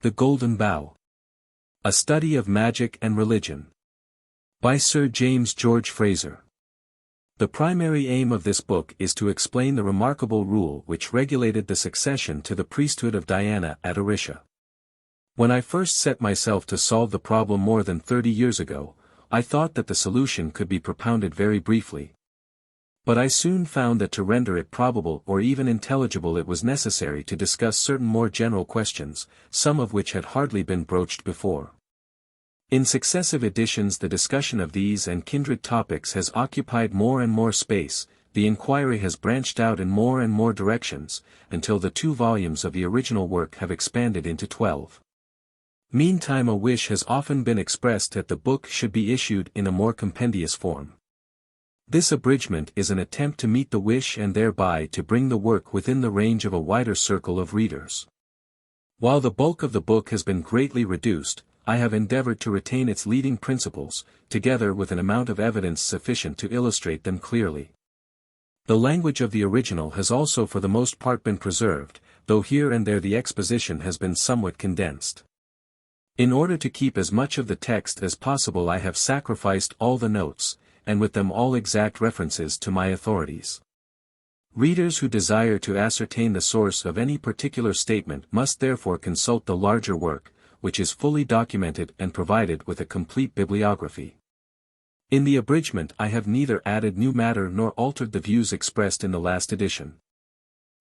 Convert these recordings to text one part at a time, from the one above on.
The Golden Bough. A Study of Magic and Religion. By Sir James George Frazer. The primary aim of this book is to explain the remarkable rule which regulated the succession to the priesthood of Diana at Orisha. When I first set myself to solve the problem more than 30 years ago, I thought that the solution could be propounded very briefly. But I soon found that to render it probable or even intelligible it was necessary to discuss certain more general questions, some of which had hardly been broached before. In successive editions the discussion of these and kindred topics has occupied more and more space, the inquiry has branched out in more and more directions, until the 2 volumes of the original work have expanded into 12. Meantime a wish has often been expressed that the book should be issued in a more compendious form. This abridgment is an attempt to meet the wish and thereby to bring the work within the range of a wider circle of readers. While the bulk of the book has been greatly reduced, I have endeavored to retain its leading principles, together with an amount of evidence sufficient to illustrate them clearly. The language of the original has also for the most part been preserved, though here and there the exposition has been somewhat condensed. In order to keep as much of the text as possible I have sacrificed all the notes, and with them all exact references to my authorities. Readers who desire to ascertain the source of any particular statement must therefore consult the larger work, which is fully documented and provided with a complete bibliography. In the abridgment I have neither added new matter nor altered the views expressed in the last edition.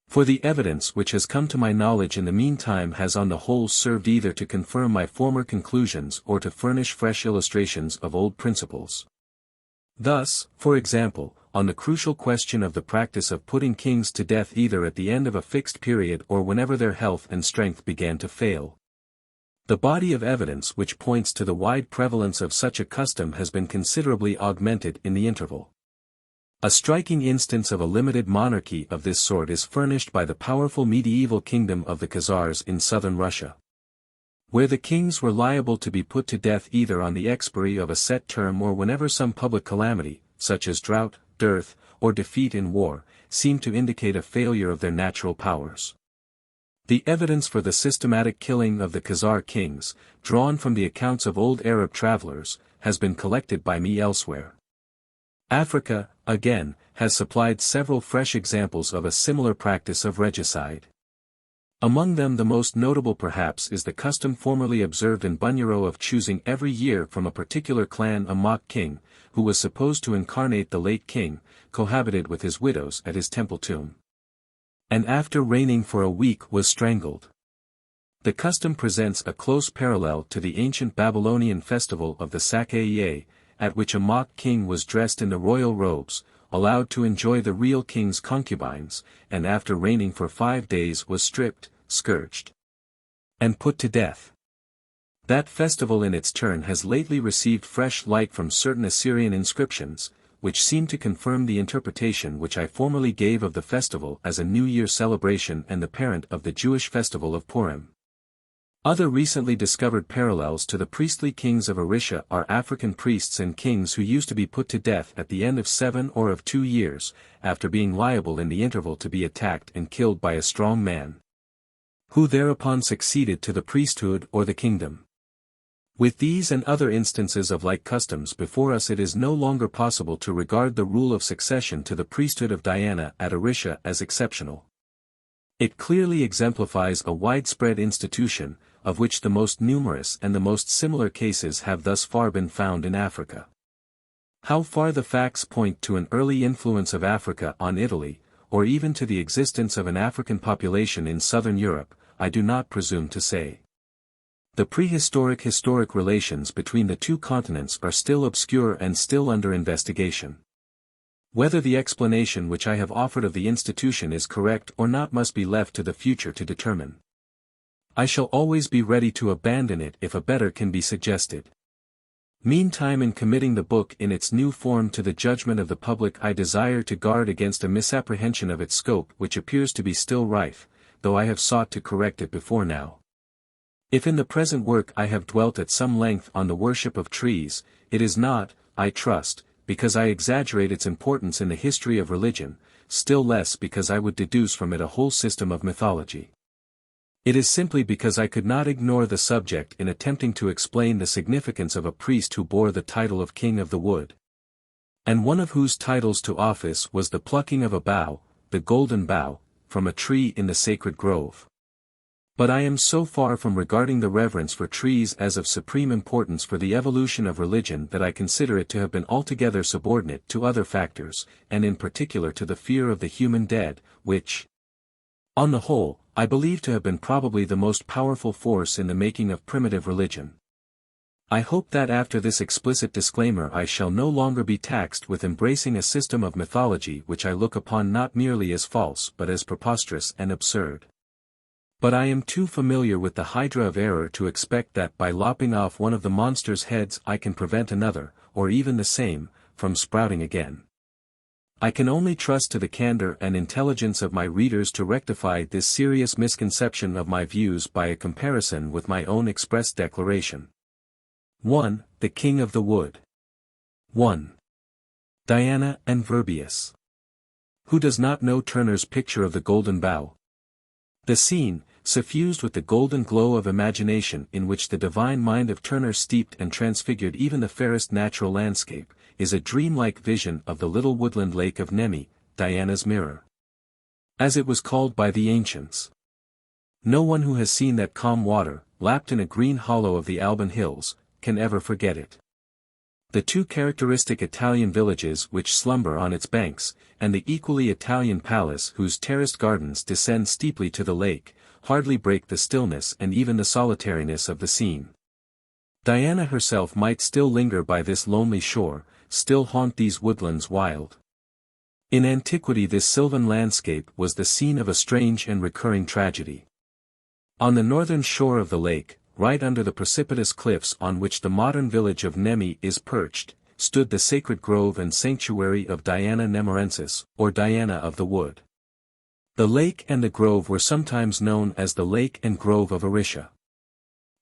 For the evidence which has come to my knowledge in the meantime has on the whole served either to confirm my former conclusions or to furnish fresh illustrations of old principles. Thus, for example, on the crucial question of the practice of putting kings to death either at the end of a fixed period or whenever their health and strength began to fail. The body of evidence which points to the wide prevalence of such a custom has been considerably augmented in the interval. A striking instance of a limited monarchy of this sort is furnished by the powerful medieval kingdom of the Khazars in southern Russia, where the kings were liable to be put to death either on the expiry of a set term or whenever some public calamity, such as drought, dearth, or defeat in war, seemed to indicate a failure of their natural powers. The evidence for the systematic killing of the Khazar kings, drawn from the accounts of old Arab travelers, has been collected by me elsewhere. Africa, again, has supplied several fresh examples of a similar practice of regicide. Among them the most notable perhaps is the custom formerly observed in Bunyoro of choosing every year from a particular clan a mock king, who was supposed to incarnate the late king, cohabited with his widows at his temple tomb, and after reigning for a week was strangled. The custom presents a close parallel to the ancient Babylonian festival of the Sakaiye, at which a mock king was dressed in the royal robes, allowed to enjoy the real king's concubines, and after reigning for 5 days was stripped, scourged, and put to death. That festival in its turn has lately received fresh light from certain Assyrian inscriptions, which seem to confirm the interpretation which I formerly gave of the festival as a New Year celebration and the parent of the Jewish festival of Purim. Other recently discovered parallels to the priestly kings of Orisha are African priests and kings who used to be put to death at the end of 7 or of 2 years, after being liable in the interval to be attacked and killed by a strong man, who thereupon succeeded to the priesthood or the kingdom. With these and other instances of like customs before us it is no longer possible to regard the rule of succession to the priesthood of Diana at Orisha as exceptional. It clearly exemplifies a widespread institution, of which the most numerous and the most similar cases have thus far been found in Africa. How far the facts point to an early influence of Africa on Italy, or even to the existence of an African population in southern Europe, I do not presume to say. The prehistoric-historic relations between the 2 continents are still obscure and still under investigation. Whether the explanation which I have offered of the institution is correct or not must be left to the future to determine. I shall always be ready to abandon it if a better can be suggested. Meantime in committing the book in its new form to the judgment of the public I desire to guard against a misapprehension of its scope which appears to be still rife, though I have sought to correct it before now. If in the present work I have dwelt at some length on the worship of trees, it is not, I trust, because I exaggerate its importance in the history of religion, still less because I would deduce from it a whole system of mythology. It is simply because I could not ignore the subject in attempting to explain the significance of a priest who bore the title of King of the Wood, and one of whose titles to office was the plucking of a bough, the Golden Bough, from a tree in the sacred grove. But I am so far from regarding the reverence for trees as of supreme importance for the evolution of religion that I consider it to have been altogether subordinate to other factors, and in particular to the fear of the human dead, which, on the whole, I believe to have been probably the most powerful force in the making of primitive religion. I hope that after this explicit disclaimer I shall no longer be taxed with embracing a system of mythology which I look upon not merely as false but as preposterous and absurd. But I am too familiar with the hydra of error to expect that by lopping off one of the monster's heads I can prevent another, or even the same, from sprouting again. I can only trust to the candor and intelligence of my readers to rectify this serious misconception of my views by a comparison with my own express declaration. 1. The King of the Wood. 1. Diana and Virbius. Who does not know Turner's picture of the Golden Bough? The scene, suffused with the golden glow of imagination in which the divine mind of Turner steeped and transfigured even the fairest natural landscape, is a dreamlike vision of the little woodland lake of Nemi, Diana's mirror, as it was called by the ancients. No one who has seen that calm water, lapped in a green hollow of the Alban hills, can ever forget it. The two characteristic Italian villages which slumber on its banks, and the equally Italian palace whose terraced gardens descend steeply to the lake, hardly break the stillness and even the solitariness of the scene. Diana herself might still linger by this lonely shore, still haunt these woodlands wild. In antiquity this sylvan landscape was the scene of a strange and recurring tragedy. On the northern shore of the lake, right under the precipitous cliffs on which the modern village of Nemi is perched, stood the sacred grove and sanctuary of Diana Nemorensis, or Diana of the Wood. The lake and the grove were sometimes known as the Lake and Grove of Aricia.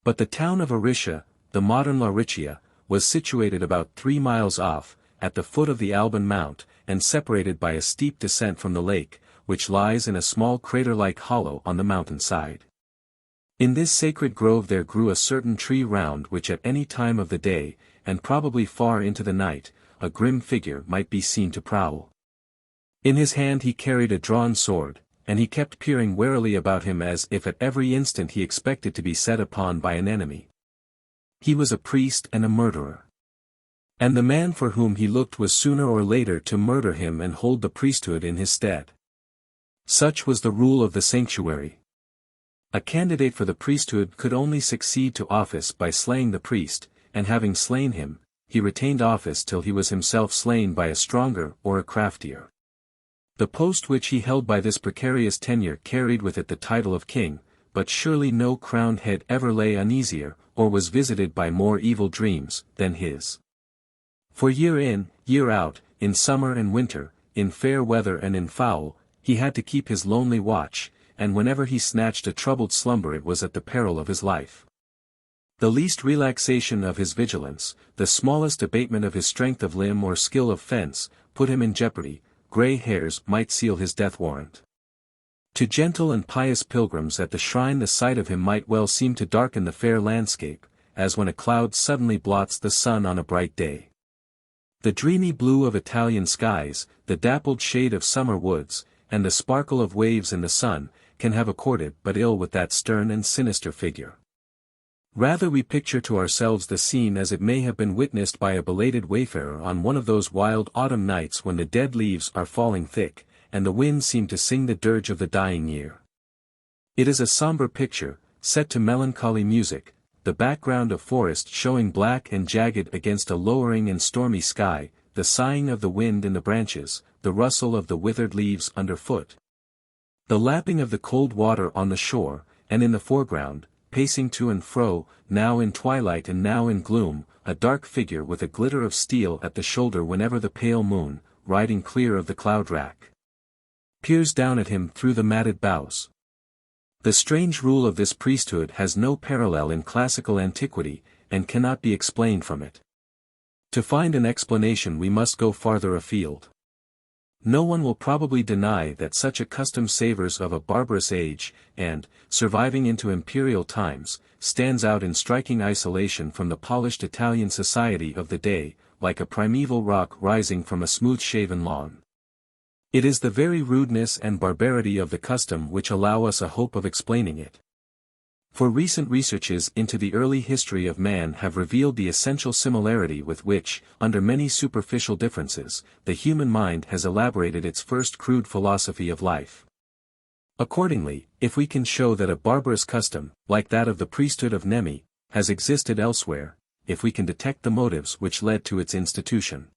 But the town of Aricia, the modern Lauricia, was situated about 3 miles off, at the foot of the Alban Mount, and separated by a steep descent from the lake, which lies in a small crater-like hollow on the mountainside. In this sacred grove there grew a certain tree round which at any time of the day, and probably far into the night, a grim figure might be seen to prowl. In his hand he carried a drawn sword, and he kept peering warily about him as if at every instant he expected to be set upon by an enemy. He was a priest and a murderer. And the man for whom he looked was sooner or later to murder him and hold the priesthood in his stead. Such was the rule of the sanctuary. A candidate for the priesthood could only succeed to office by slaying the priest, and having slain him, he retained office till he was himself slain by a stronger or a craftier. The post which he held by this precarious tenure carried with it the title of king, but surely no crowned head ever lay uneasier, or was visited by more evil dreams, than his. For year in, year out, in summer and winter, in fair weather and in foul, he had to keep his lonely watch, and whenever he snatched a troubled slumber it was at the peril of his life. The least relaxation of his vigilance, the smallest abatement of his strength of limb or skill of fence, put him in jeopardy. Grey hairs might seal his death warrant. To gentle and pious pilgrims at the shrine the sight of him might well seem to darken the fair landscape, as when a cloud suddenly blots the sun on a bright day. The dreamy blue of Italian skies, the dappled shade of summer woods, and the sparkle of waves in the sun, can have accorded but ill with that stern and sinister figure. Rather we picture to ourselves the scene as it may have been witnessed by a belated wayfarer on one of those wild autumn nights when the dead leaves are falling thick, and the wind seemed to sing the dirge of the dying year. It is a somber picture, set to melancholy music, the background of forest showing black and jagged against a lowering and stormy sky, the sighing of the wind in the branches, the rustle of the withered leaves underfoot, the lapping of the cold water on the shore, and in the foreground, pacing to and fro, now in twilight and now in gloom, a dark figure with a glitter of steel at the shoulder whenever the pale moon, riding clear of the cloud-rack, peers down at him through the matted boughs. The strange rule of this priesthood has no parallel in classical antiquity, and cannot be explained from it. To find an explanation we must go farther afield. No one will probably deny that such a custom savors of a barbarous age, and, surviving into imperial times, stands out in striking isolation from the polished Italian society of the day, like a primeval rock rising from a smooth-shaven lawn. It is the very rudeness and barbarity of the custom which allow us a hope of explaining it. For recent researches into the early history of man have revealed the essential similarity with which, under many superficial differences, the human mind has elaborated its first crude philosophy of life. Accordingly, if we can show that a barbarous custom, like that of the priesthood of Nemi, has existed elsewhere, if we can detect the motives which led to its institution,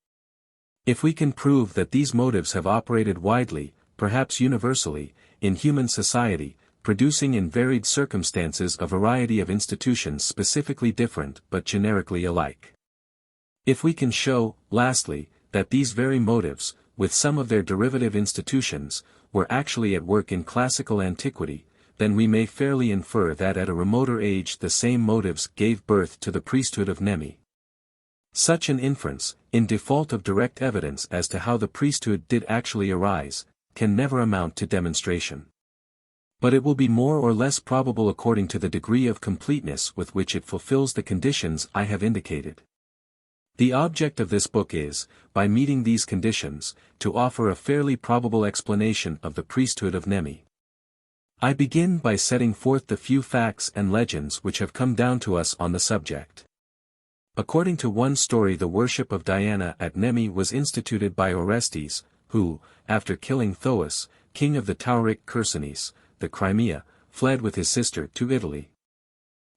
if we can prove that these motives have operated widely, perhaps universally, in human society, producing in varied circumstances a variety of institutions specifically different but generically alike. If we can show, lastly, that these very motives, with some of their derivative institutions, were actually at work in classical antiquity, then we may fairly infer that at a remoter age the same motives gave birth to the priesthood of Nemi. Such an inference, in default of direct evidence as to how the priesthood did actually arise, can never amount to demonstration. But it will be more or less probable according to the degree of completeness with which it fulfills the conditions I have indicated. The object of this book is, by meeting these conditions, to offer a fairly probable explanation of the priesthood of Nemi. I begin by setting forth the few facts and legends which have come down to us on the subject. According to one story, the worship of Diana at Nemi was instituted by Orestes, who, after killing Thoas, king of the Tauric Chersonese, the Crimea, fled with his sister to Italy,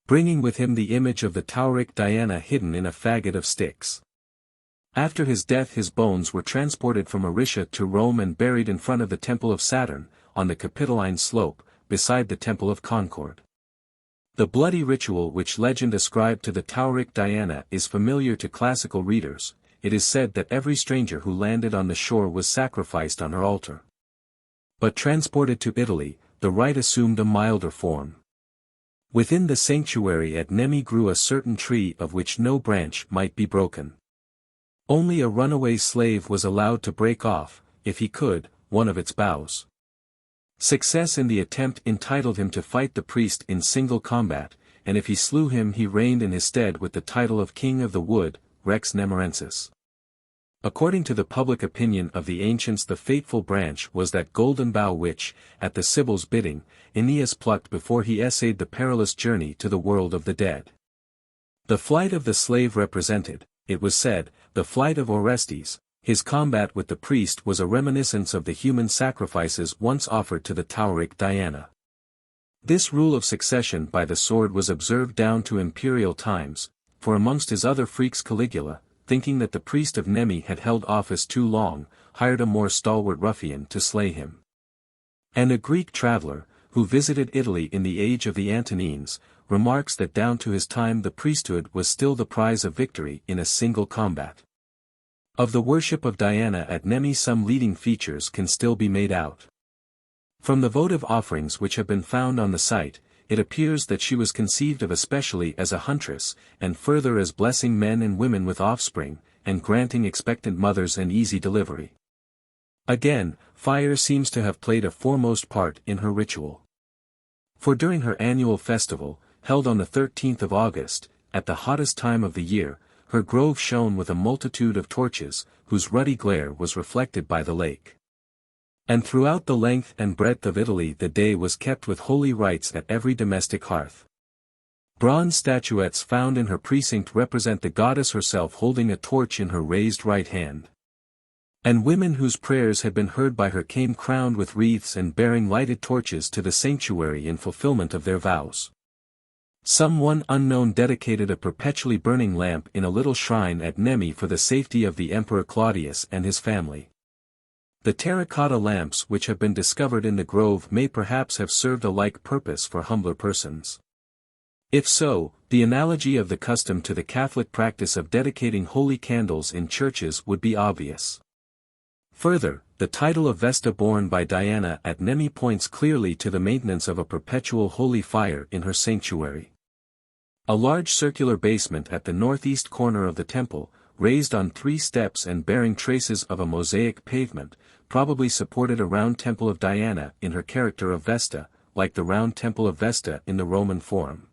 bringing with him the image of the Tauric Diana hidden in a faggot of sticks. After his death his bones were transported from Erisha to Rome and buried in front of the Temple of Saturn, on the Capitoline slope, beside the Temple of Concord. The bloody ritual which legend ascribed to the Tauric Diana is familiar to classical readers. It is said that every stranger who landed on the shore was sacrificed on her altar. But transported to Italy, the rite assumed a milder form. Within the sanctuary at Nemi grew a certain tree of which no branch might be broken. Only a runaway slave was allowed to break off, if he could, one of its boughs. Success in the attempt entitled him to fight the priest in single combat, and if he slew him he reigned in his stead with the title of King of the Wood, Rex Nemorensis. According to the public opinion of the ancients, the fateful branch was that golden bough which, at the Sibyl's bidding, Aeneas plucked before he essayed the perilous journey to the world of the dead. The flight of the slave represented, it was said, the flight of Orestes. His combat with the priest was a reminiscence of the human sacrifices once offered to the Tauric Diana. This rule of succession by the sword was observed down to imperial times, for amongst his other freaks Caligula, thinking that the priest of Nemi had held office too long, hired a more stalwart ruffian to slay him. And a Greek traveler, who visited Italy in the age of the Antonines, remarks that down to his time the priesthood was still the prize of victory in a single combat. Of the worship of Diana at Nemi some leading features can still be made out. From the votive offerings which have been found on the site, it appears that she was conceived of especially as a huntress, and further as blessing men and women with offspring, and granting expectant mothers an easy delivery. Again, fire seems to have played a foremost part in her ritual. For during her annual festival, held on the 13th of August, at the hottest time of the year, her grove shone with a multitude of torches, whose ruddy glare was reflected by the lake. And throughout the length and breadth of Italy the day was kept with holy rites at every domestic hearth. Bronze statuettes found in her precinct represent the goddess herself holding a torch in her raised right hand. And women whose prayers had been heard by her came crowned with wreaths and bearing lighted torches to the sanctuary in fulfillment of their vows. Some one unknown dedicated a perpetually burning lamp in a little shrine at Nemi for the safety of the Emperor Claudius and his family. The terracotta lamps which have been discovered in the grove may perhaps have served a like purpose for humbler persons. If so, the analogy of the custom to the Catholic practice of dedicating holy candles in churches would be obvious. Further, the title of Vesta borne by Diana at Nemi points clearly to the maintenance of a perpetual holy fire in her sanctuary. A large circular basement at the northeast corner of the temple, raised on 3 steps and bearing traces of a mosaic pavement, probably supported a round temple of Diana in her character of Vesta, like the round temple of Vesta in the Roman Forum.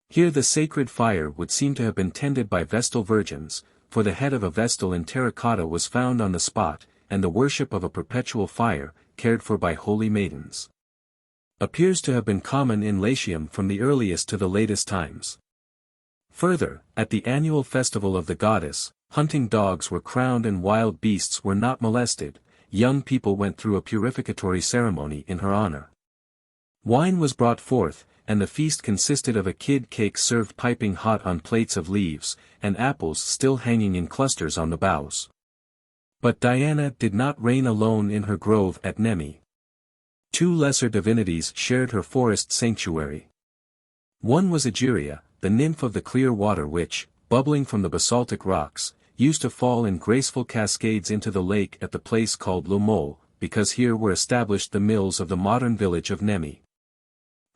Here the sacred fire would seem to have been tended by Vestal virgins, for the head of a Vestal in terracotta was found on the spot, and the worship of a perpetual fire, cared for by holy maidens, appears to have been common in Latium from the earliest to the latest times. Further, at the annual festival of the goddess, hunting dogs were crowned and wild beasts were not molested. Young people went through a purificatory ceremony in her honor. Wine was brought forth, and the feast consisted of a kid cake served piping hot on plates of leaves, and apples still hanging in clusters on the boughs. But Diana did not reign alone in her grove at Nemi. 2 lesser divinities shared her forest sanctuary. One was Egeria, the nymph of the clear water which, bubbling from the basaltic rocks, used to fall in graceful cascades into the lake at the place called Lumol, because here were established the mills of the modern village of Nemi.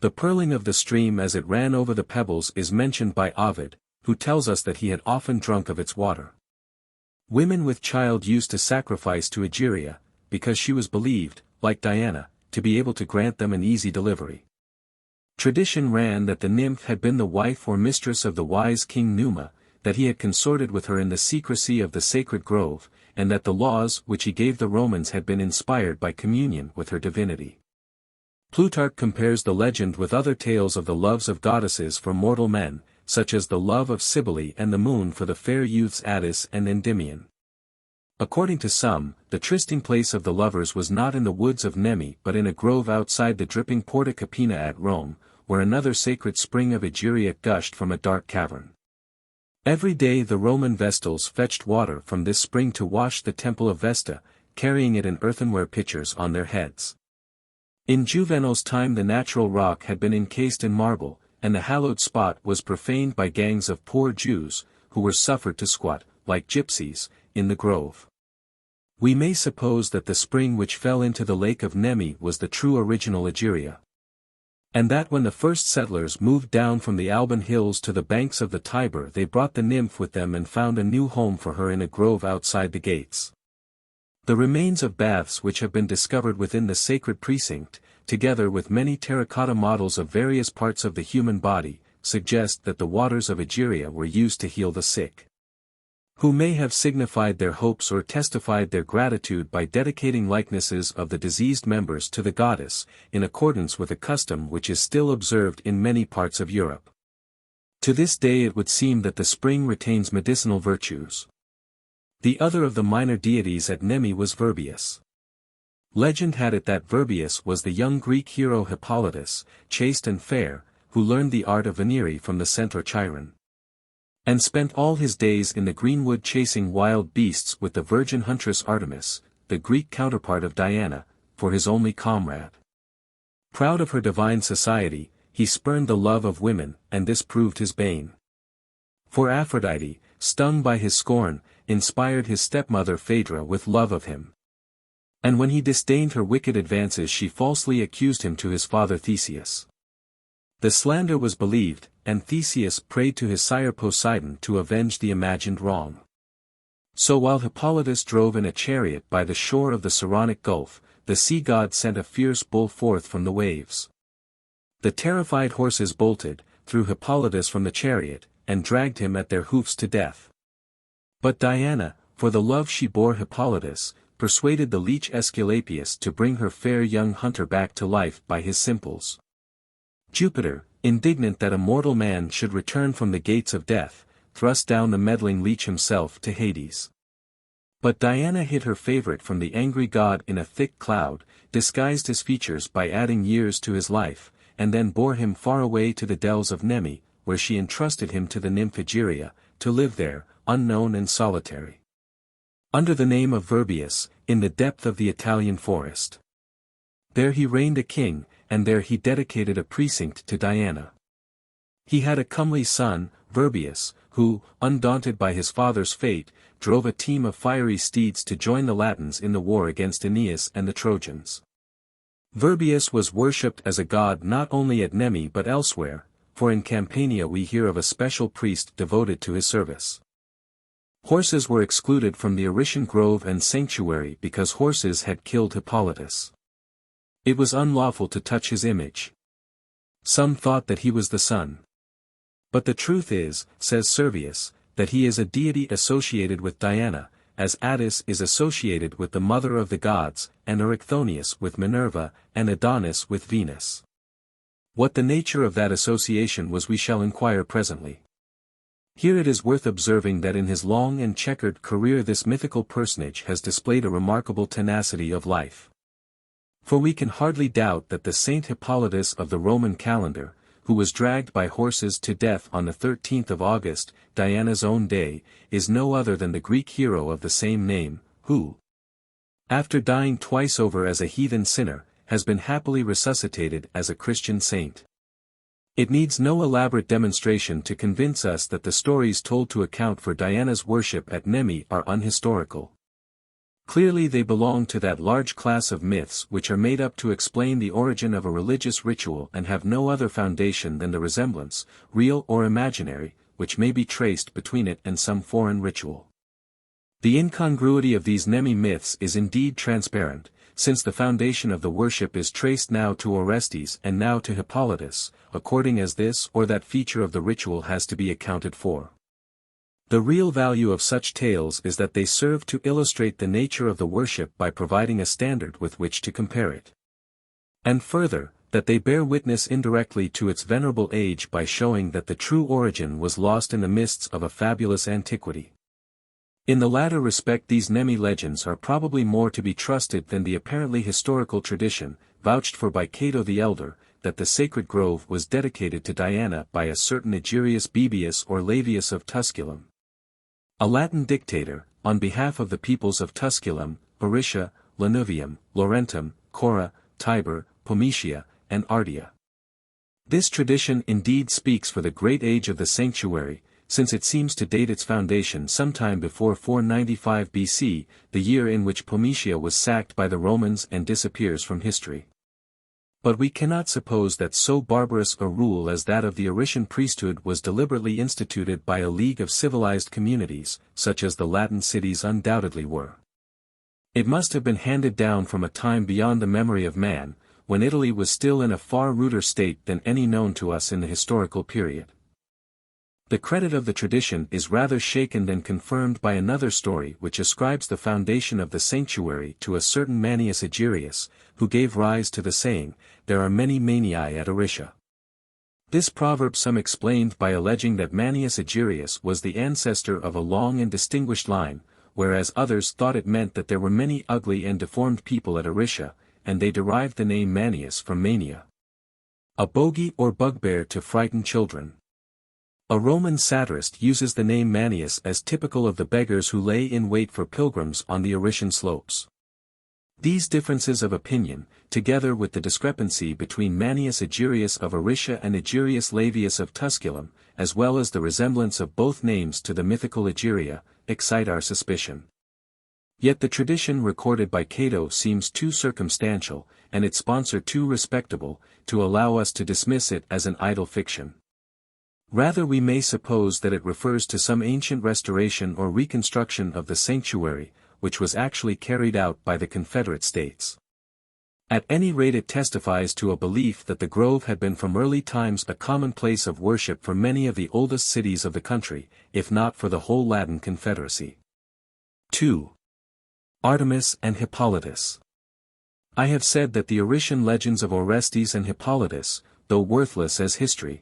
The purling of the stream as it ran over the pebbles is mentioned by Ovid, who tells us that he had often drunk of its water. Women with child used to sacrifice to Egeria, because she was believed, like Diana, to be able to grant them an easy delivery. Tradition ran that the nymph had been the wife or mistress of the wise king Numa, that he had consorted with her in the secrecy of the sacred grove, and that the laws which he gave the Romans had been inspired by communion with her divinity. Plutarch compares the legend with other tales of the loves of goddesses for mortal men, such as the love of Cybele and the moon for the fair youths Attis and Endymion. According to some, the trysting place of the lovers was not in the woods of Nemi but in a grove outside the dripping Porta Capena at Rome, where another sacred spring of Egeria gushed from a dark cavern. Every day the Roman Vestals fetched water from this spring to wash the temple of Vesta, carrying it in earthenware pitchers on their heads. In Juvenal's time the natural rock had been encased in marble, and the hallowed spot was profaned by gangs of poor Jews, who were suffered to squat, like gypsies, in the grove. We may suppose that the spring which fell into the lake of Nemi was the true original Egeria. And that when the first settlers moved down from the Alban hills to the banks of the Tiber they brought the nymph with them and found a new home for her in a grove outside the gates. The remains of baths which have been discovered within the sacred precinct, together with many terracotta models of various parts of the human body, suggest that the waters of Egeria were used to heal the sick, who may have signified their hopes or testified their gratitude by dedicating likenesses of the diseased members to the goddess, in accordance with a custom which is still observed in many parts of Europe. To this day it would seem that the spring retains medicinal virtues. The other of the minor deities at Nemi was Virbius. Legend had it that Virbius was the young Greek hero Hippolytus, chaste and fair, who learned the art of venery from the centaur Chiron, and spent all his days in the greenwood chasing wild beasts with the virgin huntress Artemis, the Greek counterpart of Diana, for his only comrade. Proud of her divine society, he spurned the love of women, and this proved his bane. For Aphrodite, stung by his scorn, inspired his stepmother Phaedra with love of him. And when he disdained her wicked advances she falsely accused him to his father Theseus. The slander was believed, and Theseus prayed to his sire Poseidon to avenge the imagined wrong. So while Hippolytus drove in a chariot by the shore of the Saronic Gulf, the sea god sent a fierce bull forth from the waves. The terrified horses bolted, threw Hippolytus from the chariot, and dragged him at their hoofs to death. But Diana, for the love she bore Hippolytus, persuaded the leech Aesculapius to bring her fair young hunter back to life by his simples. Jupiter, indignant that a mortal man should return from the gates of death, thrust down the meddling leech himself to Hades. But Diana hid her favorite from the angry god in a thick cloud, disguised his features by adding years to his life, and then bore him far away to the dells of Nemi, where she entrusted him to the nymph Egeria, to live there, unknown and solitary, under the name of Virbius, in the depth of the Italian forest. There he reigned a king, and there he dedicated a precinct to Diana. He had a comely son, Virbius, who, undaunted by his father's fate, drove a team of fiery steeds to join the Latins in the war against Aeneas and the Trojans. Virbius was worshipped as a god not only at Nemi but elsewhere, for in Campania we hear of a special priest devoted to his service. Horses were excluded from the Orician grove and sanctuary because horses had killed Hippolytus. It was unlawful to touch his image. Some thought that he was the sun. But the truth is, says Servius, that he is a deity associated with Diana, as Attis is associated with the mother of the gods, and Erichthonius with Minerva, and Adonis with Venus. What the nature of that association was we shall inquire presently. Here it is worth observing that in his long and checkered career this mythical personage has displayed a remarkable tenacity of life. For we can hardly doubt that the Saint Hippolytus of the Roman calendar, who was dragged by horses to death on the 13th of August, Diana's own day, is no other than the Greek hero of the same name, who, after dying twice over as a heathen sinner, has been happily resuscitated as a Christian saint. It needs no elaborate demonstration to convince us that the stories told to account for Diana's worship at Nemi are unhistorical. Clearly they belong to that large class of myths which are made up to explain the origin of a religious ritual and have no other foundation than the resemblance, real or imaginary, which may be traced between it and some foreign ritual. The incongruity of these Nemi myths is indeed transparent, since the foundation of the worship is traced now to Orestes and now to Hippolytus, according as this or that feature of the ritual has to be accounted for. The real value of such tales is that they serve to illustrate the nature of the worship by providing a standard with which to compare it. And further, that they bear witness indirectly to its venerable age by showing that the true origin was lost in the mists of a fabulous antiquity. In the latter respect these Nemi legends are probably more to be trusted than the apparently historical tradition, vouched for by Cato the Elder, that the sacred grove was dedicated to Diana by a certain Egerius Bebius or Lavius of Tusculum, a Latin dictator, on behalf of the peoples of Tusculum, Aricia, Lanuvium, Laurentum, Cora, Tibur, Pometia, and Ardea. This tradition indeed speaks for the great age of the sanctuary, since it seems to date its foundation sometime before 495 BC, the year in which Pometia was sacked by the Romans and disappears from history. But we cannot suppose that so barbarous a rule as that of the Orician priesthood was deliberately instituted by a league of civilized communities, such as the Latin cities undoubtedly were. It must have been handed down from a time beyond the memory of man, when Italy was still in a far ruder state than any known to us in the historical period. The credit of the tradition is rather shaken than confirmed by another story which ascribes the foundation of the sanctuary to a certain Manius Egerius, who gave rise to the saying, "There are many Manii at Aricia." This proverb some explained by alleging that Manius Egerius was the ancestor of a long and distinguished line, whereas others thought it meant that there were many ugly and deformed people at Aricia, and they derived the name Manius from mania, a bogey or bugbear to frighten children. A Roman satirist uses the name Manius as typical of the beggars who lay in wait for pilgrims on the Arician slopes. These differences of opinion, together with the discrepancy between Manius Egerius of Aricia and Egerius Lavius of Tusculum, as well as the resemblance of both names to the mythical Egeria, excite our suspicion. Yet the tradition recorded by Cato seems too circumstantial, and its sponsor too respectable, to allow us to dismiss it as an idle fiction. Rather we may suppose that it refers to some ancient restoration or reconstruction of the sanctuary, which was actually carried out by the Confederate States. At any rate it testifies to a belief that the grove had been from early times a common place of worship for many of the oldest cities of the country, if not for the whole Latin Confederacy. 2. Artemis and Hippolytus. I have said that the Orician legends of Orestes and Hippolytus, though worthless as history,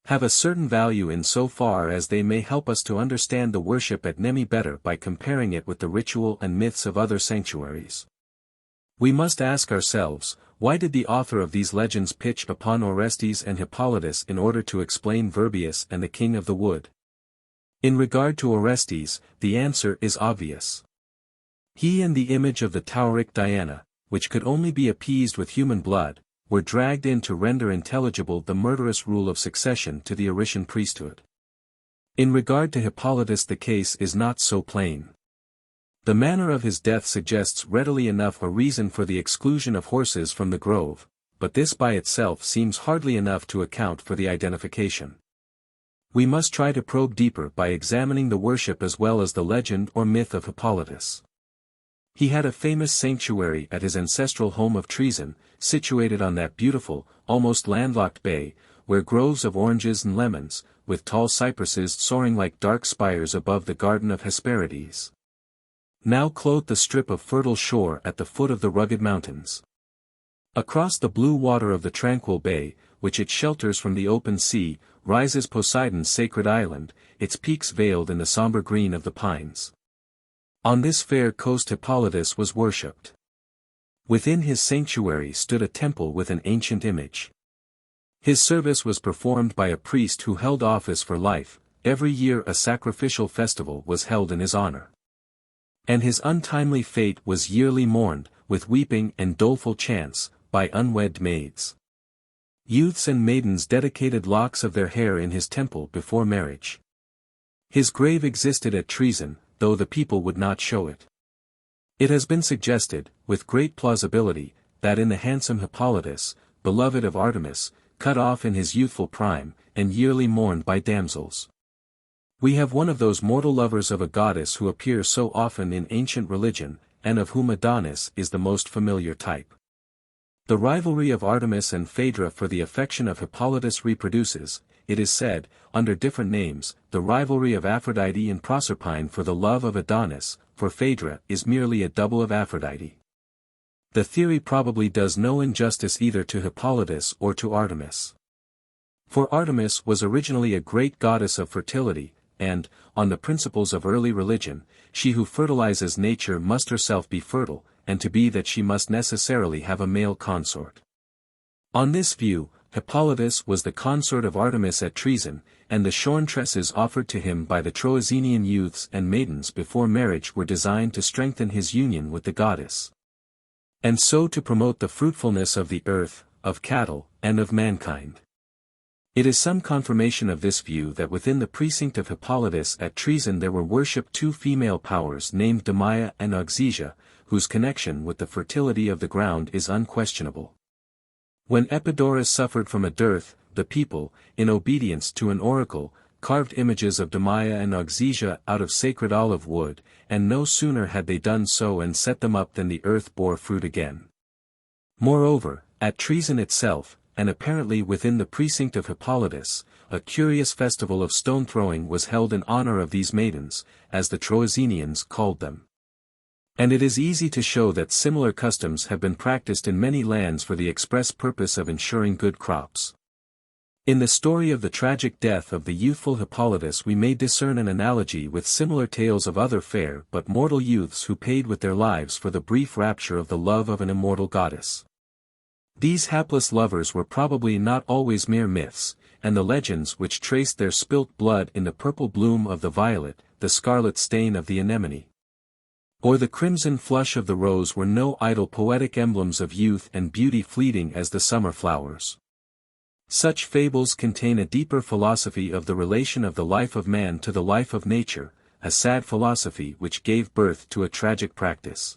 have a certain value in so far as they may help us to understand the worship at Nemi better by comparing it with the ritual and myths of other sanctuaries. We must ask ourselves, why did the author of these legends pitch upon Orestes and Hippolytus in order to explain Virbius and the King of the Wood? In regard to Orestes, the answer is obvious. He and the image of the Tauric Diana, which could only be appeased with human blood, were dragged in to render intelligible the murderous rule of succession to the Orician priesthood. In regard to Hippolytus the case is not so plain. The manner of his death suggests readily enough a reason for the exclusion of horses from the grove, but this by itself seems hardly enough to account for the identification. We must try to probe deeper by examining the worship as well as the legend or myth of Hippolytus. He had a famous sanctuary at his ancestral home of Treason, situated on that beautiful, almost landlocked bay, where groves of oranges and lemons, with tall cypresses soaring like dark spires above the garden of Hesperides, now clothed the strip of fertile shore at the foot of the rugged mountains. Across the blue water of the tranquil bay, which it shelters from the open sea, rises Poseidon's sacred island, its peaks veiled in the somber green of the pines. On this fair coast Hippolytus was worshipped. Within his sanctuary stood a temple with an ancient image. His service was performed by a priest who held office for life. Every year a sacrificial festival was held in his honor. And his untimely fate was yearly mourned, with weeping and doleful chants, by unwed maids. Youths and maidens dedicated locks of their hair in his temple before marriage. His grave existed at Treason, though the people would not show it. It has been suggested, with great plausibility, that in the handsome Hippolytus, beloved of Artemis, cut off in his youthful prime, and yearly mourned by damsels. We have one of those mortal lovers of a goddess who appear so often in ancient religion, and of whom Adonis is the most familiar type. The rivalry of Artemis and Phaedra for the affection of Hippolytus reproduces, it is said, under different names, the rivalry of Aphrodite and Proserpine for the love of Adonis, for Phaedra is merely a double of Aphrodite. The theory probably does no injustice either to Hippolytus or to Artemis. For Artemis was originally a great goddess of fertility, and, on the principles of early religion, she who fertilizes nature must herself be fertile, and to be that she must necessarily have a male consort. On this view, Hippolytus was the consort of Artemis at Treason, and the shorn tresses offered to him by the Troezenian youths and maidens before marriage were designed to strengthen his union with the goddess, and so to promote the fruitfulness of the earth, of cattle, and of mankind. It is some confirmation of this view that within the precinct of Hippolytus at Treason there were worshipped two female powers named Demaia and Oxysia, whose connection with the fertility of the ground is unquestionable. When Epidaurus suffered from a dearth, the people, in obedience to an oracle, carved images of Demaia and Oxysia out of sacred olive wood, and no sooner had they done so and set them up than the earth bore fruit again. Moreover, at Treason itself, and apparently within the precinct of Hippolytus, a curious festival of stone-throwing was held in honor of these maidens, as the Troezenians called them. And it is easy to show that similar customs have been practiced in many lands for the express purpose of ensuring good crops. In the story of the tragic death of the youthful Hippolytus we may discern an analogy with similar tales of other fair but mortal youths who paid with their lives for the brief rapture of the love of an immortal goddess. These hapless lovers were probably not always mere myths, and the legends which traced their spilt blood in the purple bloom of the violet, the scarlet stain of the anemone, or the crimson flush of the rose were no idle poetic emblems of youth and beauty fleeting as the summer flowers. Such fables contain a deeper philosophy of the relation of the life of man to the life of nature, a sad philosophy which gave birth to a tragic practice.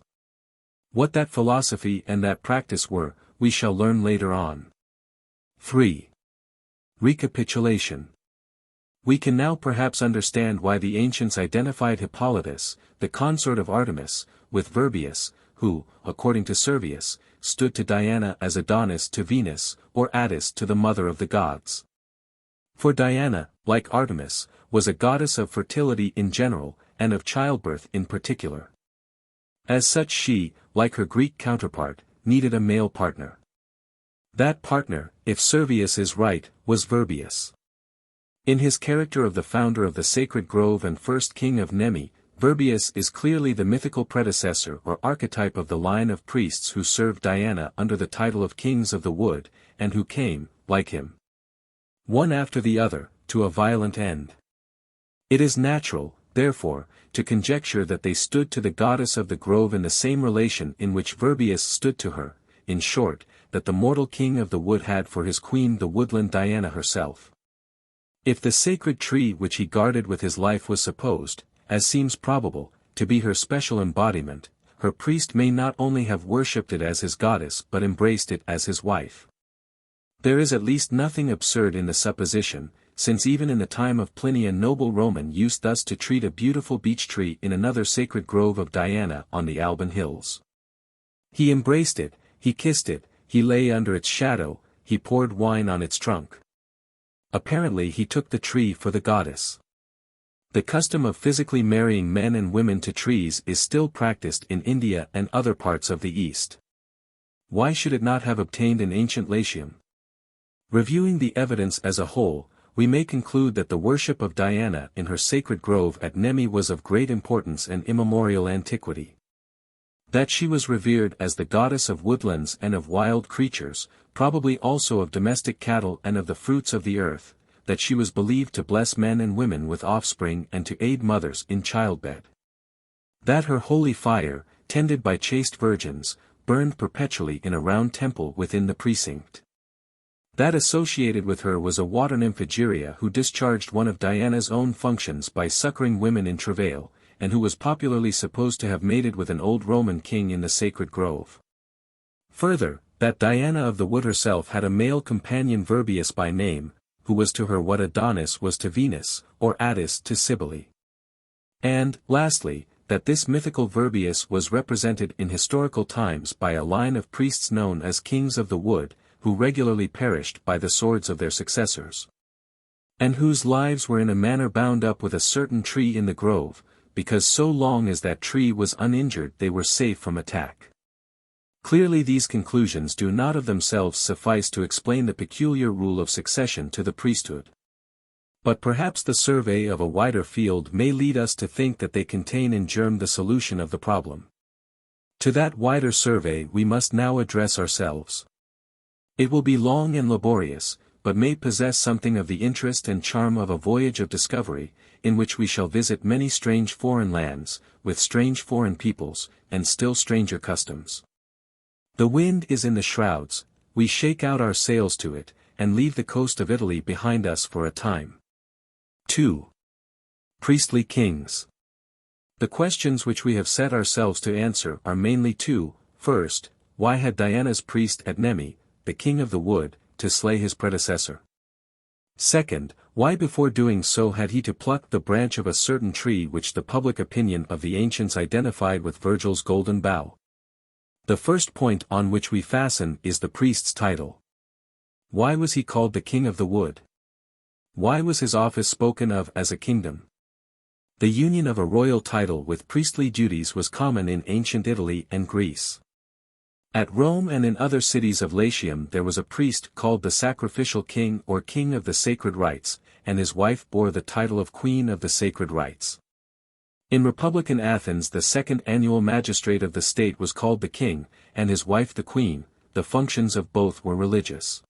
What that philosophy and that practice were, we shall learn later on. 3. Recapitulation. We can now perhaps understand why the ancients identified Hippolytus, the consort of Artemis, with Virbius, who, according to Servius, stood to Diana as Adonis to Venus, or Attis to the mother of the gods. For Diana, like Artemis, was a goddess of fertility in general, and of childbirth in particular. As such she, like her Greek counterpart, needed a male partner. That partner, if Servius is right, was Virbius. In his character of the founder of the sacred grove and first king of Nemi, Virbius is clearly the mythical predecessor or archetype of the line of priests who served Diana under the title of kings of the wood, and who came, like him, one after the other, to a violent end. It is natural, therefore, to conjecture that they stood to the goddess of the grove in the same relation in which Virbius stood to her, in short, that the mortal king of the wood had for his queen the woodland Diana herself. If the sacred tree which he guarded with his life was supposed, as seems probable, to be her special embodiment, her priest may not only have worshipped it as his goddess but embraced it as his wife. There is at least nothing absurd in the supposition, since even in the time of Pliny a noble Roman used thus to treat a beautiful beech tree in another sacred grove of Diana on the Alban hills. He embraced it, he kissed it, he lay under its shadow, he poured wine on its trunk. Apparently he took the tree for the goddess. The custom of physically marrying men and women to trees is still practiced in India and other parts of the East. Why should it not have obtained in ancient Latium? Reviewing the evidence as a whole, we may conclude that the worship of Diana in her sacred grove at Nemi was of great importance and immemorial antiquity. That she was revered as the goddess of woodlands and of wild creatures, probably also of domestic cattle and of the fruits of the earth, that she was believed to bless men and women with offspring and to aid mothers in childbed. That her holy fire, tended by chaste virgins, burned perpetually in a round temple within the precinct. That associated with her was a water nymph Egeria who discharged one of Diana's own functions by succoring women in travail, and who was popularly supposed to have mated with an old Roman king in the sacred grove. Further, that Diana of the Wood herself had a male companion Virbius by name, who was to her what Adonis was to Venus, or Attis to Cybele. And, lastly, that this mythical Virbius was represented in historical times by a line of priests known as Kings of the Wood, who regularly perished by the swords of their successors. And whose lives were in a manner bound up with a certain tree in the grove, because so long as that tree was uninjured they were safe from attack. Clearly these conclusions do not of themselves suffice to explain the peculiar rule of succession to the priesthood. But perhaps the survey of a wider field may lead us to think that they contain in germ the solution of the problem. To that wider survey we must now address ourselves. It will be long and laborious, but may possess something of the interest and charm of a voyage of discovery, in which we shall visit many strange foreign lands, with strange foreign peoples, and still stranger customs. The wind is in the shrouds, we shake out our sails to it, and leave the coast of Italy behind us for a time. 2. Priestly Kings. The questions which we have set ourselves to answer are mainly two. First, why had Diana's priest at Nemi, the king of the wood, to slay his predecessor? Second, why before doing so had he to pluck the branch of a certain tree which the public opinion of the ancients identified with Virgil's Golden Bough? The first point on which we fasten is the priest's title. Why was he called the king of the wood? Why was his office spoken of as a kingdom? The union of a royal title with priestly duties was common in ancient Italy and Greece. At Rome and in other cities of Latium there was a priest called the sacrificial king or king of the sacred rites, and his wife bore the title of queen of the sacred rites. In Republican Athens the second annual magistrate of the state was called the king, and his wife the queen. The functions of both were religious.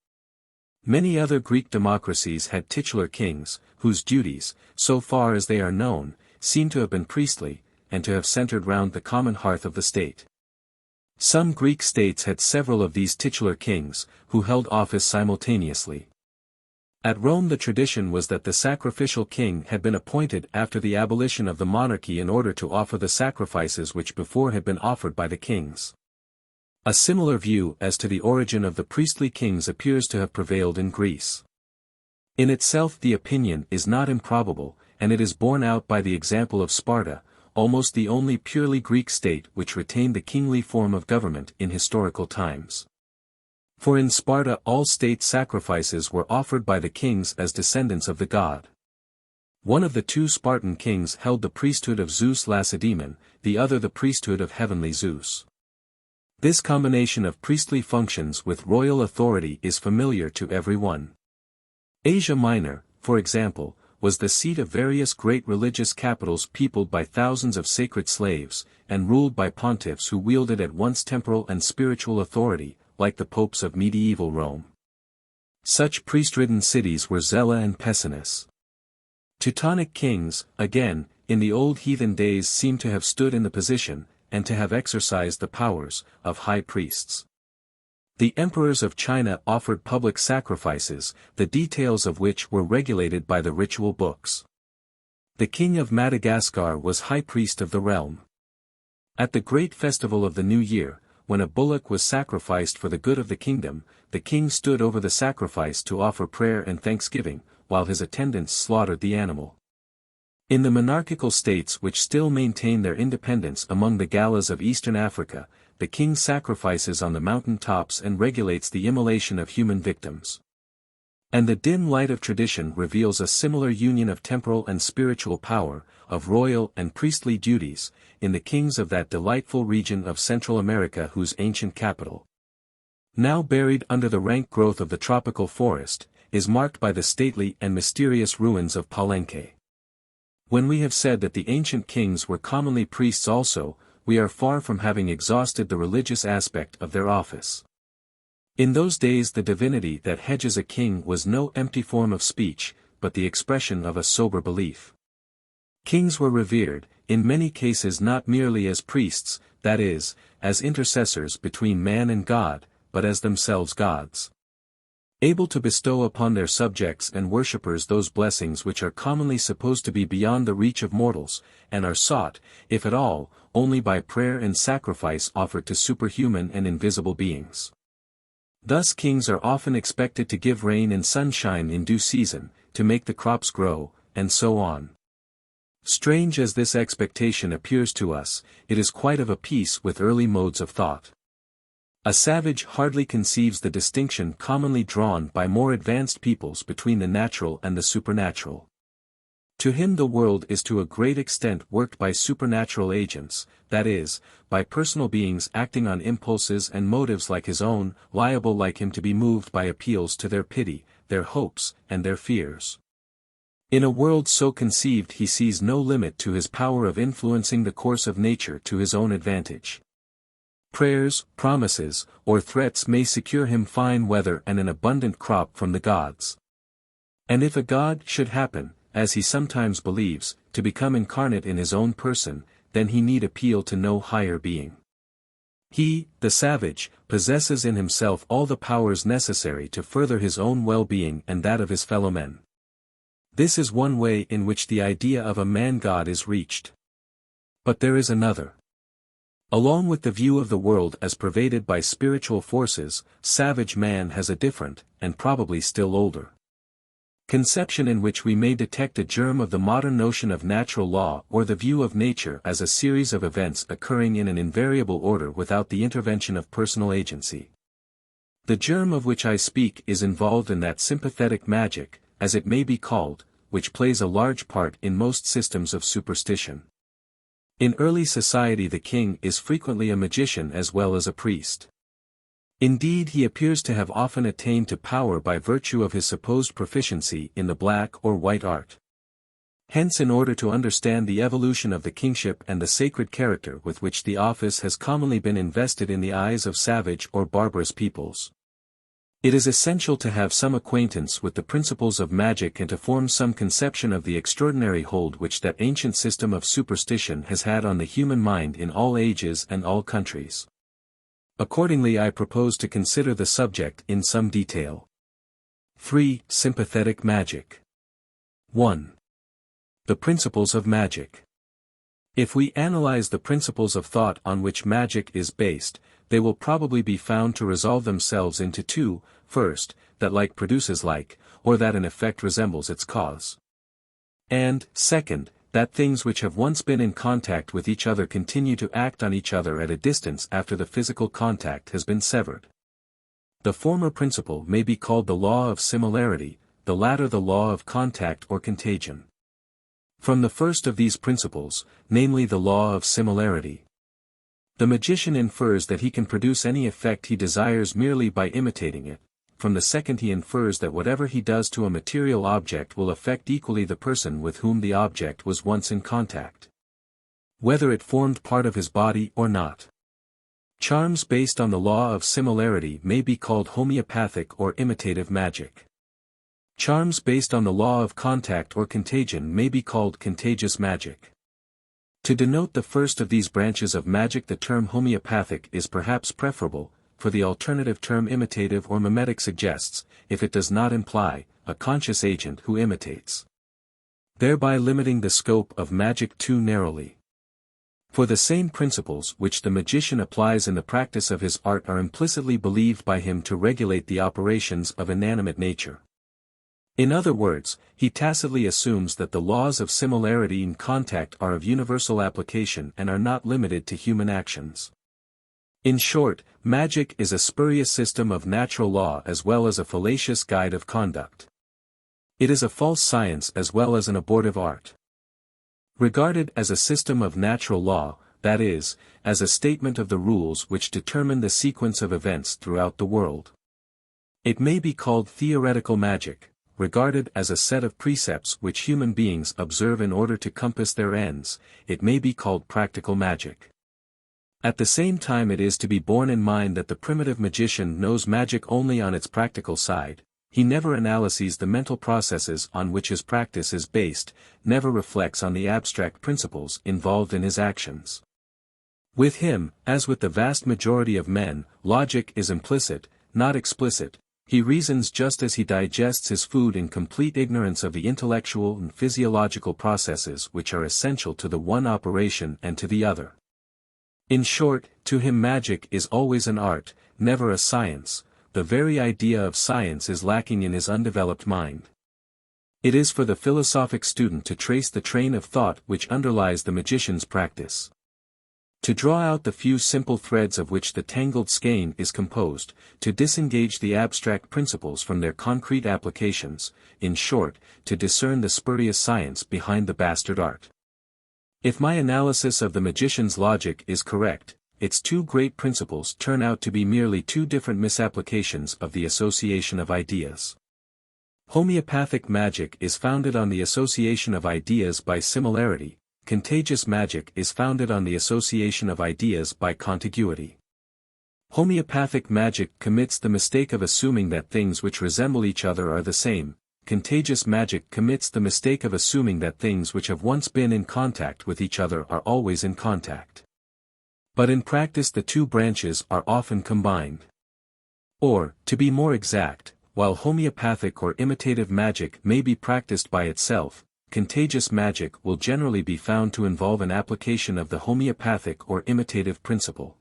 Many other Greek democracies had titular kings, whose duties, so far as they are known, seem to have been priestly, and to have centered round the common hearth of the state. Some Greek states had several of these titular kings, who held office simultaneously. At Rome the tradition was that the sacrificial king had been appointed after the abolition of the monarchy in order to offer the sacrifices which before had been offered by the kings. A similar view as to the origin of the priestly kings appears to have prevailed in Greece. In itself the opinion is not improbable, and it is borne out by the example of Sparta, almost the only purely Greek state which retained the kingly form of government in historical times. For in Sparta all state sacrifices were offered by the kings as descendants of the god. One of the two Spartan kings held the priesthood of Zeus Lacedaemon, the other the priesthood of heavenly Zeus. This combination of priestly functions with royal authority is familiar to everyone. Asia Minor, for example, was the seat of various great religious capitals peopled by thousands of sacred slaves, and ruled by pontiffs who wielded at once temporal and spiritual authority, like the popes of medieval Rome. Such priest-ridden cities were Zela and Pessinus. Teutonic kings, again, in the old heathen days seem to have stood in the position, and to have exercised the powers, of high priests. The emperors of China offered public sacrifices, the details of which were regulated by the ritual books. The king of Madagascar was high priest of the realm. At the great festival of the New Year, when a bullock was sacrificed for the good of the kingdom, the king stood over the sacrifice to offer prayer and thanksgiving, while his attendants slaughtered the animal. In the monarchical states which still maintain their independence among the Galas of eastern Africa, the king sacrifices on the mountain tops and regulates the immolation of human victims. And the dim light of tradition reveals a similar union of temporal and spiritual power, of royal and priestly duties, in the kings of that delightful region of Central America whose ancient capital, now buried under the rank growth of the tropical forest, is marked by the stately and mysterious ruins of Palenque. When we have said that the ancient kings were commonly priests also, we are far from having exhausted the religious aspect of their office. In those days the divinity that hedges a king was no empty form of speech, but the expression of a sober belief. Kings were revered, in many cases not merely as priests, that is, as intercessors between man and God, but as themselves gods, able to bestow upon their subjects and worshippers those blessings which are commonly supposed to be beyond the reach of mortals, and are sought, if at all, only by prayer and sacrifice offered to superhuman and invisible beings. Thus kings are often expected to give rain and sunshine in due season, to make the crops grow, and so on. Strange as this expectation appears to us, it is quite of a piece with early modes of thought. A savage hardly conceives the distinction commonly drawn by more advanced peoples between the natural and the supernatural. To him the world is to a great extent worked by supernatural agents, that is, by personal beings acting on impulses and motives like his own, liable like him to be moved by appeals to their pity, their hopes, and their fears. In a world so conceived he sees no limit to his power of influencing the course of nature to his own advantage. Prayers, promises, or threats may secure him fine weather and an abundant crop from the gods. And if a god should happen, as he sometimes believes, to become incarnate in his own person, then he need appeal to no higher being. He, the savage, possesses in himself all the powers necessary to further his own well-being and that of his fellow men. This is one way in which the idea of a man-god is reached. But there is another. Along with the view of the world as pervaded by spiritual forces, savage man has a different, and probably still older, conception in which we may detect a germ of the modern notion of natural law or the view of nature as a series of events occurring in an invariable order without the intervention of personal agency. The germ of which I speak is involved in that sympathetic magic, as it may be called, which plays a large part in most systems of superstition. In early society the king is frequently a magician as well as a priest. Indeed he appears to have often attained to power by virtue of his supposed proficiency in the black or white art. Hence in order to understand the evolution of the kingship and the sacred character with which the office has commonly been invested in the eyes of savage or barbarous peoples, it is essential to have some acquaintance with the principles of magic and to form some conception of the extraordinary hold which that ancient system of superstition has had on the human mind in all ages and all countries. Accordingly I propose to consider the subject in some detail. 3. Sympathetic magic. 1. The principles of magic. If we analyze the principles of thought on which magic is based, they will probably be found to resolve themselves into two: first, that like produces like, or that an effect resembles its cause. And, second, that things which have once been in contact with each other continue to act on each other at a distance after the physical contact has been severed. The former principle may be called the law of similarity, the latter the law of contact or contagion. From the first of these principles, namely the law of similarity, the magician infers that he can produce any effect he desires merely by imitating it. From the second he infers that whatever he does to a material object will affect equally the person with whom the object was once in contact, whether it formed part of his body or not. Charms based on the law of similarity may be called homeopathic or imitative magic. Charms based on the law of contact or contagion may be called contagious magic. To denote the first of these branches of magic the term homeopathic is perhaps preferable, for the alternative term imitative or mimetic suggests, if it does not imply, a conscious agent who imitates, thereby limiting the scope of magic too narrowly. For the same principles which the magician applies in the practice of his art are implicitly believed by him to regulate the operations of inanimate nature. In other words, he tacitly assumes that the laws of similarity and contact are of universal application and are not limited to human actions. In short, magic is a spurious system of natural law as well as a fallacious guide of conduct. It is a false science as well as an abortive art. Regarded as a system of natural law, that is, as a statement of the rules which determine the sequence of events throughout the world. It may be called theoretical magic, regarded as a set of precepts which human beings observe in order to compass their ends. It may be called practical magic. At the same time, it is to be borne in mind that the primitive magician knows magic only on its practical side. He never analyses the mental processes on which his practice is based, never reflects on the abstract principles involved in his actions. With him, as with the vast majority of men, logic is implicit, not explicit. He reasons just as he digests his food in complete ignorance of the intellectual and physiological processes which are essential to the one operation and to the other. In short, to him magic is always an art, never a science. The very idea of science is lacking in his undeveloped mind. It is for the philosophic student to trace the train of thought which underlies the magician's practice. To draw out the few simple threads of which the tangled skein is composed, to disengage the abstract principles from their concrete applications, in short, to discern the spurious science behind the bastard art. If my analysis of the magician's logic is correct, its two great principles turn out to be merely two different misapplications of the association of ideas. Homeopathic magic is founded on the association of ideas by similarity, contagious magic is founded on the association of ideas by contiguity. Homeopathic magic commits the mistake of assuming that things which resemble each other are the same. Contagious magic commits the mistake of assuming that things which have once been in contact with each other are always in contact. But in practice the two branches are often combined. Or, to be more exact, while homeopathic or imitative magic may be practiced by itself, contagious magic will generally be found to involve an application of the homeopathic or imitative principle.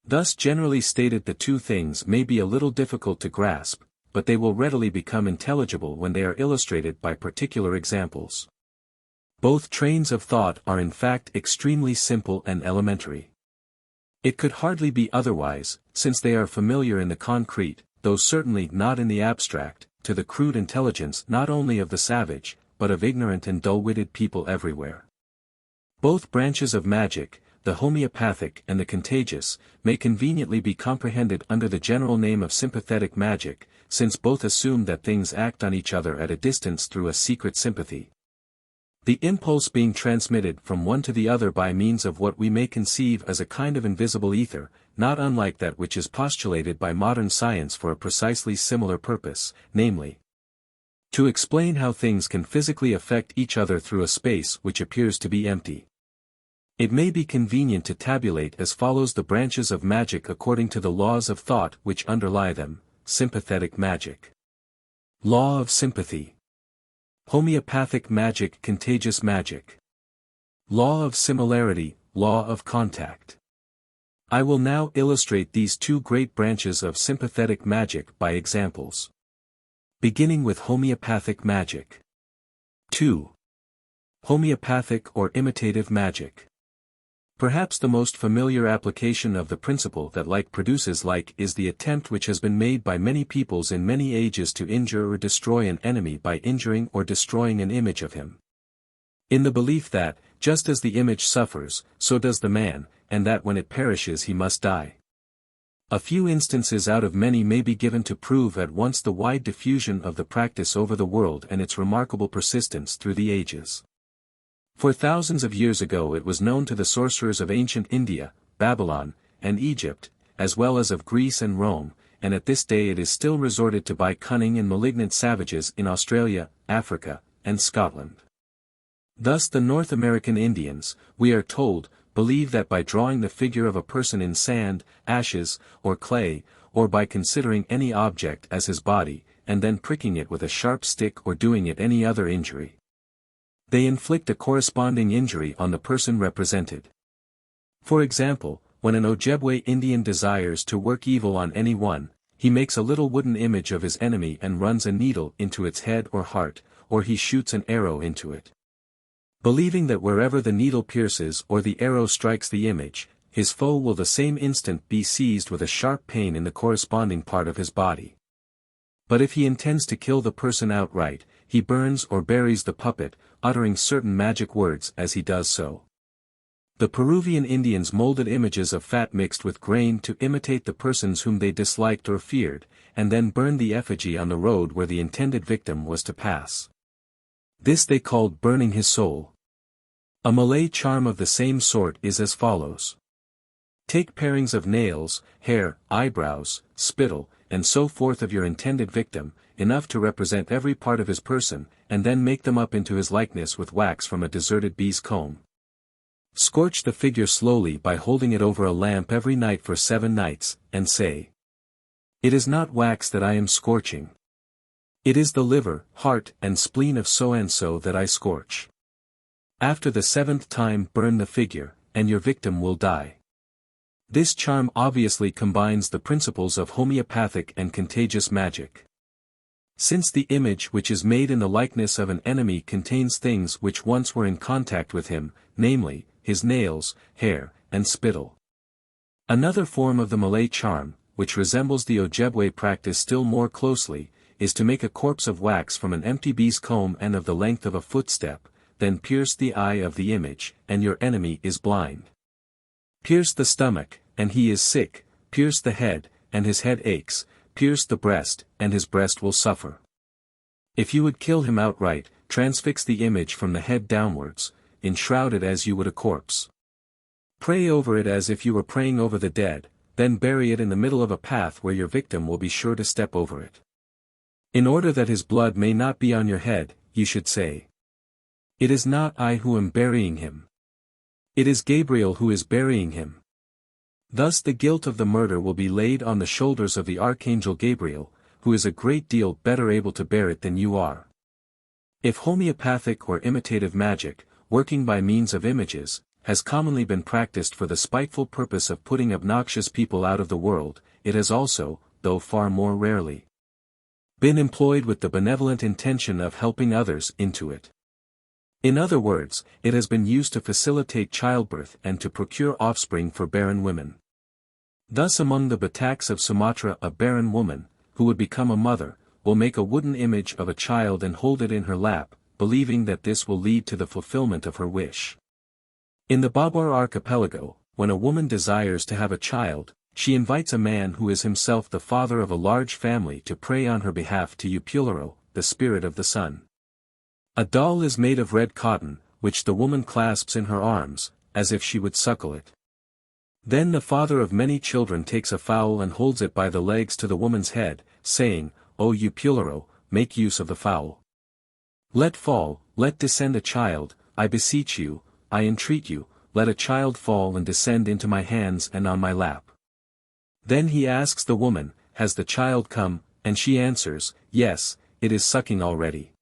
Thus generally stated, the two things may be a little difficult to grasp, but they will readily become intelligible when they are illustrated by particular examples. Both trains of thought are in fact extremely simple and elementary. It could hardly be otherwise, since they are familiar in the concrete, though certainly not in the abstract, to the crude intelligence not only of the savage, but of ignorant and dull-witted people everywhere. Both branches of magic, the homeopathic and the contagious, may conveniently be comprehended under the general name of sympathetic magic, since both assume that things act on each other at a distance through a secret sympathy. The impulse being transmitted from one to the other by means of what we may conceive as a kind of invisible ether, not unlike that which is postulated by modern science for a precisely similar purpose, namely, to explain how things can physically affect each other through a space which appears to be empty. It may be convenient to tabulate as follows the branches of magic according to the laws of thought which underlie them. Sympathetic magic. Law of sympathy. Homeopathic magic, contagious magic. Law of similarity, law of contact. I will now illustrate these two great branches of sympathetic magic by examples. Beginning with homeopathic magic. 2. Homeopathic or imitative magic. Perhaps the most familiar application of the principle that like produces like is the attempt which has been made by many peoples in many ages to injure or destroy an enemy by injuring or destroying an image of him. In the belief that, just as the image suffers, so does the man, and that when it perishes he must die. A few instances out of many may be given to prove at once the wide diffusion of the practice over the world and its remarkable persistence through the ages. For thousands of years ago it was known to the sorcerers of ancient India, Babylon, and Egypt, as well as of Greece and Rome, and at this day it is still resorted to by cunning and malignant savages in Australia, Africa, and Scotland. Thus the North American Indians, we are told, believe that by drawing the figure of a person in sand, ashes, or clay, or by considering any object as his body, and then pricking it with a sharp stick or doing it any other injury, they inflict a corresponding injury on the person represented. For example, when an Ojibwe Indian desires to work evil on anyone, he makes a little wooden image of his enemy and runs a needle into its head or heart, or he shoots an arrow into it. Believing that wherever the needle pierces or the arrow strikes the image, his foe will the same instant be seized with a sharp pain in the corresponding part of his body. But if he intends to kill the person outright, he burns or buries the puppet, uttering certain magic words as he does so. The Peruvian Indians molded images of fat mixed with grain to imitate the persons whom they disliked or feared, and then burned the effigy on the road where the intended victim was to pass. This they called burning his soul. A Malay charm of the same sort is as follows. Take parings of nails, hair, eyebrows, spittle, and so forth of your intended victim, enough to represent every part of his person, and then make them up into his likeness with wax from a deserted bee's comb. Scorch the figure slowly by holding it over a lamp every night for 7 nights, and say, "It is not wax that I am scorching. It is the liver, heart, and spleen of so-and-so that I scorch." After the 7th time burn the figure, and your victim will die. This charm obviously combines the principles of homeopathic and contagious magic. Since the image which is made in the likeness of an enemy contains things which once were in contact with him, namely, his nails, hair, and spittle. Another form of the Malay charm, which resembles the Ojibwe practice still more closely, is to make a corpse of wax from an empty bee's comb and of the length of a footstep, then pierce the eye of the image, and your enemy is blind. Pierce the stomach, and he is sick, pierce the head, and his head aches, pierce the breast, and his breast will suffer. If you would kill him outright, transfix the image from the head downwards, enshroud it as you would a corpse. Pray over it as if you were praying over the dead, then bury it in the middle of a path where your victim will be sure to step over it. In order that his blood may not be on your head, you should say, "It is not I who am burying him. It is Gabriel who is burying him." Thus the guilt of the murder will be laid on the shoulders of the Archangel Gabriel, who is a great deal better able to bear it than you are. If homeopathic or imitative magic, working by means of images, has commonly been practiced for the spiteful purpose of putting obnoxious people out of the world, it has also, though far more rarely, been employed with the benevolent intention of helping others into it. In other words, it has been used to facilitate childbirth and to procure offspring for barren women. Thus among the Bataks of Sumatra a barren woman, who would become a mother, will make a wooden image of a child and hold it in her lap, believing that this will lead to the fulfillment of her wish. In the Babar archipelago, when a woman desires to have a child, she invites a man who is himself the father of a large family to pray on her behalf to Upulero, the spirit of the sun. A doll is made of red cotton, which the woman clasps in her arms, as if she would suckle it. Then the father of many children takes a fowl and holds it by the legs to the woman's head, saying, "O Upulero, make use of the fowl. Let fall, let descend a child, I beseech you, I entreat you, let a child fall and descend into my hands and on my lap." Then he asks the woman, "Has the child come?" and she answers, "Yes, it is sucking already."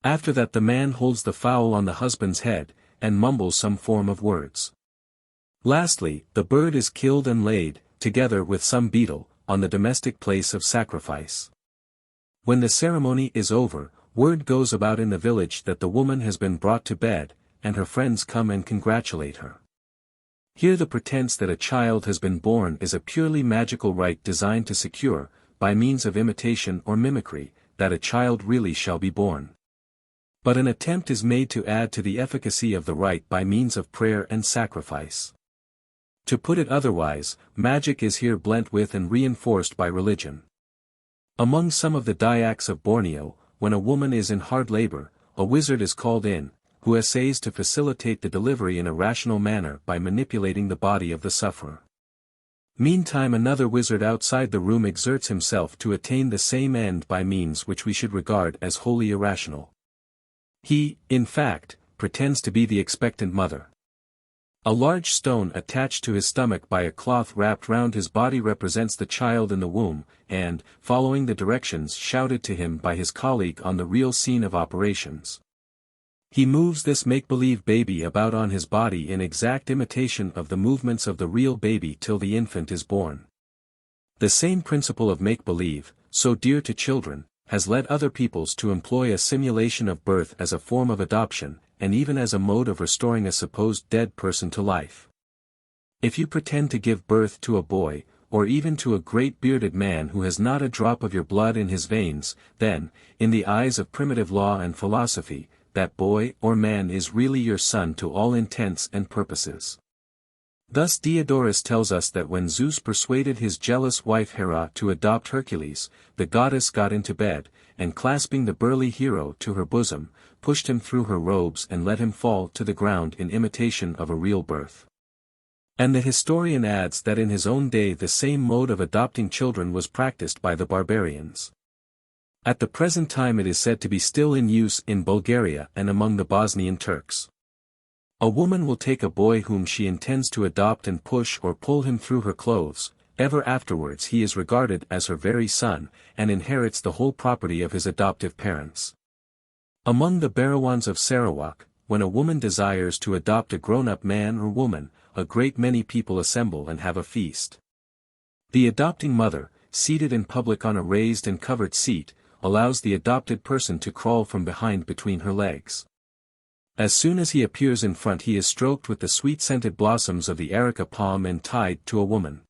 After that the man holds the fowl on the husband's head, and mumbles some form of words. Lastly, the bird is killed and laid, together with some beetle, on the domestic place of sacrifice. When the ceremony is over, word goes about in the village that the woman has been brought to bed, and her friends come and congratulate her. Here the pretense that a child has been born is a purely magical rite designed to secure, by means of imitation or mimicry, that a child really shall be born. But an attempt is made to add to the efficacy of the rite by means of prayer and sacrifice. To put it otherwise, magic is here blent with and reinforced by religion. Among some of the Dayaks of Borneo, when a woman is in hard labor, a wizard is called in, who essays to facilitate the delivery in a rational manner by manipulating the body of the sufferer. Meantime another wizard outside the room exerts himself to attain the same end by means which we should regard as wholly irrational. He, in fact, pretends to be the expectant mother. A large stone attached to his stomach by a cloth wrapped round his body represents the child in the womb, and, following the directions shouted to him by his colleague on the real scene of operations, he moves this make-believe baby about on his body in exact imitation of the movements of the real baby till the infant is born. The same principle of make-believe, so dear to children, has led other peoples to employ a simulation of birth as a form of adoption, and even as a mode of restoring a supposed dead person to life. If you pretend to give birth to a boy, or even to a great bearded man who has not a drop of your blood in his veins, then, in the eyes of primitive law and philosophy, that boy or man is really your son to all intents and purposes. Thus Diodorus tells us that when Zeus persuaded his jealous wife Hera to adopt Hercules, the goddess got into bed, and clasping the burly hero to her bosom, pushed him through her robes and let him fall to the ground in imitation of a real birth. And the historian adds that in his own day the same mode of adopting children was practiced by the barbarians. At the present time it is said to be still in use in Bulgaria and among the Bosnian Turks. A woman will take a boy whom she intends to adopt and push or pull him through her clothes. Ever afterwards he is regarded as her very son, and inherits the whole property of his adoptive parents. Among the Barawans of Sarawak, when a woman desires to adopt a grown-up man or woman, a great many people assemble and have a feast. The adopting mother, seated in public on a raised and covered seat, allows the adopted person to crawl from behind between her legs. As soon as he appears in front he is stroked with the sweet-scented blossoms of the areca palm and tied to a woman.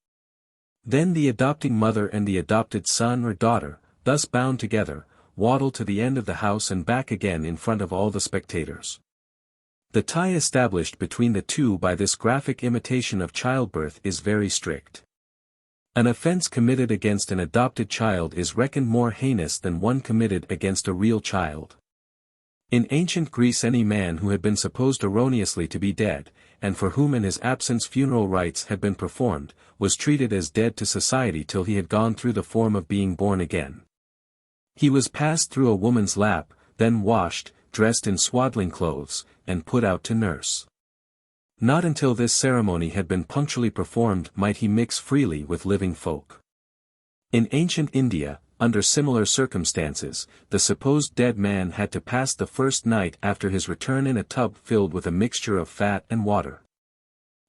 Then the adopting mother and the adopted son or daughter, thus bound together, waddle to the end of the house and back again in front of all the spectators. The tie established between the two by this graphic imitation of childbirth is very strict. An offense committed against an adopted child is reckoned more heinous than one committed against a real child. In ancient Greece any man who had been supposed erroneously to be dead, and for whom in his absence funeral rites had been performed, was treated as dead to society till he had gone through the form of being born again. He was passed through a woman's lap, then washed, dressed in swaddling clothes, and put out to nurse. Not until this ceremony had been punctually performed might he mix freely with living folk. In ancient India, under similar circumstances, the supposed dead man had to pass the first night after his return in a tub filled with a mixture of fat and water.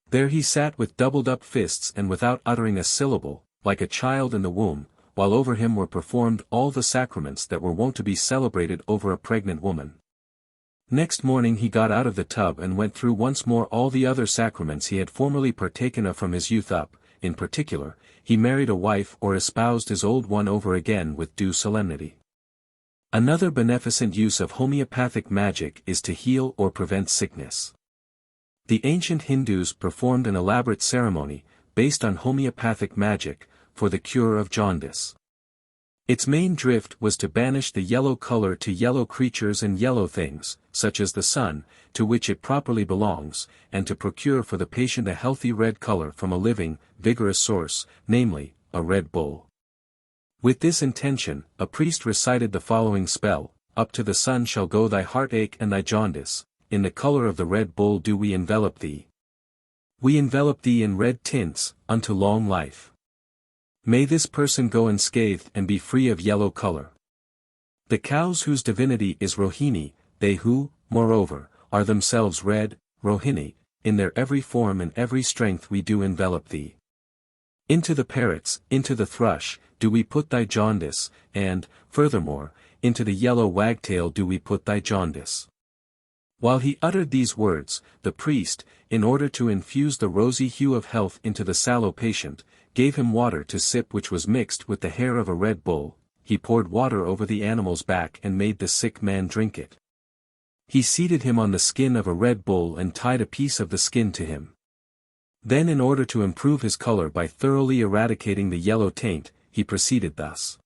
There he sat with doubled-up fists and without uttering a syllable, like a child in the womb, while over him were performed all the sacraments that were wont to be celebrated over a pregnant woman. Next morning he got out of the tub and went through once more all the other sacraments he had formerly partaken of from his youth up. In particular, he married a wife or espoused his old one over again with due solemnity. Another beneficent use of homeopathic magic is to heal or prevent sickness. The ancient Hindus performed an elaborate ceremony, based on homeopathic magic, for the cure of jaundice. Its main drift was to banish the yellow color to yellow creatures and yellow things, such as the sun, to which it properly belongs, and to procure for the patient a healthy red color from a living, vigorous source, namely, a red bull. With this intention, a priest recited the following spell: "Up to the sun shall go thy heartache and thy jaundice, in the color of the red bull do we envelop thee. We envelop thee in red tints, unto long life. May this person go unscathed and be free of yellow color. The cows whose divinity is Rohini, they who, moreover, are themselves red, Rohini, in their every form and every strength we do envelop thee. Into the parrots, into the thrush, do we put thy jaundice, and, furthermore, into the yellow wagtail do we put thy jaundice." While he uttered these words, the priest, in order to infuse the rosy hue of health into the sallow patient, gave him water to sip which was mixed with the hair of a red bull. He poured water over the animal's back and made the sick man drink it. He seated him on the skin of a red bull and tied a piece of the skin to him. Then in order to improve his color by thoroughly eradicating the yellow taint, he proceeded thus.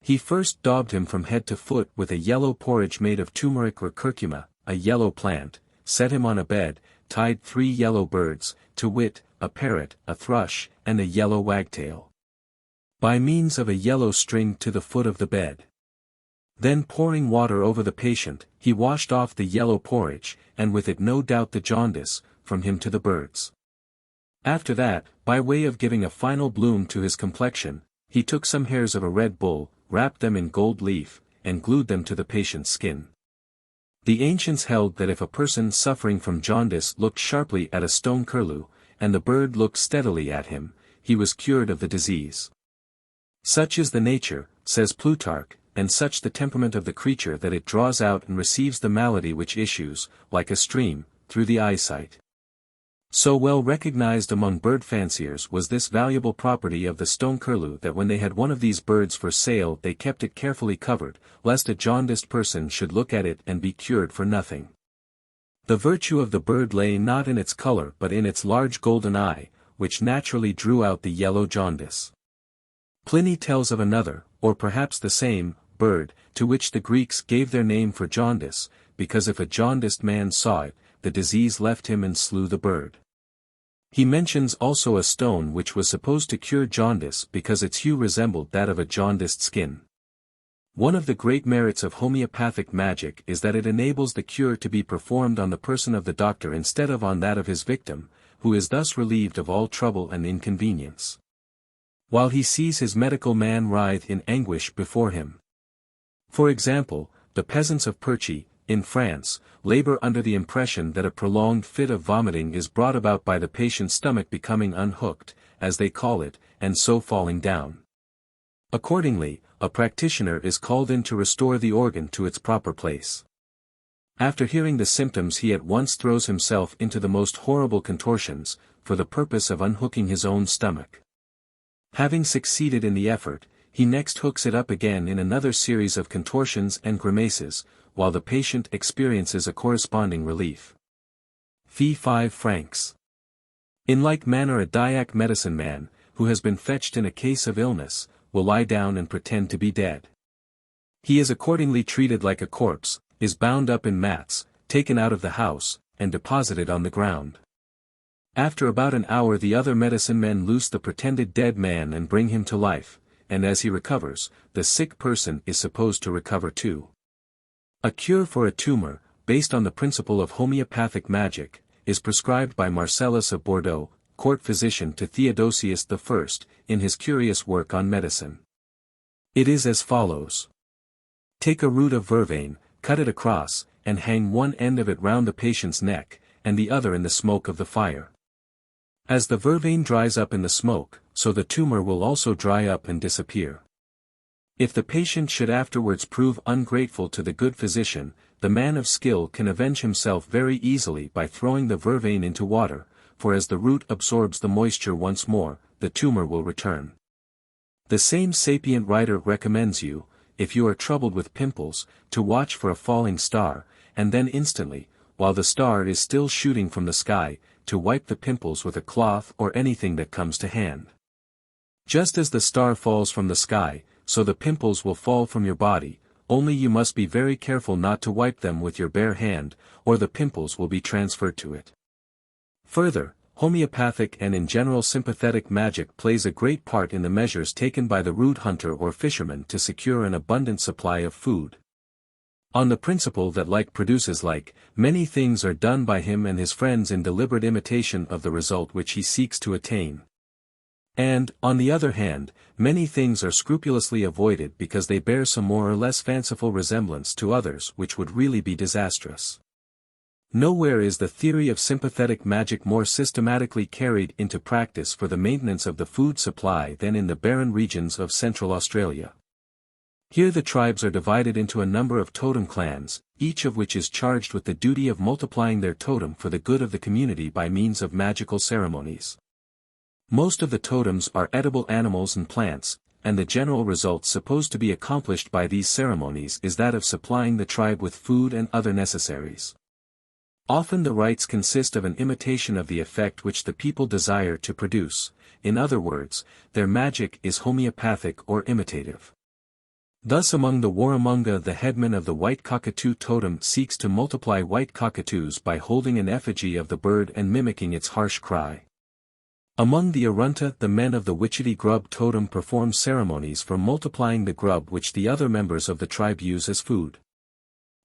He first daubed him from head to foot with a yellow porridge made of turmeric or curcuma, a yellow plant, set him on a bed, tied 3 yellow birds, to wit, a parrot, a thrush, and a yellow wagtail, by means of a yellow string to the foot of the bed. Then pouring water over the patient, he washed off the yellow porridge, and with it no doubt the jaundice, from him to the birds. After that, by way of giving a final bloom to his complexion, he took some hairs of a red bull, wrapped them in gold leaf, and glued them to the patient's skin. The ancients held that if a person suffering from jaundice looked sharply at a stone curlew, and the bird looked steadily at him, he was cured of the disease. Such is the nature, says Plutarch, and such the temperament of the creature that it draws out and receives the malady which issues, like a stream, through the eyesight. So well recognized among bird fanciers was this valuable property of the stone curlew that when they had one of these birds for sale they kept it carefully covered, lest a jaundiced person should look at it and be cured for nothing. The virtue of the bird lay not in its color but in its large golden eye, which naturally drew out the yellow jaundice. Pliny tells of another, or perhaps the same, bird, to which the Greeks gave their name for jaundice, because if a jaundiced man saw it, the disease left him and slew the bird. He mentions also a stone which was supposed to cure jaundice because its hue resembled that of a jaundiced skin. One of the great merits of homeopathic magic is that it enables the cure to be performed on the person of the doctor instead of on that of his victim, who is thus relieved of all trouble and inconvenience, while he sees his medical man writhe in anguish before him. For example, the peasants of Perchy, in France, labor under the impression that a prolonged fit of vomiting is brought about by the patient's stomach becoming unhooked, as they call it, and so falling down. Accordingly, a practitioner is called in to restore the organ to its proper place. After hearing the symptoms he at once throws himself into the most horrible contortions, for the purpose of unhooking his own stomach. Having succeeded in the effort, he next hooks it up again in another series of contortions and grimaces, while the patient experiences a corresponding relief. Fee 5 francs. In like manner a Dyak medicine man, who has been fetched in a case of illness, will lie down and pretend to be dead. He is accordingly treated like a corpse, is bound up in mats, taken out of the house, and deposited on the ground. After about an hour the other medicine men loose the pretended dead man and bring him to life, and as he recovers, the sick person is supposed to recover too. A cure for a tumor, based on the principle of homeopathic magic, is prescribed by Marcellus of Bordeaux, court physician to Theodosius I, in his curious work on medicine. It is as follows. Take a root of vervain, cut it across, and hang one end of it round the patient's neck, and the other in the smoke of the fire. As the vervain dries up in the smoke, so the tumor will also dry up and disappear. If the patient should afterwards prove ungrateful to the good physician, the man of skill can avenge himself very easily by throwing the vervain into water, for as the root absorbs the moisture once more, the tumor will return. The same sapient writer recommends you, if you are troubled with pimples, to watch for a falling star, and then instantly, while the star is still shooting from the sky, to wipe the pimples with a cloth or anything that comes to hand. Just as the star falls from the sky, so the pimples will fall from your body, only you must be very careful not to wipe them with your bare hand, or the pimples will be transferred to it. Further, homeopathic and in general sympathetic magic plays a great part in the measures taken by the root hunter or fisherman to secure an abundant supply of food. On the principle that like produces like, many things are done by him and his friends in deliberate imitation of the result which he seeks to attain. And, on the other hand, many things are scrupulously avoided because they bear some more or less fanciful resemblance to others which would really be disastrous. Nowhere is the theory of sympathetic magic more systematically carried into practice for the maintenance of the food supply than in the barren regions of Central Australia. Here the tribes are divided into a number of totem clans, each of which is charged with the duty of multiplying their totem for the good of the community by means of magical ceremonies. Most of the totems are edible animals and plants, and the general result supposed to be accomplished by these ceremonies is that of supplying the tribe with food and other necessaries. Often the rites consist of an imitation of the effect which the people desire to produce, in other words, their magic is homeopathic or imitative. Thus among the Warramunga the headman of the white cockatoo totem seeks to multiply white cockatoos by holding an effigy of the bird and mimicking its harsh cry. Among the Arunta the men of the Wichita grub totem perform ceremonies for multiplying the grub which the other members of the tribe use as food.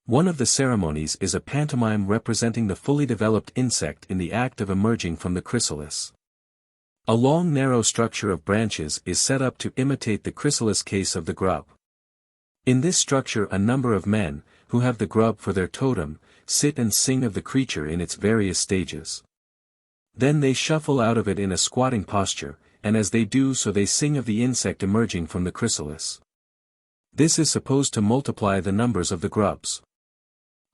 One of the ceremonies is a pantomime representing the fully developed insect in the act of emerging from the chrysalis. A long narrow structure of branches is set up to imitate the chrysalis case of the grub. In this structure a number of men, who have the grub for their totem, sit and sing of the creature in its various stages. Then they shuffle out of it in a squatting posture, and as they do so they sing of the insect emerging from the chrysalis. This is supposed to multiply the numbers of the grubs.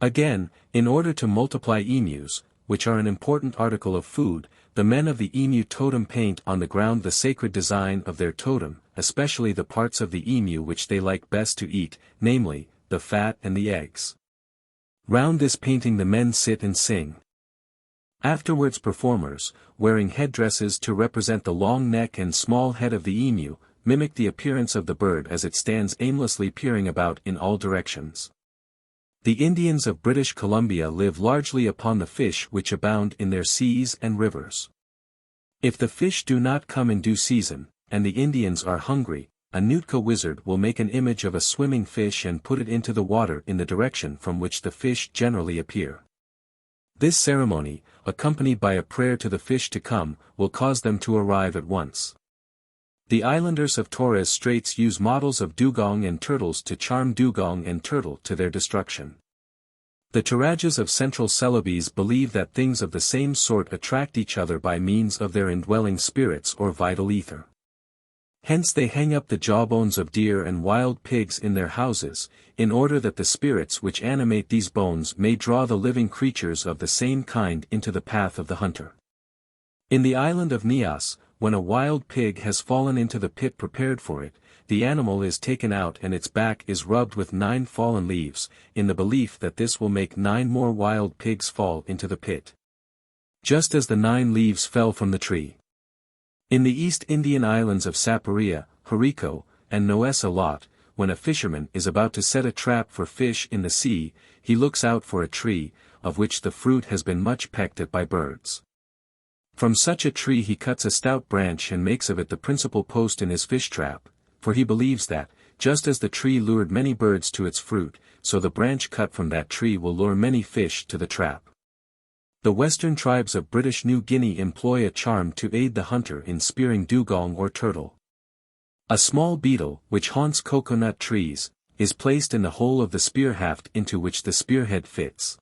Again, in order to multiply emus, which are an important article of food, the men of the emu totem paint on the ground the sacred design of their totem, especially the parts of the emu which they like best to eat, namely, the fat and the eggs. Round this painting the men sit and sing. Afterwards performers, wearing headdresses to represent the long neck and small head of the emu, mimic the appearance of the bird as it stands aimlessly peering about in all directions. The Indians of British Columbia live largely upon the fish which abound in their seas and rivers. If the fish do not come in due season, and the Indians are hungry, a Nootka wizard will make an image of a swimming fish and put it into the water in the direction from which the fish generally appear. This ceremony, accompanied by a prayer to the fish to come, will cause them to arrive at once. The islanders of Torres Straits use models of dugong and turtles to charm dugong and turtle to their destruction. The Torajas of Central Celebes believe that things of the same sort attract each other by means of their indwelling spirits or vital ether. Hence they hang up the jawbones of deer and wild pigs in their houses, in order that the spirits which animate these bones may draw the living creatures of the same kind into the path of the hunter. In the island of Nias, when a wild pig has fallen into the pit prepared for it, the animal is taken out and its back is rubbed with 9 fallen leaves, in the belief that this will make 9 more wild pigs fall into the pit. Just as the 9 leaves fell from the tree. In the East Indian islands of Saparia, Horico, and Noessa Lot, when a fisherman is about to set a trap for fish in the sea, he looks out for a tree, of which the fruit has been much pecked at by birds. From such a tree he cuts a stout branch and makes of it the principal post in his fish trap, for he believes that, just as the tree lured many birds to its fruit, so the branch cut from that tree will lure many fish to the trap. The western tribes of British New Guinea employ a charm to aid the hunter in spearing dugong or turtle. A small beetle, which haunts coconut trees, is placed in the hole of the spear haft into which the spearhead fits.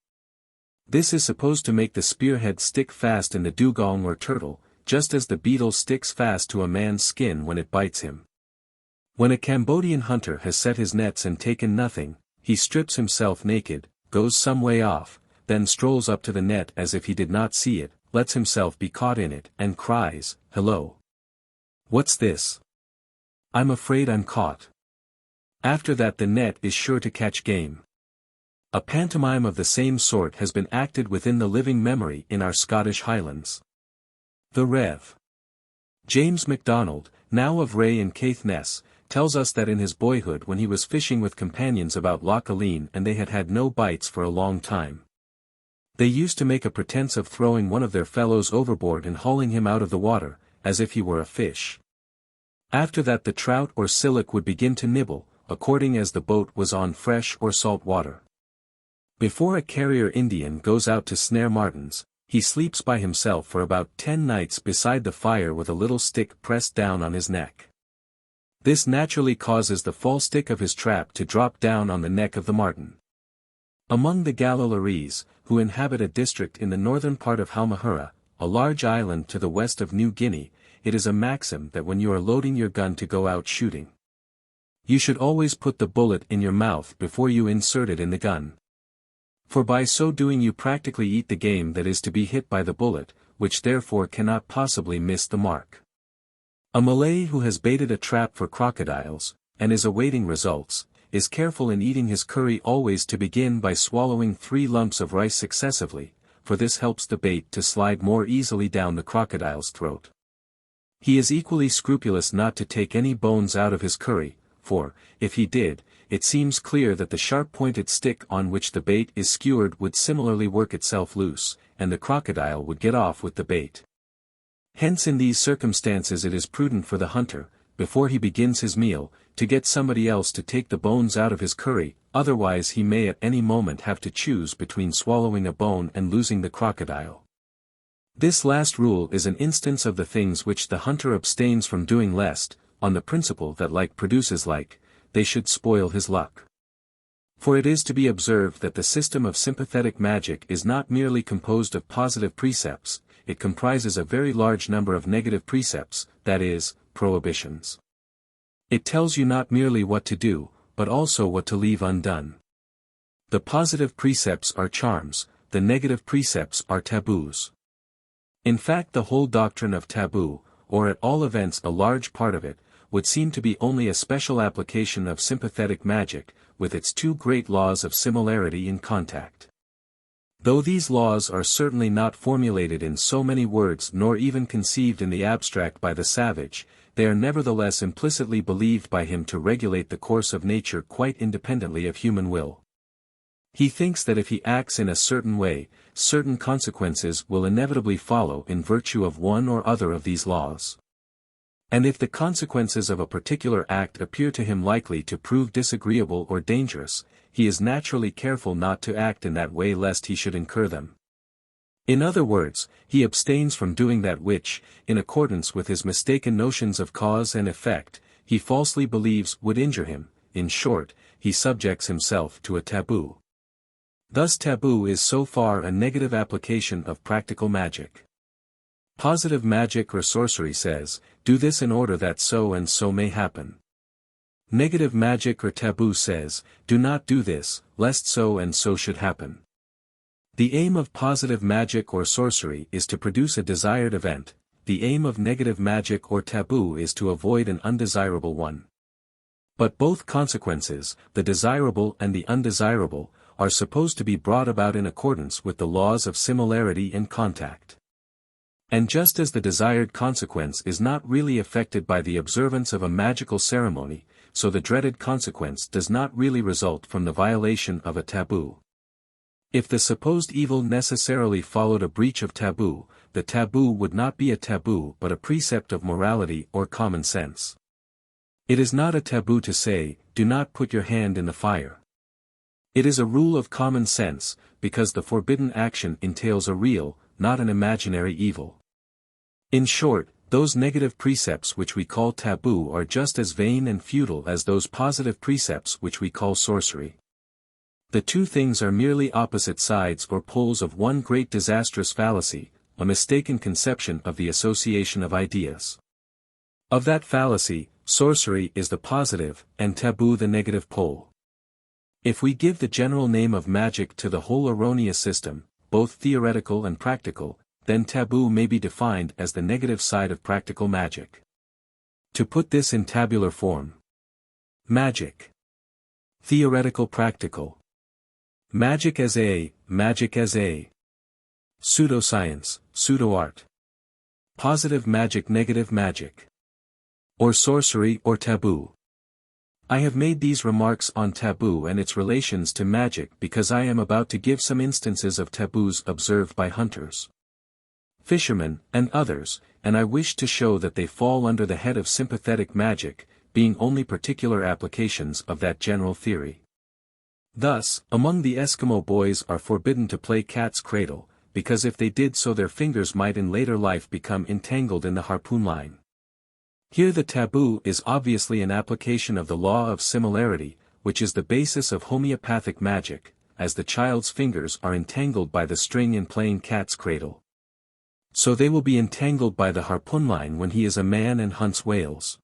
This is supposed to make the spearhead stick fast in the dugong or turtle, just as the beetle sticks fast to a man's skin when it bites him. When a Cambodian hunter has set his nets and taken nothing, he strips himself naked, goes some way off, then strolls up to the net as if he did not see it, lets himself be caught in it, and cries, "Hello! What's this? I'm afraid I'm caught." After that the net is sure to catch game. A pantomime of the same sort has been acted within the living memory in our Scottish Highlands. The Rev. James MacDonald, now of Ray and Caithness, tells us that in his boyhood when he was fishing with companions about Loch Aline and they had had no bites for a long time, they used to make a pretense of throwing one of their fellows overboard and hauling him out of the water, as if he were a fish. After that the trout or sillock would begin to nibble, according as the boat was on fresh or salt water. Before a carrier Indian goes out to snare martens, he sleeps by himself for about 10 nights beside the fire with a little stick pressed down on his neck. This naturally causes the fall stick of his trap to drop down on the neck of the marten. Among the Gallilares, who inhabit a district in the northern part of Halmahera, a large island to the west of New Guinea, it is a maxim that when you are loading your gun to go out shooting, you should always put the bullet in your mouth before you insert it in the gun. For by so doing you practically eat the game that is to be hit by the bullet, which therefore cannot possibly miss the mark. A Malay who has baited a trap for crocodiles, and is awaiting results, is careful in eating his curry always to begin by swallowing 3 lumps of rice successively, for this helps the bait to slide more easily down the crocodile's throat. He is equally scrupulous not to take any bones out of his curry, for, if he did, it seems clear that the sharp-pointed stick on which the bait is skewered would similarly work itself loose, and the crocodile would get off with the bait. Hence in these circumstances it is prudent for the hunter, before he begins his meal, to get somebody else to take the bones out of his curry, otherwise he may at any moment have to choose between swallowing a bone and losing the crocodile. This last rule is an instance of the things which the hunter abstains from doing lest, on the principle that like produces like, they should spoil his luck. For it is to be observed that the system of sympathetic magic is not merely composed of positive precepts, it comprises a very large number of negative precepts, that is, prohibitions. It tells you not merely what to do, but also what to leave undone. The positive precepts are charms, the negative precepts are taboos. In fact, the whole doctrine of taboo, or at all events a large part of it, would seem to be only a special application of sympathetic magic, with its two great laws of similarity in contact. Though these laws are certainly not formulated in so many words nor even conceived in the abstract by the savage, they are nevertheless implicitly believed by him to regulate the course of nature quite independently of human will. He thinks that if he acts in a certain way, certain consequences will inevitably follow in virtue of one or other of these laws. And if the consequences of a particular act appear to him likely to prove disagreeable or dangerous, he is naturally careful not to act in that way lest he should incur them. In other words, he abstains from doing that which, in accordance with his mistaken notions of cause and effect, he falsely believes would injure him. In short, he subjects himself to a taboo. Thus taboo is so far a negative application of practical magic. Positive magic or sorcery says, do this in order that so and so may happen. Negative magic or taboo says, do not do this, lest so and so should happen. The aim of positive magic or sorcery is to produce a desired event, the aim of negative magic or taboo is to avoid an undesirable one. But both consequences, the desirable and the undesirable, are supposed to be brought about in accordance with the laws of similarity and contact. And just as the desired consequence is not really affected by the observance of a magical ceremony, so the dreaded consequence does not really result from the violation of a taboo. If the supposed evil necessarily followed a breach of taboo, the taboo would not be a taboo but a precept of morality or common sense. It is not a taboo to say, do not put your hand in the fire. It is a rule of common sense, because the forbidden action entails a real, not an imaginary evil. In short, those negative precepts which we call taboo are just as vain and futile as those positive precepts which we call sorcery. The two things are merely opposite sides or poles of one great disastrous fallacy, a mistaken conception of the association of ideas. Of that fallacy, sorcery is the positive, and taboo the negative pole. If we give the general name of magic to the whole erroneous system, both theoretical and practical, then taboo may be defined as the negative side of practical magic. To put this in tabular form. Magic. Theoretical practical. Magic as a. Pseudoscience, pseudo-art. Positive magic, negative magic. Or sorcery or taboo. I have made these remarks on taboo and its relations to magic because I am about to give some instances of taboos observed by hunters, fishermen, and others, and I wish to show that they fall under the head of sympathetic magic, being only particular applications of that general theory. Thus, among the Eskimo boys are forbidden to play cat's cradle, because if they did so their fingers might in later life become entangled in the harpoon line. Here the taboo is obviously an application of the law of similarity, which is the basis of homeopathic magic, as the child's fingers are entangled by the string in playing cat's cradle. So they will be entangled by the harpoon line when he is a man and hunts whales.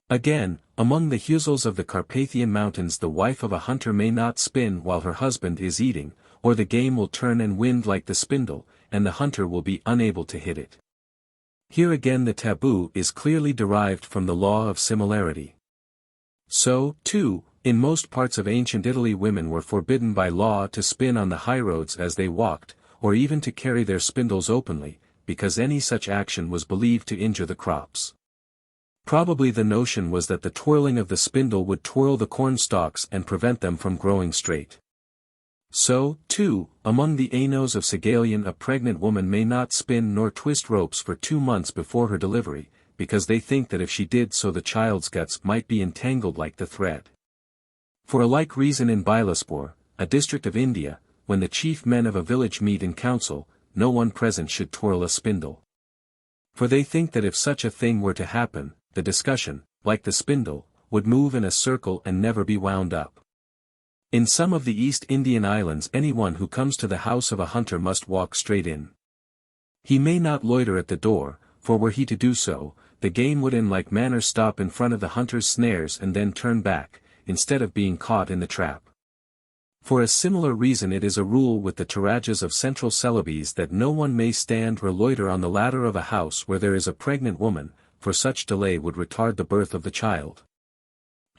Again, among the Huzels of the Carpathian Mountains the wife of a hunter may not spin while her husband is eating, or the game will turn and wind like the spindle, and the hunter will be unable to hit it. Here again the taboo is clearly derived from the law of similarity. So, too, in most parts of ancient Italy women were forbidden by law to spin on the highroads as they walked, or even to carry their spindles openly, because any such action was believed to injure the crops. Probably the notion was that the twirling of the spindle would twirl the corn stalks and prevent them from growing straight. So, too, among the Ainos of Sagalian a pregnant woman may not spin nor twist ropes for 2 months before her delivery, because they think that if she did so the child's guts might be entangled like the thread. For a like reason in Bilaspur, a district of India, when the chief men of a village meet in council, no one present should twirl a spindle. For they think that if such a thing were to happen, the discussion, like the spindle, would move in a circle and never be wound up. In some of the East Indian islands anyone who comes to the house of a hunter must walk straight in. He may not loiter at the door, for were he to do so, the game would in like manner stop in front of the hunter's snares and then turn back, instead of being caught in the trap. For a similar reason it is a rule with the Torajas of central Celebes that no one may stand or loiter on the ladder of a house where there is a pregnant woman, for such delay would retard the birth of the child.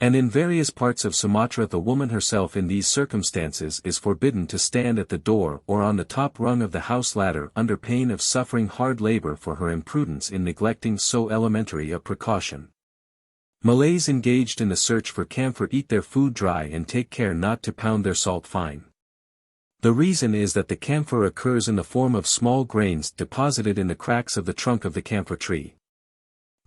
And in various parts of Sumatra the woman herself in these circumstances is forbidden to stand at the door or on the top rung of the house ladder under pain of suffering hard labor for her imprudence in neglecting so elementary a precaution. Malays engaged in the search for camphor eat their food dry and take care not to pound their salt fine. The reason is that the camphor occurs in the form of small grains deposited in the cracks of the trunk of the camphor tree.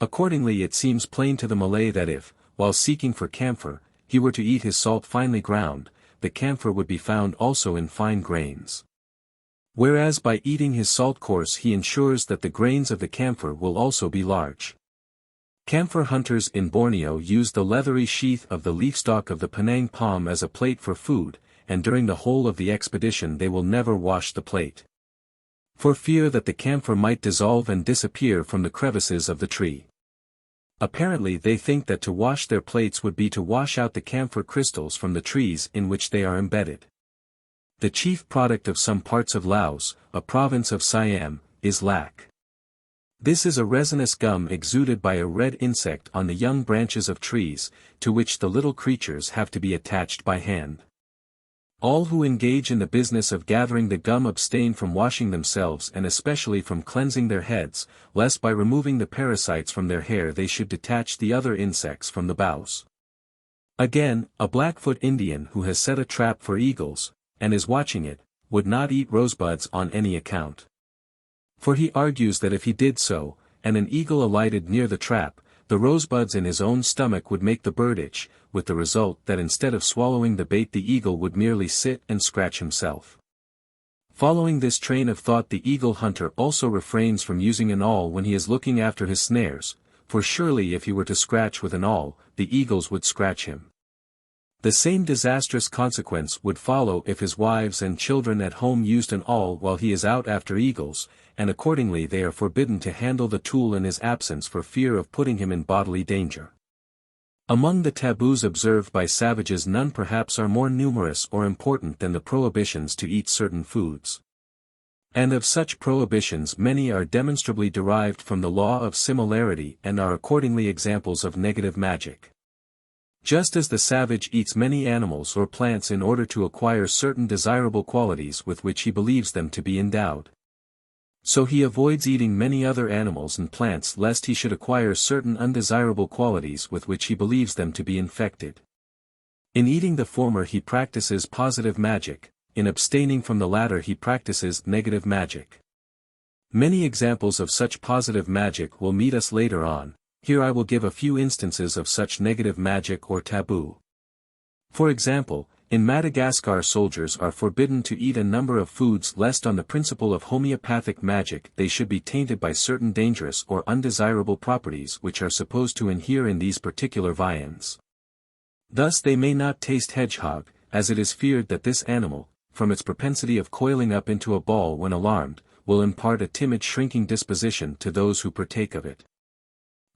Accordingly it seems plain to the Malay that if, while seeking for camphor, he were to eat his salt finely ground, the camphor would be found also in fine grains. Whereas by eating his salt coarse he ensures that the grains of the camphor will also be large. Camphor hunters in Borneo use the leathery sheath of the leafstalk of the Penang palm as a plate for food, and during the whole of the expedition they will never wash the plate, for fear that the camphor might dissolve and disappear from the crevices of the tree. Apparently they think that to wash their plates would be to wash out the camphor crystals from the trees in which they are embedded. The chief product of some parts of Laos, a province of Siam, is lac. This is a resinous gum exuded by a red insect on the young branches of trees, to which the little creatures have to be attached by hand. All who engage in the business of gathering the gum abstain from washing themselves and especially from cleansing their heads, lest by removing the parasites from their hair they should detach the other insects from the boughs. Again, a Blackfoot Indian who has set a trap for eagles, and is watching it, would not eat rosebuds on any account. For he argues that if he did so, and an eagle alighted near the trap, the rosebuds in his own stomach would make the bird itch, with the result that instead of swallowing the bait the eagle would merely sit and scratch himself. Following this train of thought the eagle hunter also refrains from using an awl when he is looking after his snares, for surely if he were to scratch with an awl, the eagles would scratch him. The same disastrous consequence would follow if his wives and children at home used an awl while he is out after eagles, and accordingly they are forbidden to handle the tool in his absence for fear of putting him in bodily danger. Among the taboos observed by savages none perhaps are more numerous or important than the prohibitions to eat certain foods. And of such prohibitions many are demonstrably derived from the law of similarity and are accordingly examples of negative magic. Just as the savage eats many animals or plants in order to acquire certain desirable qualities with which he believes them to be endowed, so he avoids eating many other animals and plants lest he should acquire certain undesirable qualities with which he believes them to be infected. In eating the former he practices positive magic, in abstaining from the latter he practices negative magic. Many examples of such positive magic will meet us later on. Here I will give a few instances of such negative magic or taboo. For example, in Madagascar soldiers are forbidden to eat a number of foods lest on the principle of homeopathic magic they should be tainted by certain dangerous or undesirable properties which are supposed to inhere in these particular viands. Thus they may not taste hedgehog, as it is feared that this animal, from its propensity of coiling up into a ball when alarmed, will impart a timid shrinking disposition to those who partake of it.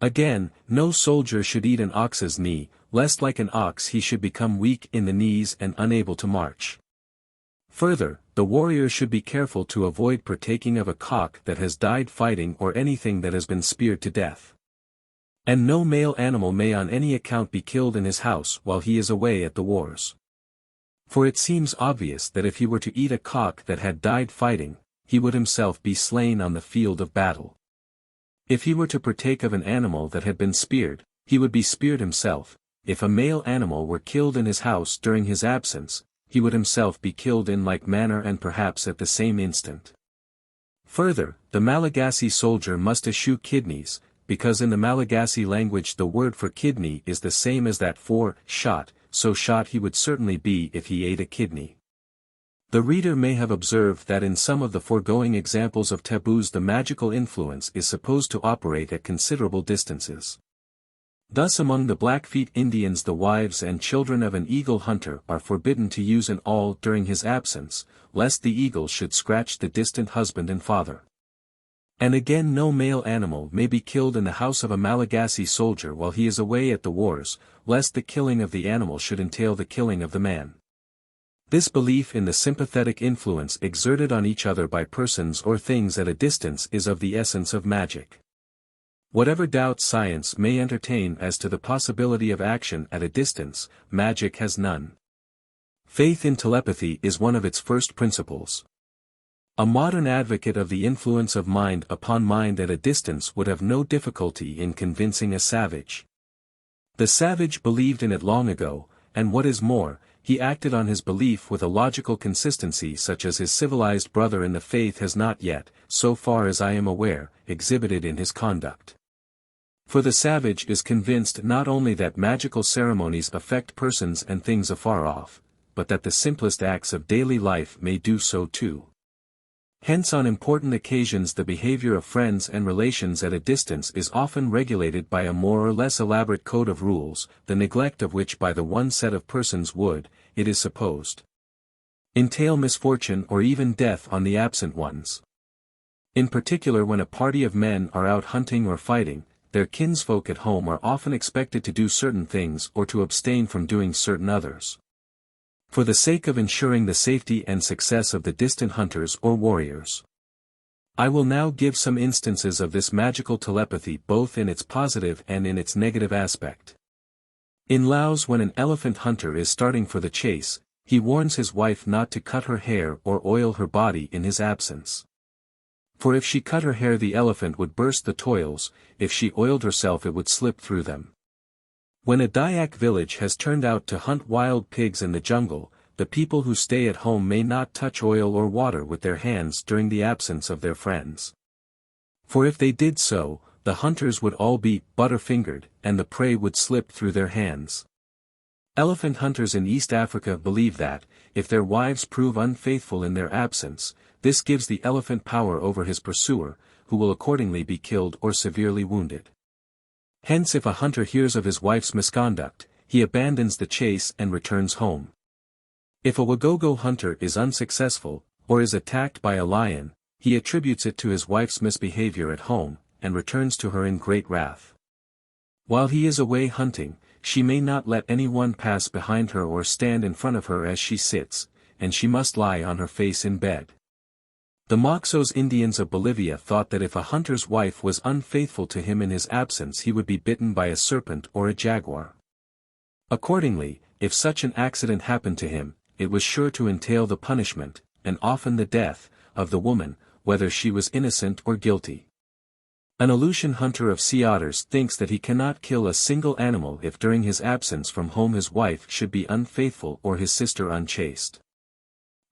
Again, no soldier should eat an ox's knee, lest like an ox he should become weak in the knees and unable to march. Further, the warrior should be careful to avoid partaking of a cock that has died fighting or anything that has been speared to death. And no male animal may on any account be killed in his house while he is away at the wars. For it seems obvious that if he were to eat a cock that had died fighting, he would himself be slain on the field of battle. If he were to partake of an animal that had been speared, he would be speared himself. If a male animal were killed in his house during his absence, he would himself be killed in like manner and perhaps at the same instant. Further, the Malagasy soldier must eschew kidneys, because in the Malagasy language the word for kidney is the same as that for shot, so shot he would certainly be if he ate a kidney. The reader may have observed that in some of the foregoing examples of taboos the magical influence is supposed to operate at considerable distances. Thus among the Blackfeet Indians the wives and children of an eagle hunter are forbidden to use an awl during his absence, lest the eagle should scratch the distant husband and father. And again, no male animal may be killed in the house of a Malagasy soldier while he is away at the wars, lest the killing of the animal should entail the killing of the man. This belief in the sympathetic influence exerted on each other by persons or things at a distance is of the essence of magic. Whatever doubts science may entertain as to the possibility of action at a distance, magic has none. Faith in telepathy is one of its first principles. A modern advocate of the influence of mind upon mind at a distance would have no difficulty in convincing a savage. The savage believed in it long ago, and what is more, he acted on his belief with a logical consistency such as his civilized brother in the faith has not yet, so far as I am aware, exhibited in his conduct. For the savage is convinced not only that magical ceremonies affect persons and things afar off, but that the simplest acts of daily life may do so too. Hence on important occasions the behavior of friends and relations at a distance is often regulated by a more or less elaborate code of rules, the neglect of which by the one set of persons would, it is supposed, entail misfortune or even death on the absent ones. In particular, when a party of men are out hunting or fighting, their kinsfolk at home are often expected to do certain things or to abstain from doing certain others, for the sake of ensuring the safety and success of the distant hunters or warriors. I will now give some instances of this magical telepathy both in its positive and in its negative aspect. In Laos, when an elephant hunter is starting for the chase, he warns his wife not to cut her hair or oil her body in his absence. For if she cut her hair the elephant would burst the toils, if she oiled herself it would slip through them. When a Dayak village has turned out to hunt wild pigs in the jungle, the people who stay at home may not touch oil or water with their hands during the absence of their friends. For if they did so, the hunters would all be butter-fingered, and the prey would slip through their hands. Elephant hunters in East Africa believe that, if their wives prove unfaithful in their absence, this gives the elephant power over his pursuer, who will accordingly be killed or severely wounded. Hence if a hunter hears of his wife's misconduct, he abandons the chase and returns home. If a Wagogo hunter is unsuccessful, or is attacked by a lion, he attributes it to his wife's misbehavior at home, and returns to her in great wrath. While he is away hunting, she may not let anyone pass behind her or stand in front of her as she sits, and she must lie on her face in bed. The Moxos Indians of Bolivia thought that if a hunter's wife was unfaithful to him in his absence he would be bitten by a serpent or a jaguar. Accordingly, if such an accident happened to him, it was sure to entail the punishment, and often the death, of the woman, whether she was innocent or guilty. An Aleutian hunter of sea otters thinks that he cannot kill a single animal if during his absence from home his wife should be unfaithful or his sister unchaste.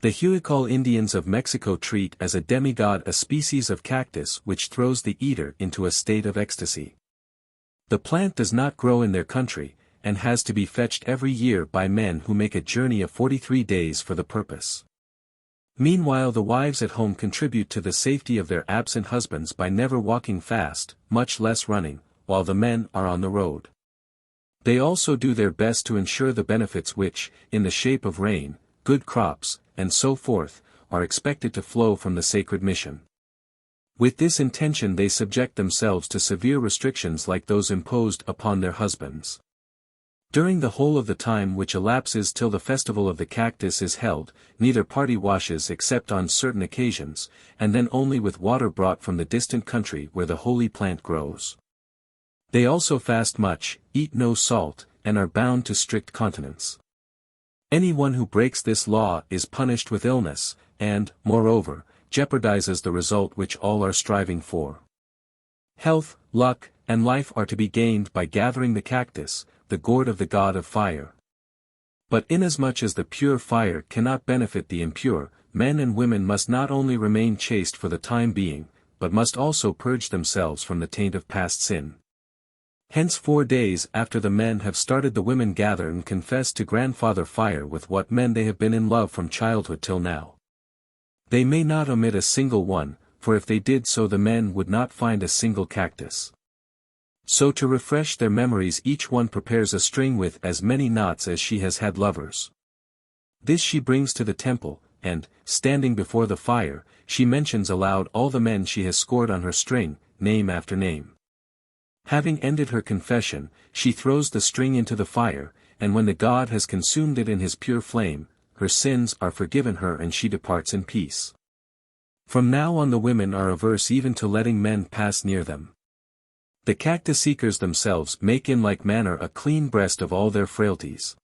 The Huical Indians of Mexico treat as a demigod a species of cactus which throws the eater into a state of ecstasy. The plant does not grow in their country, and has to be fetched every year by men who make a journey of 43 days for the purpose. Meanwhile the wives at home contribute to the safety of their absent husbands by never walking fast, much less running, while the men are on the road. They also do their best to ensure the benefits which, in the shape of rain, good crops, and so forth, are expected to flow from the sacred mission. With this intention they subject themselves to severe restrictions like those imposed upon their husbands. During the whole of the time which elapses till the festival of the cactus is held, neither party washes except on certain occasions, and then only with water brought from the distant country where the holy plant grows. They also fast much, eat no salt, and are bound to strict continence. Anyone who breaks this law is punished with illness, and, moreover, jeopardizes the result which all are striving for. Health, luck, and life are to be gained by gathering the cactus, the gourd of the god of fire. But inasmuch as the pure fire cannot benefit the impure, men and women must not only remain chaste for the time being, but must also purge themselves from the taint of past sin. Hence 4 days after the men have started the women gather and confess to Grandfather Fire with what men they have been in love from childhood till now. They may not omit a single one, for if they did so the men would not find a single cactus. So to refresh their memories each one prepares a string with as many knots as she has had lovers. This she brings to the temple, and, standing before the fire, she mentions aloud all the men she has scored on her string, name after name. Having ended her confession, she throws the string into the fire, and when the god has consumed it in his pure flame, her sins are forgiven her and she departs in peace. From now on the women are averse even to letting men pass near them. The cactus seekers themselves make in like manner a clean breast of all their frailties.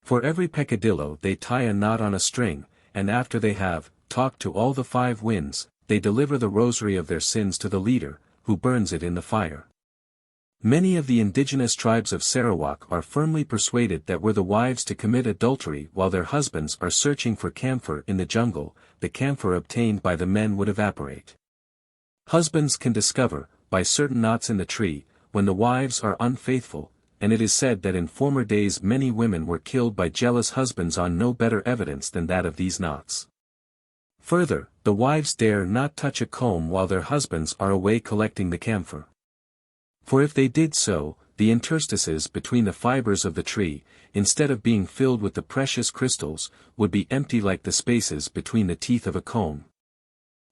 For every peccadillo they tie a knot on a string, and after they have talked to all the 5 winds, they deliver the rosary of their sins to the leader, who burns it in the fire. Many of the indigenous tribes of Sarawak are firmly persuaded that were the wives to commit adultery while their husbands are searching for camphor in the jungle, the camphor obtained by the men would evaporate. Husbands can discover, by certain knots in the tree, when the wives are unfaithful, and it is said that in former days many women were killed by jealous husbands on no better evidence than that of these knots. Further, the wives dare not touch a comb while their husbands are away collecting the camphor. For if they did so, the interstices between the fibers of the tree, instead of being filled with the precious crystals, would be empty like the spaces between the teeth of a comb.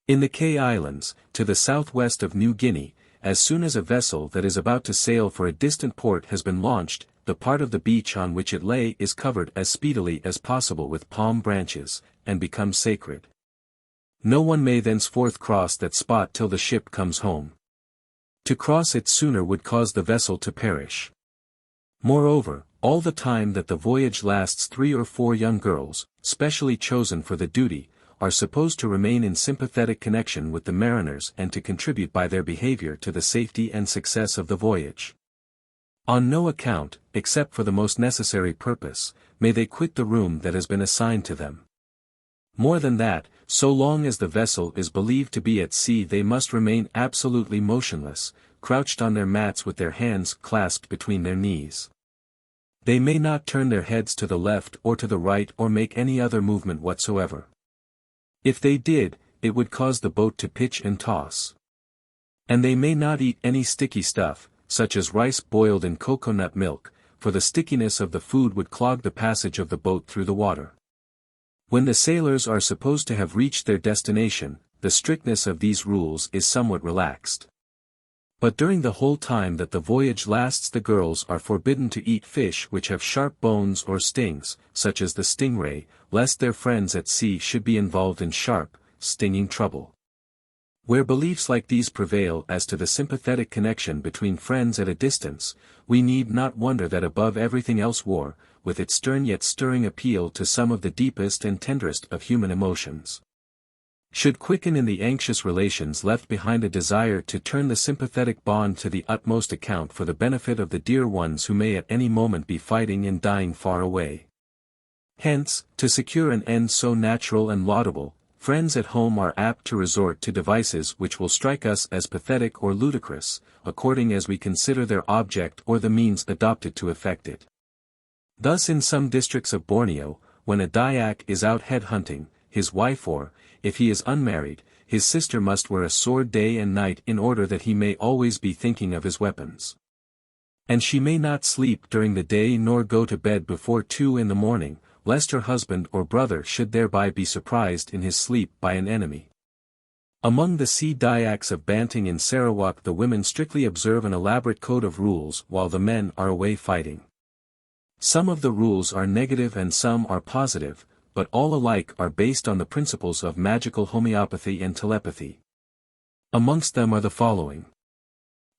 In the K Islands, to the southwest of New Guinea, as soon as a vessel that is about to sail for a distant port has been launched, the part of the beach on which it lay is covered as speedily as possible with palm branches, and becomes sacred. No one may thenceforth cross that spot till the ship comes home. To cross it sooner would cause the vessel to perish. Moreover, all the time that the voyage lasts 3 or 4 young girls, specially chosen for the duty, are supposed to remain in sympathetic connection with the mariners and to contribute by their behavior to the safety and success of the voyage. On no account, except for the most necessary purpose, may they quit the room that has been assigned to them. More than that, so long as the vessel is believed to be at sea they must remain absolutely motionless, crouched on their mats with their hands clasped between their knees. They may not turn their heads to the left or to the right or make any other movement whatsoever. If they did, it would cause the boat to pitch and toss. And they may not eat any sticky stuff, such as rice boiled in coconut milk, for the stickiness of the food would clog the passage of the boat through the water. When the sailors are supposed to have reached their destination, the strictness of these rules is somewhat relaxed. But during the whole time that the voyage lasts the girls are forbidden to eat fish which have sharp bones or stings, such as the stingray, lest their friends at sea should be involved in sharp, stinging trouble. Where beliefs like these prevail as to the sympathetic connection between friends at a distance, we need not wonder that above everything else war, with its stern yet stirring appeal to some of the deepest and tenderest of human emotions, should quicken in the anxious relations left behind a desire to turn the sympathetic bond to the utmost account for the benefit of the dear ones who may at any moment be fighting and dying far away. Hence, to secure an end so natural and laudable, friends at home are apt to resort to devices which will strike us as pathetic or ludicrous, according as we consider their object or the means adopted to effect it. Thus in some districts of Borneo, when a Dayak is out head-hunting, his wife or, if he is unmarried, his sister must wear a sword day and night in order that he may always be thinking of his weapons. And she may not sleep during the day nor go to bed before 2 in the morning, lest her husband or brother should thereby be surprised in his sleep by an enemy. Among the Sea Dayaks of Banting in Sarawak the women strictly observe an elaborate code of rules while the men are away fighting. Some of the rules are negative and some are positive, but all alike are based on the principles of magical homeopathy and telepathy. Amongst them are the following.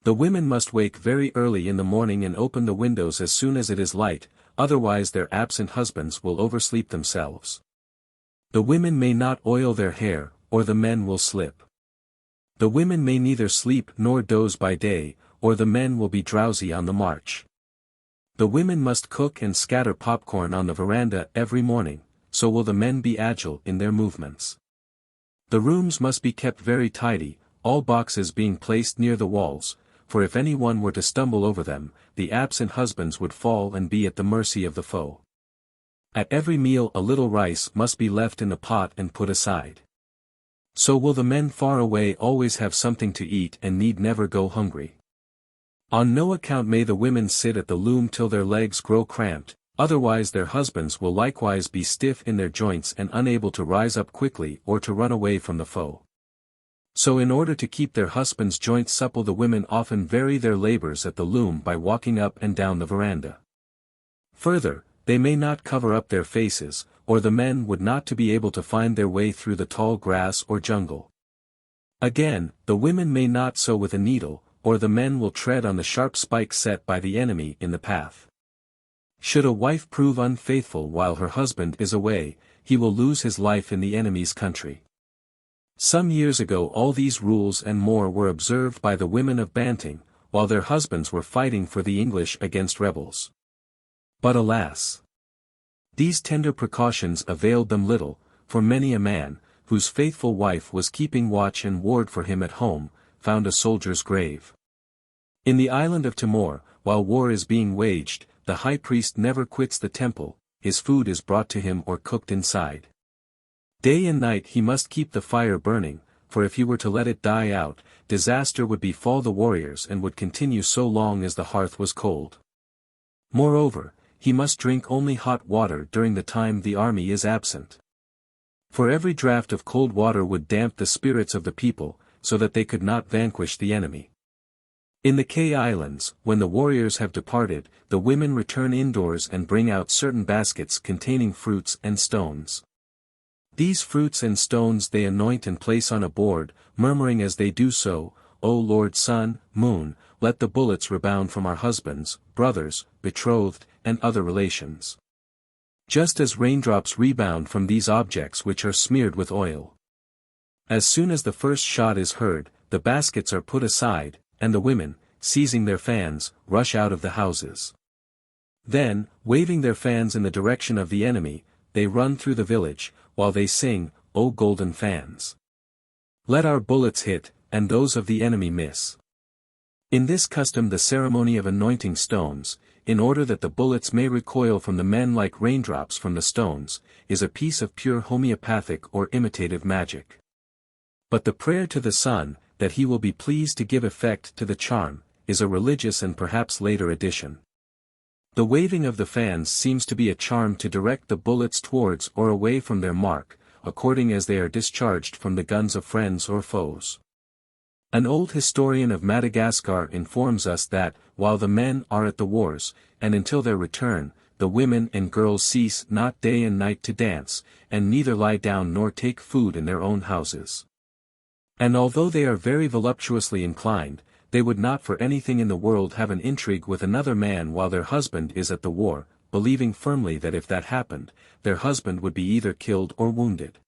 The women must wake very early in the morning and open the windows as soon as it is light, otherwise their absent husbands will oversleep themselves. The women may not oil their hair, or the men will slip. The women may neither sleep nor doze by day, or the men will be drowsy on the march. The women must cook and scatter popcorn on the veranda every morning, so will the men be agile in their movements. The rooms must be kept very tidy, all boxes being placed near the walls, for if anyone were to stumble over them, the absent husbands would fall and be at the mercy of the foe. At every meal a little rice must be left in the pot and put aside. So will the men far away always have something to eat and need never go hungry. On no account may the women sit at the loom till their legs grow cramped, Otherwise their husbands will likewise be stiff in their joints and unable to rise up quickly or to run away from the foe. So in order to keep their husbands' joints supple, the women often vary their labors at the loom by walking up and down the veranda. Further, they may not cover up their faces, or the men would not to be able to find their way through the tall grass or jungle. Again, the women may not sew with a needle, or the men will tread on the sharp spikes set by the enemy in the path. Should a wife prove unfaithful while her husband is away, he will lose his life in the enemy's country. Some years ago all these rules and more were observed by the women of Banting, while their husbands were fighting for the English against rebels. But alas! These tender precautions availed them little, for many a man, whose faithful wife was keeping watch and ward for him at home, found a soldier's grave. In the island of Timor, while war is being waged, the high priest never quits the temple, his food is brought to him or cooked inside. Day and night he must keep the fire burning, for if he were to let it die out, disaster would befall the warriors and would continue so long as the hearth was cold. Moreover, he must drink only hot water during the time the army is absent. For every draught of cold water would damp the spirits of the people, so that they could not vanquish the enemy. In the Kei Islands, when the warriors have departed, the women return indoors and bring out certain baskets containing fruits and stones. These fruits and stones they anoint and place on a board, murmuring as they do so, "O Lord Sun, Moon, let the bullets rebound from our husbands, brothers, betrothed, and other relations." Just as raindrops rebound from these objects which are smeared with oil. As soon as the first shot is heard, the baskets are put aside, and the women, seizing their fans, rush out of the houses. Then, waving their fans in the direction of the enemy, they run through the village, while they sing, "O golden fans! Let our bullets hit, and those of the enemy miss." In this custom the ceremony of anointing stones, in order that the bullets may recoil from the men like raindrops from the stones, is a piece of pure homeopathic or imitative magic. But the prayer to the sun, that he will be pleased to give effect to the charm, is a religious and perhaps later addition. The waving of the fans seems to be a charm to direct the bullets towards or away from their mark, according as they are discharged from the guns of friends or foes. An old historian of Madagascar informs us that, while the men are at the wars, and until their return, the women and girls cease not day and night to dance, and neither lie down nor take food in their own houses. And although they are very voluptuously inclined, they would not for anything in the world have an intrigue with another man while their husband is at the war, believing firmly that if that happened, their husband would be either killed or wounded.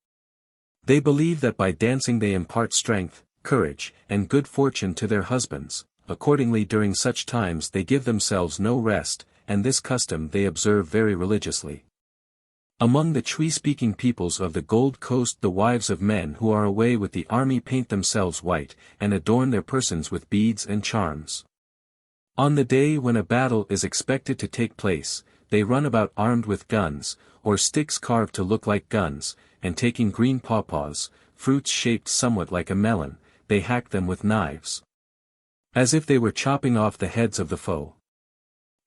They believe that by dancing they impart strength, courage, and good fortune to their husbands. Accordingly during such times they give themselves no rest, and this custom they observe very religiously. Among the Twi-speaking peoples of the Gold Coast the wives of men who are away with the army paint themselves white, and adorn their persons with beads and charms. On the day when a battle is expected to take place, they run about armed with guns, or sticks carved to look like guns, and taking green pawpaws, fruits shaped somewhat like a melon, they hack them with knives, as if they were chopping off the heads of the foe.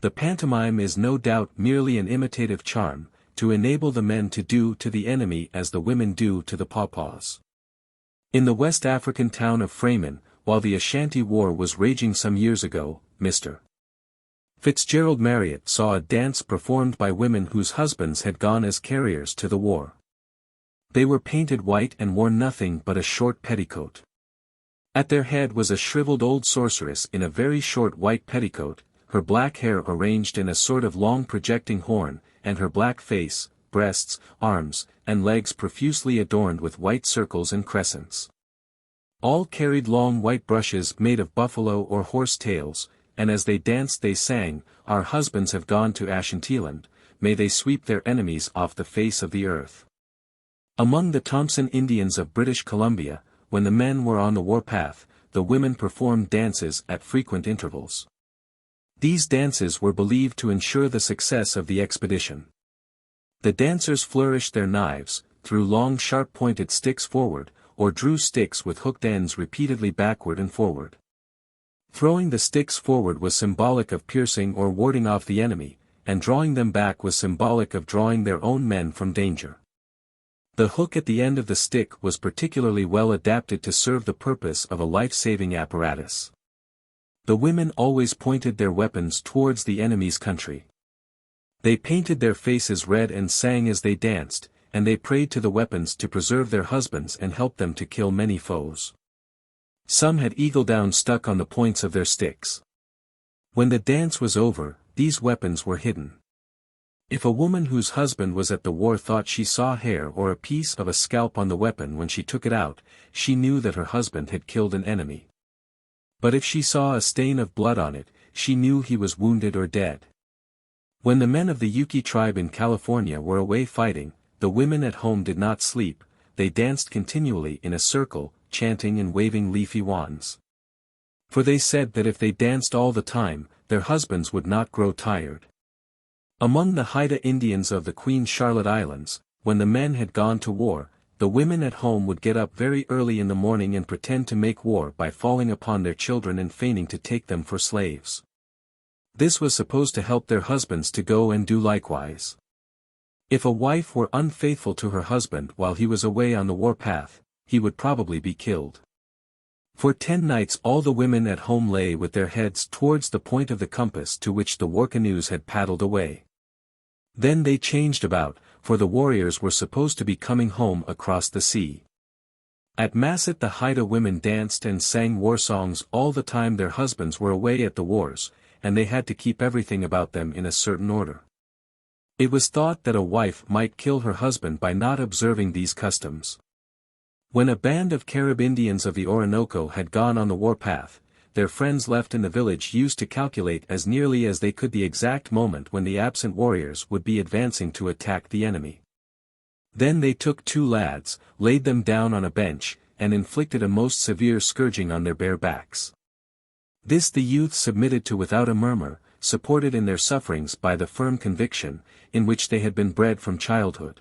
The pantomime is no doubt merely an imitative charm, to enable the men to do to the enemy as the women do to the pawpaws. In the West African town of Freeman, while the Ashanti War was raging some years ago, Mr. Fitzgerald Marriott saw a dance performed by women whose husbands had gone as carriers to the war. They were painted white and wore nothing but a short petticoat. At their head was a shriveled old sorceress in a very short white petticoat, her black hair arranged in a sort of long projecting horn, and her black face, breasts, arms, and legs profusely adorned with white circles and crescents. All carried long white brushes made of buffalo or horse tails, and as they danced they sang, "Our husbands have gone to Ashantiland, may they sweep their enemies off the face of the earth." Among the Thompson Indians of British Columbia, when the men were on the warpath, the women performed dances at frequent intervals. These dances were believed to ensure the success of the expedition. The dancers flourished their knives, threw long sharp-pointed sticks forward, or drew sticks with hooked ends repeatedly backward and forward. Throwing the sticks forward was symbolic of piercing or warding off the enemy, and drawing them back was symbolic of drawing their own men from danger. The hook at the end of the stick was particularly well adapted to serve the purpose of a life-saving apparatus. The women always pointed their weapons towards the enemy's country. They painted their faces red and sang as they danced, and they prayed to the weapons to preserve their husbands and help them to kill many foes. Some had eagle down stuck on the points of their sticks. When the dance was over, these weapons were hidden. If a woman whose husband was at the war thought she saw hair or a piece of a scalp on the weapon when she took it out, she knew that her husband had killed an enemy. But if she saw a stain of blood on it, she knew he was wounded or dead. When the men of the Yuki tribe in California were away fighting, the women at home did not sleep, they danced continually in a circle, chanting and waving leafy wands. For they said that if they danced all the time, their husbands would not grow tired. Among the Haida Indians of the Queen Charlotte Islands, when the men had gone to war, the women at home would get up very early in the morning and pretend to make war by falling upon their children and feigning to take them for slaves. This was supposed to help their husbands to go and do likewise. If a wife were unfaithful to her husband while he was away on the warpath, he would probably be killed. For 10 nights all the women at home lay with their heads towards the point of the compass to which the war canoes had paddled away. Then they changed about, for the warriors were supposed to be coming home across the sea. At Masset the Haida women danced and sang war songs all the time their husbands were away at the wars, and they had to keep everything about them in a certain order. It was thought that a wife might kill her husband by not observing these customs. When a band of Carib Indians of the Orinoco had gone on the warpath, their friends left in the village used to calculate as nearly as they could the exact moment when the absent warriors would be advancing to attack the enemy. Then they took 2 lads, laid them down on a bench, and inflicted a most severe scourging on their bare backs. This the youths submitted to without a murmur, supported in their sufferings by the firm conviction, in which they had been bred from childhood.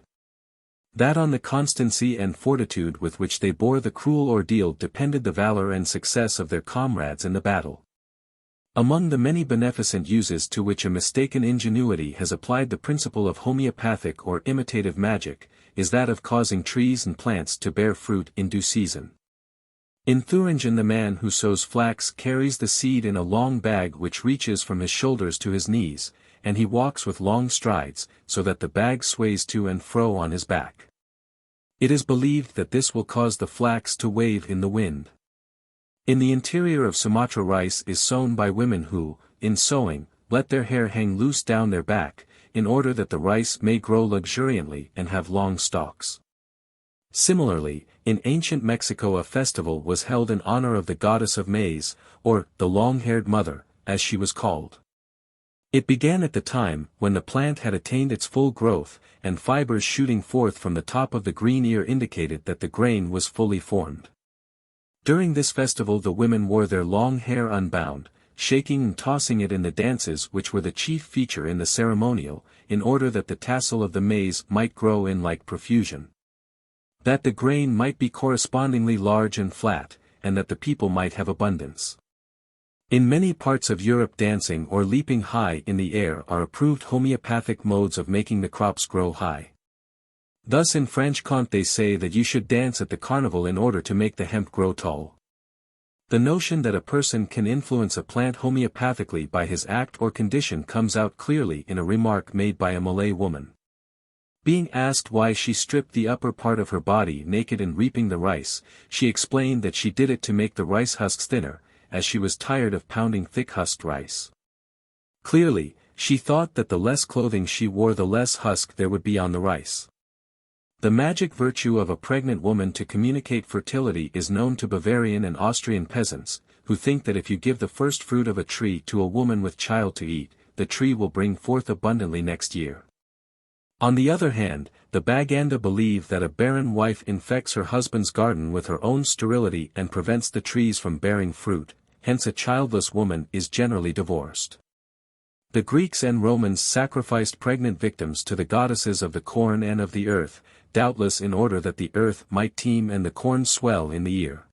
That on the constancy and fortitude with which they bore the cruel ordeal depended the valor and success of their comrades in the battle. Among the many beneficent uses to which a mistaken ingenuity has applied the principle of homeopathic or imitative magic, is that of causing trees and plants to bear fruit in due season. In Thuringen the man who sows flax carries the seed in a long bag which reaches from his shoulders to his knees, and he walks with long strides, so that the bag sways to and fro on his back. It is believed that this will cause the flax to wave in the wind. In the interior of Sumatra rice is sown by women who, in sowing, let their hair hang loose down their back, in order that the rice may grow luxuriantly and have long stalks. Similarly, in ancient Mexico a festival was held in honor of the goddess of maize, or the long-haired mother, as she was called. It began at the time when the plant had attained its full growth, and fibers shooting forth from the top of the green ear indicated that the grain was fully formed. During this festival the women wore their long hair unbound, shaking and tossing it in the dances which were the chief feature in the ceremonial, in order that the tassel of the maize might grow in like profusion. That the grain might be correspondingly large and flat, and that the people might have abundance. In many parts of Europe dancing or leaping high in the air are approved homeopathic modes of making the crops grow high. Thus in Franche-Comté they say that you should dance at the carnival in order to make the hemp grow tall. The notion that a person can influence a plant homeopathically by his act or condition comes out clearly in a remark made by a Malay woman. Being asked why she stripped the upper part of her body naked in reaping the rice, she explained that she did it to make the rice husks thinner, as she was tired of pounding thick-husked rice. Clearly, she thought that the less clothing she wore the less husk there would be on the rice. The magic virtue of a pregnant woman to communicate fertility is known to Bavarian and Austrian peasants, who think that if you give the first fruit of a tree to a woman with child to eat, the tree will bring forth abundantly next year. On the other hand, the Baganda believe that a barren wife infects her husband's garden with her own sterility and prevents the trees from bearing fruit, hence a childless woman is generally divorced. The Greeks and Romans sacrificed pregnant victims to the goddesses of the corn and of the earth, doubtless in order that the earth might teem and the corn swell in the ear.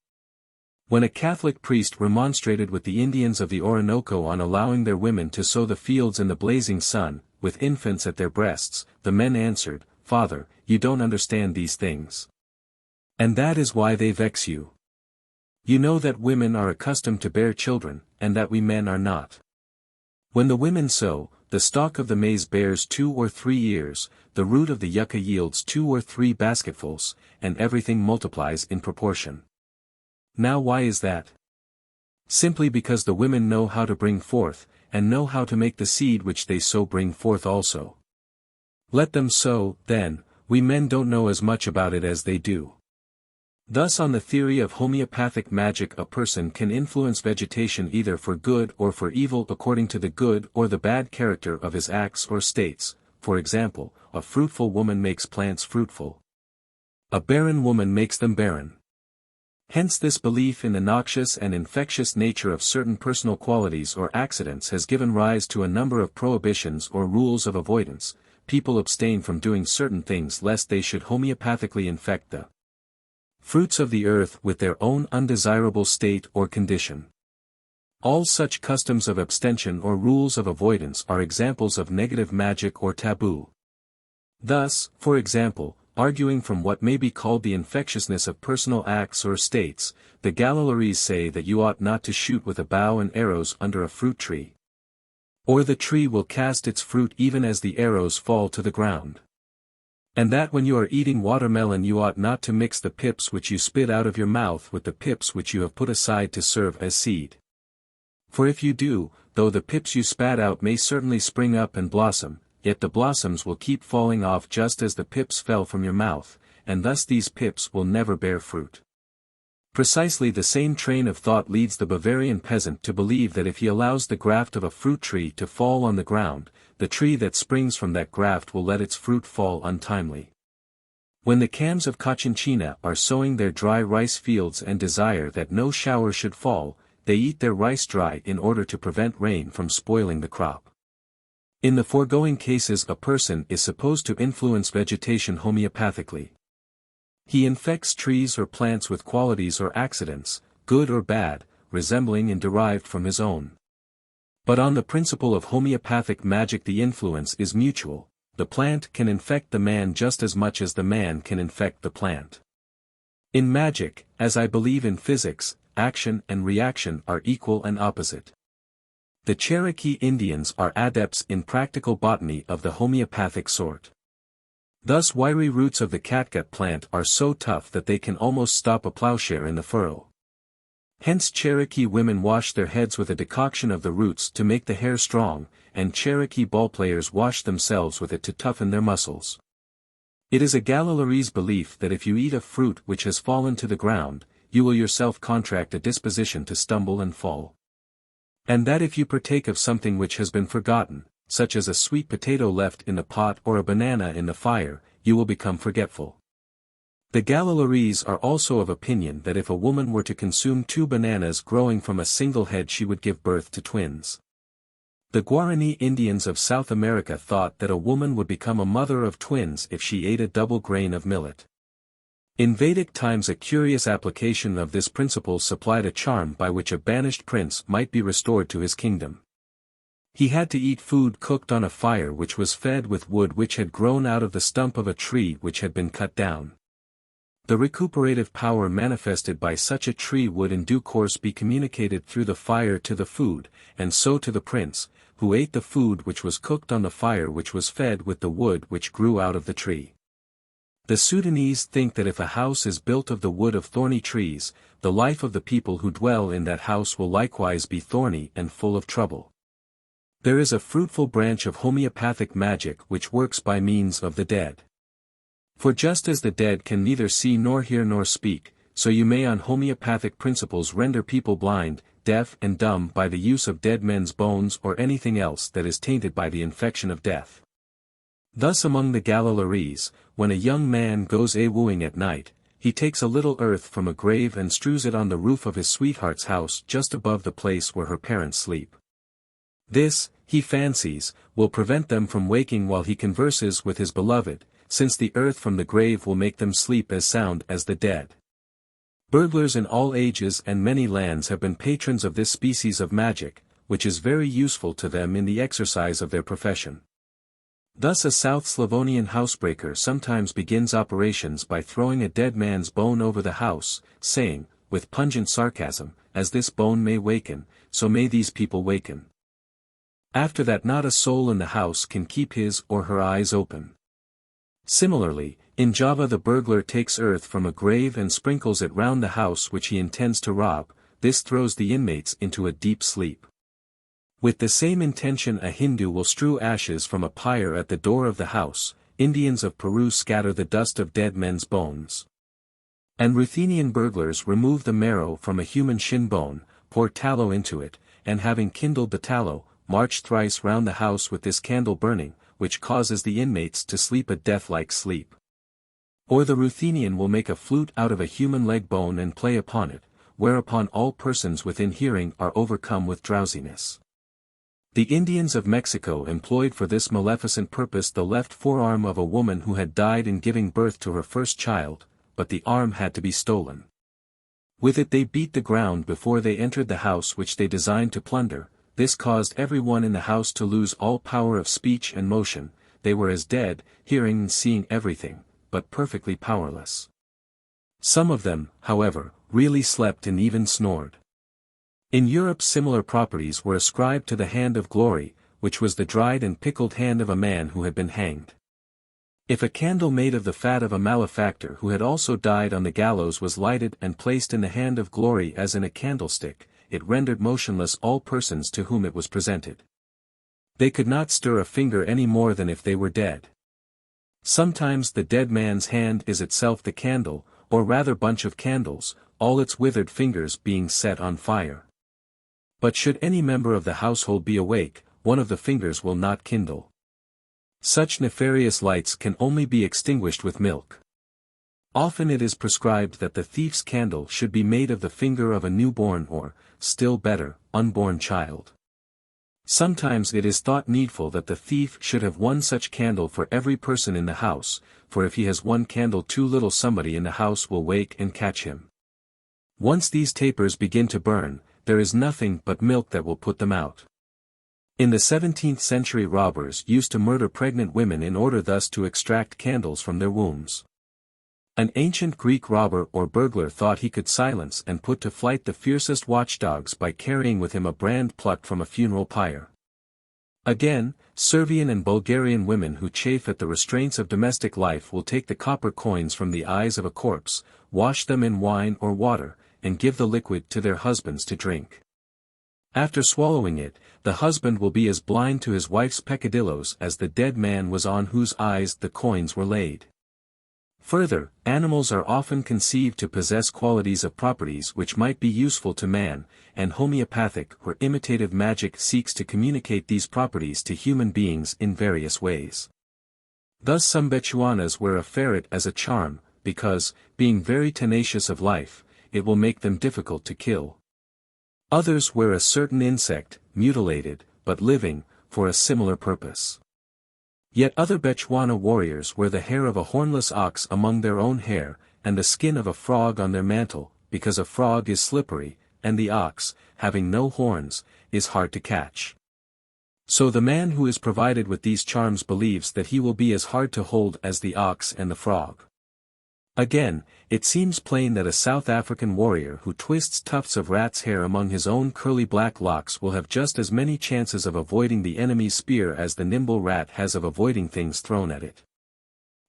When a Catholic priest remonstrated with the Indians of the Orinoco on allowing their women to sow the fields in the blazing sun, with infants at their breasts, the men answered, "Father, you don't understand these things. And that is why they vex you. You know that women are accustomed to bear children, and that we men are not. When the women sow, the stalk of the maize bears 2 or 3 ears, the root of the yucca yields 2 or 3 basketfuls, and everything multiplies in proportion. Now why is that? Simply because the women know how to bring forth, and know how to make the seed which they sow bring forth also. Let them sow, then, we men don't know as much about it as they do." Thus on the theory of homeopathic magic a person can influence vegetation either for good or for evil according to the good or the bad character of his acts or states. For example, a fruitful woman makes plants fruitful. A barren woman makes them barren. Hence this belief in the noxious and infectious nature of certain personal qualities or accidents has given rise to a number of prohibitions or rules of avoidance. People abstain from doing certain things lest they should homeopathically infect the fruits of the earth with their own undesirable state or condition. All such customs of abstention or rules of avoidance are examples of negative magic or taboo. Thus, for example, arguing from what may be called the infectiousness of personal acts or states, the Galileans say that you ought not to shoot with a bow and arrows under a fruit tree. Or the tree will cast its fruit even as the arrows fall to the ground. And that when you are eating watermelon you ought not to mix the pips which you spit out of your mouth with the pips which you have put aside to serve as seed. For if you do, though the pips you spat out may certainly spring up and blossom, yet the blossoms will keep falling off just as the pips fell from your mouth, and thus these pips will never bear fruit. Precisely the same train of thought leads the Bavarian peasant to believe that if he allows the graft of a fruit tree to fall on the ground, the tree that springs from that graft will let its fruit fall untimely. When the Khams of Cochinchina are sowing their dry rice fields and desire that no shower should fall, they eat their rice dry in order to prevent rain from spoiling the crop. In the foregoing cases a person is supposed to influence vegetation homeopathically. He infects trees or plants with qualities or accidents, good or bad, resembling and derived from his own. But on the principle of homeopathic magic the influence is mutual. The plant can infect the man just as much as the man can infect the plant. In magic, as I believe in physics, action and reaction are equal and opposite. The Cherokee Indians are adepts in practical botany of the homeopathic sort. Thus wiry roots of the catgut plant are so tough that they can almost stop a plowshare in the furrow. Hence Cherokee women wash their heads with a decoction of the roots to make the hair strong, and Cherokee ballplayers wash themselves with it to toughen their muscles. It is a Galileese belief that if you eat a fruit which has fallen to the ground, you will yourself contract a disposition to stumble and fall. And that if you partake of something which has been forgotten, such as a sweet potato left in the pot or a banana in the fire, you will become forgetful. The Galileese are also of opinion that if a woman were to consume 2 bananas growing from a single head she would give birth to twins. The Guarani Indians of South America thought that a woman would become a mother of twins if she ate a double grain of millet. In Vedic times a curious application of this principle supplied a charm by which a banished prince might be restored to his kingdom. He had to eat food cooked on a fire which was fed with wood which had grown out of the stump of a tree which had been cut down. The recuperative power manifested by such a tree would in due course be communicated through the fire to the food, and so to the prince, who ate the food which was cooked on the fire which was fed with the wood which grew out of the tree. The Sudanese think that if a house is built of the wood of thorny trees, the life of the people who dwell in that house will likewise be thorny and full of trouble. There is a fruitful branch of homeopathic magic which works by means of the dead. For just as the dead can neither see nor hear nor speak, so you may on homeopathic principles render people blind, deaf and dumb by the use of dead men's bones or anything else that is tainted by the infection of death. Thus among the Galileese, when a young man goes a-wooing at night, he takes a little earth from a grave and strews it on the roof of his sweetheart's house just above the place where her parents sleep. This, he fancies, will prevent them from waking while he converses with his beloved, since the earth from the grave will make them sleep as sound as the dead. Burglars in all ages and many lands have been patrons of this species of magic, which is very useful to them in the exercise of their profession. Thus a South Slavonian housebreaker sometimes begins operations by throwing a dead man's bone over the house, saying, with pungent sarcasm, "As this bone may waken, so may these people waken." After that not a soul in the house can keep his or her eyes open. Similarly, in Java the burglar takes earth from a grave and sprinkles it round the house which he intends to rob. This throws the inmates into a deep sleep. With the same intention a Hindu will strew ashes from a pyre at the door of the house. Indians of Peru scatter the dust of dead men's bones. And Ruthenian burglars remove the marrow from a human shin bone, pour tallow into it, and having kindled the tallow, march thrice round the house with this candle burning, which causes the inmates to sleep a death-like sleep. Or the Ruthenian will make a flute out of a human leg bone and play upon it, whereupon all persons within hearing are overcome with drowsiness. The Indians of Mexico employed for this maleficent purpose the left forearm of a woman who had died in giving birth to her first child, but the arm had to be stolen. With it they beat the ground before they entered the house which they designed to plunder. This caused everyone in the house to lose all power of speech and motion. They were as dead, hearing and seeing everything, but perfectly powerless. Some of them, however, really slept and even snored. In Europe similar properties were ascribed to the hand of glory, which was the dried and pickled hand of a man who had been hanged. If a candle made of the fat of a malefactor who had also died on the gallows was lighted and placed in the hand of glory as in a candlestick, it rendered motionless all persons to whom it was presented. They could not stir a finger any more than if they were dead. Sometimes the dead man's hand is itself the candle, or rather bunch of candles, all its withered fingers being set on fire. But should any member of the household be awake, one of the fingers will not kindle. Such nefarious lights can only be extinguished with milk. Often it is prescribed that the thief's candle should be made of the finger of a newborn or, still better, unborn child. Sometimes it is thought needful that the thief should have one such candle for every person in the house, for if he has one candle too little somebody in the house will wake and catch him. Once these tapers begin to burn, there is nothing but milk that will put them out. In the 17th century robbers used to murder pregnant women in order thus to extract candles from their wombs. An ancient Greek robber or burglar thought he could silence and put to flight the fiercest watchdogs by carrying with him a brand plucked from a funeral pyre. Again, Servian and Bulgarian women who chafe at the restraints of domestic life will take the copper coins from the eyes of a corpse, wash them in wine or water, and give the liquid to their husbands to drink. After swallowing it, the husband will be as blind to his wife's peccadilloes as the dead man was on whose eyes the coins were laid. Further, animals are often conceived to possess qualities of properties which might be useful to man, and homeopathic or imitative magic seeks to communicate these properties to human beings in various ways. Thus some Bechuanas wear a ferret as a charm, because, being very tenacious of life, it will make them difficult to kill. Others wear a certain insect, mutilated, but living, for a similar purpose. Yet other Bechuana warriors wear the hair of a hornless ox among their own hair, and the skin of a frog on their mantle, because a frog is slippery, and the ox, having no horns, is hard to catch. So the man who is provided with these charms believes that he will be as hard to hold as the ox and the frog. Again, it seems plain that a South African warrior who twists tufts of rat's hair among his own curly black locks will have just as many chances of avoiding the enemy's spear as the nimble rat has of avoiding things thrown at it.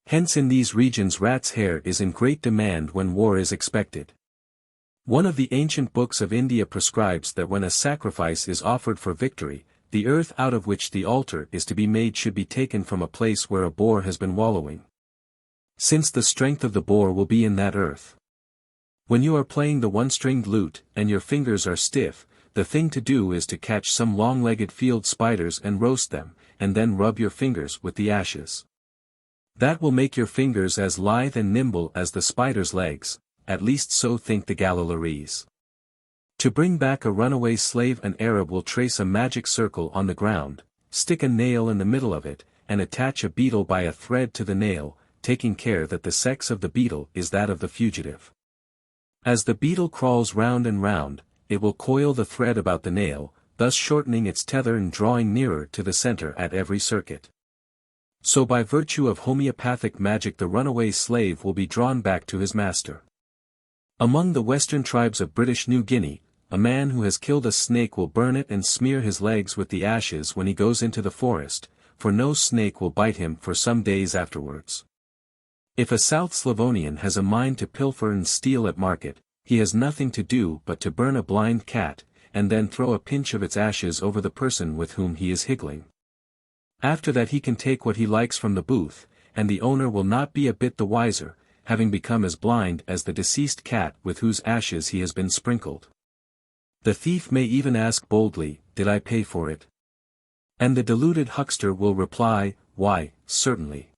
Hence in these regions rat's hair is in great demand when war is expected. One of the ancient books of India prescribes that when a sacrifice is offered for victory, the earth out of which the altar is to be made should be taken from a place where a boar has been wallowing, since the strength of the boar will be in that earth. When you are playing the one-stringed lute, and your fingers are stiff, the thing to do is to catch some long-legged field spiders and roast them, and then rub your fingers with the ashes. That will make your fingers as lithe and nimble as the spider's legs, at least so think the Galileese. To bring back a runaway slave an Arab will trace a magic circle on the ground, stick a nail in the middle of it, and attach a beetle by a thread to the nail, taking care that the sex of the beetle is that of the fugitive. As the beetle crawls round and round, it will coil the thread about the nail, thus shortening its tether and drawing nearer to the center at every circuit. So by virtue of homeopathic magic the runaway slave will be drawn back to his master. Among the western tribes of British New Guinea, a man who has killed a snake will burn it and smear his legs with the ashes when he goes into the forest, for no snake will bite him for some days afterwards. If a South Slavonian has a mind to pilfer and steal at market, he has nothing to do but to burn a blind cat, and then throw a pinch of its ashes over the person with whom he is higgling. After that he can take what he likes from the booth, and the owner will not be a bit the wiser, having become as blind as the deceased cat with whose ashes he has been sprinkled. The thief may even ask boldly, "Did I pay for it?" And the deluded huckster will reply, "Why, certainly."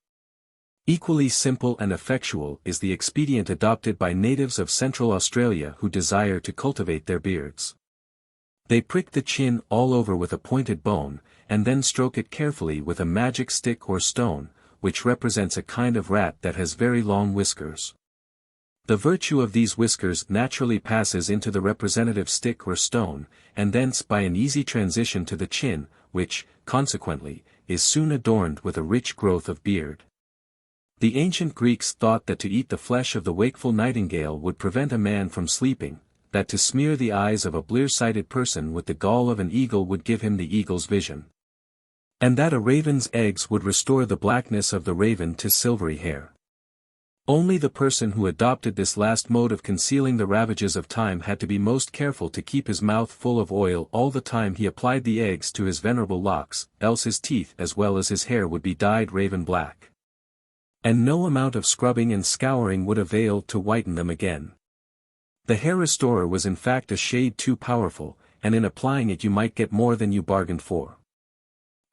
Equally simple and effectual is the expedient adopted by natives of Central Australia who desire to cultivate their beards. They prick the chin all over with a pointed bone, and then stroke it carefully with a magic stick or stone, which represents a kind of rat that has very long whiskers. The virtue of these whiskers naturally passes into the representative stick or stone, and thence by an easy transition to the chin, which, consequently, is soon adorned with a rich growth of beard. The ancient Greeks thought that to eat the flesh of the wakeful nightingale would prevent a man from sleeping, that to smear the eyes of a blear-sighted person with the gall of an eagle would give him the eagle's vision, and that a raven's eggs would restore the blackness of the raven to silvery hair. Only the person who adopted this last mode of concealing the ravages of time had to be most careful to keep his mouth full of oil all the time he applied the eggs to his venerable locks, else his teeth as well as his hair would be dyed raven black. And no amount of scrubbing and scouring would avail to whiten them again. The hair restorer was in fact a shade too powerful, and in applying it you might get more than you bargained for.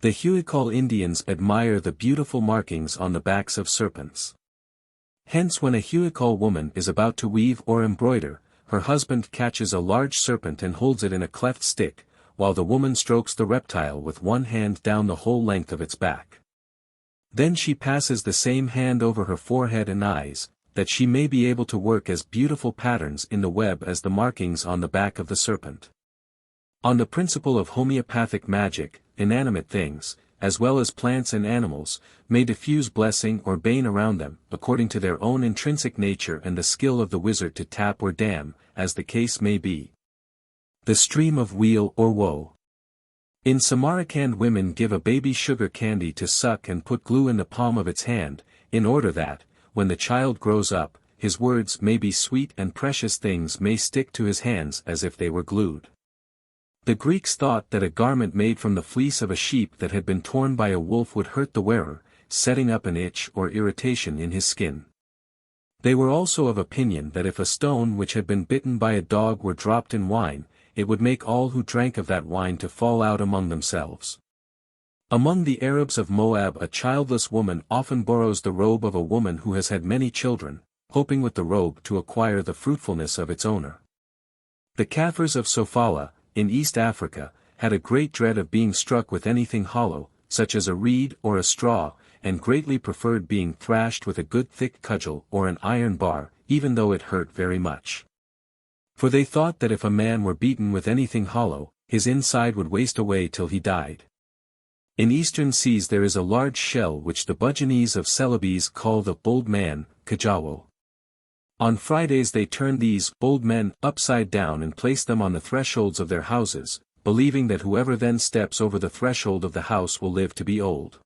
The Huichol Indians admire the beautiful markings on the backs of serpents. Hence when a Huichol woman is about to weave or embroider, her husband catches a large serpent and holds it in a cleft stick, while the woman strokes the reptile with one hand down the whole length of its back. Then she passes the same hand over her forehead and eyes, that she may be able to work as beautiful patterns in the web as the markings on the back of the serpent. On the principle of homeopathic magic, inanimate things, as well as plants and animals, may diffuse blessing or bane around them, according to their own intrinsic nature and the skill of the wizard to tap or dam, as the case may be. The stream of weal or woe. In Samarkand women give a baby sugar candy to suck and put glue in the palm of its hand, in order that, when the child grows up, his words may be sweet and precious things may stick to his hands as if they were glued. The Greeks thought that a garment made from the fleece of a sheep that had been torn by a wolf would hurt the wearer, setting up an itch or irritation in his skin. They were also of opinion that if a stone which had been bitten by a dog were dropped in wine, it would make all who drank of that wine to fall out among themselves. Among the Arabs of Moab a childless woman often borrows the robe of a woman who has had many children, hoping with the robe to acquire the fruitfulness of its owner. The Kaffirs of Sofala, in East Africa, had a great dread of being struck with anything hollow, such as a reed or a straw, and greatly preferred being thrashed with a good thick cudgel or an iron bar, even though it hurt very much. For they thought that if a man were beaten with anything hollow, his inside would waste away till he died. In eastern seas there is a large shell which the Buginese of Celebes call the bold man, Kajawo. On Fridays they turn these bold men upside down and place them on the thresholds of their houses, believing that whoever then steps over the threshold of the house will live to be old.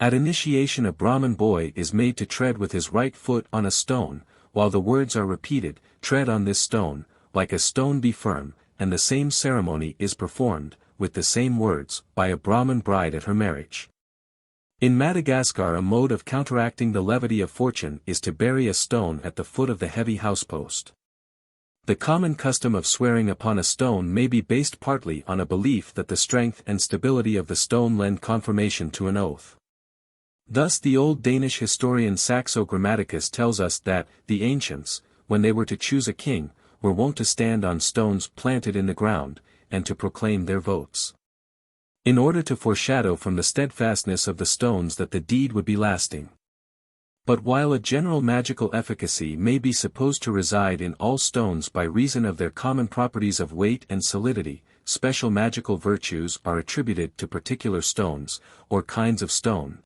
At initiation a Brahmin boy is made to tread with his right foot on a stone, while the words are repeated, "Tread on this stone, like a stone be firm," and the same ceremony is performed, with the same words, by a Brahmin bride at her marriage. In Madagascar a mode of counteracting the levity of fortune is to bury a stone at the foot of the heavy housepost. The common custom of swearing upon a stone may be based partly on a belief that the strength and stability of the stone lend confirmation to an oath. Thus the old Danish historian Saxo Grammaticus tells us that, the ancients, when they were to choose a king, were wont to stand on stones planted in the ground, and to proclaim their votes, in order to foreshadow from the steadfastness of the stones that the deed would be lasting. But while a general magical efficacy may be supposed to reside in all stones by reason of their common properties of weight and solidity, special magical virtues are attributed to particular stones, or kinds of stone.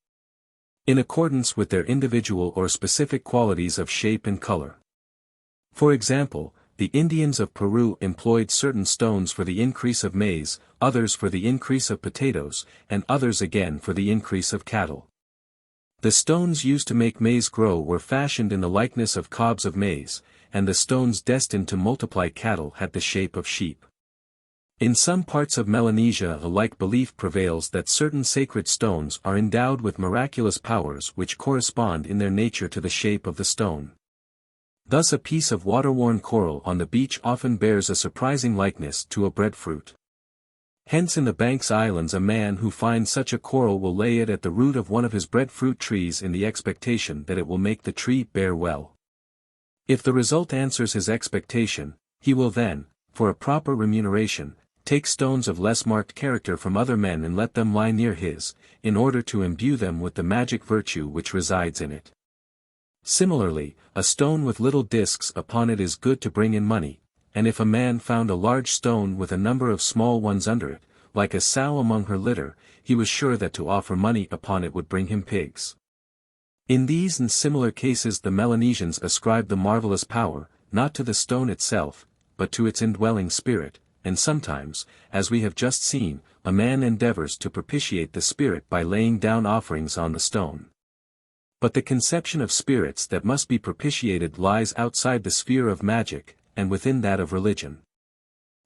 in accordance with their individual or specific qualities of shape and color. For example, the Indians of Peru employed certain stones for the increase of maize, others for the increase of potatoes, and others again for the increase of cattle. The stones used to make maize grow were fashioned in the likeness of cobs of maize, and the stones destined to multiply cattle had the shape of sheep. In some parts of Melanesia a like belief prevails that certain sacred stones are endowed with miraculous powers which correspond in their nature to the shape of the stone. Thus a piece of water-worn coral on the beach often bears a surprising likeness to a breadfruit. Hence in the Banks Islands a man who finds such a coral will lay it at the root of one of his breadfruit trees in the expectation that it will make the tree bear well. If the result answers his expectation, he will then, for a proper remuneration, take stones of less marked character from other men and let them lie near his, in order to imbue them with the magic virtue which resides in it. Similarly, a stone with little discs upon it is good to bring in money, and if a man found a large stone with a number of small ones under it, like a sow among her litter, he was sure that to offer money upon it would bring him pigs. In these and similar cases the Melanesians ascribe the marvelous power, not to the stone itself, but to its indwelling spirit, and sometimes, as we have just seen, a man endeavors to propitiate the spirit by laying down offerings on the stone. But the conception of spirits that must be propitiated lies outside the sphere of magic, and within that of religion.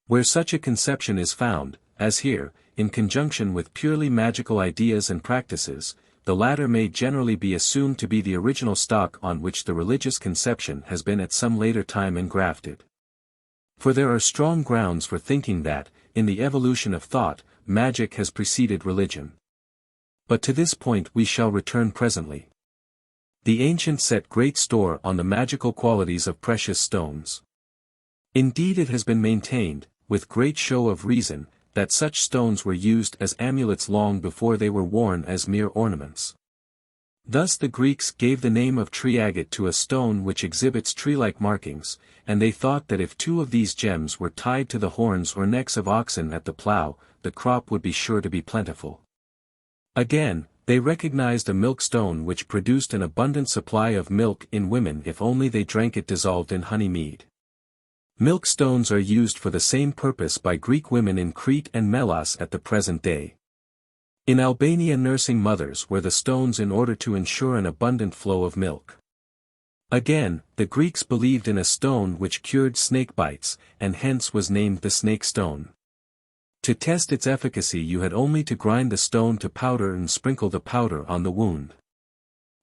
Where such a conception is found, as here, in conjunction with purely magical ideas and practices, the latter may generally be assumed to be the original stock on which the religious conception has been at some later time engrafted. For there are strong grounds for thinking that, in the evolution of thought, magic has preceded religion. But to this point we shall return presently. The ancients set great store on the magical qualities of precious stones. Indeed it has been maintained, with great show of reason, that such stones were used as amulets long before they were worn as mere ornaments. Thus the Greeks gave the name of tree agate to a stone which exhibits tree-like markings, and they thought that if 2 of these gems were tied to the horns or necks of oxen at the plough, the crop would be sure to be plentiful. Again, they recognized a milk-stone which produced an abundant supply of milk in women if only they drank it dissolved in honey mead. Milk-stones are used for the same purpose by Greek women in Crete and Melos at the present day. In Albania nursing mothers wear the stones in order to ensure an abundant flow of milk. Again, the Greeks believed in a stone which cured snake bites, and hence was named the snake stone. To test its efficacy you had only to grind the stone to powder and sprinkle the powder on the wound.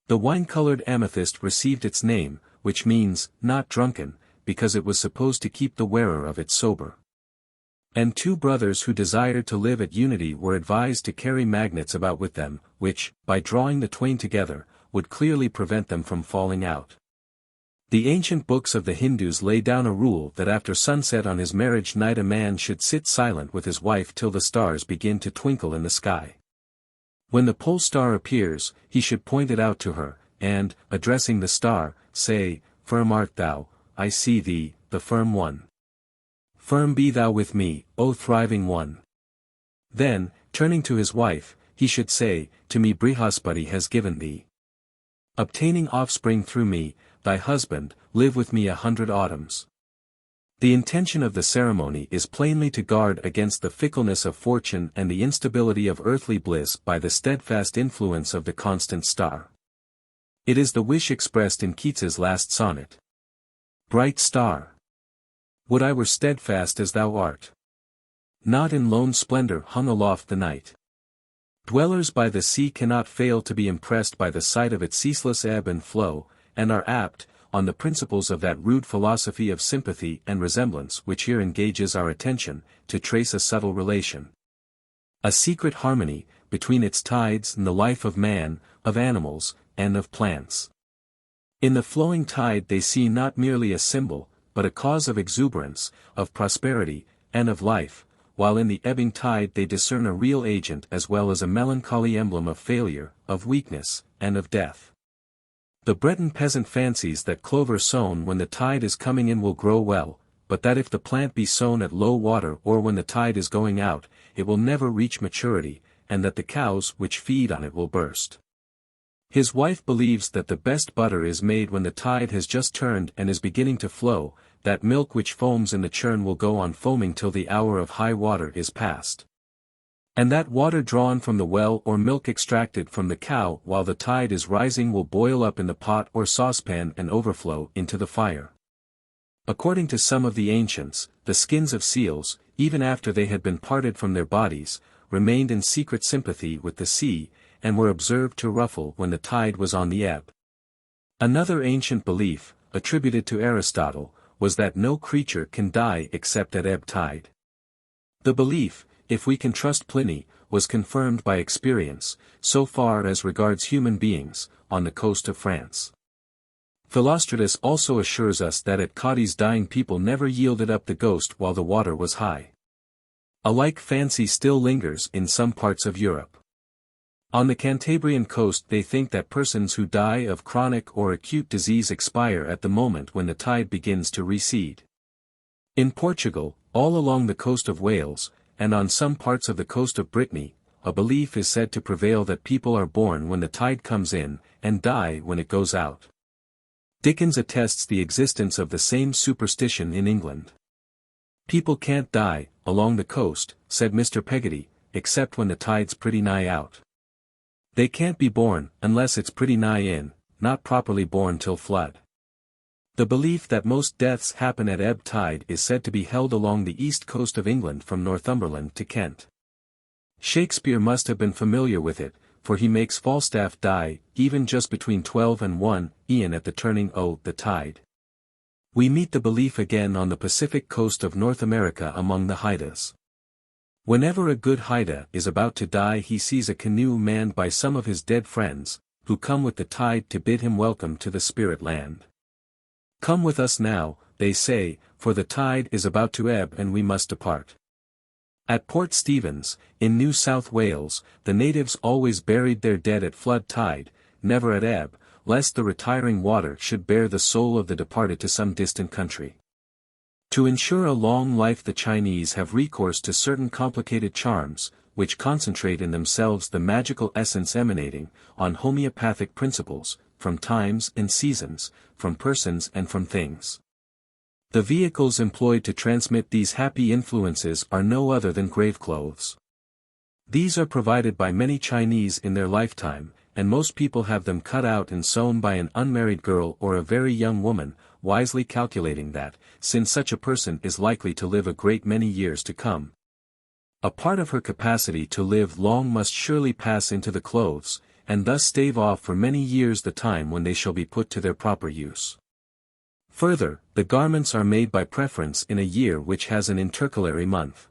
The wine-colored amethyst received its name, which means, not drunken, because it was supposed to keep the wearer of it sober. And 2 brothers who desired to live at unity were advised to carry magnets about with them, which, by drawing the twain together, would clearly prevent them from falling out. The ancient books of the Hindus lay down a rule that after sunset on his marriage night a man should sit silent with his wife till the stars begin to twinkle in the sky. When the pole star appears, he should point it out to her, and, addressing the star, say, "Firm art thou, I see thee, the firm one. Firm be thou with me, O thriving one." Then, turning to his wife, he should say, "To me Brihaspati has given thee. Obtaining offspring through me, thy husband, live with me 100 autumns." The intention of the ceremony is plainly to guard against the fickleness of fortune and the instability of earthly bliss by the steadfast influence of the constant star. It is the wish expressed in Keats's last sonnet. Bright star! Would I were steadfast as thou art. Not in lone splendor hung aloft the night. Dwellers by the sea cannot fail to be impressed by the sight of its ceaseless ebb and flow, and are apt, on the principles of that rude philosophy of sympathy and resemblance which here engages our attention, to trace a subtle relation, a secret harmony, between its tides and the life of man, of animals, and of plants. In the flowing tide they see not merely a symbol, but a cause of exuberance, of prosperity, and of life, while in the ebbing tide they discern a real agent as well as a melancholy emblem of failure, of weakness, and of death. The Breton peasant fancies that clover sown when the tide is coming in will grow well, but that if the plant be sown at low water or when the tide is going out, it will never reach maturity, and that the cows which feed on it will burst. His wife believes that the best butter is made when the tide has just turned and is beginning to flow, that milk which foams in the churn will go on foaming till the hour of high water is past. And that water drawn from the well or milk extracted from the cow while the tide is rising will boil up in the pot or saucepan and overflow into the fire. According to some of the ancients, the skins of seals, even after they had been parted from their bodies, remained in secret sympathy with the sea, and were observed to ruffle when the tide was on the ebb. Another ancient belief, attributed to Aristotle, was that no creature can die except at ebb tide. The belief, if we can trust Pliny, was confirmed by experience, so far as regards human beings, on the coast of France. Philostratus also assures us that at Cadiz dying people never yielded up the ghost while the water was high. A like fancy still lingers in some parts of Europe. On the Cantabrian coast they think that persons who die of chronic or acute disease expire at the moment when the tide begins to recede. In Portugal, all along the coast of Wales, and on some parts of the coast of Brittany, a belief is said to prevail that people are born when the tide comes in, and die when it goes out. Dickens attests the existence of the same superstition in England. People can't die, along the coast, said Mr. Peggotty, except when the tide's pretty nigh out. They can't be born, unless it's pretty nigh in, not properly born till flood. The belief that most deaths happen at ebb tide is said to be held along the east coast of England from Northumberland to Kent. Shakespeare must have been familiar with it, for he makes Falstaff die, even just between 12 and 1, Ian at the turning o' the tide. We meet the belief again on the Pacific coast of North America among the Haidas. Whenever a good Haida is about to die he sees a canoe manned by some of his dead friends, who come with the tide to bid him welcome to the spirit land. Come with us now, they say, for the tide is about to ebb and we must depart. At Port Stephens, in New South Wales, the natives always buried their dead at flood tide, never at ebb, lest the retiring water should bear the soul of the departed to some distant country. To ensure a long life the Chinese have recourse to certain complicated charms, which concentrate in themselves the magical essence emanating, on homeopathic principles, from times and seasons, from persons and from things. The vehicles employed to transmit these happy influences are no other than grave clothes. These are provided by many Chinese in their lifetime, and most people have them cut out and sewn by an unmarried girl or a very young woman, wisely calculating that, since such a person is likely to live a great many years to come, a part of her capacity to live long must surely pass into the clothes, and thus stave off for many years the time when they shall be put to their proper use. Further, the garments are made by preference in a year which has an intercalary month.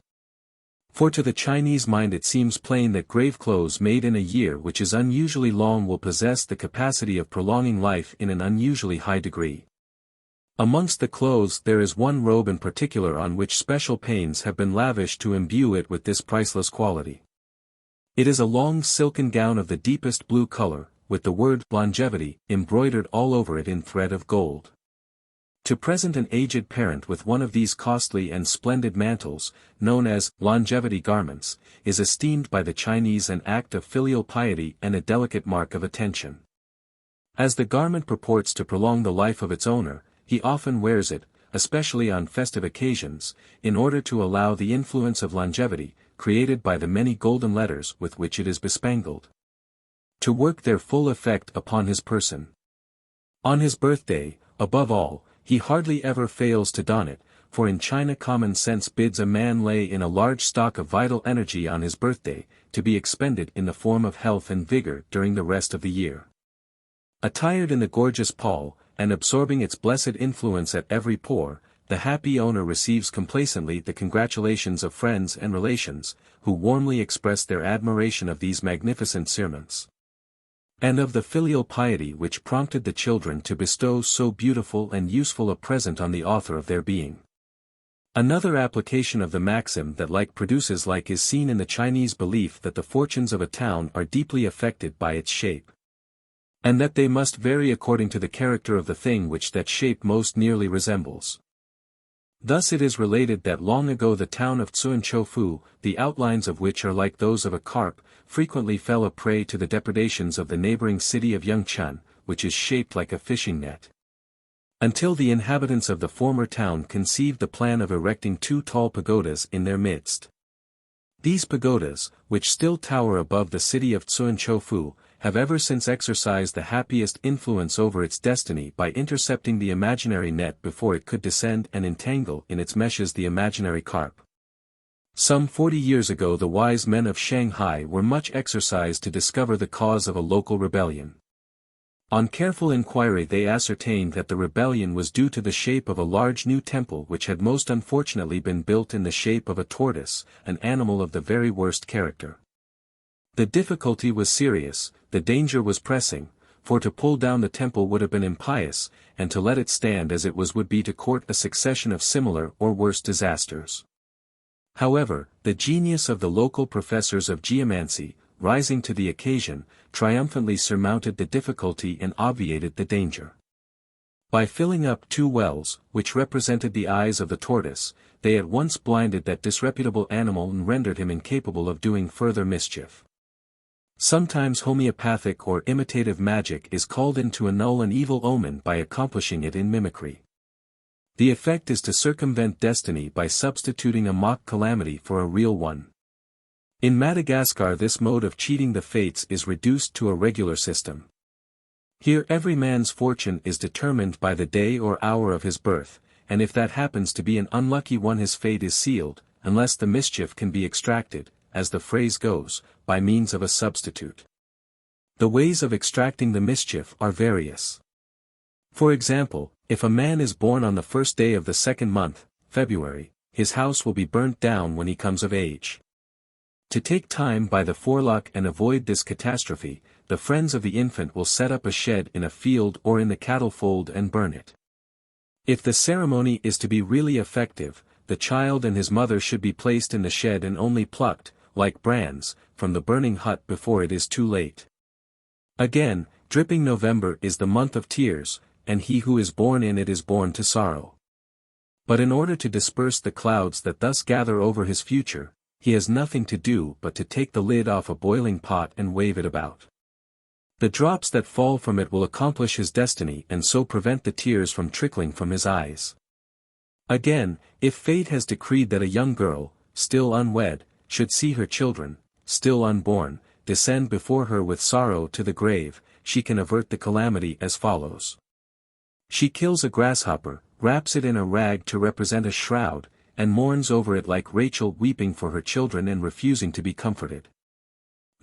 For to the Chinese mind it seems plain that grave clothes made in a year which is unusually long will possess the capacity of prolonging life in an unusually high degree. Amongst the clothes there is one robe in particular on which special pains have been lavished to imbue it with this priceless quality. It is a long silken gown of the deepest blue color, with the word longevity embroidered all over it in thread of gold. To present an aged parent with one of these costly and splendid mantles, known as longevity garments, is esteemed by the Chinese an act of filial piety and a delicate mark of attention. As the garment purports to prolong the life of its owner, he often wears it, especially on festive occasions, in order to allow the influence of longevity, created by the many golden letters with which it is bespangled, to work their full effect upon his person. On his birthday, above all, he hardly ever fails to don it, for in China common sense bids a man lay in a large stock of vital energy on his birthday, to be expended in the form of health and vigor during the rest of the year. Attired in the gorgeous pall, and absorbing its blessed influence at every pore, the happy owner receives complacently the congratulations of friends and relations, who warmly express their admiration of these magnificent cerements, and of the filial piety which prompted the children to bestow so beautiful and useful a present on the author of their being. Another application of the maxim that like produces like is seen in the Chinese belief that the fortunes of a town are deeply affected by its shape, and that they must vary according to the character of the thing which that shape most nearly resembles. Thus it is related that long ago the town of Tsuanchofu, the outlines of which are like those of a carp, frequently fell a prey to the depredations of the neighboring city of Yangchun, which is shaped like a fishing net. Until the inhabitants of the former town conceived the plan of erecting 2 tall pagodas in their midst. These pagodas, which still tower above the city of Tsuanchofu, have ever since exercised the happiest influence over its destiny by intercepting the imaginary net before it could descend and entangle in its meshes the imaginary carp. Some 40 years ago the wise men of Shanghai were much exercised to discover the cause of a local rebellion. On careful inquiry they ascertained that the rebellion was due to the shape of a large new temple which had most unfortunately been built in the shape of a tortoise, an animal of the very worst character. The difficulty was serious, the danger was pressing, for to pull down the temple would have been impious, and to let it stand as it was would be to court a succession of similar or worse disasters. However, the genius of the local professors of geomancy, rising to the occasion, triumphantly surmounted the difficulty and obviated the danger. By filling up 2 wells, which represented the eyes of the tortoise, they at once blinded that disreputable animal and rendered him incapable of doing further mischief. Sometimes homeopathic or imitative magic is called in to annul an evil omen by accomplishing it in mimicry. The effect is to circumvent destiny by substituting a mock calamity for a real one. In Madagascar this mode of cheating the fates is reduced to a regular system. Here every man's fortune is determined by the day or hour of his birth, and if that happens to be an unlucky one his fate is sealed, unless the mischief can be extracted, as the phrase goes, by means of a substitute. The ways of extracting the mischief are various. For example, if a man is born on the first day of the 2nd month, February, his house will be burnt down when he comes of age. To take time by the forelock and avoid this catastrophe, the friends of the infant will set up a shed in a field or in the cattle fold and burn it. If the ceremony is to be really effective, the child and his mother should be placed in the shed and only plucked, like brands, from the burning hut before it is too late. Again, dripping November is the month of tears, and he who is born in it is born to sorrow. But in order to disperse the clouds that thus gather over his future, he has nothing to do but to take the lid off a boiling pot and wave it about. The drops that fall from it will accomplish his destiny and so prevent the tears from trickling from his eyes. Again, if fate has decreed that a young girl, still unwed, should see her children, still unborn, descend before her with sorrow to the grave, she can avert the calamity as follows. She kills a grasshopper, wraps it in a rag to represent a shroud, and mourns over it like Rachel weeping for her children and refusing to be comforted.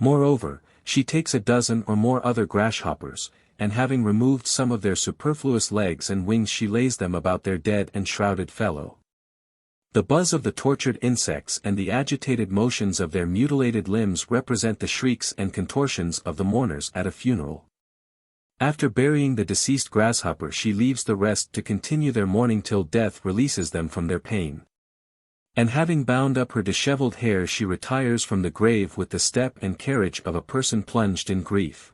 Moreover, she takes a dozen or more other grasshoppers, and having removed some of their superfluous legs and wings she lays them about their dead and shrouded fellow. The buzz of the tortured insects and the agitated motions of their mutilated limbs represent the shrieks and contortions of the mourners at a funeral. After burying the deceased grasshopper she leaves the rest to continue their mourning till death releases them from their pain. And having bound up her disheveled hair she retires from the grave with the step and carriage of a person plunged in grief.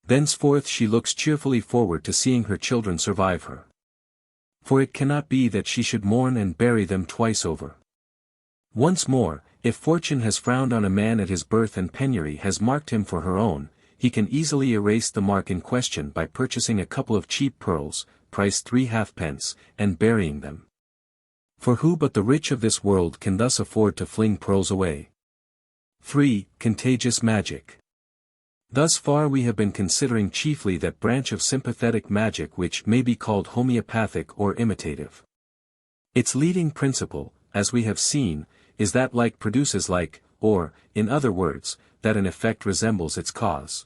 Thenceforth she looks cheerfully forward to seeing her children survive her. For it cannot be that she should mourn and bury them twice over. Once more, if fortune has frowned on a man at his birth and penury has marked him for her own, he can easily erase the mark in question by purchasing a couple of cheap pearls, priced 3 halfpence, and burying them. For who but the rich of this world can thus afford to fling pearls away? 3. Contagious magic. Thus far we have been considering chiefly that branch of sympathetic magic which may be called homeopathic or imitative. Its leading principle, as we have seen, is that like produces like, or, in other words, that an effect resembles its cause.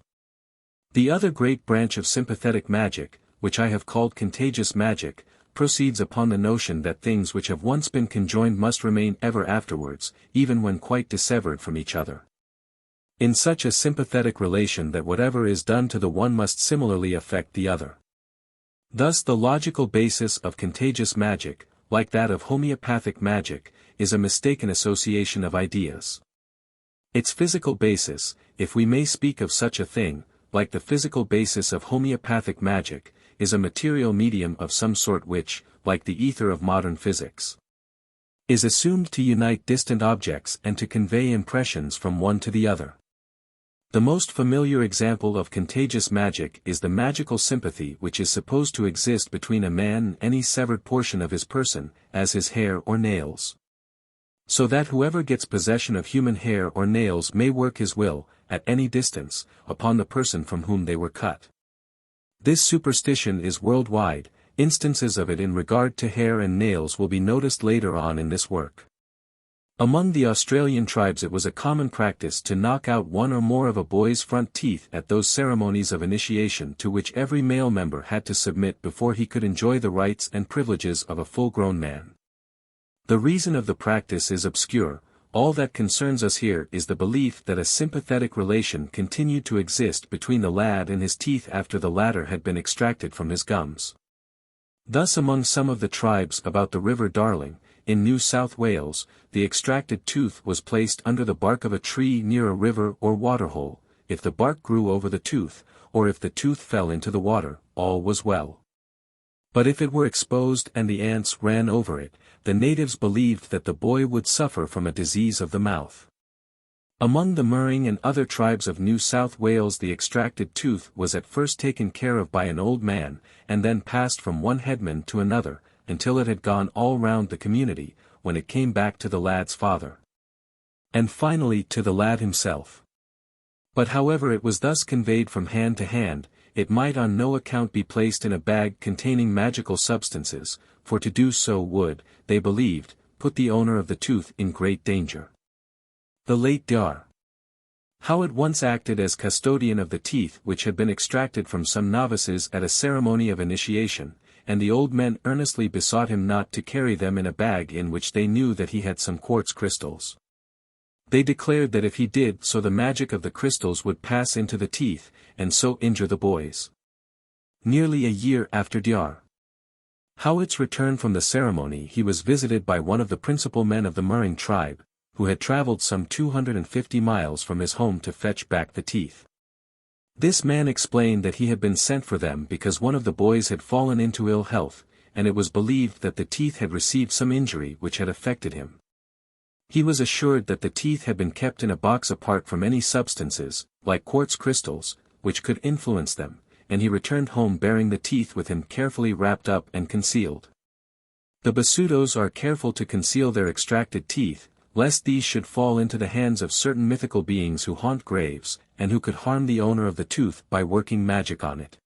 The other great branch of sympathetic magic, which I have called contagious magic, proceeds upon the notion that things which have once been conjoined must remain ever afterwards, even when quite dissevered from each other. In such a sympathetic relation that whatever is done to the one must similarly affect the other. Thus the logical basis of contagious magic, like that of homeopathic magic, is a mistaken association of ideas. Its physical basis, if we may speak of such a thing, like the physical basis of homeopathic magic, is a material medium of some sort which, like the ether of modern physics, is assumed to unite distant objects and to convey impressions from one to the other. The most familiar example of contagious magic is the magical sympathy which is supposed to exist between a man and any severed portion of his person, as his hair or nails. So that whoever gets possession of human hair or nails may work his will, at any distance, upon the person from whom they were cut. This superstition is worldwide. Instances of it in regard to hair and nails will be noticed later on in this work. Among the Australian tribes it was a common practice to knock out one or more of a boy's front teeth at those ceremonies of initiation to which every male member had to submit before he could enjoy the rights and privileges of a full-grown man. The reason of the practice is obscure. All that concerns us here is the belief that a sympathetic relation continued to exist between the lad and his teeth after the latter had been extracted from his gums. Thus among some of the tribes about the River Darling, in New South Wales, the extracted tooth was placed under the bark of a tree near a river or waterhole. If the bark grew over the tooth, or if the tooth fell into the water, all was well. But if it were exposed and the ants ran over it, the natives believed that the boy would suffer from a disease of the mouth. Among the Murring and other tribes of New South Wales the extracted tooth was at first taken care of by an old man, and then passed from one headman to another, until it had gone all round the community, when it came back to the lad's father. And finally to the lad himself. But however it was thus conveyed from hand to hand, it might on no account be placed in a bag containing magical substances, for to do so would, they believed, put the owner of the tooth in great danger. The late Dr. Howe at once acted as custodian of the teeth which had been extracted from some novices at a ceremony of initiation, and the old men earnestly besought him not to carry them in a bag in which they knew that he had some quartz crystals. They declared that if he did so the magic of the crystals would pass into the teeth, and so injure the boys. Nearly a year after Dr. Howitt's return from the ceremony he was visited by one of the principal men of the Murring tribe, who had travelled some 250 miles from his home to fetch back the teeth. This man explained that he had been sent for them because one of the boys had fallen into ill health, and it was believed that the teeth had received some injury which had affected him. He was assured that the teeth had been kept in a box apart from any substances, like quartz crystals, which could influence them, and he returned home bearing the teeth with him carefully wrapped up and concealed. The Basutos are careful to conceal their extracted teeth, lest these should fall into the hands of certain mythical beings who haunt graves, and who could harm the owner of the tooth by working magic on it.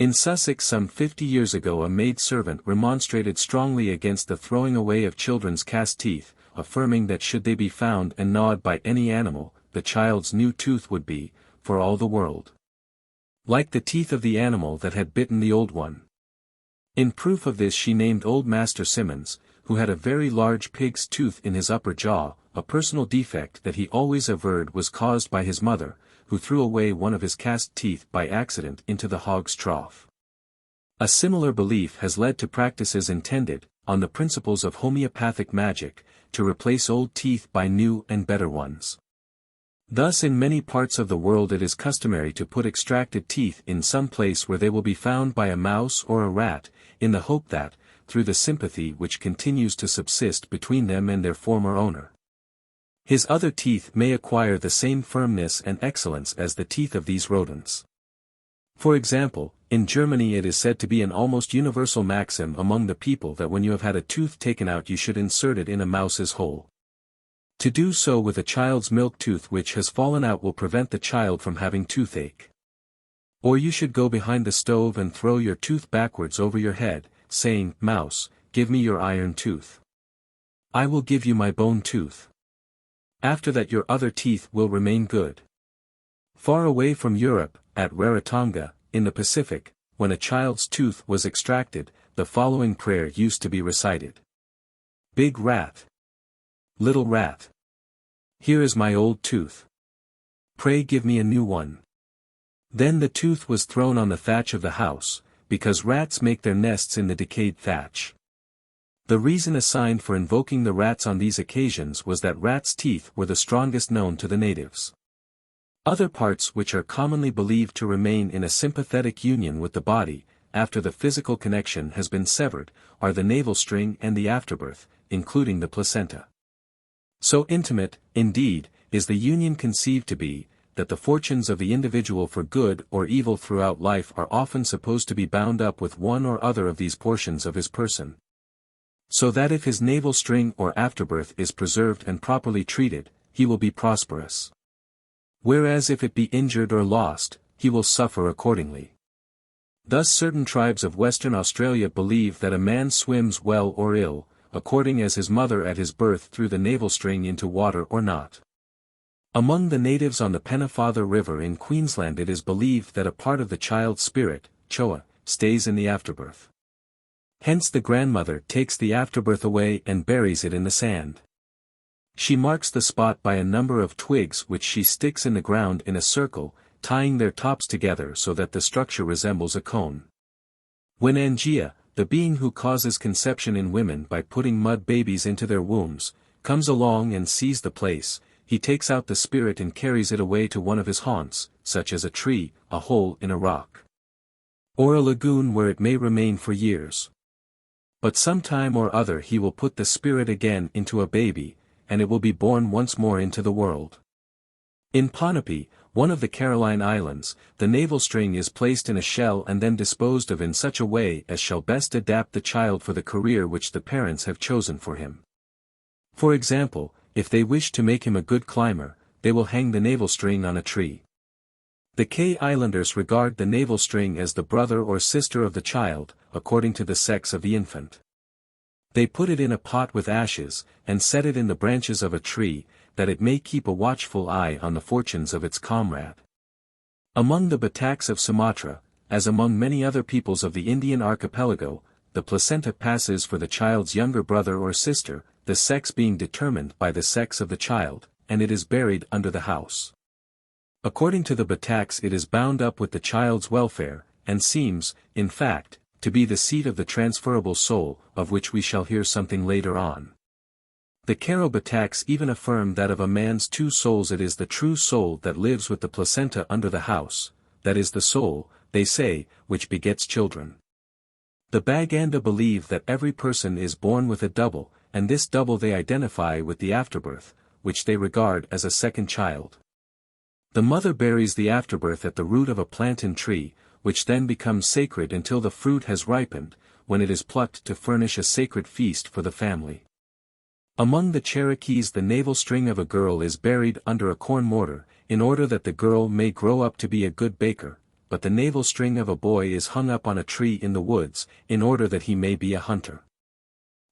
In Sussex some 50 years ago a maid-servant remonstrated strongly against the throwing away of children's cast teeth, affirming that should they be found and gnawed by any animal, the child's new tooth would be, for all the world, like the teeth of the animal that had bitten the old one. In proof of this she named old Master Simmons, who had a very large pig's tooth in his upper jaw, a personal defect that he always averred was caused by his mother, who threw away one of his cast teeth by accident into the hog's trough. A similar belief has led to practices intended, on the principles of homeopathic magic, to replace old teeth by new and better ones. Thus in many parts of the world it is customary to put extracted teeth in some place where they will be found by a mouse or a rat, in the hope that, through the sympathy which continues to subsist between them and their former owner, his other teeth may acquire the same firmness and excellence as the teeth of these rodents. For example, in Germany it is said to be an almost universal maxim among the people that when you have had a tooth taken out you should insert it in a mouse's hole. To do so with a child's milk tooth which has fallen out will prevent the child from having toothache. Or you should go behind the stove and throw your tooth backwards over your head, saying, "Mouse, give me your iron tooth. I will give you my bone tooth. After that your other teeth will remain good." Far away from Europe, at Rarotonga, in the Pacific, when a child's tooth was extracted, the following prayer used to be recited. Big rat. Little rat. Here is my old tooth. Pray give me a new one. Then the tooth was thrown on the thatch of the house, because rats make their nests in the decayed thatch. The reason assigned for invoking the rats on these occasions was that rats' teeth were the strongest known to the natives. Other parts which are commonly believed to remain in a sympathetic union with the body, after the physical connection has been severed, are the navel string and the afterbirth, including the placenta. So intimate, indeed, is the union conceived to be, that the fortunes of the individual for good or evil throughout life are often supposed to be bound up with one or other of these portions of his person. So that if his navel string or afterbirth is preserved and properly treated, he will be prosperous. Whereas if it be injured or lost, he will suffer accordingly. Thus certain tribes of Western Australia believe that a man swims well or ill, according as his mother at his birth threw the navel string into water or not. Among the natives on the Pennefather River in Queensland it is believed that a part of the child's spirit, choa, stays in the afterbirth. Hence the grandmother takes the afterbirth away and buries it in the sand. She marks the spot by a number of twigs which she sticks in the ground in a circle, tying their tops together so that the structure resembles a cone. When Angia, the being who causes conception in women by putting mud babies into their wombs, comes along and sees the place, he takes out the spirit and carries it away to one of his haunts, such as a tree, a hole in a rock, or a lagoon where it may remain for years. But some time or other he will put the spirit again into a baby, and it will be born once more into the world. In Ponape, one of the Caroline Islands, the navel string is placed in a shell and then disposed of in such a way as shall best adapt the child for the career which the parents have chosen for him. For example, if they wish to make him a good climber, they will hang the navel string on a tree. The Kei Islanders regard the navel string as the brother or sister of the child, according to the sex of the infant. They put it in a pot with ashes, and set it in the branches of a tree, that it may keep a watchful eye on the fortunes of its comrade. Among the Bataks of Sumatra, as among many other peoples of the Indian archipelago, the placenta passes for the child's younger brother or sister, the sex being determined by the sex of the child, and it is buried under the house. According to the Bataks it is bound up with the child's welfare, and seems, in fact, to be the seat of the transferable soul, of which we shall hear something later on. The Karo Bataks even affirm that of a man's two souls it is the true soul that lives with the placenta under the house, that is the soul, they say, which begets children. The Baganda believe that every person is born with a double, and this double they identify with the afterbirth, which they regard as a second child. The mother buries the afterbirth at the root of a plantain tree, which then becomes sacred until the fruit has ripened, when it is plucked to furnish a sacred feast for the family. Among the Cherokees the navel string of a girl is buried under a corn mortar, in order that the girl may grow up to be a good baker, but the navel string of a boy is hung up on a tree in the woods, in order that he may be a hunter.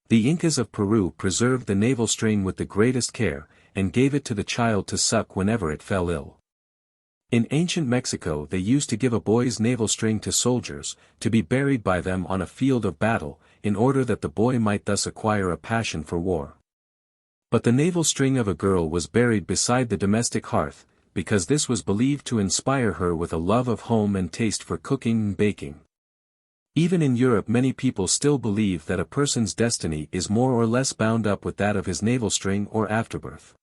The Incas of Peru preserved the navel string with the greatest care, and gave it to the child to suck whenever it fell ill. In ancient Mexico they used to give a boy's navel string to soldiers, to be buried by them on a field of battle, in order that the boy might thus acquire a passion for war. But the navel string of a girl was buried beside the domestic hearth, because this was believed to inspire her with a love of home and taste for cooking and baking. Even in Europe many people still believe that a person's destiny is more or less bound up with that of his navel string or afterbirth.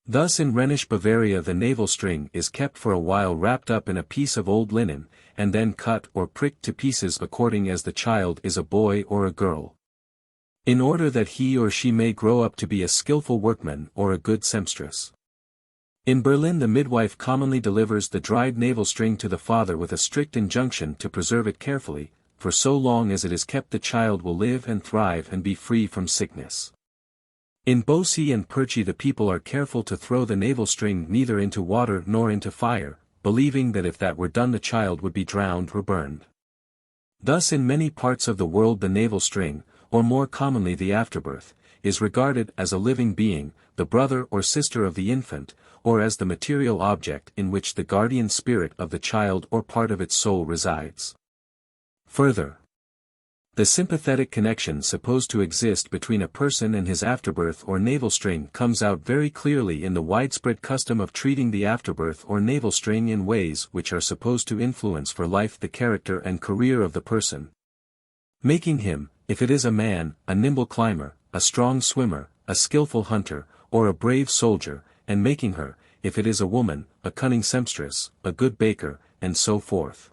Thus in Rhenish Bavaria the navel string is kept for a while wrapped up in a piece of old linen, and then cut or pricked to pieces according as the child is a boy or a girl, in order that he or she may grow up to be a skillful workman or a good seamstress. In Berlin the midwife commonly delivers the dried navel string to the father with a strict injunction to preserve it carefully, for so long as it is kept the child will live and thrive and be free from sickness. In Bosi and Perchi the people are careful to throw the navel string neither into water nor into fire, believing that if that were done the child would be drowned or burned. Thus in many parts of the world the navel string, or more commonly the afterbirth, is regarded as a living being, the brother or sister of the infant, or as the material object in which the guardian spirit of the child or part of its soul resides. Further, the sympathetic connection supposed to exist between a person and his afterbirth or navel string comes out very clearly in the widespread custom of treating the afterbirth or navel string in ways which are supposed to influence for life the character and career of the person, making him, if it is a man, a nimble climber, a strong swimmer, a skillful hunter, or a brave soldier, and making her, if it is a woman, a cunning seamstress, a good baker, and so forth.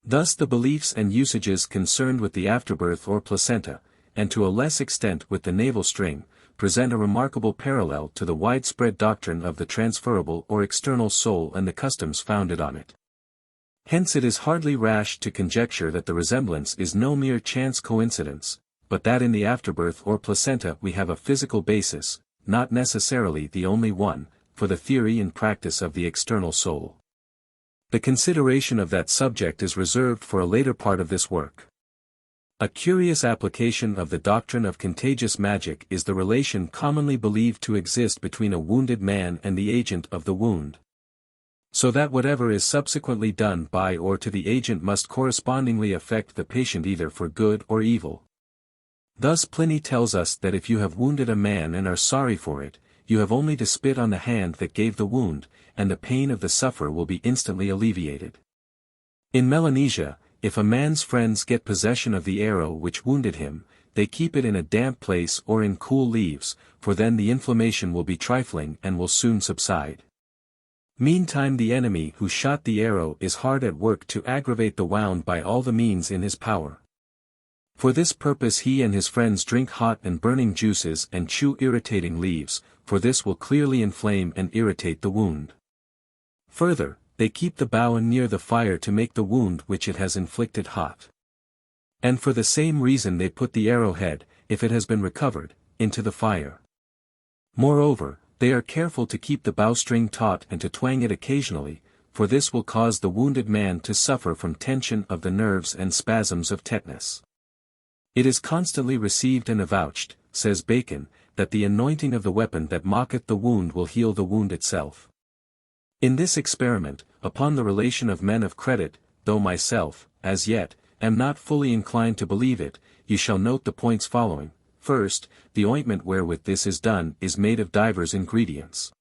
Thus the beliefs and usages concerned with the afterbirth or placenta, and to a less extent with the navel string, present a remarkable parallel to the widespread doctrine of the transferable or external soul and the customs founded on it. Hence it is hardly rash to conjecture that the resemblance is no mere chance coincidence, but that in the afterbirth or placenta we have a physical basis, not necessarily the only one, for the theory and practice of the external soul. The consideration of that subject is reserved for a later part of this work. A curious application of the doctrine of contagious magic is the relation commonly believed to exist between a wounded man and the agent of the wound. So that whatever is subsequently done by or to the agent must correspondingly affect the patient either for good or evil. Thus Pliny tells us that if you have wounded a man and are sorry for it, you have only to spit on the hand that gave the wound, and the pain of the sufferer will be instantly alleviated. In Melanesia, if a man's friends get possession of the arrow which wounded him, they keep it in a damp place or in cool leaves, for then the inflammation will be trifling and will soon subside. Meantime the enemy who shot the arrow is hard at work to aggravate the wound by all the means in his power. For this purpose he and his friends drink hot and burning juices and chew irritating leaves, for this will clearly inflame and irritate the wound. Further, they keep the bough near the fire to make the wound which it has inflicted hot. And for the same reason they put the arrowhead, if it has been recovered, into the fire. Moreover, they are careful to keep the bowstring taut and to twang it occasionally, for this will cause the wounded man to suffer from tension of the nerves and spasms of tetanus. It is constantly received and avouched, says Bacon, that the anointing of the weapon that mocketh the wound will heal the wound itself. In this experiment, upon the relation of men of credit, though myself, as yet, am not fully inclined to believe it, you shall note the points following. First, the ointment wherewith this is done is made of divers ingredients.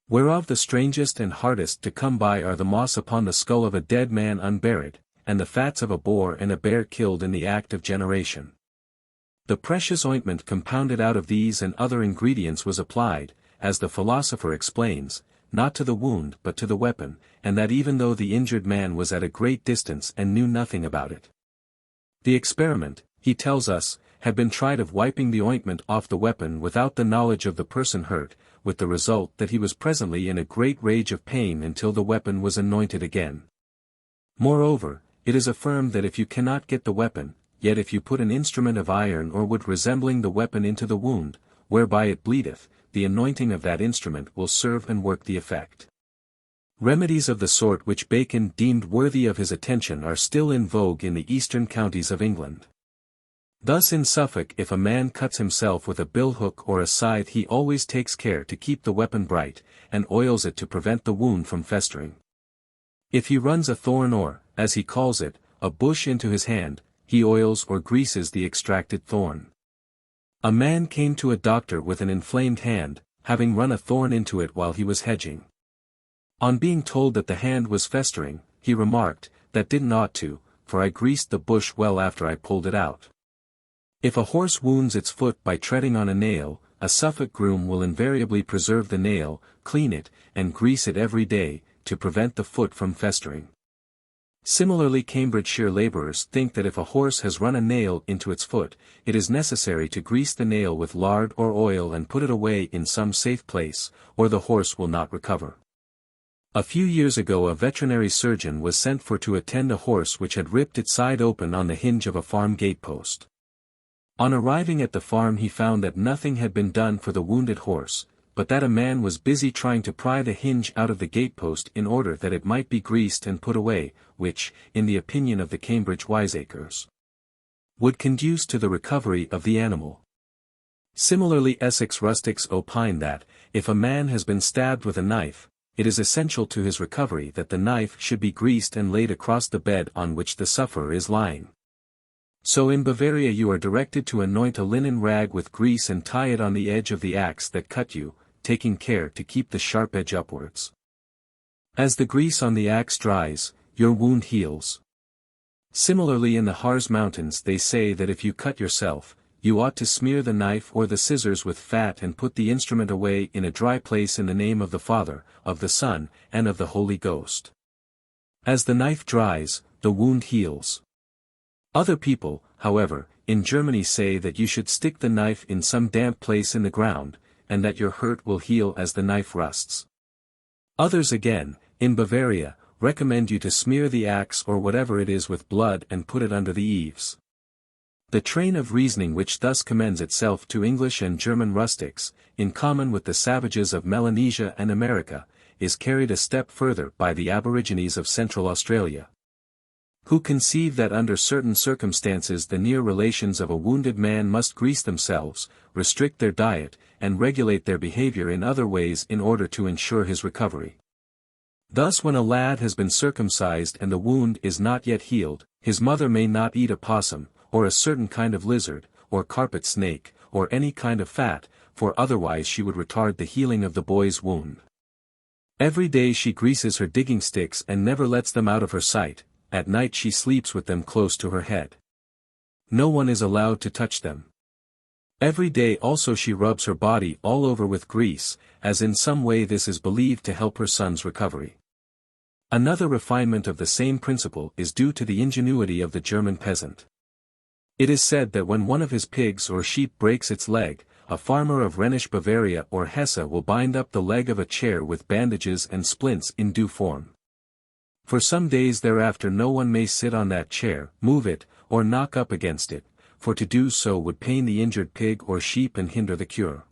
Whereof the strangest and hardest to come by are the moss upon the skull of a dead man unburied, and the fats of a boar and a bear killed in the act of generation. The precious ointment compounded out of these and other ingredients was applied, as the philosopher explains, not to the wound but to the weapon, and that even though the injured man was at a great distance and knew nothing about it. The experiment, he tells us, had been tried of wiping the ointment off the weapon without the knowledge of the person hurt, with the result that he was presently in a great rage of pain until the weapon was anointed again. Moreover, it is affirmed that if you cannot get the weapon, yet if you put an instrument of iron or wood resembling the weapon into the wound, whereby it bleedeth, the anointing of that instrument will serve and work the effect. Remedies of the sort which Bacon deemed worthy of his attention are still in vogue in the eastern counties of England. Thus in Suffolk if a man cuts himself with a billhook or a scythe he always takes care to keep the weapon bright, and oils it to prevent the wound from festering. If he runs a thorn or, as he calls it, a bush into his hand, he oils or greases the extracted thorn. A man came to a doctor with an inflamed hand, having run a thorn into it while he was hedging. On being told that the hand was festering, he remarked, "That didn't ought to, for I greased the bush well after I pulled it out." If a horse wounds its foot by treading on a nail, a Suffolk groom will invariably preserve the nail, clean it, and grease it every day, to prevent the foot from festering. Similarly Cambridgeshire labourers think that if a horse has run a nail into its foot, it is necessary to grease the nail with lard or oil and put it away in some safe place, or the horse will not recover. A few years ago a veterinary surgeon was sent for to attend a horse which had ripped its side open on the hinge of a farm gatepost. On arriving at the farm he found that nothing had been done for the wounded horse, but that a man was busy trying to pry the hinge out of the gatepost in order that it might be greased and put away, which, in the opinion of the Cambridge wiseacres, would conduce to the recovery of the animal. Similarly Essex rustics opine that, if a man has been stabbed with a knife, it is essential to his recovery that the knife should be greased and laid across the bed on which the sufferer is lying. So in Bavaria you are directed to anoint a linen rag with grease and tie it on the edge of the axe that cut you, taking care to keep the sharp edge upwards. As the grease on the axe dries, your wound heals. Similarly in the Harz Mountains they say that if you cut yourself, you ought to smear the knife or the scissors with fat and put the instrument away in a dry place in the name of the Father, of the Son, and of the Holy Ghost. As the knife dries, the wound heals. Other people, however, in Germany say that you should stick the knife in some damp place in the ground, and that your hurt will heal as the knife rusts. Others again, in Bavaria, recommend you to smear the axe or whatever it is with blood and put it under the eaves. The train of reasoning which thus commends itself to English and German rustics, in common with the savages of Melanesia and America, is carried a step further by the aborigines of Central Australia, who conceive that under certain circumstances the near relations of a wounded man must grease themselves, restrict their diet, and regulate their behavior in other ways in order to ensure his recovery. Thus when a lad has been circumcised and the wound is not yet healed, his mother may not eat a possum, or a certain kind of lizard, or carpet snake, or any kind of fat, for otherwise she would retard the healing of the boy's wound. Every day she greases her digging sticks and never lets them out of her sight. At night she sleeps with them close to her head. No one is allowed to touch them. Every day also she rubs her body all over with grease, as in some way this is believed to help her son's recovery. Another refinement of the same principle is due to the ingenuity of the German peasant. It is said that when one of his pigs or sheep breaks its leg, a farmer of Rhenish Bavaria or Hesse will bind up the leg of a chair with bandages and splints in due form. For some days thereafter no one may sit on that chair, move it, or knock up against it, for to do so would pain the injured pig or sheep and hinder the cure.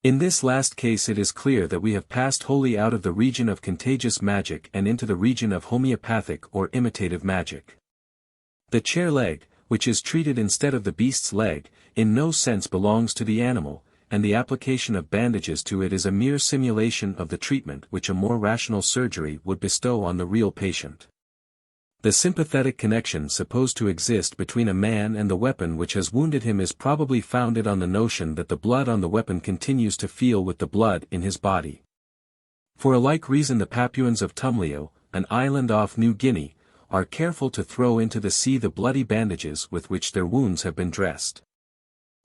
In this last case it is clear that we have passed wholly out of the region of contagious magic and into the region of homeopathic or imitative magic. The chair leg, which is treated instead of the beast's leg, in no sense belongs to the animal, and the application of bandages to it is a mere simulation of the treatment which a more rational surgery would bestow on the real patient. The sympathetic connection supposed to exist between a man and the weapon which has wounded him is probably founded on the notion that the blood on the weapon continues to feel with the blood in his body. For a like reason the Papuans of Tumleo, an island off New Guinea, are careful to throw into the sea the bloody bandages with which their wounds have been dressed.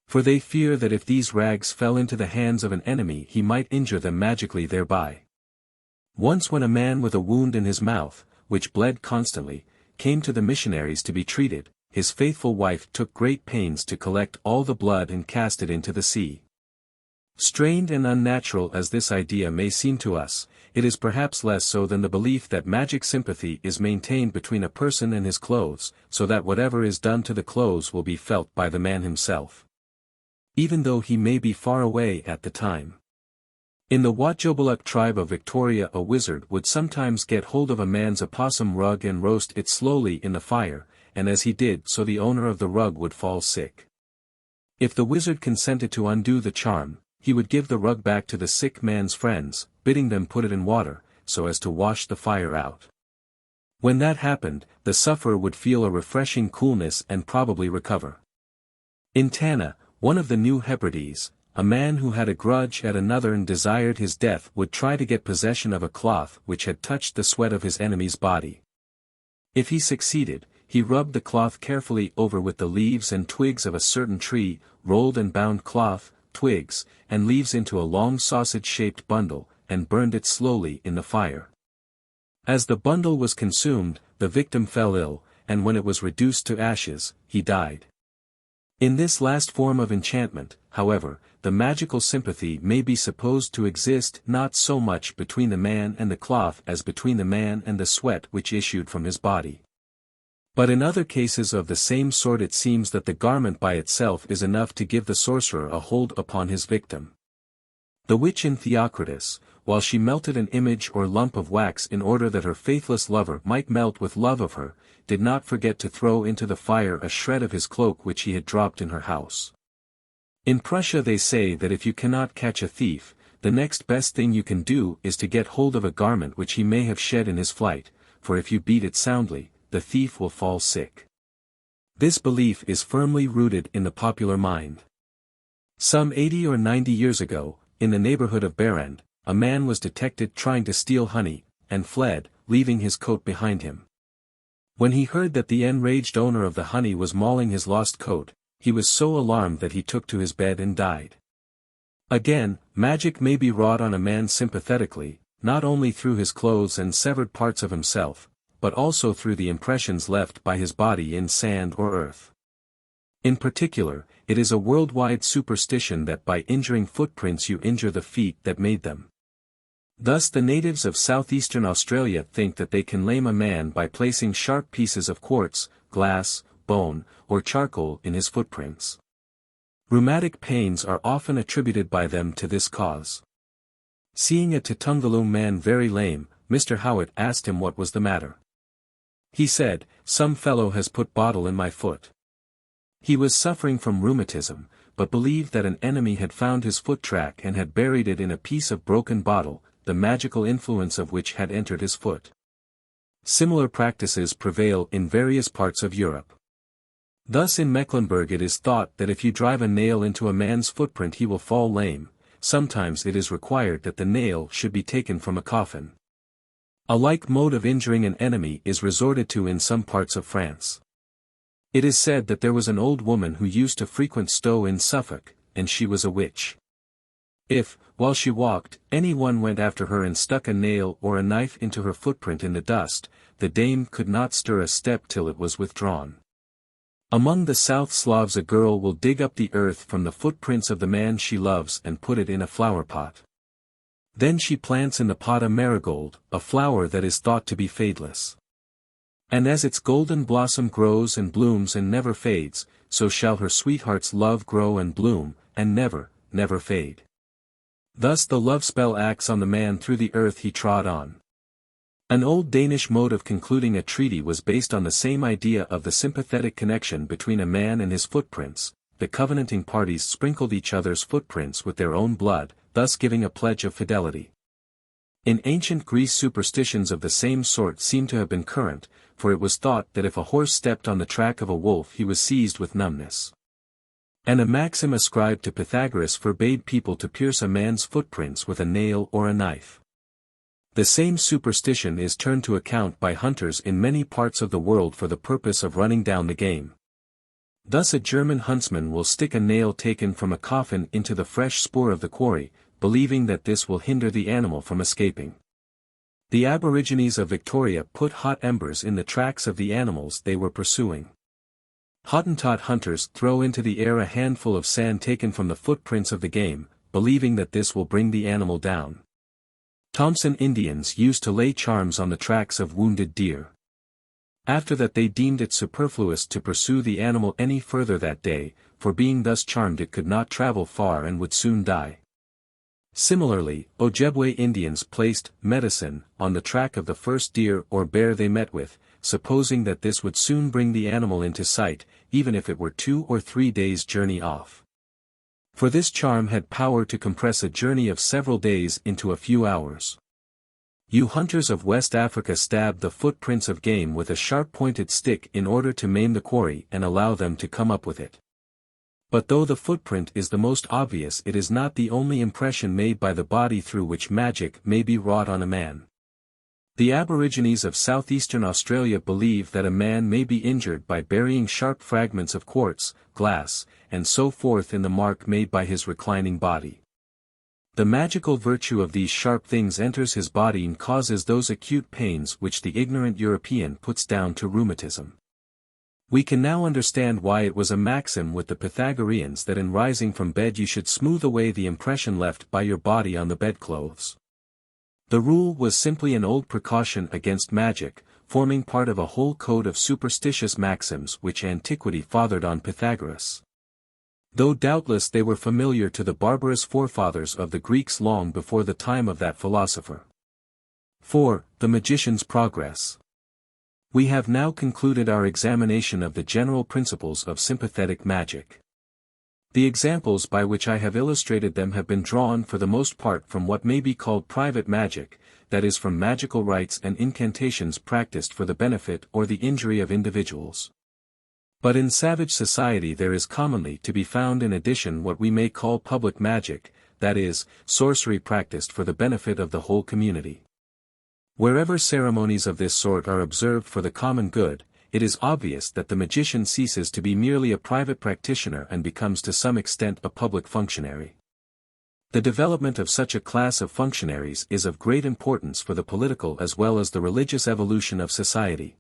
For they fear that if these rags fell into the hands of an enemy he might injure them magically thereby. Once when a man with a wound in his mouth, which bled constantly, came to the missionaries to be treated, his faithful wife took great pains to collect all the blood and cast it into the sea. Strained and unnatural as this idea may seem to us, it is perhaps less so than the belief that magic sympathy is maintained between a person and his clothes, so that whatever is done to the clothes will be felt by the man himself, even though he may be far away at the time. In the Wotjobaluk tribe of Victoria a wizard would sometimes get hold of a man's opossum rug and roast it slowly in the fire, and as he did so the owner of the rug would fall sick. If the wizard consented to undo the charm, he would give the rug back to the sick man's friends, bidding them put it in water, so as to wash the fire out. When that happened, the sufferer would feel a refreshing coolness and probably recover. In Tana, one of the New Hebrides, a man who had a grudge at another and desired his death would try to get possession of a cloth which had touched the sweat of his enemy's body. If he succeeded, he rubbed the cloth carefully over with the leaves and twigs of a certain tree, rolled and bound cloth, twigs, and leaves into a long sausage-shaped bundle, and burned it slowly in the fire. As the bundle was consumed, the victim fell ill, and when it was reduced to ashes, he died. In this last form of enchantment, however, the magical sympathy may be supposed to exist not so much between the man and the cloth as between the man and the sweat which issued from his body. But in other cases of the same sort it seems that the garment by itself is enough to give the sorcerer a hold upon his victim. The witch in Theocritus, while she melted an image or lump of wax in order that her faithless lover might melt with love of her, did not forget to throw into the fire a shred of his cloak which he had dropped in her house. In Prussia they say that if you cannot catch a thief, the next best thing you can do is to get hold of a garment which he may have shed in his flight, for if you beat it soundly, the thief will fall sick. This belief is firmly rooted in the popular mind. Some 80 or 90 years ago, in the neighborhood of Berend, a man was detected trying to steal honey, and fled, leaving his coat behind him. When he heard that the enraged owner of the honey was mauling his lost coat, he was so alarmed that he took to his bed and died. Again, magic may be wrought on a man sympathetically, not only through his clothes and severed parts of himself, but also through the impressions left by his body in sand or earth. In particular, it is a worldwide superstition that by injuring footprints you injure the feet that made them. Thus the natives of southeastern Australia think that they can lame a man by placing sharp pieces of quartz, glass, bone, or charcoal in his footprints. Rheumatic pains are often attributed by them to this cause. Seeing a Tutungalu man very lame, Mr. Howitt asked him what was the matter. He said, "Some fellow has put bottle in my foot." He was suffering from rheumatism, but believed that an enemy had found his foot track and had buried it in a piece of broken bottle, the magical influence of which had entered his foot. Similar practices prevail in various parts of Europe. Thus in Mecklenburg it is thought that if you drive a nail into a man's footprint he will fall lame. Sometimes it is required that the nail should be taken from a coffin. A like mode of injuring an enemy is resorted to in some parts of France. It is said that there was an old woman who used to frequent Stowe in Suffolk, and she was a witch. If, while she walked, any one went after her and stuck a nail or a knife into her footprint in the dust, the dame could not stir a step till it was withdrawn. Among the South Slavs a girl will dig up the earth from the footprints of the man she loves and put it in a flower pot. Then she plants in the pot a marigold, a flower that is thought to be fadeless. And as its golden blossom grows and blooms and never fades, so shall her sweetheart's love grow and bloom, and never, never fade. Thus the love spell acts on the man through the earth he trod on. An old Danish mode of concluding a treaty was based on the same idea of the sympathetic connection between a man and his footprints. The covenanting parties sprinkled each other's footprints with their own blood, thus giving a pledge of fidelity. In ancient Greece superstitions of the same sort seem to have been current, for it was thought that if a horse stepped on the track of a wolf he was seized with numbness. And a maxim ascribed to Pythagoras forbade people to pierce a man's footprints with a nail or a knife. The same superstition is turned to account by hunters in many parts of the world for the purpose of running down the game. Thus a German huntsman will stick a nail taken from a coffin into the fresh spoor of the quarry, believing that this will hinder the animal from escaping. The Aborigines of Victoria put hot embers in the tracks of the animals they were pursuing. Hottentot hunters throw into the air a handful of sand taken from the footprints of the game, believing that this will bring the animal down. Thompson Indians used to lay charms on the tracks of wounded deer. After that they deemed it superfluous to pursue the animal any further that day, for being thus charmed it could not travel far and would soon die. Similarly, Ojibwe Indians placed medicine on the track of the first deer or bear they met with, supposing that this would soon bring the animal into sight, even if it were 2 or 3 days' journey off. For this charm had power to compress a journey of several days into a few hours. You hunters of West Africa stab the footprints of game with a sharp-pointed stick in order to maim the quarry and allow them to come up with it. But though the footprint is the most obvious, it is not the only impression made by the body through which magic may be wrought on a man. The Aborigines of southeastern Australia believe that a man may be injured by burying sharp fragments of quartz, glass, and so forth in the mark made by his reclining body. The magical virtue of these sharp things enters his body and causes those acute pains which the ignorant European puts down to rheumatism. We can now understand why it was a maxim with the Pythagoreans that in rising from bed you should smooth away the impression left by your body on the bedclothes. The rule was simply an old precaution against magic, forming part of a whole code of superstitious maxims which antiquity fathered on Pythagoras. Though doubtless they were familiar to the barbarous forefathers of the Greeks long before the time of that philosopher. 4. The Magician's Progress. We have now concluded our examination of the general principles of sympathetic magic. The examples by which I have illustrated them have been drawn for the most part from what may be called private magic, that is from magical rites and incantations practiced for the benefit or the injury of individuals. But in savage society there is commonly to be found in addition what we may call public magic, that is, sorcery practiced for the benefit of the whole community. Wherever ceremonies of this sort are observed for the common good, it is obvious that the magician ceases to be merely a private practitioner and becomes to some extent a public functionary. The development of such a class of functionaries is of great importance for the political as well as the religious evolution of society.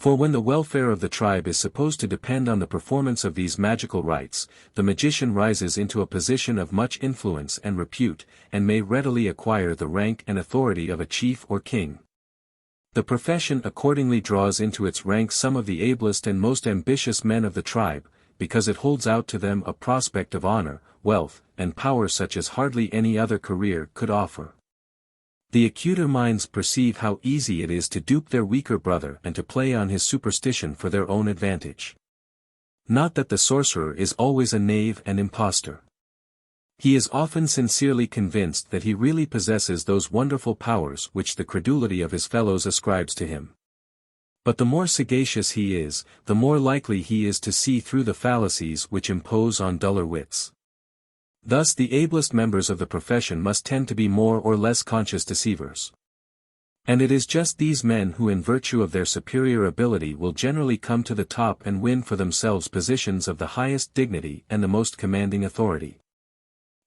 For when the welfare of the tribe is supposed to depend on the performance of these magical rites, the magician rises into a position of much influence and repute, and may readily acquire the rank and authority of a chief or king. The profession accordingly draws into its ranks some of the ablest and most ambitious men of the tribe, because it holds out to them a prospect of honor, wealth, and power such as hardly any other career could offer. The acuter minds perceive how easy it is to dupe their weaker brother and to play on his superstition for their own advantage. Not that the sorcerer is always a knave and impostor. He is often sincerely convinced that he really possesses those wonderful powers which the credulity of his fellows ascribes to him. But the more sagacious he is, the more likely he is to see through the fallacies which impose on duller wits. Thus the ablest members of the profession must tend to be more or less conscious deceivers. And it is just these men who in virtue of their superior ability will generally come to the top and win for themselves positions of the highest dignity and the most commanding authority.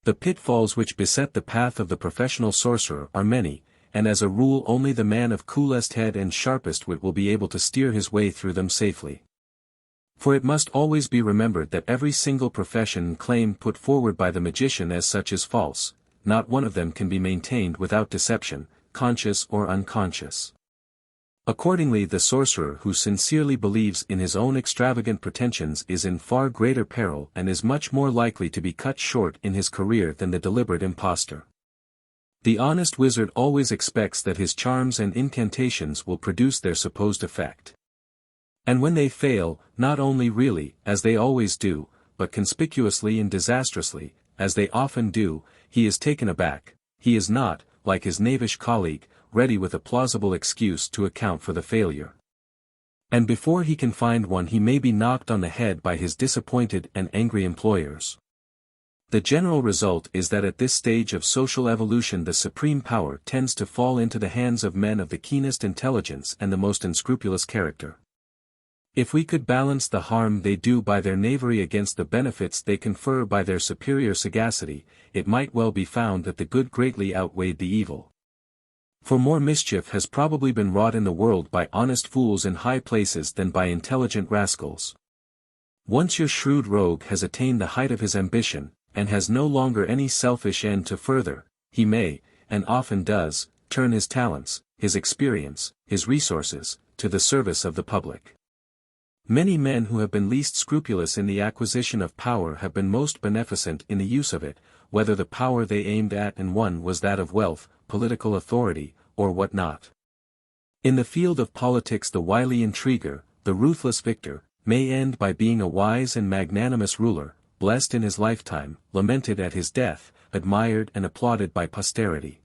The pitfalls which beset the path of the professional sorcerer are many, and as a rule only the man of coolest head and sharpest wit will be able to steer his way through them safely. For it must always be remembered that every single profession and claim put forward by the magician as such is false, not one of them can be maintained without deception, conscious or unconscious. Accordingly the sorcerer who sincerely believes in his own extravagant pretensions is in far greater peril and is much more likely to be cut short in his career than the deliberate impostor. The honest wizard always expects that his charms and incantations will produce their supposed effect. And when they fail, not only really, as they always do, but conspicuously and disastrously, as they often do, he is taken aback. He is not, like his knavish colleague, ready with a plausible excuse to account for the failure. And before he can find one he may be knocked on the head by his disappointed and angry employers. The general result is that at this stage of social evolution the supreme power tends to fall into the hands of men of the keenest intelligence and the most unscrupulous character. If we could balance the harm they do by their knavery against the benefits they confer by their superior sagacity, it might well be found that the good greatly outweighed the evil. For more mischief has probably been wrought in the world by honest fools in high places than by intelligent rascals. Once your shrewd rogue has attained the height of his ambition, and has no longer any selfish end to further, he may, and often does, turn his talents, his experience, his resources, to the service of the public. Many men who have been least scrupulous in the acquisition of power have been most beneficent in the use of it, whether the power they aimed at and won was that of wealth, political authority, or what not. In the field of politics the wily intriguer, the ruthless victor, may end by being a wise and magnanimous ruler, blessed in his lifetime, lamented at his death, admired and applauded by posterity.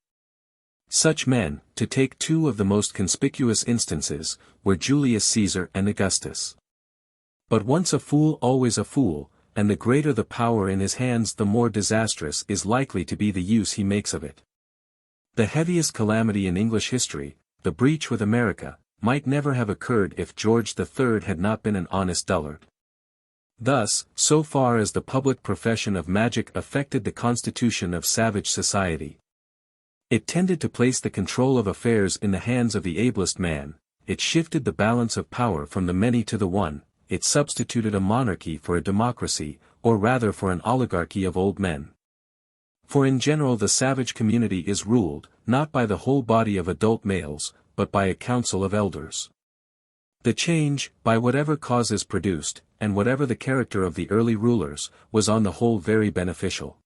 Such men, to take two of the most conspicuous instances, were Julius Caesar and Augustus. But once a fool always a fool, and the greater the power in his hands the more disastrous is likely to be the use he makes of it. The heaviest calamity in English history, the breach with America, might never have occurred if George III had not been an honest dullard. Thus, so far as the public profession of magic affected the constitution of savage society, it tended to place the control of affairs in the hands of the ablest man, it shifted the balance of power from the many to the one, it substituted a monarchy for a democracy, or rather for an oligarchy of old men. For in general the savage community is ruled, not by the whole body of adult males, but by a council of elders. The change, by whatever causes produced, and whatever the character of the early rulers, was on the whole very beneficial.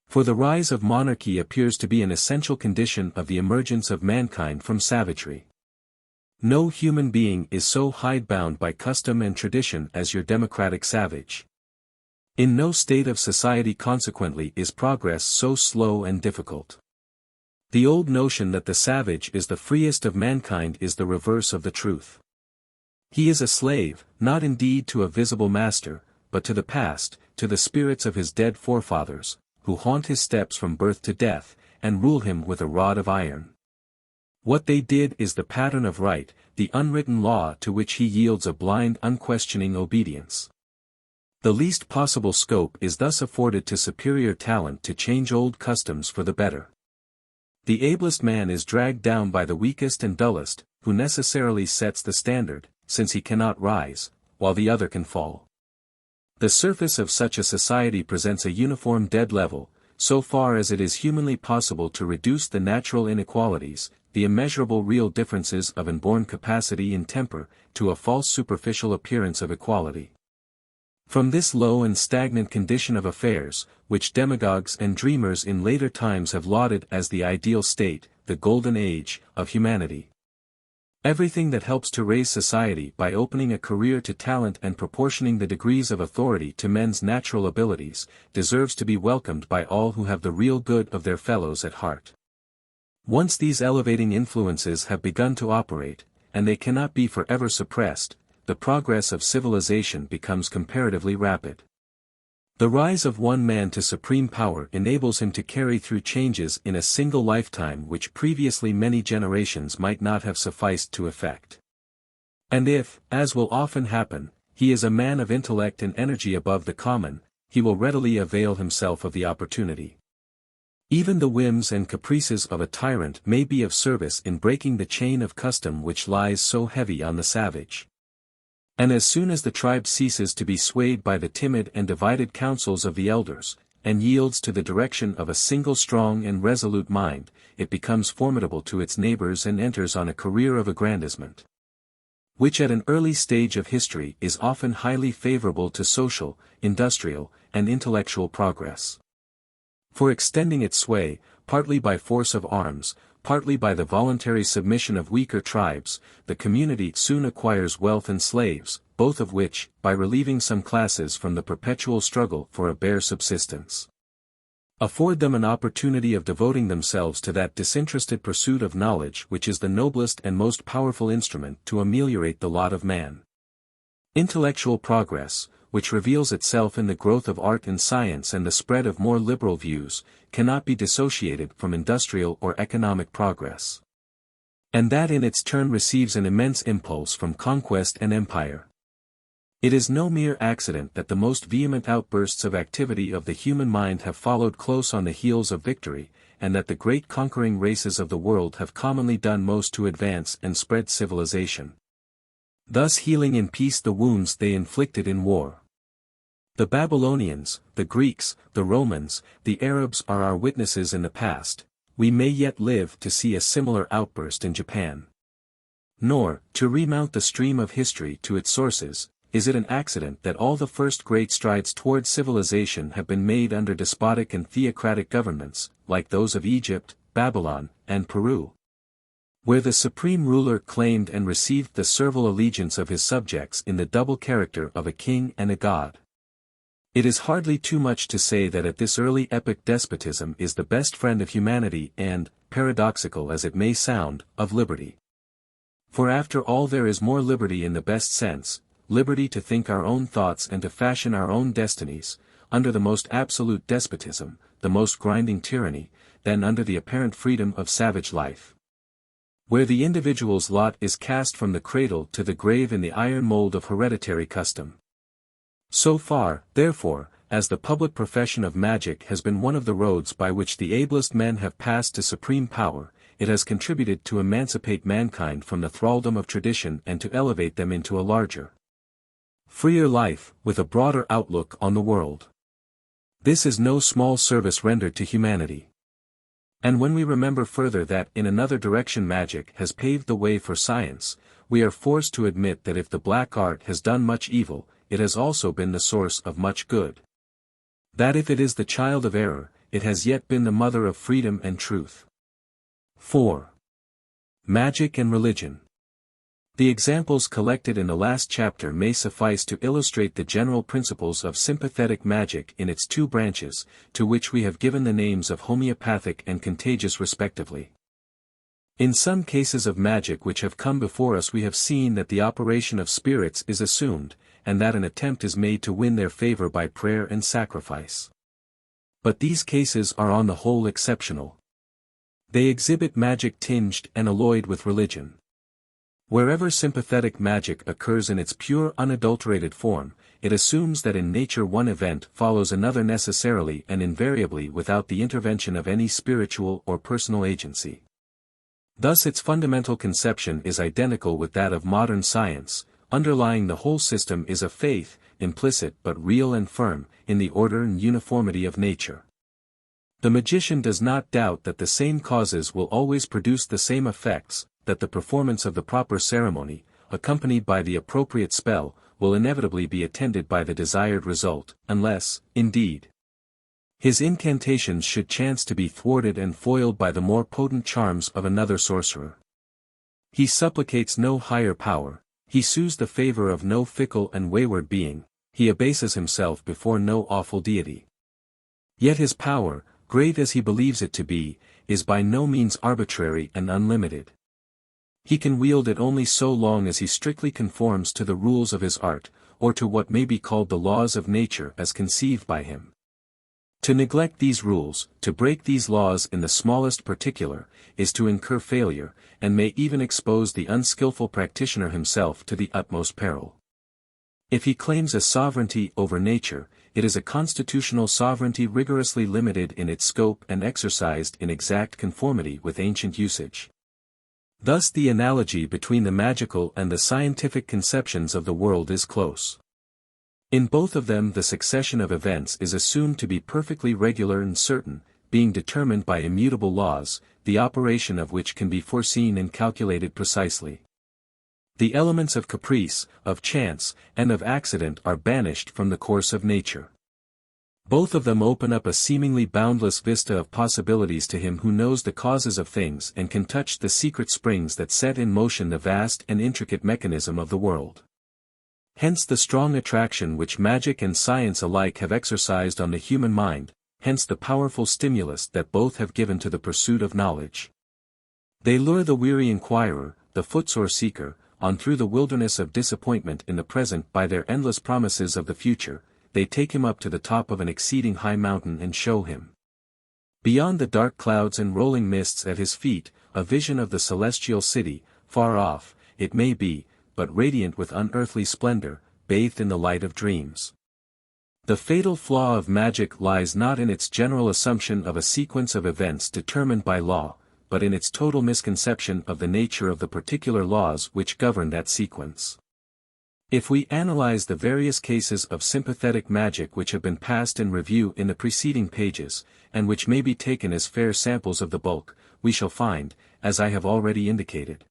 For the rise of monarchy appears to be an essential condition of the emergence of mankind from savagery. No human being is so hidebound by custom and tradition as your democratic savage. In no state of society consequently is progress so slow and difficult. The old notion that the savage is the freest of mankind is the reverse of the truth. He is a slave, not indeed to a visible master, but to the past, to the spirits of his dead forefathers, who haunt his steps from birth to death, and rule him with a rod of iron. What they did is the pattern of right, the unwritten law to which he yields a blind unquestioning obedience. The least possible scope is thus afforded to superior talent to change old customs for the better. The ablest man is dragged down by the weakest and dullest, who necessarily sets the standard, since he cannot rise, while the other can fall. The surface of such a society presents a uniform dead level, so far as it is humanly possible to reduce the natural inequalities, the immeasurable real differences of inborn capacity in temper, to a false superficial appearance of equality. From this low and stagnant condition of affairs, which demagogues and dreamers in later times have lauded as the ideal state, the golden age, of humanity, everything that helps to raise society by opening a career to talent and proportioning the degrees of authority to men's natural abilities, deserves to be welcomed by all who have the real good of their fellows at heart. Once these elevating influences have begun to operate, and they cannot be forever suppressed, the progress of civilization becomes comparatively rapid. The rise of one man to supreme power enables him to carry through changes in a single lifetime which previously many generations might not have sufficed to effect. And if, as will often happen, he is a man of intellect and energy above the common, he will readily avail himself of the opportunity. Even the whims and caprices of a tyrant may be of service in breaking the chain of custom which lies so heavy on the savage. And as soon as the tribe ceases to be swayed by the timid and divided counsels of the elders, and yields to the direction of a single strong and resolute mind, it becomes formidable to its neighbors and enters on a career of aggrandizement, which at an early stage of history is often highly favorable to social, industrial, and intellectual progress. For extending its sway, partly by force of arms, partly by the voluntary submission of weaker tribes, the community soon acquires wealth and slaves, both of which, by relieving some classes from the perpetual struggle for a bare subsistence, afford them an opportunity of devoting themselves to that disinterested pursuit of knowledge which is the noblest and most powerful instrument to ameliorate the lot of man. Intellectual progress, which reveals itself in the growth of art and science and the spread of more liberal views, cannot be dissociated from industrial or economic progress. And that in its turn receives an immense impulse from conquest and empire. It is no mere accident that the most vehement outbursts of activity of the human mind have followed close on the heels of victory, and that the great conquering races of the world have commonly done most to advance and spread civilization, thus healing in peace the wounds they inflicted in war. The Babylonians, the Greeks, the Romans, the Arabs are our witnesses in the past. We may yet live to see a similar outburst in Japan. Nor, to remount the stream of history to its sources, is it an accident that all the first great strides toward civilization have been made under despotic and theocratic governments, like those of Egypt, Babylon, and Peru, where the supreme ruler claimed and received the servile allegiance of his subjects in the double character of a king and a god. It is hardly too much to say that at this early epoch despotism is the best friend of humanity and, paradoxical as it may sound, of liberty. For after all there is more liberty in the best sense, liberty to think our own thoughts and to fashion our own destinies, under the most absolute despotism, the most grinding tyranny, than under the apparent freedom of savage life, where the individual's lot is cast from the cradle to the grave in the iron mold of hereditary custom. So far, therefore, as the public profession of magic has been one of the roads by which the ablest men have passed to supreme power, it has contributed to emancipate mankind from the thraldom of tradition and to elevate them into a larger, freer life, with a broader outlook on the world. This is no small service rendered to humanity. And when we remember further that in another direction magic has paved the way for science, we are forced to admit that if the black art has done much evil, it has also been the source of much good. That if it is the child of error, it has yet been the mother of freedom and truth. 4. Magic and religion. The examples collected in the last chapter may suffice to illustrate the general principles of sympathetic magic in its two branches, to which we have given the names of homeopathic and contagious respectively. In some cases of magic which have come before us we have seen that the operation of spirits is assumed, and that an attempt is made to win their favor by prayer and sacrifice. But these cases are on the whole exceptional. They exhibit magic tinged and alloyed with religion. Wherever sympathetic magic occurs in its pure unadulterated form, it assumes that in nature one event follows another necessarily and invariably without the intervention of any spiritual or personal agency. Thus its fundamental conception is identical with that of modern science, underlying the whole system is a faith, implicit but real and firm, in the order and uniformity of nature. The magician does not doubt that the same causes will always produce the same effects, that the performance of the proper ceremony, accompanied by the appropriate spell, will inevitably be attended by the desired result, unless, indeed, his incantations should chance to be thwarted and foiled by the more potent charms of another sorcerer. He supplicates no higher power, he sues the favor of no fickle and wayward being, he abases himself before no awful deity. Yet his power, great as he believes it to be, is by no means arbitrary and unlimited. He can wield it only so long as he strictly conforms to the rules of his art, or to what may be called the laws of nature as conceived by him. To neglect these rules, to break these laws in the smallest particular, is to incur failure, and may even expose the unskillful practitioner himself to the utmost peril. If he claims a sovereignty over nature, it is a constitutional sovereignty rigorously limited in its scope and exercised in exact conformity with ancient usage. Thus the analogy between the magical and the scientific conceptions of the world is close. In both of them the succession of events is assumed to be perfectly regular and certain, being determined by immutable laws, the operation of which can be foreseen and calculated precisely. The elements of caprice, of chance, and of accident are banished from the course of nature. Both of them open up a seemingly boundless vista of possibilities to him who knows the causes of things and can touch the secret springs that set in motion the vast and intricate mechanism of the world. Hence the strong attraction which magic and science alike have exercised on the human mind, hence the powerful stimulus that both have given to the pursuit of knowledge. They lure the weary inquirer, the footsore seeker, on through the wilderness of disappointment in the present by their endless promises of the future. They take him up to the top of an exceeding high mountain and show him, beyond the dark clouds and rolling mists at his feet, a vision of the celestial city, far off, it may be, but radiant with unearthly splendor, bathed in the light of dreams. The fatal flaw of magic lies not in its general assumption of a sequence of events determined by law, but in its total misconception of the nature of the particular laws which govern that sequence. If we analyze the various cases of sympathetic magic which have been passed in review in the preceding pages, and which may be taken as fair samples of the bulk, we shall find, as I have already indicated,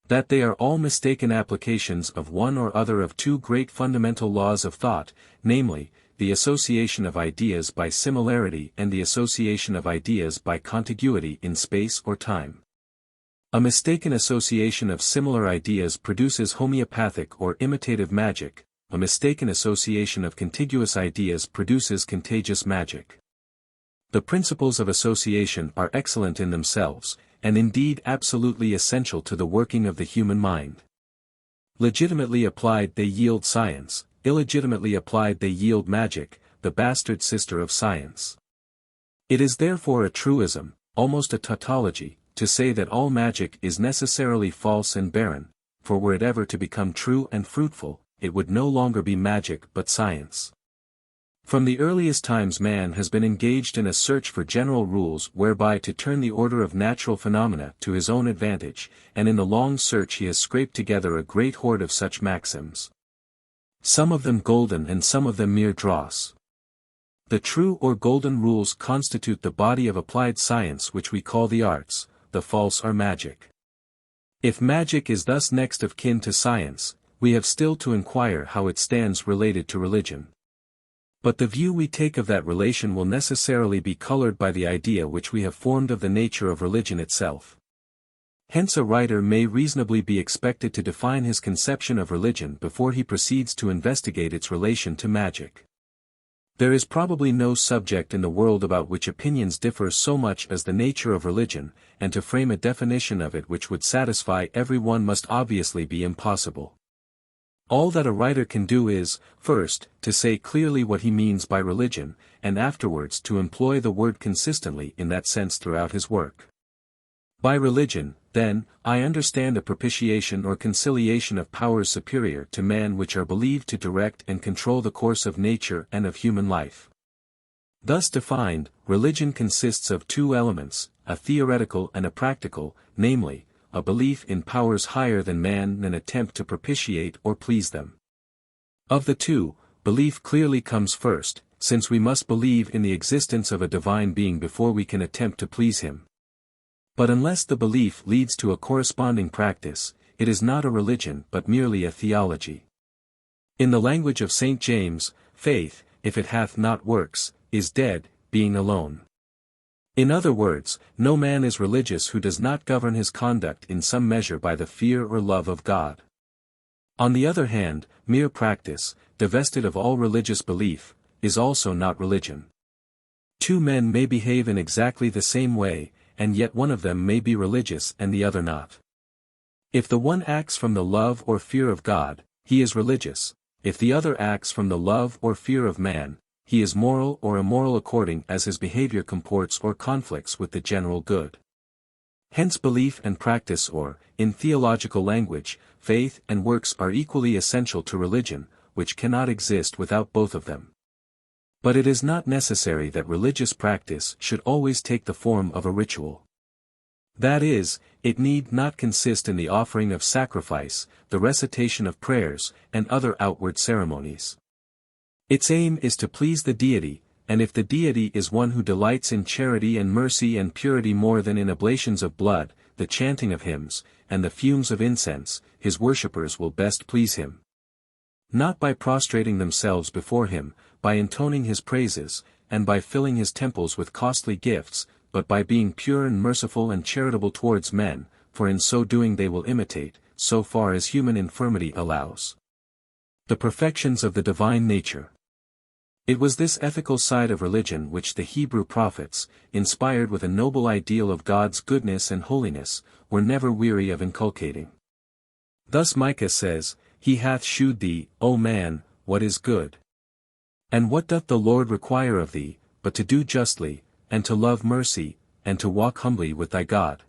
that they are all mistaken applications of one or other of two great fundamental laws of thought, namely, the association of ideas by similarity and the association of ideas by contiguity in space or time. A mistaken association of similar ideas produces homeopathic or imitative magic, a mistaken association of contiguous ideas produces contagious magic. The principles of association are excellent in themselves, and indeed absolutely essential to the working of the human mind. Legitimately applied they yield science, illegitimately applied they yield magic, the bastard sister of science. It is therefore a truism, almost a tautology, to say that all magic is necessarily false and barren, for were it ever to become true and fruitful, it would no longer be magic but science. From the earliest times man has been engaged in a search for general rules whereby to turn the order of natural phenomena to his own advantage, and in the long search he has scraped together a great hoard of such maxims. Some of them golden and some of them mere dross. The true or golden rules constitute the body of applied science which we call the arts, the false are magic. If magic is thus next of kin to science, we have still to inquire how it stands related to religion. But the view we take of that relation will necessarily be colored by the idea which we have formed of the nature of religion itself. Hence a writer may reasonably be expected to define his conception of religion before he proceeds to investigate its relation to magic. There is probably no subject in the world about which opinions differ so much as the nature of religion, and to frame a definition of it which would satisfy every one must obviously be impossible. All that a writer can do is, first, to say clearly what he means by religion, and afterwards to employ the word consistently in that sense throughout his work. By religion, then, I understand a propitiation or conciliation of powers superior to man which are believed to direct and control the course of nature and of human life. Thus defined, religion consists of two elements, a theoretical and a practical, namely, a belief in powers higher than man and an attempt to propitiate or please them. Of the two, belief clearly comes first, since we must believe in the existence of a divine being before we can attempt to please him. But unless the belief leads to a corresponding practice, it is not a religion but merely a theology. In the language of St. James, faith, if it hath not works, is dead, being alone. In other words, no man is religious who does not govern his conduct in some measure by the fear or love of God. On the other hand, mere practice, divested of all religious belief, is also not religion. Two men may behave in exactly the same way, and yet one of them may be religious and the other not. If the one acts from the love or fear of God, he is religious; if the other acts from the love or fear of man, he is moral or immoral according as his behavior comports or conflicts with the general good. Hence belief and practice, or, in theological language, faith and works, are equally essential to religion, which cannot exist without both of them. But it is not necessary that religious practice should always take the form of a ritual. That is, it need not consist in the offering of sacrifice, the recitation of prayers, and other outward ceremonies. Its aim is to please the deity, and if the deity is one who delights in charity and mercy and purity more than in oblations of blood, the chanting of hymns, and the fumes of incense, his worshippers will best please him. Not by prostrating themselves before him, by intoning his praises, and by filling his temples with costly gifts, but by being pure and merciful and charitable towards men, for in so doing they will imitate, so far as human infirmity allows, the perfections of the divine nature. It was this ethical side of religion which the Hebrew prophets, inspired with a noble ideal of God's goodness and holiness, were never weary of inculcating. Thus Micah says, "He hath shewed thee, O man, what is good. And what doth the Lord require of thee, but to do justly, and to love mercy, and to walk humbly with thy God?"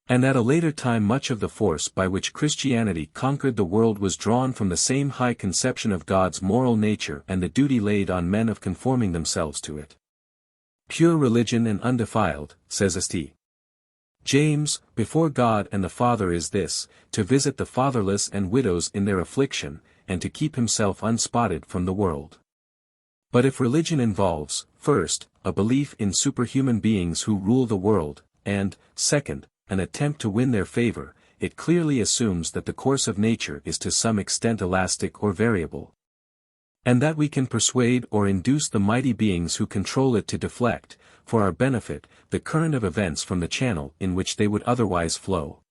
And at a later time much of the force by which Christianity conquered the world was drawn from the same high conception of God's moral nature and the duty laid on men of conforming themselves to it. Pure religion and undefiled, says St. James, before God and the Father is this, to visit the fatherless and widows in their affliction, and to keep himself unspotted from the world. But if religion involves, first, a belief in superhuman beings who rule the world, and, second, an attempt to win their favor, it clearly assumes that the course of nature is to some extent elastic or variable, and that we can persuade or induce the mighty beings who control it to deflect, for our benefit, the current of events from the channel in which they would otherwise flow.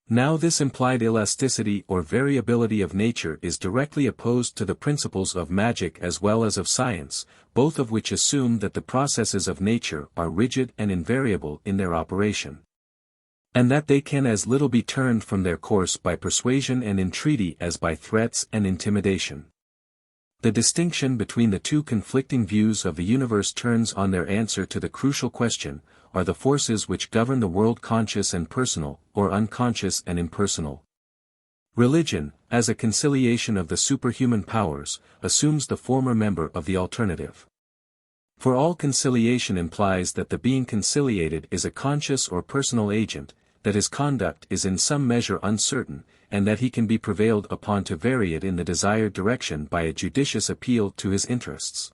Now this implied elasticity or variability of nature is directly opposed to the principles of magic as well as of science, both of which assume that the processes of nature are rigid and invariable in their operation, and that they can as little be turned from their course by persuasion and entreaty as by threats and intimidation. The distinction between the two conflicting views of the universe turns on their answer to the crucial question: are the forces which govern the world conscious and personal, or unconscious and impersonal? Religion, as a conciliation of the superhuman powers, assumes the former member of the alternative. For all conciliation implies that the being conciliated is a conscious or personal agent, that his conduct is in some measure uncertain, and that he can be prevailed upon to vary it in the desired direction by a judicious appeal to his interests,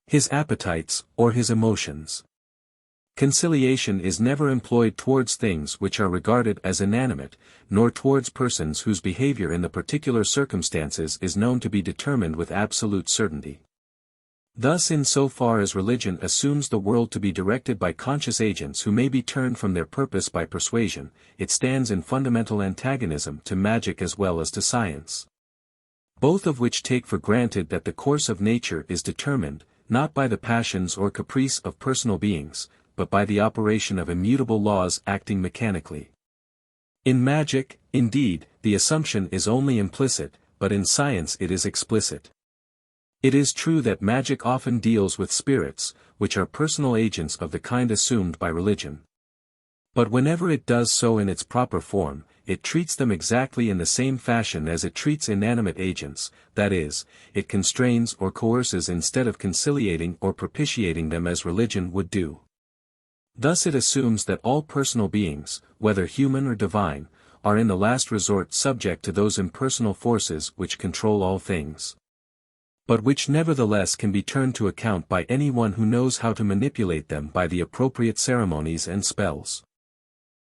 his appetites, or his emotions. Conciliation is never employed towards things which are regarded as inanimate, nor towards persons whose behavior in the particular circumstances is known to be determined with absolute certainty. Thus in so far as religion assumes the world to be directed by conscious agents who may be turned from their purpose by persuasion, it stands in fundamental antagonism to magic as well as to science, both of which take for granted that the course of nature is determined, not by the passions or caprice of personal beings, but by the operation of immutable laws acting mechanically. In magic, indeed, the assumption is only implicit, but in science it is explicit. It is true that magic often deals with spirits, which are personal agents of the kind assumed by religion. But whenever it does so in its proper form, it treats them exactly in the same fashion as it treats inanimate agents, that is, it constrains or coerces instead of conciliating or propitiating them as religion would do. Thus it assumes that all personal beings, whether human or divine, are in the last resort subject to those impersonal forces which control all things, but which nevertheless can be turned to account by anyone who knows how to manipulate them by the appropriate ceremonies and spells.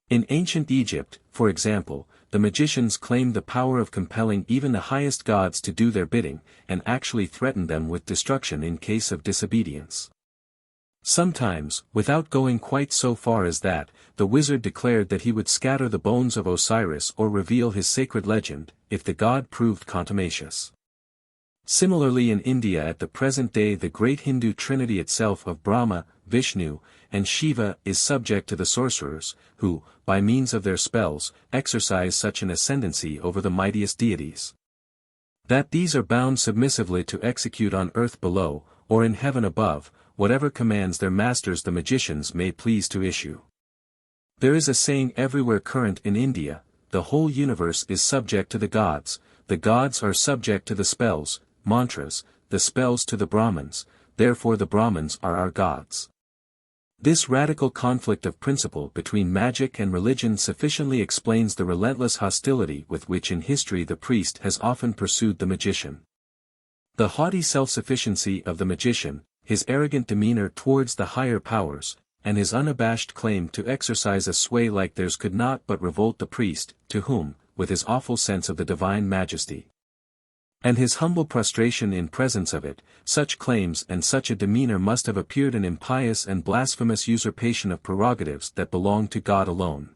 In ancient Egypt, for example, the magicians claimed the power of compelling even the highest gods to do their bidding, and actually threatened them with destruction in case of disobedience. Sometimes, without going quite so far as that, the wizard declared that he would scatter the bones of Osiris or reveal his sacred legend, if the god proved contumacious. Similarly in India at the present day the great Hindu trinity itself of Brahma, Vishnu, and Shiva is subject to the sorcerers, who, by means of their spells, exercise such an ascendancy over the mightiest deities, that these are bound submissively to execute on earth below, or in heaven above, whatever commands their masters the magicians may please to issue. There is a saying everywhere current in India, the whole universe is subject to the gods are subject to the spells, mantras, the spells to the Brahmins, therefore the Brahmins are our gods. This radical conflict of principle between magic and religion sufficiently explains the relentless hostility with which in history the priest has often pursued the magician. The haughty self-sufficiency of the magician, his arrogant demeanor towards the higher powers, and his unabashed claim to exercise a sway like theirs could not but revolt the priest, to whom, with his awful sense of the divine majesty, and his humble prostration in presence of it, such claims and such a demeanor must have appeared an impious and blasphemous usurpation of prerogatives that belong to God alone.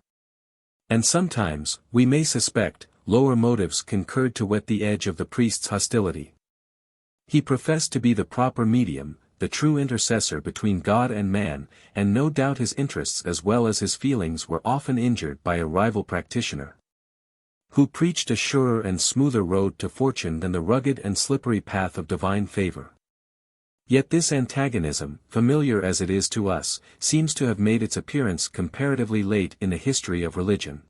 And sometimes, we may suspect, lower motives concurred to whet the edge of the priest's hostility. He professed to be the proper medium, the true intercessor between God and man, and no doubt his interests as well as his feelings were often injured by a rival practitioner, who preached a surer and smoother road to fortune than the rugged and slippery path of divine favor. Yet this antagonism, familiar as it is to us, seems to have made its appearance comparatively late in the history of religion.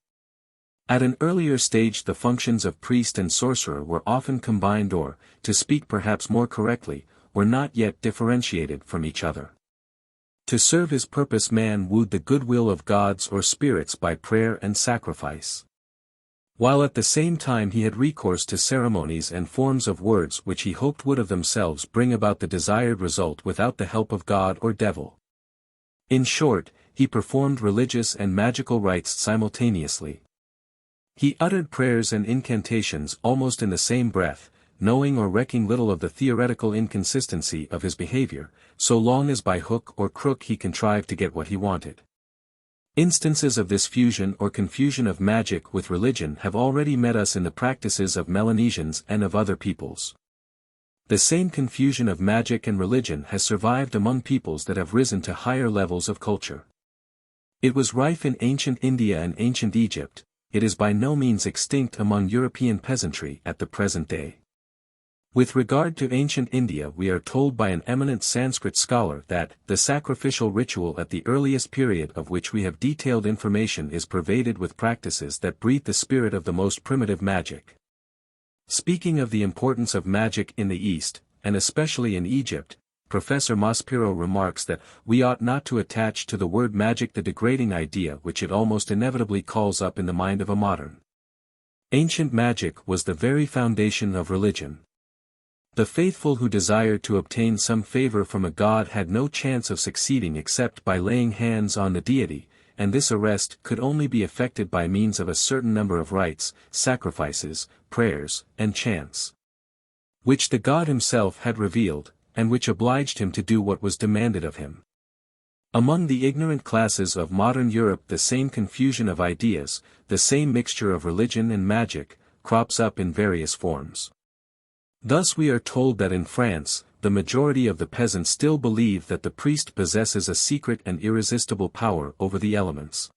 At an earlier stage the functions of priest and sorcerer were often combined or, to speak perhaps more correctly, were not yet differentiated from each other. To serve his purpose man wooed the goodwill of gods or spirits by prayer and sacrifice, while at the same time he had recourse to ceremonies and forms of words which he hoped would of themselves bring about the desired result without the help of God or devil. In short, he performed religious and magical rites simultaneously. He uttered prayers and incantations almost in the same breath, knowing or recking little of the theoretical inconsistency of his behavior, so long as by hook or crook he contrived to get what he wanted. Instances of this fusion or confusion of magic with religion have already met us in the practices of Melanesians and of other peoples. The same confusion of magic and religion has survived among peoples that have risen to higher levels of culture. It was rife in ancient India and ancient Egypt, it is by no means extinct among European peasantry at the present day. With regard to ancient India we are told by an eminent Sanskrit scholar that the sacrificial ritual at the earliest period of which we have detailed information is pervaded with practices that breathe the spirit of the most primitive magic. Speaking of the importance of magic in the East, and especially in Egypt, Professor Maspero remarks that we ought not to attach to the word magic the degrading idea which it almost inevitably calls up in the mind of a modern. Ancient magic was the very foundation of religion. The faithful who desired to obtain some favor from a god had no chance of succeeding except by laying hands on the deity, and this arrest could only be effected by means of a certain number of rites, sacrifices, prayers, and chants, which the god himself had revealed, and which obliged him to do what was demanded of him. Among the ignorant classes of modern Europe the same confusion of ideas, the same mixture of religion and magic, crops up in various forms. Thus we are told that in France, the majority of the peasants still believe that the priest possesses a secret and irresistible power over the elements.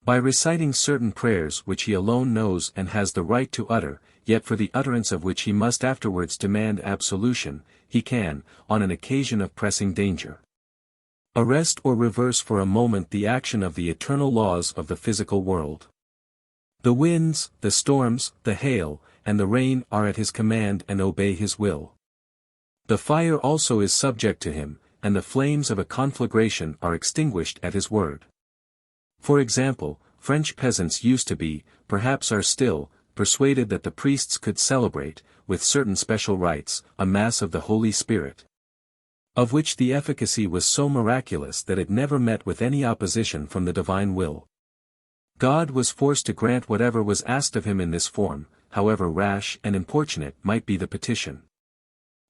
By reciting certain prayers which he alone knows and has the right to utter, yet for the utterance of which he must afterwards demand absolution, he can, on an occasion of pressing danger, arrest or reverse for a moment the action of the eternal laws of the physical world. The winds, the storms, the hail, and the rain are at his command and obey his will. The fire also is subject to him, and the flames of a conflagration are extinguished at his word. For example, French peasants used to be, perhaps are still, persuaded that the priests could celebrate, with certain special rites, a Mass of the Holy Spirit, of which the efficacy was so miraculous that it never met with any opposition from the divine will. God was forced to grant whatever was asked of him in this form, however rash and importunate might be the petition.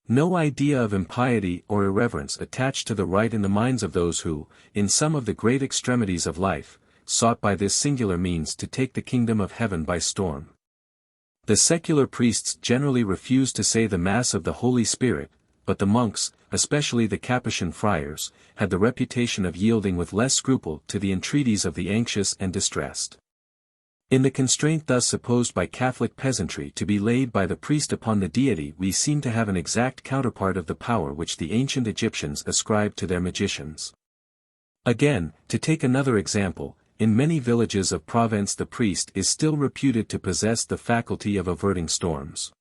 No idea of impiety or irreverence attached to the rite in the minds of those who, in some of the great extremities of life, sought by this singular means to take the kingdom of heaven by storm. The secular priests generally refused to say the Mass of the Holy Spirit, but the monks, especially the Capuchin friars, had the reputation of yielding with less scruple to the entreaties of the anxious and distressed. In the constraint thus supposed by Catholic peasantry to be laid by the priest upon the deity, we seem to have an exact counterpart of the power which the ancient Egyptians ascribed to their magicians. Again, to take another example, in many villages of Provence the priest is still reputed to possess the faculty of averting storms.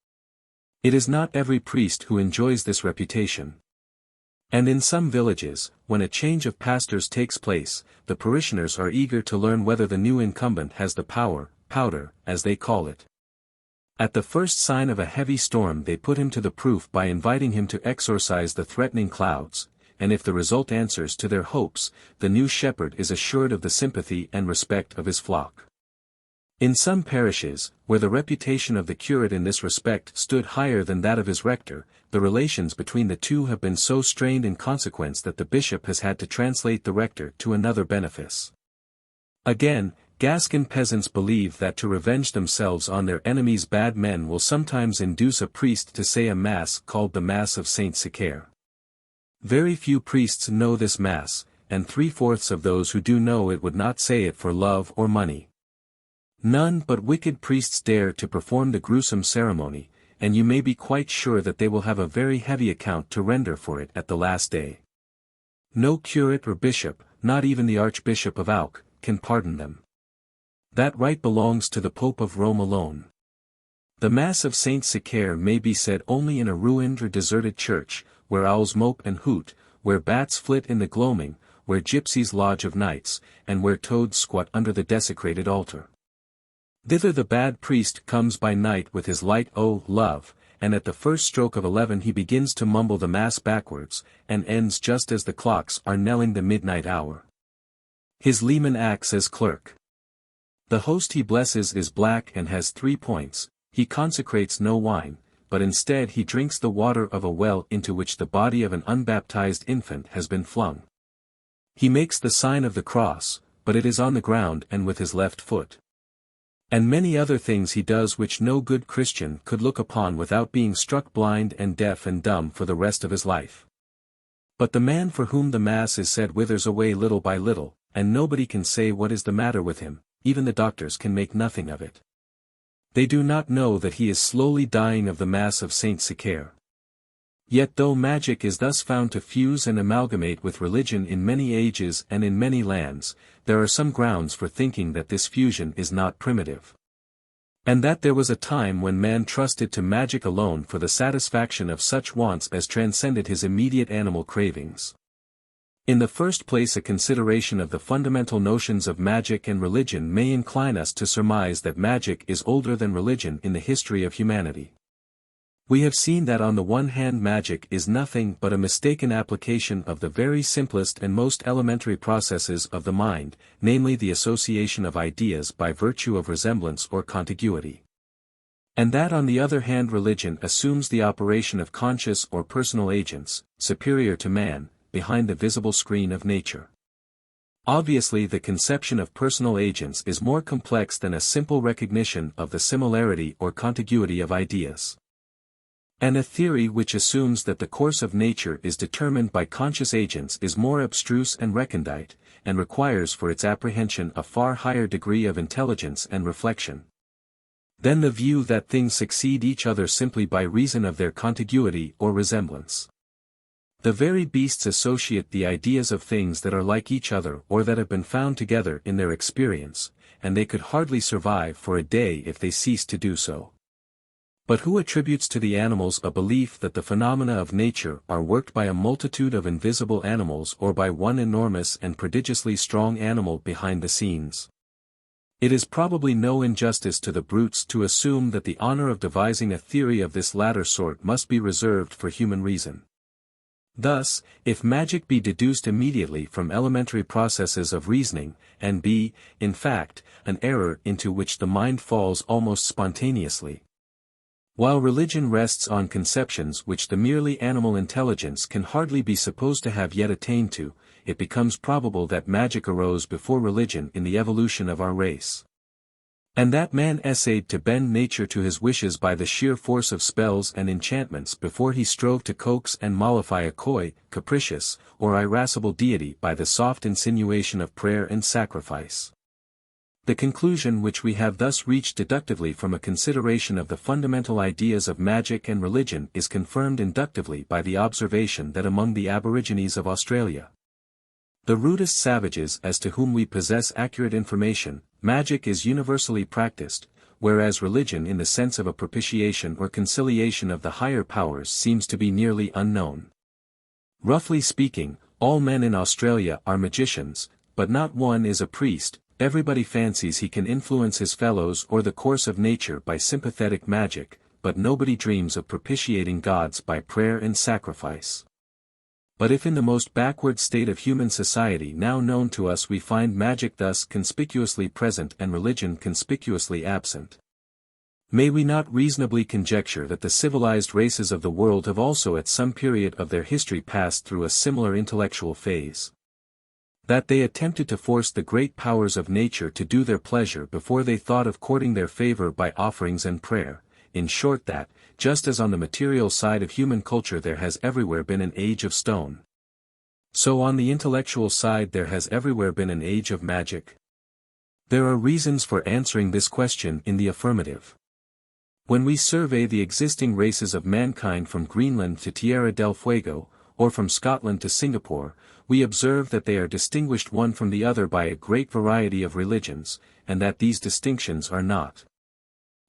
It is not every priest who enjoys this reputation. And in some villages, when a change of pastors takes place, the parishioners are eager to learn whether the new incumbent has the powder, as they call it. At the first sign of a heavy storm they put him to the proof by inviting him to exorcise the threatening clouds, and if the result answers to their hopes, the new shepherd is assured of the sympathy and respect of his flock. In some parishes, where the reputation of the curate in this respect stood higher than that of his rector, the relations between the two have been so strained in consequence that the bishop has had to translate the rector to another benefice. Again, Gascon peasants believe that to revenge themselves on their enemies bad men will sometimes induce a priest to say a Mass called the Mass of Saint Sicaire. Very few priests know this Mass, and 3/4 of those who do know it would not say it for love or money. None but wicked priests dare to perform the gruesome ceremony, and you may be quite sure that they will have a very heavy account to render for it at the last day. No curate or bishop, not even the Archbishop of Auch, can pardon them. That right belongs to the Pope of Rome alone. The Mass of Saint Sicaire may be said only in a ruined or deserted church, where owls mope and hoot, where bats flit in the gloaming, where gypsies lodge of nights, and where toads squat under the desecrated altar. Thither the bad priest comes by night with his light "O love," and at the first stroke of 11 he begins to mumble the Mass backwards, and ends just as the clocks are knelling the midnight hour. His leman acts as clerk. The host he blesses is black and has 3 points. He consecrates no wine, but instead he drinks the water of a well into which the body of an unbaptized infant has been flung. He makes the sign of the cross, but it is on the ground and with his left foot. And many other things he does which no good Christian could look upon without being struck blind and deaf and dumb for the rest of his life. But the man for whom the Mass is said withers away little by little, and nobody can say what is the matter with him, even the doctors can make nothing of it. They do not know that he is slowly dying of the Mass of Saint Sicaire. Yet though magic is thus found to fuse and amalgamate with religion in many ages and in many lands, there are some grounds for thinking that this fusion is not primitive. And that there was a time when man trusted to magic alone for the satisfaction of such wants as transcended his immediate animal cravings. In the first place, a consideration of the fundamental notions of magic and religion may incline us to surmise that magic is older than religion in the history of humanity. We have seen that on the one hand magic is nothing but a mistaken application of the very simplest and most elementary processes of the mind, namely the association of ideas by virtue of resemblance or contiguity. And that on the other hand religion assumes the operation of conscious or personal agents, superior to man, behind the visible screen of nature. Obviously the conception of personal agents is more complex than a simple recognition of the similarity or contiguity of ideas. And a theory which assumes that the course of nature is determined by conscious agents is more abstruse and recondite, and requires for its apprehension a far higher degree of intelligence and reflection than the view that things succeed each other simply by reason of their contiguity or resemblance. The very beasts associate the ideas of things that are like each other or that have been found together in their experience, and they could hardly survive for a day if they ceased to do so. But who attributes to the animals a belief that the phenomena of nature are worked by a multitude of invisible animals or by one enormous and prodigiously strong animal behind the scenes? It is probably no injustice to the brutes to assume that the honor of devising a theory of this latter sort must be reserved for human reason. Thus, if magic be deduced immediately from elementary processes of reasoning, and be, in fact, an error into which the mind falls almost spontaneously, while religion rests on conceptions which the merely animal intelligence can hardly be supposed to have yet attained to, it becomes probable that magic arose before religion in the evolution of our race. And that man essayed to bend nature to his wishes by the sheer force of spells and enchantments before he strove to coax and mollify a coy, capricious, or irascible deity by the soft insinuation of prayer and sacrifice. The conclusion which we have thus reached deductively from a consideration of the fundamental ideas of magic and religion is confirmed inductively by the observation that among the aborigines of Australia, the rudest savages as to whom we possess accurate information, magic is universally practiced, whereas religion in the sense of a propitiation or conciliation of the higher powers seems to be nearly unknown. Roughly speaking, all men in Australia are magicians, but not one is a priest. Everybody fancies he can influence his fellows or the course of nature by sympathetic magic, but nobody dreams of propitiating gods by prayer and sacrifice. But if in the most backward state of human society now known to us we find magic thus conspicuously present and religion conspicuously absent, may we not reasonably conjecture that the civilized races of the world have also at some period of their history passed through a similar intellectual phase? That they attempted to force the great powers of nature to do their pleasure before they thought of courting their favor by offerings and prayer, in short that, just as on the material side of human culture there has everywhere been an age of stone, so on the intellectual side there has everywhere been an age of magic. There are reasons for answering this question in the affirmative. When we survey the existing races of mankind from Greenland to Tierra del Fuego, or from Scotland to Singapore, we observe that they are distinguished one from the other by a great variety of religions, and that these distinctions are not,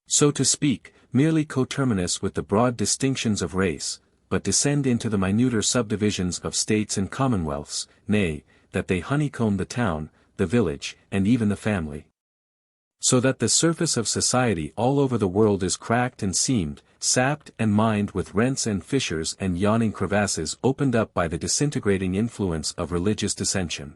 so to speak, merely coterminous with the broad distinctions of race, but descend into the minuter subdivisions of states and commonwealths, nay, that they honeycomb the town, the village, and even the family. So that the surface of society all over the world is cracked and seamed, sapped and mined with rents and fissures and yawning crevasses opened up by the disintegrating influence of religious dissension.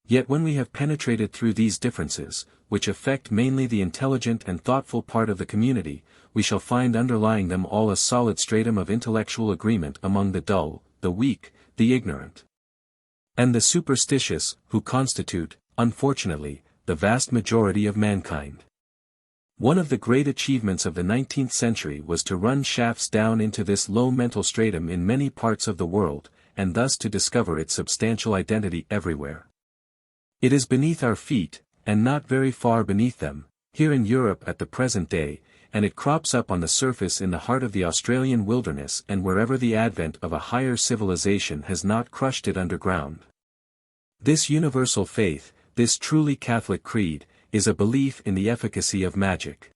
Yet when we have penetrated through these differences, which affect mainly the intelligent and thoughtful part of the community, we shall find underlying them all a solid stratum of intellectual agreement among the dull, the weak, the ignorant, and the superstitious, who constitute, unfortunately, the vast majority of mankind. One of the great achievements of the 19th century was to run shafts down into this low mental stratum in many parts of the world, and thus to discover its substantial identity everywhere. It is beneath our feet, and not very far beneath them, here in Europe at the present day, and it crops up on the surface in the heart of the Australian wilderness and wherever the advent of a higher civilization has not crushed it underground. This universal faith, this truly Catholic creed, is a belief in the efficacy of magic.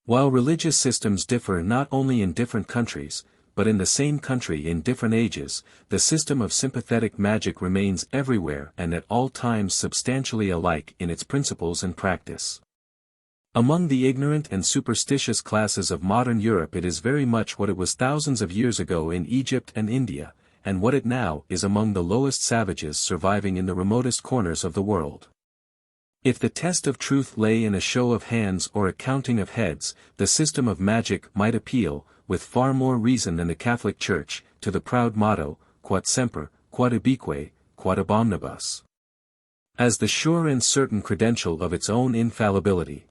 While religious systems differ not only in different countries, but in the same country in different ages, the system of sympathetic magic remains everywhere and at all times substantially alike in its principles and practice. Among the ignorant and superstitious classes of modern Europe it is very much what it was thousands of years ago in Egypt and India, and what it now is among the lowest savages surviving in the remotest corners of the world. If the test of truth lay in a show of hands or a counting of heads, the system of magic might appeal, with far more reason than the Catholic Church, to the proud motto, quod semper, quod ubique, quod ab omnibus, as the sure and certain credential of its own infallibility.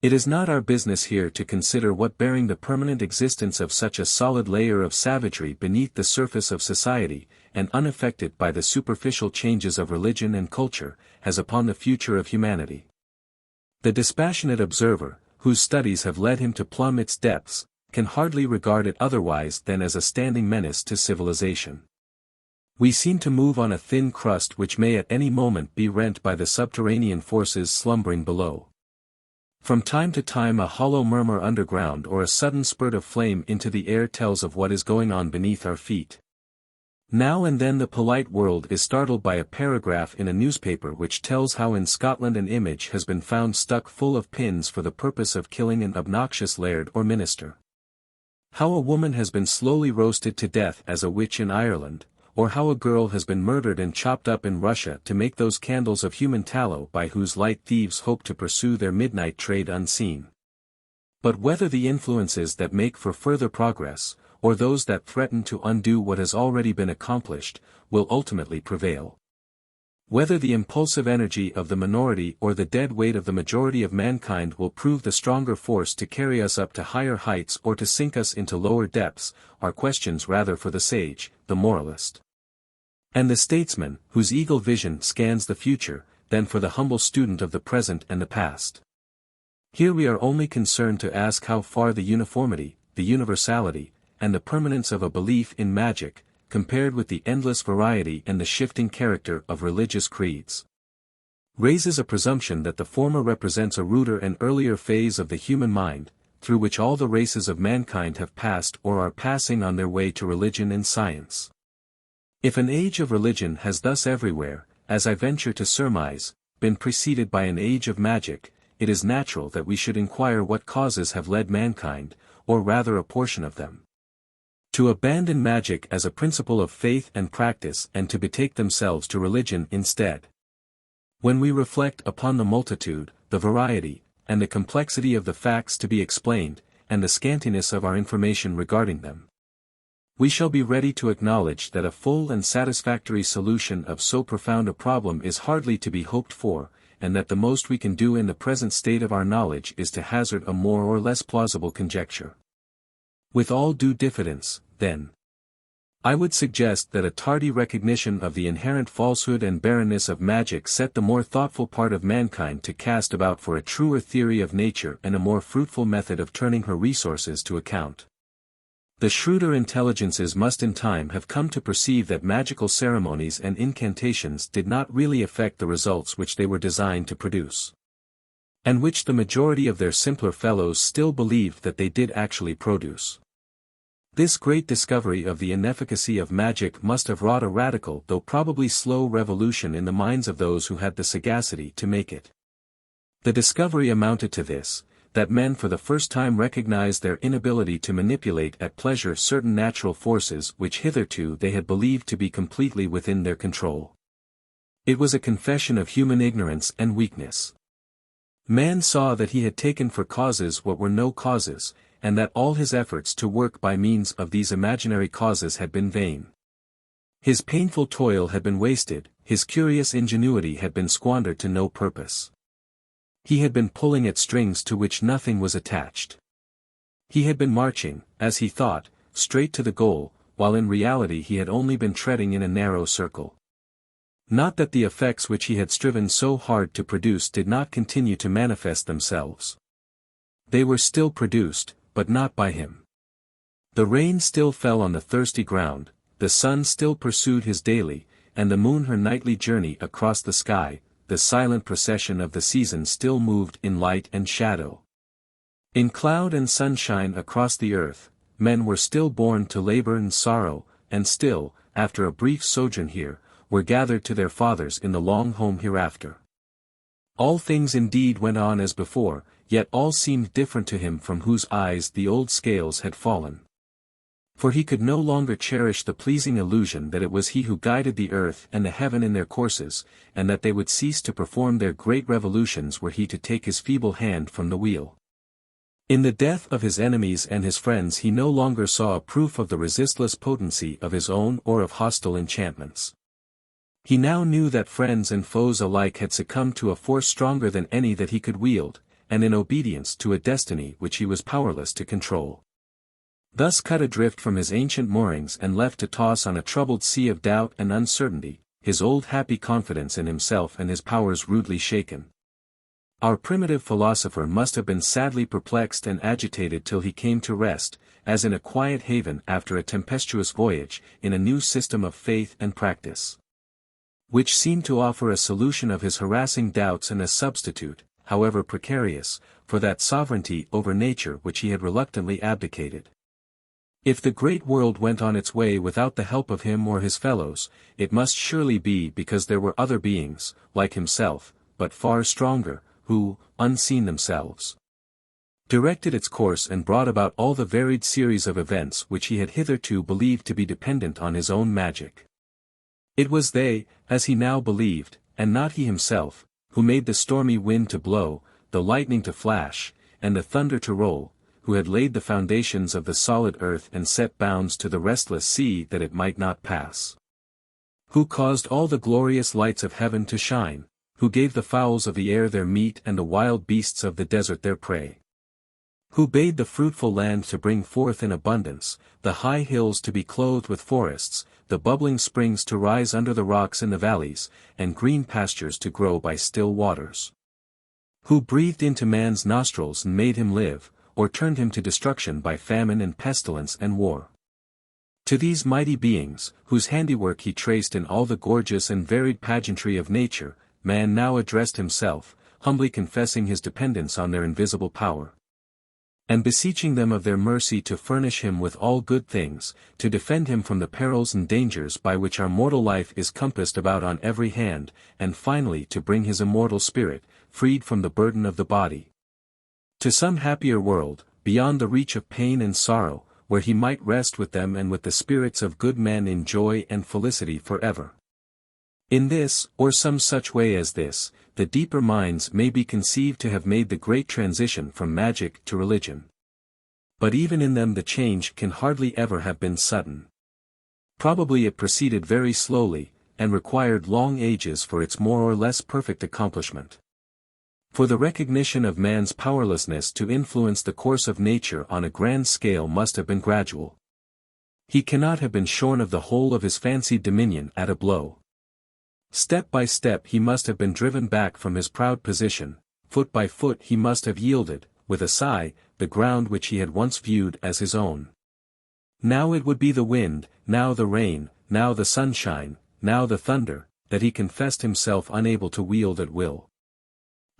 It is not our business here to consider what bearing the permanent existence of such a solid layer of savagery beneath the surface of society, and unaffected by the superficial changes of religion and culture, has upon the future of humanity. The dispassionate observer, whose studies have led him to plumb its depths, can hardly regard it otherwise than as a standing menace to civilization. We seem to move on a thin crust which may at any moment be rent by the subterranean forces slumbering below. From time to time a hollow murmur underground or a sudden spurt of flame into the air tells of what is going on beneath our feet. Now and then the polite world is startled by a paragraph in a newspaper which tells how in Scotland an image has been found stuck full of pins for the purpose of killing an obnoxious laird or minister. How a woman has been slowly roasted to death as a witch in Ireland, or how a girl has been murdered and chopped up in Russia to make those candles of human tallow by whose light thieves hope to pursue their midnight trade unseen. But whether the influences that make for further progress, or those that threaten to undo what has already been accomplished, will ultimately prevail. Whether the impulsive energy of the minority or the dead weight of the majority of mankind will prove the stronger force to carry us up to higher heights or to sink us into lower depths, are questions rather for the sage, the moralist, and the statesman, whose eagle vision scans the future, than for the humble student of the present and the past. Here we are only concerned to ask how far the uniformity, the universality, and the permanence of a belief in magic, compared with the endless variety and the shifting character of religious creeds, raises a presumption that the former represents a ruder and earlier phase of the human mind, through which all the races of mankind have passed or are passing on their way to religion and science. If an age of religion has thus everywhere, as I venture to surmise, been preceded by an age of magic, it is natural that we should inquire what causes have led mankind, or rather a portion of them, to abandon magic as a principle of faith and practice and to betake themselves to religion instead. When we reflect upon the multitude, the variety, and the complexity of the facts to be explained, and the scantiness of our information regarding them, we shall be ready to acknowledge that a full and satisfactory solution of so profound a problem is hardly to be hoped for, and that the most we can do in the present state of our knowledge is to hazard a more or less plausible conjecture. With all due diffidence, then, I would suggest that a tardy recognition of the inherent falsehood and barrenness of magic set the more thoughtful part of mankind to cast about for a truer theory of nature and a more fruitful method of turning her resources to account. The shrewder intelligences must in time have come to perceive that magical ceremonies and incantations did not really affect the results which they were designed to produce, and which the majority of their simpler fellows still believed that they did actually produce. This great discovery of the inefficacy of magic must have wrought a radical though probably slow revolution in the minds of those who had the sagacity to make it. The discovery amounted to this, that men for the first time recognized their inability to manipulate at pleasure certain natural forces which hitherto they had believed to be completely within their control. It was a confession of human ignorance and weakness. Man saw that he had taken for causes what were no causes, and that all his efforts to work by means of these imaginary causes had been vain. His painful toil had been wasted, his curious ingenuity had been squandered to no purpose. He had been pulling at strings to which nothing was attached. He had been marching, as he thought, straight to the goal, while in reality he had only been treading in a narrow circle. Not that the effects which he had striven so hard to produce did not continue to manifest themselves. They were still produced, but not by him. The rain still fell on the thirsty ground, the sun still pursued his daily, and the moon her nightly journey across the sky, the silent procession of the seasons still moved in light and shadow. In cloud and sunshine across the earth, men were still born to labor and sorrow, and still, after a brief sojourn here, were gathered to their fathers in the long home hereafter. All things indeed went on as before, yet all seemed different to him from whose eyes the old scales had fallen. For he could no longer cherish the pleasing illusion that it was he who guided the earth and the heaven in their courses, and that they would cease to perform their great revolutions were he to take his feeble hand from the wheel. In the death of his enemies and his friends he no longer saw a proof of the resistless potency of his own or of hostile enchantments. He now knew that friends and foes alike had succumbed to a force stronger than any that he could wield, and in obedience to a destiny which he was powerless to control. Thus cut adrift from his ancient moorings and left to toss on a troubled sea of doubt and uncertainty, his old happy confidence in himself and his powers rudely shaken, our primitive philosopher must have been sadly perplexed and agitated till he came to rest, as in a quiet haven after a tempestuous voyage, in a new system of faith and practice, which seemed to offer a solution of his harassing doubts and a substitute, however precarious, for that sovereignty over nature which he had reluctantly abdicated. If the great world went on its way without the help of him or his fellows, it must surely be because there were other beings, like himself, but far stronger, who, unseen themselves, directed its course and brought about all the varied series of events which he had hitherto believed to be dependent on his own magic. It was they, as he now believed, and not he himself, who made the stormy wind to blow, the lightning to flash, and the thunder to roll, who had laid the foundations of the solid earth and set bounds to the restless sea that it might not pass. Who caused all the glorious lights of heaven to shine, who gave the fowls of the air their meat and the wild beasts of the desert their prey. Who bade the fruitful land to bring forth in abundance, the high hills to be clothed with forests, the bubbling springs to rise under the rocks in the valleys, and green pastures to grow by still waters. Who breathed into man's nostrils and made him live, or turned him to destruction by famine and pestilence and war. To these mighty beings, whose handiwork he traced in all the gorgeous and varied pageantry of nature, man now addressed himself, humbly confessing his dependence on their invisible power, and beseeching them of their mercy to furnish him with all good things, to defend him from the perils and dangers by which our mortal life is compassed about on every hand, and finally to bring his immortal spirit, freed from the burden of the body, to some happier world, beyond the reach of pain and sorrow, where he might rest with them and with the spirits of good men in joy and felicity forever. In this, or some such way as this, the deeper minds may be conceived to have made the great transition from magic to religion. But even in them the change can hardly ever have been sudden. Probably it proceeded very slowly, and required long ages for its more or less perfect accomplishment. For the recognition of man's powerlessness to influence the course of nature on a grand scale must have been gradual. He cannot have been shorn of the whole of his fancied dominion at a blow. Step by step he must have been driven back from his proud position, foot by foot he must have yielded, with a sigh, the ground which he had once viewed as his own. Now it would be the wind, now the rain, now the sunshine, now the thunder, that he confessed himself unable to wield at will.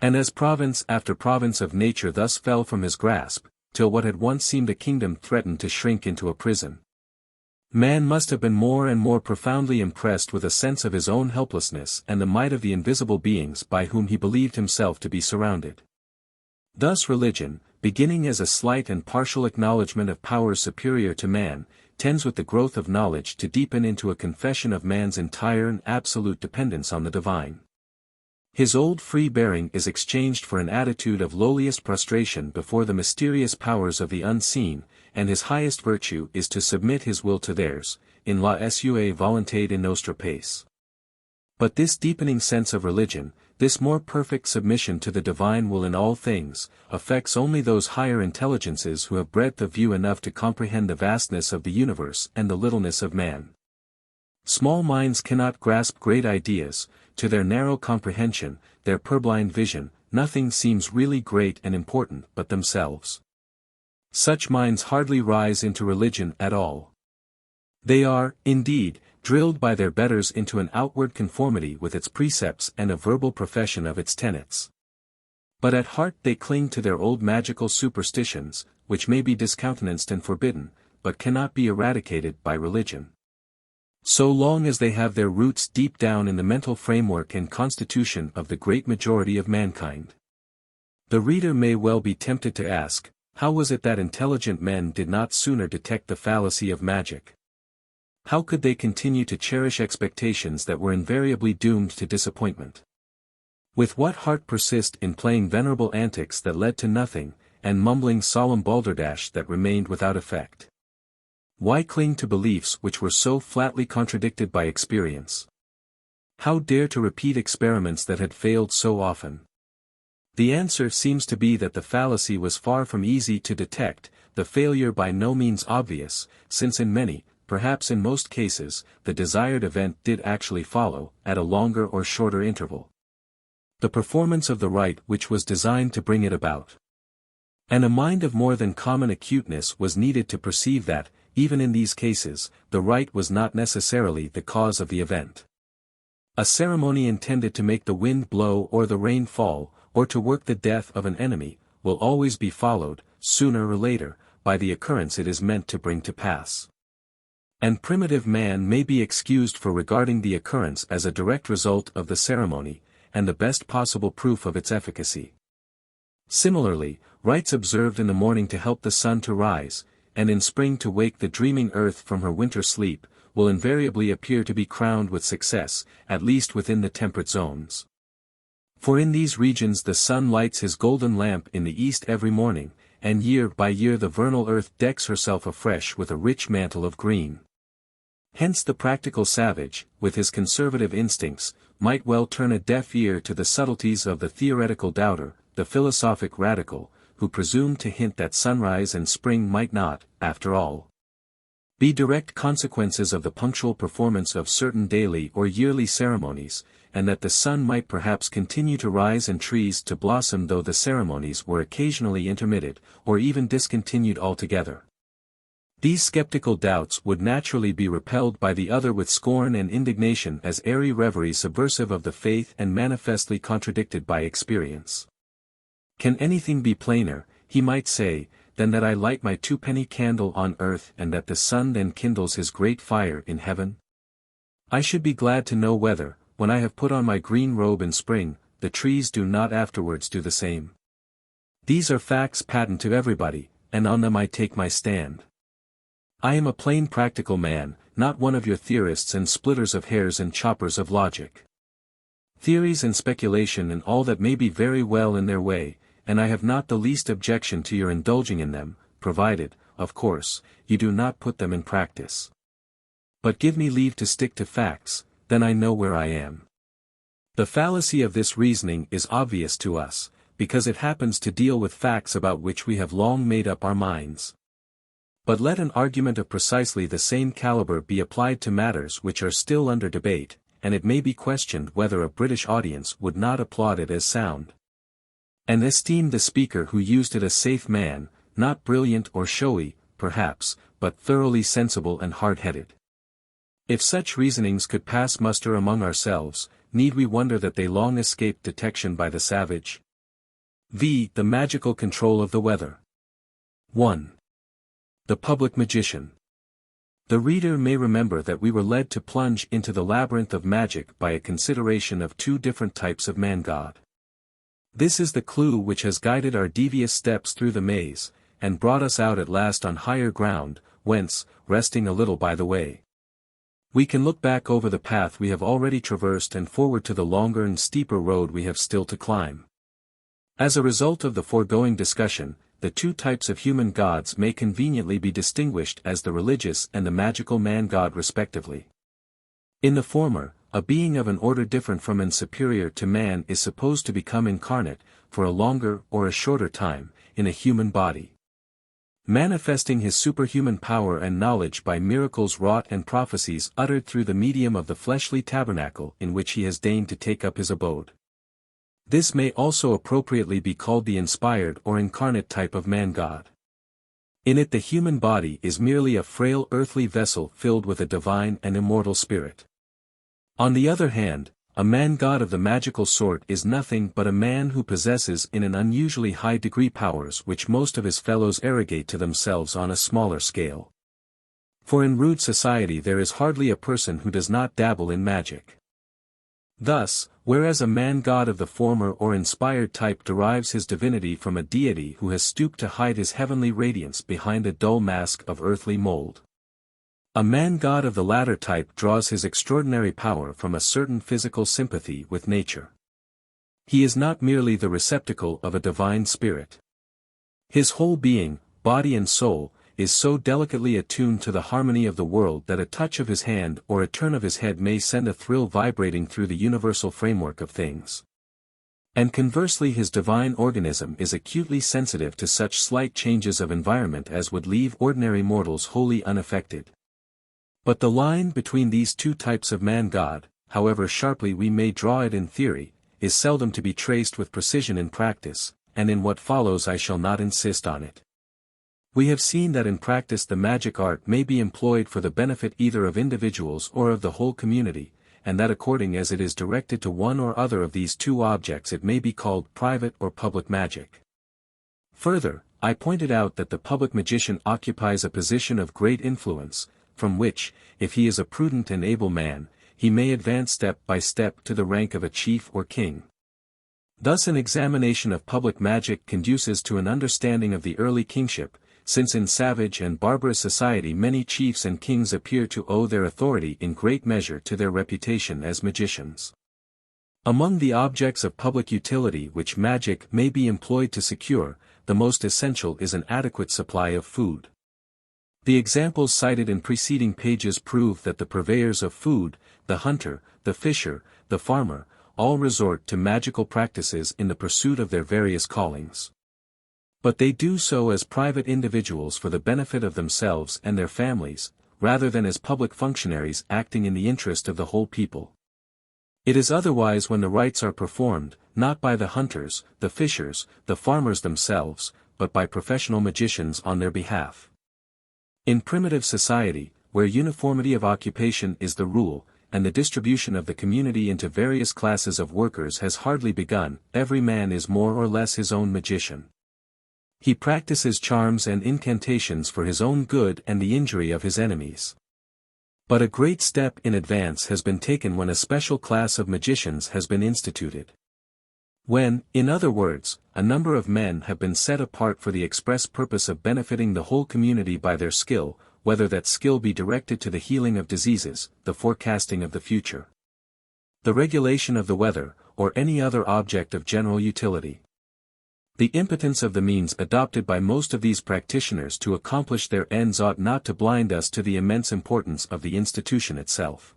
And as province after province of nature thus fell from his grasp, till what had once seemed a kingdom threatened to shrink into a prison, man must have been more and more profoundly impressed with a sense of his own helplessness and the might of the invisible beings by whom he believed himself to be surrounded. Thus religion, beginning as a slight and partial acknowledgement of powers superior to man, tends with the growth of knowledge to deepen into a confession of man's entire and absolute dependence on the divine. His old free bearing is exchanged for an attitude of lowliest prostration before the mysterious powers of the unseen, and his highest virtue is to submit his will to theirs, in la sua volonté de nostra pace. But this deepening sense of religion, this more perfect submission to the divine will in all things, affects only those higher intelligences who have breadth of view enough to comprehend the vastness of the universe and the littleness of man. Small minds cannot grasp great ideas. To their narrow comprehension, their purblind vision, nothing seems really great and important but themselves. Such minds hardly rise into religion at all. They are, indeed, drilled by their betters into an outward conformity with its precepts and a verbal profession of its tenets. But at heart they cling to their old magical superstitions, which may be discountenanced and forbidden, but cannot be eradicated by religion. So long as they have their roots deep down in the mental framework and constitution of the great majority of mankind. The reader may well be tempted to ask, how was it that intelligent men did not sooner detect the fallacy of magic? How could they continue to cherish expectations that were invariably doomed to disappointment? With what heart persist in playing venerable antics that led to nothing, and mumbling solemn balderdash that remained without effect? Why cling to beliefs which were so flatly contradicted by experience? How dare to repeat experiments that had failed so often? The answer seems to be that the fallacy was far from easy to detect, the failure by no means obvious, since in many, perhaps in most cases, the desired event did actually follow, at a longer or shorter interval. The performance of the rite which was designed to bring it about. And a mind of more than common acuteness was needed to perceive that, even in these cases, the rite was not necessarily the cause of the event. A ceremony intended to make the wind blow or the rain fall, or to work the death of an enemy, will always be followed, sooner or later, by the occurrence it is meant to bring to pass. And primitive man may be excused for regarding the occurrence as a direct result of the ceremony, and the best possible proof of its efficacy. Similarly, rites observed in the morning to help the sun to rise, and in spring to wake the dreaming earth from her winter sleep, will invariably appear to be crowned with success, at least within the temperate zones. For in these regions the sun lights his golden lamp in the east every morning, and year by year the vernal earth decks herself afresh with a rich mantle of green. Hence the practical savage, with his conservative instincts, might well turn a deaf ear to the subtleties of the theoretical doubter, the philosophic radical, who presumed to hint that sunrise and spring might not, after all, be direct consequences of the punctual performance of certain daily or yearly ceremonies, and that the sun might perhaps continue to rise and trees to blossom though the ceremonies were occasionally intermitted, or even discontinued altogether. These skeptical doubts would naturally be repelled by the other with scorn and indignation as airy reverie subversive of the faith and manifestly contradicted by experience. Can anything be plainer, he might say, than that I light my twopenny candle on earth and that the sun then kindles his great fire in heaven? I should be glad to know whether, when I have put on my green robe in spring, the trees do not afterwards do the same. These are facts patent to everybody, and on them I take my stand. I am a plain practical man, not one of your theorists and splitters of hairs and choppers of logic. Theories and speculation and all that may be very well in their way, and I have not the least objection to your indulging in them, provided, of course, you do not put them in practice. But give me leave to stick to facts, then I know where I am. The fallacy of this reasoning is obvious to us, because it happens to deal with facts about which we have long made up our minds. But let an argument of precisely the same caliber be applied to matters which are still under debate, and it may be questioned whether a British audience would not applaud it as sound, and esteem the speaker who used it a safe man, not brilliant or showy, perhaps, but thoroughly sensible and hard-headed. If such reasonings could pass muster among ourselves, need we wonder that they long escaped detection by the savage? The magical control of the weather. 1. The public magician. The reader may remember that we were led to plunge into the labyrinth of magic by a consideration of two different types of man-god. This is the clue which has guided our devious steps through the maze, and brought us out at last on higher ground, whence, resting a little by the way, we can look back over the path we have already traversed and forward to the longer and steeper road we have still to climb. As a result of the foregoing discussion, the two types of human gods may conveniently be distinguished as the religious and the magical man-god respectively. In the former, a being of an order different from and superior to man is supposed to become incarnate, for a longer or a shorter time, in a human body, manifesting his superhuman power and knowledge by miracles wrought and prophecies uttered through the medium of the fleshly tabernacle in which he has deigned to take up his abode. This may also appropriately be called the inspired or incarnate type of man-god. In it the human body is merely a frail earthly vessel filled with a divine and immortal spirit. On the other hand, a man-god of the magical sort is nothing but a man who possesses in an unusually high degree powers which most of his fellows arrogate to themselves on a smaller scale. For in rude society there is hardly a person who does not dabble in magic. Thus, whereas a man-god of the former or inspired type derives his divinity from a deity who has stooped to hide his heavenly radiance behind a dull mask of earthly mold, a man-god of the latter type draws his extraordinary power from a certain physical sympathy with nature. He is not merely the receptacle of a divine spirit. His whole being, body and soul, is so delicately attuned to the harmony of the world that a touch of his hand or a turn of his head may send a thrill vibrating through the universal framework of things. And conversely his divine organism is acutely sensitive to such slight changes of environment as would leave ordinary mortals wholly unaffected. But the line between these two types of man-god, however sharply we may draw it in theory, is seldom to be traced with precision in practice, and in what follows I shall not insist on it. We have seen that in practice the magic art may be employed for the benefit either of individuals or of the whole community, and that according as it is directed to one or other of these two objects it may be called private or public magic. Further, I pointed out that the public magician occupies a position of great influence, from which, if he is a prudent and able man, he may advance step by step to the rank of a chief or king. Thus an examination of public magic conduces to an understanding of the early kingship, since in savage and barbarous society many chiefs and kings appear to owe their authority in great measure to their reputation as magicians. Among the objects of public utility which magic may be employed to secure, the most essential is an adequate supply of food. The examples cited in preceding pages prove that the purveyors of food, the hunter, the fisher, the farmer, all resort to magical practices in the pursuit of their various callings. But they do so as private individuals for the benefit of themselves and their families, rather than as public functionaries acting in the interest of the whole people. It is otherwise when the rites are performed, not by the hunters, the fishers, the farmers themselves, but by professional magicians on their behalf. In primitive society, where uniformity of occupation is the rule, and the distribution of the community into various classes of workers has hardly begun, every man is more or less his own magician. He practices charms and incantations for his own good and the injury of his enemies. But a great step in advance has been taken when a special class of magicians has been instituted. When, in other words, a number of men have been set apart for the express purpose of benefiting the whole community by their skill, whether that skill be directed to the healing of diseases, the forecasting of the future, the regulation of the weather, or any other object of general utility. The impotence of the means adopted by most of these practitioners to accomplish their ends ought not to blind us to the immense importance of the institution itself.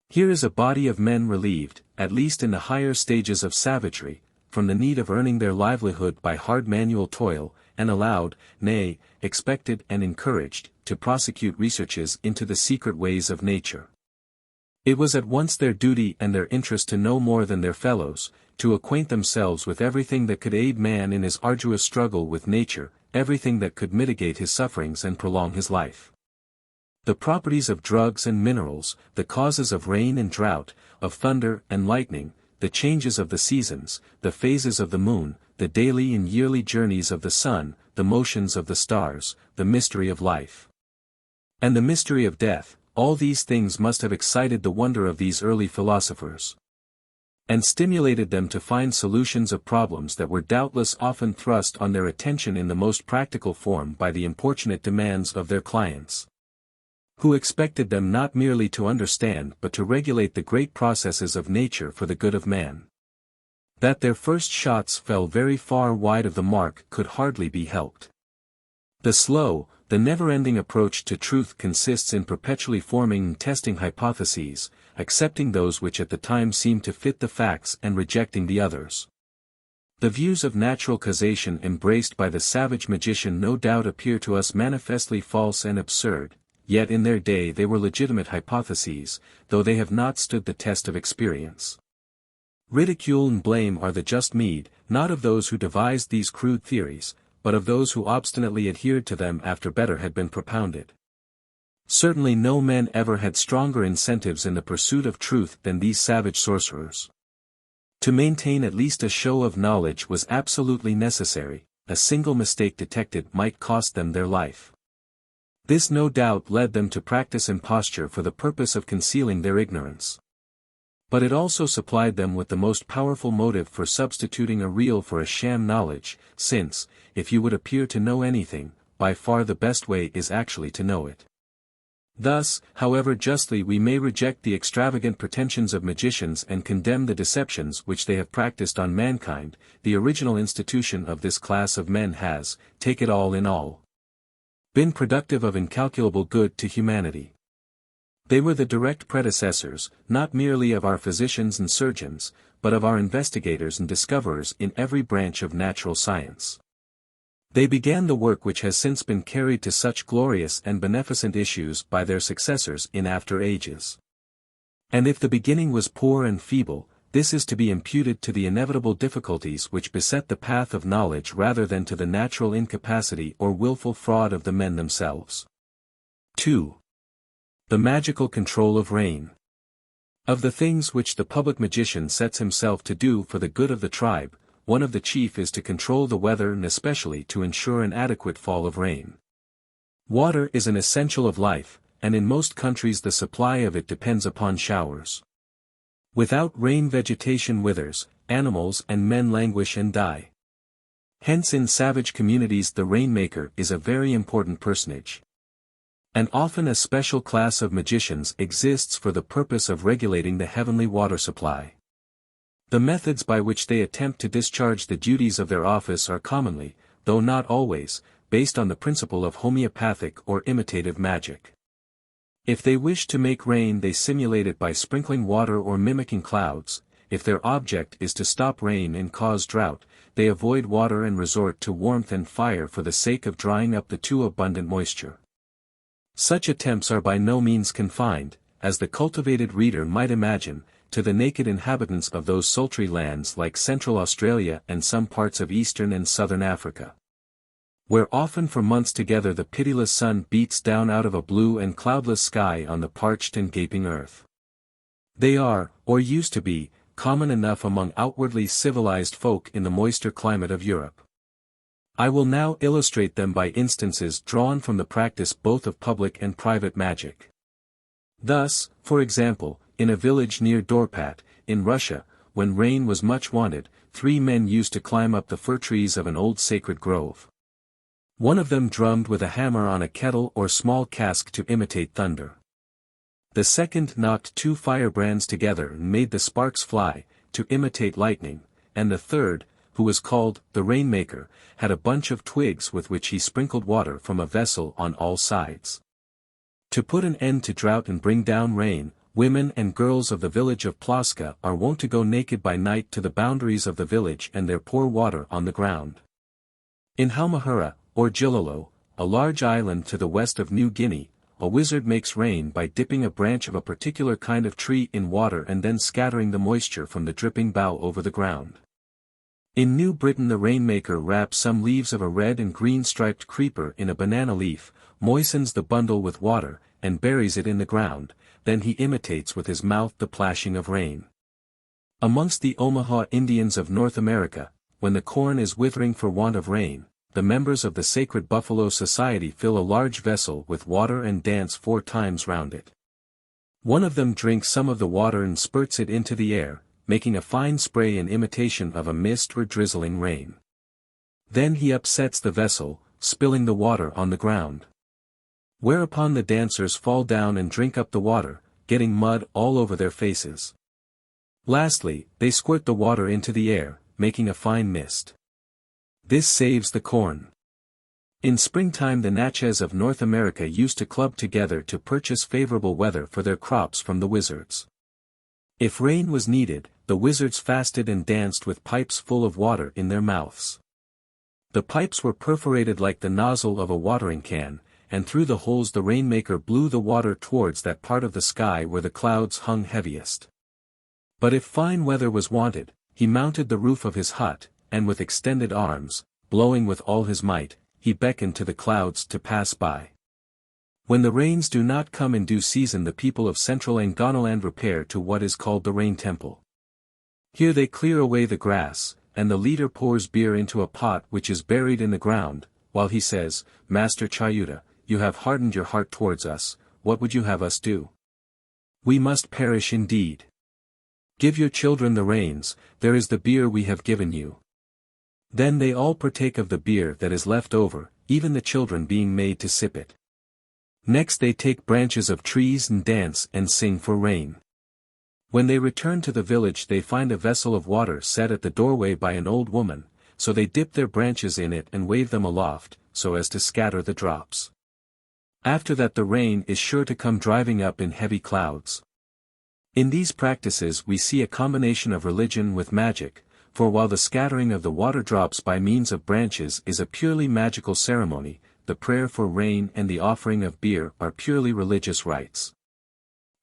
Here is a body of men relieved, at least in the higher stages of savagery, from the need of earning their livelihood by hard manual toil, and allowed, nay, expected and encouraged, to prosecute researches into the secret ways of nature. It was at once their duty and their interest to know more than their fellows, to acquaint themselves with everything that could aid man in his arduous struggle with nature, everything that could mitigate his sufferings and prolong his life. The properties of drugs and minerals, the causes of rain and drought, of thunder and lightning, the changes of the seasons, the phases of the moon, the daily and yearly journeys of the sun, the motions of the stars, the mystery of life, and the mystery of death, all these things must have excited the wonder of these early philosophers, and stimulated them to find solutions of problems that were doubtless often thrust on their attention in the most practical form by the importunate demands of their clients, who expected them not merely to understand but to regulate the great processes of nature for the good of man. That their first shots fell very far wide of the mark could hardly be helped. The slow, the never-ending approach to truth consists in perpetually forming and testing hypotheses, accepting those which at the time seem to fit the facts and rejecting the others. The views of natural causation embraced by the savage magician no doubt appear to us manifestly false and absurd, yet in their day they were legitimate hypotheses, though they have not stood the test of experience. Ridicule and blame are the just meed, not of those who devised these crude theories, but of those who obstinately adhered to them after better had been propounded. Certainly no men ever had stronger incentives in the pursuit of truth than these savage sorcerers. To maintain at least a show of knowledge was absolutely necessary, a single mistake detected might cost them their life. This no doubt led them to practice imposture for the purpose of concealing their ignorance. But it also supplied them with the most powerful motive for substituting a real for a sham knowledge, since, if you would appear to know anything, by far the best way is actually to know it. Thus, however justly we may reject the extravagant pretensions of magicians and condemn the deceptions which they have practiced on mankind, the original institution of this class of men has, take it all in all, been productive of incalculable good to humanity. They were the direct predecessors, not merely of our physicians and surgeons, but of our investigators and discoverers in every branch of natural science. They began the work which has since been carried to such glorious and beneficent issues by their successors in after ages. And if the beginning was poor and feeble, this is to be imputed to the inevitable difficulties which beset the path of knowledge rather than to the natural incapacity or willful fraud of the men themselves. 2. The magical control of rain. Of the things which the public magician sets himself to do for the good of the tribe, one of the chief is to control the weather and especially to ensure an adequate fall of rain. Water is an essential of life, and in most countries the supply of it depends upon showers. Without rain vegetation withers, animals and men languish and die. Hence in savage communities the rainmaker is a very important personage. And often a special class of magicians exists for the purpose of regulating the heavenly water supply. The methods by which they attempt to discharge the duties of their office are commonly, though not always, based on the principle of homeopathic or imitative magic. If they wish to make rain they simulate it by sprinkling water or mimicking clouds. If their object is to stop rain and cause drought, they avoid water and resort to warmth and fire for the sake of drying up the too abundant moisture. Such attempts are by no means confined, as the cultivated reader might imagine, to the naked inhabitants of those sultry lands like Central Australia and some parts of Eastern and Southern Africa, where often for months together the pitiless sun beats down out of a blue and cloudless sky on the parched and gaping earth. They are, or used to be, common enough among outwardly civilized folk in the moister climate of Europe. I will now illustrate them by instances drawn from the practice both of public and private magic. Thus, for example, in a village near Dorpat, in Russia, when rain was much wanted, 3 men used to climb up the fir trees of an old sacred grove. One of them drummed with a hammer on a kettle or small cask to imitate thunder. The second knocked 2 firebrands together and made the sparks fly, to imitate lightning, and the third, who was called the rainmaker, had a bunch of twigs with which he sprinkled water from a vessel on all sides. To put an end to drought and bring down rain, women and girls of the village of Ploska are wont to go naked by night to the boundaries of the village and there pour water on the ground. In Halmahera, or Gilolo, a large island to the west of New Guinea, a wizard makes rain by dipping a branch of a particular kind of tree in water and then scattering the moisture from the dripping bough over the ground. In New Britain the rainmaker wraps some leaves of a red and green striped creeper in a banana leaf, moistens the bundle with water, and buries it in the ground, then he imitates with his mouth the plashing of rain. Amongst the Omaha Indians of North America, when the corn is withering for want of rain, the members of the Sacred Buffalo Society fill a large vessel with water and dance 4 times round it. One of them drinks some of the water and spurts it into the air, making a fine spray in imitation of a mist or drizzling rain. Then he upsets the vessel, spilling the water on the ground. Whereupon the dancers fall down and drink up the water, getting mud all over their faces. Lastly, they squirt the water into the air, making a fine mist. This saves the corn. In springtime the Natchez of North America used to club together to purchase favorable weather for their crops from the wizards. If rain was needed, the wizards fasted and danced with pipes full of water in their mouths. The pipes were perforated like the nozzle of a watering can, and through the holes the rainmaker blew the water towards that part of the sky where the clouds hung heaviest. But if fine weather was wanted, he mounted the roof of his hut, and with extended arms, blowing with all his might, he beckoned to the clouds to pass by. When the rains do not come in due season the people of central Anganaland repair to what is called the rain temple. Here they clear away the grass, and the leader pours beer into a pot which is buried in the ground, while he says, "Master Chayuta, you have hardened your heart towards us, what would you have us do? We must perish indeed. Give your children the rains, there is the beer we have given you." Then they all partake of the beer that is left over, even the children being made to sip it. Next they take branches of trees and dance and sing for rain. When they return to the village they find a vessel of water set at the doorway by an old woman, so they dip their branches in it and wave them aloft, so as to scatter the drops. After that the rain is sure to come driving up in heavy clouds. In these practices we see a combination of religion with magic, for while the scattering of the water drops by means of branches is a purely magical ceremony, the prayer for rain and the offering of beer are purely religious rites.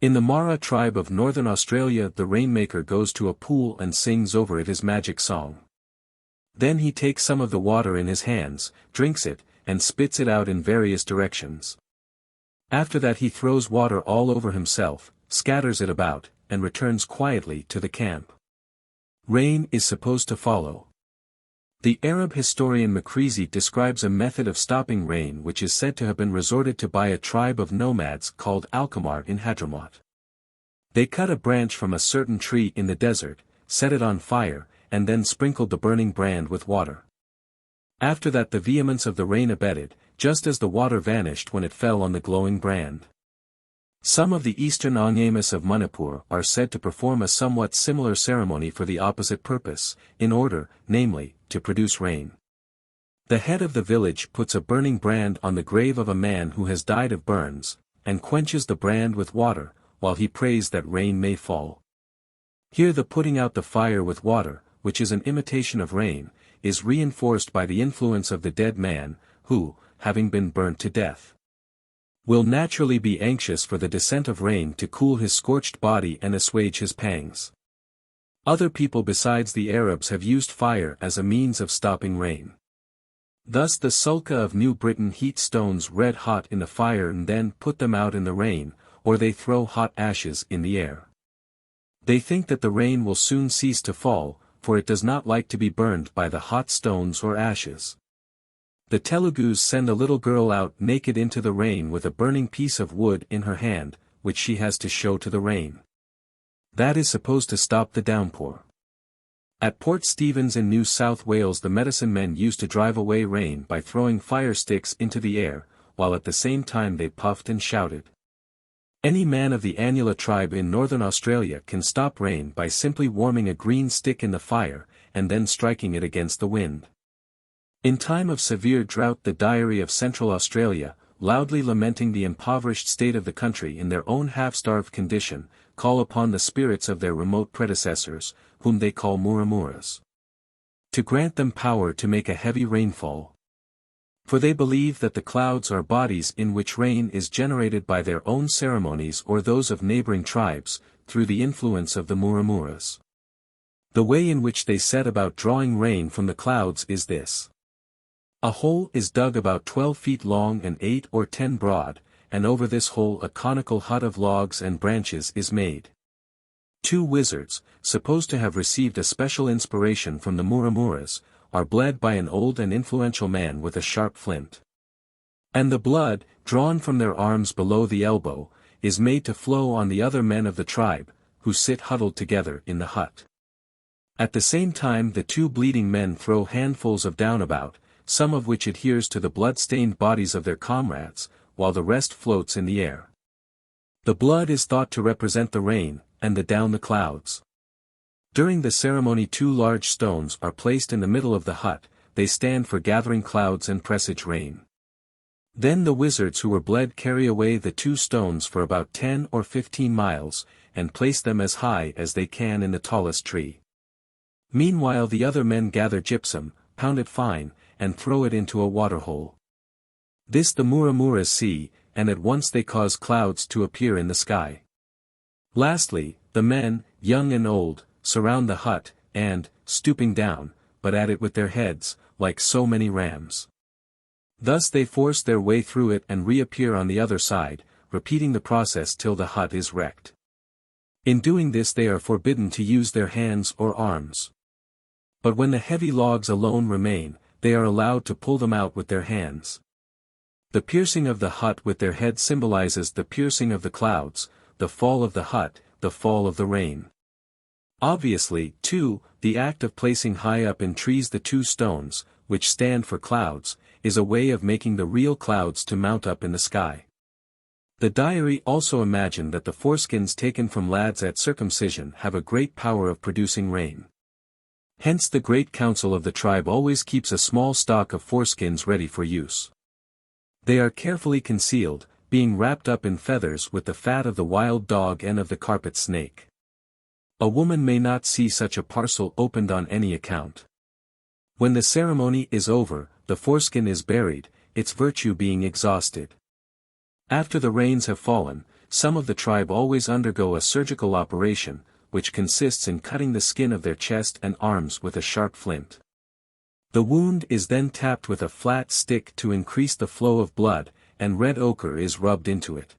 In the Mara tribe of Northern Australia the rainmaker goes to a pool and sings over it his magic song. Then he takes some of the water in his hands, drinks it, and spits it out in various directions. After that he throws water all over himself, scatters it about, and returns quietly to the camp. Rain is supposed to follow. The Arab historian Makrizi describes a method of stopping rain which is said to have been resorted to by a tribe of nomads called Alkamar in Hadramaut. They cut a branch from a certain tree in the desert, set it on fire, and then sprinkled the burning brand with water. After that the vehemence of the rain abated, just as the water vanished when it fell on the glowing brand. Some of the eastern Angyamis of Manipur are said to perform a somewhat similar ceremony for the opposite purpose, in order, namely, to produce rain. The head of the village puts a burning brand on the grave of a man who has died of burns, and quenches the brand with water, while he prays that rain may fall. Here the putting out the fire with water, which is an imitation of rain, is reinforced by the influence of the dead man, who, having been burnt to death, will naturally be anxious for the descent of rain to cool his scorched body and assuage his pangs. Other people besides the Arabs have used fire as a means of stopping rain. Thus the Sulka of New Britain heat stones red hot in the fire and then put them out in the rain, or they throw hot ashes in the air. They think that the rain will soon cease to fall, for it does not like to be burned by the hot stones or ashes. The Telugus send a little girl out naked into the rain with a burning piece of wood in her hand, which she has to show to the rain. That is supposed to stop the downpour. At Port Stephens in New South Wales the medicine men used to drive away rain by throwing fire sticks into the air, while at the same time they puffed and shouted. Any man of the Anula tribe in northern Australia can stop rain by simply warming a green stick in the fire, and then striking it against the wind. In time of severe drought the Diary of Central Australia, loudly lamenting the impoverished state of the country in their own half-starved condition, call upon the spirits of their remote predecessors, whom they call Muramuras, to grant them power to make a heavy rainfall. For they believe that the clouds are bodies in which rain is generated by their own ceremonies or those of neighboring tribes, through the influence of the Muramuras. The way in which they set about drawing rain from the clouds is this. A hole is dug about 12 feet long and 8 or 10 broad, and over this hole a conical hut of logs and branches is made. Two wizards, supposed to have received a special inspiration from the Muramuras, are bled by an old and influential man with a sharp flint. And the blood, drawn from their arms below the elbow, is made to flow on the other men of the tribe, who sit huddled together in the hut. At the same time the two bleeding men throw handfuls of down about, some of which adheres to the blood-stained bodies of their comrades, while the rest floats in the air. The blood is thought to represent the rain, and the down the clouds. During the ceremony 2 large stones are placed in the middle of the hut, they stand for gathering clouds and presage rain. Then the wizards who were bled carry away the 2 stones for about 10 or 15 miles, and place them as high as they can in the tallest tree. Meanwhile the other men gather gypsum, pound it fine, and throw it into a waterhole. This the Muramuras see, and at once they cause clouds to appear in the sky. Lastly, the men, young and old, surround the hut, and, stooping down, but at it with their heads, like so many rams. Thus they force their way through it and reappear on the other side, repeating the process till the hut is wrecked. In doing this they are forbidden to use their hands or arms. But when the heavy logs alone remain, they are allowed to pull them out with their hands. The piercing of the hut with their head symbolizes the piercing of the clouds, the fall of the hut, the fall of the rain. Obviously, too, the act of placing high up in trees the 2 stones, which stand for clouds, is a way of making the real clouds to mount up in the sky. The diary also imagined that the foreskins taken from lads at circumcision have a great power of producing rain. Hence the great council of the tribe always keeps a small stock of foreskins ready for use. They are carefully concealed, being wrapped up in feathers with the fat of the wild dog and of the carpet snake. A woman may not see such a parcel opened on any account. When the ceremony is over, the foreskin is buried, its virtue being exhausted. After the rains have fallen, some of the tribe always undergo a surgical operation, which consists in cutting the skin of their chest and arms with a sharp flint. The wound is then tapped with a flat stick to increase the flow of blood, and red ochre is rubbed into it.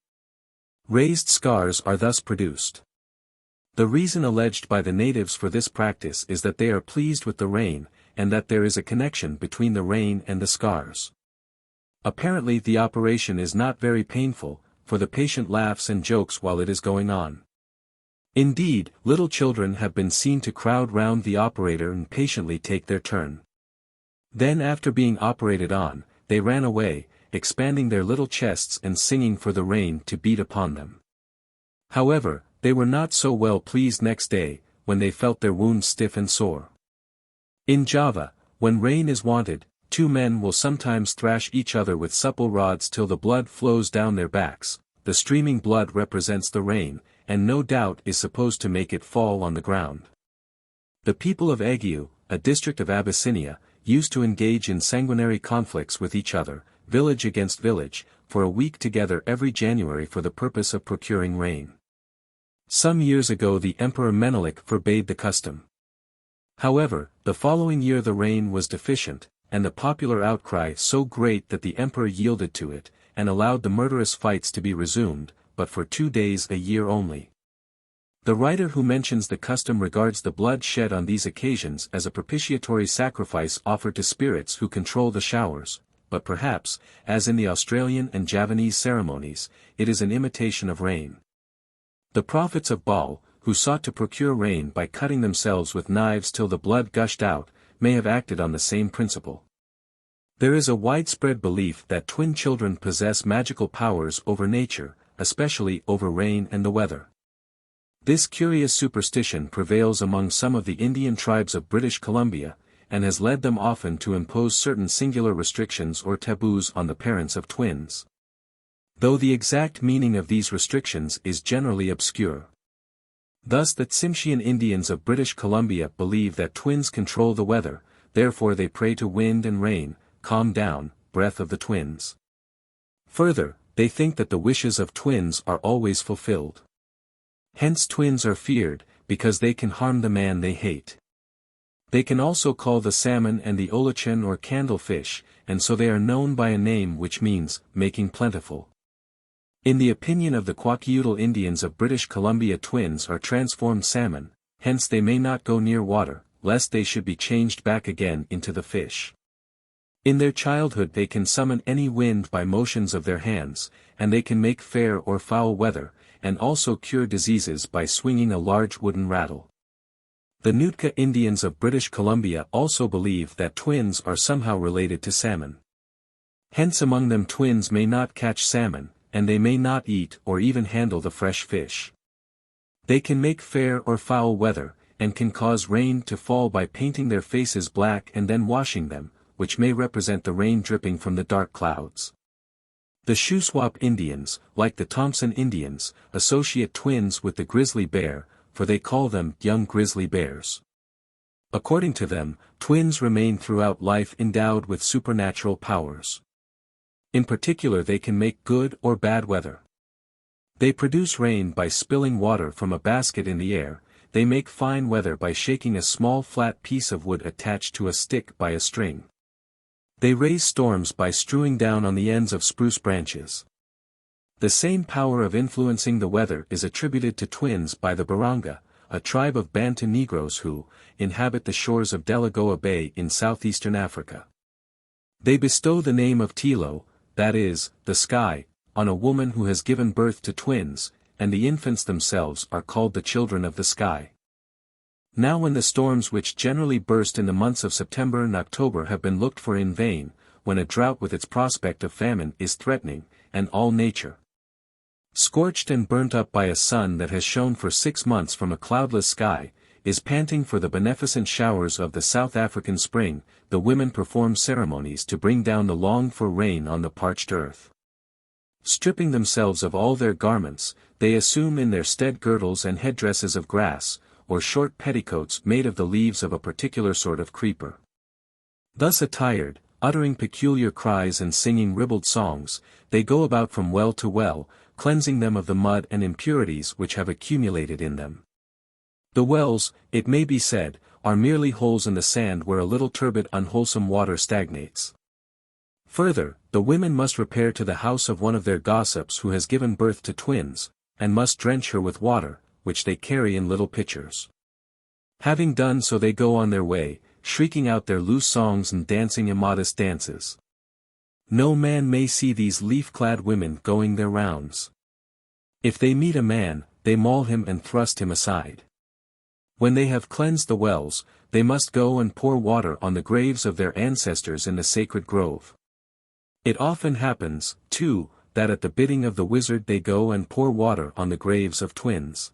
Raised scars are thus produced. The reason alleged by the natives for this practice is that they are pleased with the rain, and that there is a connection between the rain and the scars. Apparently the operation is not very painful, for the patient laughs and jokes while it is going on. Indeed, little children have been seen to crowd round the operator and patiently take their turn. Then after being operated on, they ran away, expanding their little chests and singing for the rain to beat upon them. However, they were not so well pleased next day, when they felt their wounds stiff and sore. In Java, when rain is wanted, two men will sometimes thrash each other with supple rods till the blood flows down their backs. The streaming blood represents the rain, and no doubt is supposed to make it fall on the ground. The people of Agiu, a district of Abyssinia, used to engage in sanguinary conflicts with each other, village against village, for a week together every January for the purpose of procuring rain. Some years ago the Emperor Menelik forbade the custom. However, the following year the rain was deficient, and the popular outcry so great that the emperor yielded to it, and allowed the murderous fights to be resumed, but for 2 days a year only. The writer who mentions the custom regards the blood shed on these occasions as a propitiatory sacrifice offered to spirits who control the showers, but perhaps, as in the Australian and Javanese ceremonies, it is an imitation of rain. The prophets of Baal, who sought to procure rain by cutting themselves with knives till the blood gushed out, may have acted on the same principle. There is a widespread belief that twin children possess magical powers over nature, especially over rain and the weather. This curious superstition prevails among some of the Indian tribes of British Columbia, and has led them often to impose certain singular restrictions or taboos on the parents of twins. Though the exact meaning of these restrictions is generally obscure. Thus the Tsimshian Indians of British Columbia believe that twins control the weather, therefore they pray to wind and rain, calm down, breath of the twins. Further, they think that the wishes of twins are always fulfilled. Hence twins are feared, because they can harm the man they hate. They can also call the salmon and the olichan or candlefish, and so they are known by a name which means, making plentiful. In the opinion of the Kwakiutl Indians of British Columbia, twins are transformed salmon, hence they may not go near water, lest they should be changed back again into the fish. In their childhood they can summon any wind by motions of their hands, and they can make fair or foul weather, and also cure diseases by swinging a large wooden rattle. The Nootka Indians of British Columbia also believe that twins are somehow related to salmon. Hence among them twins may not catch salmon, and they may not eat or even handle the fresh fish. They can make fair or foul weather, and can cause rain to fall by painting their faces black and then washing them, which may represent the rain dripping from the dark clouds. The Shuswap Indians, like the Thompson Indians, associate twins with the grizzly bear, for they call them young grizzly bears. According to them, twins remain throughout life endowed with supernatural powers. In particular they can make good or bad weather. They produce rain by spilling water from a basket in the air, they make fine weather by shaking a small flat piece of wood attached to a stick by a string. They raise storms by strewing down on the ends of spruce branches. The same power of influencing the weather is attributed to twins by the Baranga, a tribe of Bantu Negroes who inhabit the shores of Delagoa Bay in southeastern Africa. They bestow the name of Tilo, that is, the sky, on a woman who has given birth to twins, and the infants themselves are called the children of the sky. Now when the storms which generally burst in the months of September and October have been looked for in vain, when a drought with its prospect of famine is threatening, and all nature, scorched and burnt up by a sun that has shone for 6 months from a cloudless sky, is panting for the beneficent showers of the South African spring, the women perform ceremonies to bring down the longed-for rain on the parched earth. Stripping themselves of all their garments, they assume in their stead girdles and headdresses of grass, or short petticoats made of the leaves of a particular sort of creeper. Thus attired, uttering peculiar cries and singing ribald songs, they go about from well to well, cleansing them of the mud and impurities which have accumulated in them. The wells, it may be said, are merely holes in the sand where a little turbid unwholesome water stagnates. Further, the women must repair to the house of one of their gossips who has given birth to twins, and must drench her with water, which they carry in little pitchers. Having done so they go on their way, shrieking out their loose songs and dancing immodest dances. No man may see these leaf-clad women going their rounds. If they meet a man, they maul him and thrust him aside. When they have cleansed the wells, they must go and pour water on the graves of their ancestors in the sacred grove. It often happens, too, that at the bidding of the wizard they go and pour water on the graves of twins.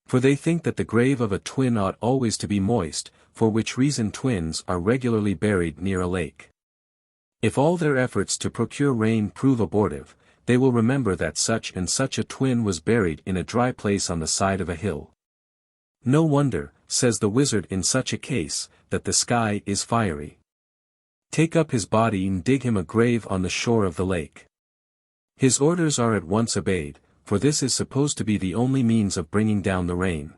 For they think that the grave of a twin ought always to be moist, for which reason twins are regularly buried near a lake. If all their efforts to procure rain prove abortive, they will remember that such and such a twin was buried in a dry place on the side of a hill. No wonder, says the wizard in such a case, that the sky is fiery. Take up his body and dig him a grave on the shore of the lake. His orders are at once obeyed, for this is supposed to be the only means of bringing down the rain.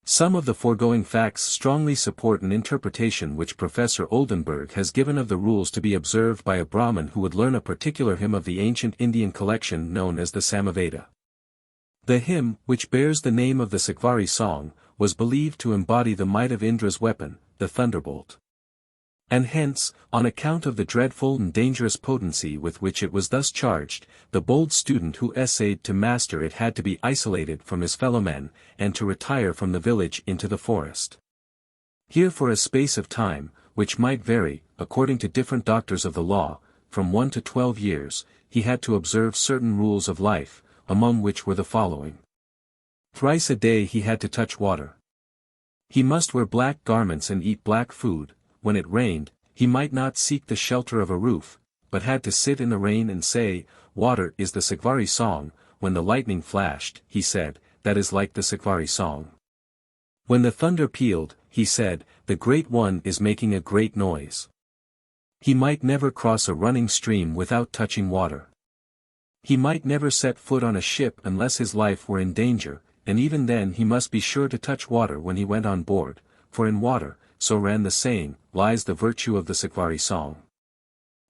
Some of the foregoing facts strongly support an interpretation which Professor Oldenburg has given of the rules to be observed by a Brahmin who would learn a particular hymn of the ancient Indian collection known as the Samaveda. The hymn, which bears the name of the Sakvari song, was believed to embody the might of Indra's weapon, the thunderbolt. And hence, on account of the dreadful and dangerous potency with which it was thus charged, the bold student who essayed to master it had to be isolated from his fellowmen, and to retire from the village into the forest. Here for a space of time, which might vary, according to different doctors of the law, from 1 to 12 years, he had to observe certain rules of life, among which were the following. Thrice a day he had to touch water. He must wear black garments and eat black food. When it rained, he might not seek the shelter of a roof, but had to sit in the rain and say, "Water is the Sakvari song." When the lightning flashed, he said, "That is like the Sakvari song." When the thunder pealed, he said, "The Great One is making a great noise." He might never cross a running stream without touching water. He might never set foot on a ship unless his life were in danger, and even then he must be sure to touch water when he went on board, for in water, so ran the saying, lies the virtue of the Sakvari song.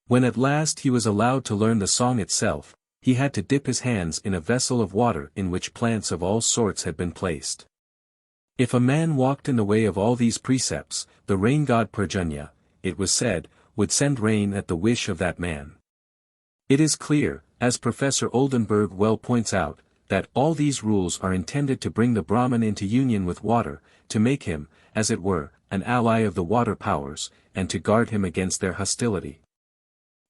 When at last he was allowed to learn the song itself, he had to dip his hands in a vessel of water in which plants of all sorts had been placed. If a man walked in the way of all these precepts, the rain god Parjanya, it was said, would send rain at the wish of that man. It is clear, as Professor Oldenburg well points out, that all these rules are intended to bring the Brahmin into union with water, to make him, as it were, an ally of the water powers, and to guard him against their hostility.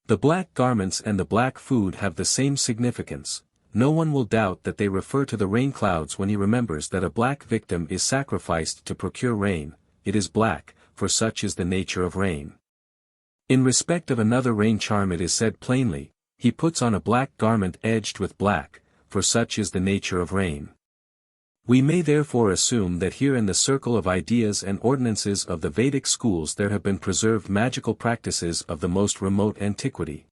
The black garments and the black food have the same significance. No one will doubt that they refer to the rain clouds when he remembers that a black victim is sacrificed to procure rain. It is black, for such is the nature of rain. In respect of another rain charm it is said plainly, he puts on a black garment edged with black, for such is the nature of rain. We may therefore assume that here in the circle of ideas and ordinances of the Vedic schools there have been preserved magical practices of the most remote antiquity,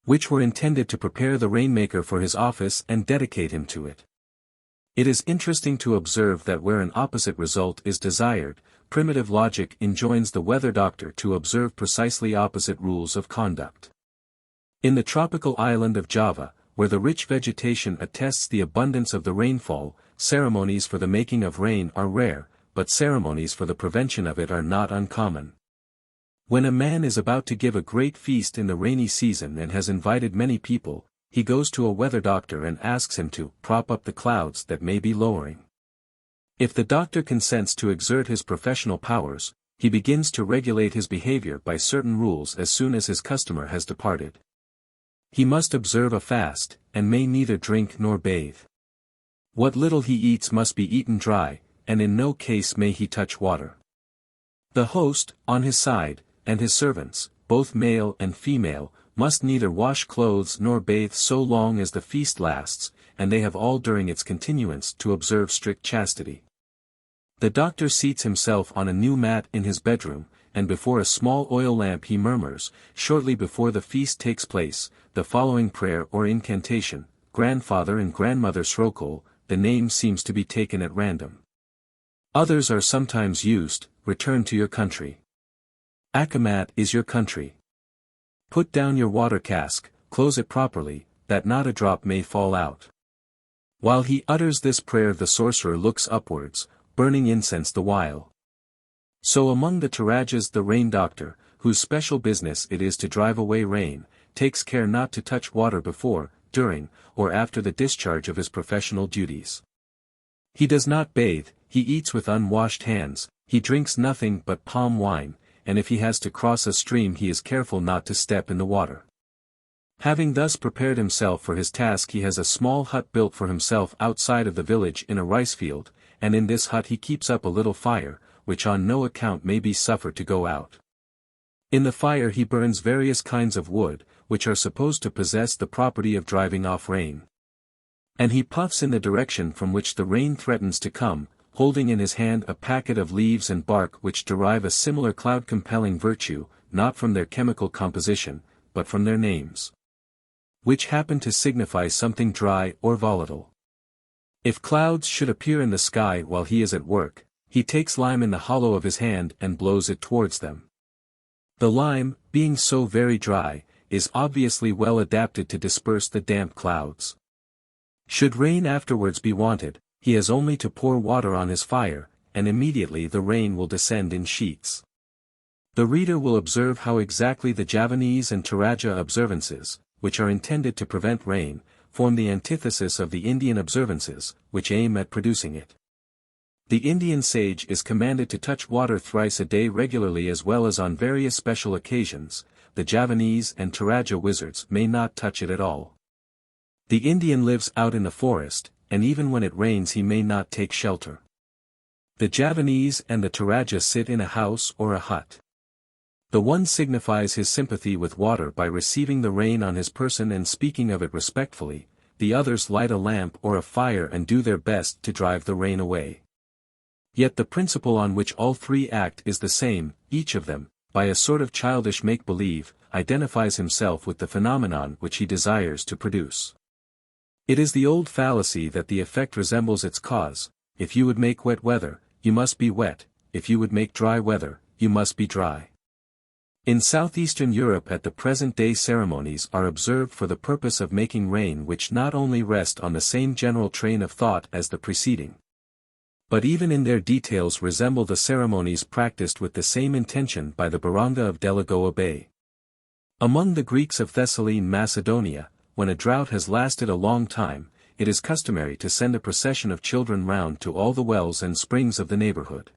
which were intended to prepare the rainmaker for his office and dedicate him to it. It is interesting to observe that where an opposite result is desired, primitive logic enjoins the weather doctor to observe precisely opposite rules of conduct. In the tropical island of Java, where the rich vegetation attests the abundance of the rainfall, ceremonies for the making of rain are rare, but ceremonies for the prevention of it are not uncommon. When a man is about to give a great feast in the rainy season and has invited many people, he goes to a weather doctor and asks him to prop up the clouds that may be lowering. If the doctor consents to exert his professional powers, he begins to regulate his behavior by certain rules as soon as his customer has departed. He must observe a fast, and may neither drink nor bathe. What little he eats must be eaten dry, and in no case may he touch water. The host, on his side, and his servants, both male and female, must neither wash clothes nor bathe so long as the feast lasts, and they have all during its continuance to observe strict chastity. The doctor seats himself on a new mat in his bedroom, and before a small oil lamp he murmurs, shortly before the feast takes place, the following prayer or incantation: Grandfather and Grandmother Shrokol. The name seems to be taken at random. Others are sometimes used: return to your country. Akamat is your country. Put down your water cask, close it properly, that not a drop may fall out. While he utters this prayer the sorcerer looks upwards, burning incense the while. So among the Torajas the rain doctor, whose special business it is to drive away rain, takes care not to touch water before, during, or after the discharge of his professional duties. He does not bathe, he eats with unwashed hands, he drinks nothing but palm wine, and if he has to cross a stream he is careful not to step in the water. Having thus prepared himself for his task, he has a small hut built for himself outside of the village in a rice field, and in this hut he keeps up a little fire, which on no account may be suffered to go out. In the fire he burns various kinds of wood, which are supposed to possess the property of driving off rain. And he puffs in the direction from which the rain threatens to come, holding in his hand a packet of leaves and bark which derive a similar cloud-compelling virtue, not from their chemical composition, but from their names, which happen to signify something dry or volatile. If clouds should appear in the sky while he is at work, he takes lime in the hollow of his hand and blows it towards them. The lime, being so very dry, is obviously well adapted to disperse the damp clouds. Should rain afterwards be wanted, he has only to pour water on his fire, and immediately the rain will descend in sheets. The reader will observe how exactly the Javanese and Toraja observances, which are intended to prevent rain, form the antithesis of the Indian observances, which aim at producing it. The Indian sage is commanded to touch water thrice a day regularly as well as on various special occasions. The Javanese and Toraja wizards may not touch it at all. The Indian lives out in the forest, and even when it rains he may not take shelter. The Javanese and the Toraja sit in a house or a hut. The one signifies his sympathy with water by receiving the rain on his person and speaking of it respectfully, the others light a lamp or a fire and do their best to drive the rain away. Yet the principle on which all three act is the same, each of them, by a sort of childish make-believe, identifies himself with the phenomenon which he desires to produce. It is the old fallacy that the effect resembles its cause. If you would make wet weather, you must be wet; if you would make dry weather, you must be dry. In southeastern Europe at the present day ceremonies are observed for the purpose of making rain which not only rest on the same general train of thought as the preceding, but even in their details resemble the ceremonies practiced with the same intention by the Baranga of Delagoa Bay. Among the Greeks of Thessaly in Macedonia, when a drought has lasted a long time, it is customary to send a procession of children round to all the wells and springs of the neighborhood.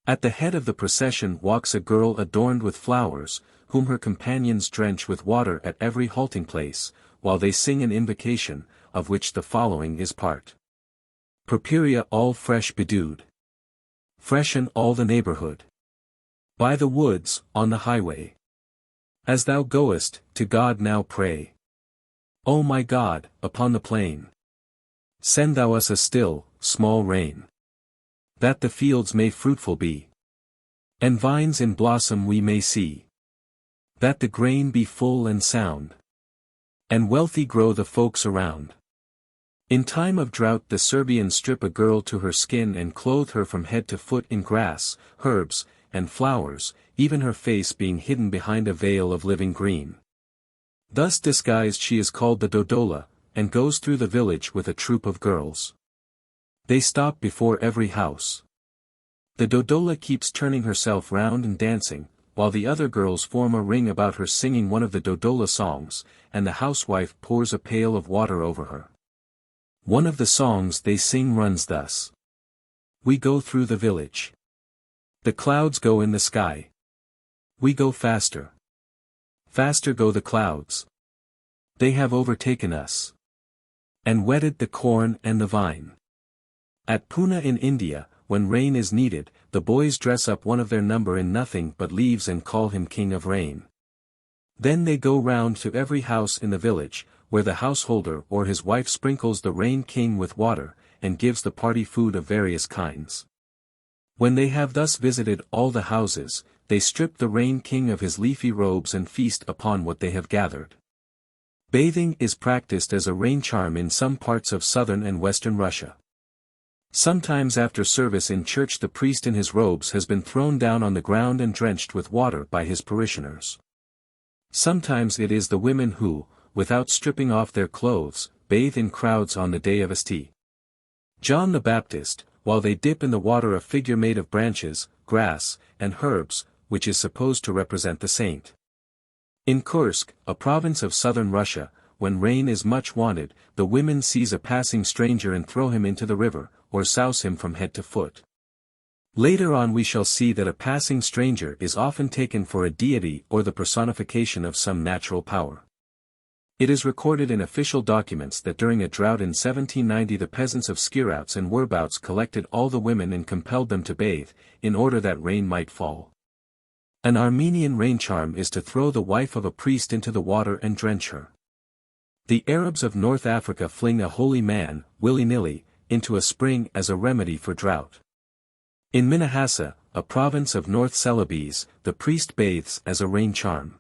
At the head of the procession walks a girl adorned with flowers, whom her companions drench with water at every halting place, while they sing an invocation, of which the following is part. Purpurea all fresh bedewed. Freshen all the neighborhood. By the woods, on the highway. As thou goest, to God now pray. O my God, upon the plain. Send thou us a still, small rain. That the fields may fruitful be. And vines in blossom we may see. That the grain be full and sound. And wealthy grow the folks around. In time of drought the Serbians strip a girl to her skin and clothe her from head to foot in grass, herbs, and flowers, even her face being hidden behind a veil of living green. Thus disguised she is called the Dodola, and goes through the village with a troop of girls. They stop before every house. The Dodola keeps turning herself round and dancing, while the other girls form a ring about her singing one of the Dodola songs, and the housewife pours a pail of water over her. One of the songs they sing runs thus. We go through the village. The clouds go in the sky. We go faster. Faster go the clouds. They have overtaken us. And wetted the corn and the vine. At Pune in India, when rain is needed, the boys dress up one of their number in nothing but leaves and call him King of Rain. Then they go round to every house in the village, where the householder or his wife sprinkles the Rain King with water, and gives the party food of various kinds. When they have thus visited all the houses, they strip the Rain King of his leafy robes and feast upon what they have gathered. Bathing is practiced as a rain charm in some parts of southern and western Russia. Sometimes after service in church the priest in his robes has been thrown down on the ground and drenched with water by his parishioners. Sometimes it is the women who, without stripping off their clothes, bathe in crowds on the day of St. John the Baptist, while they dip in the water a figure made of branches, grass, and herbs, which is supposed to represent the saint. In Kursk, a province of southern Russia, when rain is much wanted, the women seize a passing stranger and throw him into the river, or souse him from head to foot. Later on we shall see that a passing stranger is often taken for a deity or the personification of some natural power. It is recorded in official documents that during a drought in 1790 the peasants of Skierrouts and Werbouts collected all the women and compelled them to bathe, in order that rain might fall. An Armenian rain charm is to throw the wife of a priest into the water and drench her. The Arabs of North Africa fling a holy man, willy-nilly, into a spring as a remedy for drought. In Minahassa, a province of North Celebes, the priest bathes as a rain charm.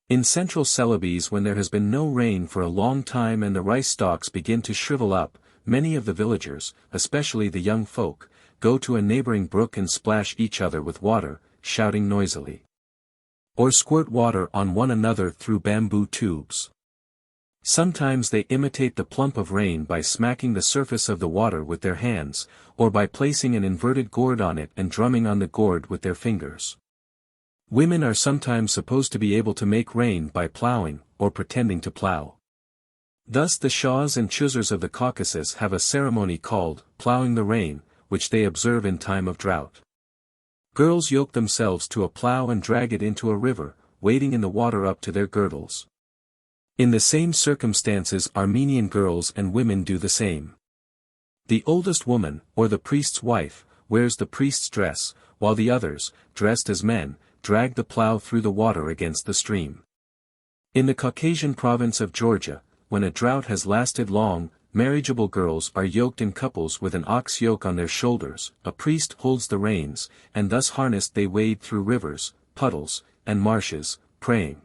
In central Celebes, when there has been no rain for a long time and the rice stalks begin to shrivel up, many of the villagers, especially the young folk, go to a neighboring brook and splash each other with water, shouting noisily. Or squirt water on one another through bamboo tubes. Sometimes they imitate the plump of rain by smacking the surface of the water with their hands, or by placing an inverted gourd on it and drumming on the gourd with their fingers. Women are sometimes supposed to be able to make rain by plowing, or pretending to plow. Thus the Shahs and Chuzars of the Caucasus have a ceremony called plowing the rain, which they observe in time of drought. Girls yoke themselves to a plow and drag it into a river, wading in the water up to their girdles. In the same circumstances Armenian girls and women do the same. The oldest woman, or the priest's wife, wears the priest's dress, while the others, dressed as men, drag the plow through the water against the stream. In the Caucasian province of Georgia, when a drought has lasted long, marriageable girls are yoked in couples with an ox yoke on their shoulders, a priest holds the reins, and thus harnessed they wade through rivers, puddles, and marshes, praying,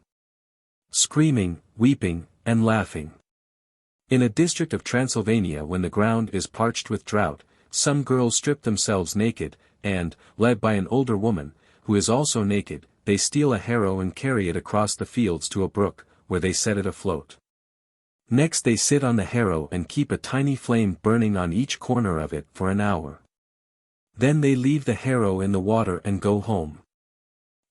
screaming, weeping, and laughing. In a district of Transylvania, when the ground is parched with drought, some girls strip themselves naked, and, led by an older woman, who is also naked, they steal a harrow and carry it across the fields to a brook, where they set it afloat. Next they sit on the harrow and keep a tiny flame burning on each corner of it for an hour. Then they leave the harrow in the water and go home.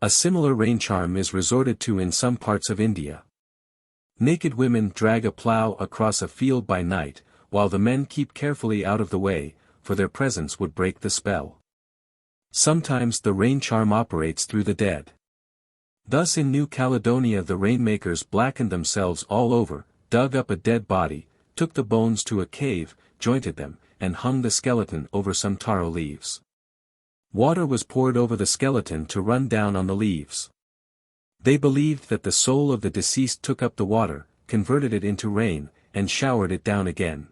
A similar rain charm is resorted to in some parts of India. Naked women drag a plow across a field by night, while the men keep carefully out of the way, for their presence would break the spell. Sometimes the rain charm operates through the dead. Thus in New Caledonia the rainmakers blackened themselves all over, dug up a dead body, took the bones to a cave, jointed them, and hung the skeleton over some taro leaves. Water was poured over the skeleton to run down on the leaves. They believed that the soul of the deceased took up the water, converted it into rain, and showered it down again.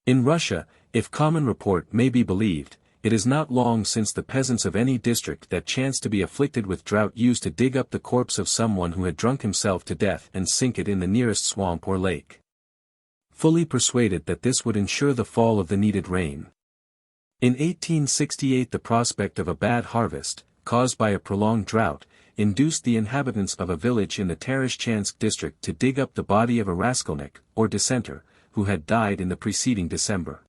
In Russia, if common report may be believed, it is not long since the peasants of any district that chanced to be afflicted with drought used to dig up the corpse of someone who had drunk himself to death and sink it in the nearest swamp or lake, fully persuaded that this would ensure the fall of the needed rain. In 1868 the prospect of a bad harvest, caused by a prolonged drought, induced the inhabitants of a village in the Tarashchansk district to dig up the body of a raskolnik, or dissenter, who had died in the preceding December.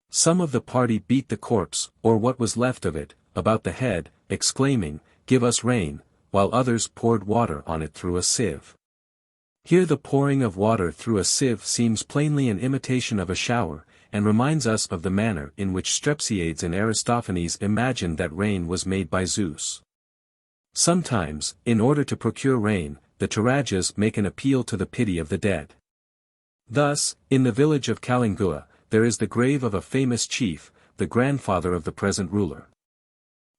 Some of the party beat the corpse, or what was left of it, about the head, exclaiming, "Give us rain," while others poured water on it through a sieve. Here the pouring of water through a sieve seems plainly an imitation of a shower, and reminds us of the manner in which Strepsiades and Aristophanes imagined that rain was made by Zeus. Sometimes, in order to procure rain, the Tarajas make an appeal to the pity of the dead. Thus, in the village of Kalingua, there is the grave of a famous chief, the grandfather of the present ruler.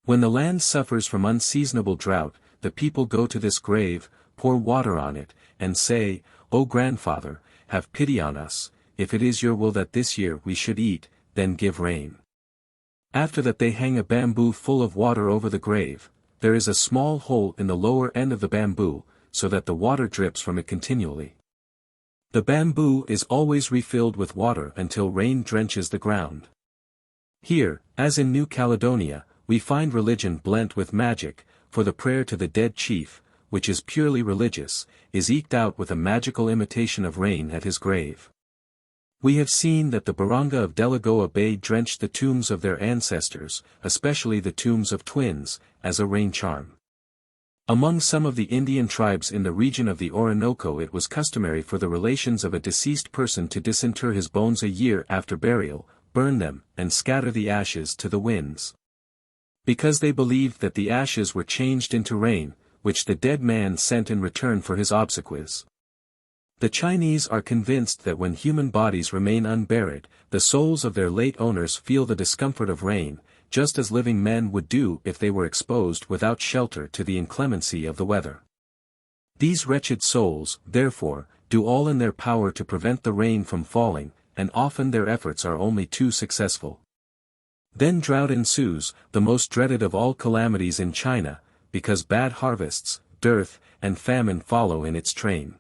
When the land suffers from unseasonable drought, the people go to this grave, pour water on it, and say, "O grandfather, have pity on us, if it is your will that this year we should eat, then give rain." After that they hang a bamboo full of water over the grave. There is a small hole in the lower end of the bamboo, so that the water drips from it continually. The bamboo is always refilled with water until rain drenches the ground. Here, as in New Caledonia, we find religion blent with magic, for the prayer to the dead chief, which is purely religious, is eked out with a magical imitation of rain at his grave. We have seen that the baranga of Delagoa Bay drenched the tombs of their ancestors, especially the tombs of twins, as a rain charm. Among some of the Indian tribes in the region of the Orinoco it was customary for the relations of a deceased person to disinter his bones a year after burial, burn them, and scatter the ashes to the winds. Because they believed that the ashes were changed into rain, which the dead man sent in return for his obsequies. The Chinese are convinced that when human bodies remain unburied, the souls of their late owners feel the discomfort of rain, just as living men would do if they were exposed without shelter to the inclemency of the weather. These wretched souls, therefore, do all in their power to prevent the rain from falling, and often their efforts are only too successful. Then drought ensues, the most dreaded of all calamities in China, because bad harvests, dearth, and famine follow in its train.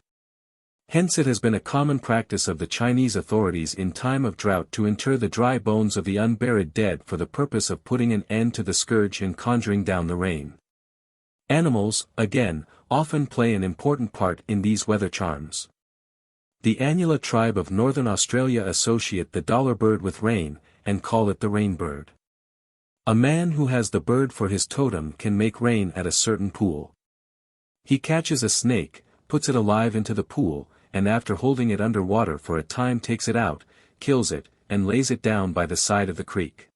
Hence it has been a common practice of the Chinese authorities in time of drought to inter the dry bones of the unburied dead for the purpose of putting an end to the scourge and conjuring down the rain. Animals, again, often play an important part in these weather charms. The Anula tribe of northern Australia associate the dollar bird with rain, and call it the rain bird. A man who has the bird for his totem can make rain at a certain pool. He catches a snake, puts it alive into the pool, and after holding it under water for a time takes it out, kills it, and lays it down by the side of the creek.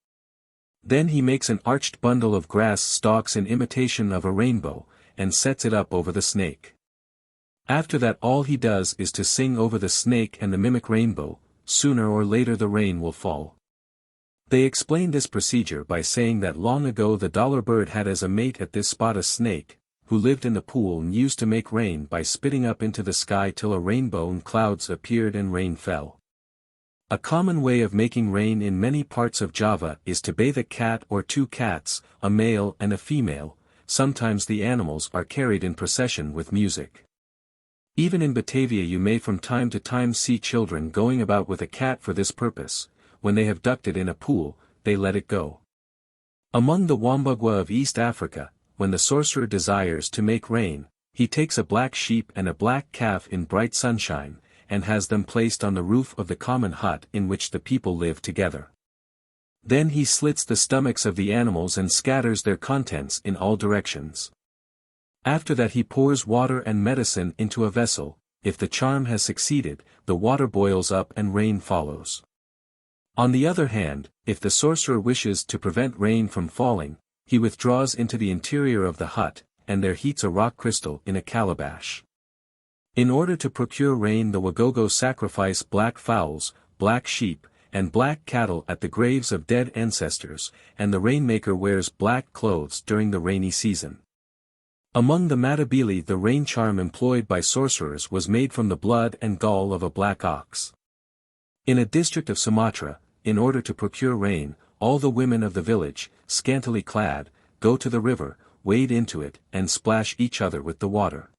Then he makes an arched bundle of grass stalks in imitation of a rainbow, and sets it up over the snake. After that all he does is to sing over the snake and the mimic rainbow, sooner or later the rain will fall. They explain this procedure by saying that long ago the dollar bird had as a mate at this spot a snake, who lived in the pool and used to make rain by spitting up into the sky till a rainbow and clouds appeared and rain fell. A common way of making rain in many parts of Java is to bathe a cat or two cats, a male and a female. Sometimes the animals are carried in procession with music. Even in Batavia you may from time to time see children going about with a cat for this purpose. When they have ducked it in a pool, they let it go. Among the Wambugwa of East Africa, when the sorcerer desires to make rain, he takes a black sheep and a black calf in bright sunshine, and has them placed on the roof of the common hut in which the people live together. Then he slits the stomachs of the animals and scatters their contents in all directions. After that he pours water and medicine into a vessel. If the charm has succeeded, the water boils up and rain follows. On the other hand, if the sorcerer wishes to prevent rain from falling, he withdraws into the interior of the hut, and there heats a rock crystal in a calabash. In order to procure rain the Wagogo sacrifice black fowls, black sheep, and black cattle at the graves of dead ancestors, and the rainmaker wears black clothes during the rainy season. Among the Matabele the rain charm employed by sorcerers was made from the blood and gall of a black ox. In a district of Sumatra, in order to procure rain, all the women of the village, scantily clad, go to the river, wade into it, and splash each other with the water.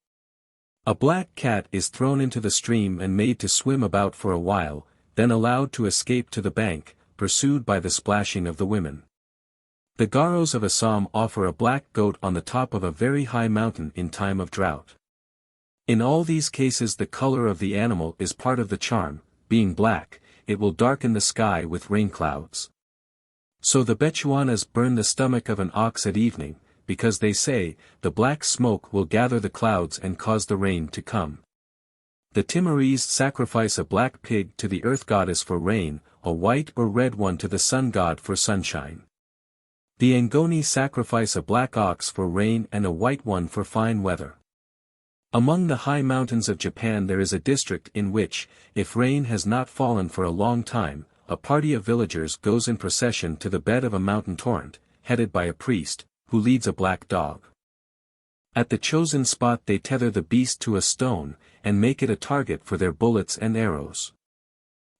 A black cat is thrown into the stream and made to swim about for a while, then allowed to escape to the bank, pursued by the splashing of the women. The Garos of Assam offer a black goat on the top of a very high mountain in time of drought. In all these cases the color of the animal is part of the charm. Being black, it will darken the sky with rain clouds. So the Bechuanas burn the stomach of an ox at evening, because they say, the black smoke will gather the clouds and cause the rain to come. The Timorese sacrifice a black pig to the earth goddess for rain, a white or red one to the sun god for sunshine. The Angoni sacrifice a black ox for rain and a white one for fine weather. Among the high mountains of Japan there is a district in which, if rain has not fallen for a long time, a party of villagers goes in procession to the bed of a mountain torrent, headed by a priest, who leads a black dog. At the chosen spot they tether the beast to a stone, and make it a target for their bullets and arrows.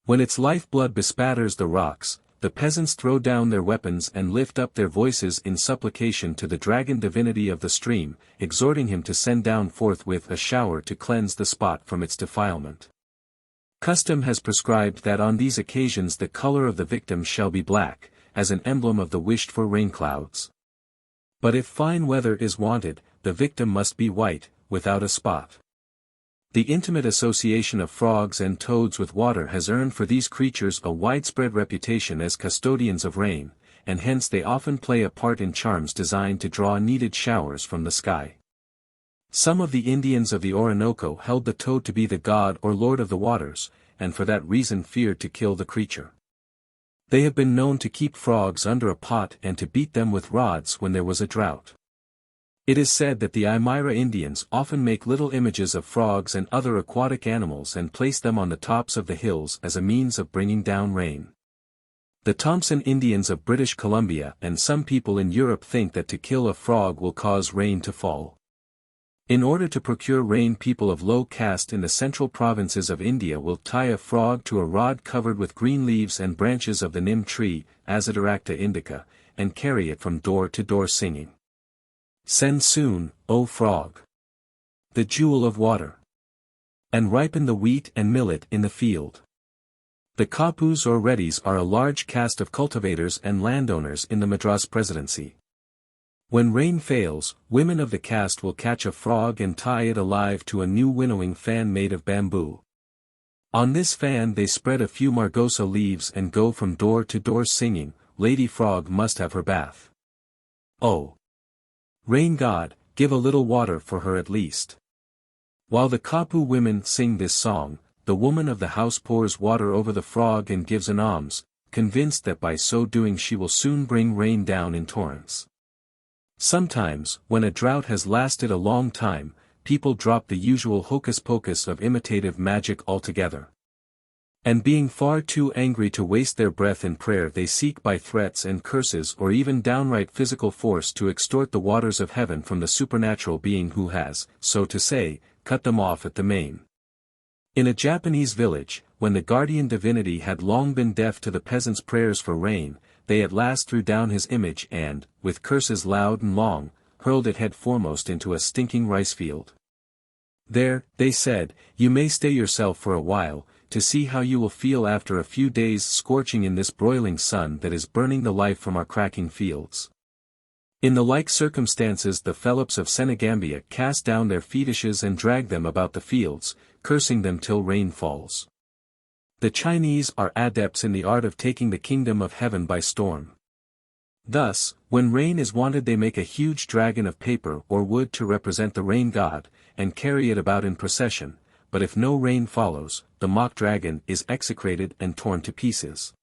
When its lifeblood bespatters the rocks, the peasants throw down their weapons and lift up their voices in supplication to the dragon divinity of the stream, exhorting him to send down forthwith a shower to cleanse the spot from its defilement. Custom has prescribed that on these occasions the color of the victim shall be black, as an emblem of the wished-for rain clouds. But if fine weather is wanted, the victim must be white, without a spot. The intimate association of frogs and toads with water has earned for these creatures a widespread reputation as custodians of rain, and hence they often play a part in charms designed to draw needed showers from the sky. Some of the Indians of the Orinoco held the toad to be the god or lord of the waters, and for that reason feared to kill the creature. They have been known to keep frogs under a pot and to beat them with rods when there was a drought. It is said that the Aymara Indians often make little images of frogs and other aquatic animals and place them on the tops of the hills as a means of bringing down rain. The Thompson Indians of British Columbia and some people in Europe think that to kill a frog will cause rain to fall. In order to procure rain, people of low caste in the central provinces of India will tie a frog to a rod covered with green leaves and branches of the neem tree, Azadirachta indica, and carry it from door to door singing, "Send soon, O frog, the jewel of water, and ripen the wheat and millet in the field." The Kapus or Reddys are a large caste of cultivators and landowners in the Madras Presidency. When rain fails, women of the caste will catch a frog and tie it alive to a new winnowing fan made of bamboo. On this fan they spread a few margosa leaves and go from door to door singing, "Lady Frog must have her bath. Oh, rain god, give a little water for her at least." While the Kapu women sing this song, the woman of the house pours water over the frog and gives an alms, convinced that by so doing she will soon bring rain down in torrents. Sometimes, when a drought has lasted a long time, people drop the usual hocus-pocus of imitative magic altogether. And being far too angry to waste their breath in prayer, they seek by threats and curses or even downright physical force to extort the waters of heaven from the supernatural being who has, so to say, cut them off at the main. In a Japanese village, when the guardian divinity had long been deaf to the peasants' prayers for rain, they at last threw down his image and, with curses loud and long, hurled it head foremost into a stinking rice field. "There," they said, "you may stay yourself for a while, to see how you will feel after a few days scorching in this broiling sun that is burning the life from our cracking fields." In the like circumstances the Phelps of Senegambia cast down their fetishes and drag them about the fields, cursing them till rain falls. The Chinese are adepts in the art of taking the kingdom of heaven by storm. Thus, when rain is wanted they make a huge dragon of paper or wood to represent the rain god, and carry it about in procession, but if no rain follows, the mock dragon is execrated and torn to pieces.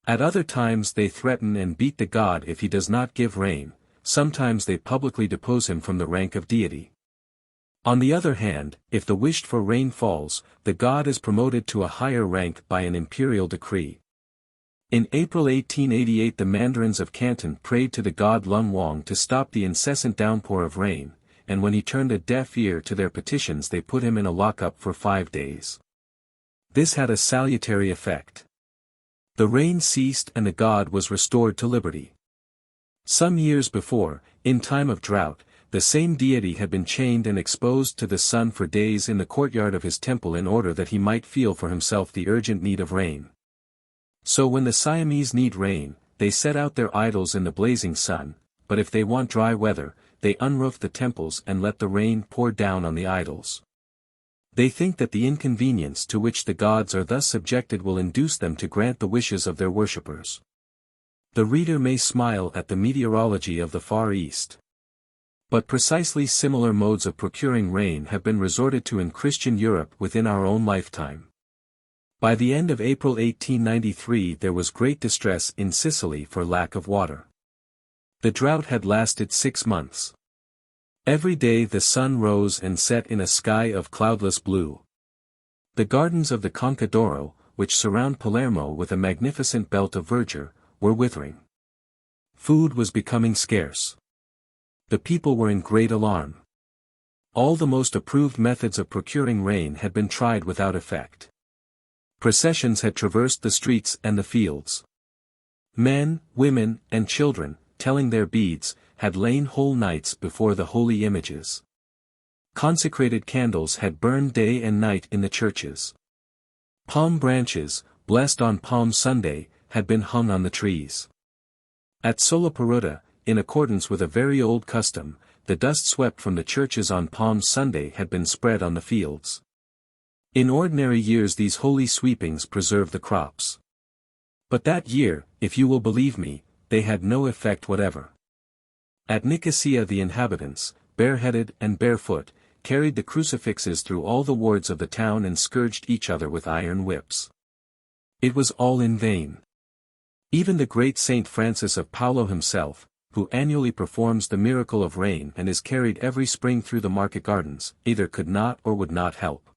At other times they threaten and beat the god if he does not give rain, sometimes they publicly depose him from the rank of deity. On the other hand, if the wished-for rain falls, the god is promoted to a higher rank by an imperial decree. In April 1888 the mandarins of Canton prayed to the god Lun Wang to stop the incessant downpour of rain, and when he turned a deaf ear to their petitions they put him in a lockup for 5 days. This had a salutary effect. The rain ceased and the god was restored to liberty. Some years before, in time of drought, the same deity had been chained and exposed to the sun for days in the courtyard of his temple in order that he might feel for himself the urgent need of rain. So when the Siamese need rain, they set out their idols in the blazing sun, but if they want dry weather, they unroof the temples and let the rain pour down on the idols. They think that the inconvenience to which the gods are thus subjected will induce them to grant the wishes of their worshippers. The reader may smile at the meteorology of the Far East. But precisely similar modes of procuring rain have been resorted to in Christian Europe within our own lifetime. By the end of April 1893 there was great distress in Sicily for lack of water. The drought had lasted 6 months. Every day the sun rose and set in a sky of cloudless blue. The gardens of the Conca d'Oro, which surround Palermo with a magnificent belt of verdure, were withering. Food was becoming scarce. The people were in great alarm. All the most approved methods of procuring rain had been tried without effect. Processions had traversed the streets and the fields. Men, women, and children, telling their beads, had lain whole nights before the holy images. Consecrated candles had burned day and night in the churches. Palm branches, blessed on Palm Sunday, had been hung on the trees. At Solaparuta, in accordance with a very old custom, the dust swept from the churches on Palm Sunday had been spread on the fields. In ordinary years these holy sweepings preserve the crops. But that year, if you will believe me, they had no effect whatever. At Nicosia the inhabitants, bareheaded and barefoot, carried the crucifixes through all the wards of the town and scourged each other with iron whips. It was all in vain. Even the great Saint Francis of Paolo himself, who annually performs the miracle of rain and is carried every spring through the market gardens, either could not or would not help.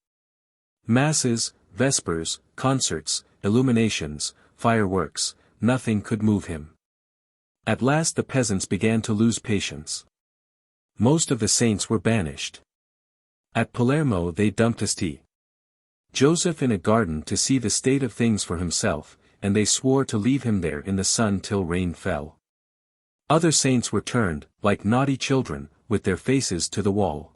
Masses, vespers, concerts, illuminations, fireworks, nothing could move him. At last the peasants began to lose patience. Most of the saints were banished. At Palermo they dumped St. Joseph in a garden to see the state of things for himself, and they swore to leave him there in the sun till rain fell. Other saints were turned, like naughty children, with their faces to the wall.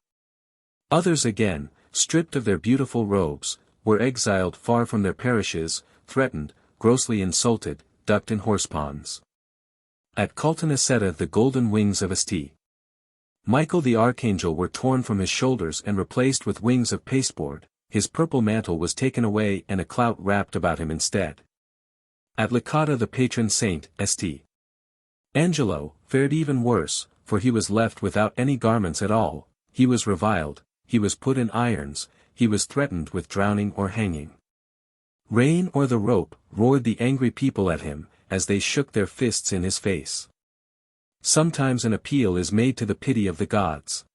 Others again, stripped of their beautiful robes, were exiled far from their parishes, threatened, grossly insulted, ducked in horseponds. At Caltanissetta the golden wings of St. Michael the Archangel were torn from his shoulders and replaced with wings of pasteboard, his purple mantle was taken away and a clout wrapped about him instead. At Licata the patron saint, St. Angelo, fared even worse, for he was left without any garments at all, he was reviled, he was put in irons, he was threatened with drowning or hanging. Rain or the rope, roared the angry people at him, as they shook their fists in his face. Sometimes an appeal is made to the pity of the gods.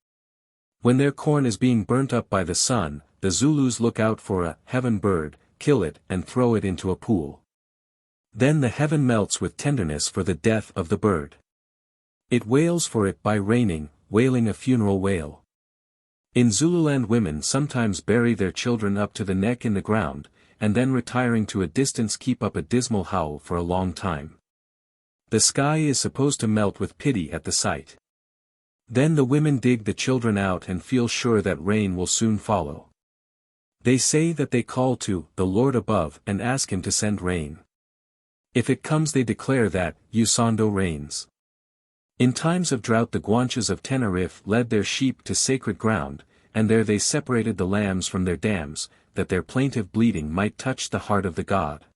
When their corn is being burnt up by the sun, the Zulus look out for a heaven bird, kill it and throw it into a pool. Then the heaven melts with tenderness for the death of the bird. It wails for it by raining, wailing a funeral wail. In Zululand women sometimes bury their children up to the neck in the ground, and then retiring to a distance keep up a dismal howl for a long time. The sky is supposed to melt with pity at the sight. Then the women dig the children out and feel sure that rain will soon follow. They say that they call to the Lord above and ask him to send rain. If it comes they declare that Usando rains. In times of drought the Guanches of Tenerife led their sheep to sacred ground, and there they separated the lambs from their dams, that their plaintive bleating might touch the heart of the god.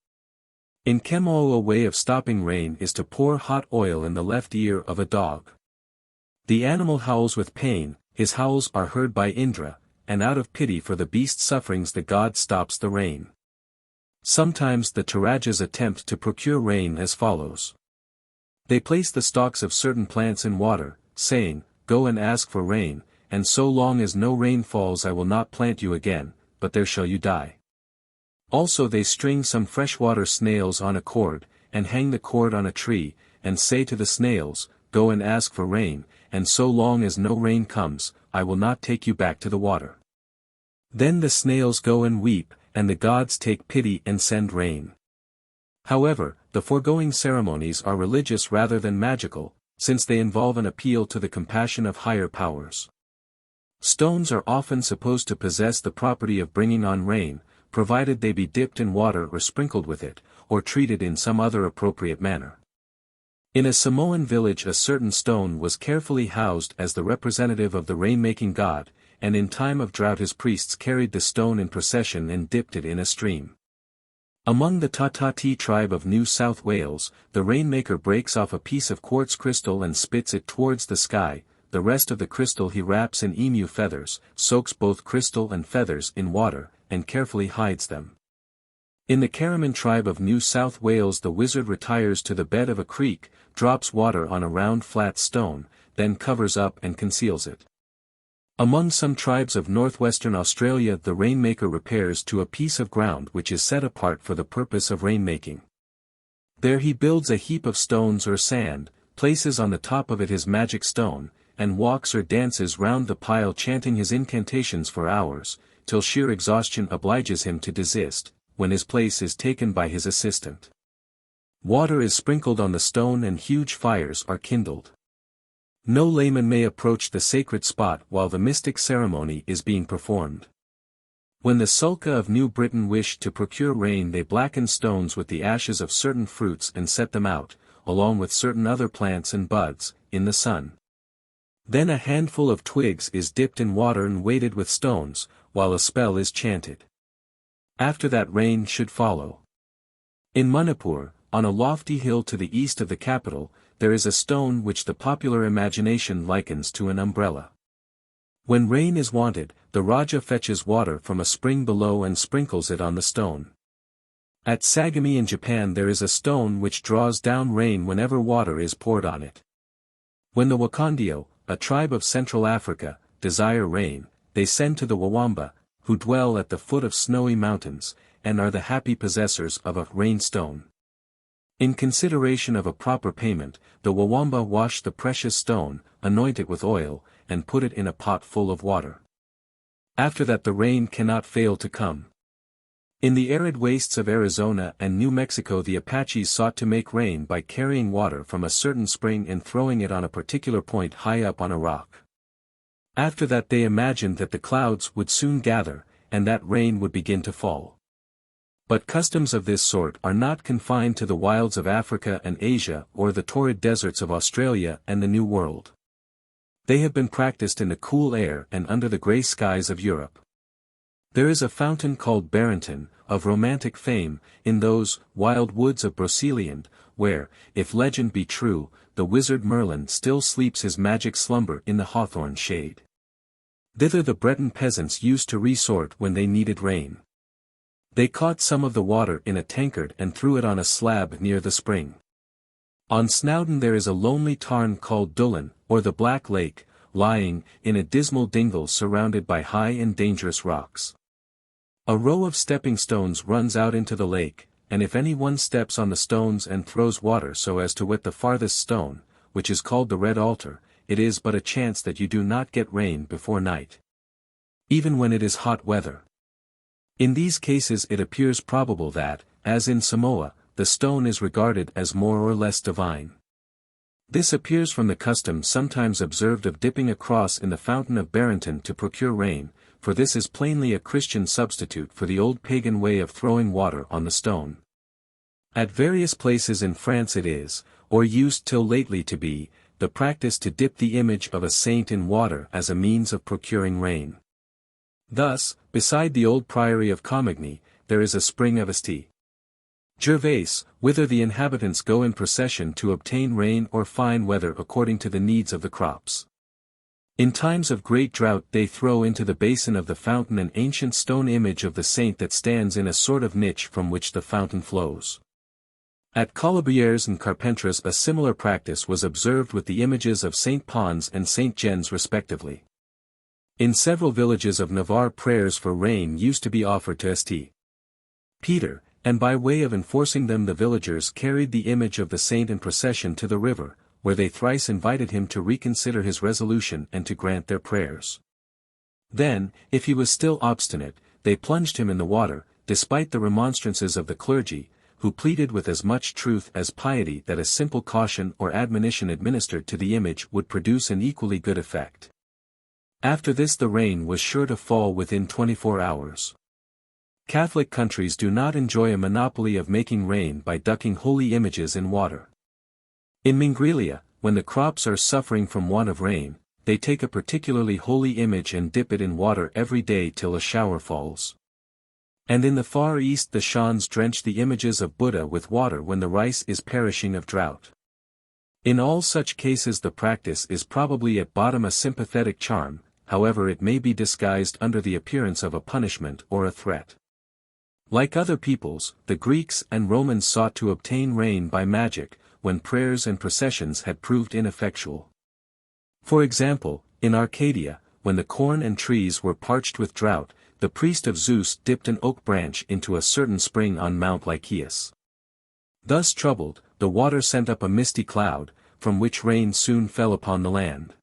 In Kemoo a way of stopping rain is to pour hot oil in the left ear of a dog. The animal howls with pain, his howls are heard by Indra, and out of pity for the beast's sufferings the god stops the rain. Sometimes the Tarajas attempt to procure rain as follows. They place the stalks of certain plants in water, saying, "Go and ask for rain, and so long as no rain falls I will not plant you again, but there shall you die." Also they string some freshwater snails on a cord, and hang the cord on a tree, and say to the snails, "Go and ask for rain, and so long as no rain comes, I will not take you back to the water." Then the snails go and weep, and the gods take pity and send rain. However, the foregoing ceremonies are religious rather than magical, since they involve an appeal to the compassion of higher powers. Stones are often supposed to possess the property of bringing on rain, provided they be dipped in water or sprinkled with it, or treated in some other appropriate manner. In a Samoan village a certain stone was carefully housed as the representative of the rain-making god, and in time of drought his priests carried the stone in procession and dipped it in a stream. Among the Tatati tribe of New South Wales, the rainmaker breaks off a piece of quartz crystal and spits it towards the sky, the rest of the crystal he wraps in emu feathers, soaks both crystal and feathers in water, and carefully hides them. In the Karaman tribe of New South Wales the wizard retires to the bed of a creek, drops water on a round flat stone, then covers up and conceals it. Among some tribes of northwestern Australia the rainmaker repairs to a piece of ground which is set apart for the purpose of rainmaking. There he builds a heap of stones or sand, places on the top of it his magic stone, and walks or dances round the pile chanting his incantations for hours, till sheer exhaustion obliges him to desist, when his place is taken by his assistant. Water is sprinkled on the stone and huge fires are kindled. No layman may approach the sacred spot while the mystic ceremony is being performed. When the Sulka of New Britain wished to procure rain they blackened stones with the ashes of certain fruits and set them out, along with certain other plants and buds, in the sun. Then a handful of twigs is dipped in water and weighted with stones, while a spell is chanted. After that rain should follow. In Manipur, on a lofty hill to the east of the capital, there is a stone which the popular imagination likens to an umbrella. When rain is wanted, the Raja fetches water from a spring below and sprinkles it on the stone. At Sagami in Japan there is a stone which draws down rain whenever water is poured on it. When the Wakandio, a tribe of Central Africa, desire rain, they send to the Wawamba, who dwell at the foot of snowy mountains, and are the happy possessors of a rain stone. In consideration of a proper payment, the Wawamba wash the precious stone, anoint it with oil, and put it in a pot full of water. After that the rain cannot fail to come. In the arid wastes of Arizona and New Mexico the Apaches sought to make rain by carrying water from a certain spring and throwing it on a particular point high up on a rock. After that they imagined that the clouds would soon gather, and that rain would begin to fall. But customs of this sort are not confined to the wilds of Africa and Asia or the torrid deserts of Australia and the New World. They have been practiced in the cool air and under the grey skies of Europe. There is a fountain called Barrington, of romantic fame, in those wild woods of Broceliande, where, if legend be true, the wizard Merlin still sleeps his magic slumber in the hawthorn shade. Thither the Breton peasants used to resort when they needed rain. They caught some of the water in a tankard and threw it on a slab near the spring. On Snowdon there is a lonely tarn called Dullen, or the Black Lake, lying in a dismal dingle surrounded by high and dangerous rocks. A row of stepping stones runs out into the lake, and if any one steps on the stones and throws water so as to wet the farthest stone, which is called the Red Altar, it is but a chance that you do not get rain before night. Even when it is hot weather. In these cases it appears probable that, as in Samoa, the stone is regarded as more or less divine. This appears from the custom sometimes observed of dipping a cross in the fountain of Barrington to procure rain, for this is plainly a Christian substitute for the old pagan way of throwing water on the stone. At various places in France it is, or used till lately to be, the practice to dip the image of a saint in water as a means of procuring rain. Thus, beside the old priory of Comagny, there is a spring of St. Gervais, whither the inhabitants go in procession to obtain rain or fine weather according to the needs of the crops. In times of great drought they throw into the basin of the fountain an ancient stone image of the saint that stands in a sort of niche from which the fountain flows. At Colombières and Carpentras a similar practice was observed with the images of Saint Pons and Saint Gens respectively. In several villages of Navarre prayers for rain used to be offered to St. Peter, and by way of enforcing them the villagers carried the image of the saint in procession to the river, where they thrice invited him to reconsider his resolution and to grant their prayers. Then, if he was still obstinate, they plunged him in the water, despite the remonstrances of the clergy, who pleaded with as much truth as piety that a simple caution or admonition administered to the image would produce an equally good effect. After this the rain was sure to fall within 24 hours. Catholic countries do not enjoy a monopoly of making rain by ducking holy images in water. In Mingrelia, when the crops are suffering from want of rain, they take a particularly holy image and dip it in water every day till a shower falls. And in the Far East the Shans drench the images of Buddha with water when the rice is perishing of drought. In all such cases the practice is probably at bottom a sympathetic charm, however it may be disguised under the appearance of a punishment or a threat. Like other peoples, the Greeks and Romans sought to obtain rain by magic, when prayers and processions had proved ineffectual. For example, in Arcadia, when the corn and trees were parched with drought, the priest of Zeus dipped an oak branch into a certain spring on Mount Lycaeus. Thus troubled, the water sent up a misty cloud, from which rain soon fell upon the land.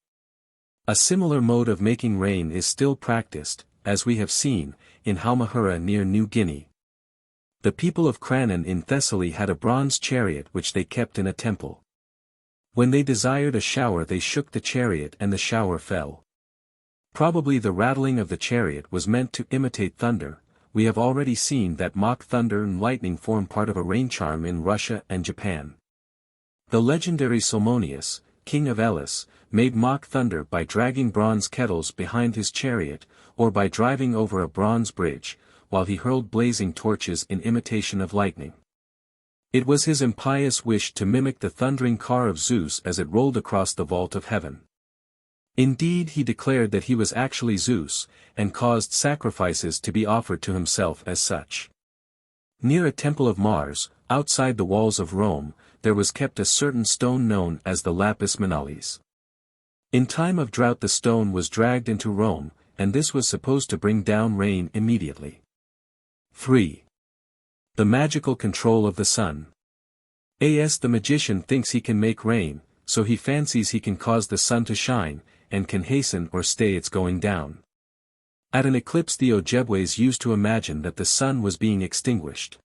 A similar mode of making rain is still practiced, as we have seen, in Halmahera near New Guinea. The people of Cranon in Thessaly had a bronze chariot which they kept in a temple. When they desired a shower they shook the chariot and the shower fell. Probably the rattling of the chariot was meant to imitate thunder. We have already seen that mock thunder and lightning form part of a rain charm in Russia and Japan. The legendary Salmonius, king of Elis, made mock thunder by dragging bronze kettles behind his chariot, or by driving over a bronze bridge, while he hurled blazing torches in imitation of lightning. It was his impious wish to mimic the thundering car of Zeus as it rolled across the vault of heaven. Indeed, he declared that he was actually Zeus, and caused sacrifices to be offered to himself as such. Near a temple of Mars, outside the walls of Rome, there was kept a certain stone known as the lapis monalis. In time of drought the stone was dragged into Rome, and this was supposed to bring down rain immediately. 3. The magical control of the sun. As the magician thinks he can make rain, so he fancies he can cause the sun to shine, and can hasten or stay its going down. At an eclipse the Ojibways used to imagine that the sun was being extinguished.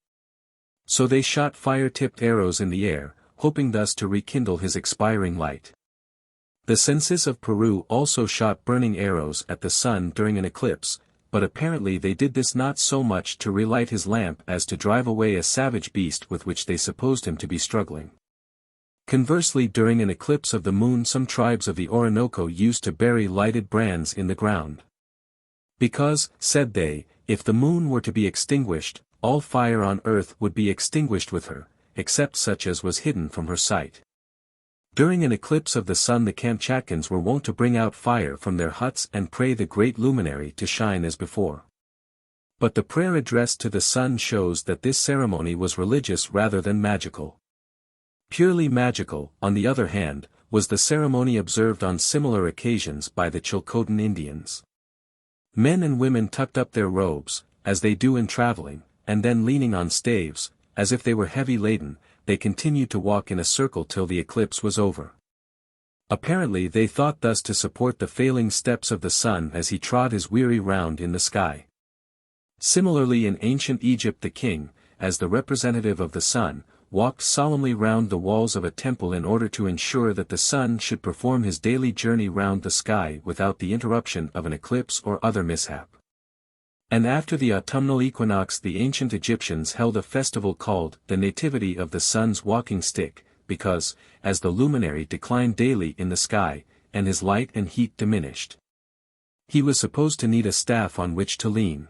So they shot fire-tipped arrows in the air, hoping thus to rekindle his expiring light. The census of Peru also shot burning arrows at the sun during an eclipse, but apparently they did this not so much to relight his lamp as to drive away a savage beast with which they supposed him to be struggling. Conversely, during an eclipse of the moon some tribes of the Orinoco used to bury lighted brands in the ground. Because, said they, if the moon were to be extinguished, all fire on earth would be extinguished with her, except such as was hidden from her sight. During an eclipse of the sun the Kamchatkans were wont to bring out fire from their huts and pray the great luminary to shine as before. But the prayer addressed to the sun shows that this ceremony was religious rather than magical. Purely magical, on the other hand, was the ceremony observed on similar occasions by the Chilcotin Indians. Men and women tucked up their robes, as they do in traveling, and then leaning on staves, as if they were heavy laden, they continued to walk in a circle till the eclipse was over. Apparently they thought thus to support the failing steps of the sun as he trod his weary round in the sky. Similarly in ancient Egypt the king, as the representative of the sun, walked solemnly round the walls of a temple in order to ensure that the sun should perform his daily journey round the sky without the interruption of an eclipse or other mishap. And after the autumnal equinox the ancient Egyptians held a festival called the Nativity of the Sun's Walking Stick, because, as the luminary declined daily in the sky, and his light and heat diminished, he was supposed to need a staff on which to lean.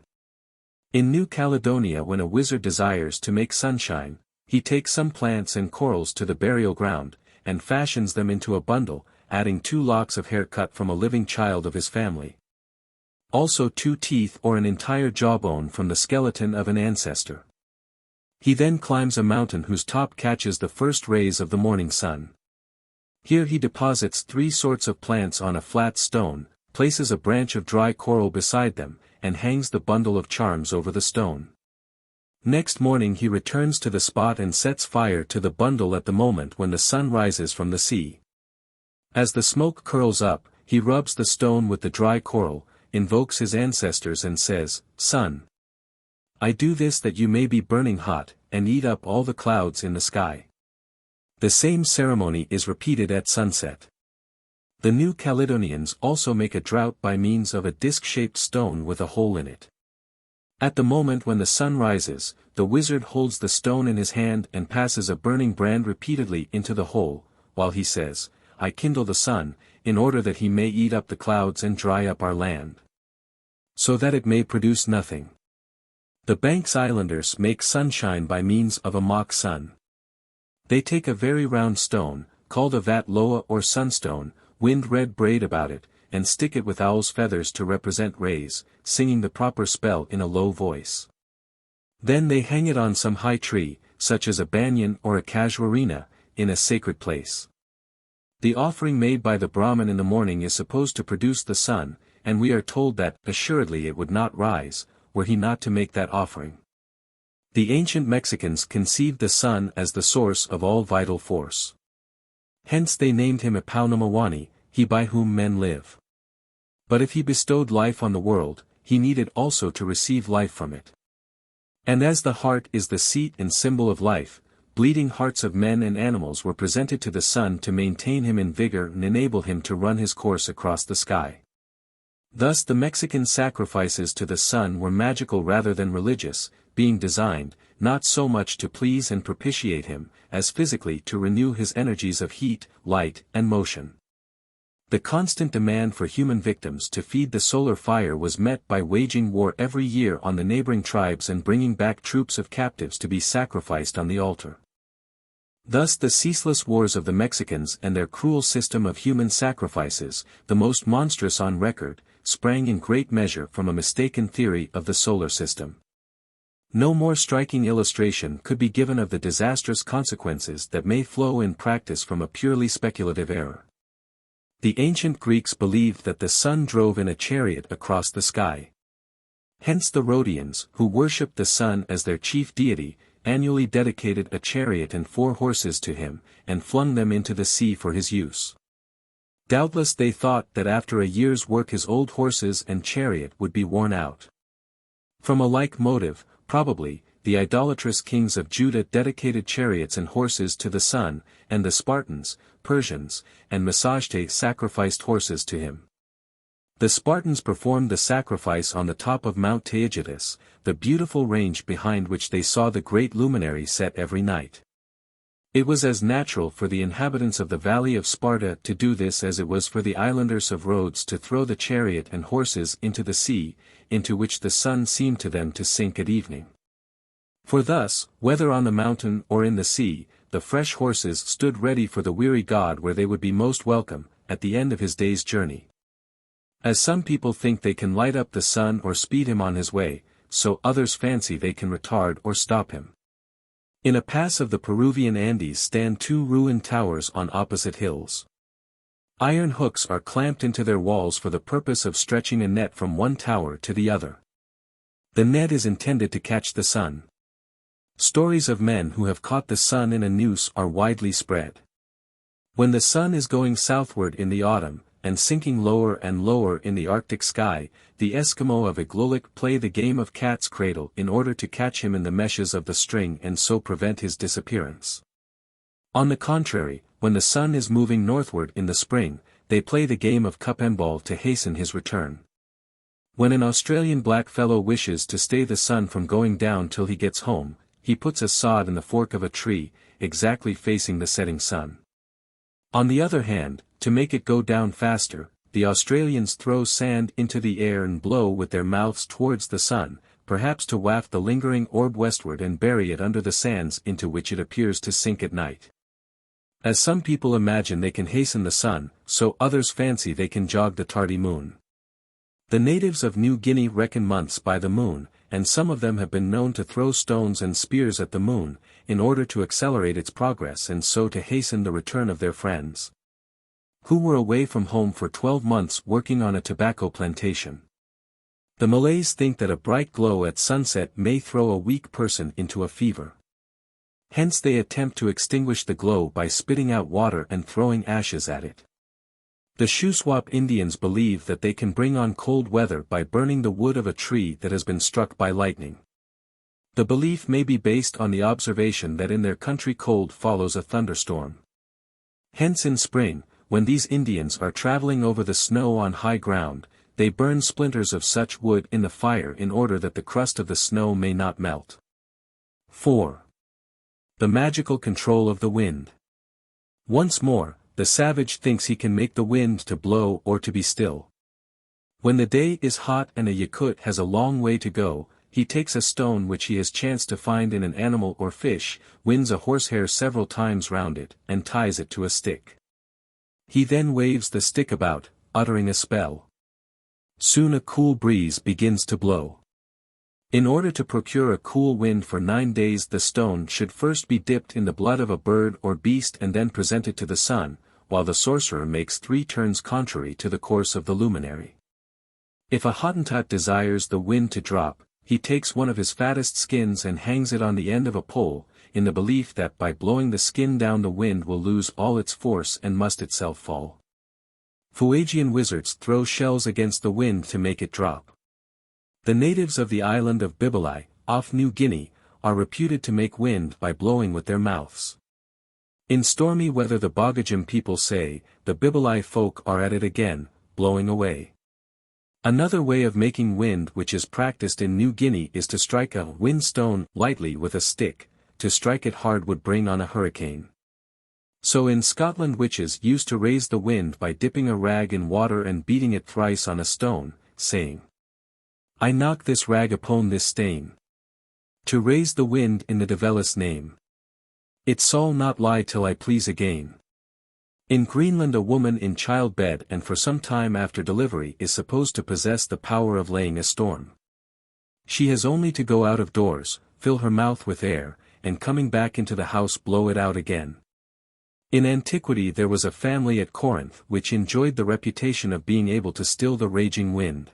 In New Caledonia when a wizard desires to make sunshine, he takes some plants and corals to the burial ground, and fashions them into a bundle, adding 2 locks of hair cut from a living child of his family. Also 2 teeth or an entire jawbone from the skeleton of an ancestor. He then climbs a mountain whose top catches the first rays of the morning sun. Here he deposits 3 sorts of plants on a flat stone, places a branch of dry coral beside them, and hangs the bundle of charms over the stone. Next morning he returns to the spot and sets fire to the bundle at the moment when the sun rises from the sea. As the smoke curls up, he rubs the stone with the dry coral, invokes his ancestors and says, "Sun, I do this that you may be burning hot, and eat up all the clouds in the sky." The same ceremony is repeated at sunset. The New Caledonians also make a draught by means of a disc-shaped stone with a hole in it. At the moment when the sun rises, the wizard holds the stone in his hand and passes a burning brand repeatedly into the hole, while he says, "I kindle the sun, in order that he may eat up the clouds and dry up our land, so that it may produce nothing." The Banks Islanders make sunshine by means of a mock sun. They take a very round stone, called a vat loa or sunstone, wind red braid about it, and stick it with owl's feathers to represent rays, singing the proper spell in a low voice. Then they hang it on some high tree, such as a banyan or a casuarina, in a sacred place. The offering made by the Brahmin in the morning is supposed to produce the sun, and we are told that, assuredly it would not rise, were he not to make that offering. The ancient Mexicans conceived the sun as the source of all vital force. Hence they named him Epaunamawani, he by whom men live. But if he bestowed life on the world, he needed also to receive life from it. And as the heart is the seat and symbol of life, bleeding hearts of men and animals were presented to the sun to maintain him in vigor and enable him to run his course across the sky. Thus the Mexican sacrifices to the sun were magical rather than religious, being designed, not so much to please and propitiate him, as physically to renew his energies of heat, light, and motion. The constant demand for human victims to feed the solar fire was met by waging war every year on the neighboring tribes and bringing back troops of captives to be sacrificed on the altar. Thus the ceaseless wars of the Mexicans and their cruel system of human sacrifices, the most monstrous on record, sprang in great measure from a mistaken theory of the solar system. No more striking illustration could be given of the disastrous consequences that may flow in practice from a purely speculative error. The ancient Greeks believed that the sun drove in a chariot across the sky. Hence the Rhodians, who worshipped the sun as their chief deity, annually dedicated a chariot and 4 horses to him, and flung them into the sea for his use. Doubtless they thought that after a year's work his old horses and chariot would be worn out. From a like motive, probably, the idolatrous kings of Judah dedicated chariots and horses to the sun, and the Spartans, Persians, and Massagetes sacrificed horses to him. The Spartans performed the sacrifice on the top of Mount Taygetus, the beautiful range behind which they saw the great luminary set every night. It was as natural for the inhabitants of the valley of Sparta to do this as it was for the islanders of Rhodes to throw the chariot and horses into the sea, into which the sun seemed to them to sink at evening. For thus, whether on the mountain or in the sea, the fresh horses stood ready for the weary god where they would be most welcome, at the end of his day's journey. As some people think they can light up the sun or speed him on his way, so others fancy they can retard or stop him. In a pass of the Peruvian Andes stand 2 ruined towers on opposite hills. Iron hooks are clamped into their walls for the purpose of stretching a net from one tower to the other. The net is intended to catch the sun. Stories of men who have caught the sun in a noose are widely spread. When the sun is going southward in the autumn, and sinking lower and lower in the Arctic sky, the Eskimo of Igloolik play the game of cat's cradle in order to catch him in the meshes of the string and so prevent his disappearance. On the contrary, when the sun is moving northward in the spring, they play the game of cup and ball to hasten his return. When an Australian blackfellow wishes to stay the sun from going down till he gets home, he puts a sod in the fork of a tree, exactly facing the setting sun. On the other hand, to make it go down faster, the Australians throw sand into the air and blow with their mouths towards the sun, perhaps to waft the lingering orb westward and bury it under the sands into which it appears to sink at night. As some people imagine they can hasten the sun, so others fancy they can jog the tardy moon. The natives of New Guinea reckon months by the moon, and some of them have been known to throw stones and spears at the moon, in order to accelerate its progress and so to hasten the return of their friends, who were away from home for 12 months working on a tobacco plantation. The Malays think that a bright glow at sunset may throw a weak person into a fever. Hence they attempt to extinguish the glow by spitting out water and throwing ashes at it. The Shuswap Indians believe that they can bring on cold weather by burning the wood of a tree that has been struck by lightning. The belief may be based on the observation that in their country cold follows a thunderstorm. Hence in spring, when these Indians are traveling over the snow on high ground, they burn splinters of such wood in the fire in order that the crust of the snow may not melt. 4. The magical control of the wind. Once more, the savage thinks he can make the wind to blow or to be still. When the day is hot and a Yakut has a long way to go, he takes a stone which he has chanced to find in an animal or fish, winds a horsehair several times round it, and ties it to a stick. He then waves the stick about, uttering a spell. Soon a cool breeze begins to blow. In order to procure a cool wind for 9 days, the stone should first be dipped in the blood of a bird or beast and then presented to the sun, while the sorcerer makes 3 turns contrary to the course of the luminary. If a Hottentot desires the wind to drop, he takes one of his fattest skins and hangs it on the end of a pole, in the belief that by blowing the skin down the wind will lose all its force and must itself fall. Fuegian wizards throw shells against the wind to make it drop. The natives of the island of Bibilai, off New Guinea, are reputed to make wind by blowing with their mouths. In stormy weather the Bogajim people say, the Bibilai folk are at it again, blowing away. Another way of making wind which is practiced in New Guinea is to strike a wind stone lightly with a stick. To strike it hard would bring on a hurricane. So in Scotland witches used to raise the wind by dipping a rag in water and beating it thrice on a stone, saying, "I knock this rag upon this stane, to raise the wind in the Devil's name. It sall not lie till I please again." In Greenland a woman in childbed and for some time after delivery is supposed to possess the power of laying a storm. She has only to go out of doors, fill her mouth with air, and coming back into the house blow it out again. In antiquity there was a family at Corinth which enjoyed the reputation of being able to still the raging wind.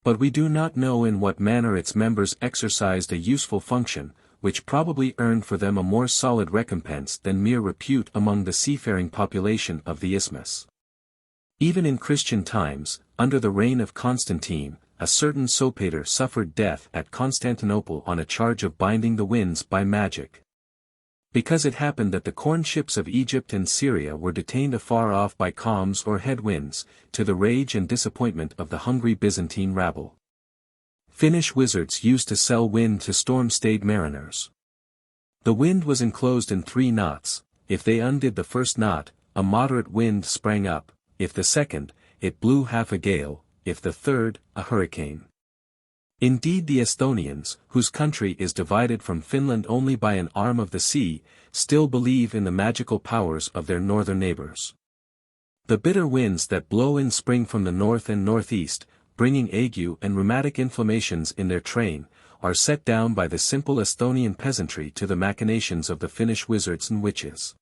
But we do not know in what manner its members exercised a useful function, which probably earned for them a more solid recompense than mere repute among the seafaring population of the isthmus. Even in Christian times, under the reign of Constantine, a certain Sopater suffered death at Constantinople on a charge of binding the winds by magic. Because it happened that the corn ships of Egypt and Syria were detained afar off by calms or headwinds, to the rage and disappointment of the hungry Byzantine rabble. Finnish wizards used to sell wind to storm-stayed mariners. The wind was enclosed in 3 knots, if they undid the first knot, a moderate wind sprang up, if the second, it blew half a gale, if the third, a hurricane. Indeed the Esthonians, whose country is divided from Finland only by an arm of the sea, still believe in the magical powers of their northern neighbors. The bitter winds that blow in spring from the north and northeast, bringing ague and rheumatic inflammations in their train, are set down by the simple Esthonian peasantry to the machinations of the Finnish wizards and witches.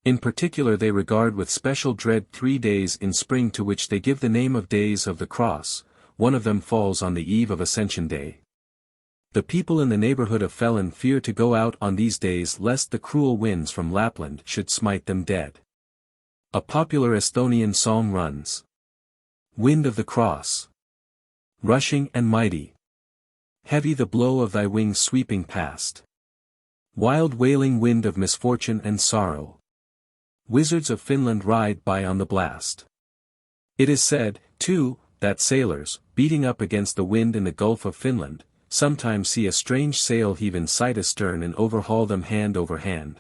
In particular they regard with special dread 3 days in spring to which they give the name of Days of the Cross. One of them falls on the eve of Ascension Day. The people in the neighborhood of Fellin fear to go out on these days lest the cruel winds from Lapland should smite them dead. A popular Esthonian song runs. Wind of the cross, rushing and mighty, heavy the blow of thy wings sweeping past, wild wailing wind of misfortune and sorrow, wizards of Finland ride by on the blast. It is said, too, that sailors, beating up against the wind in the Gulf of Finland, sometimes see a strange sail heave in sight astern and overhaul them hand over hand.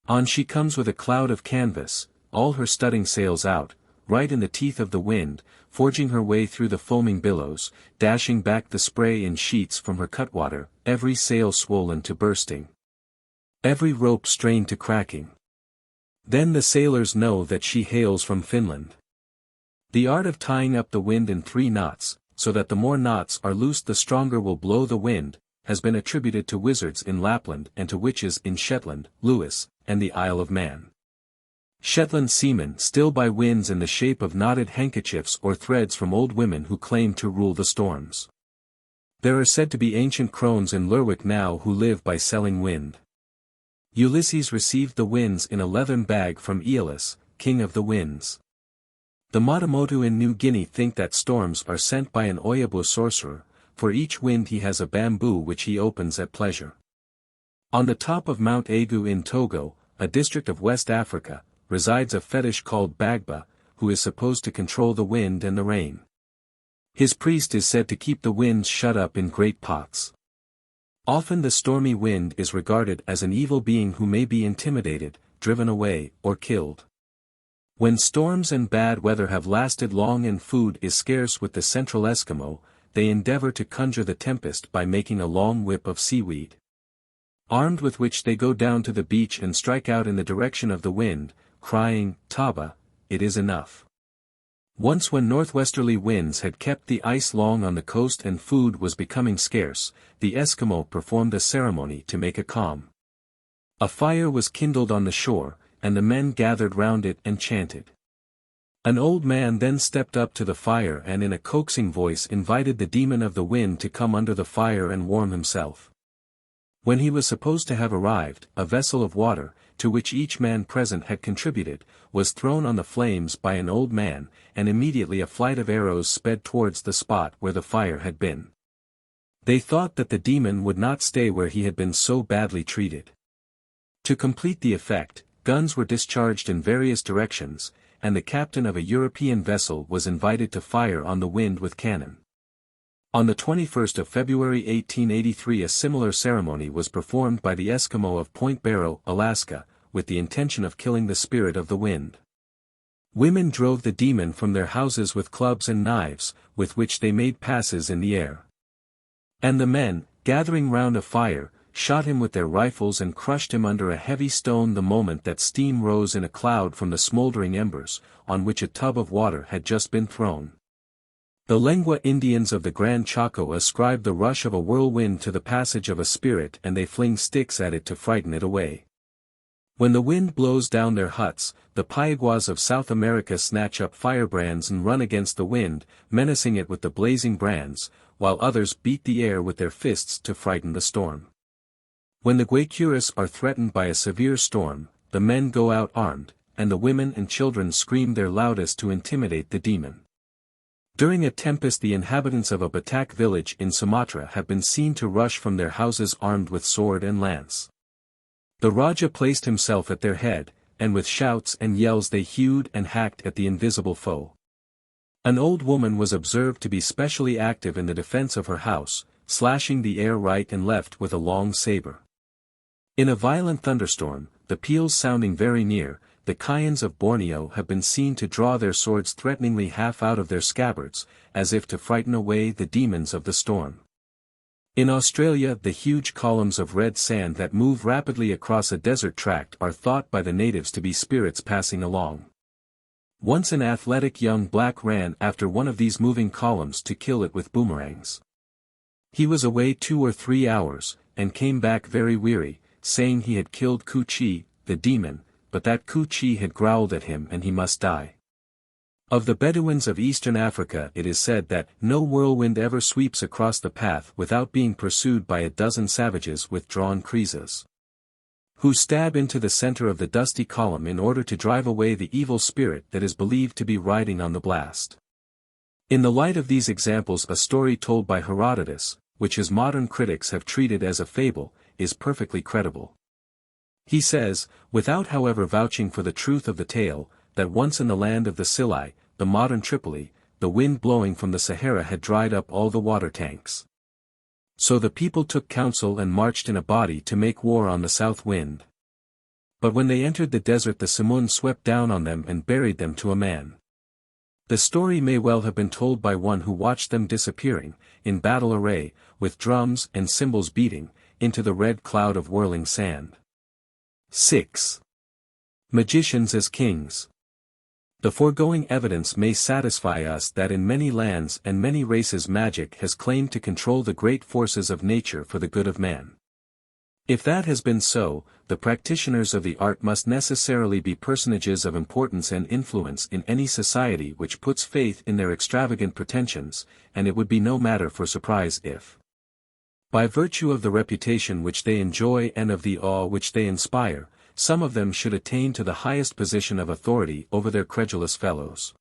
On she comes with a cloud of canvas, all her studding sails out, right in the teeth of the wind, forging her way through the foaming billows, dashing back the spray in sheets from her cutwater, every sail swollen to bursting, every rope strained to cracking. Then the sailors know that she hails from Finland. The art of tying up the wind in 3 knots, so that the more knots are loosed the stronger will blow the wind, has been attributed to wizards in Lapland and to witches in Shetland, Lewis, and the Isle of Man. Shetland seamen still buy winds in the shape of knotted handkerchiefs or threads from old women who claim to rule the storms. There are said to be ancient crones in Lerwick now who live by selling wind. Ulysses received the winds in a leathern bag from Aeolus, king of the winds. The Matamotu in New Guinea think that storms are sent by an Oyabu sorcerer. For each wind he has a bamboo which he opens at pleasure. On the top of Mount Agu in Togo, a district of West Africa, resides a fetish called Bagba, who is supposed to control the wind and the rain. His priest is said to keep the winds shut up in great pots. Often the stormy wind is regarded as an evil being who may be intimidated, driven away, or killed. When storms and bad weather have lasted long and food is scarce with the central Eskimo, they endeavor to conjure the tempest by making a long whip of seaweed, armed with which they go down to the beach and strike out in the direction of the wind, crying, "Taba, it is enough." Once when northwesterly winds had kept the ice long on the coast and food was becoming scarce, the Eskimo performed a ceremony to make a calm. A fire was kindled on the shore, and the men gathered round it and chanted. An old man then stepped up to the fire and in a coaxing voice invited the demon of the wind to come under the fire and warm himself. When he was supposed to have arrived, a vessel of water, to which each man present had contributed, was thrown on the flames by an old man, and immediately a flight of arrows sped towards the spot where the fire had been. They thought that the demon would not stay where he had been so badly treated. To complete the effect, guns were discharged in various directions, and the captain of a European vessel was invited to fire on the wind with cannon. On the 21st of February 1883 a similar ceremony was performed by the Eskimo of Point Barrow, Alaska, with the intention of killing the spirit of the wind. Women drove the demon from their houses with clubs and knives, with which they made passes in the air. And the men, gathering round a fire, shot him with their rifles and crushed him under a heavy stone the moment that steam rose in a cloud from the smoldering embers, on which a tub of water had just been thrown. The Lengua Indians of the Gran Chaco ascribe the rush of a whirlwind to the passage of a spirit, and they fling sticks at it to frighten it away. When the wind blows down their huts, the Payaguas of South America snatch up firebrands and run against the wind, menacing it with the blazing brands, while others beat the air with their fists to frighten the storm. When the Guaycurus are threatened by a severe storm, the men go out armed, and the women and children scream their loudest to intimidate the demon. During a tempest the inhabitants of a Batak village in Sumatra have been seen to rush from their houses armed with sword and lance. The Raja placed himself at their head, and with shouts and yells they hewed and hacked at the invisible foe. An old woman was observed to be specially active in the defense of her house, slashing the air right and left with a long saber. In a violent thunderstorm, the peals sounding very near, the Kayans of Borneo have been seen to draw their swords threateningly half out of their scabbards, as if to frighten away the demons of the storm. In Australia the huge columns of red sand that move rapidly across a desert tract are thought by the natives to be spirits passing along. Once an athletic young black ran after one of these moving columns to kill it with boomerangs. He was away 2 or 3 hours, and came back very weary, saying he had killed Ku-chi, the demon, but that Ku-chi had growled at him and he must die. Of the Bedouins of eastern Africa it is said that no whirlwind ever sweeps across the path without being pursued by a dozen savages with drawn kreizes, who stab into the center of the dusty column in order to drive away the evil spirit that is believed to be riding on the blast. In the light of these examples a story told by Herodotus, which his modern critics have treated as a fable, is perfectly credible. He says, without however vouching for the truth of the tale, that once in the land of the Scilai, the modern Tripoli, the wind blowing from the Sahara had dried up all the water tanks. So the people took counsel and marched in a body to make war on the south wind. But when they entered the desert the Simun swept down on them and buried them to a man. The story may well have been told by one who watched them disappearing, in battle array, with drums and cymbals beating, into the red cloud of whirling sand. 6. Magicians as kings. The foregoing evidence may satisfy us that in many lands and many races magic has claimed to control the great forces of nature for the good of man. If that has been so, the practitioners of the art must necessarily be personages of importance and influence in any society which puts faith in their extravagant pretensions, and it would be no matter for surprise if, by virtue of the reputation which they enjoy and of the awe which they inspire, some of them should attain to the highest position of authority over their credulous fellows.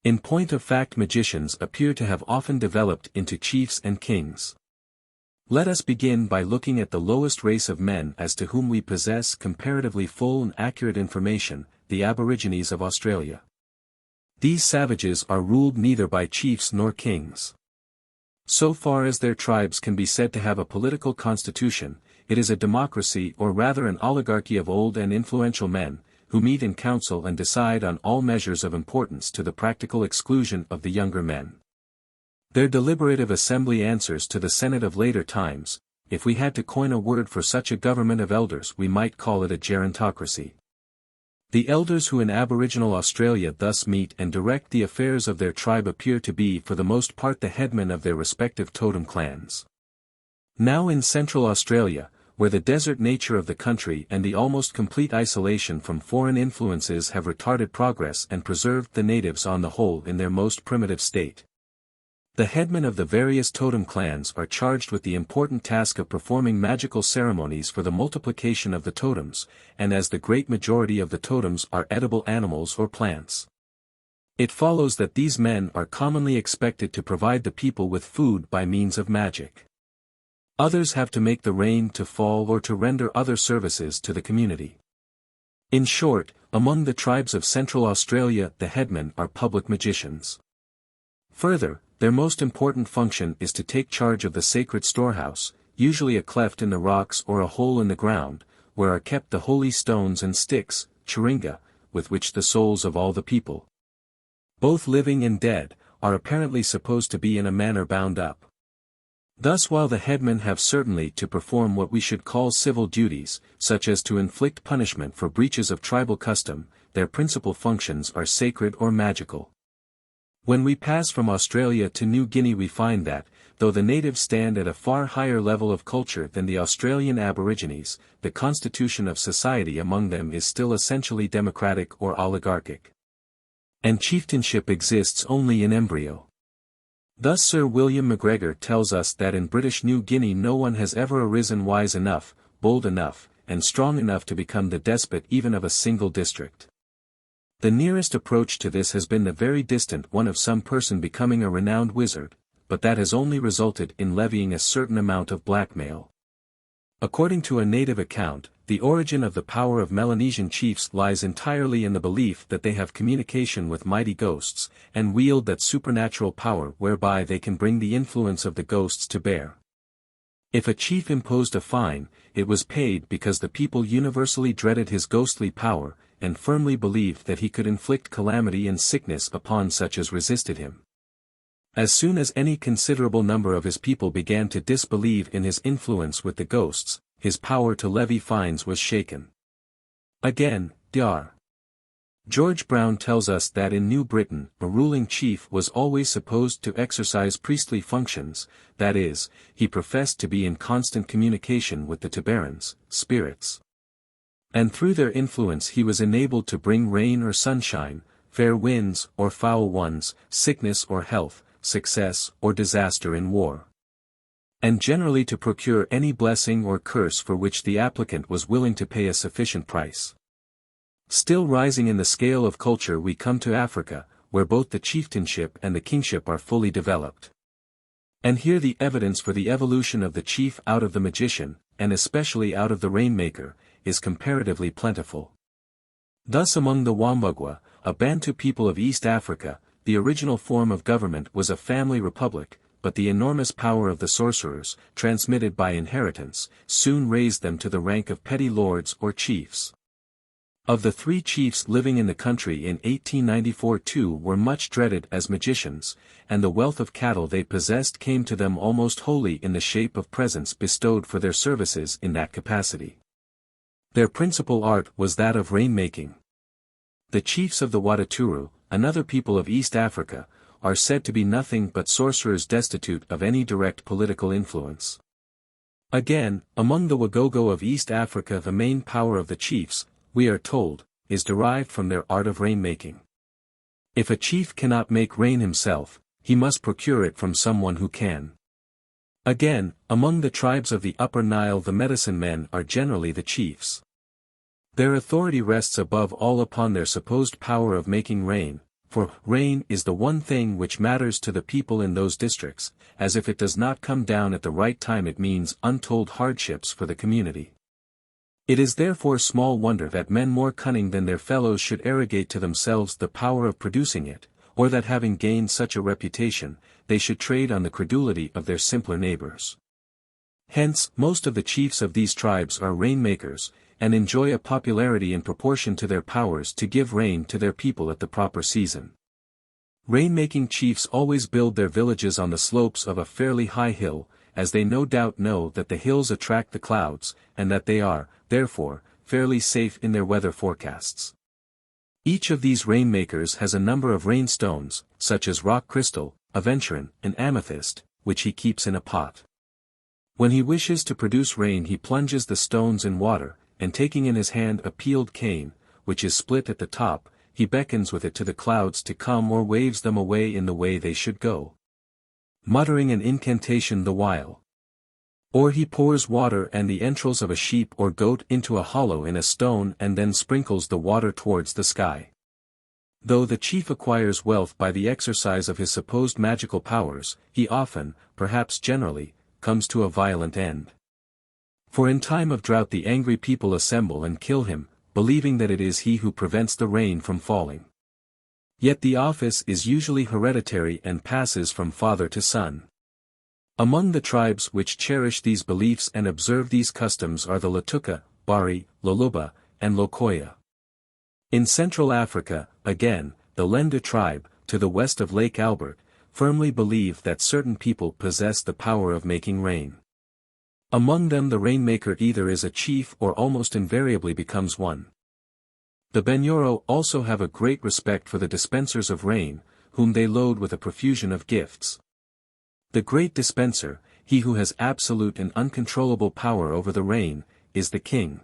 In point of fact magicians appear to have often developed into chiefs and kings. Let us begin by looking at the lowest race of men as to whom we possess comparatively full and accurate information, the Aborigines of Australia. These savages are ruled neither by chiefs nor kings. So far as their tribes can be said to have a political constitution, it is a democracy or rather an oligarchy of old and influential men, who meet in council and decide on all measures of importance to the practical exclusion of the younger men. Their deliberative assembly answers to the Senate of later times. If we had to coin a word for such a government of elders we might call it a gerontocracy. The elders who in Aboriginal Australia thus meet and direct the affairs of their tribe appear to be for the most part the headmen of their respective totem clans. Now in Central Australia, where the desert nature of the country and the almost complete isolation from foreign influences have retarded progress and preserved the natives on the whole in their most primitive state, the headmen of the various totem clans are charged with the important task of performing magical ceremonies for the multiplication of the totems, and as the great majority of the totems are edible animals or plants, it follows that these men are commonly expected to provide the people with food by means of magic. Others have to make the rain to fall or to render other services to the community. In short, among the tribes of Central Australia the headmen are public magicians. Further, their most important function is to take charge of the sacred storehouse, usually a cleft in the rocks or a hole in the ground, where are kept the holy stones and sticks, chiringa, with which the souls of all the people, both living and dead, are apparently supposed to be in a manner bound up. Thus while the headmen have certainly to perform what we should call civil duties, such as to inflict punishment for breaches of tribal custom, their principal functions are sacred or magical. When we pass from Australia to New Guinea we find that, though the natives stand at a far higher level of culture than the Australian Aborigines, the constitution of society among them is still essentially democratic or oligarchic. And chieftainship exists only in embryo. Thus Sir William MacGregor tells us that in British New Guinea no one has ever arisen wise enough, bold enough, and strong enough to become the despot even of a single district. The nearest approach to this has been the very distant one of some person becoming a renowned wizard, but that has only resulted in levying a certain amount of blackmail. According to a native account, the origin of the power of Melanesian chiefs lies entirely in the belief that they have communication with mighty ghosts, and wield that supernatural power whereby they can bring the influence of the ghosts to bear. If a chief imposed a fine, it was paid because the people universally dreaded his ghostly power, and firmly believed that he could inflict calamity and sickness upon such as resisted him. As soon as any considerable number of his people began to disbelieve in his influence with the ghosts, his power to levy fines was shaken. Again, Dr. George Brown tells us that in New Britain a ruling chief was always supposed to exercise priestly functions, that is, he professed to be in constant communication with the Tabarans, spirits. And through their influence he was enabled to bring rain or sunshine, fair winds or foul ones, sickness or health, success or disaster in war, and generally to procure any blessing or curse for which the applicant was willing to pay a sufficient price. Still rising in the scale of culture we come to Africa, where both the chieftainship and the kingship are fully developed. And here the evidence for the evolution of the chief out of the magician, and especially out of the rainmaker, is comparatively plentiful. Thus among the Wambugwa, a Bantu people of East Africa, the original form of government was a family republic, but the enormous power of the sorcerers, transmitted by inheritance, soon raised them to the rank of petty lords or chiefs. Of the 3 chiefs living in the country in 1894 2 were much dreaded as magicians, and the wealth of cattle they possessed came to them almost wholly in the shape of presents bestowed for their services in that capacity. Their principal art was that of rain-making. The chiefs of the Wataturu, another people of East Africa, are said to be nothing but sorcerers destitute of any direct political influence. Again, among the Wagogo of East Africa the main power of the chiefs, we are told, is derived from their art of rain-making. If a chief cannot make rain himself, he must procure it from someone who can. Again, among the tribes of the Upper Nile the medicine men are generally the chiefs. Their authority rests above all upon their supposed power of making rain, for rain is the one thing which matters to the people in those districts, as if it does not come down at the right time it means untold hardships for the community. It is therefore small wonder that men more cunning than their fellows should arrogate to themselves the power of producing it, or that having gained such a reputation, they should trade on the credulity of their simpler neighbors. Hence, most of the chiefs of these tribes are rainmakers, and enjoy a popularity in proportion to their powers to give rain to their people at the proper season. Rain-making chiefs always build their villages on the slopes of a fairly high hill, as they no doubt know that the hills attract the clouds, and that they are, therefore, fairly safe in their weather forecasts. Each of these rainmakers has a number of rainstones, such as rock crystal, aventurine, and amethyst, which he keeps in a pot. When he wishes to produce rain he plunges the stones in water, and taking in his hand a peeled cane, which is split at the top, he beckons with it to the clouds to come or waves them away in the way they should go, muttering an incantation the while. Or he pours water and the entrails of a sheep or goat into a hollow in a stone and then sprinkles the water towards the sky. Though the chief acquires wealth by the exercise of his supposed magical powers, he often, perhaps generally, comes to a violent end. For in time of drought the angry people assemble and kill him, believing that it is he who prevents the rain from falling. Yet the office is usually hereditary and passes from father to son. Among the tribes which cherish these beliefs and observe these customs are the Latuka, Bari, Loluba, and Lokoya. In Central Africa, again, the Lenda tribe, to the west of Lake Albert, firmly believe that certain people possess the power of making rain. Among them the rainmaker either is a chief or almost invariably becomes one. The Banyoro also have a great respect for the dispensers of rain, whom they load with a profusion of gifts. The great dispenser, he who has absolute and uncontrollable power over the rain, is the king.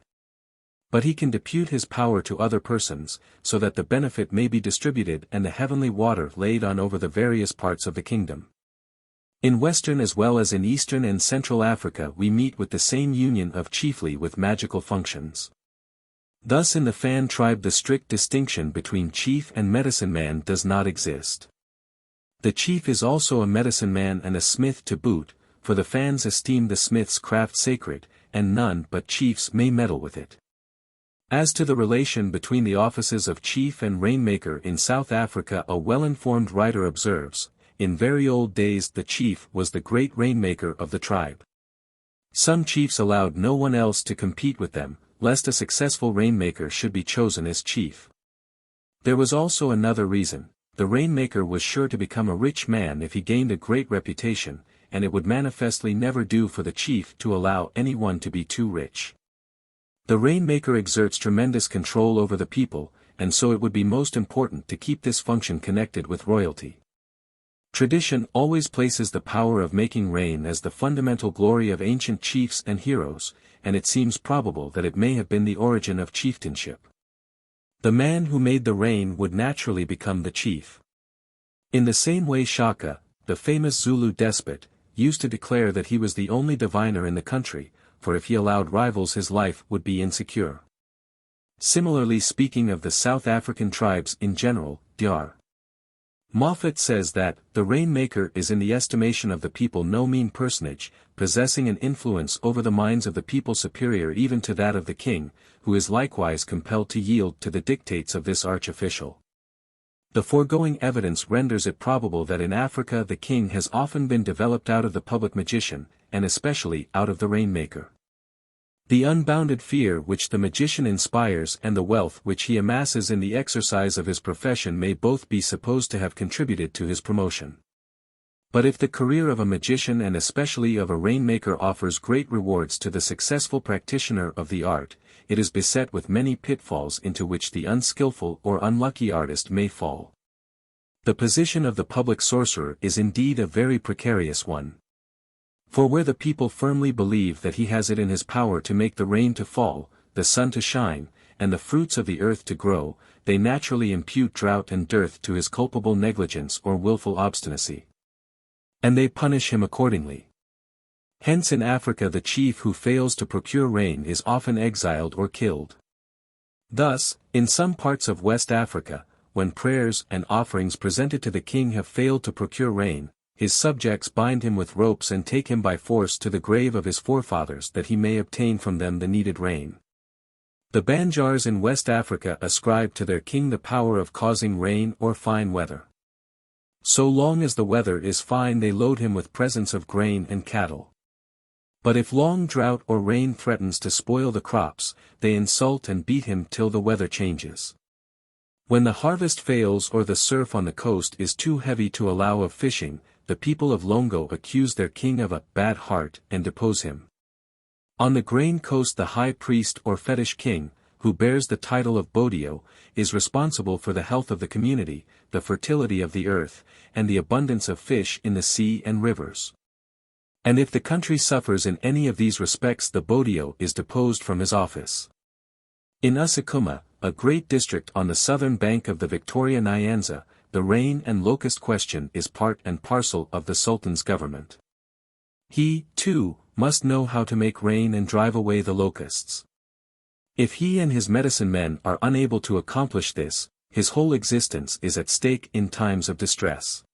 But he can depute his power to other persons, so that the benefit may be distributed and the heavenly water laid on over the various parts of the kingdom. In Western as well as in Eastern and Central Africa we meet with the same union of chiefly with magical functions. Thus in the Fan tribe the strict distinction between chief and medicine man does not exist. The chief is also a medicine man and a smith to boot, for the Fans esteem the smith's craft sacred, and none but chiefs may meddle with it. As to the relation between the offices of chief and rainmaker in South Africa a well-informed writer observes, in very old days the chief was the great rainmaker of the tribe. Some chiefs allowed no one else to compete with them, lest a successful rainmaker should be chosen as chief. There was also another reason. The rainmaker was sure to become a rich man if he gained a great reputation, and it would manifestly never do for the chief to allow anyone to be too rich. The rainmaker exerts tremendous control over the people, and so it would be most important to keep this function connected with royalty. Tradition always places the power of making rain as the fundamental glory of ancient chiefs and heroes, and it seems probable that it may have been the origin of chieftainship. The man who made the rain would naturally become the chief. In the same way Shaka, the famous Zulu despot, used to declare that he was the only diviner in the country, for if he allowed rivals his life would be insecure. Similarly speaking of the South African tribes in general, Dr. Moffat says that, the rainmaker is in the estimation of the people no mean personage, possessing an influence over the minds of the people superior even to that of the king, who is likewise compelled to yield to the dictates of this arch-official. The foregoing evidence renders it probable that in Africa the king has often been developed out of the public magician, and especially out of the rainmaker. The unbounded fear which the magician inspires and the wealth which he amasses in the exercise of his profession may both be supposed to have contributed to his promotion. But if the career of a magician and especially of a rainmaker offers great rewards to the successful practitioner of the art, it is beset with many pitfalls into which the unskillful or unlucky artist may fall. The position of the public sorcerer is indeed a very precarious one. For where the people firmly believe that he has it in his power to make the rain to fall, the sun to shine, and the fruits of the earth to grow, they naturally impute drought and dearth to his culpable negligence or willful obstinacy. And they punish him accordingly. Hence in Africa the chief who fails to procure rain is often exiled or killed. Thus, in some parts of West Africa, when prayers and offerings presented to the king have failed to procure rain, his subjects bind him with ropes and take him by force to the grave of his forefathers that he may obtain from them the needed rain. The Banjars in West Africa ascribe to their king the power of causing rain or fine weather. So long as the weather is fine they load him with presents of grain and cattle. But if long drought or rain threatens to spoil the crops, they insult and beat him till the weather changes. When the harvest fails or the surf on the coast is too heavy to allow of fishing, the people of Longo accuse their king of a bad heart and depose him. On the grain coast the high priest or fetish king, who bears the title of Bodio, is responsible for the health of the community, the fertility of the earth, and the abundance of fish in the sea and rivers. And if the country suffers in any of these respects the Bodio is deposed from his office. In Usakuma, a great district on the southern bank of the Victoria Nyanza, the rain and locust question is part and parcel of the Sultan's government. He, too, must know how to make rain and drive away the locusts. If he and his medicine men are unable to accomplish this, his whole existence is at stake in times of distress.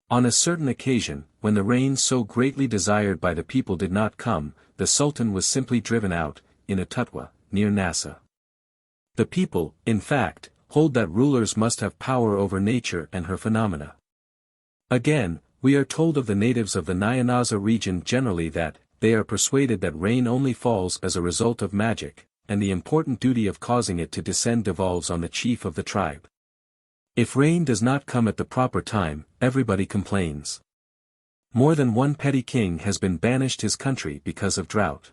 On a certain occasion, when the rain so greatly desired by the people did not come, the Sultan was simply driven out, in a tutwa, near Nassa. The people, in fact, hold that rulers must have power over nature and her phenomena. Again, we are told of the natives of the Nyanza region generally that, they are persuaded that rain only falls as a result of magic, and the important duty of causing it to descend devolves on the chief of the tribe. If rain does not come at the proper time, everybody complains. More than one petty king has been banished his country because of drought.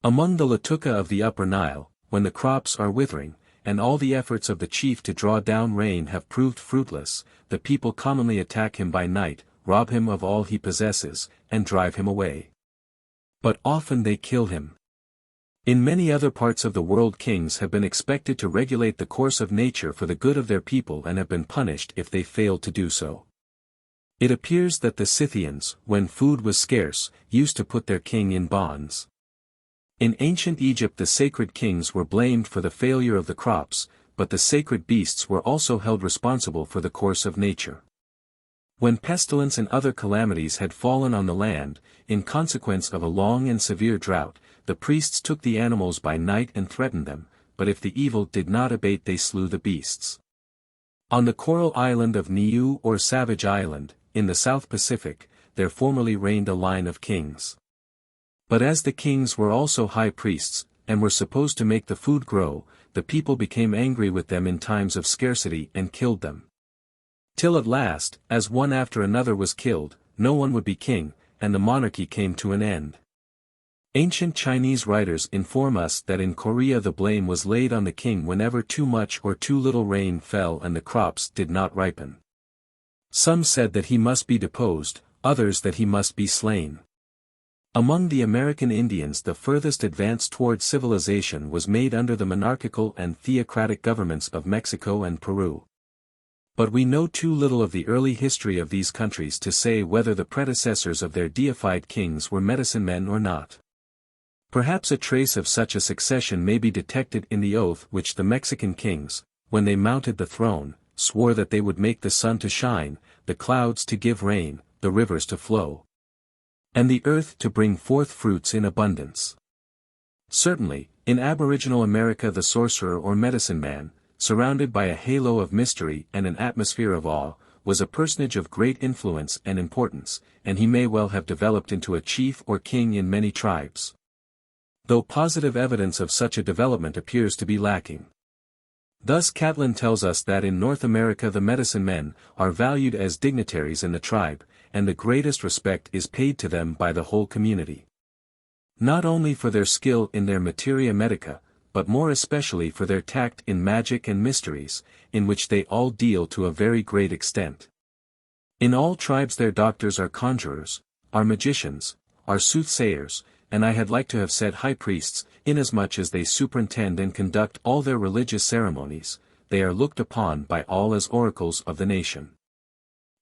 Among the Latuka of the Upper Nile, when the crops are withering, and all the efforts of the chief to draw down rain have proved fruitless, the people commonly attack him by night, rob him of all he possesses, and drive him away. But often they kill him. In many other parts of the world kings have been expected to regulate the course of nature for the good of their people and have been punished if they failed to do so. It appears that the Scythians, when food was scarce, used to put their king in bonds. In ancient Egypt the sacred kings were blamed for the failure of the crops, but the sacred beasts were also held responsible for the course of nature. When pestilence and other calamities had fallen on the land, in consequence of a long and severe drought, the priests took the animals by night and threatened them, but if the evil did not abate they slew the beasts. On the coral island of Niue or Savage Island, in the South Pacific, there formerly reigned a line of kings. But as the kings were also high priests, and were supposed to make the food grow, the people became angry with them in times of scarcity and killed them. Till at last, as one after another was killed, no one would be king, and the monarchy came to an end. Ancient Chinese writers inform us that in Korea the blame was laid on the king whenever too much or too little rain fell and the crops did not ripen. Some said that he must be deposed, others that he must be slain. Among the American Indians the furthest advance toward civilization was made under the monarchical and theocratic governments of Mexico and Peru. But we know too little of the early history of these countries to say whether the predecessors of their deified kings were medicine men or not. Perhaps a trace of such a succession may be detected in the oath which the Mexican kings, when they mounted the throne, swore that they would make the sun to shine, the clouds to give rain, the rivers to flow, and the earth to bring forth fruits in abundance. Certainly, in Aboriginal America the sorcerer or medicine man, surrounded by a halo of mystery and an atmosphere of awe, was a personage of great influence and importance, and he may well have developed into a chief or king in many tribes. Though positive evidence of such a development appears to be lacking. Thus Catlin tells us that in North America the medicine men are valued as dignitaries in the tribe, and the greatest respect is paid to them by the whole community. Not only for their skill in their materia medica, but more especially for their tact in magic and mysteries, in which they all deal to a very great extent. In all tribes their doctors are conjurers, are magicians, are soothsayers, and I had like to have said high priests, inasmuch as they superintend and conduct all their religious ceremonies, they are looked upon by all as oracles of the nation.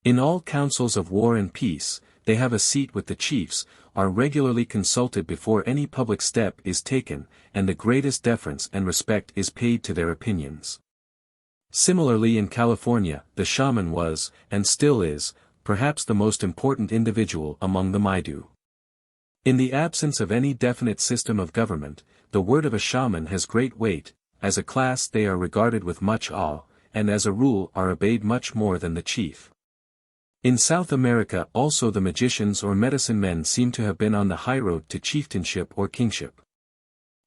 In all councils of war and peace, they have a seat with the chiefs, are regularly consulted before any public step is taken, and the greatest deference and respect is paid to their opinions. Similarly in California, the shaman was, and still is, perhaps the most important individual among the Maidu. In the absence of any definite system of government, the word of a shaman has great weight, as a class they are regarded with much awe, and as a rule are obeyed much more than the chief. In South America also the magicians or medicine men seem to have been on the highroad to chieftainship or kingship.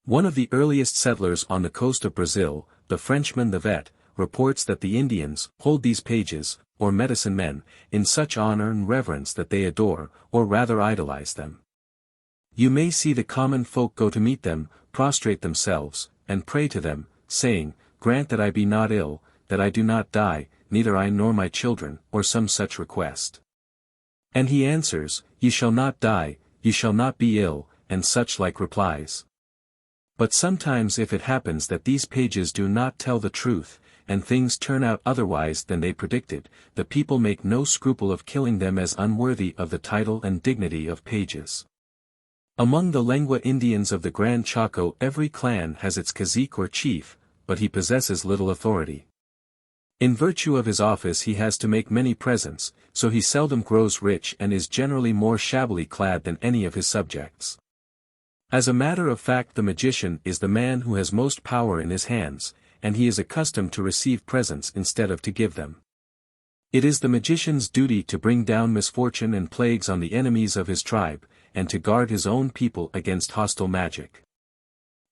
One of the earliest settlers on the coast of Brazil, the Frenchman the Vet, reports that the Indians hold these pages, or medicine men, in such honor and reverence that they adore, or rather idolize them. You may see the common folk go to meet them, prostrate themselves, and pray to them, saying, "Grant that I be not ill, that I do not die, neither I nor my children," or some such request. And he answers, "Ye shall not die, ye shall not be ill," and such like replies. But sometimes if it happens that these pages do not tell the truth, and things turn out otherwise than they predicted, the people make no scruple of killing them as unworthy of the title and dignity of pages. Among the Lengua Indians of the Grand Chaco every clan has its cacique or chief, but he possesses little authority. In virtue of his office he has to make many presents, so he seldom grows rich and is generally more shabbily clad than any of his subjects. As a matter of fact the magician is the man who has most power in his hands, and he is accustomed to receive presents instead of to give them. It is the magician's duty to bring down misfortune and plagues on the enemies of his tribe, and to guard his own people against hostile magic.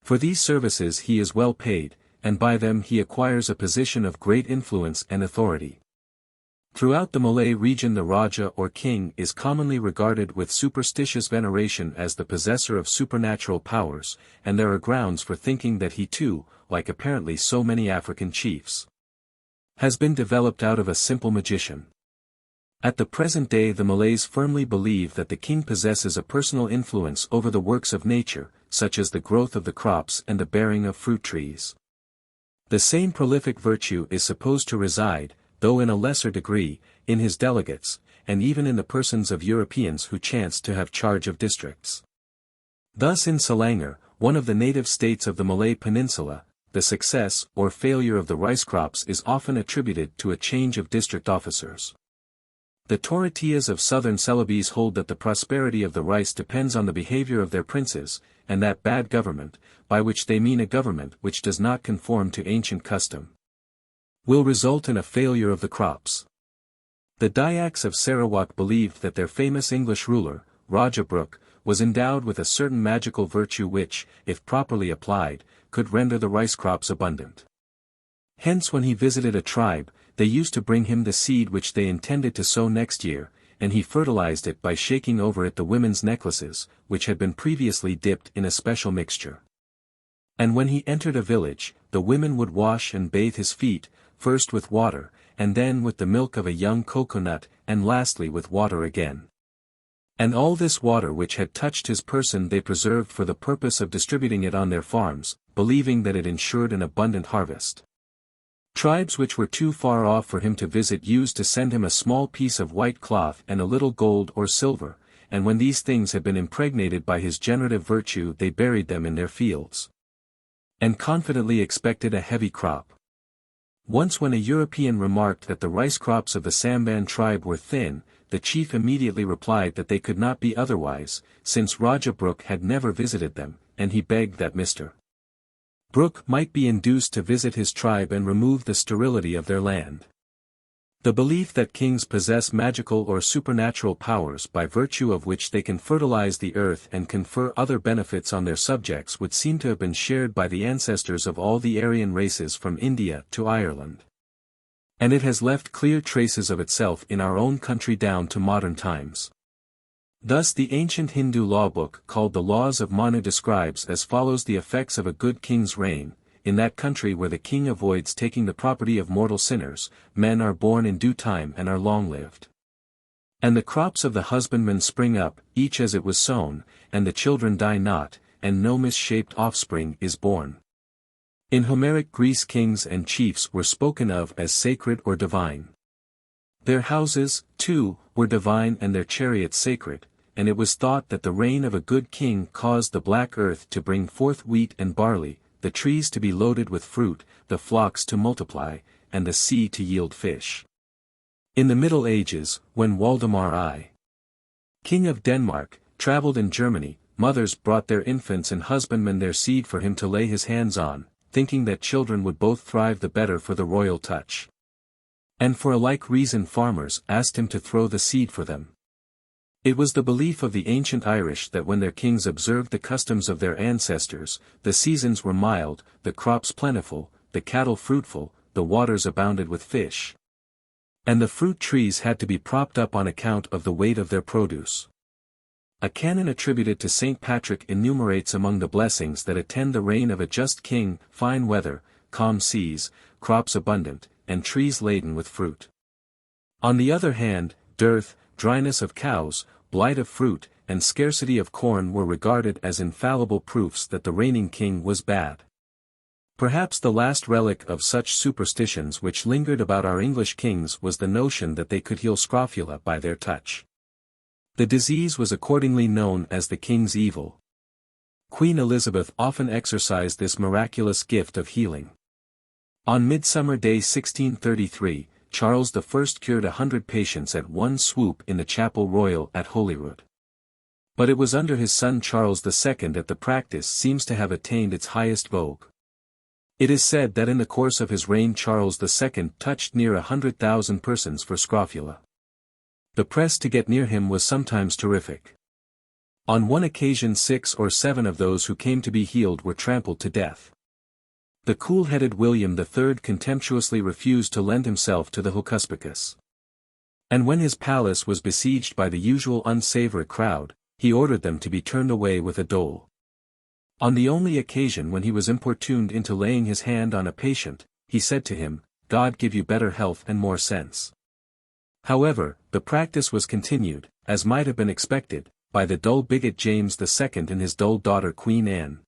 For these services he is well paid, and by them he acquires a position of great influence and authority. Throughout the Malay region the Raja or king is commonly regarded with superstitious veneration as the possessor of supernatural powers, and there are grounds for thinking that he too, like apparently so many African chiefs, has been developed out of a simple magician. At the present day the Malays firmly believe that the king possesses a personal influence over the works of nature, such as the growth of the crops and the bearing of fruit trees. The same prolific virtue is supposed to reside, though in a lesser degree, in his delegates, and even in the persons of Europeans who chance to have charge of districts. Thus in Selangor, one of the native states of the Malay Peninsula, the success or failure of the rice crops is often attributed to a change of district officers. The Toratias of southern Celebes hold that the prosperity of the rice depends on the behavior of their princes, and that bad government, by which they mean a government which does not conform to ancient custom, will result in a failure of the crops. The Dayaks of Sarawak believed that their famous English ruler, Raja Brooke, was endowed with a certain magical virtue which, if properly applied, could render the rice crops abundant. Hence when he visited a tribe, they used to bring him the seed which they intended to sow next year, and he fertilized it by shaking over it the women's necklaces, which had been previously dipped in a special mixture. And when he entered a village, the women would wash and bathe his feet, first with water, and then with the milk of a young coconut, and lastly with water again. And all this water which had touched his person they preserved for the purpose of distributing it on their farms, believing that it ensured an abundant harvest. Tribes which were too far off for him to visit used to send him a small piece of white cloth and a little gold or silver, and when these things had been impregnated by his generative virtue they buried them in their fields, and confidently expected a heavy crop. Once when a European remarked that the rice crops of the Samban tribe were thin, the chief immediately replied that they could not be otherwise, since Raja Brooke had never visited them, and he begged that Mr. Brooke might be induced to visit his tribe and remove the sterility of their land. The belief that kings possess magical or supernatural powers by virtue of which they can fertilize the earth and confer other benefits on their subjects would seem to have been shared by the ancestors of all the Aryan races from India to Ireland. And it has left clear traces of itself in our own country down to modern times. Thus the ancient Hindu law book called the Laws of Manu describes as follows the effects of a good king's reign. In that country where the king avoids taking the property of mortal sinners, men are born in due time and are long-lived. And the crops of the husbandman spring up, each as it was sown, and the children die not, and no misshaped offspring is born. In Homeric Greece kings and chiefs were spoken of as sacred or divine. Their houses, too, were divine and their chariots sacred, and it was thought that the reign of a good king caused the black earth to bring forth wheat and barley, the trees to be loaded with fruit, the flocks to multiply, and the sea to yield fish. In the Middle Ages, when Waldemar I, King of Denmark, travelled in Germany, mothers brought their infants and husbandmen their seed for him to lay his hands on, thinking that children would both thrive the better for the royal touch. And for a like reason farmers asked him to throw the seed for them. It was the belief of the ancient Irish that when their kings observed the customs of their ancestors, the seasons were mild, the crops plentiful, the cattle fruitful, the waters abounded with fish. And the fruit trees had to be propped up on account of the weight of their produce. A canon attributed to St. Patrick enumerates among the blessings that attend the reign of a just king, fine weather, calm seas, crops abundant, and trees laden with fruit. On the other hand, dearth, dryness of cows, blight of fruit, and scarcity of corn were regarded as infallible proofs that the reigning king was bad. Perhaps the last relic of such superstitions which lingered about our English kings was the notion that they could heal scrofula by their touch. The disease was accordingly known as the king's evil. Queen Elizabeth often exercised this miraculous gift of healing. On Midsummer Day 1633, Charles I cured 100 patients at one swoop in the Chapel Royal at Holyrood. But it was under his son Charles II that the practice seems to have attained its highest vogue. It is said that in the course of his reign Charles II touched near 100,000 persons for scrofula. The press to get near him was sometimes terrific. On one occasion 6 or 7 of those who came to be healed were trampled to death. The cool-headed William III contemptuously refused to lend himself to the hocuspicus. And when his palace was besieged by the usual unsavory crowd, he ordered them to be turned away with a dole. On the only occasion when he was importuned into laying his hand on a patient, he said to him, "God give you better health and more sense." However, the practice was continued, as might have been expected, by the dull bigot James II and his dull daughter Queen Anne.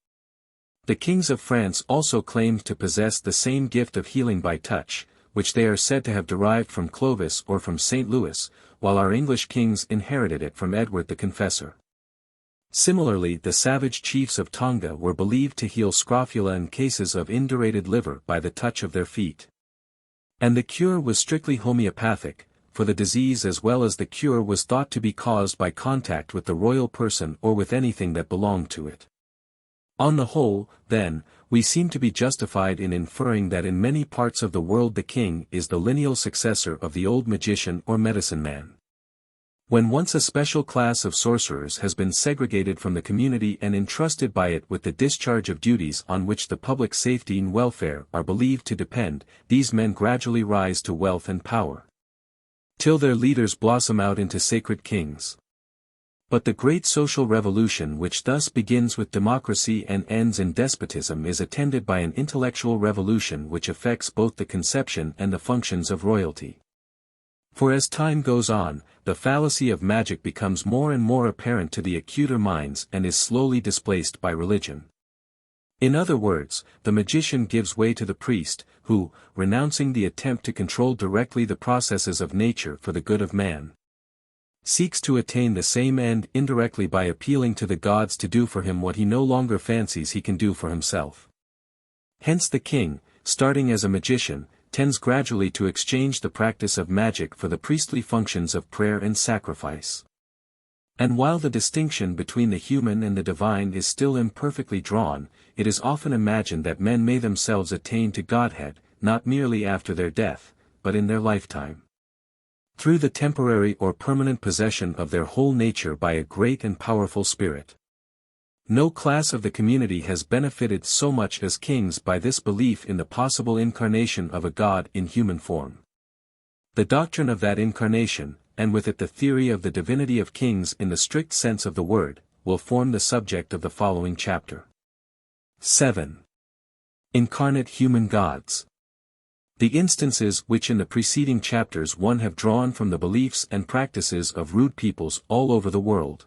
The kings of France also claimed to possess the same gift of healing by touch, which they are said to have derived from Clovis or from St. Louis, while our English kings inherited it from Edward the Confessor. Similarly, the savage chiefs of Tonga were believed to heal scrofula in cases of indurated liver by the touch of their feet. And the cure was strictly homeopathic, for the disease as well as the cure was thought to be caused by contact with the royal person or with anything that belonged to it. On the whole, then, we seem to be justified in inferring that in many parts of the world the king is the lineal successor of the old magician or medicine man. When once a special class of sorcerers has been segregated from the community and entrusted by it with the discharge of duties on which the public safety and welfare are believed to depend, these men gradually rise to wealth and power, till their leaders blossom out into sacred kings. But the great social revolution which thus begins with democracy and ends in despotism is attended by an intellectual revolution which affects both the conception and the functions of royalty. For as time goes on, the fallacy of magic becomes more and more apparent to the acuter minds and is slowly displaced by religion. In other words, the magician gives way to the priest, who, renouncing the attempt to control directly the processes of nature for the good of man, seeks to attain the same end indirectly by appealing to the gods to do for him what he no longer fancies he can do for himself. Hence the king, starting as a magician, tends gradually to exchange the practice of magic for the priestly functions of prayer and sacrifice. And while the distinction between the human and the divine is still imperfectly drawn, it is often imagined that men may themselves attain to Godhead, not merely after their death, but in their lifetime, through the temporary or permanent possession of their whole nature by a great and powerful spirit. No class of the community has benefited so much as kings by this belief in the possible incarnation of a god in human form. The doctrine of that incarnation, and with it the theory of the divinity of kings in the strict sense of the word, will form the subject of the following chapter. 7. Incarnate human gods. The instances which in the preceding chapters one have drawn from the beliefs and practices of rude peoples all over the world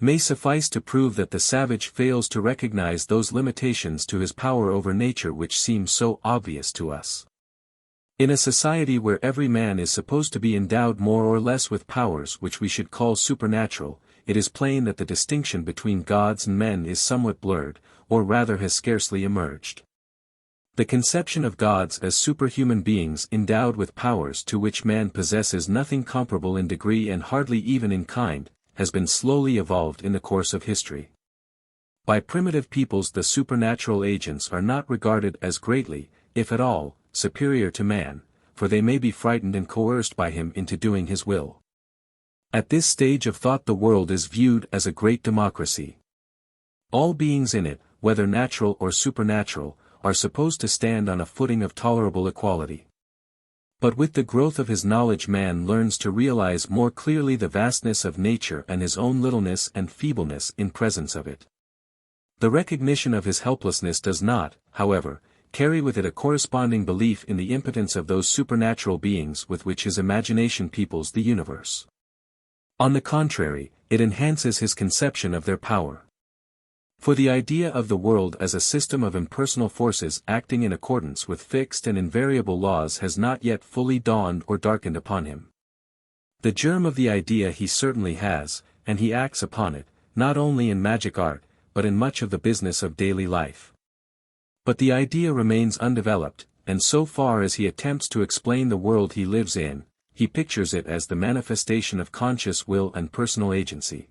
may suffice to prove that the savage fails to recognize those limitations to his power over nature which seem so obvious to us. In a society where every man is supposed to be endowed more or less with powers which we should call supernatural, it is plain that the distinction between gods and men is somewhat blurred, or rather has scarcely emerged. The conception of gods as superhuman beings endowed with powers to which man possesses nothing comparable in degree and hardly even in kind, has been slowly evolved in the course of history. By primitive peoples the supernatural agents are not regarded as greatly, if at all, superior to man, for they may be frightened and coerced by him into doing his will. At this stage of thought the world is viewed as a great democracy. All beings in it, whether natural or supernatural, are supposed to stand on a footing of tolerable equality. But with the growth of his knowledge man learns to realize more clearly the vastness of nature and his own littleness and feebleness in presence of it. The recognition of his helplessness does not, however, carry with it a corresponding belief in the impotence of those supernatural beings with which his imagination peoples the universe. On the contrary, it enhances his conception of their power. For the idea of the world as a system of impersonal forces acting in accordance with fixed and invariable laws has not yet fully dawned or darkened upon him. The germ of the idea he certainly has, and he acts upon it, not only in magic art, but in much of the business of daily life. But the idea remains undeveloped, and so far as he attempts to explain the world he lives in, he pictures it as the manifestation of conscious will and personal agency.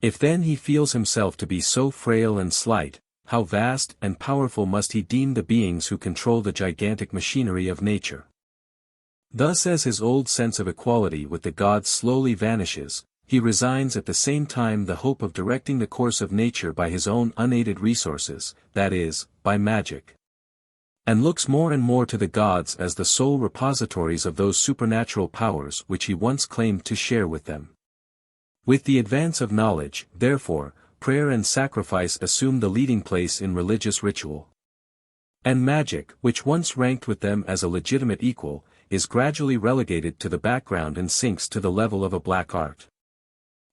If then he feels himself to be so frail and slight, how vast and powerful must he deem the beings who control the gigantic machinery of nature. Thus as his old sense of equality with the gods slowly vanishes, he resigns at the same time the hope of directing the course of nature by his own unaided resources, that is, by magic. And looks more and more to the gods as the sole repositories of those supernatural powers which he once claimed to share with them. With the advance of knowledge, therefore, prayer and sacrifice assume the leading place in religious ritual. And magic, which once ranked with them as a legitimate equal, is gradually relegated to the background and sinks to the level of a black art.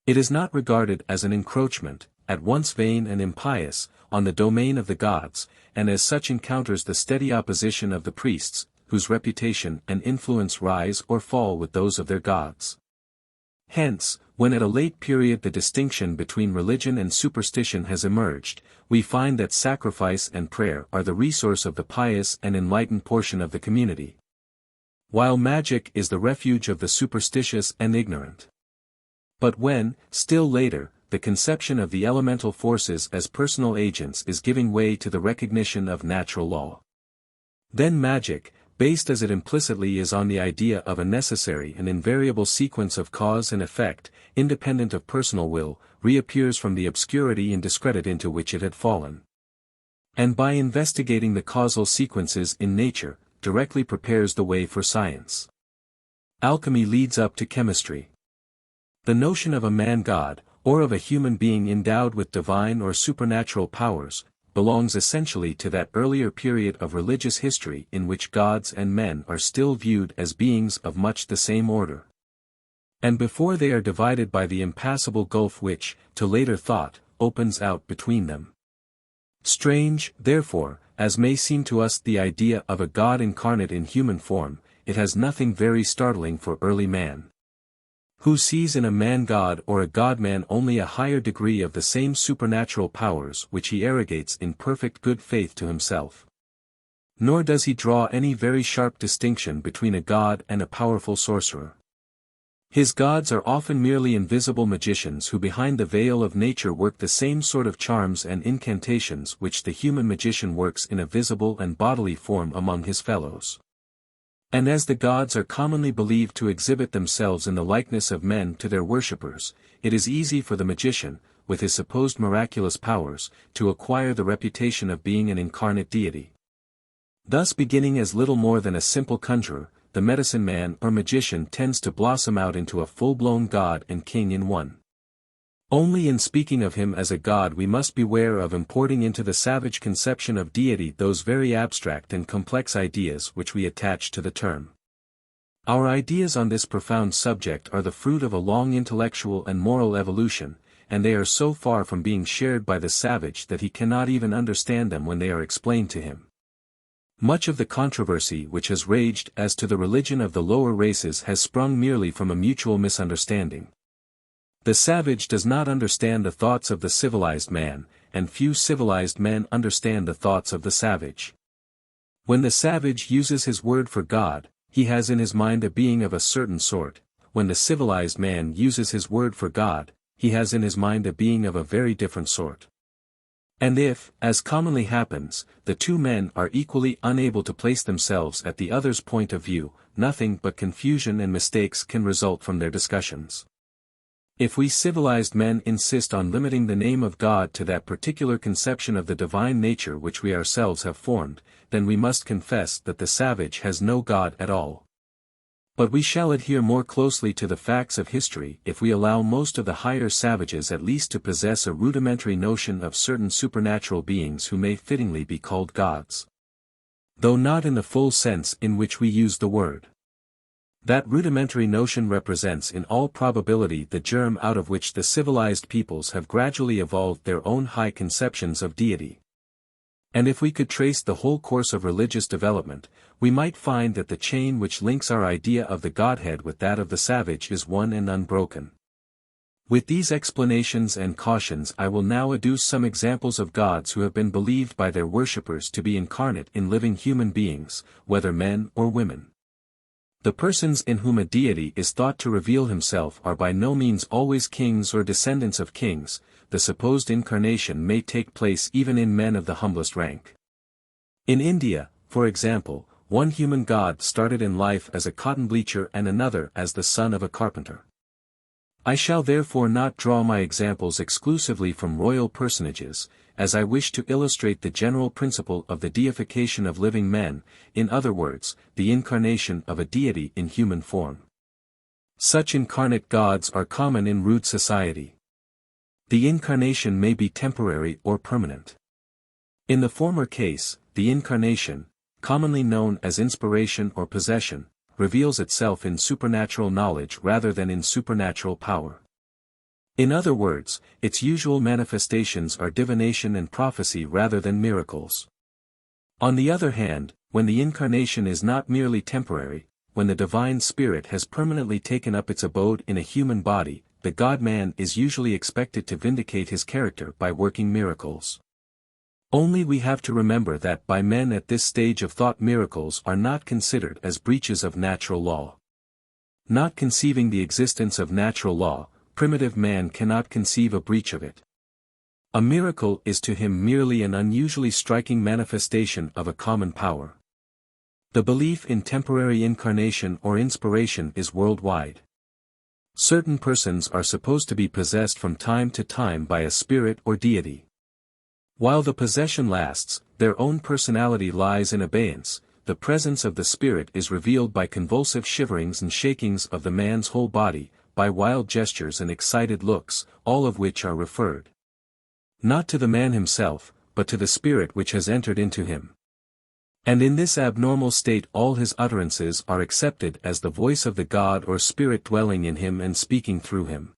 It is not regarded as an encroachment, at once vain and impious, on the domain of the gods, and as such encounters the steady opposition of the priests, whose reputation and influence rise or fall with those of their gods. Hence, when at a late period the distinction between religion and superstition has emerged, we find that sacrifice and prayer are the resource of the pious and enlightened portion of the community, while magic is the refuge of the superstitious and ignorant. But when, still later, the conception of the elemental forces as personal agents is giving way to the recognition of natural law, then magic, based as it implicitly is on the idea of a necessary and invariable sequence of cause and effect, independent of personal will, reappears from the obscurity and discredit into which it had fallen. And by investigating the causal sequences in nature, directly prepares the way for science. Alchemy leads up to chemistry. The notion of a man-god, or of a human being endowed with divine or supernatural powers, belongs essentially to that earlier period of religious history in which gods and men are still viewed as beings of much the same order, and before they are divided by the impassable gulf which, to later thought, opens out between them. Strange, therefore, as may seem to us the idea of a god incarnate in human form, it has nothing very startling for early man, who sees in a man-god or a god-man only a higher degree of the same supernatural powers which he arrogates in perfect good faith to himself. Nor does he draw any very sharp distinction between a god and a powerful sorcerer. His gods are often merely invisible magicians who behind the veil of nature work the same sort of charms and incantations which the human magician works in a visible and bodily form among his fellows. And as the gods are commonly believed to exhibit themselves in the likeness of men to their worshippers, it is easy for the magician, with his supposed miraculous powers, to acquire the reputation of being an incarnate deity. Thus beginning as little more than a simple conjurer, the medicine man or magician tends to blossom out into a full-blown god and king in one. Only in speaking of him as a god we must beware of importing into the savage conception of deity those very abstract and complex ideas which we attach to the term. Our ideas on this profound subject are the fruit of a long intellectual and moral evolution, and they are so far from being shared by the savage that he cannot even understand them when they are explained to him. Much of the controversy which has raged as to the religion of the lower races has sprung merely from a mutual misunderstanding. The savage does not understand the thoughts of the civilized man, and few civilized men understand the thoughts of the savage. When the savage uses his word for God, he has in his mind a being of a certain sort. When the civilized man uses his word for God, he has in his mind a being of a very different sort. And if, as commonly happens, the two men are equally unable to place themselves at the other's point of view, nothing but confusion and mistakes can result from their discussions. If we civilized men insist on limiting the name of God to that particular conception of the divine nature which we ourselves have formed, then we must confess that the savage has no God at all. But we shall adhere more closely to the facts of history if we allow most of the higher savages at least to possess a rudimentary notion of certain supernatural beings who may fittingly be called gods, though not in the full sense in which we use the word. That rudimentary notion represents in all probability the germ out of which the civilized peoples have gradually evolved their own high conceptions of deity. And if we could trace the whole course of religious development, we might find that the chain which links our idea of the Godhead with that of the savage is one and unbroken. With these explanations and cautions I will now adduce some examples of gods who have been believed by their worshippers to be incarnate in living human beings, whether men or women. The persons in whom a deity is thought to reveal himself are by no means always kings or descendants of kings, the supposed incarnation may take place even in men of the humblest rank. In India, for example, one human god started in life as a cotton bleacher and another as the son of a carpenter. I shall therefore not draw my examples exclusively from royal personages, as I wish to illustrate the general principle of the deification of living men, in other words, the incarnation of a deity in human form. Such incarnate gods are common in rude society. The incarnation may be temporary or permanent. In the former case, the incarnation, commonly known as inspiration or possession, reveals itself in supernatural knowledge rather than in supernatural power. In other words, its usual manifestations are divination and prophecy rather than miracles. On the other hand, when the incarnation is not merely temporary, when the divine spirit has permanently taken up its abode in a human body, the God-man is usually expected to vindicate his character by working miracles. Only we have to remember that by men at this stage of thought miracles are not considered as breaches of natural law. Not conceiving the existence of natural law, primitive man cannot conceive a breach of it. A miracle is to him merely an unusually striking manifestation of a common power. The belief in temporary incarnation or inspiration is worldwide. Certain persons are supposed to be possessed from time to time by a spirit or deity. While the possession lasts, their own personality lies in abeyance. The presence of the spirit is revealed by convulsive shiverings and shakings of the man's whole body, by wild gestures and excited looks, all of which are referred not to the man himself, but to the spirit which has entered into him. And in this abnormal state all his utterances are accepted as the voice of the god or spirit dwelling in him and speaking through him.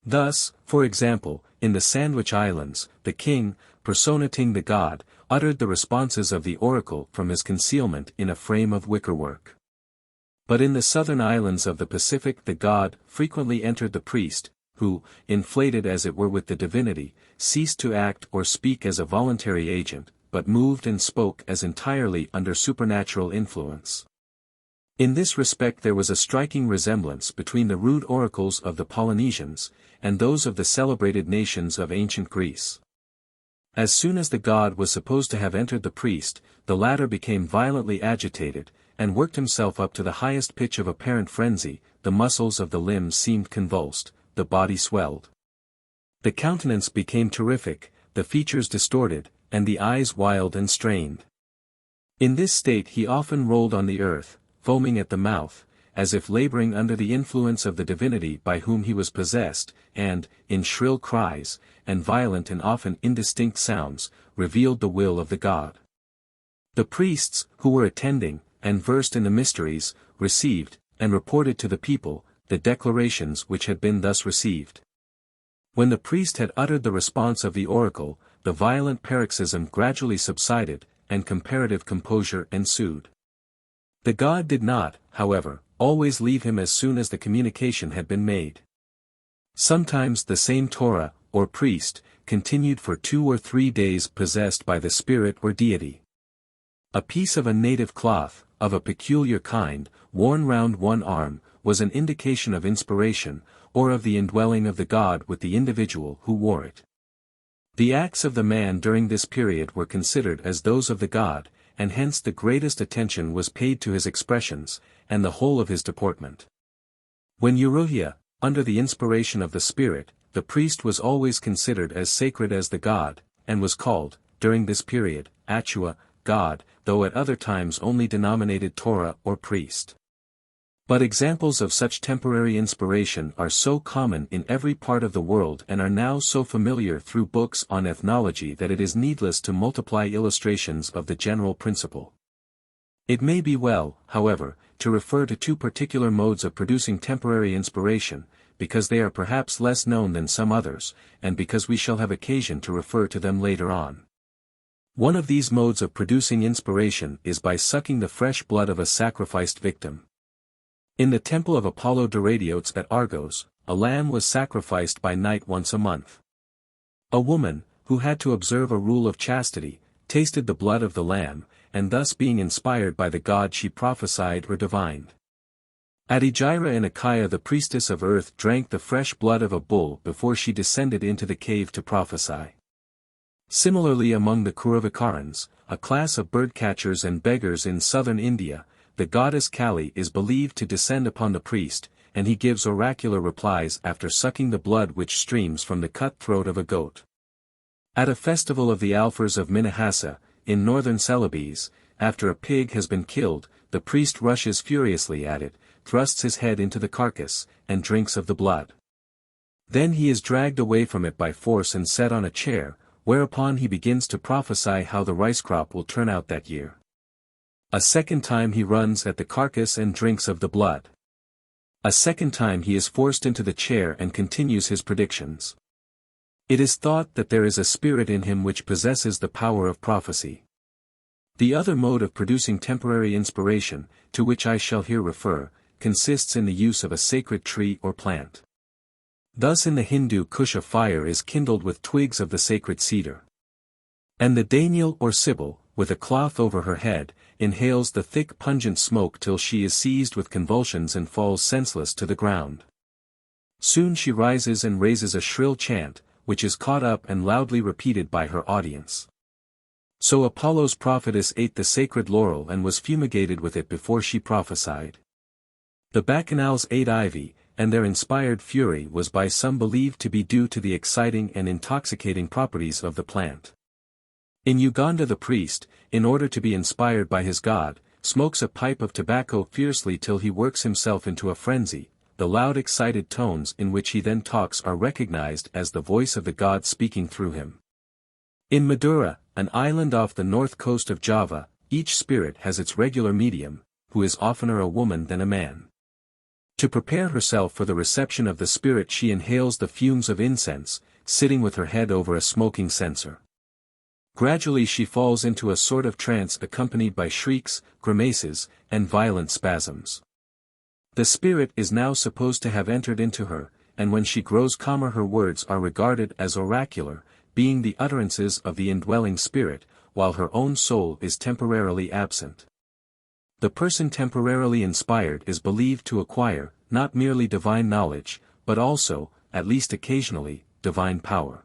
Thus, for example, in the Sandwich Islands, the king, personating the god, uttered the responses of the oracle from his concealment in a frame of wickerwork. But in the southern islands of the Pacific the god frequently entered the priest, who, inflated as it were with the divinity, ceased to act or speak as a voluntary agent, but moved and spoke as entirely under supernatural influence. In this respect there was a striking resemblance between the rude oracles of the Polynesians, and those of the celebrated nations of ancient Greece. As soon as the god was supposed to have entered the priest, the latter became violently agitated, and worked himself up to the highest pitch of apparent frenzy. The muscles of the limbs seemed convulsed, the body swelled. The countenance became terrific, the features distorted, and the eyes wild and strained. In this state he often rolled on the earth, foaming at the mouth, as if laboring under the influence of the divinity by whom he was possessed, and, in shrill cries, and violent and often indistinct sounds, revealed the will of the god. The priests, who were attending, and versed in the mysteries, received, and reported to the people, the declarations which had been thus received. When the priest had uttered the response of the oracle, the violent paroxysm gradually subsided, and comparative composure ensued. The god did not, however, always leave him as soon as the communication had been made. Sometimes the same Torah, or priest, continued for 2 or 3 days possessed by the spirit or deity. A piece of a native cloth, of a peculiar kind, worn round one arm, was an indication of inspiration, or of the indwelling of the god with the individual who wore it. The acts of the man during this period were considered as those of the god, and hence the greatest attention was paid to his expressions, and the whole of his deportment. When Uruhia, under the inspiration of the spirit, the priest was always considered as sacred as the god, and was called, during this period, Achua, god, though at other times only denominated Torah or priest. But examples of such temporary inspiration are so common in every part of the world and are now so familiar through books on ethnology that it is needless to multiply illustrations of the general principle. It may be well, however, to refer to 2 particular modes of producing temporary inspiration, because they are perhaps less known than some others, and because we shall have occasion to refer to them later on. One of these modes of producing inspiration is by sucking the fresh blood of a sacrificed victim. In the temple of Apollo Doradiotes at Argos, a lamb was sacrificed by night once a month. A woman, who had to observe a rule of chastity, tasted the blood of the lamb, and thus being inspired by the god she prophesied or divined. At Egira in Achaia the priestess of earth drank the fresh blood of a bull before she descended into the cave to prophesy. Similarly among the Kuruvikarans, a class of bird-catchers and beggars in southern India, the goddess Kali is believed to descend upon the priest, and he gives oracular replies after sucking the blood which streams from the cut throat of a goat. At a festival of the Alphars of Minahassa, in northern Celebes, after a pig has been killed, the priest rushes furiously at it, thrusts his head into the carcass, and drinks of the blood. Then he is dragged away from it by force and set on a chair, whereupon he begins to prophesy how the rice crop will turn out that year. A second time he runs at the carcass and drinks of the blood. A second time he is forced into the chair and continues his predictions. It is thought that there is a spirit in him which possesses the power of prophecy. The other mode of producing temporary inspiration, to which I shall here refer, consists in the use of a sacred tree or plant. Thus in the Hindu Kush a fire is kindled with twigs of the sacred cedar. And the Daniel or Sibyl, with a cloth over her head, inhales the thick pungent smoke till she is seized with convulsions and falls senseless to the ground. Soon she rises and raises a shrill chant, which is caught up and loudly repeated by her audience. So Apollo's prophetess ate the sacred laurel and was fumigated with it before she prophesied. The Bacchanals ate ivy, and their inspired fury was by some believed to be due to the exciting and intoxicating properties of the plant. In Uganda the priest, in order to be inspired by his god, smokes a pipe of tobacco fiercely till he works himself into a frenzy. The loud excited tones in which he then talks are recognized as the voice of the god speaking through him. In Madura, an island off the north coast of Java, each spirit has its regular medium, who is oftener a woman than a man. To prepare herself for the reception of the spirit she inhales the fumes of incense, sitting with her head over a smoking censer. Gradually she falls into a sort of trance accompanied by shrieks, grimaces, and violent spasms. The spirit is now supposed to have entered into her, and when she grows calmer her words are regarded as oracular, being the utterances of the indwelling spirit, while her own soul is temporarily absent. The person temporarily inspired is believed to acquire, not merely divine knowledge, but also, at least occasionally, divine power.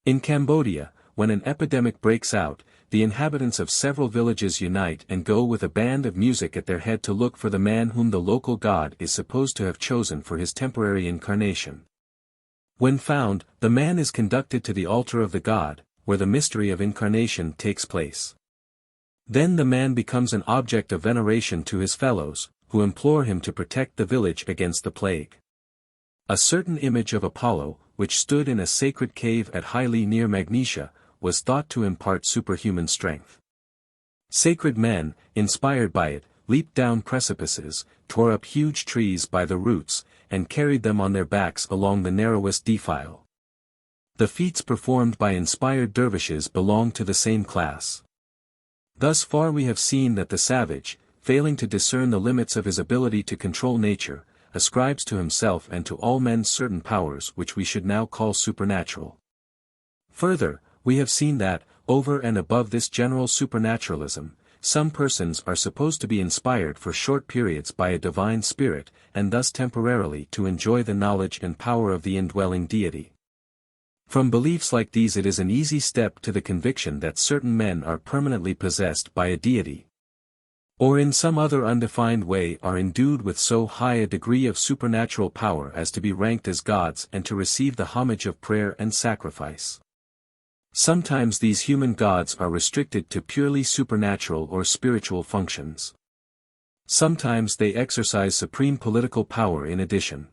In Cambodia, when an epidemic breaks out, the inhabitants of several villages unite and go with a band of music at their head to look for the man whom the local god is supposed to have chosen for his temporary incarnation. When found, the man is conducted to the altar of the god, where the mystery of incarnation takes place. Then the man becomes an object of veneration to his fellows, who implore him to protect the village against the plague. A certain image of Apollo, which stood in a sacred cave at Hyle near Magnesia, was thought to impart superhuman strength. Sacred men, inspired by it, leaped down precipices, tore up huge trees by the roots, and carried them on their backs along the narrowest defile. The feats performed by inspired dervishes belong to the same class. Thus far we have seen that the savage, failing to discern the limits of his ability to control nature, ascribes to himself and to all men certain powers which we should now call supernatural. Further, we have seen that, over and above this general supernaturalism, some persons are supposed to be inspired for short periods by a divine spirit, and thus temporarily to enjoy the knowledge and power of the indwelling deity. From beliefs like these it is an easy step to the conviction that certain men are permanently possessed by a deity, or in some other undefined way are endued with so high a degree of supernatural power as to be ranked as gods and to receive the homage of prayer and sacrifice. Sometimes these human gods are restricted to purely supernatural or spiritual functions. Sometimes they exercise supreme political power in addition.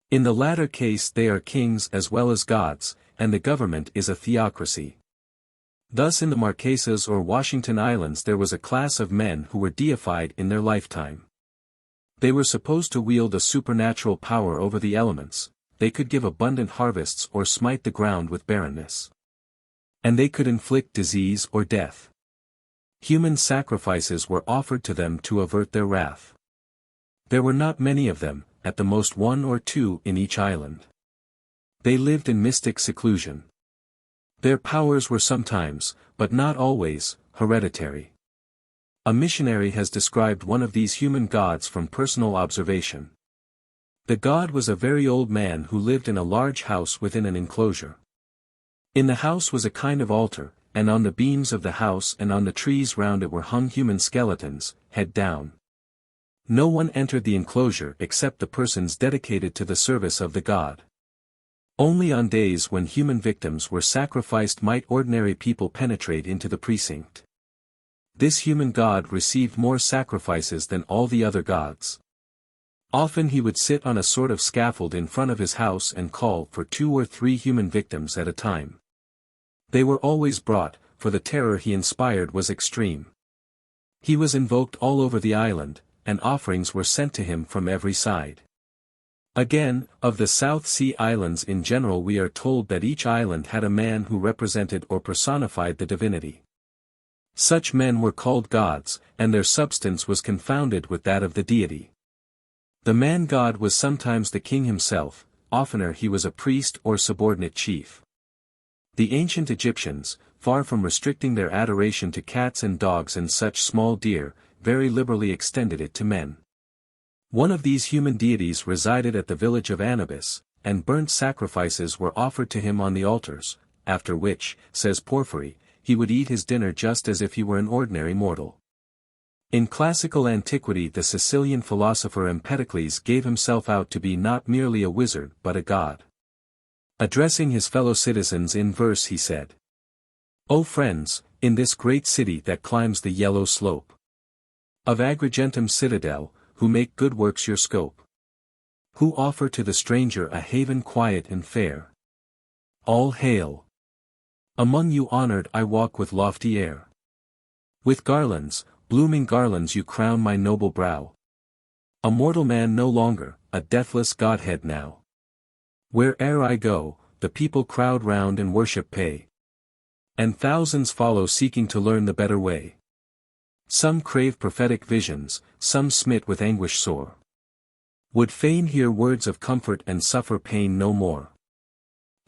In the latter case they are kings as well as gods, and the government is a theocracy. Thus in the Marquesas or Washington Islands there was a class of men who were deified in their lifetime. They were supposed to wield a supernatural power over the elements, they could give abundant harvests or smite the ground with barrenness. And they could inflict disease or death. Human sacrifices were offered to them to avert their wrath. There were not many of them, at the most 1 or 2 in each island. They lived in mystic seclusion. Their powers were sometimes, but not always, hereditary. A missionary has described one of these human gods from personal observation. The god was a very old man who lived in a large house within an enclosure. In the house was a kind of altar, and on the beams of the house and on the trees round it were hung human skeletons, head down. No one entered the enclosure except the persons dedicated to the service of the god. Only on days when human victims were sacrificed might ordinary people penetrate into the precinct. This human god received more sacrifices than all the other gods. Often he would sit on a sort of scaffold in front of his house and call for 2 or 3 human victims at a time. They were always brought, for the terror he inspired was extreme. He was invoked all over the island, and offerings were sent to him from every side. Again, of the South Sea Islands in general we are told that each island had a man who represented or personified the divinity. Such men were called gods, and their substance was confounded with that of the deity. The man-god was sometimes the king himself, oftener he was a priest or subordinate chief. The ancient Egyptians, far from restricting their adoration to cats and dogs and such small deer, very liberally extended it to men. One of these human deities resided at the village of Anubis, and burnt sacrifices were offered to him on the altars, after which, says Porphyry, he would eat his dinner just as if he were an ordinary mortal. In classical antiquity the Sicilian philosopher Empedocles gave himself out to be not merely a wizard but a god. Addressing his fellow citizens in verse he said, "O friends, in this great city that climbs the yellow slope of Agrigentum citadel, who make good works your scope, who offer to the stranger a haven quiet and fair, all hail! Among you honored I walk with lofty air. With garlands, blooming garlands you crown my noble brow. A mortal man no longer, a deathless godhead now. Where'er I go, the people crowd round and worship pay. And thousands follow seeking to learn the better way. Some crave prophetic visions, some smit with anguish sore. Would fain hear words of comfort and suffer pain no more."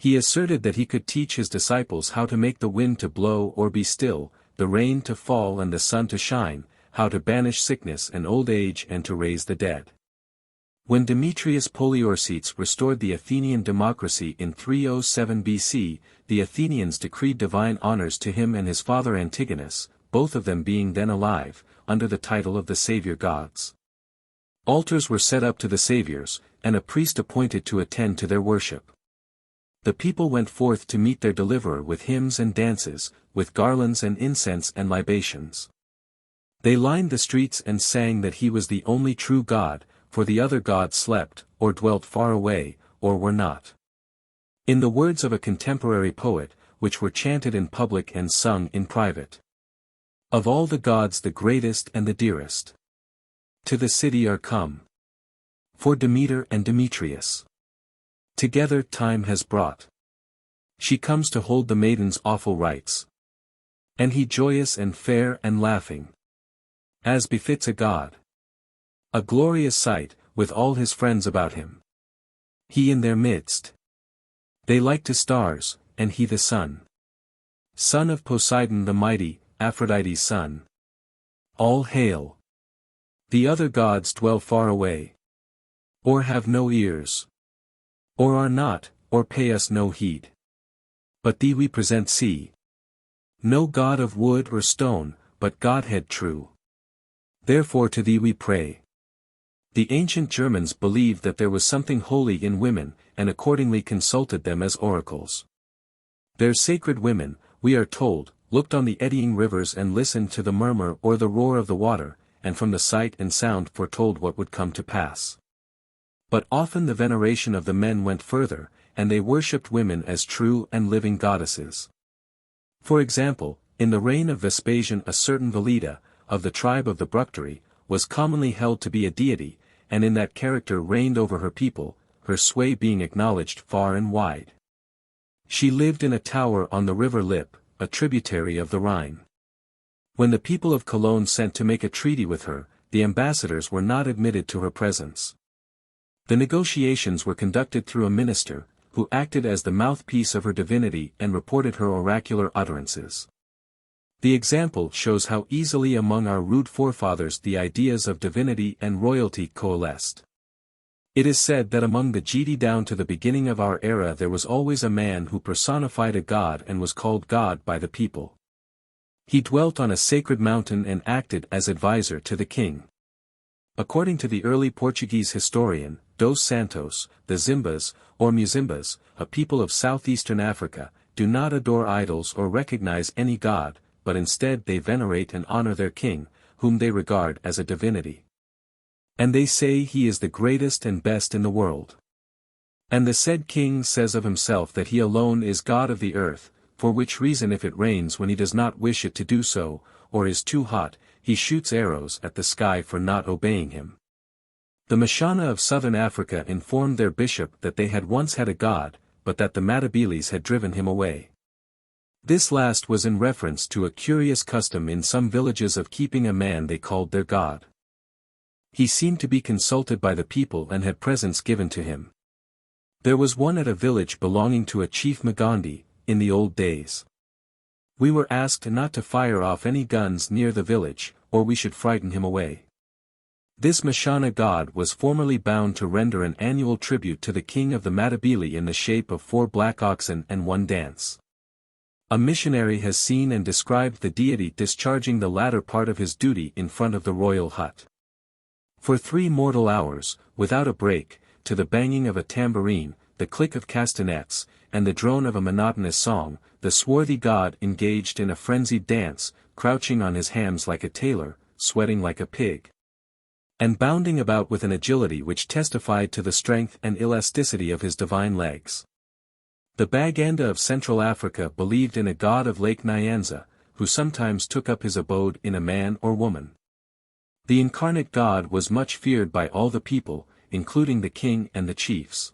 He asserted that he could teach his disciples how to make the wind to blow or be still, the rain to fall and the sun to shine, how to banish sickness and old age and to raise the dead. When Demetrius Poliorcetes restored the Athenian democracy in 307 BC, the Athenians decreed divine honors to him and his father Antigonus, both of them being then alive, under the title of the Savior gods. Altars were set up to the saviors, and a priest appointed to attend to their worship. The people went forth to meet their deliverer with hymns and dances, with garlands and incense and libations. They lined the streets and sang that he was the only true God, for the other gods slept, or dwelt far away, or were not. In the words of a contemporary poet, which were chanted in public and sung in private, "Of all the gods the greatest and the dearest to the city are come. For Demeter and Demetrius together time has brought. She comes to hold the maiden's awful rites. And he joyous and fair and laughing, as befits a god. A glorious sight, with all his friends about him. He in their midst. They like to stars, and he the sun. Son of Poseidon the mighty, Aphrodite's son. All hail! The other gods dwell far away. Or have no ears. Or are not, or pay us no heed. But thee we present see. No god of wood or stone, but Godhead true. Therefore to thee we pray." The ancient Germans believed that there was something holy in women, and accordingly consulted them as oracles. Their sacred women, we are told, looked on the eddying rivers and listened to the murmur or the roar of the water, and from the sight and sound foretold what would come to pass. But often the veneration of the men went further, and they worshipped women as true and living goddesses. For example, in the reign of Vespasian a certain Velida, of the tribe of the Bructeri, was commonly held to be a deity, and in that character reigned over her people, her sway being acknowledged far and wide. She lived in a tower on the river Lippe, a tributary of the Rhine. When the people of Cologne sent to make a treaty with her, the ambassadors were not admitted to her presence. The negotiations were conducted through a minister, who acted as the mouthpiece of her divinity and reported her oracular utterances. The example shows how easily among our rude forefathers the ideas of divinity and royalty coalesced. It is said that among the Geti down to the beginning of our era there was always a man who personified a god and was called God by the people. He dwelt on a sacred mountain and acted as advisor to the king. According to the early Portuguese historian, Dos Santos, the Zimbas, or Muzimbas, a people of southeastern Africa, do not adore idols or recognize any god, but instead they venerate and honor their king, whom they regard as a divinity. And they say he is the greatest and best in the world. And the said king says of himself that he alone is God of the earth, for which reason if it rains when he does not wish it to do so, or is too hot, he shoots arrows at the sky for not obeying him. The Mashana of southern Africa informed their bishop that they had once had a god, but that the Matabeles had driven him away. This last was in reference to a curious custom in some villages of keeping a man they called their god. He seemed to be consulted by the people and had presents given to him. There was one at a village belonging to a chief Magandi, in the old days. We were asked not to fire off any guns near the village, or we should frighten him away. This Mashana god was formerly bound to render an annual tribute to the king of the Matabele in the shape of 4 black oxen and 1 dance. A missionary has seen and described the deity discharging the latter part of his duty in front of the royal hut. For 3 mortal hours, without a break, to the banging of a tambourine, the click of castanets, and the drone of a monotonous song, the swarthy god engaged in a frenzied dance, crouching on his hams like a tailor, sweating like a pig, and bounding about with an agility which testified to the strength and elasticity of his divine legs. The Baganda of Central Africa believed in a god of Lake Nyanza, who sometimes took up his abode in a man or woman. The incarnate god was much feared by all the people, including the king and the chiefs.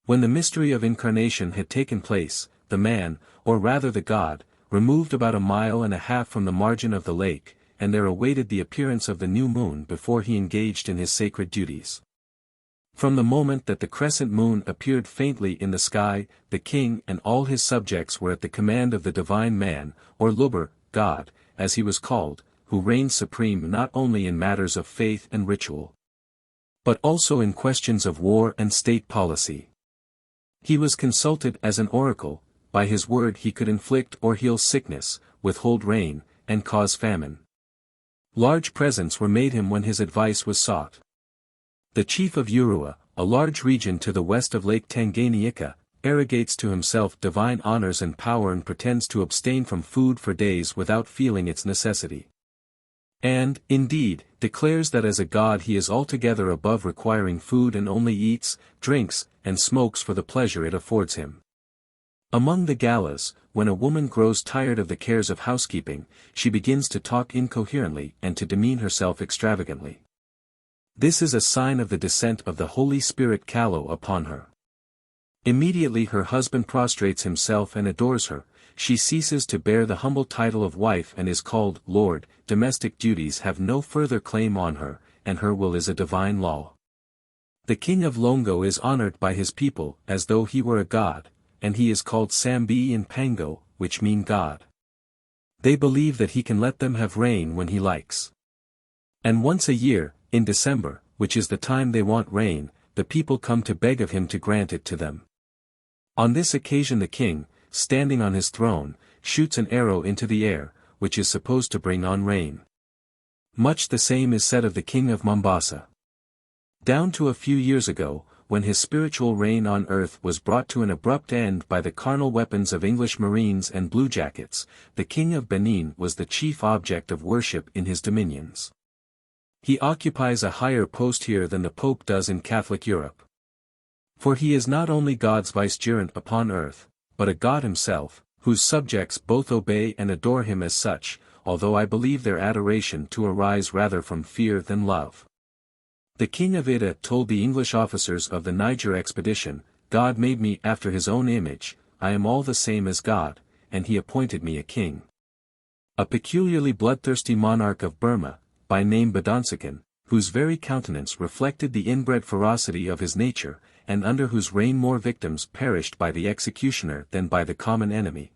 When the mystery of incarnation had taken place, the man, or rather the god, removed about 1.5 miles from the margin of the lake, and there awaited the appearance of the new moon before he engaged in his sacred duties. From the moment that the crescent moon appeared faintly in the sky, the king and all his subjects were at the command of the divine man, or Luber, God, as he was called, who reigned supreme not only in matters of faith and ritual, but also in questions of war and state policy. He was consulted as an oracle. By his word he could inflict or heal sickness, withhold rain, and cause famine. Large presents were made him when his advice was sought. The chief of Urua, a large region to the west of Lake Tanganyika, arrogates to himself divine honors and power and pretends to abstain from food for days without feeling its necessity. And, indeed, declares that as a god he is altogether above requiring food and only eats, drinks, and smokes for the pleasure it affords him. Among the Galas, when a woman grows tired of the cares of housekeeping, she begins to talk incoherently and to demean herself extravagantly. This is a sign of the descent of the Holy Spirit Kalo upon her. Immediately her husband prostrates himself and adores her, she ceases to bear the humble title of wife and is called Lord. Domestic duties have no further claim on her, and her will is a divine law. The king of Longo is honored by his people as though he were a god, and he is called Sambi in Pango, which mean God. They believe that he can let them have rain when he likes. And once a year, in December, which is the time they want rain, the people come to beg of him to grant it to them. On this occasion the king, standing on his throne, shoots an arrow into the air, which is supposed to bring on rain. Much the same is said of the king of Mombasa. Down to a few years ago, when his spiritual reign on earth was brought to an abrupt end by the carnal weapons of English Marines and bluejackets, the king of Benin was the chief object of worship in his dominions. He occupies a higher post here than the Pope does in Catholic Europe. For he is not only God's vicegerent upon earth, but a god himself, whose subjects both obey and adore him as such, although I believe their adoration to arise rather from fear than love. The king of Ida told the English officers of the Niger expedition, God made me after his own image, I am all the same as God, and he appointed me a king. A peculiarly bloodthirsty monarch of Burma, by name Badonsakan, whose very countenance reflected the inbred ferocity of his nature, and under whose reign more victims perished by the executioner than by the common enemy,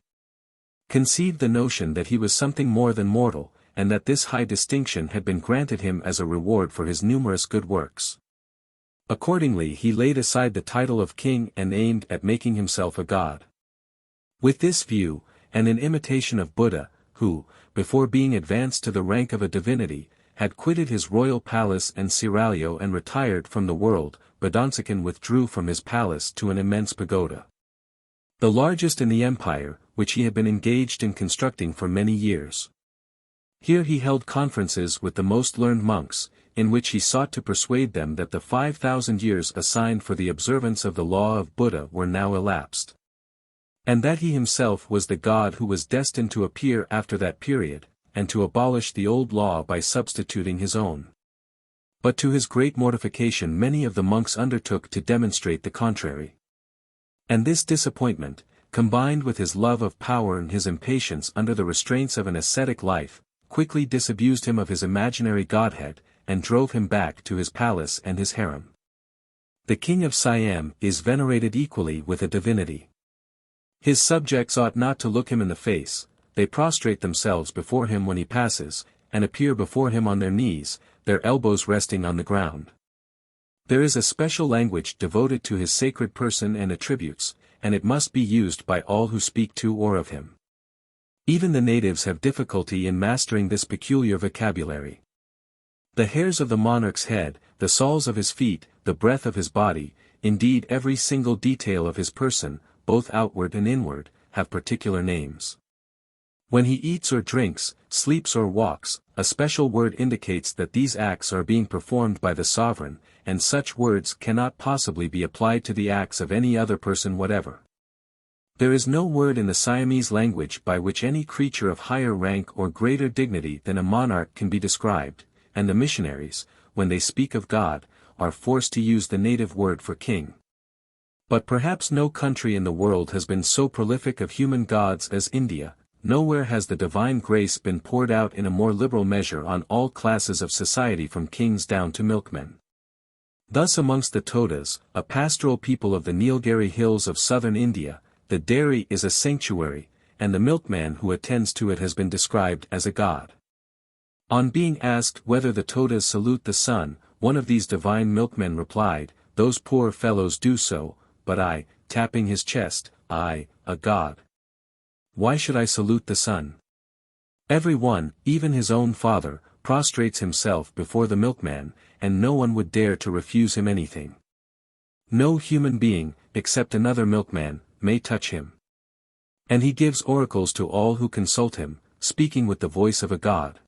conceived the notion that he was something more than mortal, and that this high distinction had been granted him as a reward for his numerous good works. Accordingly he laid aside the title of king and aimed at making himself a god. With this view, and in imitation of Buddha, who, before being advanced to the rank of a divinity, had quitted his royal palace and seraglio and retired from the world, Bodonsican withdrew from his palace to an immense pagoda, the largest in the empire, which he had been engaged in constructing for many years. Here he held conferences with the most learned monks, in which he sought to persuade them that the 5,000 years assigned for the observance of the law of Buddha were now elapsed, and that he himself was the God who was destined to appear after that period, and to abolish the old law by substituting his own. But to his great mortification many of the monks undertook to demonstrate the contrary. And this disappointment, combined with his love of power and his impatience under the restraints of an ascetic life, quickly disabused him of his imaginary godhead, and drove him back to his palace and his harem. The king of Siam is venerated equally with a divinity. His subjects ought not to look him in the face, they prostrate themselves before him when he passes, and appear before him on their knees, their elbows resting on the ground. There is a special language devoted to his sacred person and attributes, and it must be used by all who speak to or of him. Even the natives have difficulty in mastering this peculiar vocabulary. The hairs of the monarch's head, the soles of his feet, the breadth of his body, indeed every single detail of his person, both outward and inward, have particular names. When he eats or drinks, sleeps or walks, a special word indicates that these acts are being performed by the sovereign, and such words cannot possibly be applied to the acts of any other person whatever. There is no word in the Siamese language by which any creature of higher rank or greater dignity than a monarch can be described, and the missionaries, when they speak of God, are forced to use the native word for king. But perhaps no country in the world has been so prolific of human gods as India, nowhere has the divine grace been poured out in a more liberal measure on all classes of society from kings down to milkmen. Thus amongst the Todas, a pastoral people of the Nilgiri hills of southern India, the dairy is a sanctuary, and the milkman who attends to it has been described as a god. On being asked whether the Todas salute the sun, one of these divine milkmen replied, "Those poor fellows do so, but I," tapping his chest, "I, a god. Why should I salute the sun?" Every one, even his own father, prostrates himself before the milkman, and no one would dare to refuse him anything. No human being, except another milkman, may touch him. And he gives oracles to all who consult him, speaking with the voice of a god.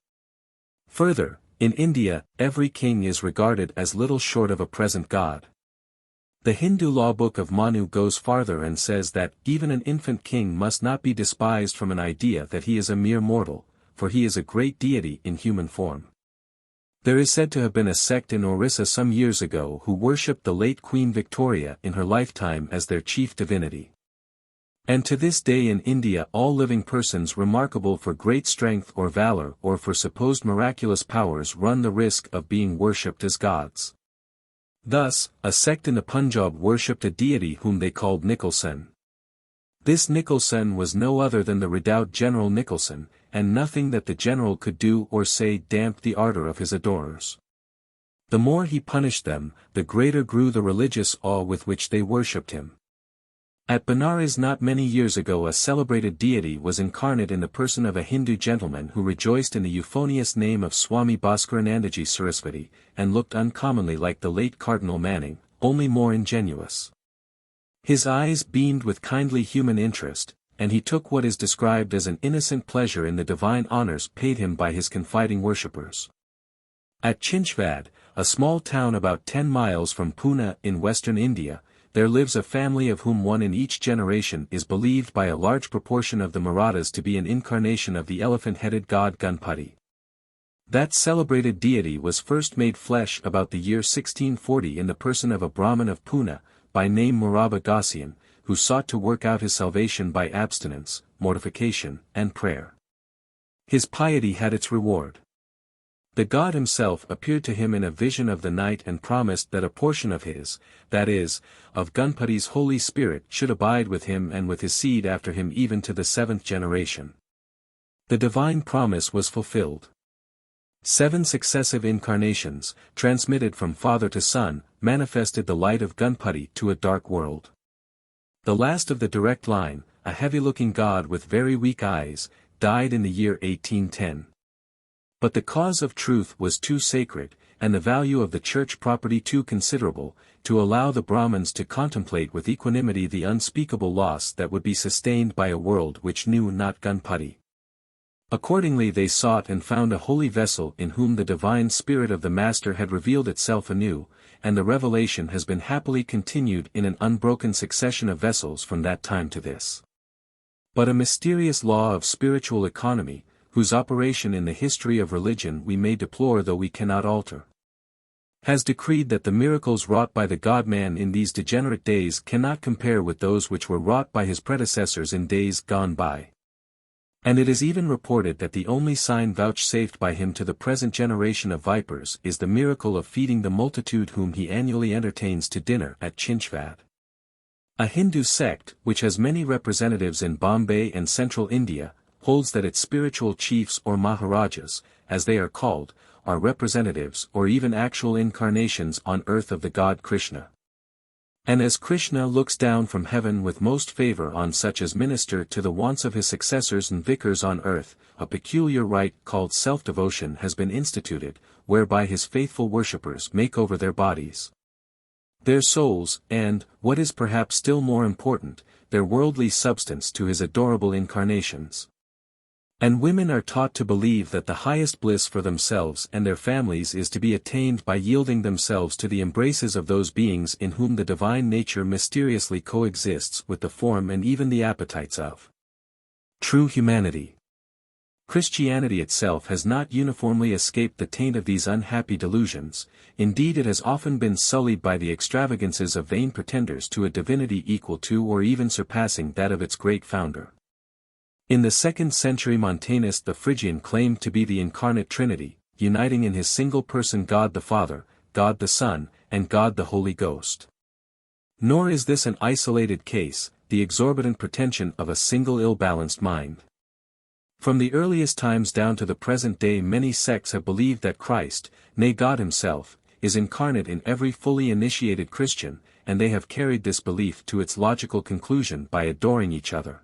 Further, in India, every king is regarded as little short of a present god. The Hindu law book of Manu goes farther and says that even an infant king must not be despised from an idea that he is a mere mortal, for he is a great deity in human form. There is said to have been a sect in Orissa some years ago who worshipped the late Queen Victoria in her lifetime as their chief divinity. And to this day in India all living persons remarkable for great strength or valor or for supposed miraculous powers run the risk of being worshipped as gods. Thus, a sect in the Punjab worshipped a deity whom they called Nicholson. This Nicholson was no other than the redoubted General Nicholson, and nothing that the general could do or say damped the ardor of his adorers. The more he punished them, the greater grew the religious awe with which they worshipped him. At Benares not many years ago a celebrated deity was incarnate in the person of a Hindu gentleman who rejoiced in the euphonious name of Swami Bhaskaranandaji Saraswati, and looked uncommonly like the late Cardinal Manning, only more ingenuous. His eyes beamed with kindly human interest, and he took what is described as an innocent pleasure in the divine honors paid him by his confiding worshippers. At Chinchvad, a small town about 10 miles from Pune in western India, there lives a family of whom one in each generation is believed by a large proportion of the Marathas to be an incarnation of the elephant-headed god Ganpati. That celebrated deity was first made flesh about the year 1640 in the person of a Brahmin of Pune, by name Murabba Gaussian, who sought to work out his salvation by abstinence, mortification, and prayer. His piety had its reward. The god himself appeared to him in a vision of the night and promised that a portion of his, that is, of Ganpati's holy spirit should abide with him and with his seed after him even to the 7th generation. The divine promise was fulfilled. 7 successive incarnations, transmitted from father to son, manifested the light of Ganpati to a dark world. The last of the direct line, a heavy-looking god with very weak eyes, died in the year 1810. But the cause of truth was too sacred, and the value of the church property too considerable, to allow the Brahmins to contemplate with equanimity the unspeakable loss that would be sustained by a world which knew not Ganpati. Accordingly they sought and found a holy vessel in whom the divine spirit of the Master had revealed itself anew, and the revelation has been happily continued in an unbroken succession of vessels from that time to this. But a mysterious law of spiritual economy, whose operation in the history of religion we may deplore though we cannot alter, has decreed that the miracles wrought by the God-man in these degenerate days cannot compare with those which were wrought by his predecessors in days gone by. And it is even reported that the only sign vouchsafed by him to the present generation of vipers is the miracle of feeding the multitude whom he annually entertains to dinner at Chinchvad. A Hindu sect, which has many representatives in Bombay and central India, holds that its spiritual chiefs or maharajas, as they are called, are representatives or even actual incarnations on earth of the god Krishna. And as Krishna looks down from heaven with most favor on such as minister to the wants of his successors and vicars on earth, a peculiar rite called self-devotion has been instituted, whereby his faithful worshippers make over their bodies, their souls, and, what is perhaps still more important, their worldly substance to his adorable incarnations. And women are taught to believe that the highest bliss for themselves and their families is to be attained by yielding themselves to the embraces of those beings in whom the divine nature mysteriously coexists with the form and even the appetites of true humanity. Christianity itself has not uniformly escaped the taint of these unhappy delusions, indeed it has often been sullied by the extravagances of vain pretenders to a divinity equal to or even surpassing that of its great founder. In the 2nd century Montanus the Phrygian claimed to be the incarnate Trinity, uniting in his single person God the Father, God the Son, and God the Holy Ghost. Nor is this an isolated case, the exorbitant pretension of a single ill-balanced mind. From the earliest times down to the present day many sects have believed that Christ, nay God himself, is incarnate in every fully initiated Christian, and they have carried this belief to its logical conclusion by adoring each other.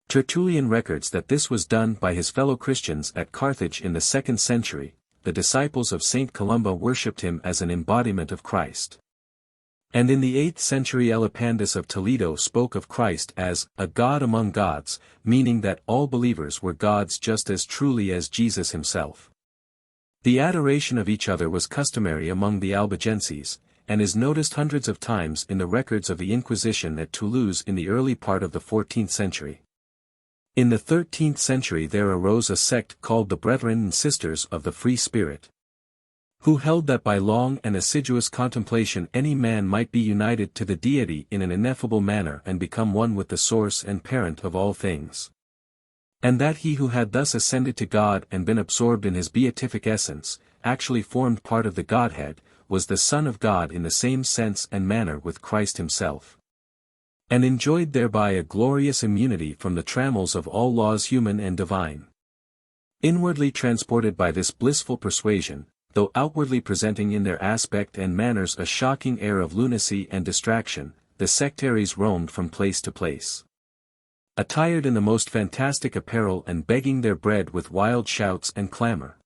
Tertullian records that this was done by his fellow Christians at Carthage in the 2nd century. The disciples of Saint Columba worshipped him as an embodiment of Christ. And in the 8th century Elipandus of Toledo spoke of Christ as a God among gods, meaning that all believers were gods just as truly as Jesus himself. The adoration of each other was customary among the Albigenses, and is noticed hundreds of times in the records of the Inquisition at Toulouse in the early part of the 14th century. In the 13th century there arose a sect called the Brethren and Sisters of the Free Spirit, who held that by long and assiduous contemplation any man might be united to the deity in an ineffable manner and become one with the source and parent of all things. And that he who had thus ascended to God and been absorbed in his beatific essence, actually formed part of the Godhead, was the Son of God in the same sense and manner with Christ himself, and enjoyed thereby a glorious immunity from the trammels of all laws human and divine. Inwardly transported by this blissful persuasion, though outwardly presenting in their aspect and manners a shocking air of lunacy and distraction, the sectaries roamed from place to place, attired in the most fantastic apparel and begging their bread with wild shouts and clamor,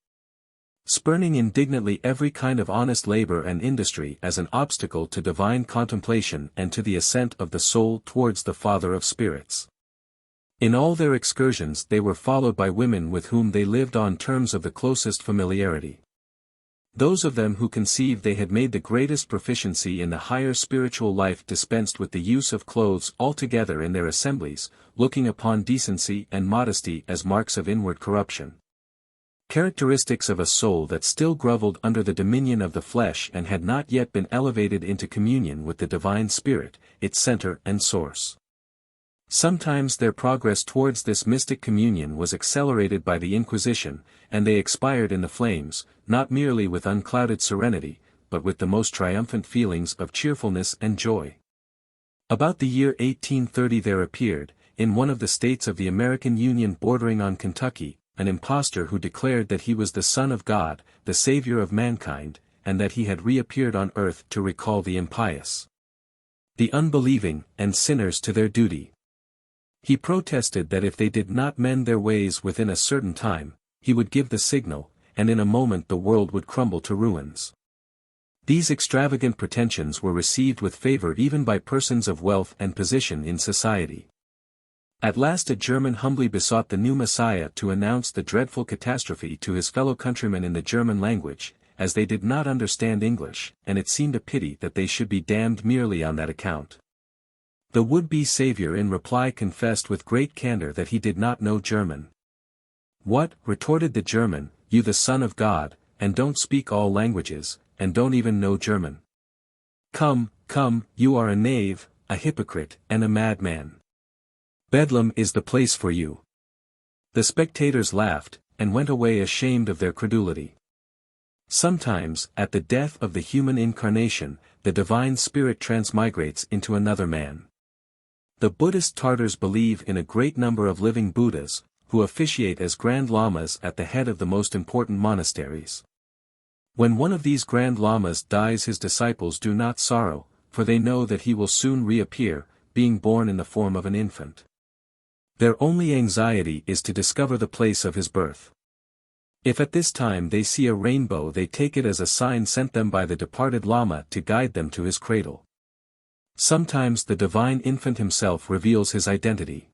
spurning indignantly every kind of honest labor and industry as an obstacle to divine contemplation and to the ascent of the soul towards the Father of spirits. In all their excursions they were followed by women with whom they lived on terms of the closest familiarity. Those of them who conceived they had made the greatest proficiency in the higher spiritual life dispensed with the use of clothes altogether in their assemblies, looking upon decency and modesty as marks of inward corruption, characteristics of a soul that still grovelled under the dominion of the flesh and had not yet been elevated into communion with the divine spirit, its center and source. Sometimes their progress towards this mystic communion was accelerated by the Inquisition, and they expired in the flames, not merely with unclouded serenity, but with the most triumphant feelings of cheerfulness and joy. About the year 1830 there appeared, in one of the states of the American Union bordering on Kentucky, an impostor who declared that he was the Son of God, the Savior of mankind, and that he had reappeared on earth to recall the impious, the unbelieving, and sinners to their duty. He protested that if they did not mend their ways within a certain time, he would give the signal, and in a moment the world would crumble to ruins. These extravagant pretensions were received with favor even by persons of wealth and position in society. At last a German humbly besought the new Messiah to announce the dreadful catastrophe to his fellow countrymen in the German language, as they did not understand English, and it seemed a pity that they should be damned merely on that account. The would-be Savior in reply confessed with great candor that he did not know German. "What," retorted the German, "you the Son of God, and don't speak all languages, and don't even know German? Come, come, you are a knave, a hypocrite, and a madman. Bedlam is the place for you." The spectators laughed, and went away ashamed of their credulity. Sometimes, at the death of the human incarnation, the divine spirit transmigrates into another man. The Buddhist Tartars believe in a great number of living Buddhas, who officiate as Grand Lamas at the head of the most important monasteries. When one of these Grand Lamas dies, his disciples do not sorrow, for they know that he will soon reappear, being born in the form of an infant. Their only anxiety is to discover the place of his birth. If at this time they see a rainbow, they take it as a sign sent them by the departed Lama to guide them to his cradle. Sometimes the divine infant himself reveals his identity.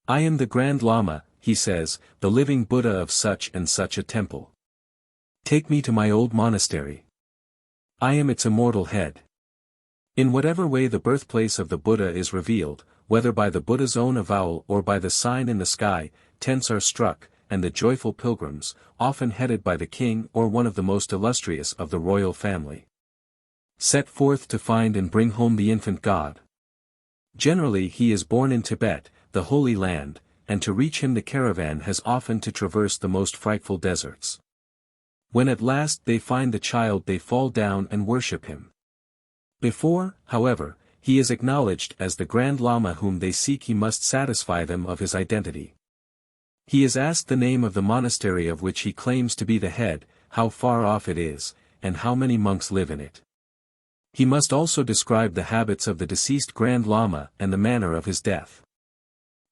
"I am the Grand Lama," he says, "the living Buddha of such and such a temple. Take me to my old monastery. I am its immortal head." In whatever way the birthplace of the Buddha is revealed, whether by the Buddha's own avowal or by the sign in the sky, tents are struck, and the joyful pilgrims, often headed by the king or one of the most illustrious of the royal family, set forth to find and bring home the infant God. Generally he is born in Tibet, the Holy Land, and to reach him the caravan has often to traverse the most frightful deserts. When at last they find the child, they fall down and worship him. Before, however, he is acknowledged as the Grand Lama whom they seek, he must satisfy them of his identity. He is asked the name of the monastery of which he claims to be the head, how far off it is, and how many monks live in it. He must also describe the habits of the deceased Grand Lama and the manner of his death.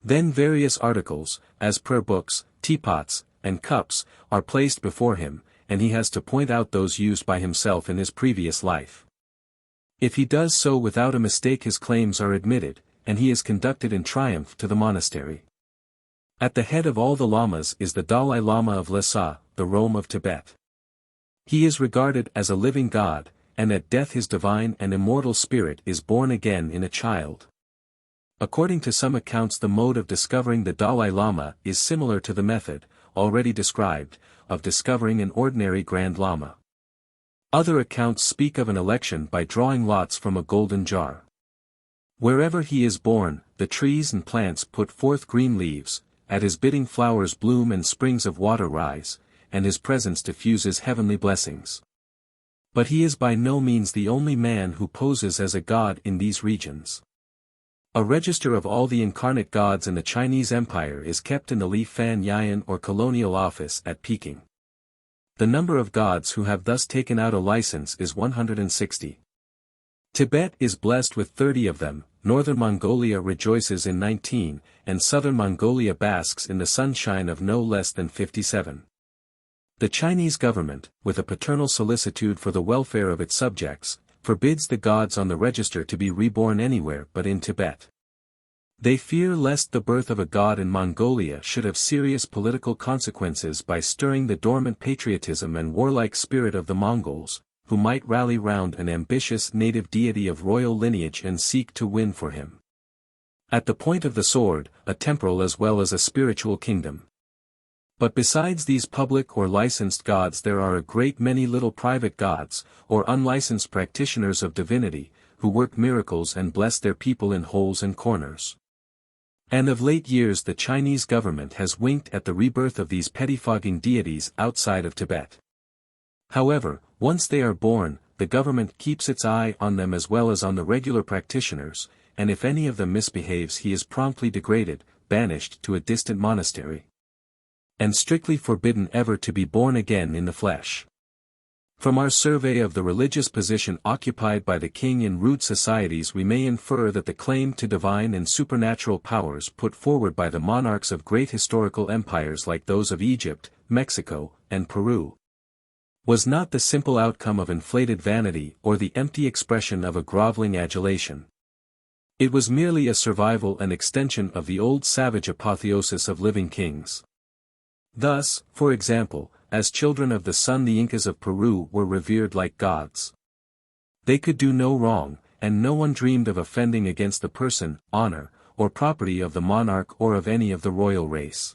Then various articles, as prayer books, teapots, and cups, are placed before him, and he has to point out those used by himself in his previous life. If he does so without a mistake, his claims are admitted, and he is conducted in triumph to the monastery. At the head of all the lamas is the Dalai Lama of Lhasa, the Rome of Tibet. He is regarded as a living God, and at death his divine and immortal spirit is born again in a child. According to some accounts, the mode of discovering the Dalai Lama is similar to the method, already described, of discovering an ordinary Grand Lama. Other accounts speak of an election by drawing lots from a golden jar. Wherever he is born, the trees and plants put forth green leaves, at his bidding flowers bloom and springs of water rise, and his presence diffuses heavenly blessings. But he is by no means the only man who poses as a god in these regions. A register of all the incarnate gods in the Chinese Empire is kept in the Li Fan Yian or Colonial Office at Peking. The number of gods who have thus taken out a license is 160. Tibet is blessed with 30 of them, Northern Mongolia rejoices in 19, and Southern Mongolia basks in the sunshine of no less than 57. The Chinese government, with a paternal solicitude for the welfare of its subjects, forbids the gods on the register to be reborn anywhere but in Tibet. They fear lest the birth of a god in Mongolia should have serious political consequences by stirring the dormant patriotism and warlike spirit of the Mongols, who might rally round an ambitious native deity of royal lineage and seek to win for him, at the point of the sword, a temporal as well as a spiritual kingdom. But besides these public or licensed gods, there are a great many little private gods, or unlicensed practitioners of divinity, who work miracles and bless their people in holes and corners. And of late years the Chinese government has winked at the rebirth of these pettifogging deities outside of Tibet. However, once they are born, the government keeps its eye on them as well as on the regular practitioners, and if any of them misbehaves he is promptly degraded, banished to a distant monastery, and strictly forbidden ever to be born again in the flesh. From our survey of the religious position occupied by the king in rude societies we may infer that the claim to divine and supernatural powers put forward by the monarchs of great historical empires like those of Egypt, Mexico, and Peru was not the simple outcome of inflated vanity or the empty expression of a groveling adulation. It was merely a survival and extension of the old savage apotheosis of living kings. Thus, for example, as children of the sun the Incas of Peru were revered like gods. They could do no wrong, and no one dreamed of offending against the person, honor, or property of the monarch or of any of the royal race.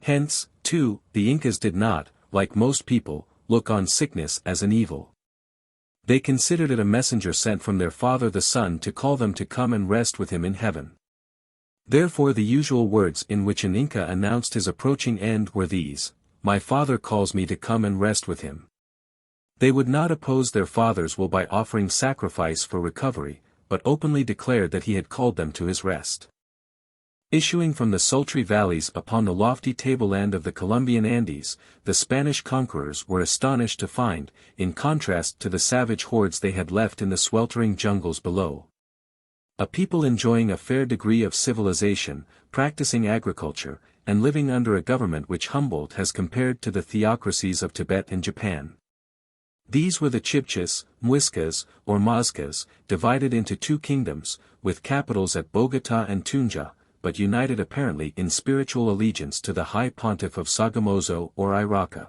Hence, too, the Incas did not, like most people, look on sickness as an evil. They considered it a messenger sent from their father the sun to call them to come and rest with him in heaven. Therefore the usual words in which an Inca announced his approaching end were these: "My father calls me to come and rest with him." They would not oppose their father's will by offering sacrifice for recovery, but openly declared that he had called them to his rest. Issuing from the sultry valleys upon the lofty tableland of the Colombian Andes, the Spanish conquerors were astonished to find, in contrast to the savage hordes they had left in the sweltering jungles below, a people enjoying a fair degree of civilization, practicing agriculture, and living under a government which Humboldt has compared to the theocracies of Tibet and Japan. These were the Chibchas, Muiscas, or Mazcas, divided into two kingdoms, with capitals at Bogotá and Tunja, but united apparently in spiritual allegiance to the High Pontiff of Sogamozo or Iraca.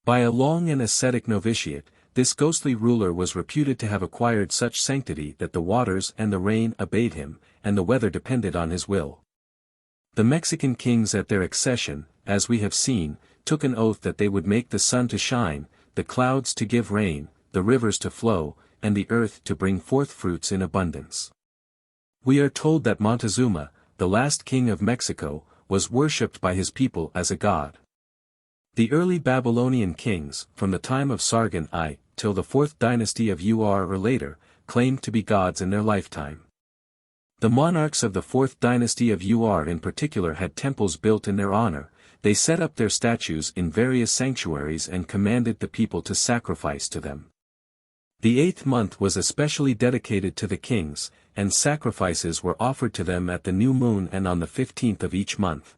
By a long and ascetic novitiate, this ghostly ruler was reputed to have acquired such sanctity that the waters and the rain obeyed him, and the weather depended on his will. The Mexican kings at their accession, as we have seen, took an oath that they would make the sun to shine, the clouds to give rain, the rivers to flow, and the earth to bring forth fruits in abundance. We are told that Montezuma, the last king of Mexico, was worshipped by his people as a god. The early Babylonian kings, from the time of Sargon I, till the 4th dynasty of Ur or later, claimed to be gods in their lifetime. The monarchs of the 4th dynasty of Ur in particular had temples built in their honor. They set up their statues in various sanctuaries and commanded the people to sacrifice to them. The 8th month was especially dedicated to the kings, and sacrifices were offered to them at the new moon and on the 15th of each month.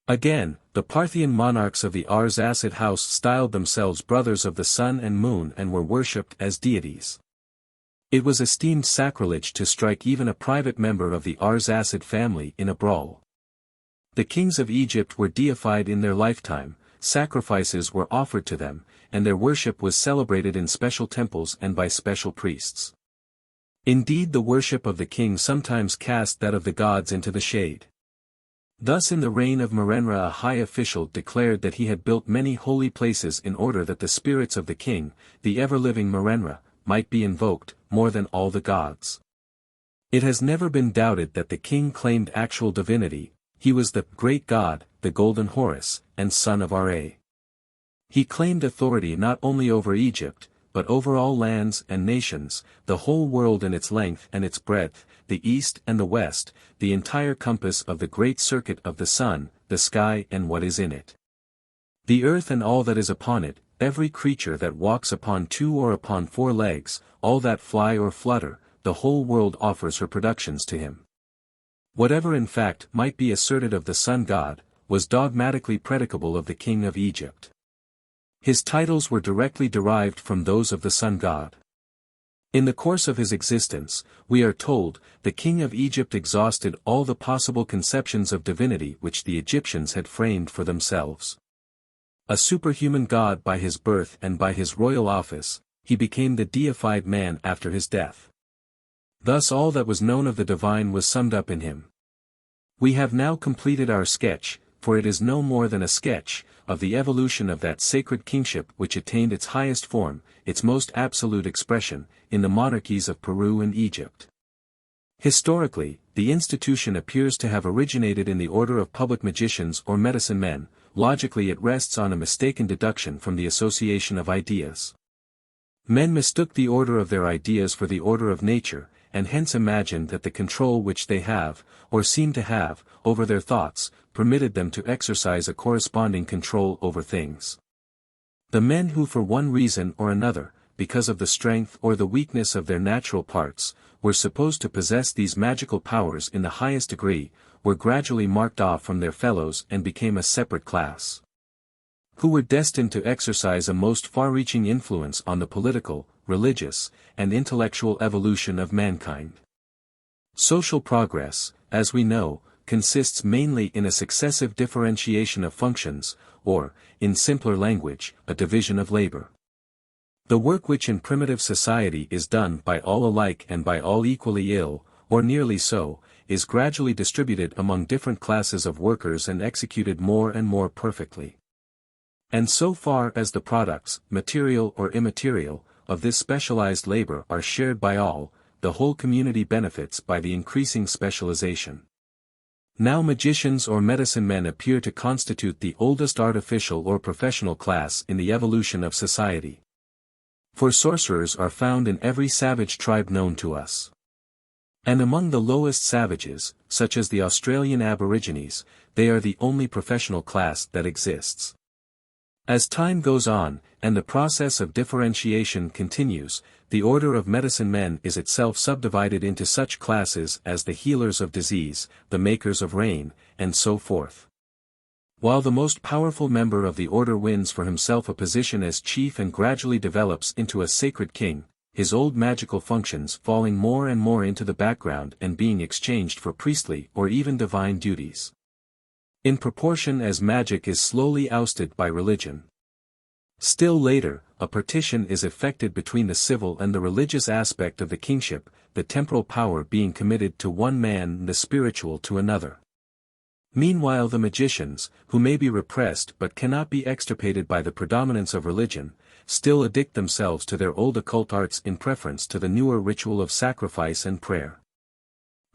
Again, the Parthian monarchs of the Arsacid house styled themselves brothers of the sun and moon and were worshipped as deities. It was esteemed sacrilege to strike even a private member of the Arsacid family in a brawl. The kings of Egypt were deified in their lifetime, sacrifices were offered to them, and their worship was celebrated in special temples and by special priests. Indeed, the worship of the king sometimes cast that of the gods into the shade. Thus in the reign of Merenra a high official declared that he had built many holy places in order that the spirits of the king, the ever-living Merenra, might be invoked, more than all the gods. It has never been doubted that the king claimed actual divinity. He was the great god, the Golden Horus, and son of Ra. He claimed authority not only over Egypt, but over all lands and nations, the whole world in its length and its breadth, the east and the west, the entire compass of the great circuit of the sun, the sky and what is in it. The earth and all that is upon it, every creature that walks upon 2 or upon 4 legs, all that fly or flutter, the whole world offers her productions to him. Whatever in fact might be asserted of the sun god, was dogmatically predicable of the king of Egypt. His titles were directly derived from those of the sun god. In the course of his existence, we are told, the king of Egypt exhausted all the possible conceptions of divinity which the Egyptians had framed for themselves. A superhuman god by his birth and by his royal office, he became the deified man after his death. Thus all that was known of the divine was summed up in him. We have now completed our sketch, for it is no more than a sketch, of the evolution of that sacred kingship which attained its highest form, its most absolute expression, in the monarchies of Peru and Egypt. Historically, the institution appears to have originated in the order of public magicians or medicine men. Logically it rests on a mistaken deduction from the association of ideas. Men mistook the order of their ideas for the order of nature, and hence imagined that the control which they have, or seem to have, over their thoughts, permitted them to exercise a corresponding control over things. The men who for one reason or another, because of the strength or the weakness of their natural parts, were supposed to possess these magical powers in the highest degree, were gradually marked off from their fellows and became a separate class, who were destined to exercise a most far-reaching influence on the political, religious, and intellectual evolution of mankind. Social progress, as we know, consists mainly in a successive differentiation of functions, or, in simpler language, a division of labor. The work which in primitive society is done by all alike and by all equally ill, or nearly so, is gradually distributed among different classes of workers and executed more and more perfectly. And so far as the products, material or immaterial, of this specialized labor are shared by all, the whole community benefits by the increasing specialization. Now magicians or medicine men appear to constitute the oldest artificial or professional class in the evolution of society. For sorcerers are found in every savage tribe known to us. And among the lowest savages, such as the Australian Aborigines, they are the only professional class that exists. As time goes on, and the process of differentiation continues, the order of medicine men is itself subdivided into such classes as the healers of disease, the makers of rain, and so forth. While the most powerful member of the order wins for himself a position as chief and gradually develops into a sacred king, his old magical functions falling more and more into the background and being exchanged for priestly or even divine duties, in proportion as magic is slowly ousted by religion. Still later, a partition is effected between the civil and the religious aspect of the kingship, the temporal power being committed to one man and the spiritual to another. Meanwhile the magicians, who may be repressed but cannot be extirpated by the predominance of religion, still addict themselves to their old occult arts in preference to the newer ritual of sacrifice and prayer.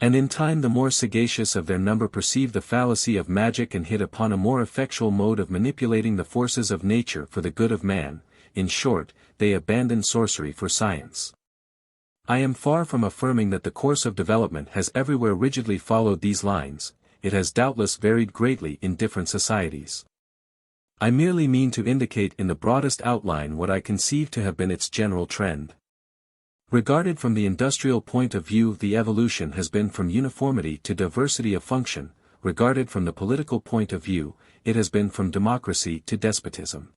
And in time the more sagacious of their number perceive the fallacy of magic and hit upon a more effectual mode of manipulating the forces of nature for the good of man. In short, they abandon sorcery for science. I am far from affirming that the course of development has everywhere rigidly followed these lines. It has doubtless varied greatly in different societies. I merely mean to indicate in the broadest outline what I conceive to have been its general trend. Regarded from the industrial point of view, the evolution has been from uniformity to diversity of function. Regarded from the political point of view, it has been from democracy to despotism.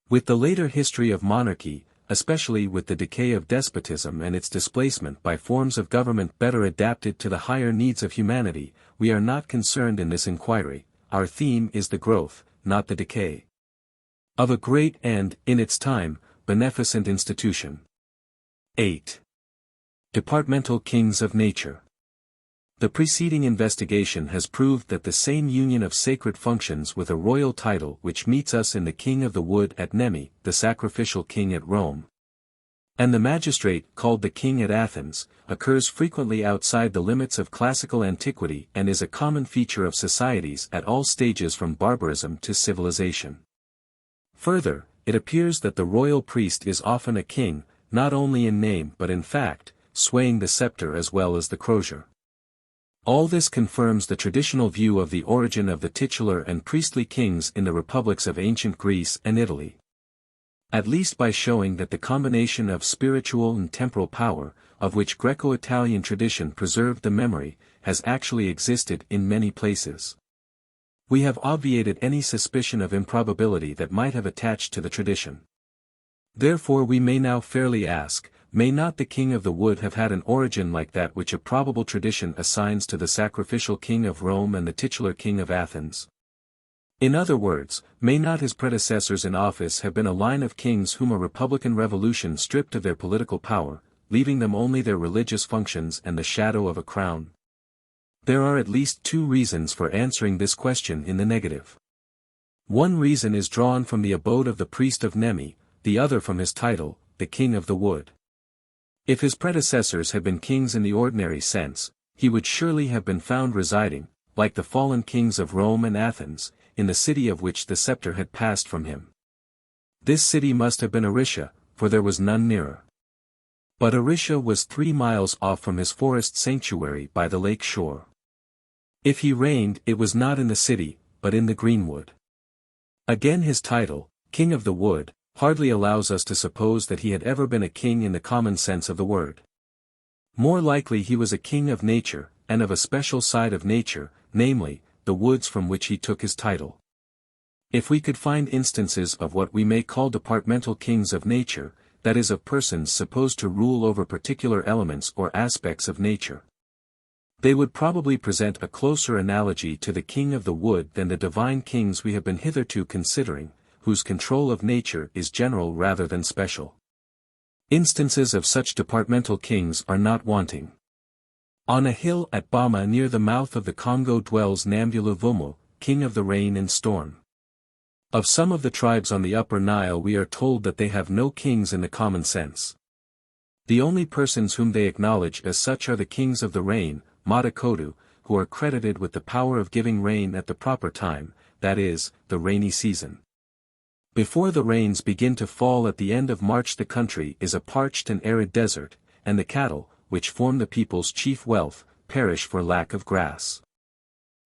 With the later history of monarchy, especially with the decay of despotism and its displacement by forms of government better adapted to the higher needs of humanity, we are not concerned in this inquiry. Our theme is the growth, not the decay, of a great and, in its time, beneficent institution. 8. Departmental Kings of Nature. The preceding investigation has proved that the same union of sacred functions with a royal title which meets us in the King of the Wood at Nemi, the sacrificial king at Rome, and the magistrate called the king at Athens, occurs frequently outside the limits of classical antiquity and is a common feature of societies at all stages from barbarism to civilization. Further, it appears that the royal priest is often a king, not only in name but in fact, swaying the scepter as well as the crozier. All this confirms the traditional view of the origin of the titular and priestly kings in the republics of ancient Greece and Italy. At least by showing that the combination of spiritual and temporal power, of which Greco-Italian tradition preserved the memory, has actually existed in many places. We have obviated any suspicion of improbability that might have attached to the tradition. Therefore we may now fairly ask, may not the King of the Wood have had an origin like that which a probable tradition assigns to the sacrificial king of Rome and the titular king of Athens? In other words, may not his predecessors in office have been a line of kings whom a republican revolution stripped of their political power, leaving them only their religious functions and the shadow of a crown? There are at least two reasons for answering this question in the negative. One reason is drawn from the abode of the priest of Nemi, the other from his title, the King of the Wood. If his predecessors had been kings in the ordinary sense, he would surely have been found residing, like the fallen kings of Rome and Athens, in the city of which the scepter had passed from him. This city must have been Aricia, for there was none nearer. But Aricia was 3 miles off from his forest sanctuary by the lake shore. If he reigned, it was not in the city, but in the greenwood. Again, his title, King of the Wood, hardly allows us to suppose that he had ever been a king in the common sense of the word. More likely he was a king of nature, and of a special side of nature, namely, the woods from which he took his title. If we could find instances of what we may call departmental kings of nature, that is, of persons supposed to rule over particular elements or aspects of nature, they would probably present a closer analogy to the king of the wood than the divine kings we have been hitherto considering, whose control of nature is general rather than special. Instances of such departmental kings are not wanting. On a hill at Bama near the mouth of the Congo dwells Nambuluvumu, king of the rain and storm. Of some of the tribes on the upper Nile we are told that they have no kings in the common sense. The only persons whom they acknowledge as such are the kings of the rain, Matakodu, who are credited with the power of giving rain at the proper time, that is, the rainy season. Before the rains begin to fall at the end of March, the country is a parched and arid desert, and the cattle, which form the people's chief wealth, perish for lack of grass.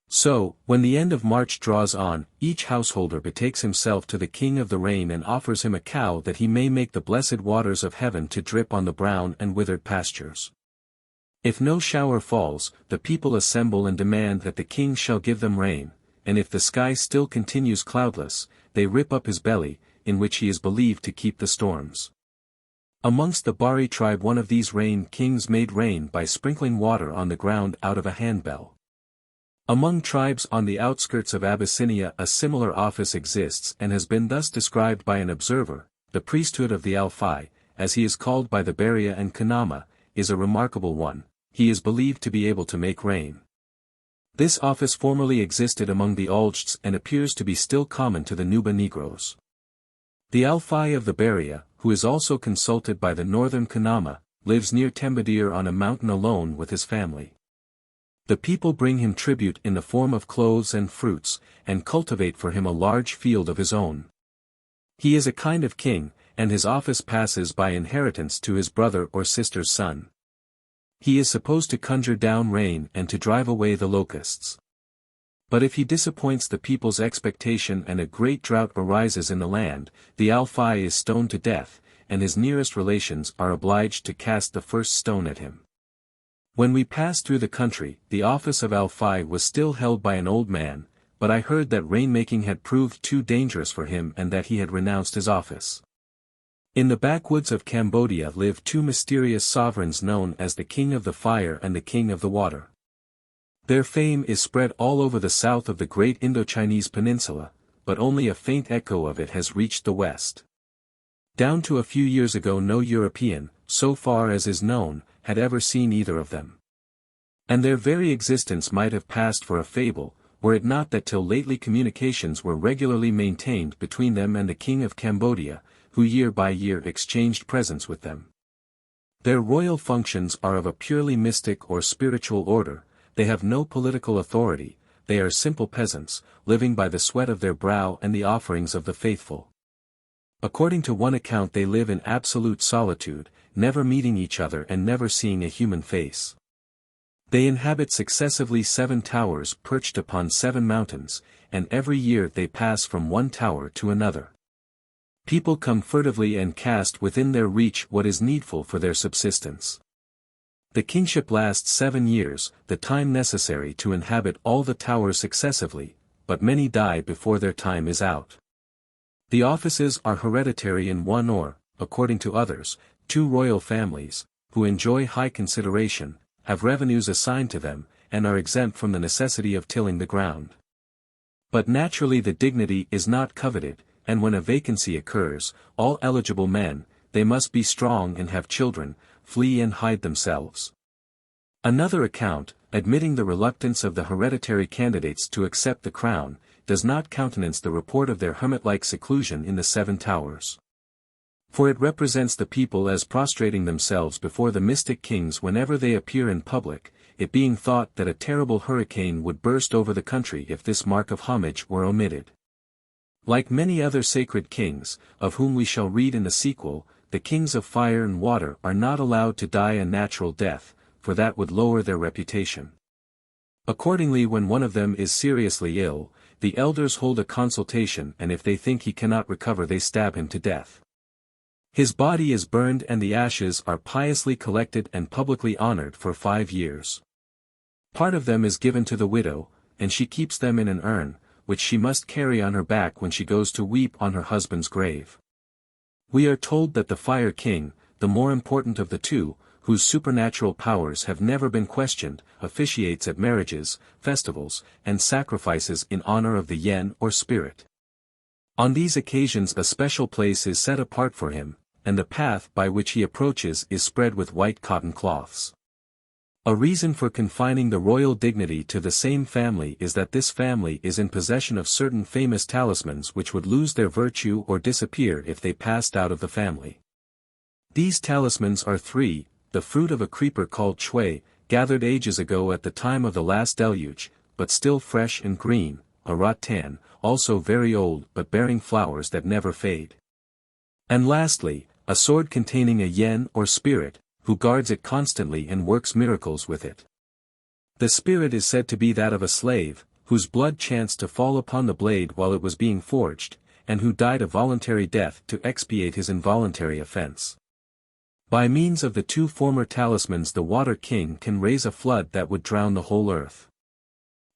So, when the end of March draws on, each householder betakes himself to the king of the rain and offers him a cow that he may make the blessed waters of heaven to drip on the brown and withered pastures. If no shower falls, the people assemble and demand that the king shall give them rain, and if the sky still continues cloudless, they rip up his belly, in which he is believed to keep the storms. Amongst the Bari tribe one of these rain kings made rain by sprinkling water on the ground out of a handbell. Among tribes on the outskirts of Abyssinia a similar office exists and has been thus described by an observer: the priesthood of the Alfai, as he is called by the Beria and Kunama, is a remarkable one. He is believed to be able to make rain. This office formerly existed among the Algts and appears to be still common to the Nuba Negroes. The Alfai of the Beria, who is also consulted by the northern Kunama, lives near Tembadir on a mountain alone with his family. The people bring him tribute in the form of clothes and fruits, and cultivate for him a large field of his own. He is a kind of king, and his office passes by inheritance to his brother or sister's son. He is supposed to conjure down rain and to drive away the locusts. But if he disappoints the people's expectation and a great drought arises in the land, the Alfai is stoned to death, and his nearest relations are obliged to cast the first stone at him. When we passed through the country, the office of Alfai was still held by an old man, but I heard that rainmaking had proved too dangerous for him and that he had renounced his office. In the backwoods of Cambodia live two mysterious sovereigns known as the King of the Fire and the King of the Water. Their fame is spread all over the south of the great Indochinese peninsula, but only a faint echo of it has reached the west. Down to a few years ago no European, so far as is known, had ever seen either of them. And their very existence might have passed for a fable, were it not that till lately communications were regularly maintained between them and the King of Cambodia, who year by year exchanged presents with them. Their royal functions are of a purely mystic or spiritual order. They have no political authority, they are simple peasants, living by the sweat of their brow and the offerings of the faithful. According to one account they live in absolute solitude, never meeting each other and never seeing a human face. They inhabit successively 7 towers perched upon 7 mountains, and every year they pass from one tower to another. People come furtively and cast within their reach what is needful for their subsistence. The kingship lasts 7 years, the time necessary to inhabit all the towers successively, but many die before their time is out. The offices are hereditary in one or, according to others, 2 royal families, who enjoy high consideration, have revenues assigned to them, and are exempt from the necessity of tilling the ground. But naturally the dignity is not coveted, and when a vacancy occurs, all eligible men, they must be strong and have children, flee and hide themselves. Another account, admitting the reluctance of the hereditary candidates to accept the crown, does not countenance the report of their hermit-like seclusion in the 7 towers. For it represents the people as prostrating themselves before the mystic kings whenever they appear in public, it being thought that a terrible hurricane would burst over the country if this mark of homage were omitted. Like many other sacred kings, of whom we shall read in the sequel, the kings of fire and water are not allowed to die a natural death, for that would lower their reputation. Accordingly, when one of them is seriously ill, the elders hold a consultation, and if they think he cannot recover, they stab him to death. His body is burned and the ashes are piously collected and publicly honored for 5 years. Part of them is given to the widow, and she keeps them in an urn, which she must carry on her back when she goes to weep on her husband's grave. We are told that the Fire King, the more important of the two, whose supernatural powers have never been questioned, officiates at marriages, festivals, and sacrifices in honor of the yen or spirit. On these occasions a special place is set apart for him, and the path by which he approaches is spread with white cotton cloths. A reason for confining the royal dignity to the same family is that this family is in possession of certain famous talismans which would lose their virtue or disappear if they passed out of the family. These talismans are 3, the fruit of a creeper called chue, gathered ages ago at the time of the last deluge, but still fresh and green, a rattan, also very old but bearing flowers that never fade. And lastly, a sword containing a yen or spirit, who guards it constantly and works miracles with it. The spirit is said to be that of a slave, whose blood chanced to fall upon the blade while it was being forged, and who died a voluntary death to expiate his involuntary offense. By means of the 2 former talismans the Water King can raise a flood that would drown the whole earth.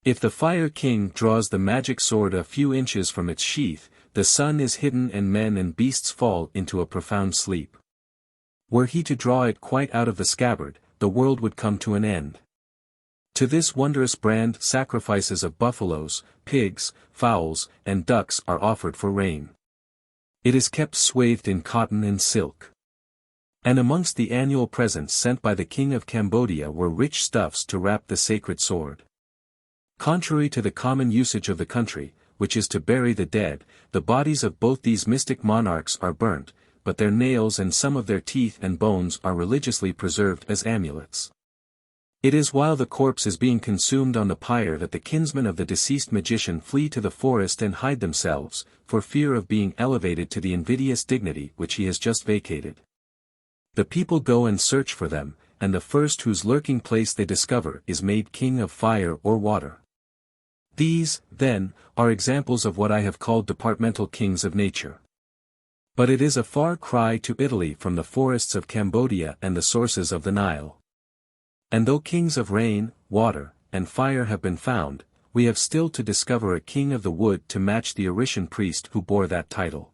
If the Fire King draws the magic sword a few inches from its sheath, the sun is hidden and men and beasts fall into a profound sleep. Were he to draw it quite out of the scabbard, the world would come to an end. To this wondrous brand sacrifices of buffaloes, pigs, fowls, and ducks are offered for rain. It is kept swathed in cotton and silk. And amongst the annual presents sent by the King of Cambodia were rich stuffs to wrap the sacred sword. Contrary to the common usage of the country, which is to bury the dead, the bodies of both these mystic monarchs are burnt, but their nails and some of their teeth and bones are religiously preserved as amulets. It is while the corpse is being consumed on the pyre that the kinsmen of the deceased magician flee to the forest and hide themselves, for fear of being elevated to the invidious dignity which he has just vacated. The people go and search for them, and the first whose lurking place they discover is made king of fire or water. These, then, are examples of what I have called departmental kings of nature. But it is a far cry to Italy from the forests of Cambodia and the sources of the Nile. And though kings of rain, water, and fire have been found, we have still to discover a king of the wood to match the Orishan priest who bore that title.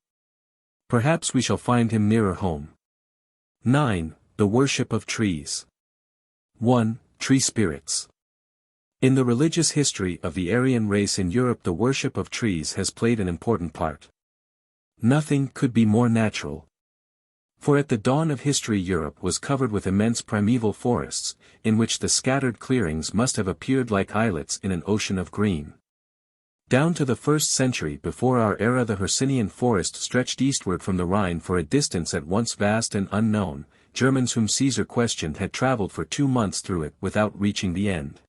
Perhaps we shall find him nearer home. 9. The worship of trees. 1. Tree spirits. In the religious history of the Aryan race in Europe, the worship of trees has played an important part. Nothing could be more natural. For at the dawn of history Europe was covered with immense primeval forests, in which the scattered clearings must have appeared like islets in an ocean of green. Down to the 1st century before our era the Hercynian forest stretched eastward from the Rhine for a distance at once vast and unknown. Germans whom Caesar questioned had traveled for 2 months through it without reaching the end.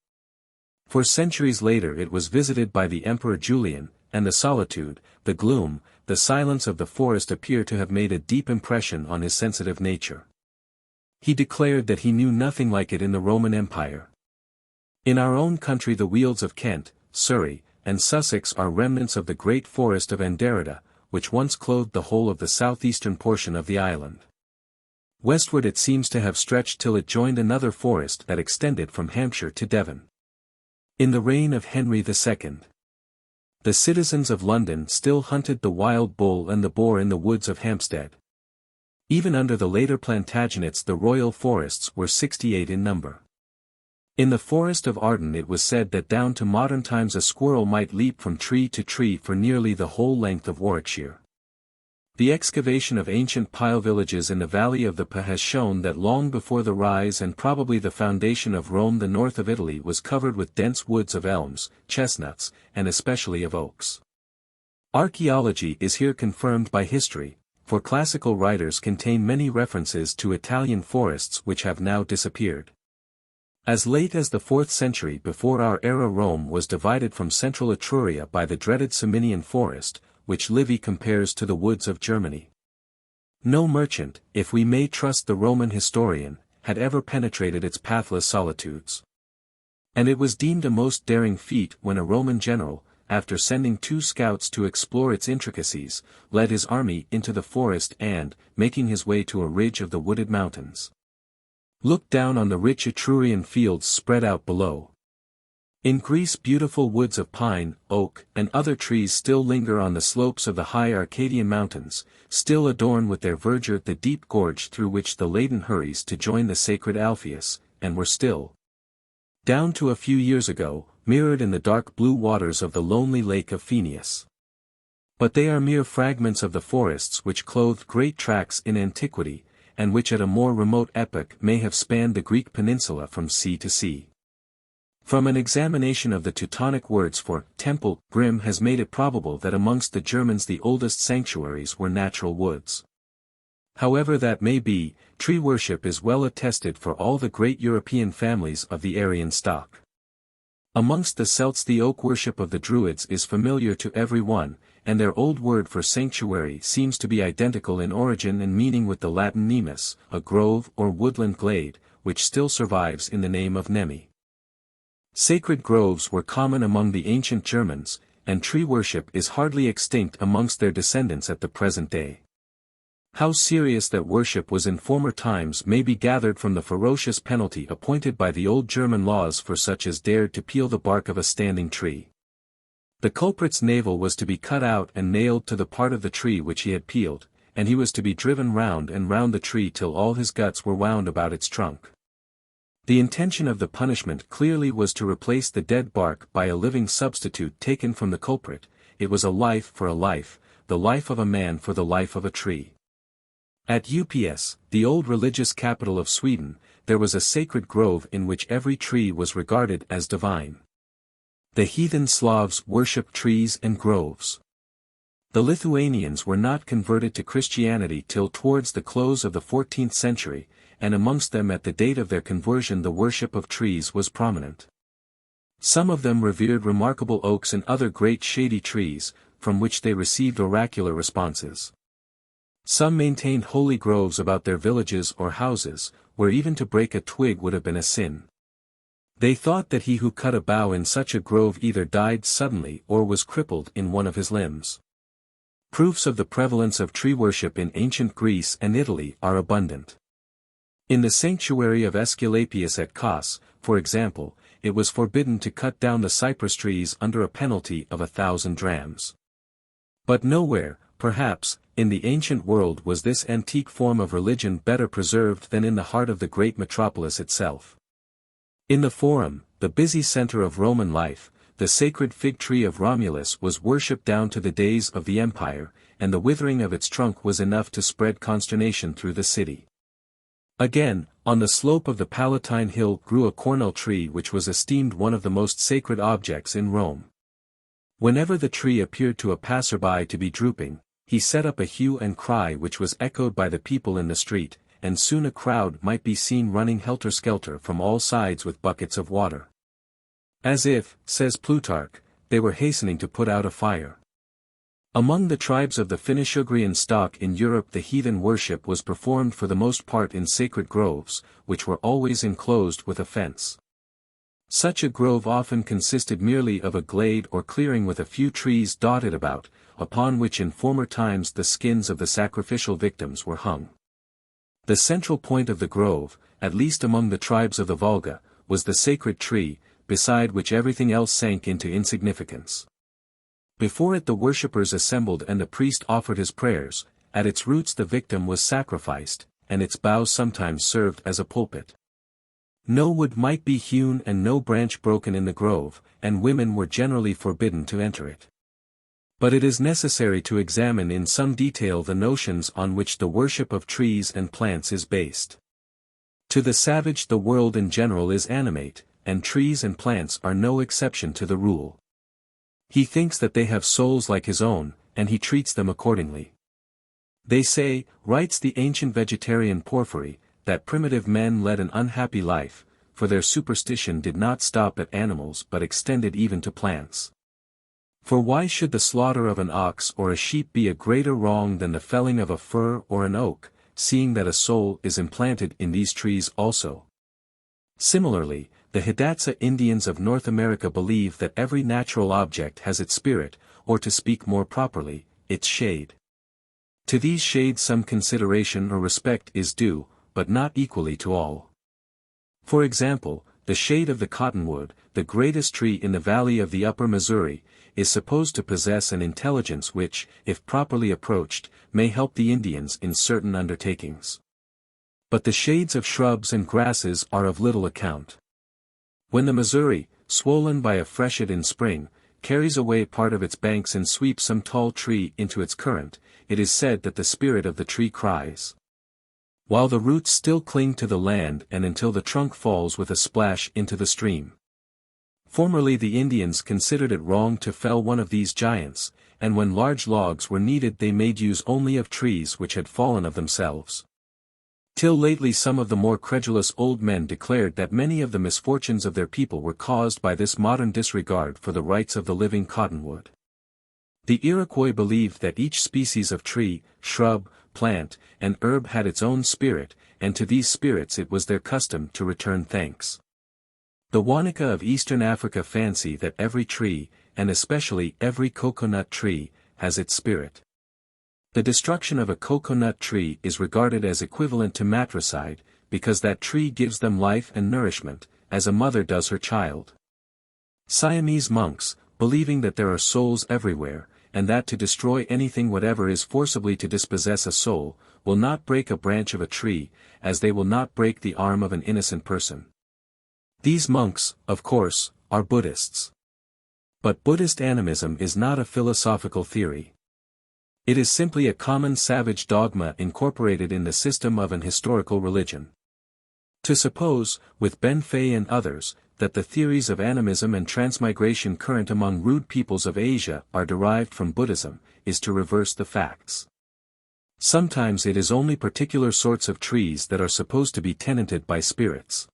For centuries later it was visited by the Emperor Julian, and the solitude, the gloom, the silence of the forest appear to have made a deep impression on his sensitive nature. He declared that he knew nothing like it in the Roman Empire. In our own country the Wealds of Kent, Surrey, and Sussex are remnants of the great forest of Anderida, which once clothed the whole of the southeastern portion of the island. Westward it seems to have stretched till it joined another forest that extended from Hampshire to Devon. In the reign of Henry II, the citizens of London still hunted the wild bull and the boar in the woods of Hampstead. Even under the later Plantagenets the royal forests were 68 in number. In the forest of Arden it was said that down to modern times a squirrel might leap from tree to tree for nearly the whole length of Warwickshire. The excavation of ancient pile villages in the valley of the Pa has shown that long before the rise and probably the foundation of Rome the north of Italy was covered with dense woods of elms, chestnuts, and especially of oaks. Archaeology is here confirmed by history, for classical writers contain many references to Italian forests which have now disappeared. As late as the 4th century before our era, Rome was divided from central Etruria by the dreaded Ciminian forest, which Livy compares to the woods of Germany. No merchant, if we may trust the Roman historian, had ever penetrated its pathless solitudes. And it was deemed a most daring feat when a Roman general, after sending 2 scouts to explore its intricacies, led his army into the forest and, making his way to a ridge of the wooded mountains, looked down on the rich Etrurian fields spread out below. In Greece, beautiful woods of pine, oak, and other trees still linger on the slopes of the high Arcadian mountains, still adorn with their verdure the deep gorge through which the Ladon hurries to join the sacred Alpheus, and were still, down to a few years ago, mirrored in the dark blue waters of the lonely lake of Phaeneus. But they are mere fragments of the forests which clothed great tracts in antiquity, and which at a more remote epoch may have spanned the Greek peninsula from sea to sea. From an examination of the Teutonic words for temple, Grimm has made it probable that amongst the Germans the oldest sanctuaries were natural woods. However that may be, tree worship is well attested for all the great European families of the Aryan stock. Amongst the Celts the oak worship of the Druids is familiar to every one, and their old word for sanctuary seems to be identical in origin and meaning with the Latin nemus, a grove or woodland glade, which still survives in the name of Nemi. Sacred groves were common among the ancient Germans, and tree worship is hardly extinct amongst their descendants at the present day. How serious that worship was in former times may be gathered from the ferocious penalty appointed by the old German laws for such as dared to peel the bark of a standing tree. The culprit's navel was to be cut out and nailed to the part of the tree which he had peeled, and he was to be driven round and round the tree till all his guts were wound about its trunk. The intention of the punishment clearly was to replace the dead bark by a living substitute taken from the culprit. It was a life for a life, the life of a man for the life of a tree. At Ups, the old religious capital of Sweden, there was a sacred grove in which every tree was regarded as divine. The heathen Slavs worshipped trees and groves. The Lithuanians were not converted to Christianity till towards the close of the 14th century, and amongst them at the date of their conversion the worship of trees was prominent. Some of them revered remarkable oaks and other great shady trees, from which they received oracular responses. Some maintained holy groves about their villages or houses, where even to break a twig would have been a sin. They thought that he who cut a bough in such a grove either died suddenly or was crippled in one of his limbs. Proofs of the prevalence of tree worship in ancient Greece and Italy are abundant. In the sanctuary of Aesculapius at Kos, for example, it was forbidden to cut down the cypress trees under a penalty of 1,000 drams. But nowhere, perhaps, in the ancient world was this antique form of religion better preserved than in the heart of the great metropolis itself. In the Forum, the busy center of Roman life, the sacred fig tree of Romulus was worshipped down to the days of the empire, and the withering of its trunk was enough to spread consternation through the city. Again, on the slope of the Palatine hill grew a cornel tree which was esteemed one of the most sacred objects in Rome. Whenever the tree appeared to a passerby to be drooping, he set up a hue and cry which was echoed by the people in the street, and soon a crowd might be seen running helter-skelter from all sides with buckets of water. As if, says Plutarch, they were hastening to put out a fire. Among the tribes of the Finnish-Ugrian stock in Europe the heathen worship was performed for the most part in sacred groves, which were always enclosed with a fence. Such a grove often consisted merely of a glade or clearing with a few trees dotted about, upon which in former times the skins of the sacrificial victims were hung. The central point of the grove, at least among the tribes of the Volga, was the sacred tree, beside which everything else sank into insignificance. Before it the worshippers assembled and the priest offered his prayers. At its roots the victim was sacrificed, and its boughs sometimes served as a pulpit. No wood might be hewn and no branch broken in the grove, and women were generally forbidden to enter it. But it is necessary to examine in some detail the notions on which the worship of trees and plants is based. To the savage the world in general is animate, and trees and plants are no exception to the rule. He thinks that they have souls like his own, and he treats them accordingly. They say, writes the ancient vegetarian Porphyry, that primitive men led an unhappy life, for their superstition did not stop at animals but extended even to plants. For why should the slaughter of an ox or a sheep be a greater wrong than the felling of a fir or an oak, seeing that a soul is implanted in these trees also? Similarly, the Hidatsa Indians of North America believe that every natural object has its spirit, or to speak more properly, its shade. To these shades some consideration or respect is due, but not equally to all. For example, the shade of the cottonwood, the greatest tree in the valley of the Upper Missouri, is supposed to possess an intelligence which, if properly approached, may help the Indians in certain undertakings. But the shades of shrubs and grasses are of little account. When the Missouri, swollen by a freshet in spring, carries away part of its banks and sweeps some tall tree into its current, it is said that the spirit of the tree cries, while the roots still cling to the land and until the trunk falls with a splash into the stream. Formerly the Indians considered it wrong to fell one of these giants, and when large logs were needed they made use only of trees which had fallen of themselves. Till lately some of the more credulous old men declared that many of the misfortunes of their people were caused by this modern disregard for the rights of the living cottonwood. The Iroquois believed that each species of tree, shrub, plant, and herb had its own spirit, and to these spirits it was their custom to return thanks. The Wanika of Eastern Africa fancy that every tree, and especially every coconut tree, has its spirit. The destruction of a coconut tree is regarded as equivalent to matricide, because that tree gives them life and nourishment, as a mother does her child. Siamese monks, believing that there are souls everywhere, and that to destroy anything whatever is forcibly to dispossess a soul, will not break a branch of a tree, as they will not break the arm of an innocent person. These monks, of course, are Buddhists. But Buddhist animism is not a philosophical theory. It is simply a common savage dogma incorporated in the system of an historical religion. To suppose, with Ben Fay and others, that the theories of animism and transmigration current among rude peoples of Asia are derived from Buddhism, is to reverse the facts. Sometimes it is only particular sorts of trees that are supposed to be tenanted by spirits.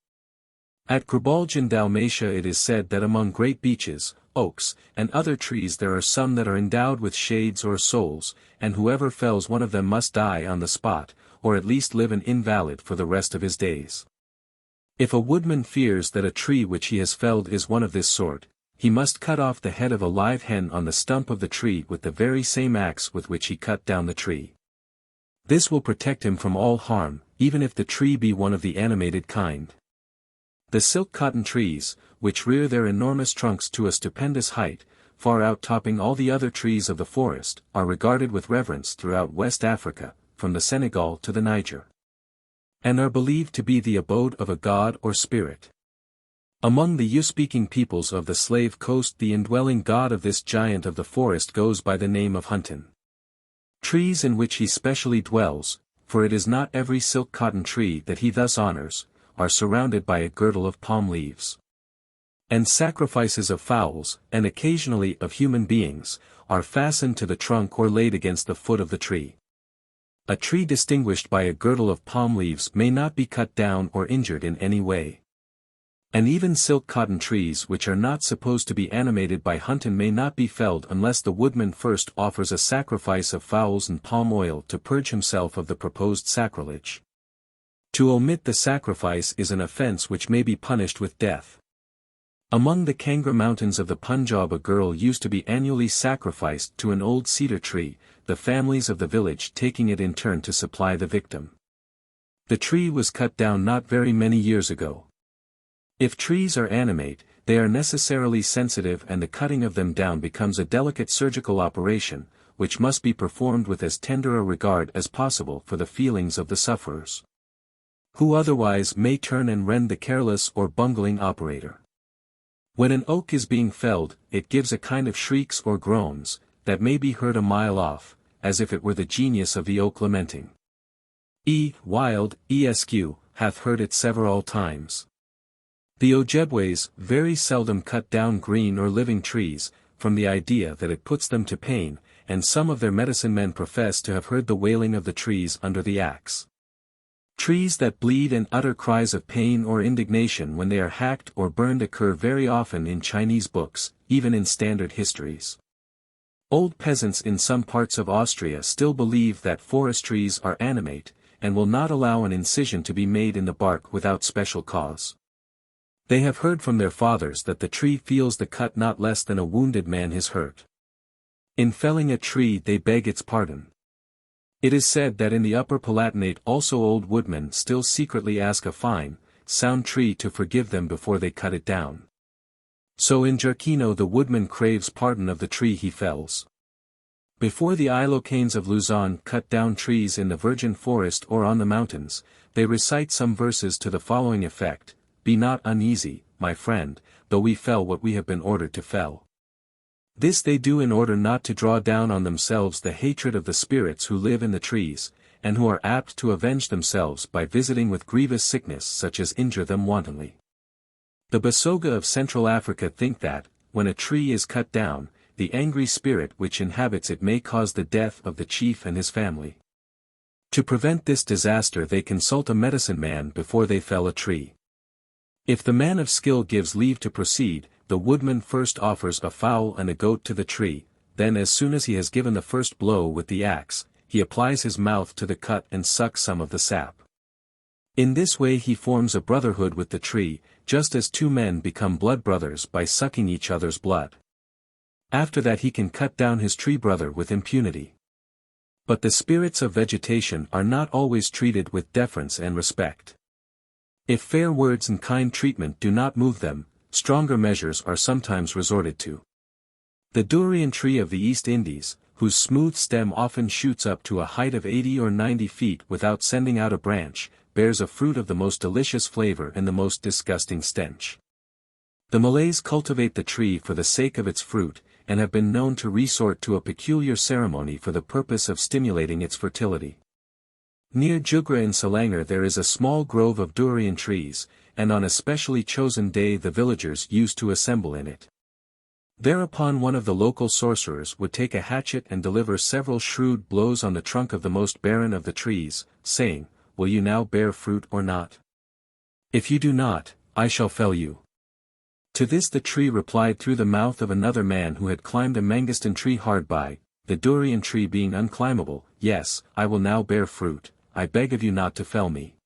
At Grabalj in Dalmatia it is said that among great beeches, oaks, and other trees there are some that are endowed with shades or souls, and whoever fells one of them must die on the spot, or at least live an invalid for the rest of his days. If a woodman fears that a tree which he has felled is one of this sort, he must cut off the head of a live hen on the stump of the tree with the very same axe with which he cut down the tree. This will protect him from all harm, even if the tree be one of the animated kind. The silk cotton trees, which rear their enormous trunks to a stupendous height, far out-topping all the other trees of the forest, are regarded with reverence throughout West Africa, from the Senegal to the Niger, and are believed to be the abode of a god or spirit. Among the Yu-speaking peoples of the Slave Coast the indwelling god of this giant of the forest goes by the name of Huntin. Trees in which he specially dwells, for it is not every silk cotton tree that he thus honors, are surrounded by a girdle of palm leaves. And sacrifices of fowls, and occasionally of human beings, are fastened to the trunk or laid against the foot of the tree. A tree distinguished by a girdle of palm leaves may not be cut down or injured in any way. And even silk cotton trees which are not supposed to be animated by Huntin may not be felled unless the woodman first offers a sacrifice of fowls and palm oil to purge himself of the proposed sacrilege. To omit the sacrifice is an offense which may be punished with death. Among the Kangra mountains of the Punjab a girl used to be annually sacrificed to an old cedar tree, the families of the village taking it in turn to supply the victim. The tree was cut down not very many years ago. If trees are animate, they are necessarily sensitive and the cutting of them down becomes a delicate surgical operation, which must be performed with as tender a regard as possible for the feelings of the sufferers, who otherwise may turn and rend the careless or bungling operator. When an oak is being felled, it gives a kind of shrieks or groans, that may be heard a mile off, as if it were the genius of the oak lamenting. Wild, Esq, hath heard it several times. The Ojibways very seldom cut down green or living trees, from the idea that it puts them to pain, and some of their medicine men profess to have heard the wailing of the trees under the axe. Trees that bleed and utter cries of pain or indignation when they are hacked or burned occur very often in Chinese books, even in standard histories. Old peasants in some parts of Austria still believe that forest trees are animate, and will not allow an incision to be made in the bark without special cause. They have heard from their fathers that the tree feels the cut not less than a wounded man his hurt. In felling a tree they beg its pardon. It is said that in the Upper Palatinate also old woodmen still secretly ask a fine, sound tree to forgive them before they cut it down. So in Jurquino the woodman craves pardon of the tree he fells. Before the Ilocanes of Luzon cut down trees in the virgin forest or on the mountains, they recite some verses to the following effect: "Be not uneasy, my friend, though we fell what we have been ordered to fell." This they do in order not to draw down on themselves the hatred of the spirits who live in the trees, and who are apt to avenge themselves by visiting with grievous sickness such as injure them wantonly. The Basoga of Central Africa think that, when a tree is cut down, the angry spirit which inhabits it may cause the death of the chief and his family. To prevent this disaster they consult a medicine man before they fell a tree. If the man of skill gives leave to proceed, the woodman first offers a fowl and a goat to the tree, then as soon as he has given the first blow with the axe, he applies his mouth to the cut and sucks some of the sap. In this way he forms a brotherhood with the tree, just as two men become blood brothers by sucking each other's blood. After that he can cut down his tree brother with impunity. But the spirits of vegetation are not always treated with deference and respect. If fair words and kind treatment do not move them, stronger measures are sometimes resorted to. The durian tree of the East Indies, whose smooth stem often shoots up to a height of 80 or 90 feet without sending out a branch, bears a fruit of the most delicious flavor and the most disgusting stench. The Malays cultivate the tree for the sake of its fruit, and have been known to resort to a peculiar ceremony for the purpose of stimulating its fertility. Near Jugra in Selangor there is a small grove of durian trees, and on a specially chosen day the villagers used to assemble in it. Thereupon one of the local sorcerers would take a hatchet and deliver several shrewd blows on the trunk of the most barren of the trees, saying, "Will you now bear fruit or not? If you do not, I shall fell you." To this the tree replied through the mouth of another man who had climbed a mangosteen tree hard by, the durian tree being unclimbable, "Yes, I will now bear fruit, I beg of you not to fell me."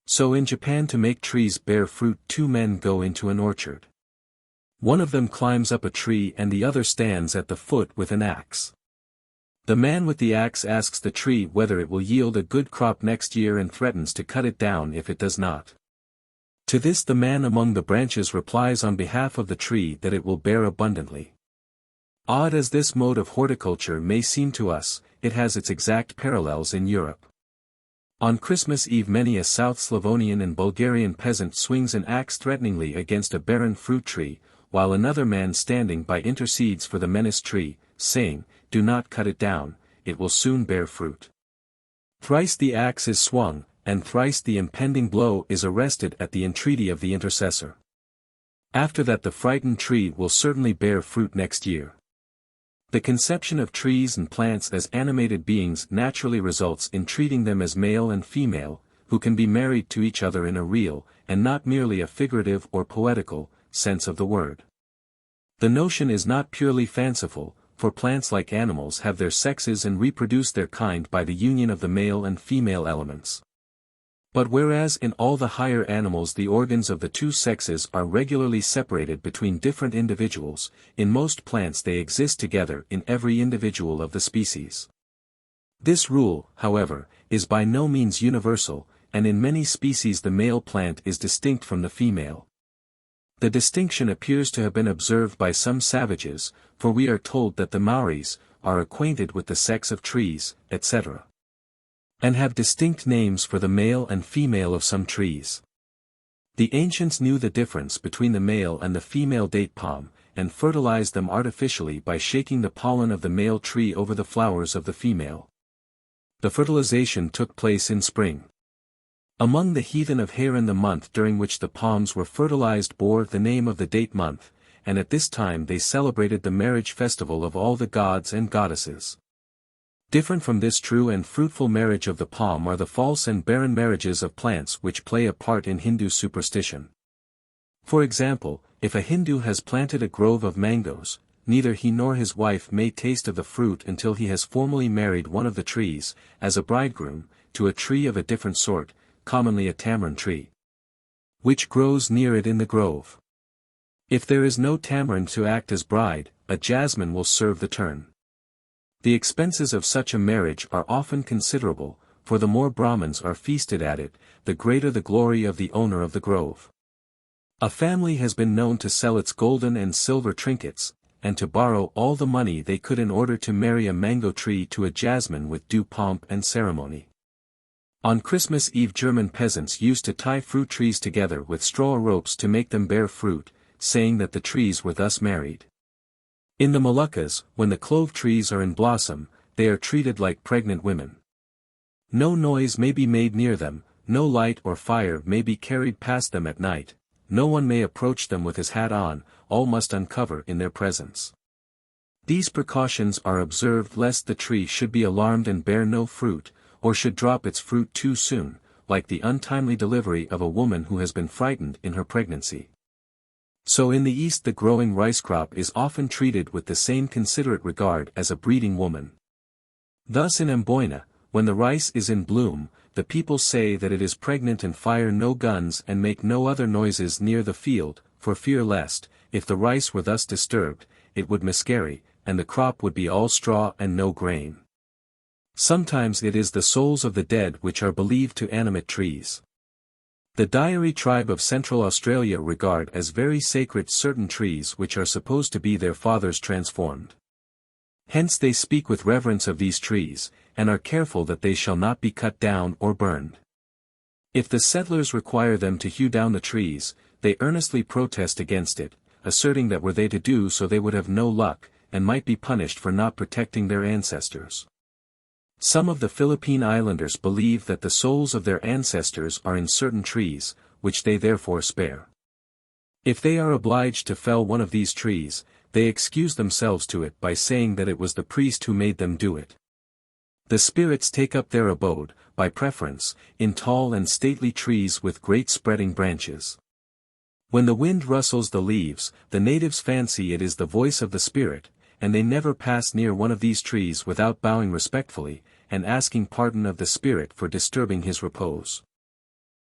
So in Japan to make trees bear fruit two men go into an orchard. One of them climbs up a tree and the other stands at the foot with an axe. The man with the axe asks the tree whether it will yield a good crop next year and threatens to cut it down if it does not. To this the man among the branches replies on behalf of the tree that it will bear abundantly. Odd as this mode of horticulture may seem to us, it has its exact parallels in Europe. On Christmas Eve many a South Slavonian and Bulgarian peasant swings an axe threateningly against a barren fruit tree, while another man standing by intercedes for the menaced tree, saying, "Do not cut it down, it will soon bear fruit." Thrice the axe is swung, and thrice the impending blow is arrested at the entreaty of the intercessor. After that the frightened tree will certainly bear fruit next year. The conception of trees and plants as animated beings naturally results in treating them as male and female, who can be married to each other in a real, and not merely a figurative or poetical, sense of the word. The notion is not purely fanciful, for plants like animals have their sexes and reproduce their kind by the union of the male and female elements. But whereas in all the higher animals the organs of the two sexes are regularly separated between different individuals, in most plants they exist together in every individual of the species. This rule, however, is by no means universal, and in many species the male plant is distinct from the female. The distinction appears to have been observed by some savages, for we are told that the Maoris are acquainted with the sex of trees, etc. and have distinct names for the male and female of some trees. The ancients knew the difference between the male and the female date palm, and fertilized them artificially by shaking the pollen of the male tree over the flowers of the female. The fertilization took place in spring. Among the heathen of Haran the month during which the palms were fertilized bore the name of the date month, and at this time they celebrated the marriage festival of all the gods and goddesses. Different from this true and fruitful marriage of the palm are the false and barren marriages of plants which play a part in Hindu superstition. For example, if a Hindu has planted a grove of mangoes, neither he nor his wife may taste of the fruit until he has formally married one of the trees, as a bridegroom, to a tree of a different sort, commonly a tamarind tree, which grows near it in the grove. If there is no tamarind to act as bride, a jasmine will serve the turn. The expenses of such a marriage are often considerable, for the more Brahmins are feasted at it, the greater the glory of the owner of the grove. A family has been known to sell its golden and silver trinkets, and to borrow all the money they could in order to marry a mango tree to a jasmine with due pomp and ceremony. On Christmas Eve German peasants used to tie fruit trees together with straw ropes to make them bear fruit, saying that the trees were thus married. In the Moluccas, when the clove trees are in blossom, they are treated like pregnant women. No noise may be made near them, no light or fire may be carried past them at night, no one may approach them with his hat on, all must uncover in their presence. These precautions are observed lest the tree should be alarmed and bear no fruit, or should drop its fruit too soon, like the untimely delivery of a woman who has been frightened in her pregnancy. So in the East the growing rice crop is often treated with the same considerate regard as a breeding woman. Thus in Amboina, when the rice is in bloom, the people say that it is pregnant and fire no guns and make no other noises near the field, for fear lest, if the rice were thus disturbed, it would miscarry, and the crop would be all straw and no grain. Sometimes it is the souls of the dead which are believed to animate trees. The Diary tribe of Central Australia regard as very sacred certain trees which are supposed to be their fathers transformed. Hence they speak with reverence of these trees, and are careful that they shall not be cut down or burned. If the settlers require them to hew down the trees, they earnestly protest against it, asserting that were they to do so they would have no luck, and might be punished for not protecting their ancestors. Some of the Philippine Islanders believe that the souls of their ancestors are in certain trees, which they therefore spare. If they are obliged to fell one of these trees, they excuse themselves to it by saying that it was the priest who made them do it. The spirits take up their abode, by preference, in tall and stately trees with great spreading branches. When the wind rustles the leaves, the natives fancy it is the voice of the spirit, and they never pass near one of these trees without bowing respectfully, and asking pardon of the spirit for disturbing his repose.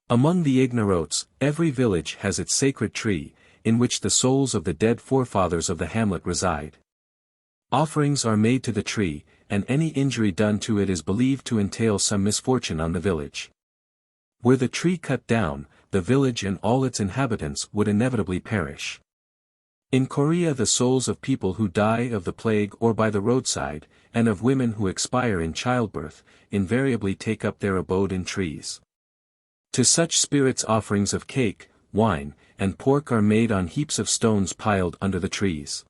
Among the Igorotes, every village has its sacred tree, in which the souls of the dead forefathers of the hamlet reside. Offerings are made to the tree, and any injury done to it is believed to entail some misfortune on the village. Were the tree cut down, the village and all its inhabitants would inevitably perish. In Korea the souls of people who die of the plague or by the roadside, and of women who expire in childbirth, invariably take up their abode in trees. To such spirits offerings of cake, wine, and pork are made on heaps of stones piled under the trees.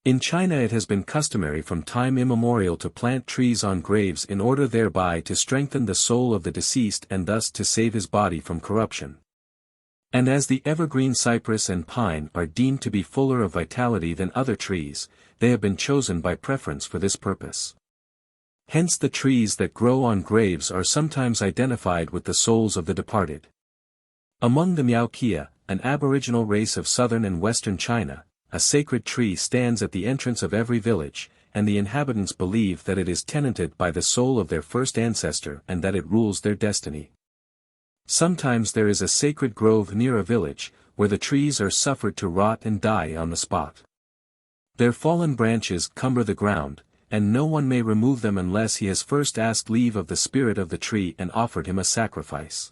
In China it has been customary from time immemorial to plant trees on graves in order thereby to strengthen the soul of the deceased and thus to save his body from corruption. And as the evergreen cypress and pine are deemed to be fuller of vitality than other trees, they have been chosen by preference for this purpose. Hence the trees that grow on graves are sometimes identified with the souls of the departed. Among the Miaokia, an aboriginal race of southern and western China, a sacred tree stands at the entrance of every village, and the inhabitants believe that it is tenanted by the soul of their first ancestor and that it rules their destiny. Sometimes there is a sacred grove near a village, where the trees are suffered to rot and die on the spot. Their fallen branches cumber the ground, and no one may remove them unless he has first asked leave of the spirit of the tree and offered him a sacrifice.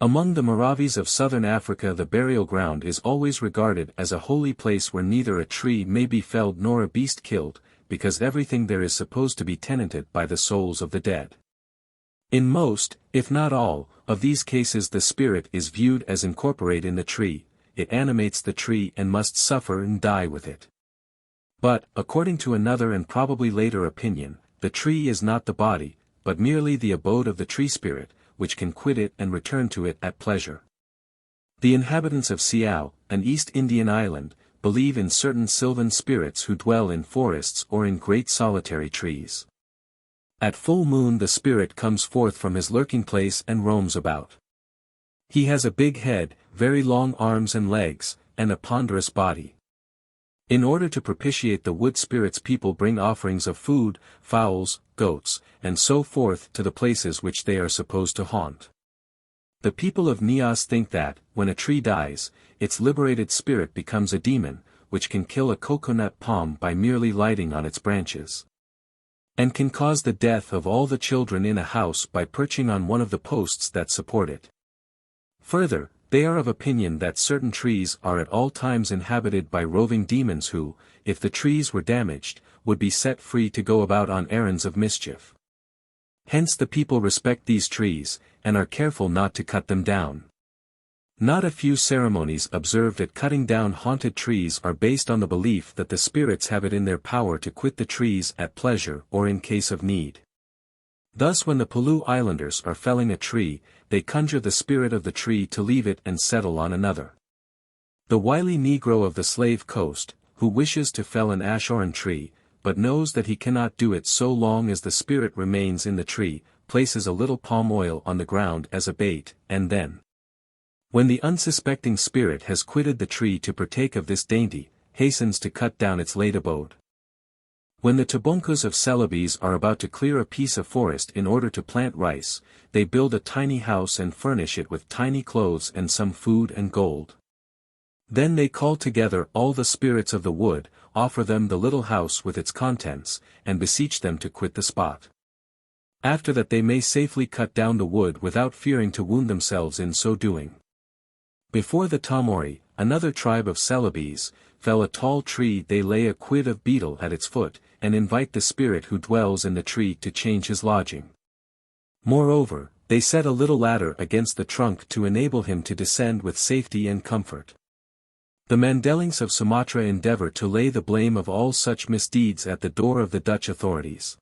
Among the Maravis of southern Africa the burial ground is always regarded as a holy place where neither a tree may be felled nor a beast killed, because everything there is supposed to be tenanted by the souls of the dead. In most, if not all, of these cases the spirit is viewed as incorporate in the tree, it animates the tree and must suffer and die with it. But, according to another and probably later opinion, the tree is not the body, but merely the abode of the tree spirit, which can quit it and return to it at pleasure. The inhabitants of Siao, an East Indian island, believe in certain sylvan spirits who dwell in forests or in great solitary trees. At full moon the spirit comes forth from his lurking place and roams about. He has a big head, very long arms and legs, and a ponderous body. In order to propitiate the wood spirits, people bring offerings of food, fowls, goats, and so forth to the places which they are supposed to haunt. The people of Nias think that, when a tree dies, its liberated spirit becomes a demon, which can kill a coconut palm by merely lighting on its branches, and can cause the death of all the children in a house by perching on one of the posts that support it. Further, they are of opinion that certain trees are at all times inhabited by roving demons who, if the trees were damaged, would be set free to go about on errands of mischief. Hence the people respect these trees, and are careful not to cut them down. Not a few ceremonies observed at cutting down haunted trees are based on the belief that the spirits have it in their power to quit the trees at pleasure or in case of need. Thus when the Palau Islanders are felling a tree, they conjure the spirit of the tree to leave it and settle on another. The wily Negro of the Slave Coast, who wishes to fell an ashoran tree, but knows that he cannot do it so long as the spirit remains in the tree, places a little palm oil on the ground as a bait, and then, when the unsuspecting spirit has quitted the tree to partake of this dainty, hastens to cut down its late abode. When the Tabonkos of Celebes are about to clear a piece of forest in order to plant rice, they build a tiny house and furnish it with tiny clothes and some food and gold. Then they call together all the spirits of the wood, offer them the little house with its contents, and beseech them to quit the spot. After that they may safely cut down the wood without fearing to wound themselves in so doing. Before the Tamori, another tribe of Celebes, fell a tall tree, they lay a quid of betel at its foot, and invite the spirit who dwells in the tree to change his lodging. Moreover, they set a little ladder against the trunk to enable him to descend with safety and comfort. The Mandellings of Sumatra endeavor to lay the blame of all such misdeeds at the door of the Dutch authorities.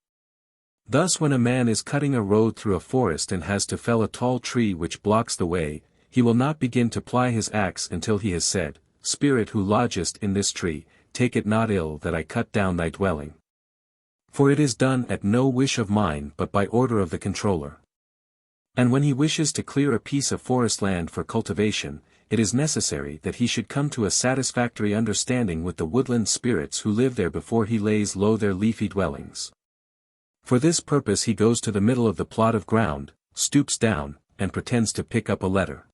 Thus when a man is cutting a road through a forest and has to fell a tall tree which blocks the way, he will not begin to ply his axe until he has said, "Spirit who lodgest in this tree, take it not ill that I cut down thy dwelling. For it is done at no wish of mine but by order of the controller." And when he wishes to clear a piece of forest land for cultivation, it is necessary that he should come to a satisfactory understanding with the woodland spirits who live there before he lays low their leafy dwellings. For this purpose he goes to the middle of the plot of ground, stoops down, and pretends to pick up a letter.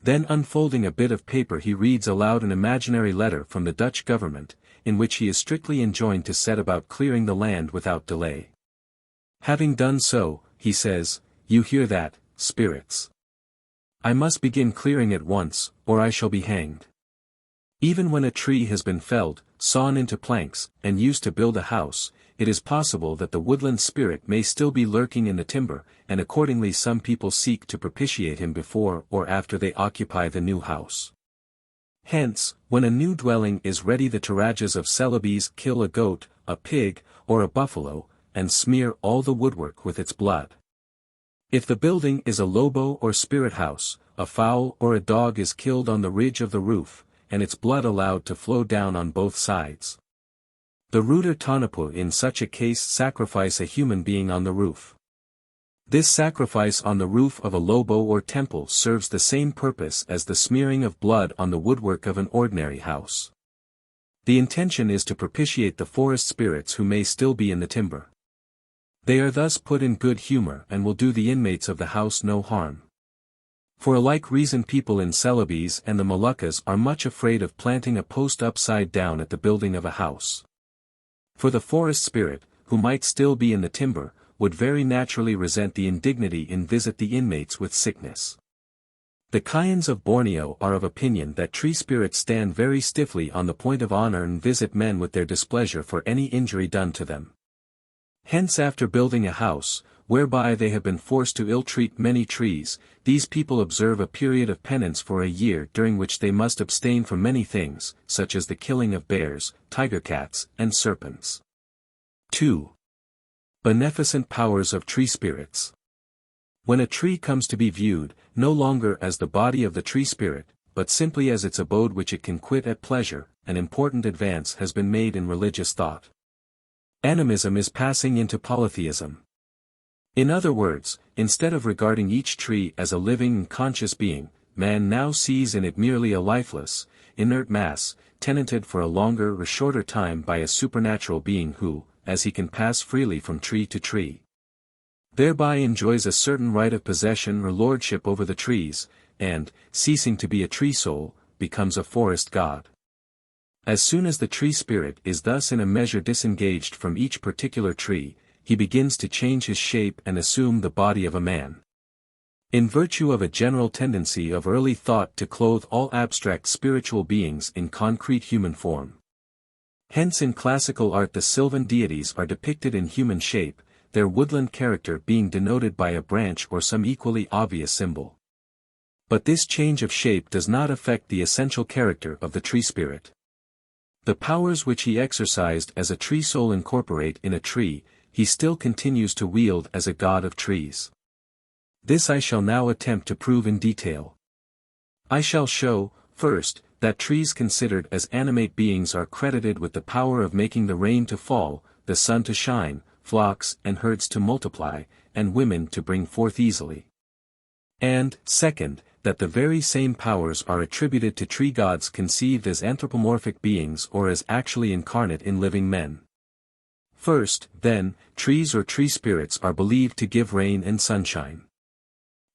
Then unfolding a bit of paper he reads aloud an imaginary letter from the Dutch government, in which he is strictly enjoined to set about clearing the land without delay. Having done so, he says, "You hear that, spirits? I must begin clearing at once, or I shall be hanged." Even when a tree has been felled, sawn into planks, and used to build a house, it is possible that the woodland spirit may still be lurking in the timber, and accordingly some people seek to propitiate him before or after they occupy the new house. Hence, when a new dwelling is ready the Tarajas of Celebes kill a goat, a pig, or a buffalo, and smear all the woodwork with its blood. If the building is a lobo or spirit house, a fowl or a dog is killed on the ridge of the roof, and its blood allowed to flow down on both sides. The Ruder Tanapu in such a case sacrifice a human being on the roof. This sacrifice on the roof of a lobo or temple serves the same purpose as the smearing of blood on the woodwork of an ordinary house. The intention is to propitiate the forest spirits who may still be in the timber. They are thus put in good humor and will do the inmates of the house no harm. For a like reason people in Celebes and the Moluccas are much afraid of planting a post upside down at the building of a house. For the forest spirit, who might still be in the timber, would very naturally resent the indignity in visit the inmates with sickness. The Kayans of Borneo are of opinion that tree spirits stand very stiffly on the point of honor and visit men with their displeasure for any injury done to them. Hence after building a house, whereby they have been forced to ill-treat many trees, these people observe a period of penance for a year during which they must abstain from many things, such as the killing of bears, tiger-cats, and serpents. 2. Beneficent powers of tree spirits. When a tree comes to be viewed, no longer as the body of the tree spirit, but simply as its abode which it can quit at pleasure, an important advance has been made in religious thought. Animism is passing into polytheism. In other words, instead of regarding each tree as a living and conscious being, man now sees in it merely a lifeless, inert mass, tenanted for a longer or shorter time by a supernatural being who, as he can pass freely from tree to tree, thereby enjoys a certain right of possession or lordship over the trees, and, ceasing to be a tree soul, becomes a forest god. As soon as the tree spirit is thus in a measure disengaged from each particular tree, he begins to change his shape and assume the body of a man. In virtue of a general tendency of early thought to clothe all abstract spiritual beings in concrete human form. Hence in classical art the sylvan deities are depicted in human shape, their woodland character being denoted by a branch or some equally obvious symbol. But this change of shape does not affect the essential character of the tree spirit. The powers which he exercised as a tree soul incorporate in a tree, he still continues to wield as a god of trees. This I shall now attempt to prove in detail. I shall show, first, that trees considered as animate beings are credited with the power of making the rain to fall, the sun to shine, flocks and herds to multiply, and women to bring forth easily. And, second, that the very same powers are attributed to tree gods conceived as anthropomorphic beings or as actually incarnate in living men. First, then, trees or tree spirits are believed to give rain and sunshine.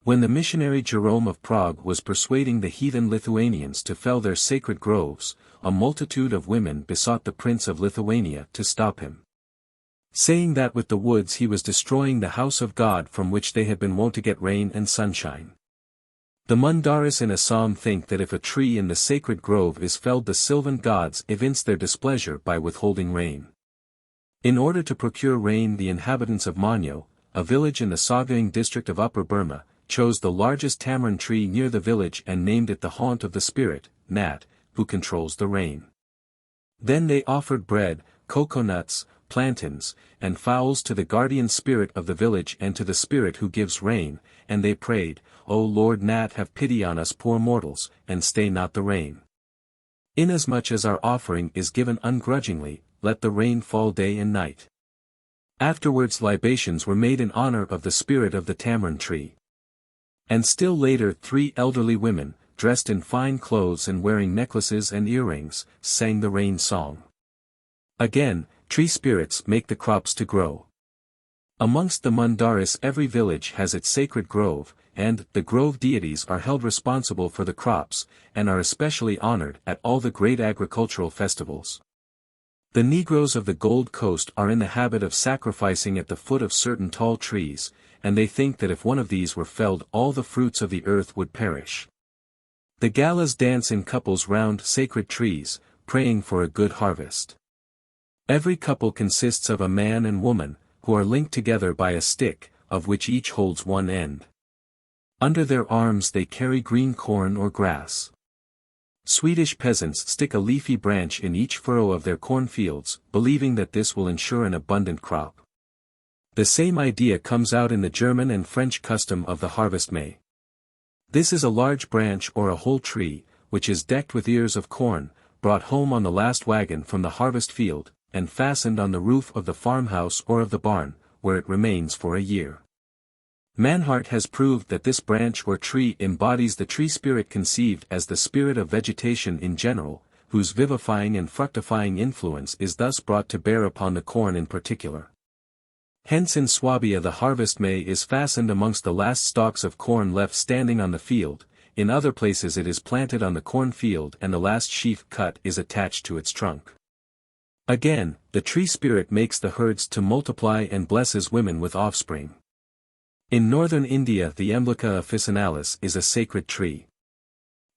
When the missionary Jerome of Prague was persuading the heathen Lithuanians to fell their sacred groves, a multitude of women besought the Prince of Lithuania to stop him, saying that with the woods he was destroying the house of God from which they had been wont to get rain and sunshine. The Mundaris in Assam think that if a tree in the sacred grove is felled, the sylvan gods evince their displeasure by withholding rain. In order to procure rain, the inhabitants of Manyo, a village in the Sagaing district of Upper Burma, chose the largest tamarind tree near the village and named it the haunt of the spirit, Nat, who controls the rain. Then they offered bread, coconuts, plantains, and fowls to the guardian spirit of the village and to the spirit who gives rain, and they prayed, "O Lord Nat, have pity on us poor mortals, and stay not the rain. Inasmuch as our offering is given ungrudgingly, let the rain fall day and night." Afterwards libations were made in honor of the spirit of the tamarind tree. And still later 3 elderly women, dressed in fine clothes and wearing necklaces and earrings, sang the rain song. Again, tree spirits make the crops to grow. Amongst the Mundaris every village has its sacred grove, and the grove deities are held responsible for the crops, and are especially honored at all the great agricultural festivals. The Negroes of the Gold Coast are in the habit of sacrificing at the foot of certain tall trees, and they think that if one of these were felled all the fruits of the earth would perish. The Galas dance in couples round sacred trees, praying for a good harvest. Every couple consists of a man and woman, who are linked together by a stick, of which each holds one end. Under their arms they carry green corn or grass. Swedish peasants stick a leafy branch in each furrow of their cornfields, believing that this will ensure an abundant crop. The same idea comes out in the German and French custom of the harvest May. This is a large branch or a whole tree, which is decked with ears of corn, brought home on the last wagon from the harvest field, and fastened on the roof of the farmhouse or of the barn, where it remains for a year. Manhart has proved that this branch or tree embodies the tree spirit conceived as the spirit of vegetation in general, whose vivifying and fructifying influence is thus brought to bear upon the corn in particular. Hence in Swabia the harvest May is fastened amongst the last stalks of corn left standing on the field, in other places it is planted on the cornfield and the last sheaf cut is attached to its trunk. Again, the tree spirit makes the herds to multiply and blesses women with offspring. In northern India the Emblica officinalis is a sacred tree.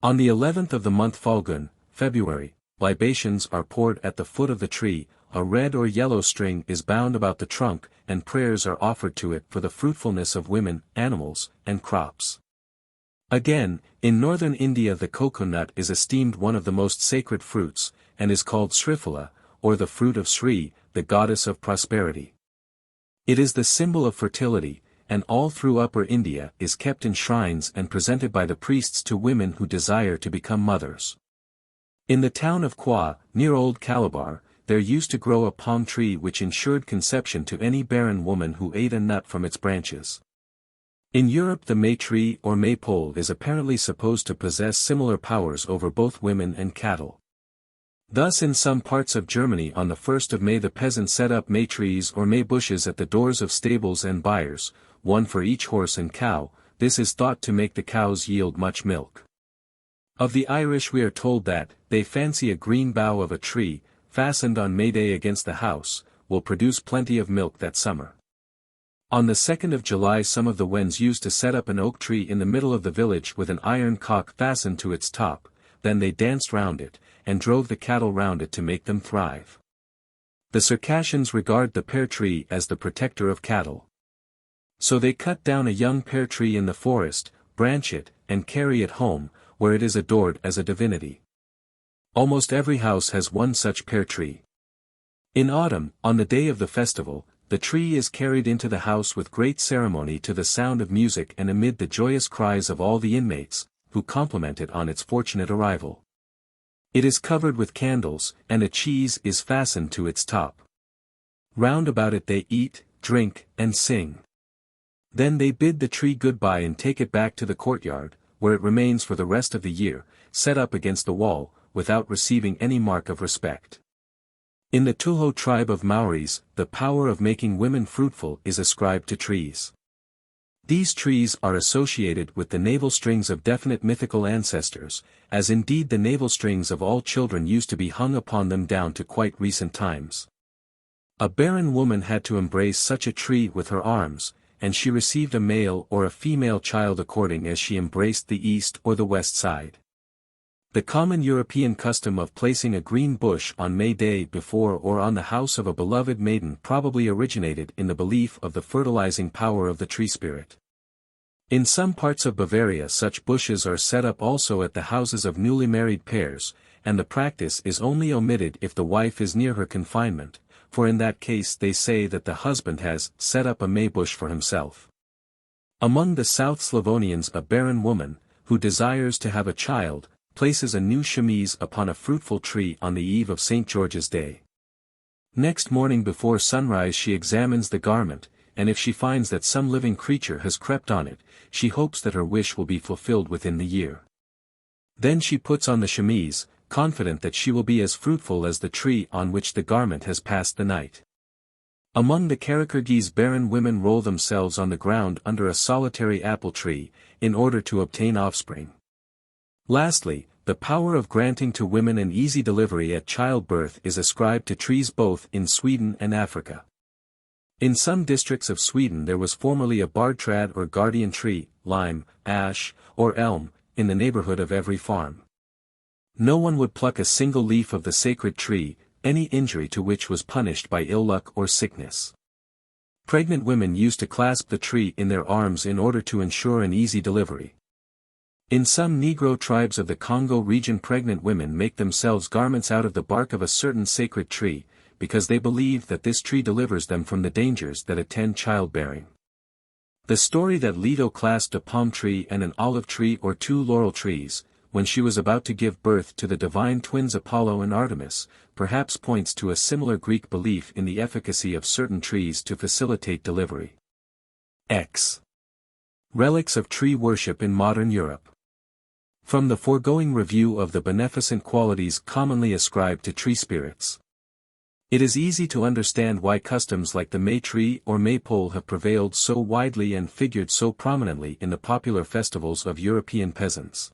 On the 11th of the month Falgun, February, libations are poured at the foot of the tree, a red or yellow string is bound about the trunk, and prayers are offered to it for the fruitfulness of women, animals, and crops. Again, in northern India the coconut is esteemed one of the most sacred fruits, and is called Srifala, or the fruit of Sri, the goddess of prosperity. It is the symbol of fertility, and all through Upper India is kept in shrines and presented by the priests to women who desire to become mothers. In the town of Kwa, near Old Calabar, there used to grow a palm tree which ensured conception to any barren woman who ate a nut from its branches. In Europe the May tree or maypole is apparently supposed to possess similar powers over both women and cattle. Thus in some parts of Germany on the 1st of May the peasants set up May trees or May bushes at the doors of stables and byres, one for each horse and cow. This is thought to make the cows yield much milk. Of the Irish we are told that, they fancy a green bough of a tree, fastened on May Day against the house, will produce plenty of milk that summer. On the 2nd of July some of the Wends used to set up an oak tree in the middle of the village with an iron cock fastened to its top, then they danced round it, and drove the cattle round it to make them thrive. The Circassians regard the pear tree as the protector of cattle. So they cut down a young pear tree in the forest, branch it, and carry it home, where it is adored as a divinity. Almost every house has one such pear tree. In autumn, on the day of the festival, the tree is carried into the house with great ceremony to the sound of music and amid the joyous cries of all the inmates, who compliment it on its fortunate arrival. It is covered with candles, and a cheese is fastened to its top. Round about it they eat, drink, and sing. Then they bid the tree goodbye and take it back to the courtyard, where it remains for the rest of the year, set up against the wall, without receiving any mark of respect. In the Tuho tribe of Maoris, the power of making women fruitful is ascribed to trees. These trees are associated with the navel strings of definite mythical ancestors, as indeed the navel strings of all children used to be hung upon them down to quite recent times. A barren woman had to embrace such a tree with her arms, and she received a male or a female child according as she embraced the east or the west side. The common European custom of placing a green bush on May Day before or on the house of a beloved maiden probably originated in the belief of the fertilizing power of the tree spirit. In some parts of Bavaria such bushes are set up also at the houses of newly married pairs, and the practice is only omitted if the wife is near her confinement, for in that case they say that the husband has set up a May bush for himself. Among the South Slavonians a barren woman, who desires to have a child, places a new chemise upon a fruitful tree on the eve of St. George's Day. Next morning before sunrise she examines the garment, and if she finds that some living creature has crept on it, she hopes that her wish will be fulfilled within the year. Then she puts on the chemise, confident that she will be as fruitful as the tree on which the garment has passed the night. Among the Karakurgese barren women roll themselves on the ground under a solitary apple tree, in order to obtain offspring. Lastly, the power of granting to women an easy delivery at childbirth is ascribed to trees both in Sweden and Africa. In some districts of Sweden there was formerly a bardträd or guardian tree, lime, ash, or elm, in the neighborhood of every farm. No one would pluck a single leaf of the sacred tree, any injury to which was punished by ill luck or sickness. Pregnant women used to clasp the tree in their arms in order to ensure an easy delivery. In some Negro tribes of the Congo region pregnant women make themselves garments out of the bark of a certain sacred tree, because they believe that this tree delivers them from the dangers that attend childbearing. The story that Leto clasped a palm tree and an olive tree or two laurel trees, when she was about to give birth to the divine twins Apollo and Artemis, perhaps points to a similar Greek belief in the efficacy of certain trees to facilitate delivery. X. Relics of tree worship in modern Europe. From the foregoing review of the beneficent qualities commonly ascribed to tree spirits, it is easy to understand why customs like the May tree or maypole have prevailed so widely and figured so prominently in the popular festivals of European peasants.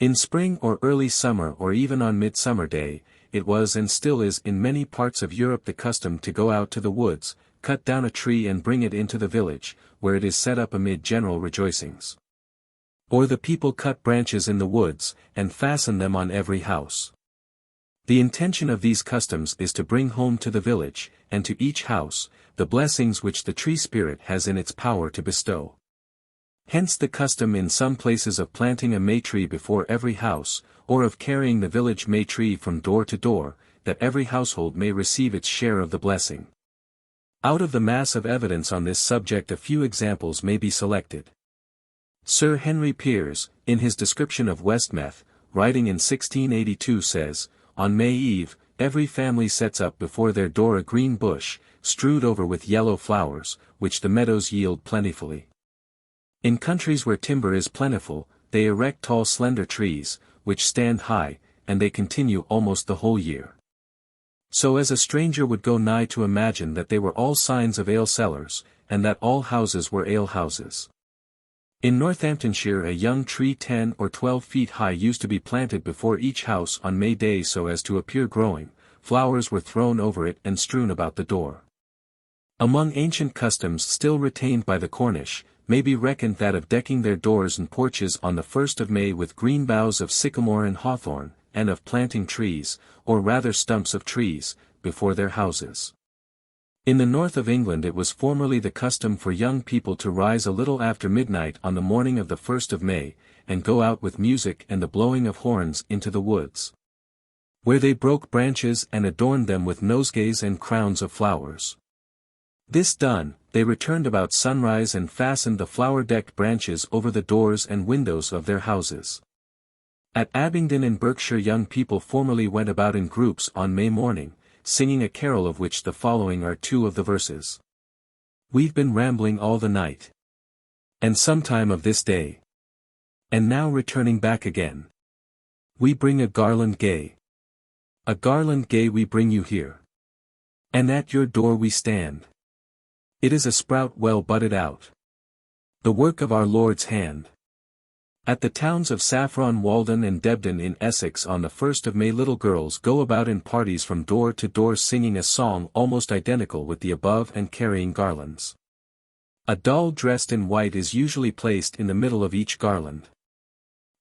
In spring or early summer or even on Midsummer Day, it was and still is in many parts of Europe the custom to go out to the woods, cut down a tree and bring it into the village, where it is set up amid general rejoicings. Or the people cut branches in the woods, and fasten them on every house. The intention of these customs is to bring home to the village, and to each house, the blessings which the tree spirit has in its power to bestow. Hence the custom in some places of planting a May tree before every house, or of carrying the village May tree from door to door, that every household may receive its share of the blessing. Out of the mass of evidence on this subject a few examples may be selected. Sir Henry Piers, in his description of Westmeath, writing in 1682 says, "On May Eve, every family sets up before their door a green bush, strewed over with yellow flowers, which the meadows yield plentifully. In countries where timber is plentiful, they erect tall slender trees, which stand high, and they continue almost the whole year. So as a stranger would go nigh to imagine that they were all signs of ale cellars, and that all houses were ale houses. In Northamptonshire a young tree 10 or 12 feet high used to be planted before each house on May Day so as to appear growing, flowers were thrown over it and strewn about the door. Among ancient customs still retained by the Cornish, may be reckoned that of decking their doors and porches on the 1st of May with green boughs of sycamore and hawthorn, and of planting trees, or rather stumps of trees, before their houses. In the north of England it was formerly the custom for young people to rise a little after midnight on the morning of the 1st of May, and go out with music and the blowing of horns into the woods, where they broke branches and adorned them with nosegays and crowns of flowers. This done, they returned about sunrise and fastened the flower-decked branches over the doors and windows of their houses. At Abingdon in Berkshire young people formerly went about in groups on May morning, singing a carol of which the following are two of the verses. We've been rambling all the night, and sometime of this day, and now returning back again, we bring a garland gay. A garland gay we bring you here, and at your door we stand. It is a sprout well budded out, the work of our Lord's hand. At the towns of Saffron Walden and Debden in Essex on the 1st of May little girls go about in parties from door to door singing a song almost identical with the above and carrying garlands. A doll dressed in white is usually placed in the middle of each garland.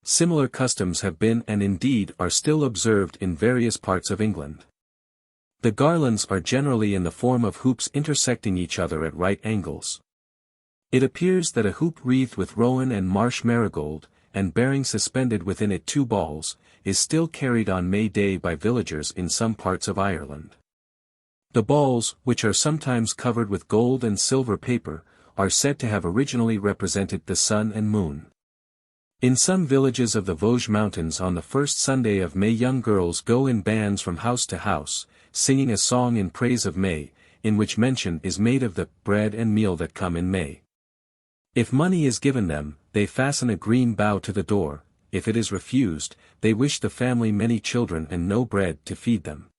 Similar customs have been and indeed are still observed in various parts of England. The garlands are generally in the form of hoops intersecting each other at right angles. It appears that a hoop wreathed with rowan and marsh marigold, and bearing suspended within it two balls, is still carried on May Day by villagers in some parts of Ireland. The balls, which are sometimes covered with gold and silver paper, are said to have originally represented the sun and moon. In some villages of the Vosges Mountains on the first Sunday of May young girls go in bands from house to house, singing a song in praise of May, in which mention is made of the bread and meal that come in May. If money is given them, they fasten a green bough to the door; if it is refused, they wish the family many children and no bread to feed them.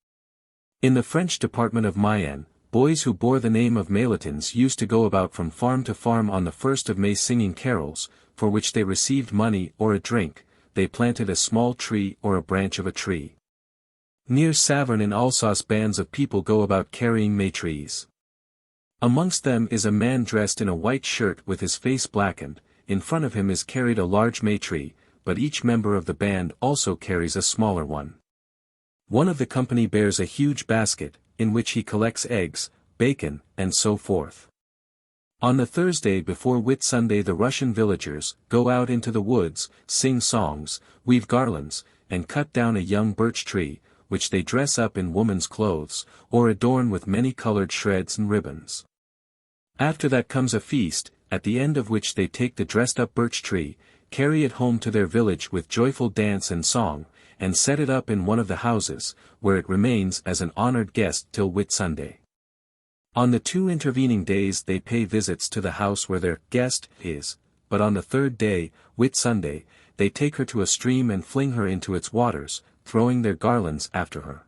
In the French department of Mayenne, boys who bore the name of Maillatins used to go about from farm to farm on the 1st of May singing carols, for which they received money or a drink. They planted a small tree or a branch of a tree. Near Saverne in Alsace bands of people go about carrying May trees. Amongst them is a man dressed in a white shirt with his face blackened. In front of him is carried a large May tree, but each member of the band also carries a smaller one. One of the company bears a huge basket, in which he collects eggs, bacon, and so forth. On the Thursday before Whit Sunday the Russian villagers go out into the woods, sing songs, weave garlands, and cut down a young birch tree, which they dress up in woman's clothes, or adorn with many-colored shreds and ribbons. After that comes a feast, at the end of which they take the dressed-up birch tree, carry it home to their village with joyful dance and song, and set it up in one of the houses, where it remains as an honored guest till Whit Sunday. On the 2 intervening days they pay visits to the house where their guest is, but on the 3rd day, Whit Sunday, they take her to a stream and fling her into its waters, throwing their garlands after her.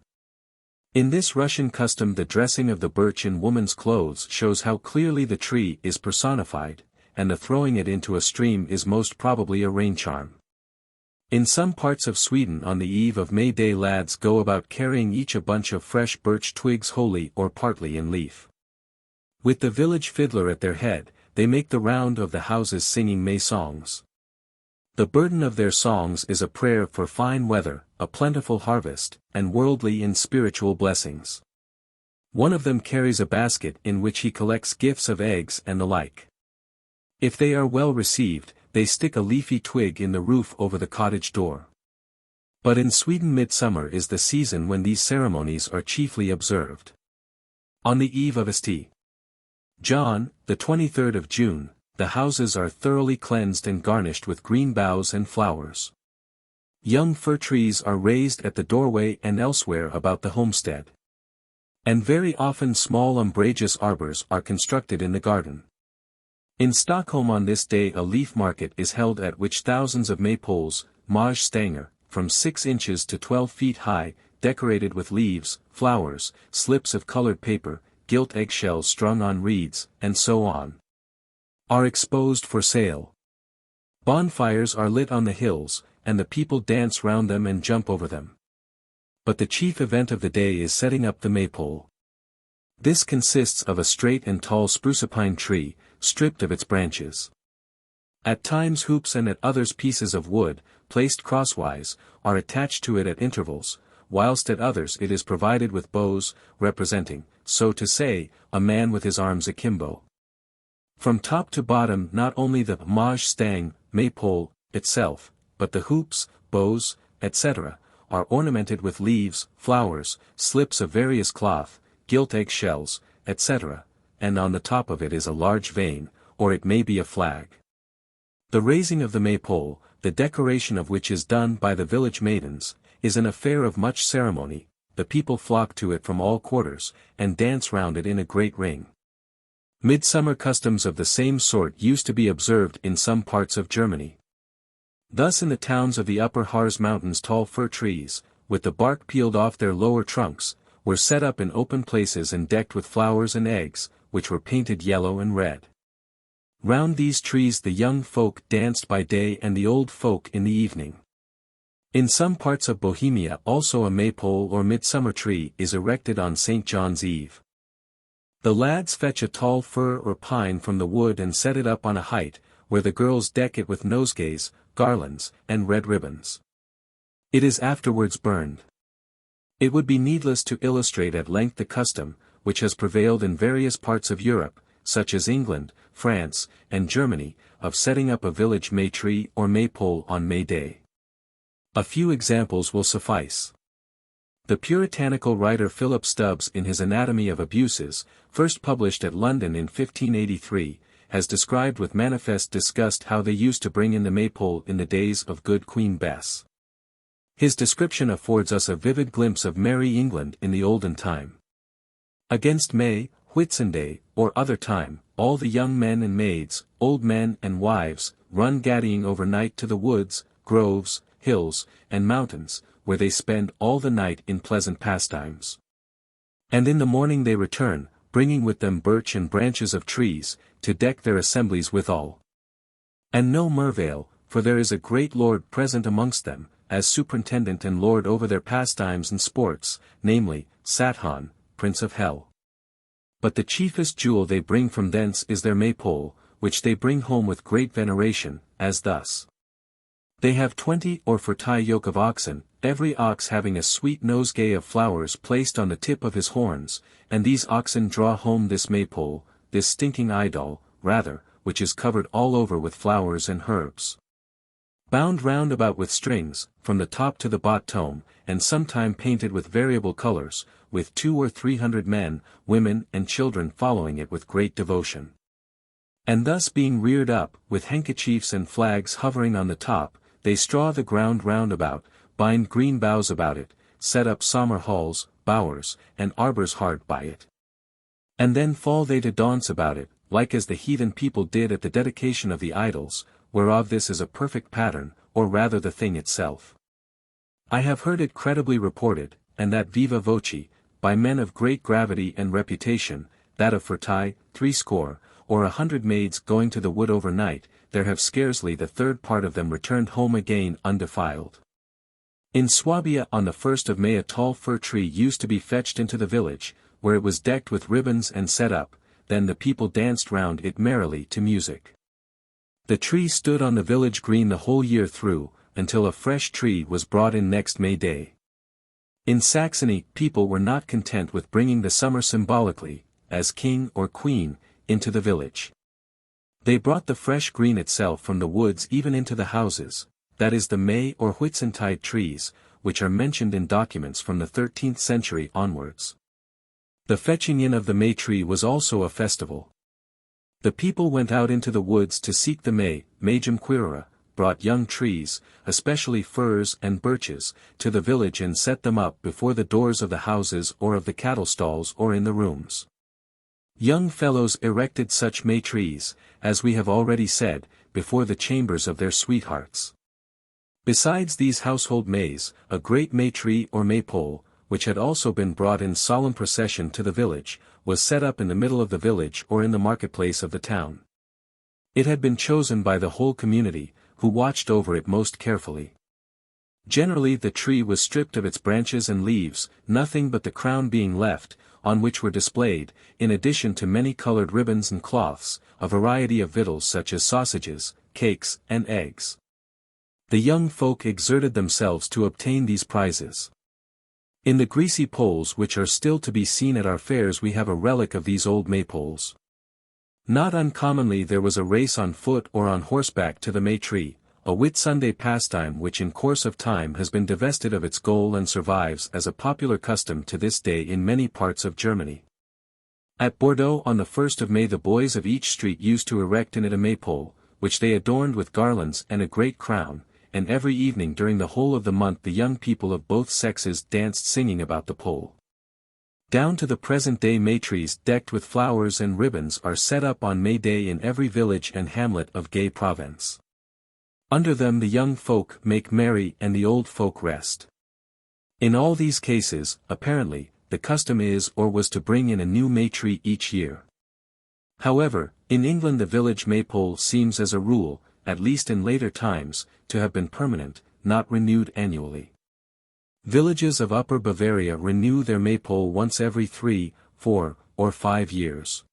In this Russian custom the dressing of the birch in woman's clothes shows how clearly the tree is personified, and the throwing it into a stream is most probably a rain charm. In some parts of Sweden on the eve of May Day lads go about carrying each a bunch of fresh birch twigs wholly or partly in leaf. With the village fiddler at their head, they make the round of the houses singing May songs. The burden of their songs is a prayer for fine weather, a plentiful harvest, and worldly and spiritual blessings. One of them carries a basket in which he collects gifts of eggs and the like. If they are well received, they stick a leafy twig in the roof over the cottage door. But in Sweden midsummer is the season when these ceremonies are chiefly observed. On the eve of St. John, the 23rd of June, the houses are thoroughly cleansed and garnished with green boughs and flowers. Young fir trees are raised at the doorway and elsewhere about the homestead. And very often small umbrageous arbors are constructed in the garden. In Stockholm on this day a leaf market is held at which thousands of maypoles, majstänger, from 6 inches to 12 feet high, decorated with leaves, flowers, slips of colored paper, gilt eggshells strung on reeds, and so on, are exposed for sale. Bonfires are lit on the hills, and the people dance round them and jump over them. But the chief event of the day is setting up the maypole. This consists of a straight and tall spruce-pine tree, stripped of its branches. At times hoops and at others pieces of wood, placed crosswise, are attached to it at intervals, whilst at others it is provided with bows, representing, so to say, a man with his arms akimbo. From top to bottom not only the majstang, maypole, itself, but the hoops, bows, etc., are ornamented with leaves, flowers, slips of various cloth, gilt eggshells, etc., and on the top of it is a large vane, or it may be a flag. The raising of the maypole, the decoration of which is done by the village maidens, is an affair of much ceremony. The people flock to it from all quarters, and dance round it in a great ring. Midsummer customs of the same sort used to be observed in some parts of Germany. Thus in the towns of the upper Harz mountains tall fir trees, with the bark peeled off their lower trunks, were set up in open places and decked with flowers and eggs, which were painted yellow and red. Round these trees the young folk danced by day and the old folk in the evening. In some parts of Bohemia also a maypole or midsummer tree is erected on St. John's Eve. The lads fetch a tall fir or pine from the wood and set it up on a height, where the girls deck it with nosegays, garlands, and red ribbons. It is afterwards burned. It would be needless to illustrate at length the custom, which has prevailed in various parts of Europe, such as England, France, and Germany, of setting up a village May tree or maypole on May Day. A few examples will suffice. The puritanical writer Philip Stubbs in his Anatomy of Abuses, first published at London in 1583, has described with manifest disgust how they used to bring in the maypole in the days of good Queen Bess. His description affords us a vivid glimpse of merry England in the olden time. Against May, Whitsunday, or other time, all the young men and maids, old men and wives, run gaddying overnight to the woods, groves, hills, and mountains, where they spend all the night in pleasant pastimes. And in the morning they return, bringing with them birch and branches of trees, to deck their assemblies withal. And no merveil, for there is a great lord present amongst them, as superintendent and lord over their pastimes and sports, namely, Sathan, Prince of Hell. But the chiefest jewel they bring from thence is their maypole, which they bring home with great veneration, as thus. They have 20 or 40 yoke of oxen, every ox having a sweet nosegay of flowers placed on the tip of his horns, and these oxen draw home this maypole, this stinking idol, rather, which is covered all over with flowers and herbs. Bound round about with strings, from the top to the bottom, and sometime painted with variable colors, with 200 or 300 men, women and children following it with great devotion. And thus being reared up, with handkerchiefs and flags hovering on the top, they straw the ground round about, bind green boughs about it, set up summer halls, bowers, and arbours hard by it. And then fall they to dance about it, like as the heathen people did at the dedication of the idols, whereof this is a perfect pattern, or rather the thing itself. I have heard it credibly reported, and that viva voce, by men of great gravity and reputation, that of 40, 60, or 100 maids going to the wood overnight, there have scarcely the third part of them returned home again undefiled. In Swabia on the 1st of May a tall fir tree used to be fetched into the village, where it was decked with ribbons and set up, then the people danced round it merrily to music. The tree stood on the village green the whole year through, until a fresh tree was brought in next May Day. In Saxony people were not content with bringing the summer symbolically, as king or queen, into the village. They brought the fresh green itself from the woods even into the houses, that is the May or Whitsuntide trees, which are mentioned in documents from the 13th century onwards. The fetching in of the May tree was also a festival. The people went out into the woods to seek the May, Magem Quirera, brought young trees, especially firs and birches, to the village and set them up before the doors of the houses or of the cattle stalls or in the rooms. Young fellows erected such May trees, as we have already said, before the chambers of their sweethearts. Besides these household Mays, a great May tree or Maypole, which had also been brought in solemn procession to the village, was set up in the middle of the village or in the marketplace of the town. It had been chosen by the whole community, who watched over it most carefully. Generally the tree was stripped of its branches and leaves, nothing but the crown being left, on which were displayed, in addition to many colored ribbons and cloths, a variety of victuals such as sausages, cakes, and eggs. The young folk exerted themselves to obtain these prizes. In the greasy poles which are still to be seen at our fairs we have a relic of these old maypoles. Not uncommonly there was a race on foot or on horseback to the May tree, a Whit-Sunday pastime which in course of time has been divested of its goal and survives as a popular custom to this day in many parts of Germany. At Bordeaux on the 1st of May the boys of each street used to erect in it a maypole, which they adorned with garlands and a great crown, and every evening during the whole of the month the young people of both sexes danced singing about the pole. Down to the present day May trees decked with flowers and ribbons are set up on May Day in every village and hamlet of Gay Province. Under them the young folk make merry and the old folk rest. In all these cases, apparently, the custom is or was to bring in a new May tree each year. However, in England the village maypole seems as a rule, at least in later times, to have been permanent, not renewed annually. Villages of Upper Bavaria renew their maypole once every 3, 4, or 5 years.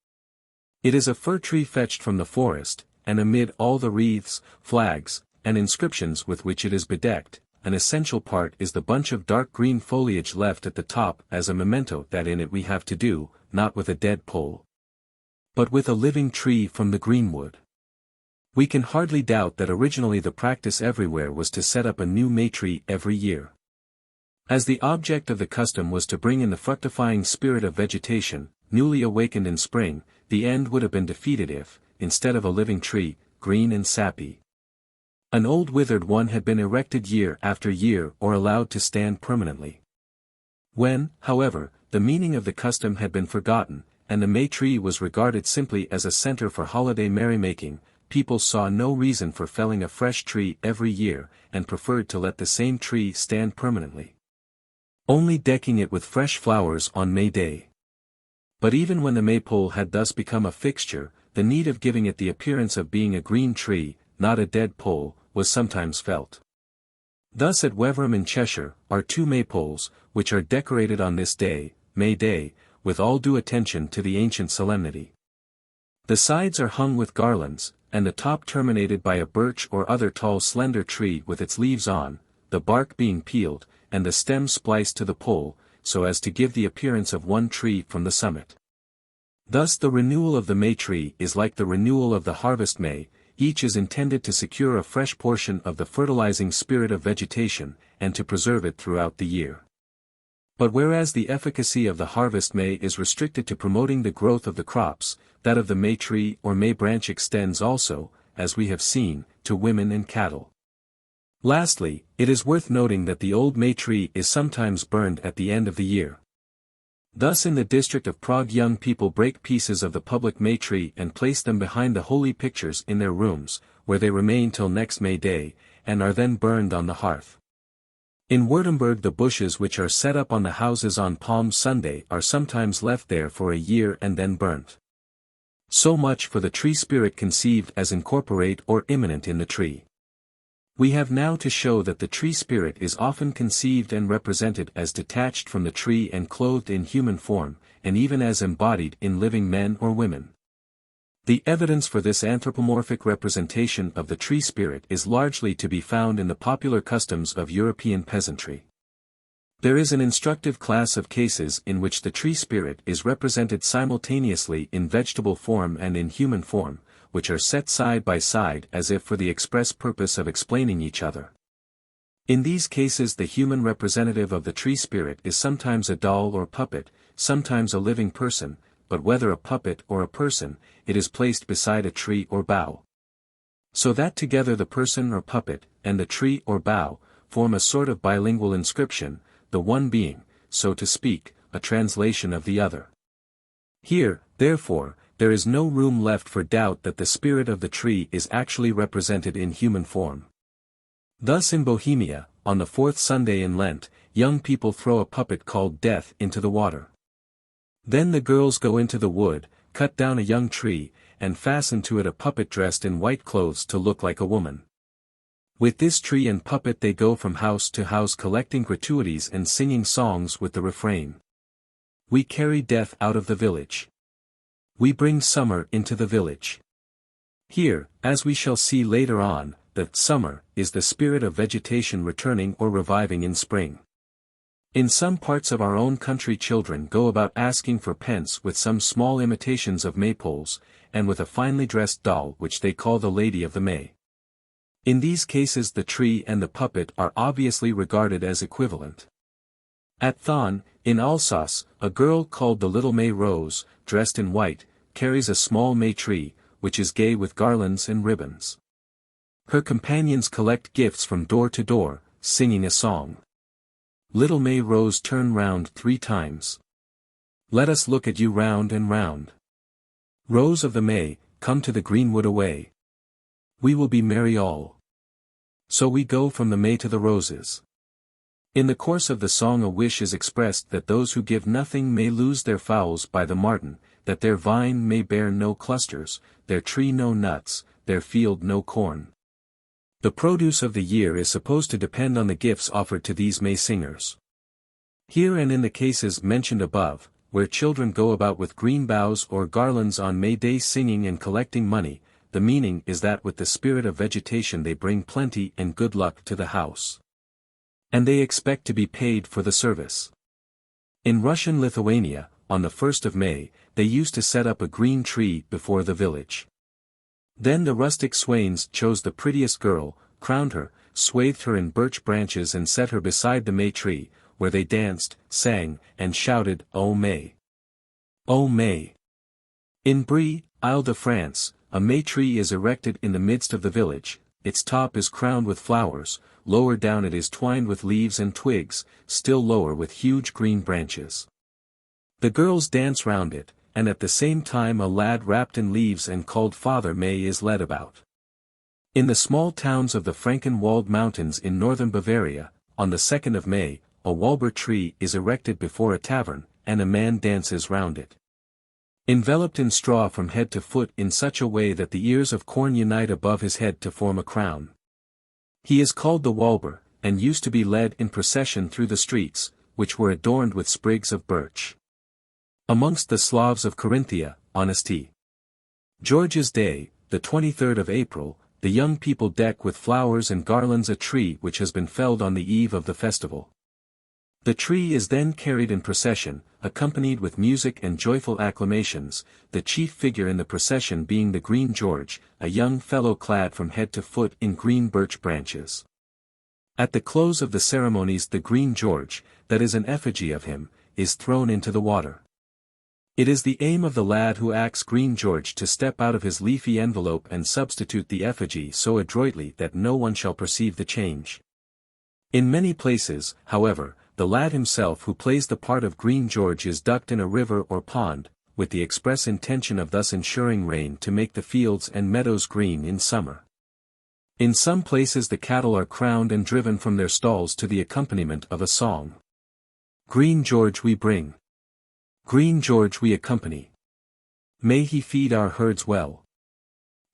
It is a fir tree fetched from the forest, and amid all the wreaths, flags, and inscriptions with which it is bedecked, an essential part is the bunch of dark green foliage left at the top as a memento that in it we have to do, not with a dead pole, but with a living tree from the greenwood. We can hardly doubt that originally the practice everywhere was to set up a new May tree every year. As the object of the custom was to bring in the fructifying spirit of vegetation, newly awakened in spring, the end would have been defeated if, instead of a living tree, green and sappy, an old withered one had been erected year after year or allowed to stand permanently. When, however, the meaning of the custom had been forgotten, and the May tree was regarded simply as a center for holiday merrymaking, people saw no reason for felling a fresh tree every year, and preferred to let the same tree stand permanently, only decking it with fresh flowers on May Day. But even when the maypole had thus become a fixture, the need of giving it the appearance of being a green tree, not a dead pole, was sometimes felt. Thus at Weverham in Cheshire, are 2 maypoles, which are decorated on this day, May Day, with all due attention to the ancient solemnity. The sides are hung with garlands, and the top terminated by a birch or other tall slender tree with its leaves on, the bark being peeled, and the stem spliced to the pole, so as to give the appearance of one tree from the summit. Thus the renewal of the May tree is like the renewal of the harvest May, each is intended to secure a fresh portion of the fertilizing spirit of vegetation, and to preserve it throughout the year. But whereas the efficacy of the harvest May is restricted to promoting the growth of the crops, that of the May tree or May branch extends also, as we have seen, to women and cattle. Lastly, it is worth noting that the old May tree is sometimes burned at the end of the year. Thus in the district of Prague young people break pieces of the public May tree and place them behind the holy pictures in their rooms, where they remain till next May Day, and are then burned on the hearth. In Württemberg the bushes which are set up on the houses on Palm Sunday are sometimes left there for a year and then burnt. So much for the tree spirit conceived as incorporate or immanent in the tree. We have now to show that the tree spirit is often conceived and represented as detached from the tree and clothed in human form, and even as embodied in living men or women. The evidence for this anthropomorphic representation of the tree spirit is largely to be found in the popular customs of European peasantry. There is an instructive class of cases in which the tree spirit is represented simultaneously in vegetable form and in human form, which are set side by side as if for the express purpose of explaining each other. In these cases the human representative of the tree spirit is sometimes a doll or puppet, sometimes a living person, but whether a puppet or a person, it is placed beside a tree or bough. So that together the person or puppet, and the tree or bough, form a sort of bilingual inscription, the one being, so to speak, a translation of the other. Here, therefore, there is no room left for doubt that the spirit of the tree is actually represented in human form. Thus in Bohemia, on the fourth Sunday in Lent, young people throw a puppet called Death into the water. Then the girls go into the wood, cut down a young tree, and fasten to it a puppet dressed in white clothes to look like a woman. With this tree and puppet they go from house to house collecting gratuities and singing songs with the refrain: "We carry death out of the village. We bring summer into the village." Here, as we shall see later on, the summer is the spirit of vegetation returning or reviving in spring. In some parts of our own country children go about asking for pence with some small imitations of maypoles, and with a finely dressed doll which they call the Lady of the May. In these cases the tree and the puppet are obviously regarded as equivalent. At Thon, in Alsace, a girl called the Little May Rose, dressed in white, carries a small May tree, which is gay with garlands and ribbons. Her companions collect gifts from door to door, singing a song. Little May Rose, turn round 3 times. Let us look at you round and round. Rose of the May, come to the greenwood away. We will be merry all. So we go from the May to the roses. In the course of the song a wish is expressed that those who give nothing may lose their fowls by the marten, that their vine may bear no clusters, their tree no nuts, their field no corn. The produce of the year is supposed to depend on the gifts offered to these May singers. Here and in the cases mentioned above, where children go about with green boughs or garlands on May Day singing and collecting money, the meaning is that with the spirit of vegetation they bring plenty and good luck to the house. And they expect to be paid for the service. In Russian Lithuania, on the 1st of May, they used to set up a green tree before the village. Then the rustic swains chose the prettiest girl, crowned her, swathed her in birch branches and set her beside the May tree, where they danced, sang, and shouted, "O May! O May!" In Brie, Île-de-France, a May tree is erected in the midst of the village, its top is crowned with flowers, lower down it is twined with leaves and twigs, still lower with huge green branches. The girls dance round it, and at the same time a lad wrapped in leaves and called Father May is led about. In the small towns of the Franken-Walled Mountains in northern Bavaria, on the 2nd of May, a Walber tree is erected before a tavern, and a man dances round it. Enveloped in straw from head to foot in such a way that the ears of corn unite above his head to form a crown. He is called the Walber, and used to be led in procession through the streets, which were adorned with sprigs of birch. Amongst the Slavs of Carinthia, on St. George's Day, the 23rd of April, the young people deck with flowers and garlands a tree which has been felled on the eve of the festival. The tree is then carried in procession, accompanied with music and joyful acclamations, the chief figure in the procession being the Green George, a young fellow clad from head to foot in green birch branches. At the close of the ceremonies the Green George, that is an effigy of him, is thrown into the water. It is the aim of the lad who acts Green George to step out of his leafy envelope and substitute the effigy so adroitly that no one shall perceive the change. In many places, however, the lad himself who plays the part of Green George is ducked in a river or pond, with the express intention of thus ensuring rain to make the fields and meadows green in summer. In some places the cattle are crowned and driven from their stalls to the accompaniment of a song. Green George we bring. Green George we accompany. May he feed our herds well.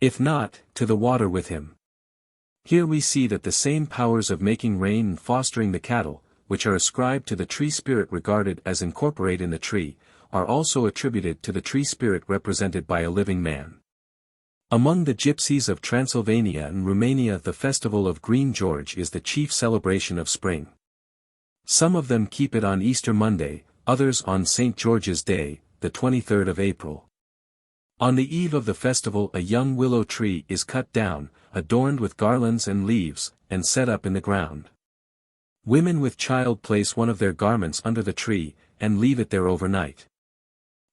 If not, to the water with him. Here we see that the same powers of making rain and fostering the cattle, which are ascribed to the tree spirit regarded as incorporate in the tree, are also attributed to the tree spirit represented by a living man. Among the gypsies of Transylvania and Romania the festival of Green George is the chief celebration of spring. Some of them keep it on Easter Monday, others on St. George's Day, the 23rd of April. On the eve of the festival a young willow tree is cut down, adorned with garlands and leaves, and set up in the ground. Women with child place one of their garments under the tree, and leave it there overnight.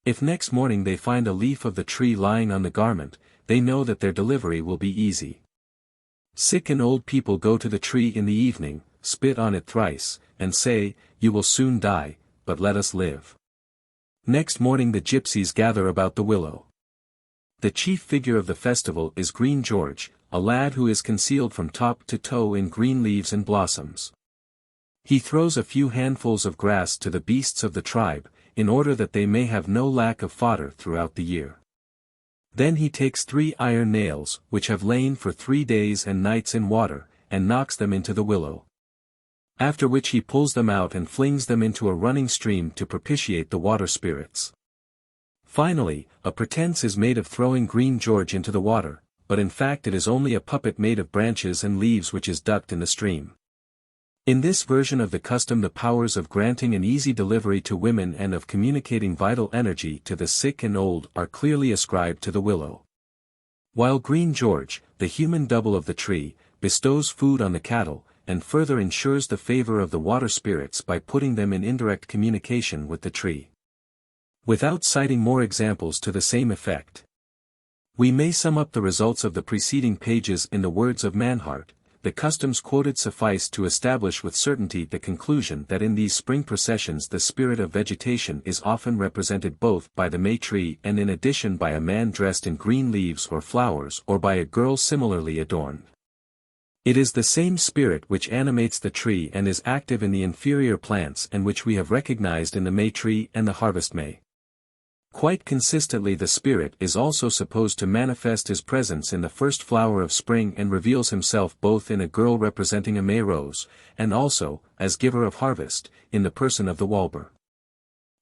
If next morning they find a leaf of the tree lying on the garment, they know that their delivery will be easy. Sick and old people go to the tree in the evening, spit on it thrice, and say, "You will soon die, but let us live." Next morning the gypsies gather about the willow. The chief figure of the festival is Green George, a lad who is concealed from top to toe in green leaves and blossoms. He throws a few handfuls of grass to the beasts of the tribe, in order that they may have no lack of fodder throughout the year. Then he takes 3 iron nails, which have lain for 3 days and nights in water, and knocks them into the willow. After which he pulls them out and flings them into a running stream to propitiate the water spirits. Finally, a pretense is made of throwing Green George into the water, but in fact it is only a puppet made of branches and leaves which is ducked in the stream. In this version of the custom the powers of granting an easy delivery to women and of communicating vital energy to the sick and old are clearly ascribed to the willow. While Green George, the human double of the tree, bestows food on the cattle, and further ensures the favor of the water spirits by putting them in indirect communication with the tree. Without citing more examples to the same effect, we may sum up the results of the preceding pages in the words of Manhart. The customs quoted suffice to establish with certainty the conclusion that in these spring processions the spirit of vegetation is often represented both by the May tree and in addition by a man dressed in green leaves or flowers or by a girl similarly adorned. It is the same spirit which animates the tree and is active in the inferior plants and which we have recognized in the May tree and the harvest May. Quite consistently the spirit is also supposed to manifest his presence in the first flower of spring and reveals himself both in a girl representing a May rose, and also, as giver of harvest, in the person of the Walber.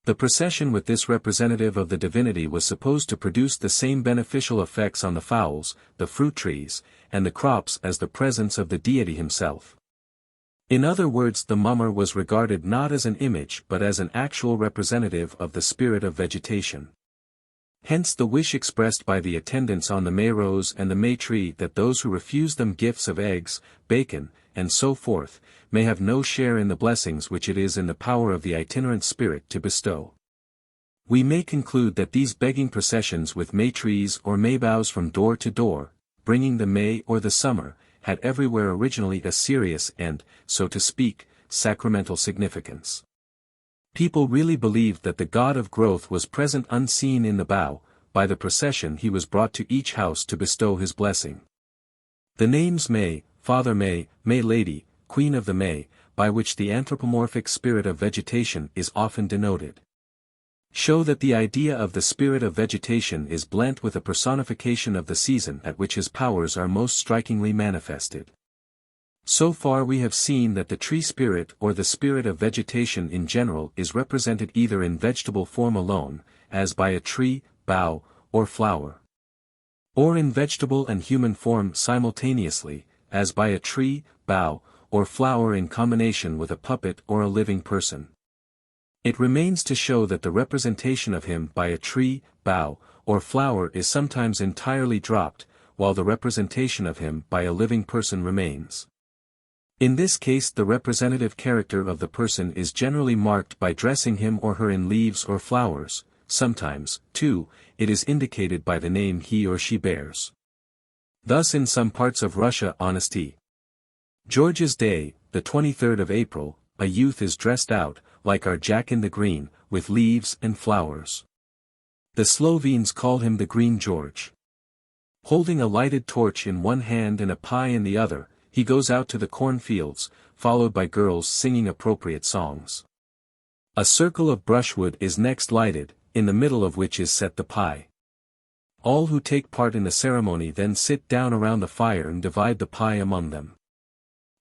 The procession with this representative of the divinity was supposed to produce the same beneficial effects on the fowls, the fruit trees, and the crops as the presence of the deity himself. In other words, the mummer was regarded not as an image but as an actual representative of the spirit of vegetation. Hence the wish expressed by the attendants on the May rose and the May tree that those who refuse them gifts of eggs, bacon, and so forth, may have no share in the blessings which it is in the power of the itinerant spirit to bestow. We may conclude that these begging processions with May trees or May boughs from door to door, bringing the May or the summer, had everywhere originally a serious and, so to speak, sacramental significance. People really believed that the god of growth was present unseen in the bough. By the procession he was brought to each house to bestow his blessing. The names May, Father May, May Lady, Queen of the May, by which the anthropomorphic spirit of vegetation is often denoted, show that the idea of the spirit of vegetation is blent with a personification of the season at which his powers are most strikingly manifested. So far we have seen that the tree spirit or the spirit of vegetation in general is represented either in vegetable form alone, as by a tree, bough, or flower, or in vegetable and human form simultaneously, as by a tree, bough, or flower in combination with a puppet or a living person. It remains to show that the representation of him by a tree, bough, or flower is sometimes entirely dropped, while the representation of him by a living person remains. In this case the representative character of the person is generally marked by dressing him or her in leaves or flowers. Sometimes, too, it is indicated by the name he or she bears. Thus in some parts of Russia on St. George's Day, the 23rd of April, a youth is dressed out, like our Jack in the Green, with leaves and flowers. The Slovenes call him the Green George. Holding a lighted torch in one hand and a pie in the other, he goes out to the cornfields, followed by girls singing appropriate songs. A circle of brushwood is next lighted, in the middle of which is set the pie. All who take part in the ceremony then sit down around the fire and divide the pie among them.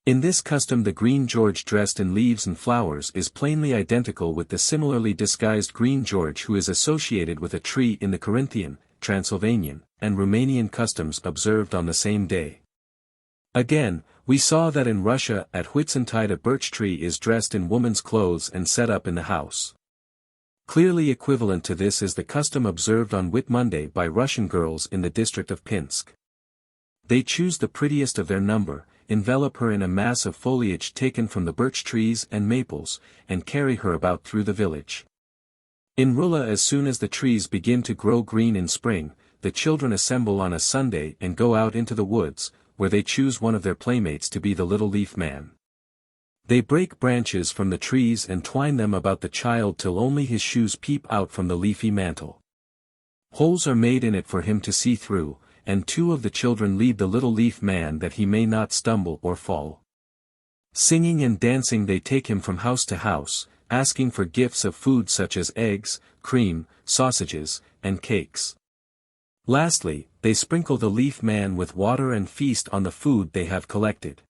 In this custom the Green George dressed in leaves and flowers is plainly identical with the similarly disguised Green George who is associated with a tree in the Carinthian, Transylvanian, and Romanian customs observed on the same day. Again, we saw that in Russia at Whitsuntide a birch tree is dressed in woman's clothes and set up in the house. Clearly equivalent to this is the custom observed on Whit Monday by Russian girls in the district of Pinsk. They choose the prettiest of their number, envelop her in a mass of foliage taken from the birch trees and maples, and carry her about through the village. In Rula as soon as the trees begin to grow green in spring, the children assemble on a Sunday and go out into the woods, where they choose one of their playmates to be the little leaf man. They break branches from the trees and twine them about the child till only his shoes peep out from the leafy mantle. Holes are made in it for him to see through, and two of the children lead the little leaf man that he may not stumble or fall. Singing and dancing they take him from house to house, asking for gifts of food such as eggs, cream, sausages, and cakes. Lastly, they sprinkle the leaf man with water and feast on the food they have collected.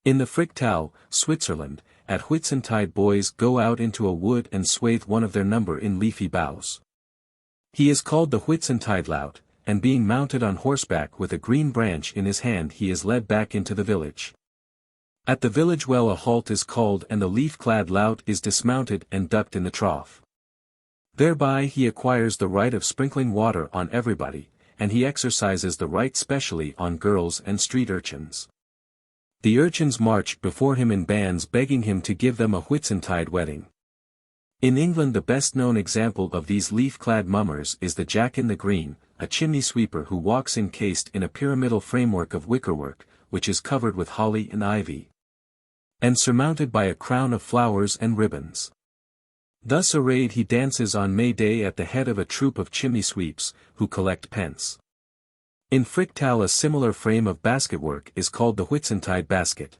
In the Fricktal, Switzerland, at Whitsuntide boys go out into a wood and swathe one of their number in leafy boughs. He is called the Whitsuntide lout, and being mounted on horseback with a green branch in his hand he is led back into the village. At the village well a halt is called and the leaf-clad lout is dismounted and ducked in the trough. Thereby he acquires the right of sprinkling water on everybody, and he exercises the right specially on girls and street urchins. The urchins march before him in bands begging him to give them a Whitsuntide wedding. In England the best-known example of these leaf-clad mummers is the Jack in the Green, a chimney sweeper who walks encased in a pyramidal framework of wickerwork, which is covered with holly and ivy, and surmounted by a crown of flowers and ribbons. Thus arrayed he dances on May Day at the head of a troop of chimney sweeps, who collect pence. In Fricktal a similar frame of basketwork is called the Whitsuntide basket.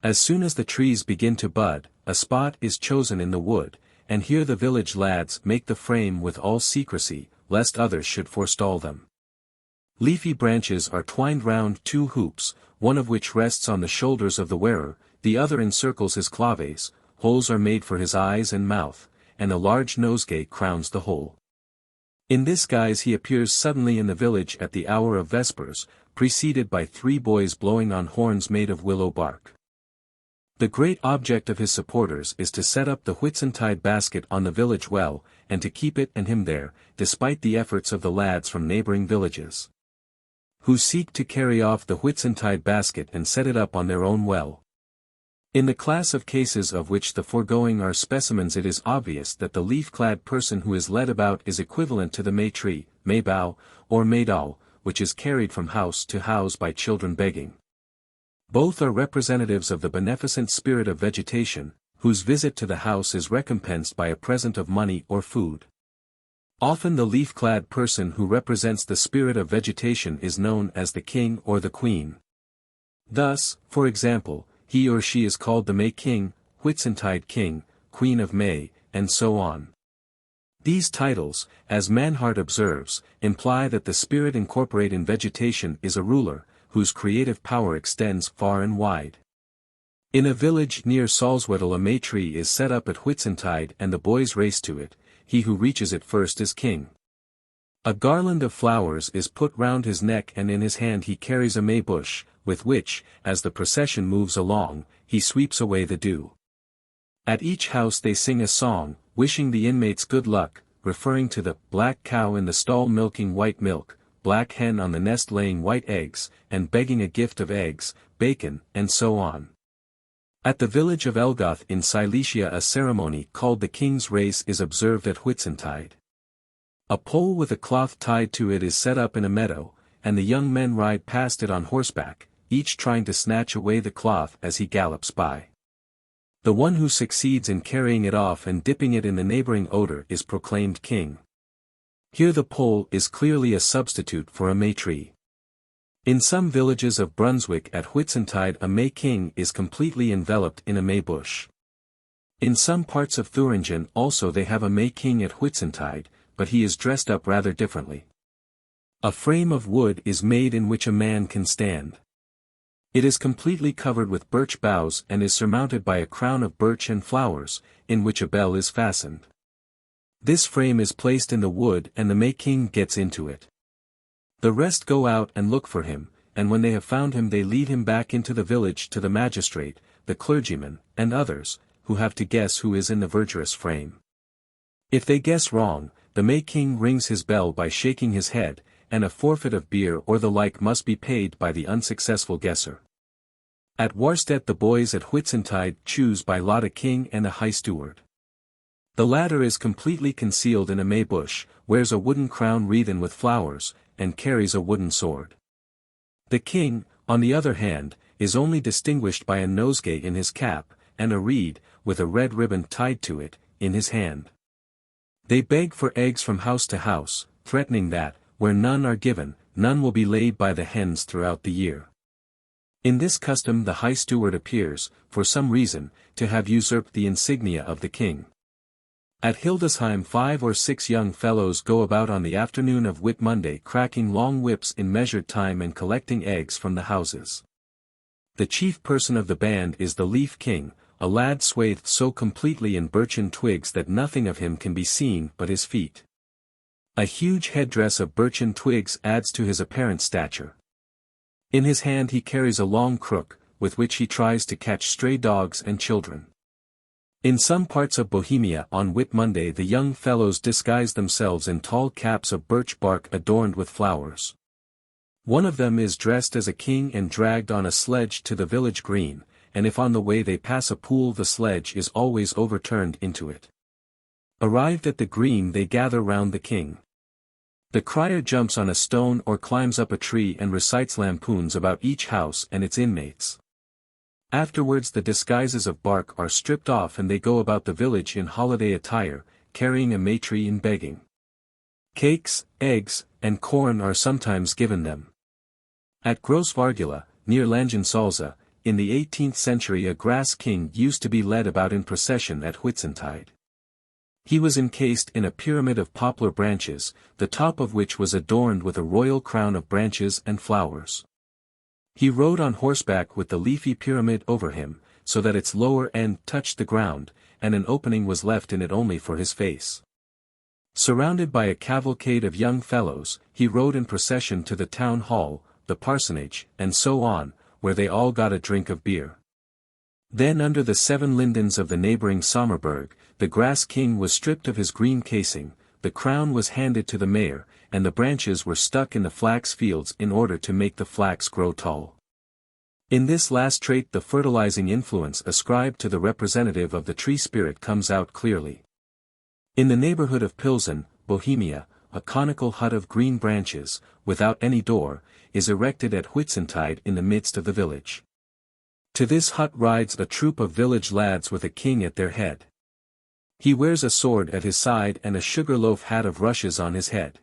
As soon as the trees begin to bud, a spot is chosen in the wood, and here the village lads make the frame with all secrecy, lest others should forestall them. Leafy branches are twined round two hoops, one of which rests on the shoulders of the wearer, the other encircles his claves, holes are made for his eyes and mouth, and a large nosegay crowns the whole. In this guise he appears suddenly in the village at the hour of vespers, preceded by 3 boys blowing on horns made of willow bark. The great object of his supporters is to set up the Whitsuntide basket on the village well, and to keep it and him there, despite the efforts of the lads from neighboring villages, who seek to carry off the Whitsuntide basket and set it up on their own well. In the class of cases of which the foregoing are specimens it is obvious that the leaf-clad person who is led about is equivalent to the May tree, May bough, or Maydoll, which is carried from house to house by children begging. Both are representatives of the beneficent spirit of vegetation, whose visit to the house is recompensed by a present of money or food. Often the leaf-clad person who represents the spirit of vegetation is known as the king or the queen. Thus, for example, he or she is called the May King, Whitsuntide King, Queen of May, and so on. These titles, as Manhart observes, imply that the spirit incorporate in vegetation is a ruler, whose creative power extends far and wide. In a village near Salzwedel a May tree is set up at Whitsuntide and the boys race to it, he who reaches it first is king. A garland of flowers is put round his neck and in his hand he carries a May bush, with which, as the procession moves along, he sweeps away the dew. At each house they sing a song, wishing the inmates good luck, referring to the black cow in the stall milking white milk, black hen on the nest laying white eggs, and begging a gift of eggs, bacon, and so on. At the village of Elgoth in Silesia a ceremony called the King's Race is observed at Whitsuntide. A pole with a cloth tied to it is set up in a meadow, and the young men ride past it on horseback, each trying to snatch away the cloth as he gallops by. The one who succeeds in carrying it off and dipping it in the neighboring odor is proclaimed king. Here the pole is clearly a substitute for a May tree. In some villages of Brunswick at Whitsuntide a May king is completely enveloped in a May bush. In some parts of Thuringen also they have a May king at Whitsuntide, but he is dressed up rather differently. A frame of wood is made in which a man can stand. It is completely covered with birch boughs and is surmounted by a crown of birch and flowers, in which a bell is fastened. This frame is placed in the wood and the May king gets into it. The rest go out and look for him, and when they have found him they lead him back into the village to the magistrate, the clergyman, and others, who have to guess who is in the verdurous frame. If they guess wrong, the May king rings his bell by shaking his head, and a forfeit of beer or the like must be paid by the unsuccessful guesser. At Warstedt the boys at Whitsuntide choose by lot a king and a high steward. The latter is completely concealed in a May bush, wears a wooden crown wreathen with flowers, and carries a wooden sword. The king, on the other hand, is only distinguished by a nosegay in his cap, and a reed, with a red ribbon tied to it, in his hand. They beg for eggs from house to house, threatening that, where none are given, none will be laid by the hens throughout the year. In this custom the high steward appears, for some reason, to have usurped the insignia of the king. At Hildesheim 5 or 6 young fellows go about on the afternoon of Whit Monday cracking long whips in measured time and collecting eggs from the houses. The chief person of the band is the Leaf King, a lad swathed so completely in birchen twigs that nothing of him can be seen but his feet. A huge headdress of birchen twigs adds to his apparent stature. In his hand he carries a long crook, with which he tries to catch stray dogs and children. In some parts of Bohemia on Whit Monday the young fellows disguise themselves in tall caps of birch bark adorned with flowers. One of them is dressed as a king and dragged on a sledge to the village green, and if on the way they pass a pool the sledge is always overturned into it. Arrived at the green they gather round the king. The crier jumps on a stone or climbs up a tree and recites lampoons about each house and its inmates. Afterwards the disguises of bark are stripped off and they go about the village in holiday attire, carrying a maitre and begging. Cakes, eggs, and corn are sometimes given them. At Grossvargula, near Langensalza, in the 18th century a grass king used to be led about in procession at Whitsuntide. He was encased in a pyramid of poplar branches, the top of which was adorned with a royal crown of branches and flowers. He rode on horseback with the leafy pyramid over him, so that its lower end touched the ground, and an opening was left in it only for his face. Surrounded by a cavalcade of young fellows, he rode in procession to the town hall, the parsonage, and so on, where they all got a drink of beer. Then under the 7 lindens of the neighboring Sommerberg, the grass king was stripped of his green casing, the crown was handed to the mayor, and the branches were stuck in the flax fields in order to make the flax grow tall. In this last trait the fertilizing influence ascribed to the representative of the tree spirit comes out clearly. In the neighborhood of Pilsen, Bohemia, a conical hut of green branches, without any door, is erected at Whitsuntide in the midst of the village. To this hut rides a troop of village lads with a king at their head. He wears a sword at his side and a sugar-loaf hat of rushes on his head.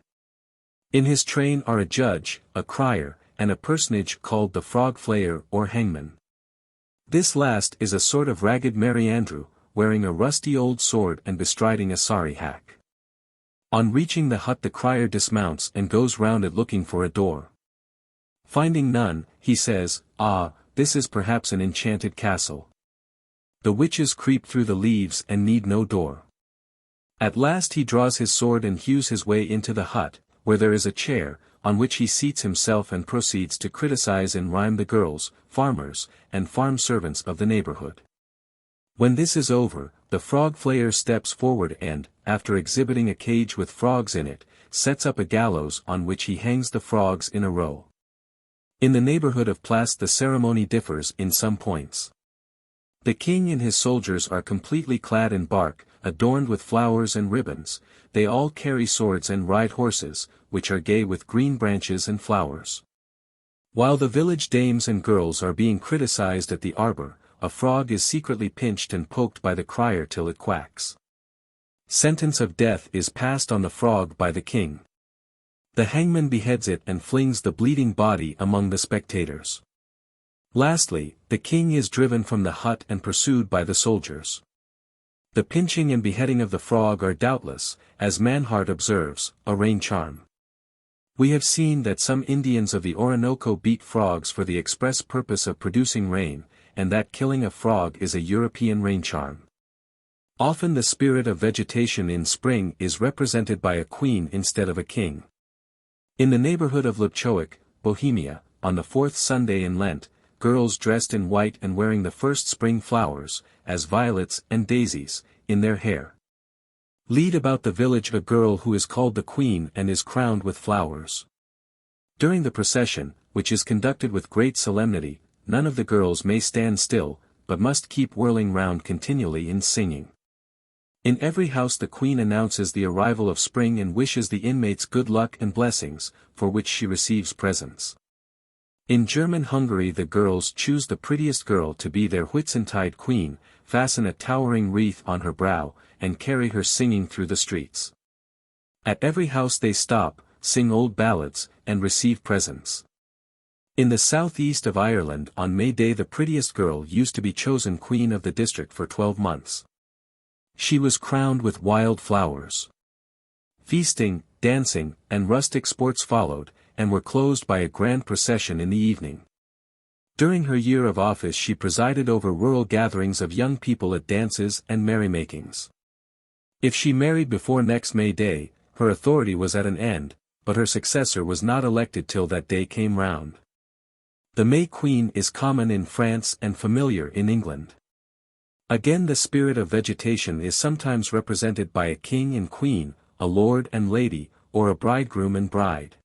In his train are a judge, a crier, and a personage called the frog flayer or hangman. This last is a sort of ragged Merry Andrew, wearing a rusty old sword and bestriding a sorry hack. On reaching the hut the crier dismounts and goes round it looking for a door. Finding none, he says, "Ah, this is perhaps an enchanted castle. The witches creep through the leaves and need no door." At last he draws his sword and hews his way into the hut, where there is a chair, on which he seats himself and proceeds to criticize in rhyme the girls, farmers, and farm servants of the neighborhood. When this is over, the frog flayer steps forward and, after exhibiting a cage with frogs in it, sets up a gallows on which he hangs the frogs in a row. In the neighborhood of Plas the ceremony differs in some points. The king and his soldiers are completely clad in bark, adorned with flowers and ribbons, they all carry swords and ride horses, which are gay with green branches and flowers. While the village dames and girls are being criticized at the arbor, a frog is secretly pinched and poked by the crier till it quacks. Sentence of death is passed on the frog by the king. The hangman beheads it and flings the bleeding body among the spectators. Lastly, the king is driven from the hut and pursued by the soldiers. The pinching and beheading of the frog are doubtless, as Manhart observes, a rain charm. We have seen that some Indians of the Orinoco beat frogs for the express purpose of producing rain, and that killing a frog is a European rain charm. Often the spirit of vegetation in spring is represented by a queen instead of a king. In the neighborhood of Lipchowick, Bohemia, on the 4th Sunday in Lent, girls dressed in white and wearing the first spring flowers, as violets and daisies, in their hair, lead about the village a girl who is called the queen and is crowned with flowers. During the procession, which is conducted with great solemnity, none of the girls may stand still, but must keep whirling round continually in singing. In every house the queen announces the arrival of spring and wishes the inmates good luck and blessings, for which she receives presents. In German Hungary the girls choose the prettiest girl to be their Whitsuntide queen, fasten a towering wreath on her brow, and carry her singing through the streets. At every house they stop, sing old ballads, and receive presents. In the southeast of Ireland on May Day the prettiest girl used to be chosen queen of the district for 12 months. She was crowned with wild flowers. Feasting, dancing, and rustic sports followed, and were closed by a grand procession in the evening. During her year of office she presided over rural gatherings of young people at dances and merrymakings. If she married before next May Day, her authority was at an end, but her successor was not elected till that day came round. The May Queen is common in France and familiar in England. Again the spirit of vegetation is sometimes represented by a king and queen, a lord and lady, or a bridegroom and bride.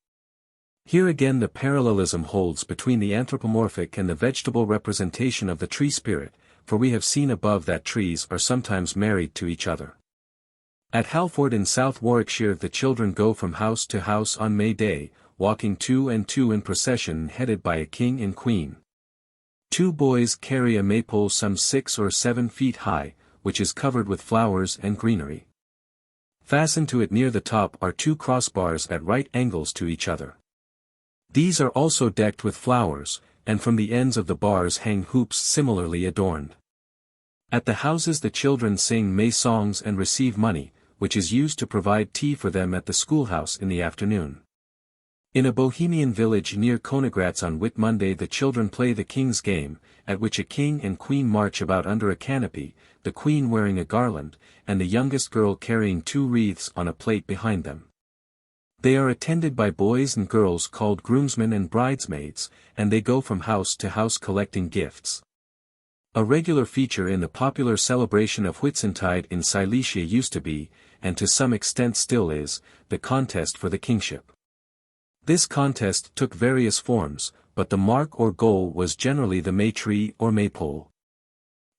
Here again the parallelism holds between the anthropomorphic and the vegetable representation of the tree spirit, for we have seen above that trees are sometimes married to each other. At Halford in South Warwickshire the children go from house to house on May Day, walking two and two in procession headed by a king and queen. Two boys carry a maypole some 6 or 7 feet high, which is covered with flowers and greenery. Fastened to it near the top are 2 crossbars at right angles to each other. These are also decked with flowers, and from the ends of the bars hang hoops similarly adorned. At the houses the children sing May songs and receive money, which is used to provide tea for them at the schoolhouse in the afternoon. In a Bohemian village near Konigratz on Whit Monday the children play the King's Game, at which a king and queen march about under a canopy, the queen wearing a garland, and the youngest girl carrying 2 wreaths on a plate behind them. They are attended by boys and girls called groomsmen and bridesmaids, and they go from house to house collecting gifts. A regular feature in the popular celebration of Whitsuntide in Silesia used to be, and to some extent still is, the contest for the kingship. This contest took various forms, but the mark or goal was generally the May tree or maypole.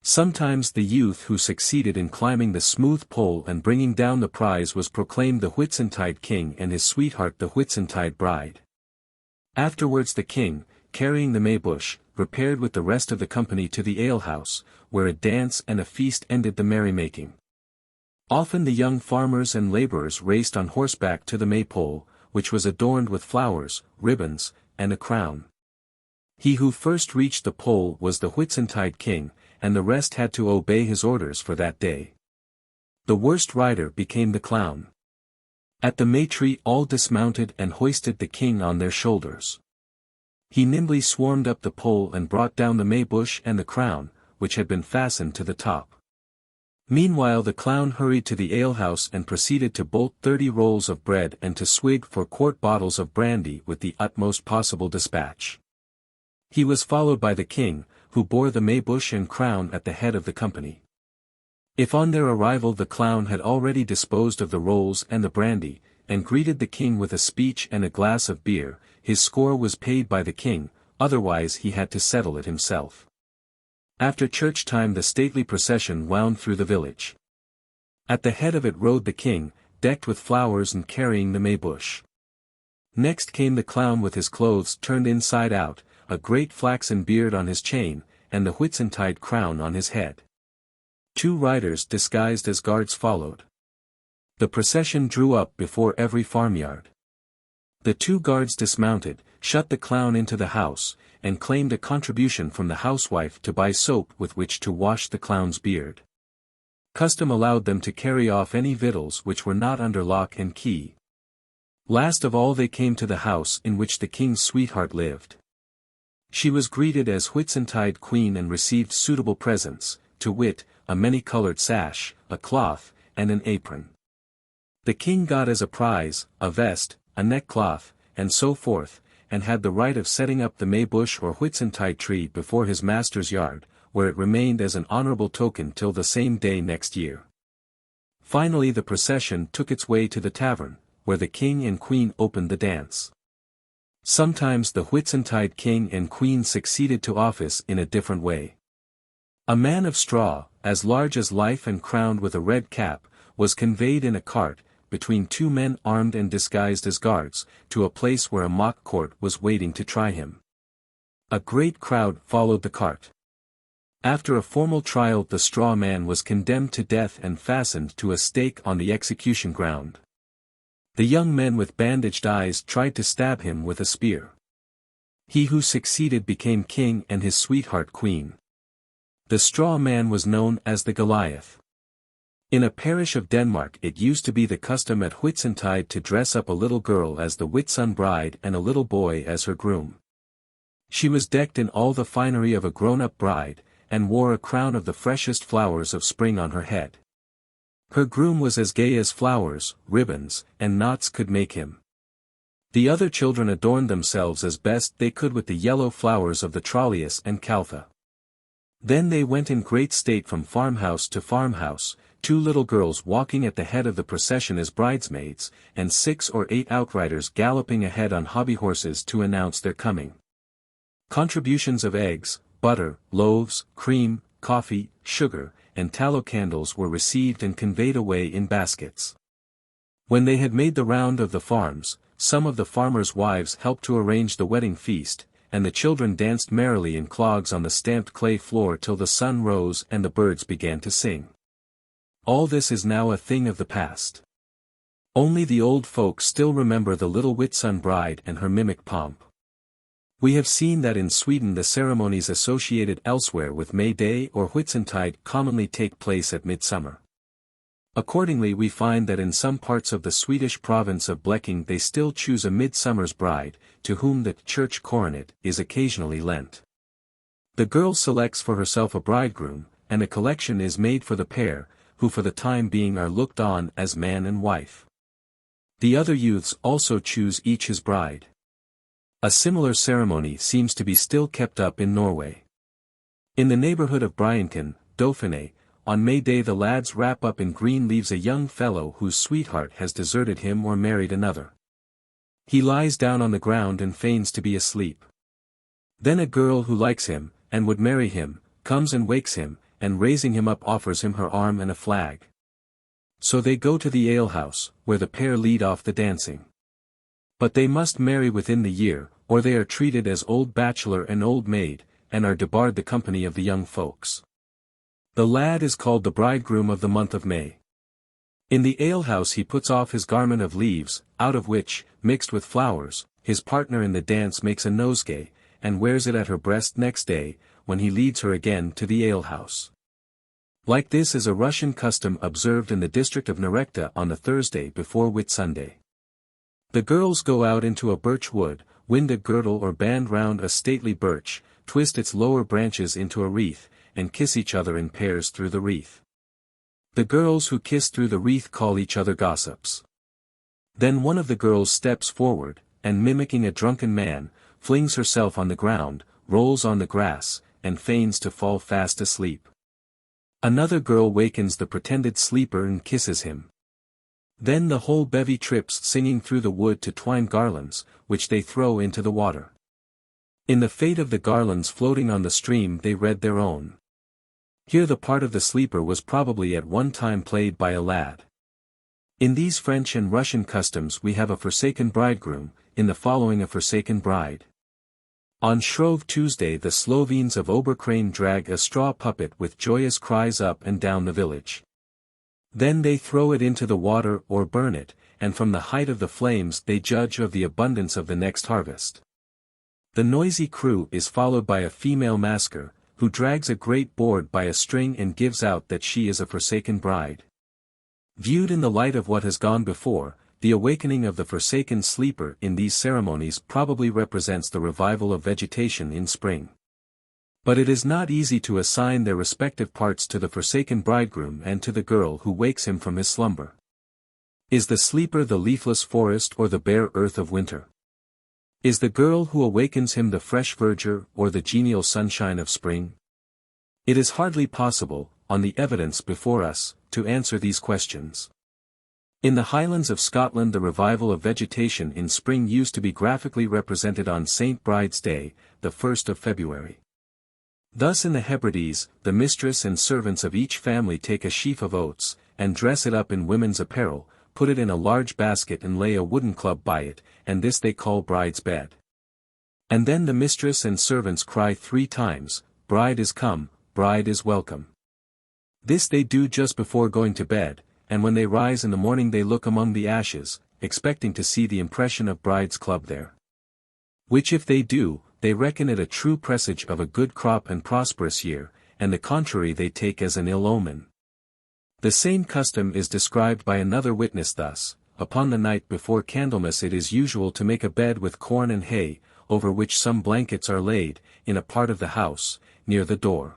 Sometimes the youth who succeeded in climbing the smooth pole and bringing down the prize was proclaimed the Whitsuntide king and his sweetheart the Whitsuntide bride. Afterwards the king, carrying the maybush, repaired with the rest of the company to the alehouse, where a dance and a feast ended the merrymaking. Often the young farmers and labourers raced on horseback to the maypole, which was adorned with flowers, ribbons, and a crown. He who first reached the pole was the Whitsuntide king, and the rest had to obey his orders for that day. The worst rider became the clown. At the May tree all dismounted and hoisted the king on their shoulders. He nimbly swarmed up the pole and brought down the maybush and the crown, which had been fastened to the top. Meanwhile the clown hurried to the alehouse and proceeded to bolt 30 rolls of bread and to swig 4 quart bottles of brandy with the utmost possible dispatch. He was followed by the king, who bore the maybush and crown at the head of the company. If on their arrival the clown had already disposed of the rolls and the brandy, and greeted the king with a speech and a glass of beer, his score was paid by the king, otherwise he had to settle it himself. After church time the stately procession wound through the village. At the head of it rode the king, decked with flowers and carrying the maybush. Next came the clown with his clothes turned inside out, a great flaxen beard on his chain, and the Whitsuntide crown on his head. 2 riders disguised as guards followed. The procession drew up before every farmyard. The 2 guards dismounted, shut the clown into the house, and claimed a contribution from the housewife to buy soap with which to wash the clown's beard. Custom allowed them to carry off any victuals which were not under lock and key. Last of all they came to the house in which the king's sweetheart lived. She was greeted as Whitsuntide queen and received suitable presents, to wit, a many-colored sash, a cloth, and an apron. The king got as a prize, a vest, a neckcloth, and so forth, and had the right of setting up the maybush or Whitsuntide tree before his master's yard, where it remained as an honourable token till the same day next year. Finally the procession took its way to the tavern, where the king and queen opened the dance. Sometimes the Whitsuntide king and queen succeeded to office in a different way. A man of straw, as large as life and crowned with a red cap, was conveyed in a cart, between 2 men armed and disguised as guards, to a place where a mock court was waiting to try him. A great crowd followed the cart. After a formal trial, the straw man was condemned to death and fastened to a stake on the execution ground. The young men with bandaged eyes tried to stab him with a spear. He who succeeded became king and his sweetheart queen. The straw man was known as the Goliath. In a parish of Denmark it used to be the custom at Whitsuntide to dress up a little girl as the Whitsun bride and a little boy as her groom. She was decked in all the finery of a grown-up bride, and wore a crown of the freshest flowers of spring on her head. Her groom was as gay as flowers, ribbons, and knots could make him. The other children adorned themselves as best they could with the yellow flowers of the trollius and caltha. Then they went in great state from farmhouse to farmhouse, 2 little girls walking at the head of the procession as bridesmaids, and 6 or 8 outriders galloping ahead on hobby horses to announce their coming. Contributions of eggs, butter, loaves, cream, coffee, sugar, and tallow candles were received and conveyed away in baskets. When they had made the round of the farms, some of the farmers' wives helped to arrange the wedding feast, and the children danced merrily in clogs on the stamped clay floor till the sun rose and the birds began to sing. All this is now a thing of the past. Only the old folks still remember the little Whitsun bride and her mimic pomp. We have seen that in Sweden the ceremonies associated elsewhere with May Day or Whitsuntide commonly take place at midsummer. Accordingly we find that in some parts of the Swedish province of Blekinge they still choose a midsummer's bride, to whom the church coronet is occasionally lent. The girl selects for herself a bridegroom, and a collection is made for the pair, who for the time being are looked on as man and wife. The other youths also choose each his bride. A similar ceremony seems to be still kept up in Norway. In the neighborhood of Bryanken, Dauphiné, on May Day the lads wrap up in green leaves a young fellow whose sweetheart has deserted him or married another. He lies down on the ground and feigns to be asleep. Then a girl who likes him, and would marry him, comes and wakes him, and raising him up offers him her arm and a flag. So they go to the alehouse, where the pair lead off the dancing. But they must marry within the year, or they are treated as old bachelor and old maid, and are debarred the company of the young folks. The lad is called the bridegroom of the month of May. In the alehouse he puts off his garment of leaves, out of which, mixed with flowers, his partner in the dance makes a nosegay, and wears it at her breast next day, when he leads her again to the alehouse. Like this is a Russian custom observed in the district of Nerekta on the Thursday before Whitsunday. The girls go out into a birch wood, wind a girdle or band round a stately birch, twist its lower branches into a wreath, and kiss each other in pairs through the wreath. The girls who kiss through the wreath call each other gossips. Then one of the girls steps forward, and mimicking a drunken man, flings herself on the ground, rolls on the grass, and feigns to fall fast asleep. Another girl wakens the pretended sleeper and kisses him. Then the whole bevy trips singing through the wood to twine garlands, which they throw into the water. In the fate of the garlands floating on the stream they read their own. Here the part of the sleeper was probably at one time played by a lad. In these French and Russian customs we have a forsaken bridegroom, in the following a forsaken bride. On Shrove Tuesday the Slovenes of Oberkrane drag a straw puppet with joyous cries up and down the village. Then they throw it into the water or burn it, and from the height of the flames they judge of the abundance of the next harvest. The noisy crew is followed by a female masker, who drags a great board by a string and gives out that she is a forsaken bride. Viewed in the light of what has gone before, the awakening of the forsaken sleeper in these ceremonies probably represents the revival of vegetation in spring. But it is not easy to assign their respective parts to the forsaken bridegroom and to the girl who wakes him from his slumber. Is the sleeper the leafless forest or the bare earth of winter? Is the girl who awakens him the fresh verdure or the genial sunshine of spring? It is hardly possible, on the evidence before us, to answer these questions. In the Highlands of Scotland the revival of vegetation in spring used to be graphically represented on St. Bride's Day, the 1st of February. Thus in the Hebrides, the mistress and servants of each family take a sheaf of oats, and dress it up in women's apparel, put it in a large basket and lay a wooden club by it, and this they call bride's bed. And then the mistress and servants cry 3 times, "Bride is come, bride is welcome." This they do just before going to bed, and when they rise in the morning they look among the ashes, expecting to see the impression of bride's club there. Which if they do, they reckon it a true presage of a good crop and prosperous year, and the contrary they take as an ill omen. The same custom is described by another witness thus: upon the night before Candlemas it is usual to make a bed with corn and hay, over which some blankets are laid, in a part of the house, near the door.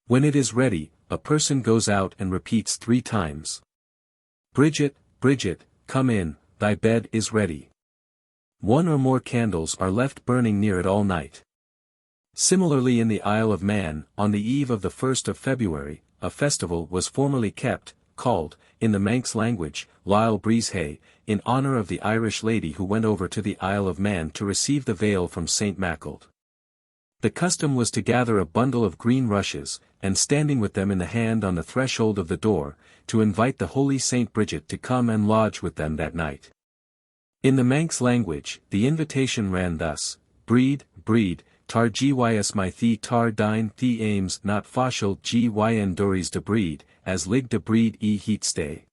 When it is ready, a person goes out and repeats 3 times. "Bridget, Bridget, come in, thy bed is ready." 1 or more candles are left burning near it all night. Similarly in the Isle of Man, on the eve of the 1st of February, a festival was formerly kept, called, in the Manx language, Lyle Breeze Hay, in honor of the Irish lady who went over to the Isle of Man to receive the veil from St. Maccled. The custom was to gather a bundle of green rushes, and standing with them in the hand on the threshold of the door, to invite the holy Saint Bridget to come and lodge with them that night. In the Manx language, the invitation ran thus: "Breed, breed, tar gys my thee tar dine thee aims not fashel gyn dories de breed, as lig de breed e heat stay."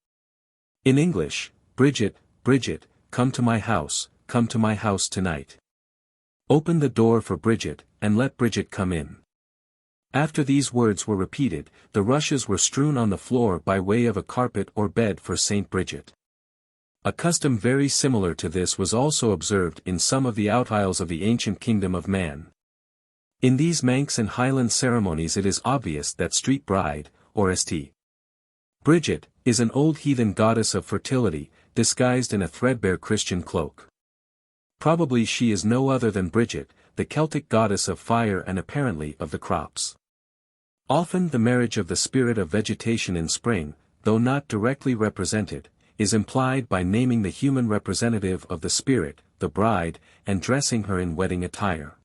In English, "Bridget, Bridget, come to my house tonight. Open the door for Bridget, and let Bridget come in." After these words were repeated, the rushes were strewn on the floor by way of a carpet or bed for Saint Bridget. A custom very similar to this was also observed in some of the outisles of the ancient kingdom of Man. In these Manx and Highland ceremonies it is obvious that street bride, or St. Bridget, is an old heathen goddess of fertility, disguised in a threadbare Christian cloak. Probably she is no other than Bridget, the Celtic goddess of fire and apparently of the crops. Often the marriage of the spirit of vegetation in spring, though not directly represented, is implied by naming the human representative of the spirit, the bride, and dressing her in wedding attire.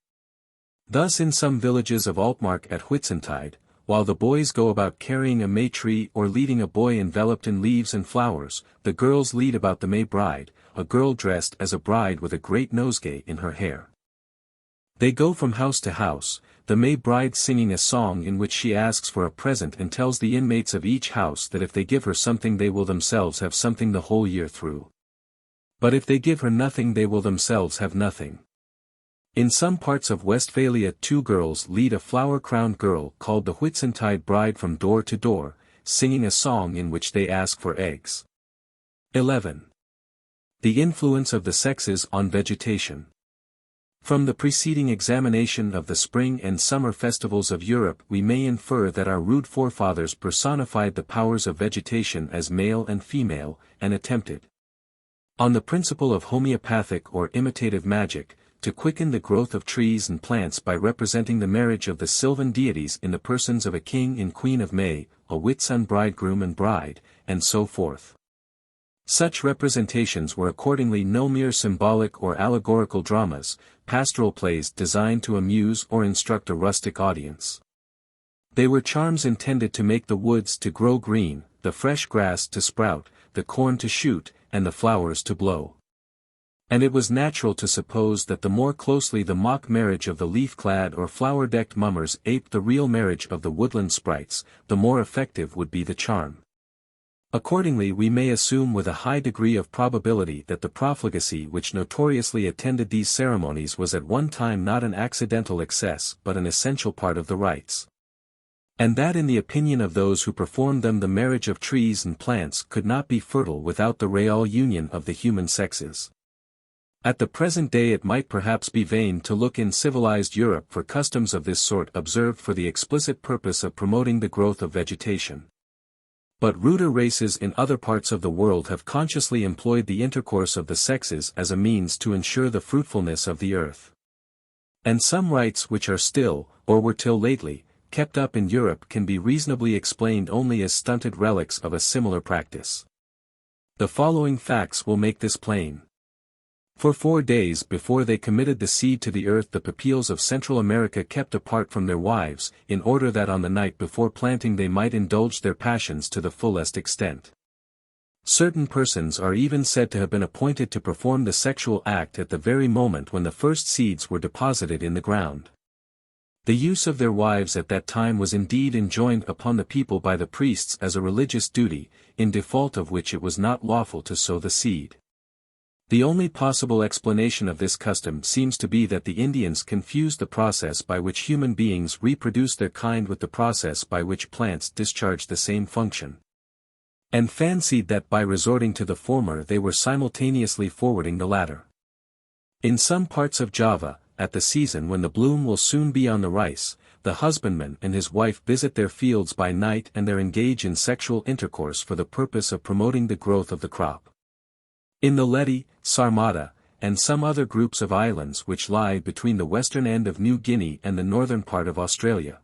Thus in some villages of Altmark at Whitsuntide, while the boys go about carrying a May tree or leading a boy enveloped in leaves and flowers, the girls lead about the May bride, a girl dressed as a bride with a great nosegay in her hair. They go from house to house, the May bride singing a song in which she asks for a present and tells the inmates of each house that if they give her something they will themselves have something the whole year through. But if they give her nothing they will themselves have nothing. In some parts of Westphalia 2 girls lead a flower-crowned girl called the Whitsuntide bride from door to door, singing a song in which they ask for eggs. 11. The influence of the sexes on vegetation. From the preceding examination of the spring and summer festivals of Europe we may infer that our rude forefathers personified the powers of vegetation as male and female, and attempted, on the principle of homeopathic or imitative magic, to quicken the growth of trees and plants by representing the marriage of the sylvan deities in the persons of a king and queen of May, a Whitsun bridegroom and bride, and so forth. Such representations were accordingly no mere symbolic or allegorical dramas, pastoral plays designed to amuse or instruct a rustic audience. They were charms intended to make the woods to grow green, the fresh grass to sprout, the corn to shoot, and the flowers to blow. And it was natural to suppose that the more closely the mock marriage of the leaf-clad or flower-decked mummers aped the real marriage of the woodland sprites, the more effective would be the charm. Accordingly we may assume with a high degree of probability that the profligacy which notoriously attended these ceremonies was at one time not an accidental excess but an essential part of the rites. And that in the opinion of those who performed them the marriage of trees and plants could not be fertile without the real union of the human sexes. At the present day it might perhaps be vain to look in civilized Europe for customs of this sort observed for the explicit purpose of promoting the growth of vegetation. But ruder races in other parts of the world have consciously employed the intercourse of the sexes as a means to ensure the fruitfulness of the earth. And some rites which are still, or were till lately, kept up in Europe can be reasonably explained only as stunted relics of a similar practice. The following facts will make this plain. For 4 days before they committed the seed to the earth the Papiles of Central America kept apart from their wives, in order that on the night before planting they might indulge their passions to the fullest extent. Certain persons are even said to have been appointed to perform the sexual act at the very moment when the first seeds were deposited in the ground. The use of their wives at that time was indeed enjoined upon the people by the priests as a religious duty, in default of which it was not lawful to sow the seed. The only possible explanation of this custom seems to be that the Indians confused the process by which human beings reproduce their kind with the process by which plants discharge the same function, and fancied that by resorting to the former they were simultaneously forwarding the latter. In some parts of Java, at the season when the bloom will soon be on the rice, the husbandman and his wife visit their fields by night and there engage in sexual intercourse for the purpose of promoting the growth of the crop. In the Ledi, Sarmada, and some other groups of islands which lie between the western end of New Guinea and the northern part of Australia,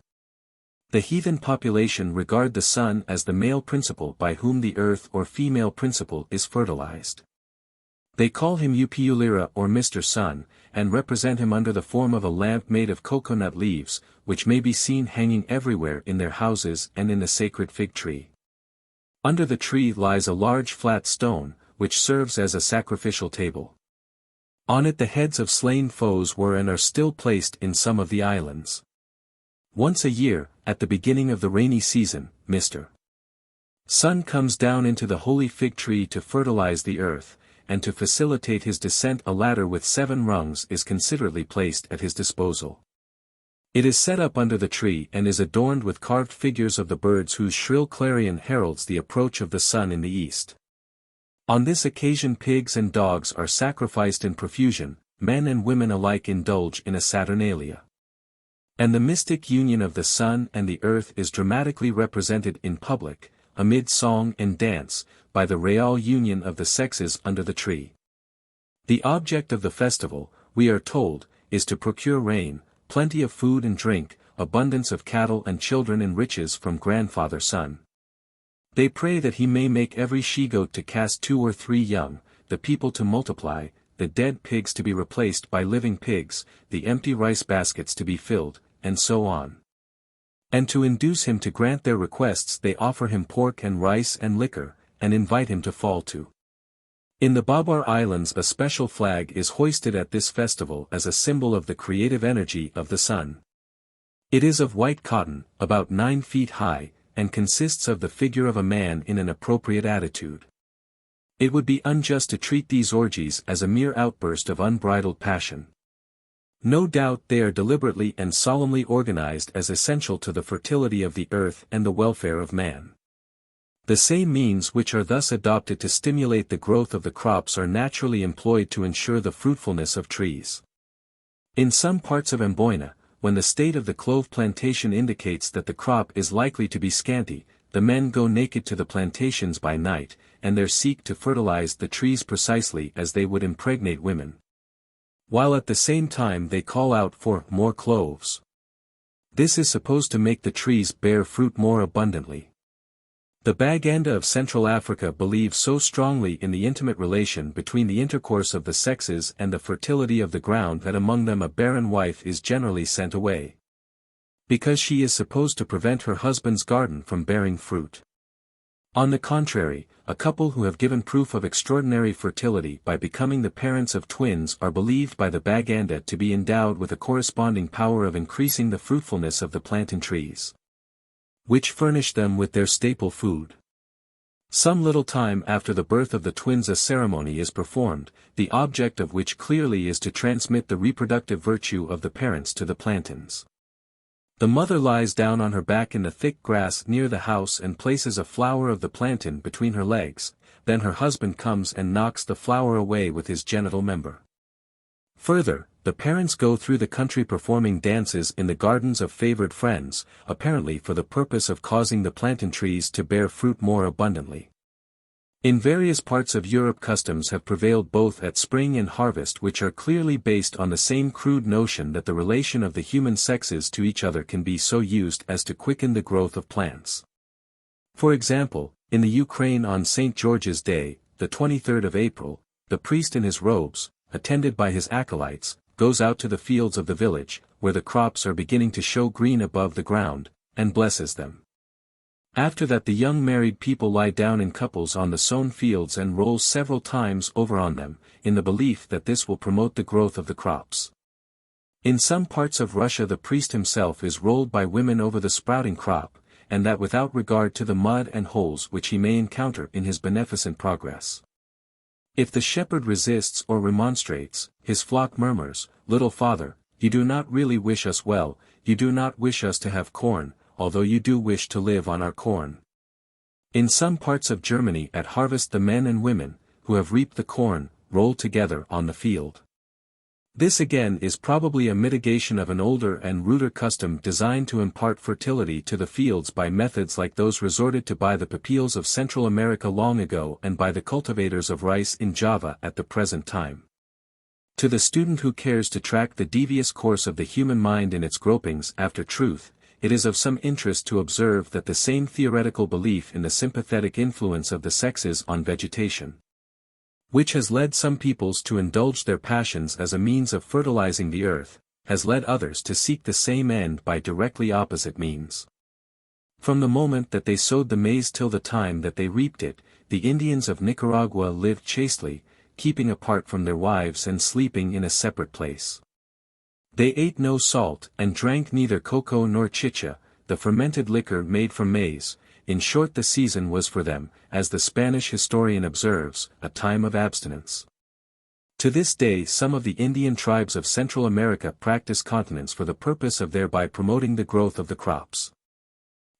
the heathen population regard the sun as the male principle by whom the earth or female principle is fertilized. They call him Upulira or Mr. Sun, and represent him under the form of a lamp made of coconut leaves, which may be seen hanging everywhere in their houses and in the sacred fig tree. Under the tree lies a large flat stone, which serves as a sacrificial table. On it the heads of slain foes were and are still placed in some of the islands. Once a year, at the beginning of the rainy season, Mr. Sun comes down into the holy fig tree to fertilize the earth, and to facilitate his descent a ladder with 7 rungs is considerately placed at his disposal. It is set up under the tree and is adorned with carved figures of the birds whose shrill clarion heralds the approach of the sun in the east. On this occasion pigs and dogs are sacrificed in profusion, men and women alike indulge in a saturnalia. And the mystic union of the sun and the earth is dramatically represented in public, amid song and dance, by the real union of the sexes under the tree. The object of the festival, we are told, is to procure rain, plenty of food and drink, abundance of cattle and children and riches from grandfather Sun. They pray that he may make every she-goat to cast 2 or 3 young, the people to multiply, the dead pigs to be replaced by living pigs, the empty rice baskets to be filled, and so on. And to induce him to grant their requests they offer him pork and rice and liquor, and invite him to fall to. In the Babar Islands a special flag is hoisted at this festival as a symbol of the creative energy of the sun. It is of white cotton, about 9 feet high, and consists of the figure of a man in an appropriate attitude. It would be unjust to treat these orgies as a mere outburst of unbridled passion. No doubt they are deliberately and solemnly organized as essential to the fertility of the earth and the welfare of man. The same means which are thus adopted to stimulate the growth of the crops are naturally employed to ensure the fruitfulness of trees. In some parts of Amboina, when the state of the clove plantation indicates that the crop is likely to be scanty, the men go naked to the plantations by night, and there seek to fertilize the trees precisely as they would impregnate women, while at the same time they call out for more cloves. This is supposed to make the trees bear fruit more abundantly. The Baganda of Central Africa believe so strongly in the intimate relation between the intercourse of the sexes and the fertility of the ground that among them a barren wife is generally sent away, because she is supposed to prevent her husband's garden from bearing fruit. On the contrary, a couple who have given proof of extraordinary fertility by becoming the parents of twins are believed by the Baganda to be endowed with a corresponding power of increasing the fruitfulness of the plantain trees, which furnish them with their staple food. Some little time after the birth of the twins a ceremony is performed, the object of which clearly is to transmit the reproductive virtue of the parents to the plantains. The mother lies down on her back in the thick grass near the house and places a flower of the plantain between her legs, then her husband comes and knocks the flower away with his genital member. Further, the parents go through the country performing dances in the gardens of favored friends, apparently for the purpose of causing the plantain trees to bear fruit more abundantly. In various parts of Europe customs have prevailed both at spring and harvest which are clearly based on the same crude notion that the relation of the human sexes to each other can be so used as to quicken the growth of plants. For example, in the Ukraine on St. George's Day, the 23rd of April, the priest in his robes, attended by his acolytes, goes out to the fields of the village, where the crops are beginning to show green above the ground, and blesses them. After that the young married people lie down in couples on the sown fields and roll several times over on them, in the belief that this will promote the growth of the crops. In some parts of Russia the priest himself is rolled by women over the sprouting crop, and that without regard to the mud and holes which he may encounter in his beneficent progress. If the shepherd resists or remonstrates, his flock murmurs, "Little father, you do not really wish us well, you do not wish us to have corn, although you do wish to live on our corn." In some parts of Germany at harvest the men and women, who have reaped the corn, roll together on the field. This again is probably a mitigation of an older and ruder custom designed to impart fertility to the fields by methods like those resorted to by the Papiles of Central America long ago and by the cultivators of rice in Java at the present time. To the student who cares to track the devious course of the human mind in its gropings after truth, it is of some interest to observe that the same theoretical belief in the sympathetic influence of the sexes on vegetation, which has led some peoples to indulge their passions as a means of fertilizing the earth, has led others to seek the same end by directly opposite means. From the moment that they sowed the maize till the time that they reaped it, the Indians of Nicaragua lived chastely, keeping apart from their wives and sleeping in a separate place. They ate no salt and drank neither cocoa nor chicha, the fermented liquor made from maize. In short, the season was for them, as the Spanish historian observes, a time of abstinence. To this day some of the Indian tribes of Central America practice continence for the purpose of thereby promoting the growth of the crops.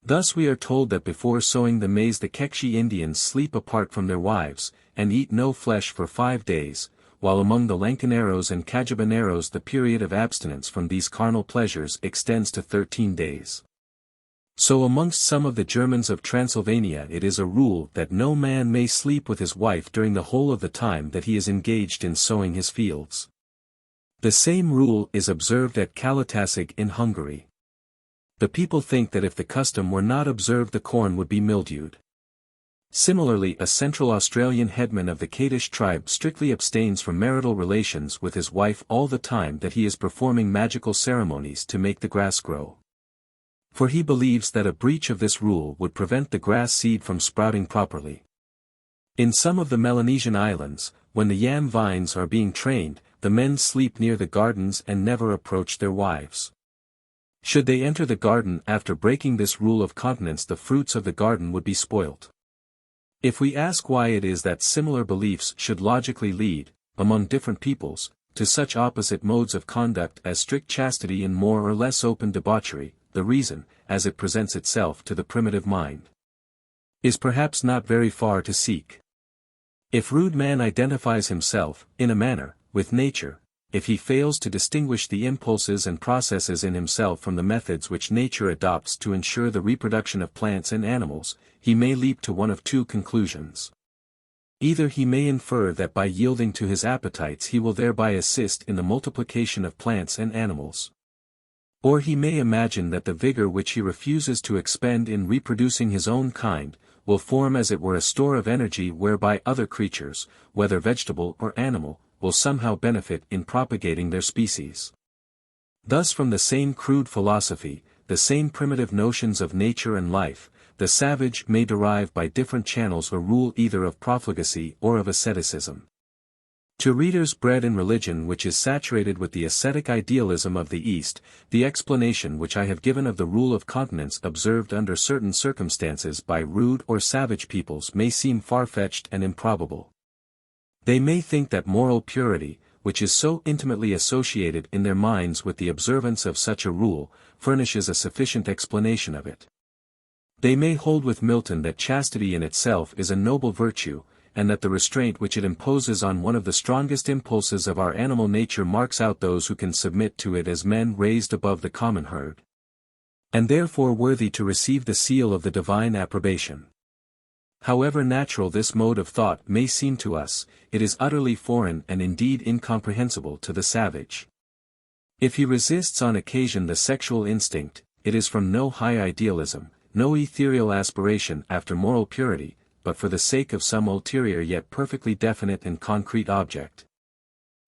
Thus we are told that before sowing the maize the Quechua Indians sleep apart from their wives, and eat no flesh for 5 days, while among the Lancaneros and Cajabaneros the period of abstinence from these carnal pleasures extends to 13 days. So amongst some of the Germans of Transylvania it is a rule that no man may sleep with his wife during the whole of the time that he is engaged in sowing his fields. The same rule is observed at Kalatasig in Hungary. The people think that if the custom were not observed the corn would be mildewed. Similarly, a Central Australian headman of the Kadish tribe strictly abstains from marital relations with his wife all the time that he is performing magical ceremonies to make the grass grow. For he believes that a breach of this rule would prevent the grass seed from sprouting properly. In some of the Melanesian islands, when the yam vines are being trained, the men sleep near the gardens and never approach their wives. Should they enter the garden after breaking this rule of continence, the fruits of the garden would be spoilt. If we ask why it is that similar beliefs should logically lead, among different peoples, to such opposite modes of conduct as strict chastity and more or less open debauchery, the reason, as it presents itself to the primitive mind, is perhaps not very far to seek. If rude man identifies himself, in a manner, with nature, if he fails to distinguish the impulses and processes in himself from the methods which nature adopts to ensure the reproduction of plants and animals, he may leap to one of two conclusions. Either he may infer that by yielding to his appetites he will thereby assist in the multiplication of plants and animals. Or he may imagine that the vigor which he refuses to expend in reproducing his own kind, will form as it were a store of energy whereby other creatures, whether vegetable or animal, will somehow benefit in propagating their species. Thus from the same crude philosophy, the same primitive notions of nature and life, the savage may derive by different channels a rule either of profligacy or of asceticism. To readers bred in religion which is saturated with the ascetic idealism of the East, the explanation which I have given of the rule of continence observed under certain circumstances by rude or savage peoples may seem far-fetched and improbable. They may think that moral purity, which is so intimately associated in their minds with the observance of such a rule, furnishes a sufficient explanation of it. They may hold with Milton that chastity in itself is a noble virtue, and that the restraint which it imposes on one of the strongest impulses of our animal nature marks out those who can submit to it as men raised above the common herd, and therefore worthy to receive the seal of the divine approbation. However natural this mode of thought may seem to us, it is utterly foreign and indeed incomprehensible to the savage. If he resists on occasion the sexual instinct, it is from no high idealism, no ethereal aspiration after moral purity, but for the sake of some ulterior yet perfectly definite and concrete object,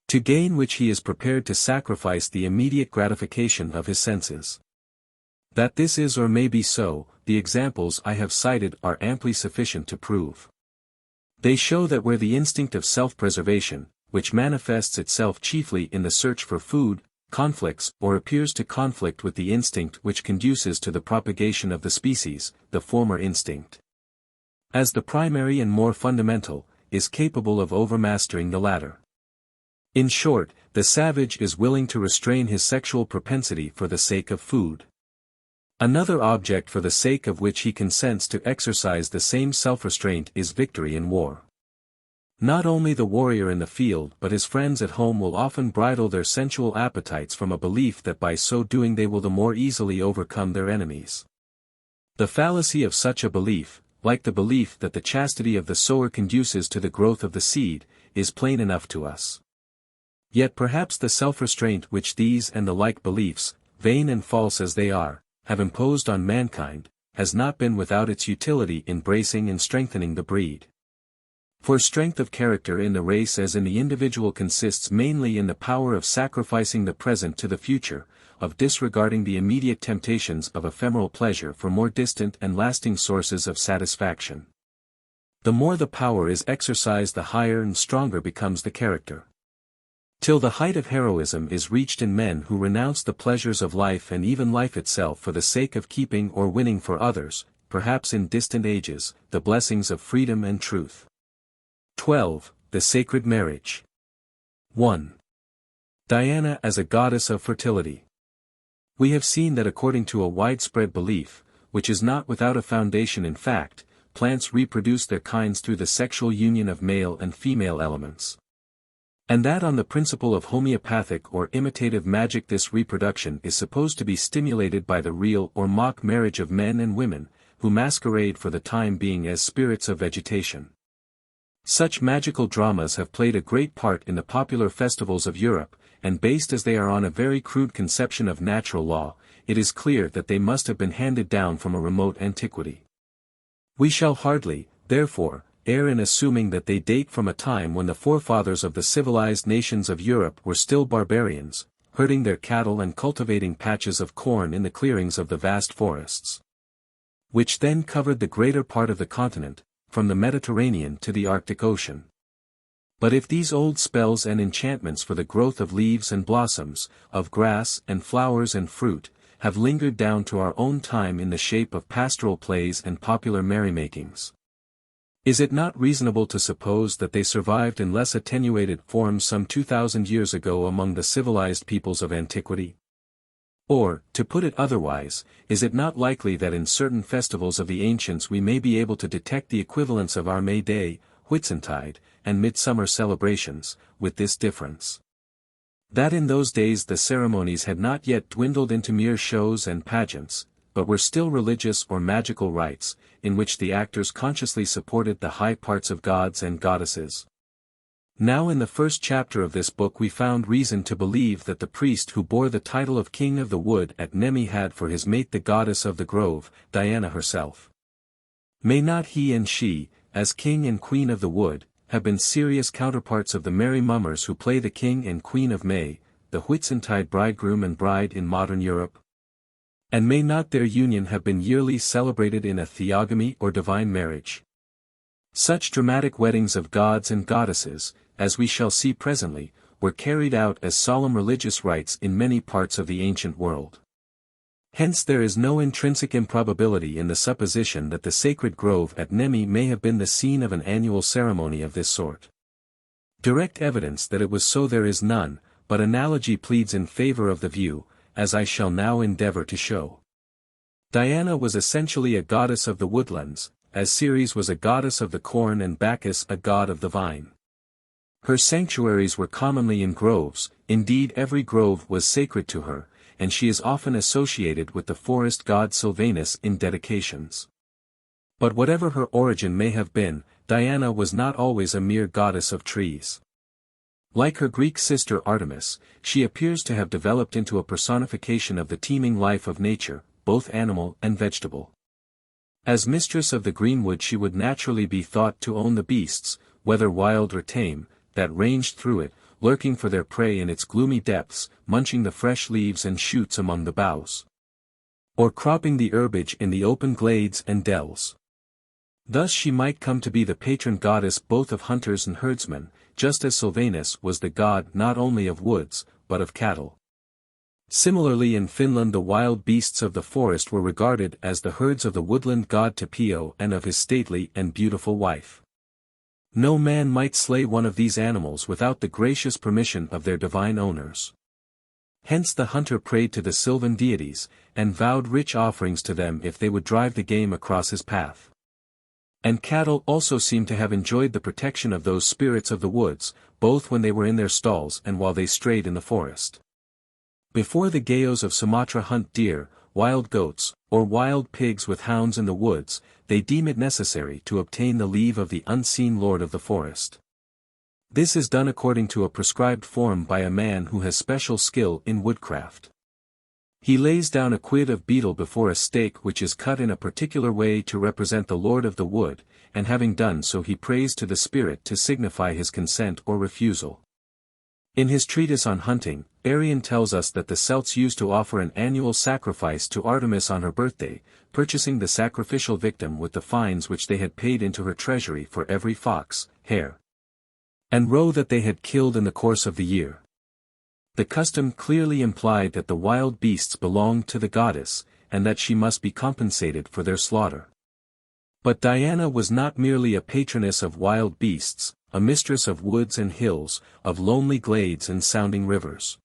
to gain which he is prepared to sacrifice the immediate gratification of his senses. That this is or may be so, the examples I have cited are amply sufficient to prove. They show that where the instinct of self-preservation, which manifests itself chiefly in the search for food, conflicts or appears to conflict with the instinct which conduces to the propagation of the species, the former instinct, as the primary and more fundamental, is capable of overmastering the latter. In short, the savage is willing to restrain his sexual propensity for the sake of food. Another object for the sake of which he consents to exercise the same self-restraint is victory in war. Not only the warrior in the field but his friends at home will often bridle their sensual appetites from a belief that by so doing they will the more easily overcome their enemies. The fallacy of such a belief, like the belief that the chastity of the sower conduces to the growth of the seed, is plain enough to us. Yet perhaps the self-restraint which these and the like beliefs, vain and false as they are, have imposed on mankind, has not been without its utility in bracing and strengthening the breed. For strength of character in the race as in the individual consists mainly in the power of sacrificing the present to the future, of disregarding the immediate temptations of ephemeral pleasure for more distant and lasting sources of satisfaction. The more the power is exercised, the higher and stronger becomes the character. Till the height of heroism is reached in men who renounce the pleasures of life and even life itself for the sake of keeping or winning for others, perhaps in distant ages, the blessings of freedom and truth. 12. The Sacred Marriage. 1. Diana as a goddess of fertility. We have seen that according to a widespread belief, which is not without a foundation in fact, plants reproduce their kinds through the sexual union of male and female elements. And that on the principle of homeopathic or imitative magic this reproduction is supposed to be stimulated by the real or mock marriage of men and women, who masquerade for the time being as spirits of vegetation. Such magical dramas have played a great part in the popular festivals of Europe, and based as they are on a very crude conception of natural law, it is clear that they must have been handed down from a remote antiquity. We shall hardly, therefore, err in assuming that they date from a time when the forefathers of the civilized nations of Europe were still barbarians, herding their cattle and cultivating patches of corn in the clearings of the vast forests, which then covered the greater part of the continent, from the Mediterranean to the Arctic Ocean. But if these old spells and enchantments for the growth of leaves and blossoms, of grass and flowers and fruit, have lingered down to our own time in the shape of pastoral plays and popular merrymakings, is it not reasonable to suppose that they survived in less attenuated forms some 2,000 years ago among the civilized peoples of antiquity? Or, to put it otherwise, is it not likely that in certain festivals of the ancients we may be able to detect the equivalents of our May Day, Whitsuntide, and midsummer celebrations, with this difference: that in those days the ceremonies had not yet dwindled into mere shows and pageants, but were still religious or magical rites, in which the actors consciously supported the high parts of gods and goddesses. Now in the first chapter of this book we found reason to believe that the priest who bore the title of King of the Wood at Nemi had for his mate the goddess of the grove, Diana herself. May not he and she, as King and Queen of the Wood, have been serious counterparts of the merry mummers who play the King and Queen of May, the Whitsuntide bridegroom and bride in modern Europe? And may not their union have been yearly celebrated in a theogamy or divine marriage? Such dramatic weddings of gods and goddesses, as we shall see presently, were carried out as solemn religious rites in many parts of the ancient world. Hence there is no intrinsic improbability in the supposition that the sacred grove at Nemi may have been the scene of an annual ceremony of this sort. Direct evidence that it was so there is none, but analogy pleads in favor of the view, as I shall now endeavor to show. Diana was essentially a goddess of the woodlands, as Ceres was a goddess of the corn and Bacchus a god of the vine. Her sanctuaries were commonly in groves, indeed every grove was sacred to her, and she is often associated with the forest god Silvanus in dedications. But whatever her origin may have been, Diana was not always a mere goddess of trees. Like her Greek sister Artemis, she appears to have developed into a personification of the teeming life of nature, both animal and vegetable. As mistress of the greenwood she would naturally be thought to own the beasts, whether wild or tame, that ranged through it, lurking for their prey in its gloomy depths, munching the fresh leaves and shoots among the boughs. or cropping the herbage in the open glades and dells. Thus she might come to be the patron goddess both of hunters and herdsmen, just as Sylvanus was the god not only of woods, but of cattle. Similarly in Finland the wild beasts of the forest were regarded as the herds of the woodland god Tapio and of his stately and beautiful wife. No man might slay one of these animals without the gracious permission of their divine owners. Hence the hunter prayed to the sylvan deities, and vowed rich offerings to them if they would drive the game across his path. And cattle also seem to have enjoyed the protection of those spirits of the woods, both when they were in their stalls and while they strayed in the forest. Before the Gayos of Sumatra hunt deer, wild goats, or wild pigs with hounds in the woods, they deem it necessary to obtain the leave of the unseen lord of the forest. This is done according to a prescribed form by a man who has special skill in woodcraft. He lays down a quid of betel before a stake which is cut in a particular way to represent the lord of the wood, and having done so he prays to the spirit to signify his consent or refusal. In his treatise on hunting, Arrian tells us that the Celts used to offer an annual sacrifice to Artemis on her birthday, purchasing the sacrificial victim with the fines which they had paid into her treasury for every fox, hare, and roe that they had killed in the course of the year. The custom clearly implied that the wild beasts belonged to the goddess, and that she must be compensated for their slaughter. But Diana was not merely a patroness of wild beasts, a mistress of woods and hills, of lonely glades and sounding rivers.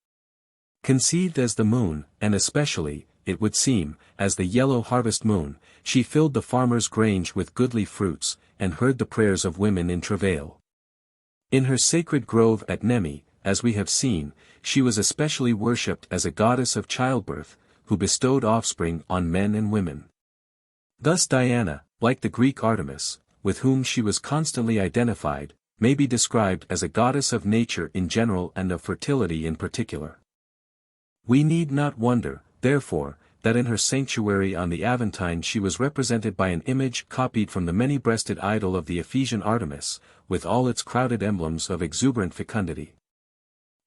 Conceived as the moon, and especially, it would seem, as the yellow harvest moon, she filled the farmer's grange with goodly fruits, and heard the prayers of women in travail. In her sacred grove at Nemi, as we have seen, she was especially worshipped as a goddess of childbirth, who bestowed offspring on men and women. Thus Diana, like the Greek Artemis, with whom she was constantly identified, may be described as a goddess of nature in general and of fertility in particular. We need not wonder, therefore, that in her sanctuary on the Aventine she was represented by an image copied from the many-breasted idol of the Ephesian Artemis, with all its crowded emblems of exuberant fecundity.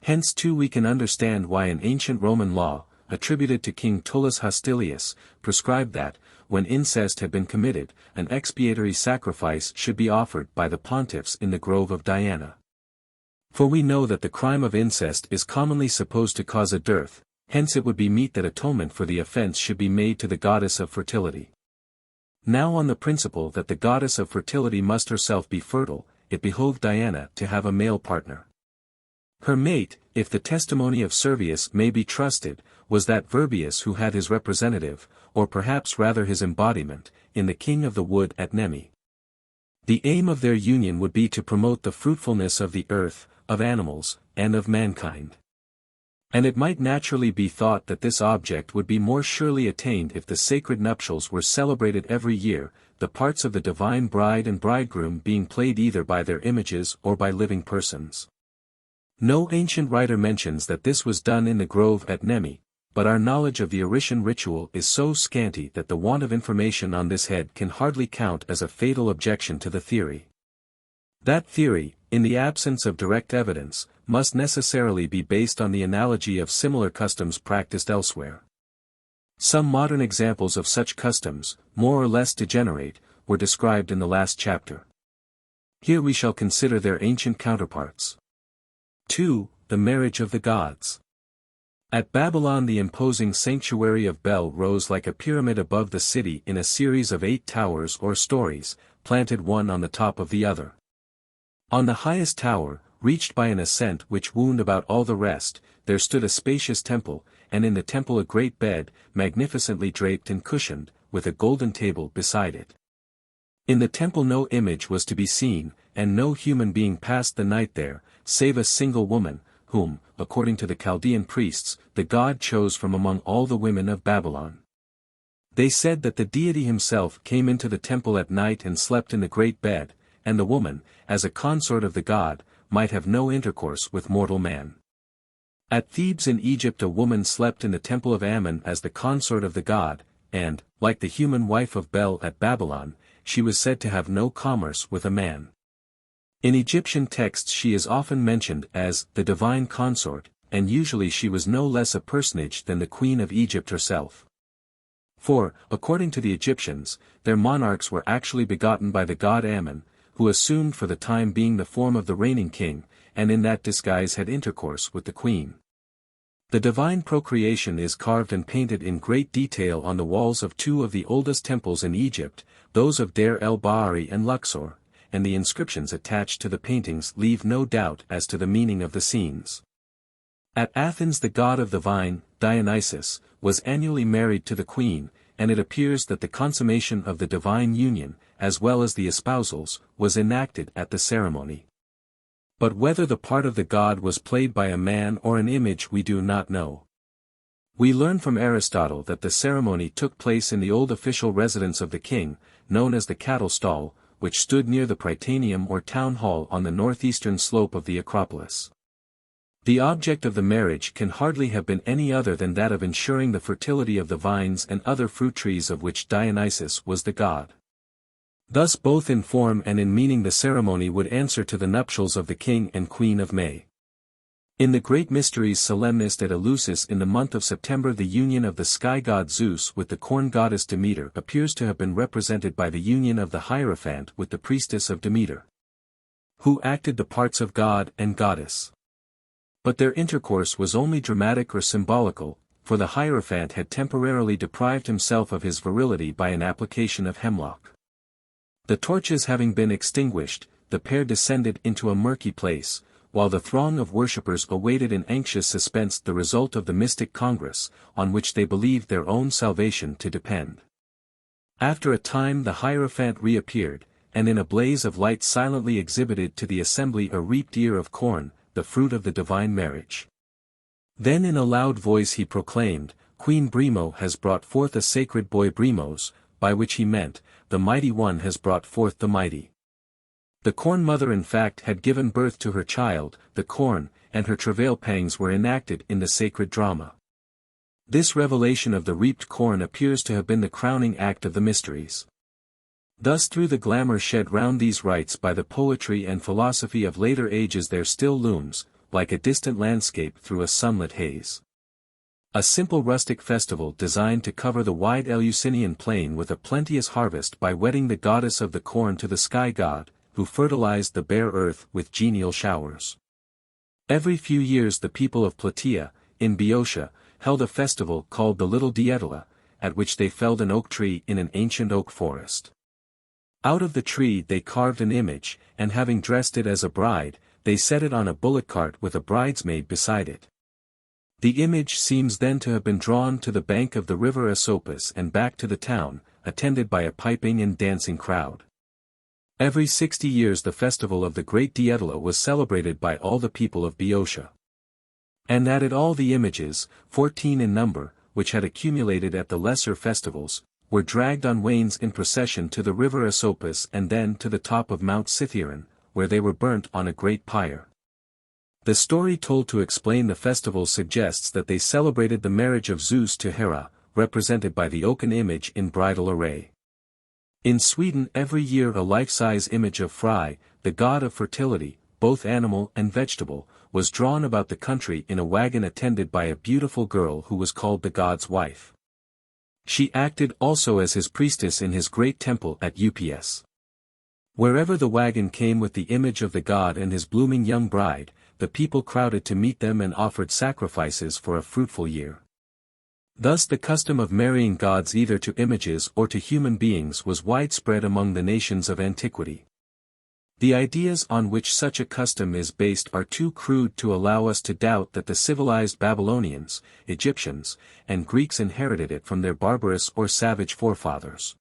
Hence too we can understand why an ancient Roman law, attributed to King Tullus Hostilius, prescribed that, when incest had been committed, an expiatory sacrifice should be offered by the pontiffs in the grove of Diana. For we know that the crime of incest is commonly supposed to cause a dearth, hence it would be meet that atonement for the offense should be made to the goddess of fertility. Now on the principle that the goddess of fertility must herself be fertile, it behoved Diana to have a male partner. Her mate, if the testimony of Servius may be trusted, was that Virbius who had his representative, or perhaps rather his embodiment, in the king of the wood at Nemi. The aim of their union would be to promote the fruitfulness of the earth, of animals, and of mankind. And it might naturally be thought that this object would be more surely attained if the sacred nuptials were celebrated every year, the parts of the divine bride and bridegroom being played either by their images or by living persons. No ancient writer mentions that this was done in the grove at Nemi, but our knowledge of the Orician ritual is so scanty that the want of information on this head can hardly count as a fatal objection to the theory. That theory, in the absence of direct evidence, must necessarily be based on the analogy of similar customs practiced elsewhere. Some modern examples of such customs, more or less degenerate, were described in the last chapter. Here we shall consider their ancient counterparts. 2. The marriage of the gods. At Babylon the imposing sanctuary of Bel rose like a pyramid above the city in a series of 8 towers or stories, planted one on the top of the other. On the highest tower, reached by an ascent which wound about all the rest, there stood a spacious temple, and in the temple a great bed, magnificently draped and cushioned, with a golden table beside it. In the temple no image was to be seen, and no human being passed the night there, save a single woman, whom, according to the Chaldean priests, the god chose from among all the women of Babylon. They said that the deity himself came into the temple at night and slept in the great bed, and the woman, as a consort of the god, might have no intercourse with mortal man. At Thebes in Egypt a woman slept in the temple of Ammon as the consort of the god, and, like the human wife of Bel at Babylon, she was said to have no commerce with a man. In Egyptian texts she is often mentioned as the divine consort, and usually she was no less a personage than the queen of Egypt herself. For, according to the Egyptians, their monarchs were actually begotten by the god Ammon, who assumed for the time being the form of the reigning king, and in that disguise had intercourse with the queen. The divine procreation is carved and painted in great detail on the walls of two of the oldest temples in Egypt, those of Deir el-Bahari and Luxor, and the inscriptions attached to the paintings leave no doubt as to the meaning of the scenes. At Athens the god of the vine, Dionysus, was annually married to the queen, and it appears that the consummation of the divine union, as well as the espousals, was enacted at the ceremony. But whether the part of the god was played by a man or an image we do not know. We learn from Aristotle that the ceremony took place in the old official residence of the king, known as the cattle stall, which stood near the Prytaneum or town hall on the northeastern slope of the Acropolis. The object of the marriage can hardly have been any other than that of ensuring the fertility of the vines and other fruit trees of which Dionysus was the god. Thus both in form and in meaning the ceremony would answer to the nuptials of the king and queen of May. In the great mysteries solemnist at Eleusis in the month of September the union of the sky god Zeus with the corn goddess Demeter appears to have been represented by the union of the Hierophant with the priestess of Demeter, who acted the parts of god and goddess. But their intercourse was only dramatic or symbolical, for the Hierophant had temporarily deprived himself of his virility by an application of hemlock. The torches having been extinguished, the pair descended into a murky place, while the throng of worshippers awaited in anxious suspense the result of the mystic congress, on which they believed their own salvation to depend. After a time the Hierophant reappeared, and in a blaze of light silently exhibited to the assembly a reaped ear of corn, the fruit of the divine marriage. Then in a loud voice he proclaimed, "Queen Brimo has brought forth a sacred boy Brimos," by which he meant, the mighty one has brought forth the mighty. The corn mother in fact had given birth to her child, the corn, and her travail pangs were enacted in the sacred drama. This revelation of the reaped corn appears to have been the crowning act of the mysteries. Thus through the glamour shed round these rites by the poetry and philosophy of later ages there still looms, like a distant landscape through a sunlit haze, a simple rustic festival designed to cover the wide Eleusinian plain with a plenteous harvest by wedding the goddess of the corn to the sky god, who fertilized the bare earth with genial showers. Every few years the people of Plataea, in Boeotia, held a festival called the Little Dietela, at which they felled an oak tree in an ancient oak forest. Out of the tree they carved an image, and having dressed it as a bride, they set it on a bullock cart with a bridesmaid beside it. The image seems then to have been drawn to the bank of the river Asopus and back to the town, attended by a piping and dancing crowd. Every 60 years the festival of the great Dietela was celebrated by all the people of Boeotia. And at it all the images, 14 in number, which had accumulated at the lesser festivals, were dragged on wains in procession to the river Asopus and then to the top of Mount Cithaeron, where they were burnt on a great pyre. The story told to explain the festival suggests that they celebrated the marriage of Zeus to Hera, represented by the oaken image in bridal array. In Sweden every year a life-size image of Frey, the god of fertility, both animal and vegetable, was drawn about the country in a wagon attended by a beautiful girl who was called the god's wife. She acted also as his priestess in his great temple at Ups. Wherever the wagon came with the image of the god and his blooming young bride, the people crowded to meet them and offered sacrifices for a fruitful year. Thus the custom of marrying gods either to images or to human beings was widespread among the nations of antiquity. The ideas on which such a custom is based are too crude to allow us to doubt that the civilized Babylonians, Egyptians, and Greeks inherited it from their barbarous or savage forefathers.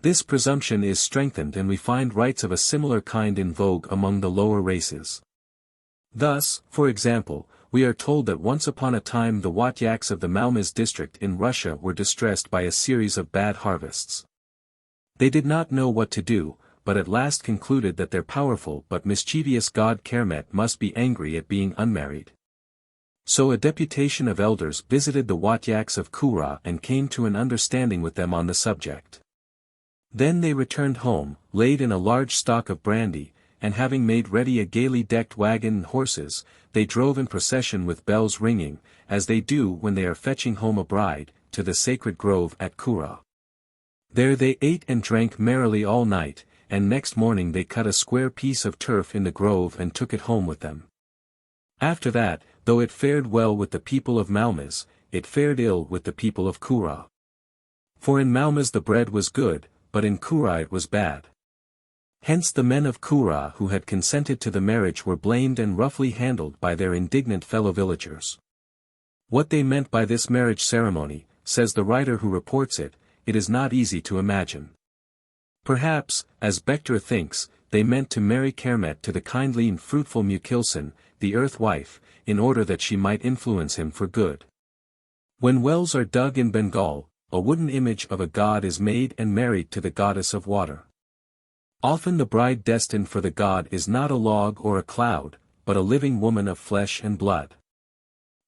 This presumption is strengthened and we find rites of a similar kind in vogue among the lower races. Thus, for example, we are told that once upon a time the Watyaks of the Malmaz district in Russia were distressed by a series of bad harvests. They did not know what to do, but at last concluded that their powerful but mischievous god Kermet must be angry at being unmarried. So a deputation of elders visited the Watyaks of Kura and came to an understanding with them on the subject. Then they returned home, laid in a large stock of brandy, and having made ready a gaily decked wagon and horses, they drove in procession with bells ringing, as they do when they are fetching home a bride, to the sacred grove at Kura. There they ate and drank merrily all night, and next morning they cut a square piece of turf in the grove and took it home with them. After that, though it fared well with the people of Malmaz, it fared ill with the people of Kura. For in Malmaz the bread was good, but in Kura it was bad. Hence the men of Kura who had consented to the marriage were blamed and roughly handled by their indignant fellow villagers. What they meant by this marriage ceremony, says the writer who reports it, it is not easy to imagine. Perhaps, as Bechter thinks, they meant to marry Kermet to the kindly and fruitful Mukilson, the earth wife, in order that she might influence him for good. When wells are dug in Bengal, a wooden image of a god is made and married to the goddess of water. Often the bride destined for the god is not a log or a cloud, but a living woman of flesh and blood.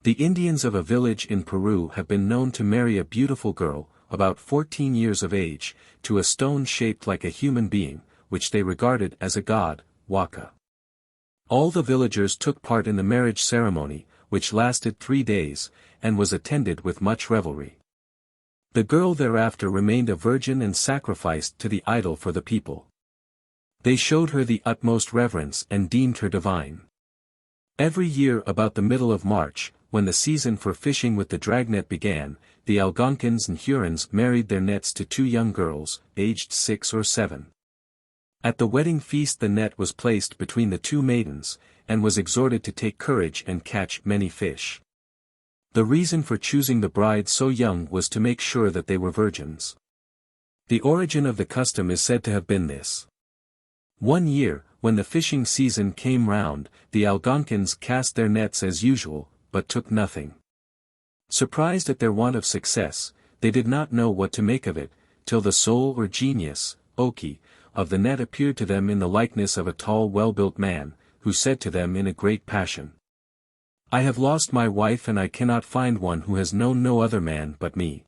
The Indians of a village in Peru have been known to marry a beautiful girl, about 14 years of age, to a stone shaped like a human being, which they regarded as a god, Waka. All the villagers took part in the marriage ceremony, which lasted 3 days, and was attended with much revelry. The girl thereafter remained a virgin and sacrificed to the idol for the people. They showed her the utmost reverence and deemed her divine. Every year about the middle of March, when the season for fishing with the dragnet began, the Algonkins and Hurons married their nets to 2 young girls, aged 6 or 7. At the wedding feast the net was placed between the 2 maidens, and was exhorted to take courage and catch many fish. The reason for choosing the bride so young was to make sure that they were virgins. The origin of the custom is said to have been this. One year, when the fishing season came round, the Algonkins cast their nets as usual, but took nothing. Surprised at their want of success, they did not know what to make of it, till the soul or genius, Oki, of the net appeared to them in the likeness of a tall well-built man, who said to them in a great passion, "I have lost my wife and I cannot find one who has known no other man but me.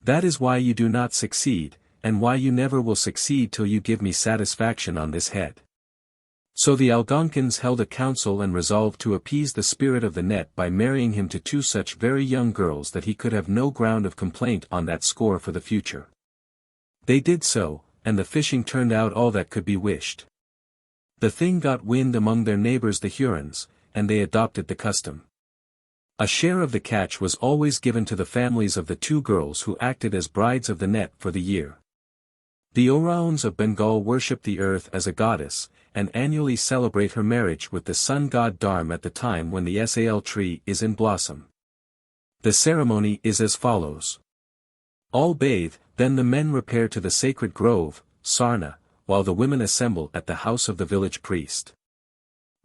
That is why you do not succeed, and why you never will succeed till you give me satisfaction on this head." So the Algonkins held a council and resolved to appease the spirit of the net by marrying him to 2 such very young girls that he could have no ground of complaint on that score for the future. They did so, and the fishing turned out all that could be wished. The thing got wind among their neighbors the Hurons, and they adopted the custom. A share of the catch was always given to the families of the 2 girls who acted as brides of the net for the year. The Oraons of Bengal worship the earth as a goddess, and annually celebrate her marriage with the sun god Dharm at the time when the sal tree is in blossom. The ceremony is as follows. All bathe, then the men repair to the sacred grove, Sarna, while the women assemble at the house of the village priest.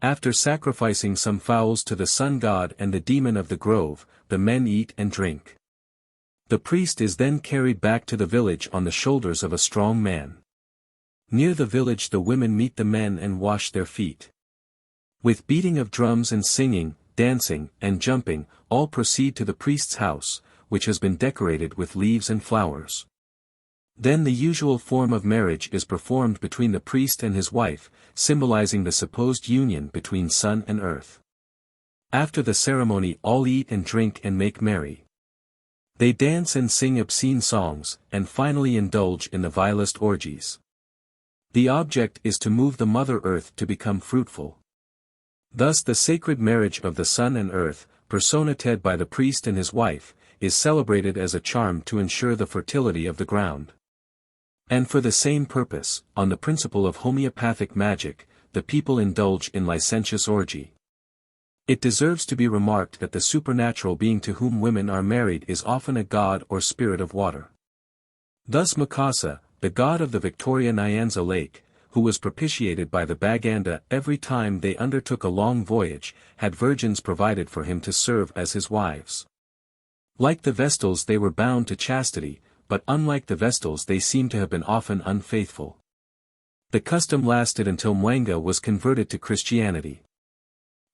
After sacrificing some fowls to the sun god and the demon of the grove, the men eat and drink. The priest is then carried back to the village on the shoulders of a strong man. Near the village the women meet the men and wash their feet. With beating of drums and singing, dancing, and jumping, all proceed to the priest's house, which has been decorated with leaves and flowers. Then the usual form of marriage is performed between the priest and his wife, symbolizing the supposed union between sun and earth. After the ceremony all eat and drink and make merry. They dance and sing obscene songs, and finally indulge in the vilest orgies. The object is to move the Mother Earth to become fruitful. Thus the sacred marriage of the sun and earth, personated by the priest and his wife, is celebrated as a charm to ensure the fertility of the ground. And for the same purpose, on the principle of homeopathic magic, the people indulge in licentious orgy. It deserves to be remarked that the supernatural being to whom women are married is often a god or spirit of water. Thus Mukasa, the god of the Victoria Nyanza lake, who was propitiated by the Baganda every time they undertook a long voyage, had virgins provided for him to serve as his wives. Like the Vestals they were bound to chastity, but unlike the Vestals they seem to have been often unfaithful. The custom lasted until Mwanga was converted to Christianity.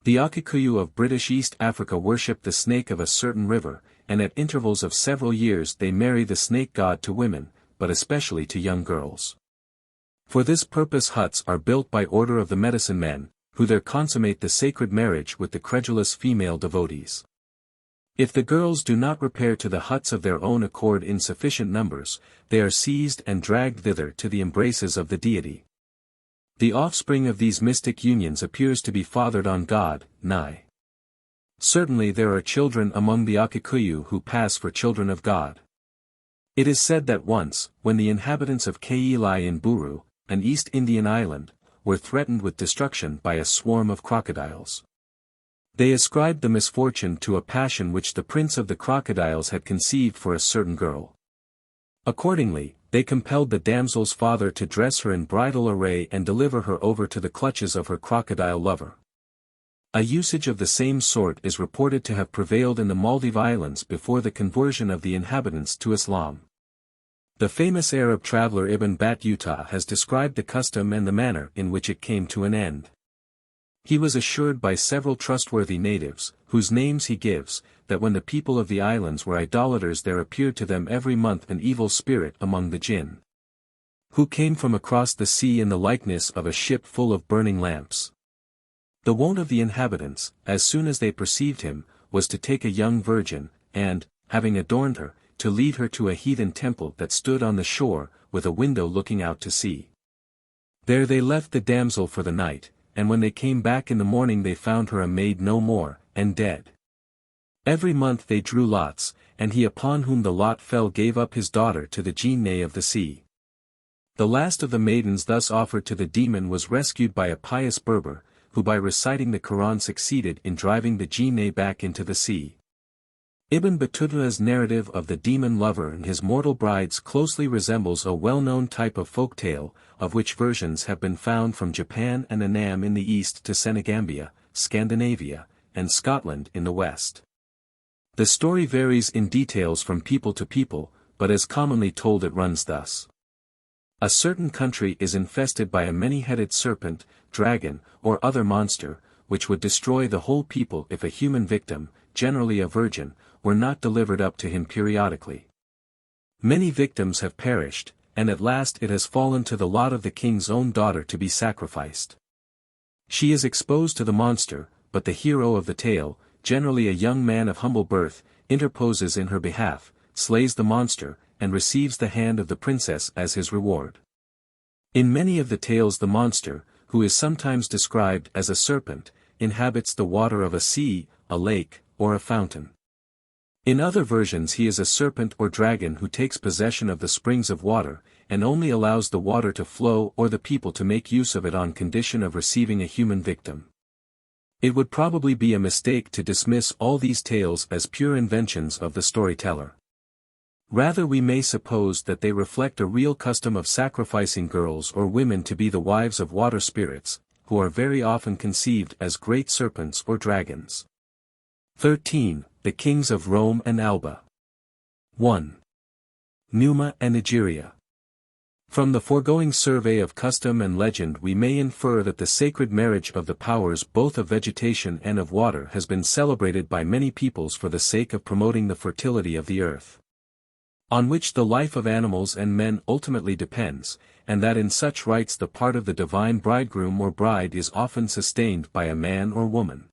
The Akikuyu of British East Africa worship the snake of a certain river, and at intervals of several years they marry the snake god to women, but especially to young girls. For this purpose huts are built by order of the medicine men, who there consummate the sacred marriage with the credulous female devotees. If the girls do not repair to the huts of their own accord in sufficient numbers, they are seized and dragged thither to the embraces of the deity. The offspring of these mystic unions appears to be fathered on God, Nai. Certainly there are children among the Akikuyu who pass for children of God. It is said that once, when the inhabitants of Kailai in Buru, an East Indian island, were threatened with destruction by a swarm of crocodiles, they ascribed the misfortune to a passion which the prince of the crocodiles had conceived for a certain girl. Accordingly, they compelled the damsel's father to dress her in bridal array and deliver her over to the clutches of her crocodile lover. A usage of the same sort is reported to have prevailed in the Maldive Islands before the conversion of the inhabitants to Islam. The famous Arab traveler Ibn Battuta has described the custom and the manner in which it came to an end. He was assured by several trustworthy natives, whose names he gives, that when the people of the islands were idolaters there appeared to them every month an evil spirit among the jinn, who came from across the sea in the likeness of a ship full of burning lamps. The wont of the inhabitants, as soon as they perceived him, was to take a young virgin, and, having adorned her, to lead her to a heathen temple that stood on the shore, with a window looking out to sea. There they left the damsel for the night, and when they came back in the morning they found her a maid no more, and dead. Every month they drew lots, and he upon whom the lot fell gave up his daughter to the genii of the sea. The last of the maidens thus offered to the demon was rescued by a pious Berber, who by reciting the Quran succeeded in driving the genii back into the sea. Ibn Battuta's narrative of the demon lover and his mortal brides closely resembles a well-known type of folk tale, of which versions have been found from Japan and Annam in the east to Senegambia, Scandinavia, and Scotland in the west. The story varies in details from people to people, but as commonly told it runs thus. A certain country is infested by a many-headed serpent, dragon, or other monster, which would destroy the whole people if a human victim, generally a virgin, were not delivered up to him periodically. Many victims have perished, and at last it has fallen to the lot of the king's own daughter to be sacrificed. She is exposed to the monster, but the hero of the tale, generally a young man of humble birth, interposes in her behalf, slays the monster, and receives the hand of the princess as his reward. In many of the tales the monster, who is sometimes described as a serpent, inhabits the water of a sea, a lake, or a fountain. In other versions he is a serpent or dragon who takes possession of the springs of water, and only allows the water to flow or the people to make use of it on condition of receiving a human victim. It would probably be a mistake to dismiss all these tales as pure inventions of the storyteller. Rather we may suppose that they reflect a real custom of sacrificing girls or women to be the wives of water spirits, who are very often conceived as great serpents or dragons. 13. The Kings of Rome and Alba. 1. Numa and Egeria. From the foregoing survey of custom and legend we may infer that the sacred marriage of the powers both of vegetation and of water has been celebrated by many peoples for the sake of promoting the fertility of the earth, on which the life of animals and men ultimately depends, and that in such rites the part of the divine bridegroom or bride is often sustained by a man or woman.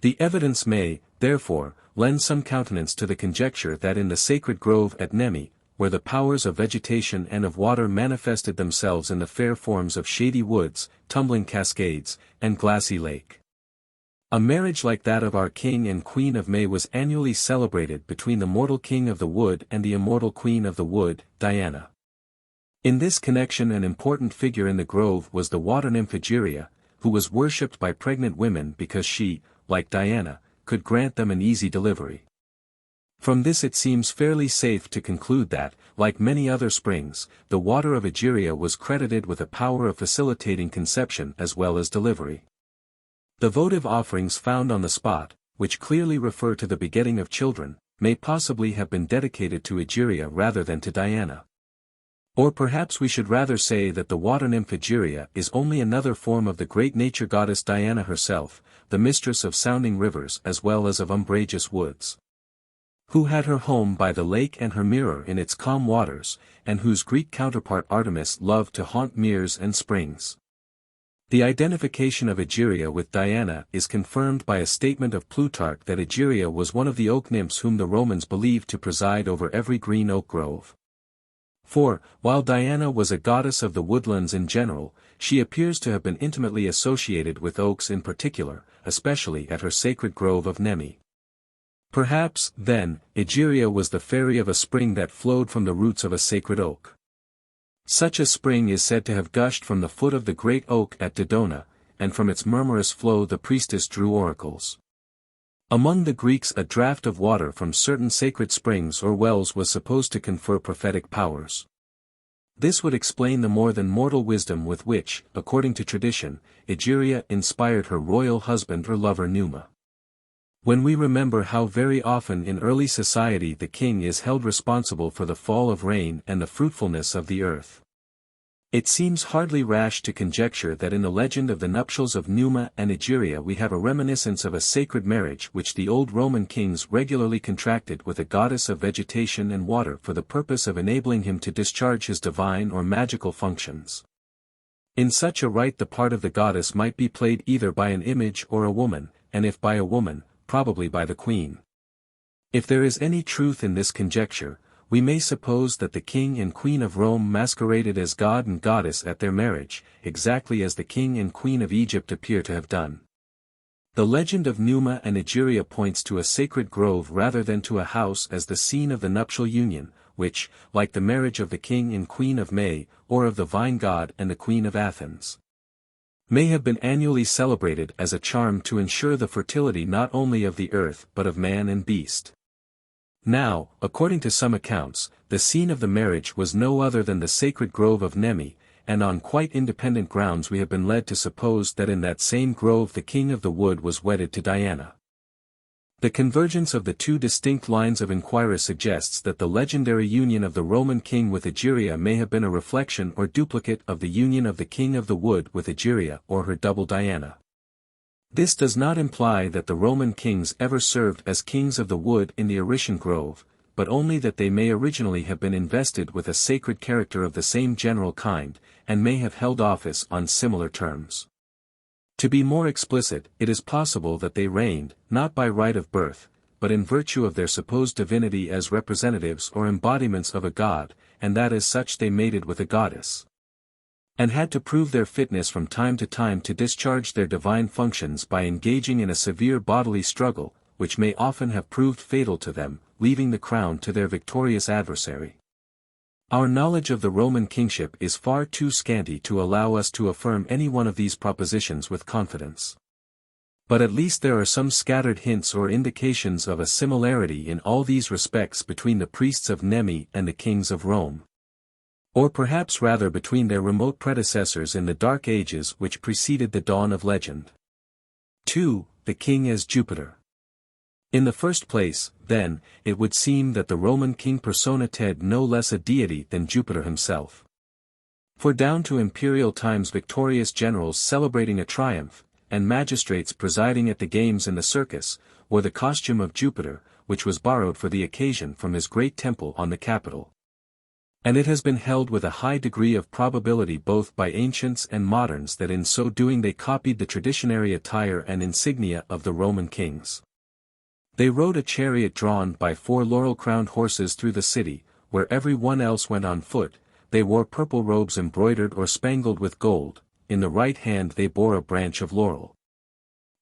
The evidence may, therefore, lend some countenance to the conjecture that in the sacred grove at Nemi, where the powers of vegetation and of water manifested themselves in the fair forms of shady woods, tumbling cascades, and glassy lake, a marriage like that of our King and Queen of May was annually celebrated between the mortal King of the Wood and the immortal Queen of the Wood, Diana. In this connection an important figure in the grove was the water nymph Egeria, who was worshipped by pregnant women because she, like Diana, could grant them an easy delivery. From this it seems fairly safe to conclude that, like many other springs, the water of Egeria was credited with a power of facilitating conception as well as delivery. The votive offerings found on the spot, which clearly refer to the begetting of children, may possibly have been dedicated to Egeria rather than to Diana. Or perhaps we should rather say that the water nymph Egeria is only another form of the great nature goddess Diana herself, the mistress of sounding rivers as well as of umbrageous woods, who had her home by the lake and her mirror in its calm waters, and whose Greek counterpart Artemis loved to haunt meres and springs. The identification of Egeria with Diana is confirmed by a statement of Plutarch that Egeria was one of the oak nymphs whom the Romans believed to preside over every green oak grove. For, while Diana was a goddess of the woodlands in general, she appears to have been intimately associated with oaks in particular, especially at her sacred grove of Nemi. Perhaps, then, Egeria was the fairy of a spring that flowed from the roots of a sacred oak. Such a spring is said to have gushed from the foot of the great oak at Dodona, and from its murmurous flow the priestess drew oracles. Among the Greeks a draught of water from certain sacred springs or wells was supposed to confer prophetic powers. This would explain the more than mortal wisdom with which, according to tradition, Egeria inspired her royal husband or lover Numa. When we remember how very often in early society the king is held responsible for the fall of rain and the fruitfulness of the earth, it seems hardly rash to conjecture that in the legend of the nuptials of Numa and Egeria we have a reminiscence of a sacred marriage which the old Roman kings regularly contracted with a goddess of vegetation and water for the purpose of enabling him to discharge his divine or magical functions. In such a rite the part of the goddess might be played either by an image or a woman, and if by a woman, probably by the queen. If there is any truth in this conjecture, we may suppose that the king and queen of Rome masqueraded as god and goddess at their marriage, exactly as the king and queen of Egypt appear to have done. The legend of Numa and Egeria points to a sacred grove rather than to a house as the scene of the nuptial union, which, like the marriage of the king and queen of May, or of the vine god and the queen of Athens, may have been annually celebrated as a charm to ensure the fertility not only of the earth but of man and beast. Now, according to some accounts, the scene of the marriage was no other than the sacred grove of Nemi, and on quite independent grounds we have been led to suppose that in that same grove the king of the wood was wedded to Diana. The convergence of the two distinct lines of inquiry suggests that the legendary union of the Roman king with Egeria may have been a reflection or duplicate of the union of the king of the wood with Egeria or her double Diana. This does not imply that the Roman kings ever served as kings of the wood in the Arician grove, but only that they may originally have been invested with a sacred character of the same general kind, and may have held office on similar terms. To be more explicit, it is possible that they reigned, not by right of birth, but in virtue of their supposed divinity as representatives or embodiments of a god, and that as such they mated with a goddess, and had to prove their fitness from time to discharge their divine functions by engaging in a severe bodily struggle, which may often have proved fatal to them, leaving the crown to their victorious adversary. Our knowledge of the Roman kingship is far too scanty to allow us to affirm any one of these propositions with confidence. But at least there are some scattered hints or indications of a similarity in all these respects between the priests of Nemi and the kings of Rome. Or perhaps rather between their remote predecessors in the dark ages which preceded the dawn of legend. 2. The king as Jupiter. In the first place, then, it would seem that the Roman king personated no less a deity than Jupiter himself. For down to imperial times victorious generals celebrating a triumph, and magistrates presiding at the games in the circus, wore the costume of Jupiter, which was borrowed for the occasion from his great temple on the Capitol. And it has been held with a high degree of probability both by ancients and moderns that in so doing they copied the traditionary attire and insignia of the Roman kings. They rode a chariot drawn by 4 laurel-crowned horses through the city, where every one else went on foot. They wore purple robes embroidered or spangled with gold, in the right hand they bore a branch of laurel,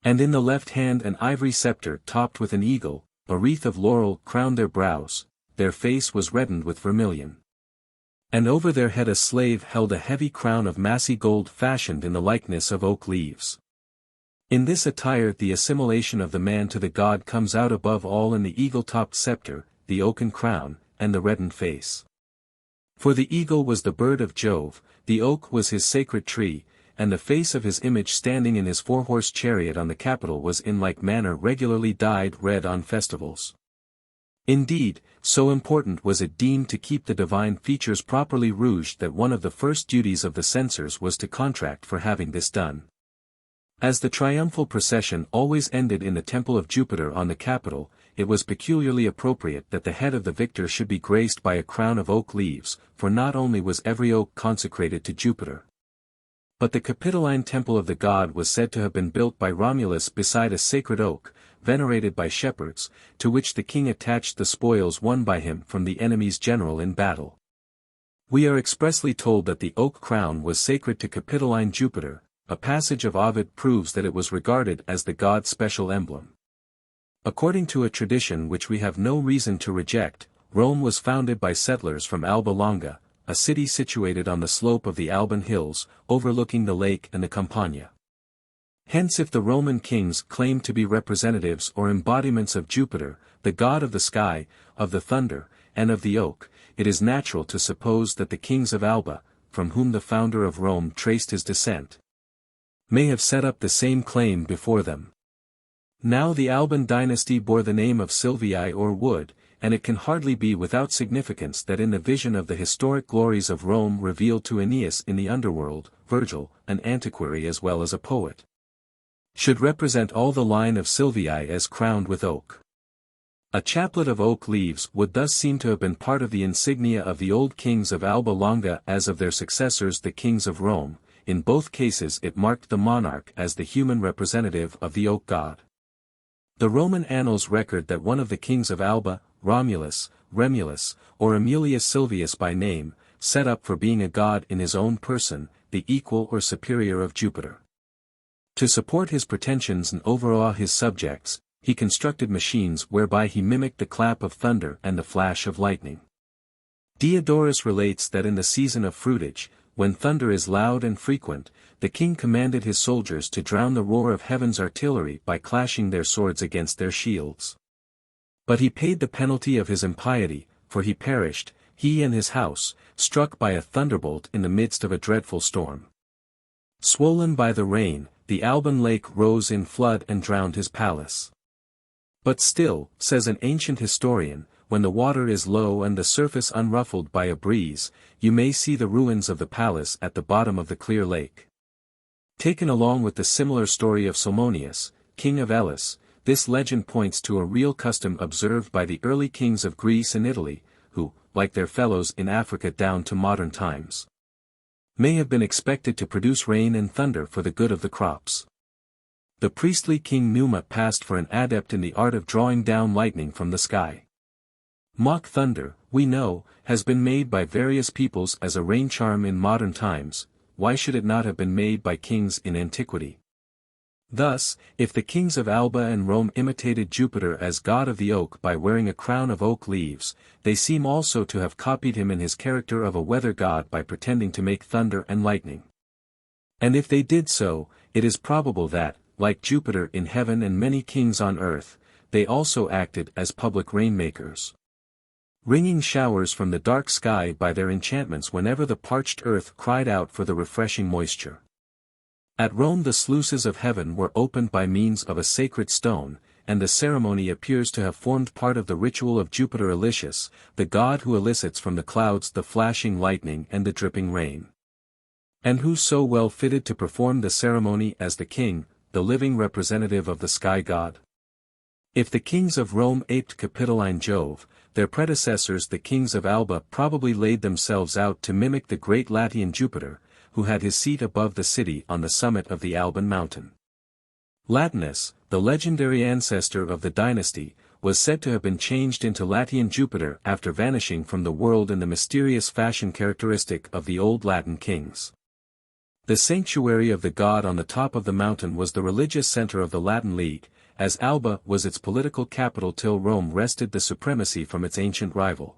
and in the left hand an ivory scepter topped with an eagle. A wreath of laurel crowned their brows, their face was reddened with vermilion, and over their head a slave held a heavy crown of massy gold fashioned in the likeness of oak leaves. In this attire the assimilation of the man to the god comes out above all in the eagle-topped scepter, the oaken crown, and the reddened face. For the eagle was the bird of Jove, the oak was his sacred tree, and the face of his image standing in his 4-horse chariot on the Capitol was in like manner regularly dyed red on festivals. Indeed, so important was it deemed to keep the divine features properly rouged that one of the first duties of the censors was to contract for having this done. As the triumphal procession always ended in the temple of Jupiter on the Capitol, it was peculiarly appropriate that the head of the victor should be graced by a crown of oak leaves, for not only was every oak consecrated to Jupiter, But the Capitoline temple of the god was said to have been built by Romulus beside a sacred oak, venerated by shepherds, to which the king attached the spoils won by him from the enemy's general in battle. We are expressly told that the oak crown was sacred to Capitoline Jupiter. A passage of Ovid proves that it was regarded as the god's special emblem. According to a tradition which we have no reason to reject, Rome was founded by settlers from Alba Longa, a city situated on the slope of the Alban hills, overlooking the lake and the Campagna. Hence, if the Roman kings claimed to be representatives or embodiments of Jupiter, the god of the sky, of the thunder, and of the oak, it is natural to suppose that the kings of Alba, from whom the founder of Rome traced his descent, may have set up the same claim before them. Now the Alban dynasty bore the name of Silvii or wood, and it can hardly be without significance that in the vision of the historic glories of Rome revealed to Aeneas in the underworld, Virgil, an antiquary as well as a poet, should represent all the line of Silvii as crowned with oak. A chaplet of oak leaves would thus seem to have been part of the insignia of the old kings of Alba Longa as of their successors the kings of Rome. In both cases it marked the monarch as the human representative of the oak god. The Roman annals record that one of the kings of Alba, Romulus, Remulus, or Aemilius Silvius by name, set up for being a god in his own person, the equal or superior of Jupiter. To support his pretensions and overawe his subjects, he constructed machines whereby he mimicked the clap of thunder and the flash of lightning. Diodorus relates that in the season of fruitage, when thunder is loud and frequent, the king commanded his soldiers to drown the roar of heaven's artillery by clashing their swords against their shields. But he paid the penalty of his impiety, for he perished, he and his house, struck by a thunderbolt in the midst of a dreadful storm. Swollen by the rain, the Alban lake rose in flood and drowned his palace. But still, says an ancient historian, when the water is low and the surface unruffled by a breeze, you may see the ruins of the palace at the bottom of the clear lake. Taken along with the similar story of Salmoneus, king of Elis, this legend points to a real custom observed by the early kings of Greece and Italy, who, like their fellows in Africa down to modern times, may have been expected to produce rain and thunder for the good of the crops. The priestly king Numa passed for an adept in the art of drawing down lightning from the sky. Mock thunder, we know, has been made by various peoples as a rain charm in modern times. Why should it not have been made by kings in antiquity? Thus, if the kings of Alba and Rome imitated Jupiter as god of the oak by wearing a crown of oak leaves, they seem also to have copied him in his character of a weather god by pretending to make thunder and lightning. And if they did so, it is probable that, like Jupiter in heaven and many kings on earth, they also acted as public rainmakers, wringing showers from the dark sky by their enchantments whenever the parched earth cried out for the refreshing moisture. At Rome the sluices of heaven were opened by means of a sacred stone, and the ceremony appears to have formed part of the ritual of Jupiter Elicius, the god who elicits from the clouds the flashing lightning and the dripping rain. And who so well fitted to perform the ceremony as the king, the living representative of the sky god? If the kings of Rome aped Capitoline Jove, their predecessors the kings of Alba probably laid themselves out to mimic the great Latian Jupiter, who had his seat above the city on the summit of the Alban mountain. Latinus, the legendary ancestor of the dynasty, was said to have been changed into Latian Jupiter after vanishing from the world in the mysterious fashion characteristic of the old Latin kings. The sanctuary of the god on the top of the mountain was the religious center of the Latin League, as Alba was its political capital till Rome wrested the supremacy from its ancient rival.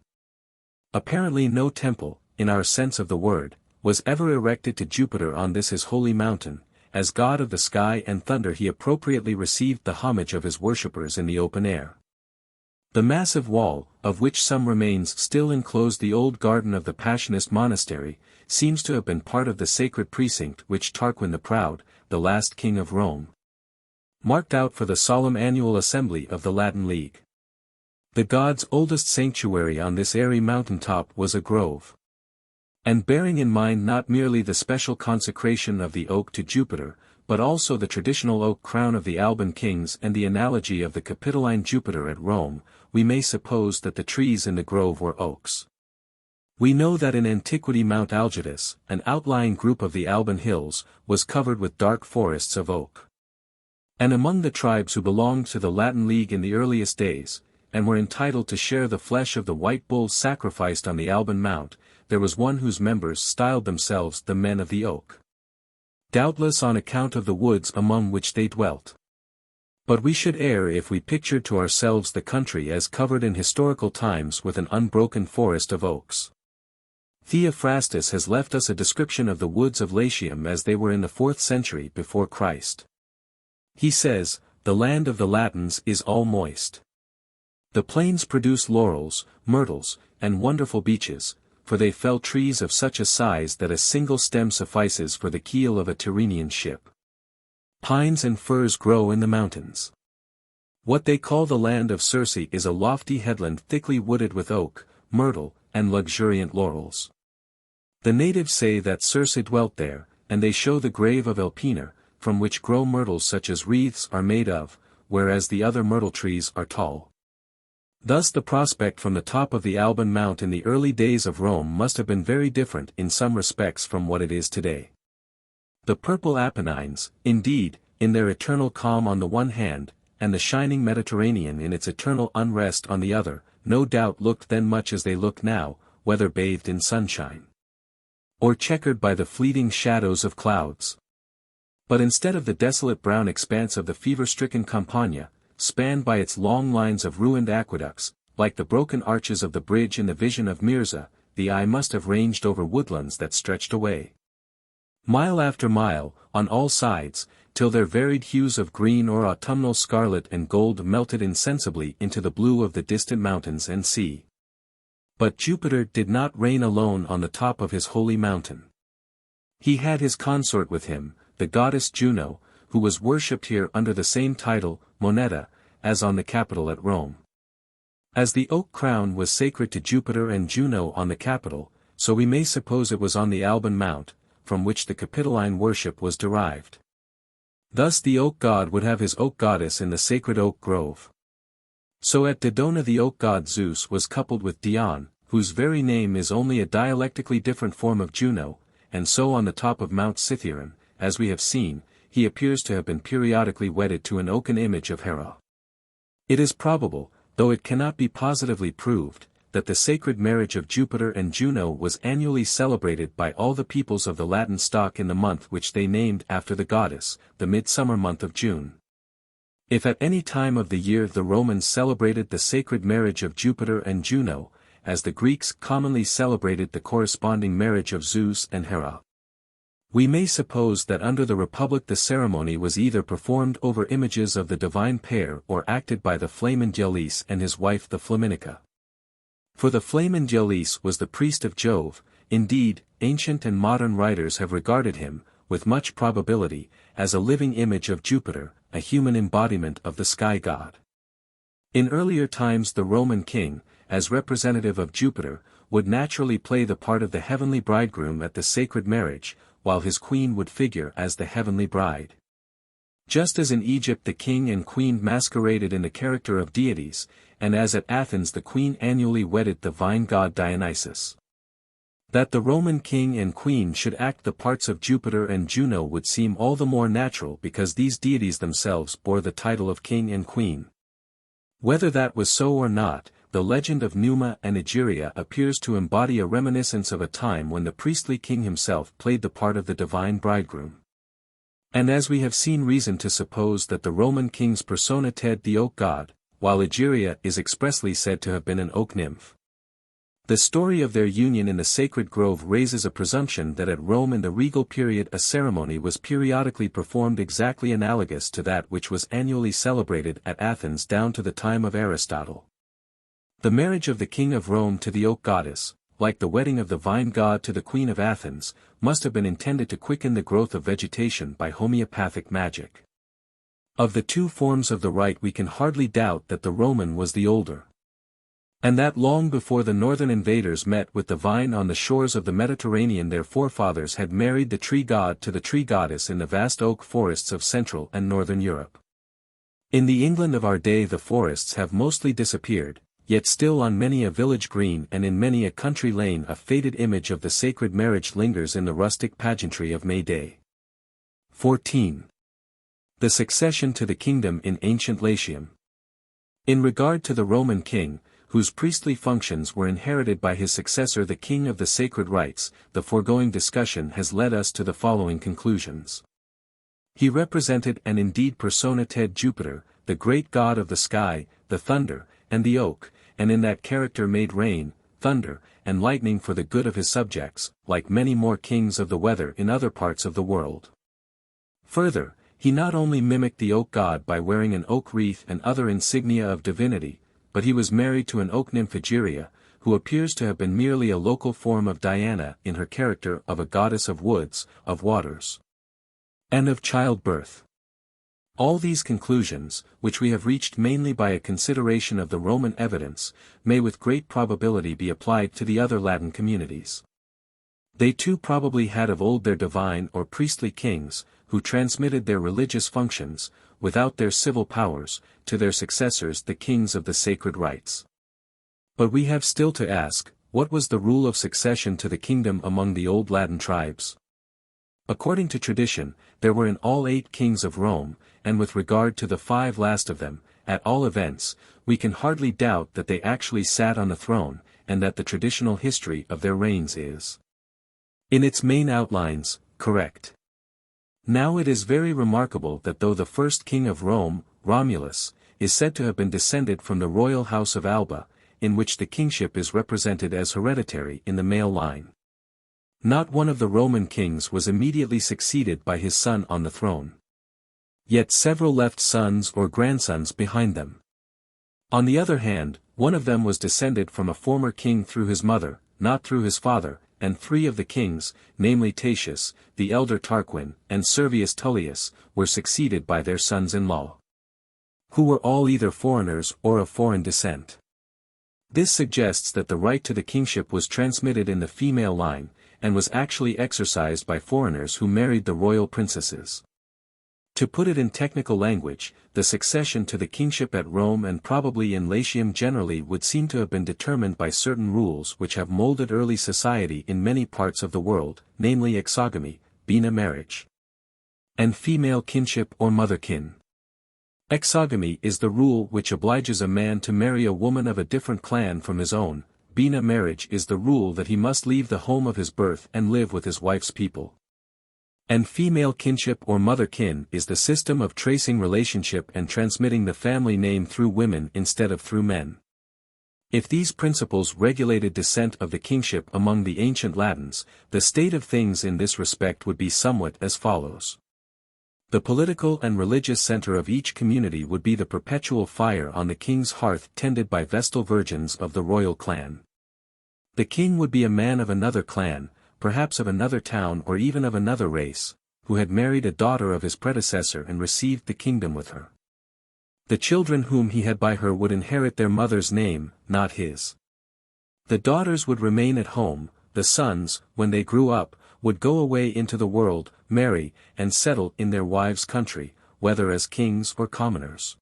Apparently no temple, in our sense of the word, was ever erected to Jupiter on this his holy mountain. As god of the sky and thunder he appropriately received the homage of his worshippers in the open air. The massive wall, of which some remains still enclose the old garden of the Passionist monastery, seems to have been part of the sacred precinct which Tarquin the Proud, the last king of Rome, marked out for the solemn annual assembly of the Latin League. The god's oldest sanctuary on this airy mountaintop was a grove. And bearing in mind not merely the special consecration of the oak to Jupiter, but also the traditional oak crown of the Alban kings and the analogy of the Capitoline Jupiter at Rome, we may suppose that the trees in the grove were oaks. We know that in antiquity Mount Algidus, an outlying group of the Alban Hills, was covered with dark forests of oak. And among the tribes who belonged to the Latin League in the earliest days, and were entitled to share the flesh of the white bulls sacrificed on the Alban Mount, there was one whose members styled themselves the men of the oak. Doubtless on account of the woods among which they dwelt. But we should err if we pictured to ourselves the country as covered in historical times with an unbroken forest of oaks. Theophrastus has left us a description of the woods of Latium as they were in the 4th century before Christ. He says, "The land of the Latins is all moist. The plains produce laurels, myrtles, and wonderful beeches, for they fell trees of such a size that a single stem suffices for the keel of a Tyrrhenian ship. Pines and firs grow in the mountains. What they call the land of Circe is a lofty headland thickly wooded with oak, myrtle, and luxuriant laurels. The natives say that Circe dwelt there, and they show the grave of Elpenor, from which grow myrtles such as wreaths are made of, whereas the other myrtle trees are tall." Thus the prospect from the top of the Alban Mount in the early days of Rome must have been very different in some respects from what it is today. The purple Apennines, indeed, in their eternal calm on the one hand, and the shining Mediterranean in its eternal unrest on the other, no doubt looked then much as they look now, whether bathed in sunshine, or checkered by the fleeting shadows of clouds. But instead of the desolate brown expanse of the fever-stricken Campagna, spanned by its long lines of ruined aqueducts, like the broken arches of the bridge in the vision of Mirza, the eye must have ranged over woodlands that stretched away, mile after mile, on all sides, till their varied hues of green or autumnal scarlet and gold melted insensibly into the blue of the distant mountains and sea. But Jupiter did not reign alone on the top of his holy mountain. He had his consort with him, the goddess Juno, who was worshipped here under the same title, Moneta, as on the Capitol at Rome. As the oak crown was sacred to Jupiter and Juno on the Capitol, so we may suppose it was on the Alban Mount, from which the Capitoline worship was derived. Thus the oak god would have his oak goddess in the sacred oak grove. So at Dodona the oak god Zeus was coupled with Dione, whose very name is only a dialectically different form of Juno, and so on the top of Mount Cithaeron, as we have seen, he appears to have been periodically wedded to an oaken image of Hera. It is probable, though it cannot be positively proved, that the sacred marriage of Jupiter and Juno was annually celebrated by all the peoples of the Latin stock in the month which they named after the goddess, the midsummer month of June. If at any time of the year the Romans celebrated the sacred marriage of Jupiter and Juno, as the Greeks commonly celebrated the corresponding marriage of Zeus and Hera, we may suppose that under the Republic the ceremony was either performed over images of the divine pair or acted by the Flamen Dielis and his wife the Flaminica. For the Flamen Dielis was the priest of Jove, indeed, ancient and modern writers have regarded him, with much probability, as a living image of Jupiter, a human embodiment of the sky god. In earlier times the Roman king, as representative of Jupiter, would naturally play the part of the heavenly bridegroom at the sacred marriage, while his queen would figure as the heavenly bride. Just as in Egypt the king and queen masqueraded in the character of deities, and as at Athens the queen annually wedded the vine god Dionysus. That the Roman king and queen should act the parts of Jupiter and Juno would seem all the more natural because these deities themselves bore the title of king and queen. Whether that was so or not, the legend of Numa and Egeria appears to embody a reminiscence of a time when the priestly king himself played the part of the divine bridegroom. And as we have seen reason to suppose that the Roman king's persona ted the oak god, while Egeria is expressly said to have been an oak nymph. The story of their union in the sacred grove raises a presumption that at Rome in the regal period a ceremony was periodically performed exactly analogous to that which was annually celebrated at Athens down to the time of Aristotle. The marriage of the king of Rome to the oak goddess, like the wedding of the vine god to the queen of Athens, must have been intended to quicken the growth of vegetation by homeopathic magic. Of the two forms of the rite we can hardly doubt that the Roman was the older. And that long before the northern invaders met with the vine on the shores of the Mediterranean their forefathers had married the tree god to the tree goddess in the vast oak forests of Central and Northern Europe. In the England of our day the forests have mostly disappeared, yet still on many a village green and in many a country lane a faded image of the sacred marriage lingers in the rustic pageantry of May Day. 14. The succession to the kingdom in ancient Latium. In regard to the Roman king, whose priestly functions were inherited by his successor the king of the sacred rites, the foregoing discussion has led us to the following conclusions. He represented and indeed personated Jupiter, the great god of the sky, the thunder, and the oak, and in that character made rain, thunder, and lightning for the good of his subjects, like many more kings of the weather in other parts of the world. Further, he not only mimicked the oak god by wearing an oak wreath and other insignia of divinity, but he was married to an oak nymph Egeria, who appears to have been merely a local form of Diana in her character of a goddess of woods, of waters, and of childbirth. All these conclusions, which we have reached mainly by a consideration of the Roman evidence, may with great probability be applied to the other Latin communities. They too probably had of old their divine or priestly kings, who transmitted their religious functions, without their civil powers, to their successors the kings of the sacred rites. But we have still to ask, what was the rule of succession to the kingdom among the old Latin tribes? According to tradition, there were in all 8 kings of Rome, and with regard to the 5 last of them, at all events, we can hardly doubt that they actually sat on the throne, and that the traditional history of their reigns is, in its main outlines, correct. Now it is very remarkable that though the first king of Rome, Romulus, is said to have been descended from the royal house of Alba, in which the kingship is represented as hereditary in the male line, not one of the Roman kings was immediately succeeded by his son on the throne. Yet several left sons or grandsons behind them. On the other hand, one of them was descended from a former king through his mother, not through his father, and 3 of the kings, namely Tatius, the elder Tarquin, and Servius Tullius, were succeeded by their sons-in-law, who were all either foreigners or of foreign descent. This suggests that the right to the kingship was transmitted in the female line, and was actually exercised by foreigners who married the royal princesses. To put it in technical language, the succession to the kingship at Rome and probably in Latium generally would seem to have been determined by certain rules which have molded early society in many parts of the world, namely exogamy, bina marriage, and female kinship or motherkin. Exogamy is the rule which obliges a man to marry a woman of a different clan from his own. Bina marriage is the rule that he must leave the home of his birth and live with his wife's people. And female kinship or motherkin is the system of tracing relationship and transmitting the family name through women instead of through men. If these principles regulated descent of the kingship among the ancient Latins, the state of things in this respect would be somewhat as follows. The political and religious center of each community would be the perpetual fire on the king's hearth tended by vestal virgins of the royal clan. The king would be a man of another clan, perhaps of another town or even of another race, who had married a daughter of his predecessor and received the kingdom with her. The children whom he had by her would inherit their mother's name, not his. The daughters would remain at home, the sons, when they grew up, would go away into the world, marry, and settle in their wives' country, whether as kings or commoners.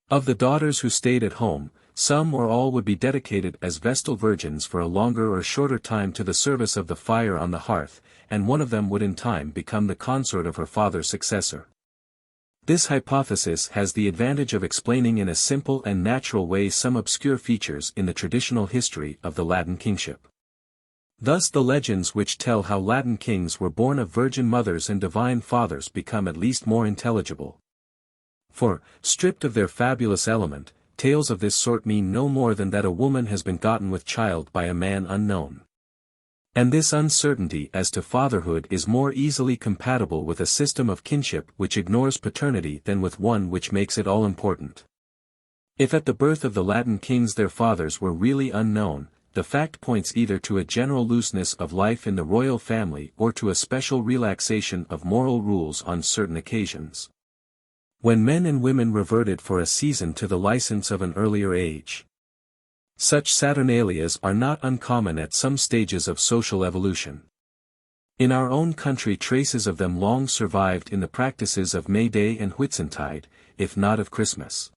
Of the daughters who stayed at home, some or all would be dedicated as vestal virgins for a longer or shorter time to the service of the fire on the hearth, and one of them would in time become the consort of her father's successor. This hypothesis has the advantage of explaining in a simple and natural way some obscure features in the traditional history of the Latin kingship. Thus the legends which tell how Latin kings were born of virgin mothers and divine fathers become at least more intelligible. For, stripped of their fabulous element, tales of this sort mean no more than that a woman has been gotten with child by a man unknown. And this uncertainty as to fatherhood is more easily compatible with a system of kinship which ignores paternity than with one which makes it all important. If at the birth of the Latin kings their fathers were really unknown, the fact points either to a general looseness of life in the royal family or to a special relaxation of moral rules on certain occasions, when men and women reverted for a season to the license of an earlier age. Such saturnalias are not uncommon at some stages of social evolution. In our own country traces of them long survived in the practices of May Day and Whitsuntide, if not of Christmas.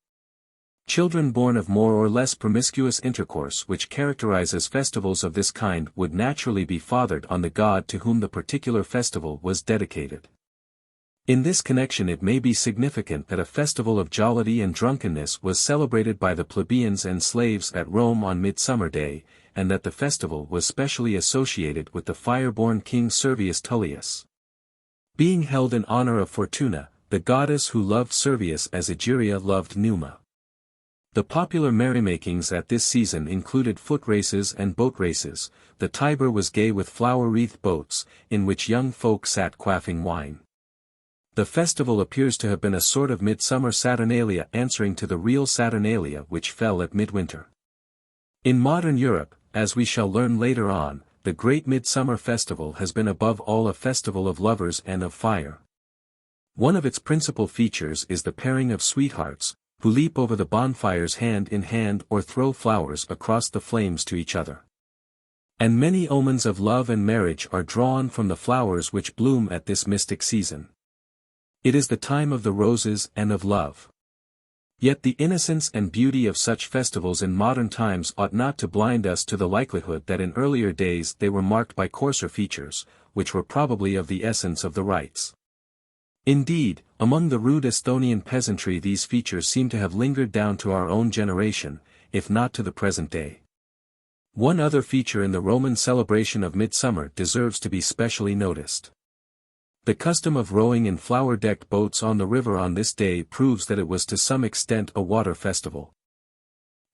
Children born of more or less promiscuous intercourse which characterizes festivals of this kind would naturally be fathered on the god to whom the particular festival was dedicated. In this connection it may be significant that a festival of jollity and drunkenness was celebrated by the plebeians and slaves at Rome on Midsummer Day, and that the festival was specially associated with the fire-born king Servius Tullius. Being held in honor of Fortuna, the goddess who loved Servius as Egeria loved Numa. The popular merrymakings at this season included foot races and boat races. The Tiber was gay with flower-wreathed boats, in which young folk sat quaffing wine. The festival appears to have been a sort of midsummer Saturnalia answering to the real Saturnalia which fell at midwinter. In modern Europe, as we shall learn later on, the great midsummer festival has been above all a festival of lovers and of fire. One of its principal features is the pairing of sweethearts, who leap over the bonfires hand in hand or throw flowers across the flames to each other. And many omens of love and marriage are drawn from the flowers which bloom at this mystic season. It is the time of the roses and of love. Yet the innocence and beauty of such festivals in modern times ought not to blind us to the likelihood that in earlier days they were marked by coarser features, which were probably of the essence of the rites. Indeed, among the rude Esthonian peasantry these features seem to have lingered down to our own generation, if not to the present day. One other feature in the Roman celebration of midsummer deserves to be specially noticed. The custom of rowing in flower-decked boats on the river on this day proves that it was to some extent a water festival.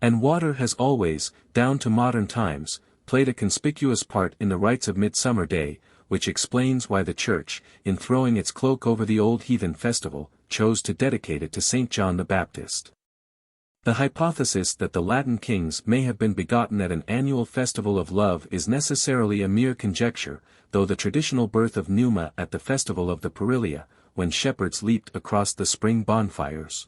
And water has always, down to modern times, played a conspicuous part in the rites of Midsummer Day, which explains why the Church, in throwing its cloak over the old heathen festival, chose to dedicate it to St. John the Baptist. The hypothesis that the Latin kings may have been begotten at an annual festival of love is necessarily a mere conjecture, though the traditional birth of Numa at the festival of the Perilia, when shepherds leaped across the spring bonfires,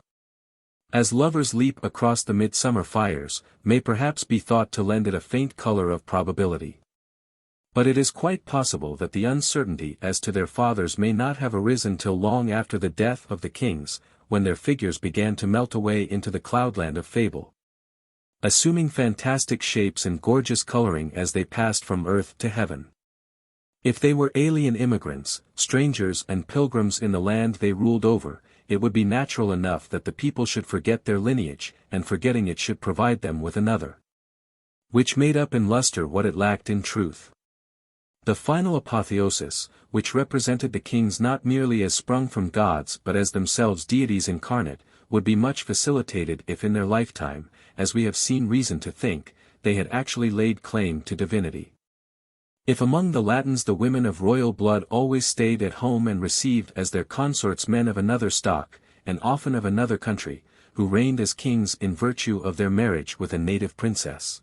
as lovers leap across the midsummer fires, may perhaps be thought to lend it a faint color of probability. But it is quite possible that the uncertainty as to their fathers may not have arisen till long after the death of the kings, when their figures began to melt away into the cloudland of fable, assuming fantastic shapes and gorgeous coloring as they passed from earth to heaven. If they were alien immigrants, strangers and pilgrims in the land they ruled over, it would be natural enough that the people should forget their lineage, and forgetting it should provide them with another, which made up in luster what it lacked in truth. The final apotheosis, which represented the kings not merely as sprung from gods but as themselves deities incarnate, would be much facilitated if in their lifetime, as we have seen reason to think, they had actually laid claim to divinity. If among the Latins the women of royal blood always stayed at home and received as their consorts men of another stock, and often of another country, who reigned as kings in virtue of their marriage with a native princess,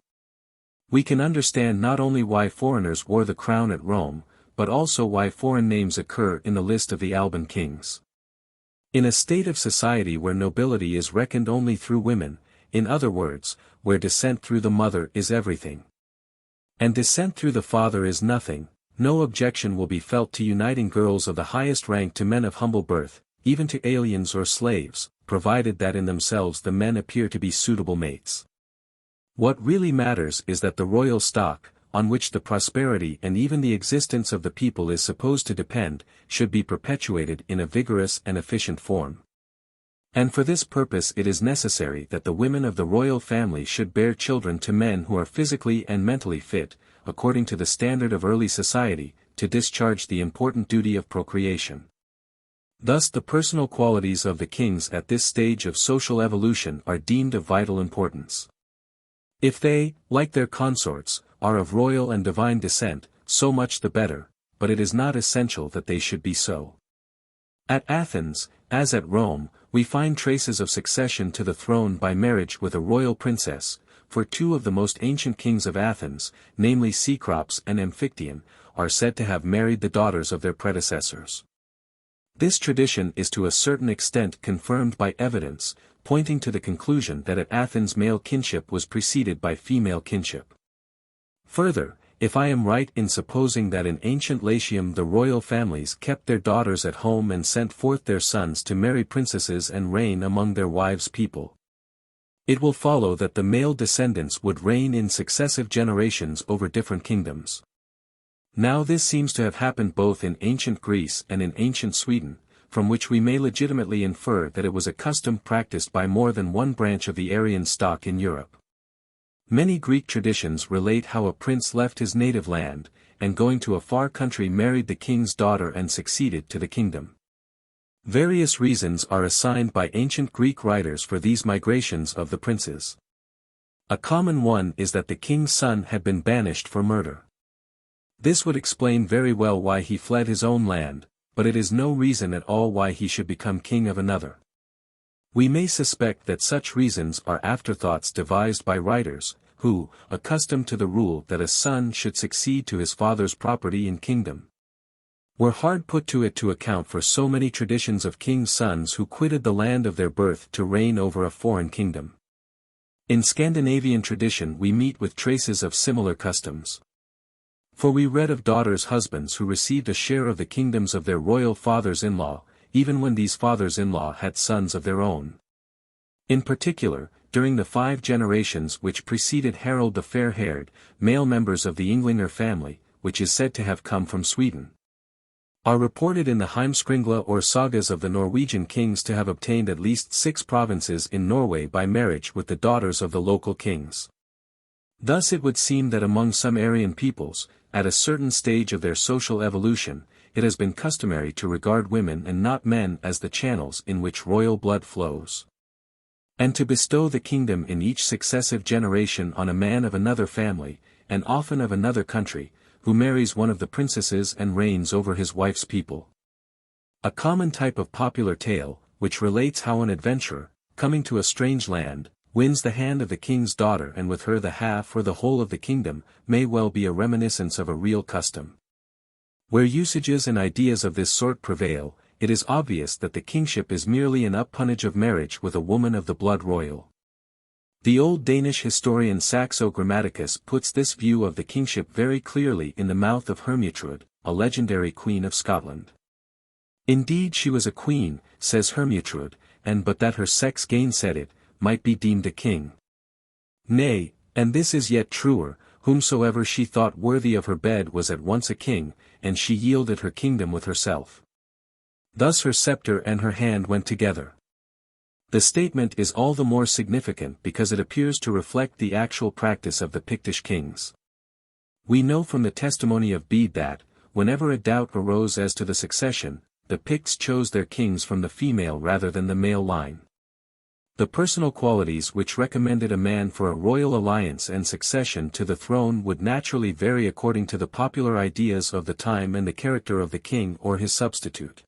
we can understand not only why foreigners wore the crown at Rome, but also why foreign names occur in the list of the Alban kings. In a state of society where nobility is reckoned only through women, in other words, where descent through the mother is everything, and descent through the father is nothing, no objection will be felt to uniting girls of the highest rank to men of humble birth, even to aliens or slaves, provided that in themselves the men appear to be suitable mates. What really matters is that the royal stock, on which the prosperity and even the existence of the people is supposed to depend, should be perpetuated in a vigorous and efficient form. And for this purpose it is necessary that the women of the royal family should bear children to men who are physically and mentally fit, according to the standard of early society, to discharge the important duty of procreation. Thus the personal qualities of the kings at this stage of social evolution are deemed of vital importance. If they, like their consorts, are of royal and divine descent, so much the better, but it is not essential that they should be so. At Athens, as at Rome, we find traces of succession to the throne by marriage with a royal princess, for two of the most ancient kings of Athens, namely Cecrops and Amphictyon, are said to have married the daughters of their predecessors. This tradition is to a certain extent confirmed by evidence, pointing to the conclusion that at Athens male kinship was preceded by female kinship. Further, if I am right in supposing that in ancient Latium the royal families kept their daughters at home and sent forth their sons to marry princesses and reign among their wives' people, It will follow that the male descendants would reign in successive generations over different kingdoms. Now this seems to have happened both in ancient Greece and in ancient Sweden, from which we may legitimately infer that it was a custom practiced by more than one branch of the Aryan stock in Europe. Many Greek traditions relate how a prince left his native land, and going to a far country married the king's daughter and succeeded to the kingdom. Various reasons are assigned by ancient Greek writers for these migrations of the princes. A common one is that the king's son had been banished for murder. This would explain very well why he fled his own land, but it is no reason at all why he should become king of another. We may suspect that such reasons are afterthoughts devised by writers, who, accustomed to the rule that a son should succeed to his father's property and kingdom, were hard put to it to account for so many traditions of kings' sons who quitted the land of their birth to reign over a foreign kingdom. In Scandinavian tradition we meet with traces of similar customs. For we read of daughters' husbands who received a share of the kingdoms of their royal fathers-in-law, even when these fathers-in-law had sons of their own. In particular, during the 5 generations which preceded Harold the Fair-Haired, male members of the Inglinger family, which is said to have come from Sweden, are reported in the Heimskringla or sagas of the Norwegian kings to have obtained at least 6 provinces in Norway by marriage with the daughters of the local kings. Thus it would seem that among some Aryan peoples, at a certain stage of their social evolution, it has been customary to regard women and not men as the channels in which royal blood flows, and to bestow the kingdom in each successive generation on a man of another family, and often of another country, who marries one of the princesses and reigns over his wife's people. A common type of popular tale, which relates how an adventurer, coming to a strange land, wins the hand of the king's daughter and with her the half or the whole of the kingdom, may well be a reminiscence of a real custom. Where usages and ideas of this sort prevail, it is obvious that the kingship is merely an appanage of marriage with a woman of the blood royal. The old Danish historian Saxo Grammaticus puts this view of the kingship very clearly in the mouth of Hermutrude, a legendary queen of Scotland. Indeed she was a queen, says Hermutrude, and but that her sex gainsaid it, might be deemed a king. Nay, and this is yet truer, whomsoever she thought worthy of her bed was at once a king, and she yielded her kingdom with herself. Thus her scepter and her hand went together. The statement is all the more significant because it appears to reflect the actual practice of the Pictish kings. We know from the testimony of Bede that, whenever a doubt arose as to the succession, the Picts chose their kings from the female rather than the male line. The personal qualities which recommended a man for a royal alliance and succession to the throne would naturally vary according to the popular ideas of the time and the character of the king or his substitute.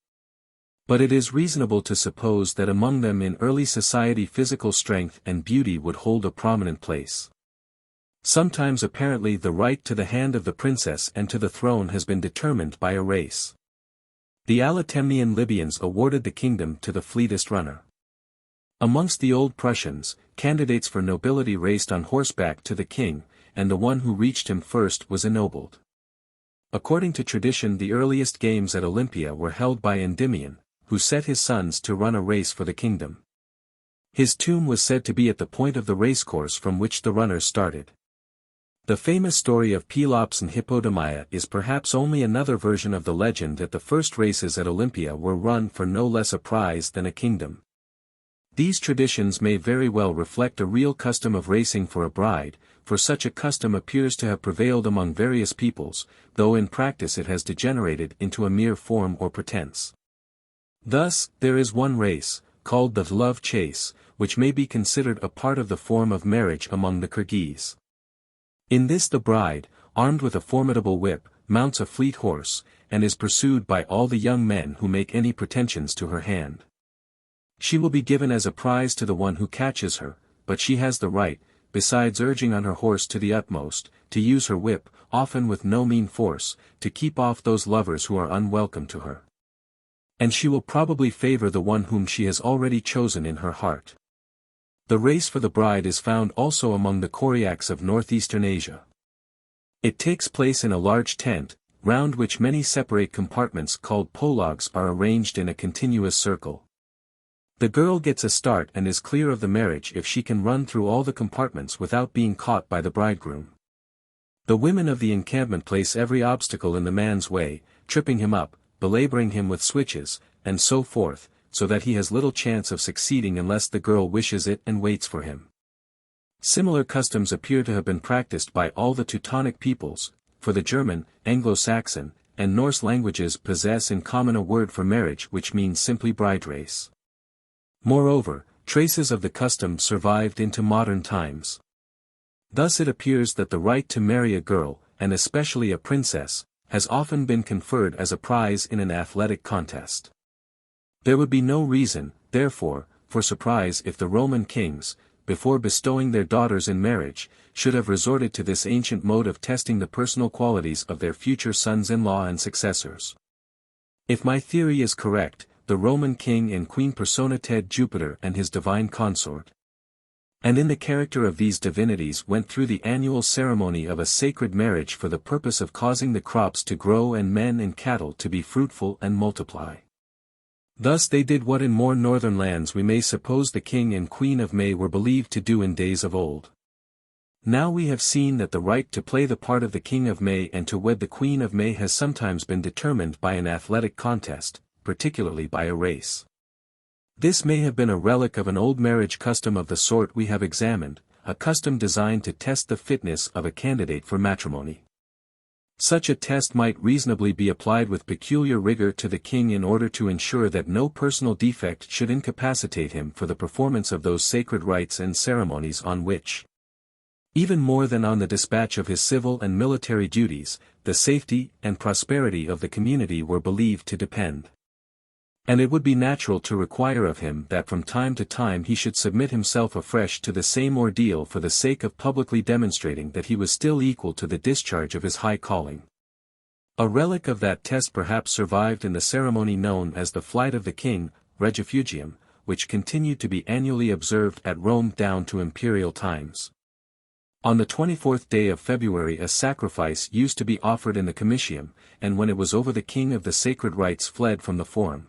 But it is reasonable to suppose that among them in early society physical strength and beauty would hold a prominent place. Sometimes apparently the right to the hand of the princess and to the throne has been determined by a race. The Alatemnian Libyans awarded the kingdom to the fleetest runner. Amongst the old Prussians, candidates for nobility raced on horseback to the king, and the one who reached him first was ennobled. According to tradition the earliest games at Olympia were held by Endymion, who set his sons to run a race for the kingdom. His tomb was said to be at the point of the racecourse from which the runners started. The famous story of Pelops and Hippodamia is perhaps only another version of the legend that the first races at Olympia were run for no less a prize than a kingdom. These traditions may very well reflect a real custom of racing for a bride, for such a custom appears to have prevailed among various peoples, though in practice it has degenerated into a mere form or pretense. Thus, there is one race, called the love chase, which may be considered a part of the form of marriage among the Kyrgyz. In this the bride, armed with a formidable whip, mounts a fleet horse, and is pursued by all the young men who make any pretensions to her hand. She will be given as a prize to the one who catches her, but she has the right, besides urging on her horse to the utmost, to use her whip, often with no mean force, to keep off those lovers who are unwelcome to her. And she will probably favor the one whom she has already chosen in her heart. The race for the bride is found also among the Koryaks of northeastern Asia. It takes place in a large tent, round which many separate compartments called pologs are arranged in a continuous circle. The girl gets a start and is clear of the marriage if she can run through all the compartments without being caught by the bridegroom. The women of the encampment place every obstacle in the man's way, tripping him up, belaboring him with switches, and so forth, so that he has little chance of succeeding unless the girl wishes it and waits for him. Similar customs appear to have been practiced by all the Teutonic peoples, for the German, Anglo-Saxon, and Norse languages possess in common a word for marriage which means simply bride race. Moreover, traces of the custom survived into modern times. Thus it appears that the right to marry a girl, and especially a princess, has often been conferred as a prize in an athletic contest. There would be no reason, therefore, for surprise if the Roman kings, before bestowing their daughters in marriage, should have resorted to this ancient mode of testing the personal qualities of their future sons-in-law and successors. If my theory is correct, the Roman king and queen personated Jupiter and his divine consort, and in the character of these divinities went through the annual ceremony of a sacred marriage for the purpose of causing the crops to grow and men and cattle to be fruitful and multiply. Thus they did what in more northern lands we may suppose the king and queen of May were believed to do in days of old. Now we have seen that the right to play the part of the king of May and to wed the queen of May has sometimes been determined by an athletic contest, particularly by a race. This may have been a relic of an old marriage custom of the sort we have examined, a custom designed to test the fitness of a candidate for matrimony. Such a test might reasonably be applied with peculiar rigor to the king in order to ensure that no personal defect should incapacitate him for the performance of those sacred rites and ceremonies on which, even more than on the dispatch of his civil and military duties, the safety and prosperity of the community were believed to depend. And it would be natural to require of him that from time to time he should submit himself afresh to the same ordeal for the sake of publicly demonstrating that he was still equal to the discharge of his high calling. A relic of that test perhaps survived in the ceremony known as the Flight of the King, Regifugium, which continued to be annually observed at Rome down to imperial times. On the 24th day of February a sacrifice used to be offered in the Comitium, and when it was over the king of the sacred rites fled from the forum.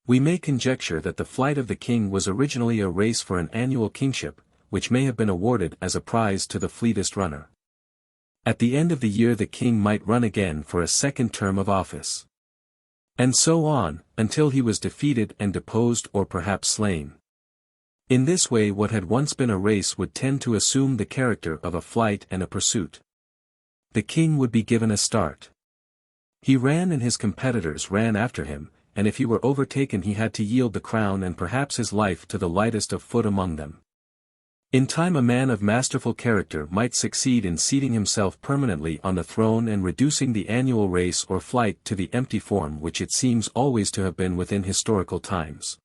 We may conjecture that the Flight of the King was originally a race for an annual kingship, which may have been awarded as a prize to the fleetest runner. At the end of the year the king might run again for a second term of office. And so on, until he was defeated and deposed or perhaps slain. In this way what had once been a race would tend to assume the character of a flight and a pursuit. The king would be given a start. He ran and his competitors ran after him, and if he were overtaken he had to yield the crown and perhaps his life to the lightest of foot among them. In time a man of masterful character might succeed in seating himself permanently on the throne and reducing the annual race or flight to the empty form which it seems always to have been within historical times.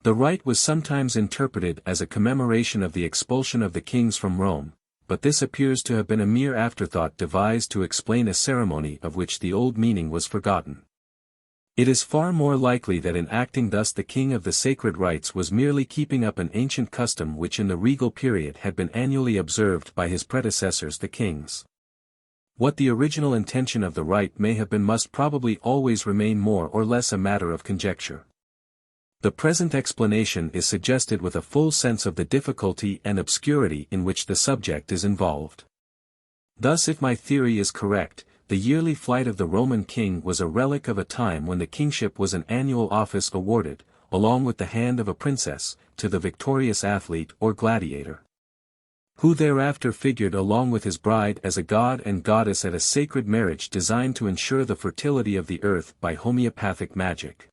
The rite was sometimes interpreted as a commemoration of the expulsion of the kings from Rome, but this appears to have been a mere afterthought devised to explain a ceremony of which the old meaning was forgotten. It is far more likely that in acting thus the king of the sacred rites was merely keeping up an ancient custom which in the regal period had been annually observed by his predecessors the kings. What the original intention of the rite may have been must probably always remain more or less a matter of conjecture. The present explanation is suggested with a full sense of the difficulty and obscurity in which the subject is involved. Thus if my theory is correct, the yearly flight of the Roman king was a relic of a time when the kingship was an annual office awarded, along with the hand of a princess, to the victorious athlete or gladiator, who thereafter figured along with his bride as a god and goddess at a sacred marriage designed to ensure the fertility of the earth by homeopathic magic.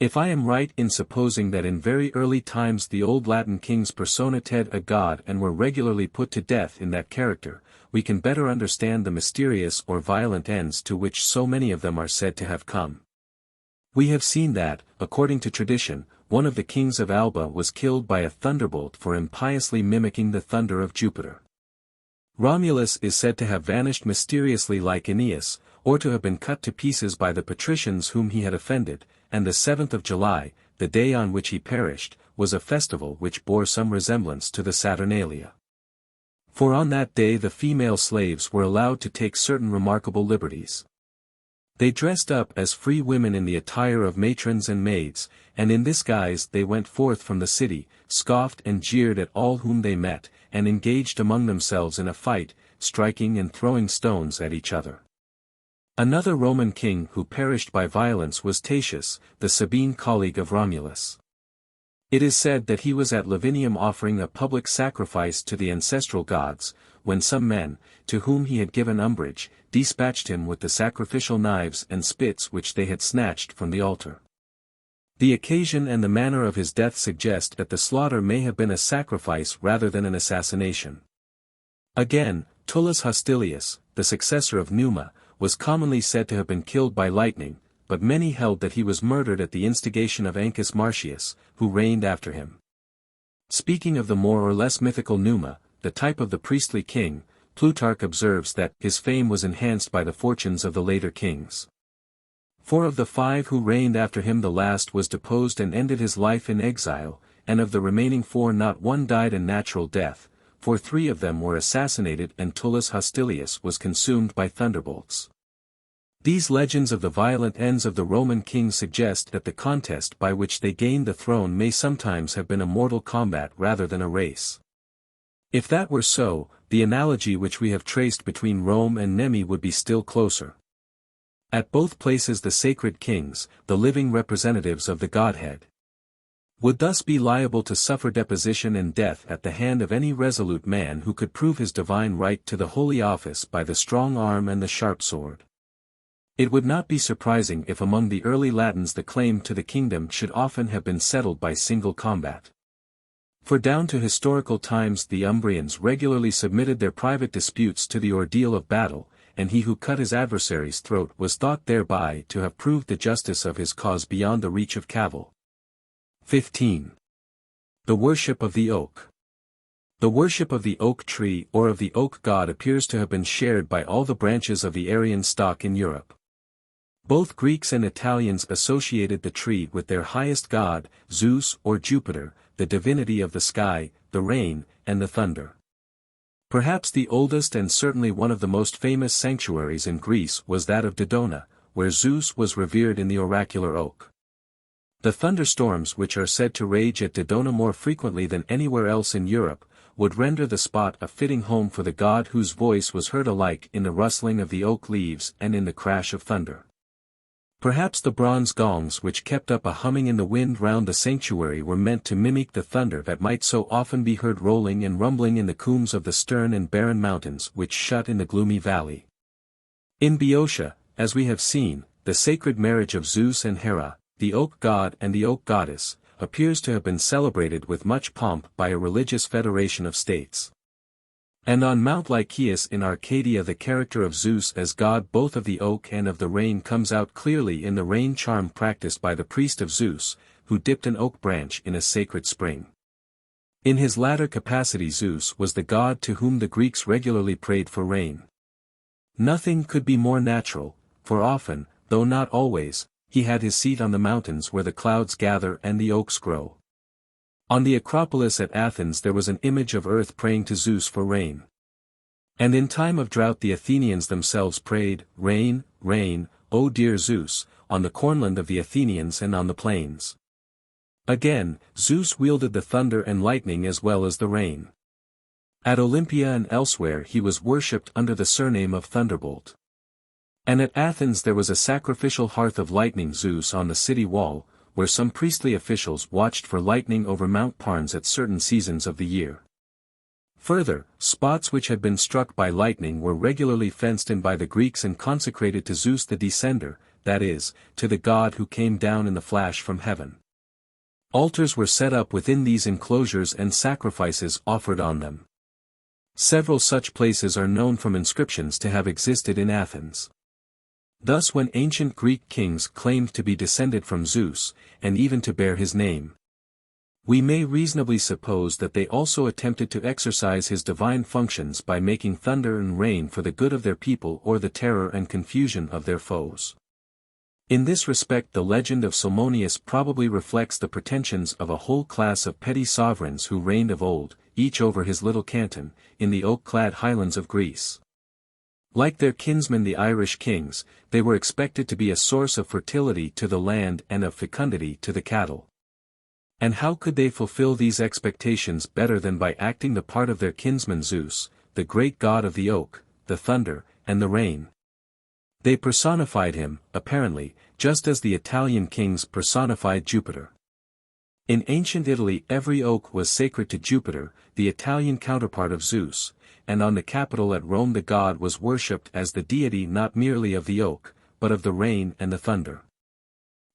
If I am right in supposing that in very early times the old Latin kings personated a god and were regularly put to death in that character, we can better understand the mysterious or violent ends to which so many of them are said to have come. We have seen that, according to tradition, one of the kings of Alba was killed by a thunderbolt for impiously mimicking the thunder of Jupiter. Romulus is said to have vanished mysteriously like Aeneas, or to have been cut to pieces by the patricians whom he had offended, and the 7th of July, the day on which he perished, was a festival which bore some resemblance to the Saturnalia. For on that day the female slaves were allowed to take certain remarkable liberties. They dressed up as free women in the attire of matrons and maids, and in this guise they went forth from the city, scoffed and jeered at all whom they met, and engaged among themselves in a fight, striking and throwing stones at each other. Another Roman king who perished by violence was Tatius, the Sabine colleague of Romulus. It is said that he was at Lavinium offering a public sacrifice to the ancestral gods, when some men, to whom he had given umbrage, dispatched him with the sacrificial knives and spits which they had snatched from the altar. The occasion and the manner of his death suggest that the slaughter may have been a sacrifice rather than an assassination. Again, Tullus Hostilius, the successor of Numa, was commonly said to have been killed by lightning, but many held that he was murdered at the instigation of Ancus Marcius, who reigned after him. Speaking of the more or less mythical Numa, the type of the priestly king, Plutarch observes that his fame was enhanced by the fortunes of the later kings. For of the 5 who reigned after him the last was deposed and ended his life in exile, and of the remaining 4 not one died a natural death, for 3 of them were assassinated and Tullus Hostilius was consumed by thunderbolts. These legends of the violent ends of the Roman kings suggest that the contest by which they gained the throne may sometimes have been a mortal combat rather than a race. If that were so, the analogy which we have traced between Rome and Nemi would be still closer. At both places the sacred kings, the living representatives of the Godhead, would thus be liable to suffer deposition and death at the hand of any resolute man who could prove his divine right to the holy office by the strong arm and the sharp sword. It would not be surprising if among the early Latins the claim to the kingdom should often have been settled by single combat. For down to historical times the Umbrians regularly submitted their private disputes to the ordeal of battle, and he who cut his adversary's throat was thought thereby to have proved the justice of his cause beyond the reach of cavil. 15. The worship of the oak. The worship of the oak tree or of the oak god appears to have been shared by all the branches of the Aryan stock in Europe. Both Greeks and Italians associated the tree with their highest god, Zeus or Jupiter, the divinity of the sky, the rain, and the thunder. Perhaps the oldest and certainly one of the most famous sanctuaries in Greece was that of Dodona, where Zeus was revered in the oracular oak. The thunderstorms which are said to rage at Dodona more frequently than anywhere else in Europe, would render the spot a fitting home for the god whose voice was heard alike in the rustling of the oak leaves and in the crash of thunder. Perhaps the bronze gongs which kept up a humming in the wind round the sanctuary were meant to mimic the thunder that might so often be heard rolling and rumbling in the combes of the stern and barren mountains which shut in the gloomy valley. In Boeotia, as we have seen, the sacred marriage of Zeus and Hera, the oak god and the oak goddess, appears to have been celebrated with much pomp by a religious federation of states. And on Mount Lycaeus in Arcadia the character of Zeus as god both of the oak and of the rain comes out clearly in the rain charm practiced by the priest of Zeus, who dipped an oak branch in a sacred spring. In his latter capacity Zeus was the god to whom the Greeks regularly prayed for rain. Nothing could be more natural, for often, though not always, he had his seat on the mountains where the clouds gather and the oaks grow. On the Acropolis at Athens there was an image of earth praying to Zeus for rain. And in time of drought the Athenians themselves prayed, "Rain, rain, O dear Zeus," on the cornland of the Athenians and on the plains. Again, Zeus wielded the thunder and lightning as well as the rain. At Olympia and elsewhere he was worshipped under the surname of Thunderbolt. And at Athens there was a sacrificial hearth of lightning Zeus on the city wall, where some priestly officials watched for lightning over Mount Parnes at certain seasons of the year. Further, spots which had been struck by lightning were regularly fenced in by the Greeks and consecrated to Zeus the Descender, that is, to the god who came down in the flash from heaven. Altars were set up within these enclosures and sacrifices offered on them. Several such places are known from inscriptions to have existed in Athens. Thus when ancient Greek kings claimed to be descended from Zeus, and even to bear his name, we may reasonably suppose that they also attempted to exercise his divine functions by making thunder and rain for the good of their people or the terror and confusion of their foes. In this respect the legend of Salmoneus probably reflects the pretensions of a whole class of petty sovereigns who reigned of old, each over his little canton, in the oak-clad highlands of Greece. Like their kinsmen the Irish kings, they were expected to be a source of fertility to the land and of fecundity to the cattle. And how could they fulfill these expectations better than by acting the part of their kinsman Zeus, the great god of the oak, the thunder, and the rain? They personified him, apparently, just as the Italian kings personified Jupiter. In ancient Italy every oak was sacred to Jupiter, the Italian counterpart of Zeus, and on the Capitol at Rome the god was worshipped as the deity not merely of the oak, but of the rain and the thunder.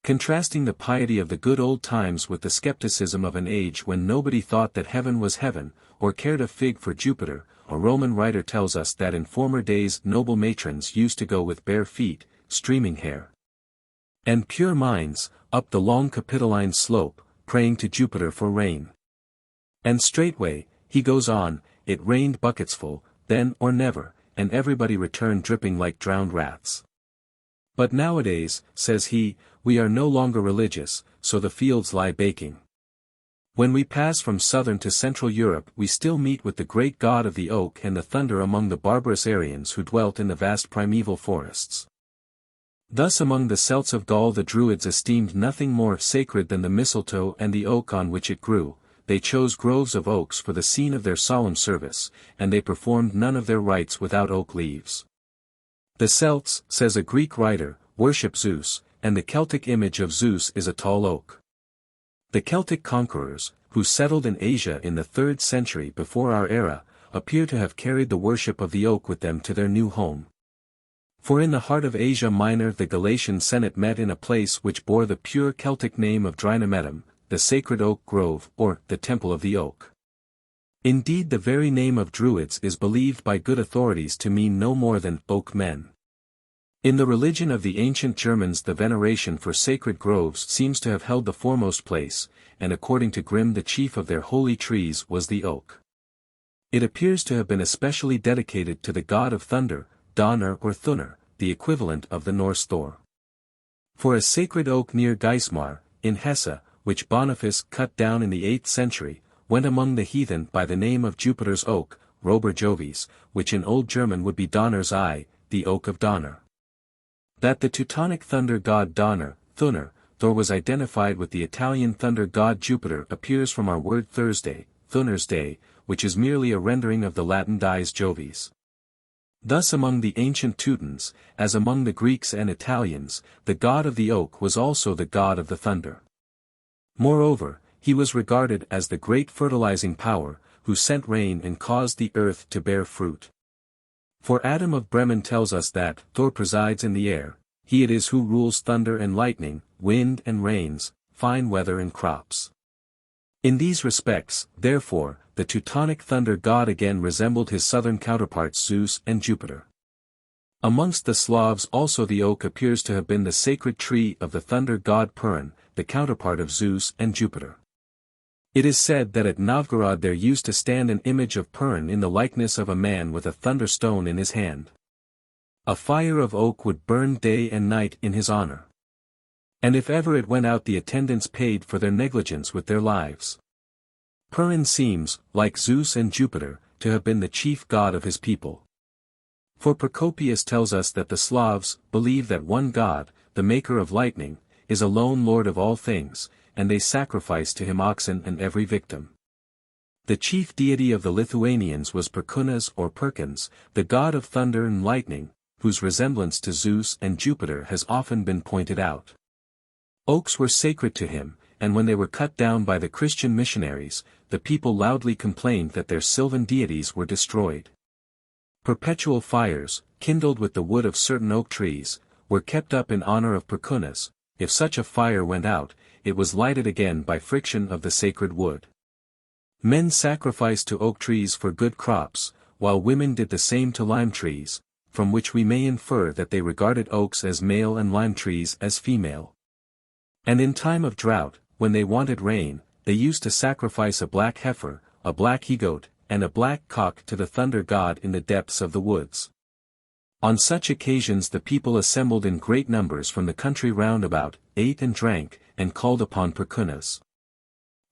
Contrasting the piety of the good old times with the skepticism of an age when nobody thought that heaven was heaven, or cared a fig for Jupiter, a Roman writer tells us that in former days noble matrons used to go with bare feet, streaming hair, and pure minds, up the long Capitoline slope, praying to Jupiter for rain. And straightway, he goes on, it rained bucketsful, then or never, and everybody returned dripping like drowned rats. But nowadays, says he, we are no longer religious, so the fields lie baking. When we pass from southern to central Europe we still meet with the great god of the oak and the thunder among the barbarous Aryans who dwelt in the vast primeval forests. Thus among the Celts of Gaul the Druids esteemed nothing more sacred than the mistletoe and the oak on which it grew. They chose groves of oaks for the scene of their solemn service, and they performed none of their rites without oak leaves. The Celts, says a Greek writer, worship Zeus, and the Celtic image of Zeus is a tall oak. The Celtic conquerors, who settled in Asia in the 3rd century before our era, appear to have carried the worship of the oak with them to their new home. For in the heart of Asia Minor the Galatian Senate met in a place which bore the pure Celtic name of Drinametum, the sacred oak grove, or the temple of the oak. Indeed the very name of Druids is believed by good authorities to mean no more than oak men. In the religion of the ancient Germans the veneration for sacred groves seems to have held the foremost place, and according to Grimm the chief of their holy trees was the oak. It appears to have been especially dedicated to the god of thunder, Donner or Thunner, the equivalent of the Norse Thor. For a sacred oak near Geismar, in Hesse, which Boniface cut down in the 8th century, went among the heathen by the name of Jupiter's oak, Robur Jovis, which in Old German would be Donner's eye, the oak of Donner. That the Teutonic thunder god Donner, Thunner, Thor was identified with the Italian thunder god Jupiter appears from our word Thursday, Thunner's day, which is merely a rendering of the Latin dies Jovis. Thus among the ancient Teutons, as among the Greeks and Italians, the god of the oak was also the god of the thunder. Moreover, he was regarded as the great fertilizing power, who sent rain and caused the earth to bear fruit. For Adam of Bremen tells us that Thor presides in the air, he it is who rules thunder and lightning, wind and rains, fine weather and crops. In these respects, therefore, the Teutonic thunder god again resembled his southern counterparts Zeus and Jupiter. Amongst the Slavs also the oak appears to have been the sacred tree of the thunder god Purin, the counterpart of Zeus and Jupiter. It is said that at Novgorod there used to stand an image of Purin in the likeness of a man with a thunderstone in his hand. A fire of oak would burn day and night in his honor. And if ever it went out the attendants paid for their negligence with their lives. Purin seems, like Zeus and Jupiter, to have been the chief god of his people. For Procopius tells us that the Slavs believe that one god, the maker of lightning, is alone lord of all things, and they sacrifice to him oxen and every victim. The chief deity of the Lithuanians was Perkunas or Perkins, the god of thunder and lightning, whose resemblance to Zeus and Jupiter has often been pointed out. Oaks were sacred to him, and when they were cut down by the Christian missionaries, the people loudly complained that their sylvan deities were destroyed. Perpetual fires, kindled with the wood of certain oak trees, were kept up in honor of Perkunas. If such a fire went out, it was lighted again by friction of the sacred wood. Men sacrificed to oak trees for good crops, while women did the same to lime trees, from which we may infer that they regarded oaks as male and lime trees as female. And in time of drought, when they wanted rain, they used to sacrifice a black heifer, a black he-goat, and a black cock to the thunder god in the depths of the woods. On such occasions the people assembled in great numbers from the country round about, ate and drank, and called upon Perkunas.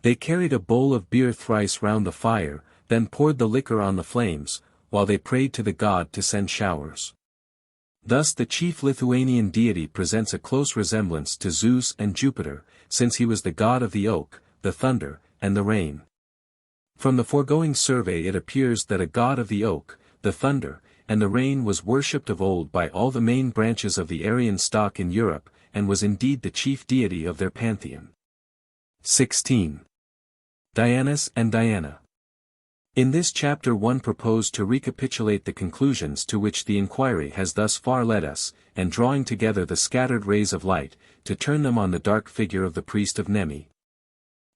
They carried a bowl of beer thrice round the fire, then poured the liquor on the flames, while they prayed to the god to send showers. Thus the chief Lithuanian deity presents a close resemblance to Zeus and Jupiter, since he was the god of the oak, the thunder, and the rain. From the foregoing survey it appears that a god of the oak, the thunder, and the rain was worshipped of old by all the main branches of the Aryan stock in Europe, and was indeed the chief deity of their pantheon. 16. Dianus and Diana. In this chapter 1 proposed to recapitulate the conclusions to which the inquiry has thus far led us, and drawing together the scattered rays of light, to turn them on the dark figure of the priest of Nemi.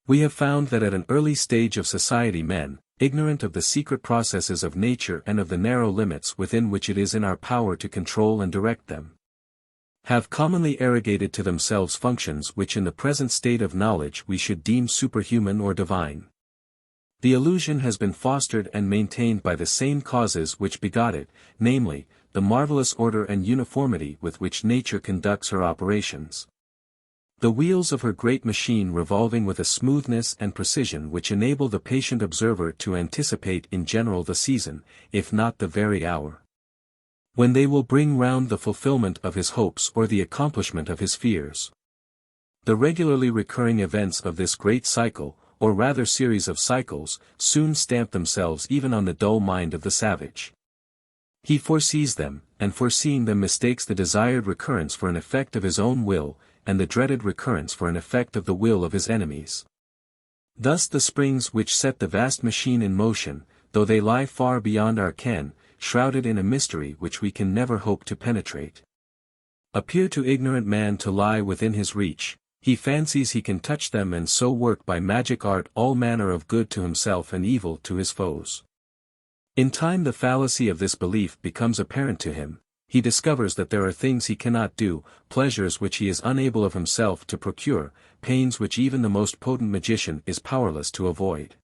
We have found that at an early stage of society men, ignorant of the secret processes of nature and of the narrow limits within which it is in our power to control and direct them, have commonly arrogated to themselves functions which in the present state of knowledge we should deem superhuman or divine. The illusion has been fostered and maintained by the same causes which begot it, namely, the marvelous order and uniformity with which nature conducts her operations. The wheels of her great machine revolving with a smoothness and precision which enable the patient observer to anticipate in general the season, if not the very hour, when they will bring round the fulfillment of his hopes or the accomplishment of his fears. The regularly recurring events of this great cycle, or rather series of cycles, soon stamp themselves even on the dull mind of the savage. He foresees them, and foreseeing them mistakes the desired recurrence for an effect of his own will, and the dreaded recurrence for an effect of the will of his enemies. Thus the springs which set the vast machine in motion, though they lie far beyond our ken, shrouded in a mystery which we can never hope to penetrate, appear to ignorant man to lie within his reach. He fancies he can touch them and so work by magic art all manner of good to himself and evil to his foes. In time the fallacy of this belief becomes apparent to him. He discovers that there are things he cannot do, pleasures which he is unable of himself to procure, pains which even the most potent magician is powerless to avoid.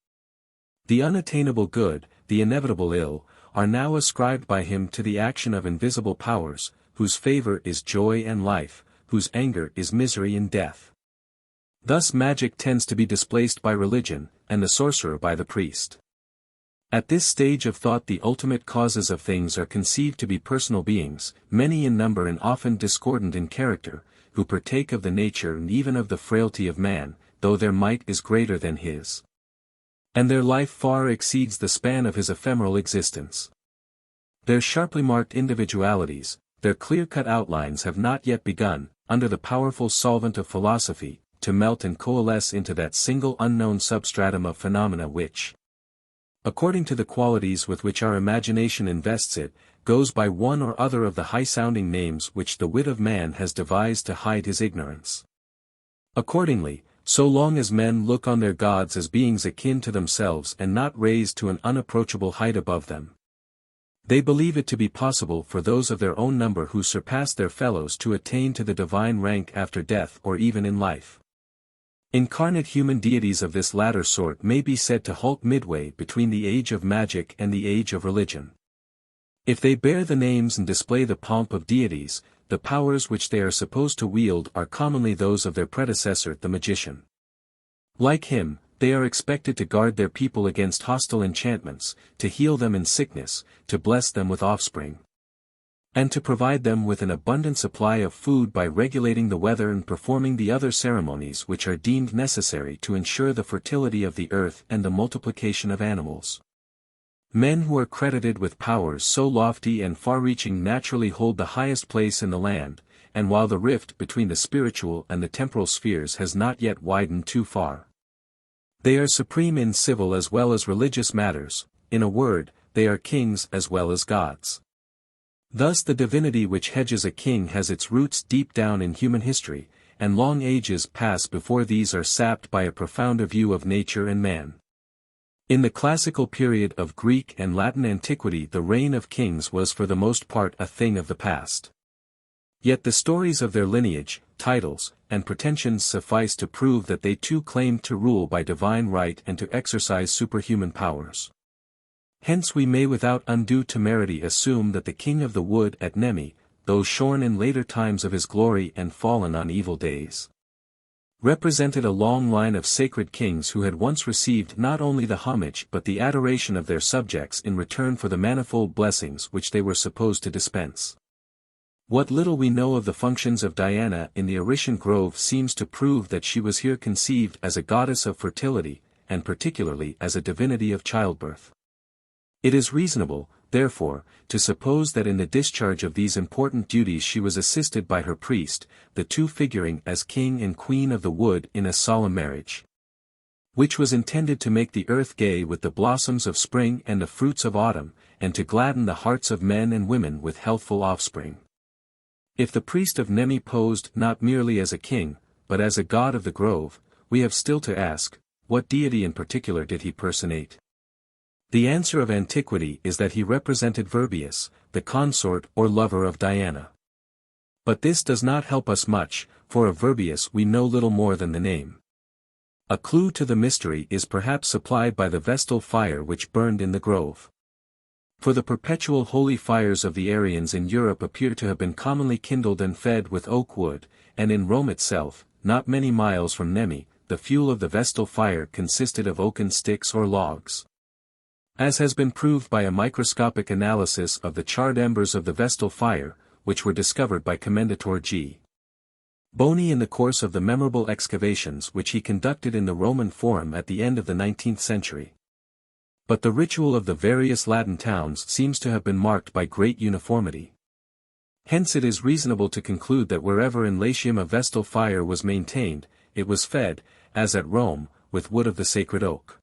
The unattainable good, the inevitable ill, are now ascribed by him to the action of invisible powers, whose favor is joy and life, whose anger is misery and death. Thus magic tends to be displaced by religion, and the sorcerer by the priest. At this stage of thought the ultimate causes of things are conceived to be personal beings, many in number and often discordant in character, who partake of the nature and even of the frailty of man, though their might is greater than his, and their life far exceeds the span of his ephemeral existence. Their sharply marked individualities, their clear-cut outlines have not yet begun, under the powerful solvent of philosophy, to melt and coalesce into that single unknown substratum of phenomena which, according to the qualities with which our imagination invests it, goes by one or other of the high-sounding names which the wit of man has devised to hide his ignorance. Accordingly, so long as men look on their gods as beings akin to themselves and not raised to an unapproachable height above them, they believe it to be possible for those of their own number who surpass their fellows to attain to the divine rank after death or even in life. Incarnate human deities of this latter sort may be said to halt midway between the age of magic and the age of religion. If they bear the names and display the pomp of deities, the powers which they are supposed to wield are commonly those of their predecessor the magician. Like him, they are expected to guard their people against hostile enchantments, to heal them in sickness, to bless them with offspring, and to provide them with an abundant supply of food by regulating the weather and performing the other ceremonies which are deemed necessary to ensure the fertility of the earth and the multiplication of animals. Men who are credited with powers so lofty and far-reaching naturally hold the highest place in the land, and while the rift between the spiritual and the temporal spheres has not yet widened too far, they are supreme in civil as well as religious matters. In a word, they are kings as well as gods. Thus the divinity which hedges a king has its roots deep down in human history, and long ages pass before these are sapped by a profounder view of nature and man. In the classical period of Greek and Latin antiquity the reign of kings was for the most part a thing of the past. Yet the stories of their lineage, titles, and pretensions suffice to prove that they too claimed to rule by divine right and to exercise superhuman powers. Hence we may without undue temerity assume that the king of the wood at Nemi, though shorn in later times of his glory and fallen on evil days, represented a long line of sacred kings who had once received not only the homage but the adoration of their subjects in return for the manifold blessings which they were supposed to dispense. What little we know of the functions of Diana in the Arician grove seems to prove that she was here conceived as a goddess of fertility, and particularly as a divinity of childbirth. It is reasonable, therefore, to suppose that in the discharge of these important duties she was assisted by her priest, the two figuring as king and queen of the wood in a solemn marriage, which was intended to make the earth gay with the blossoms of spring and the fruits of autumn, and to gladden the hearts of men and women with healthful offspring. If the priest of Nemi posed not merely as a king, but as a god of the grove, we have still to ask, what deity in particular did he personate? The answer of antiquity is that he represented Virbius, the consort or lover of Diana. But this does not help us much, for of Virbius we know little more than the name. A clue to the mystery is perhaps supplied by the Vestal fire which burned in the grove. For the perpetual holy fires of the Aryans in Europe appear to have been commonly kindled and fed with oak wood, and in Rome itself, not many miles from Nemi, the fuel of the Vestal fire consisted of oaken sticks or logs. As has been proved by a microscopic analysis of the charred embers of the Vestal fire, which were discovered by Commendator G. Boni in the course of the memorable excavations which he conducted in the Roman Forum at the end of the 19th century. But the ritual of the various Latin towns seems to have been marked by great uniformity. Hence it is reasonable to conclude that wherever in Latium a Vestal fire was maintained, it was fed, as at Rome, with wood of the sacred oak.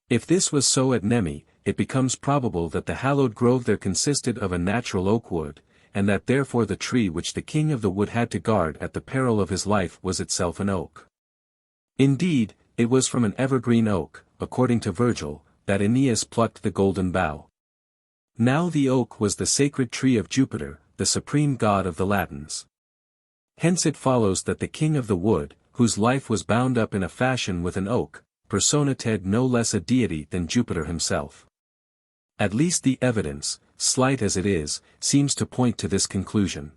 If this was so at Nemi, it becomes probable that the hallowed grove there consisted of a natural oak wood, and that therefore the tree which the king of the wood had to guard at the peril of his life was itself an oak. Indeed, it was from an evergreen oak, according to Virgil, that Aeneas plucked the golden bough. Now the oak was the sacred tree of Jupiter, the supreme god of the Latins. Hence it follows that the king of the wood, whose life was bound up in a fashion with an oak, personated no less a deity than Jupiter himself. At least the evidence, slight as it is, seems to point to this conclusion.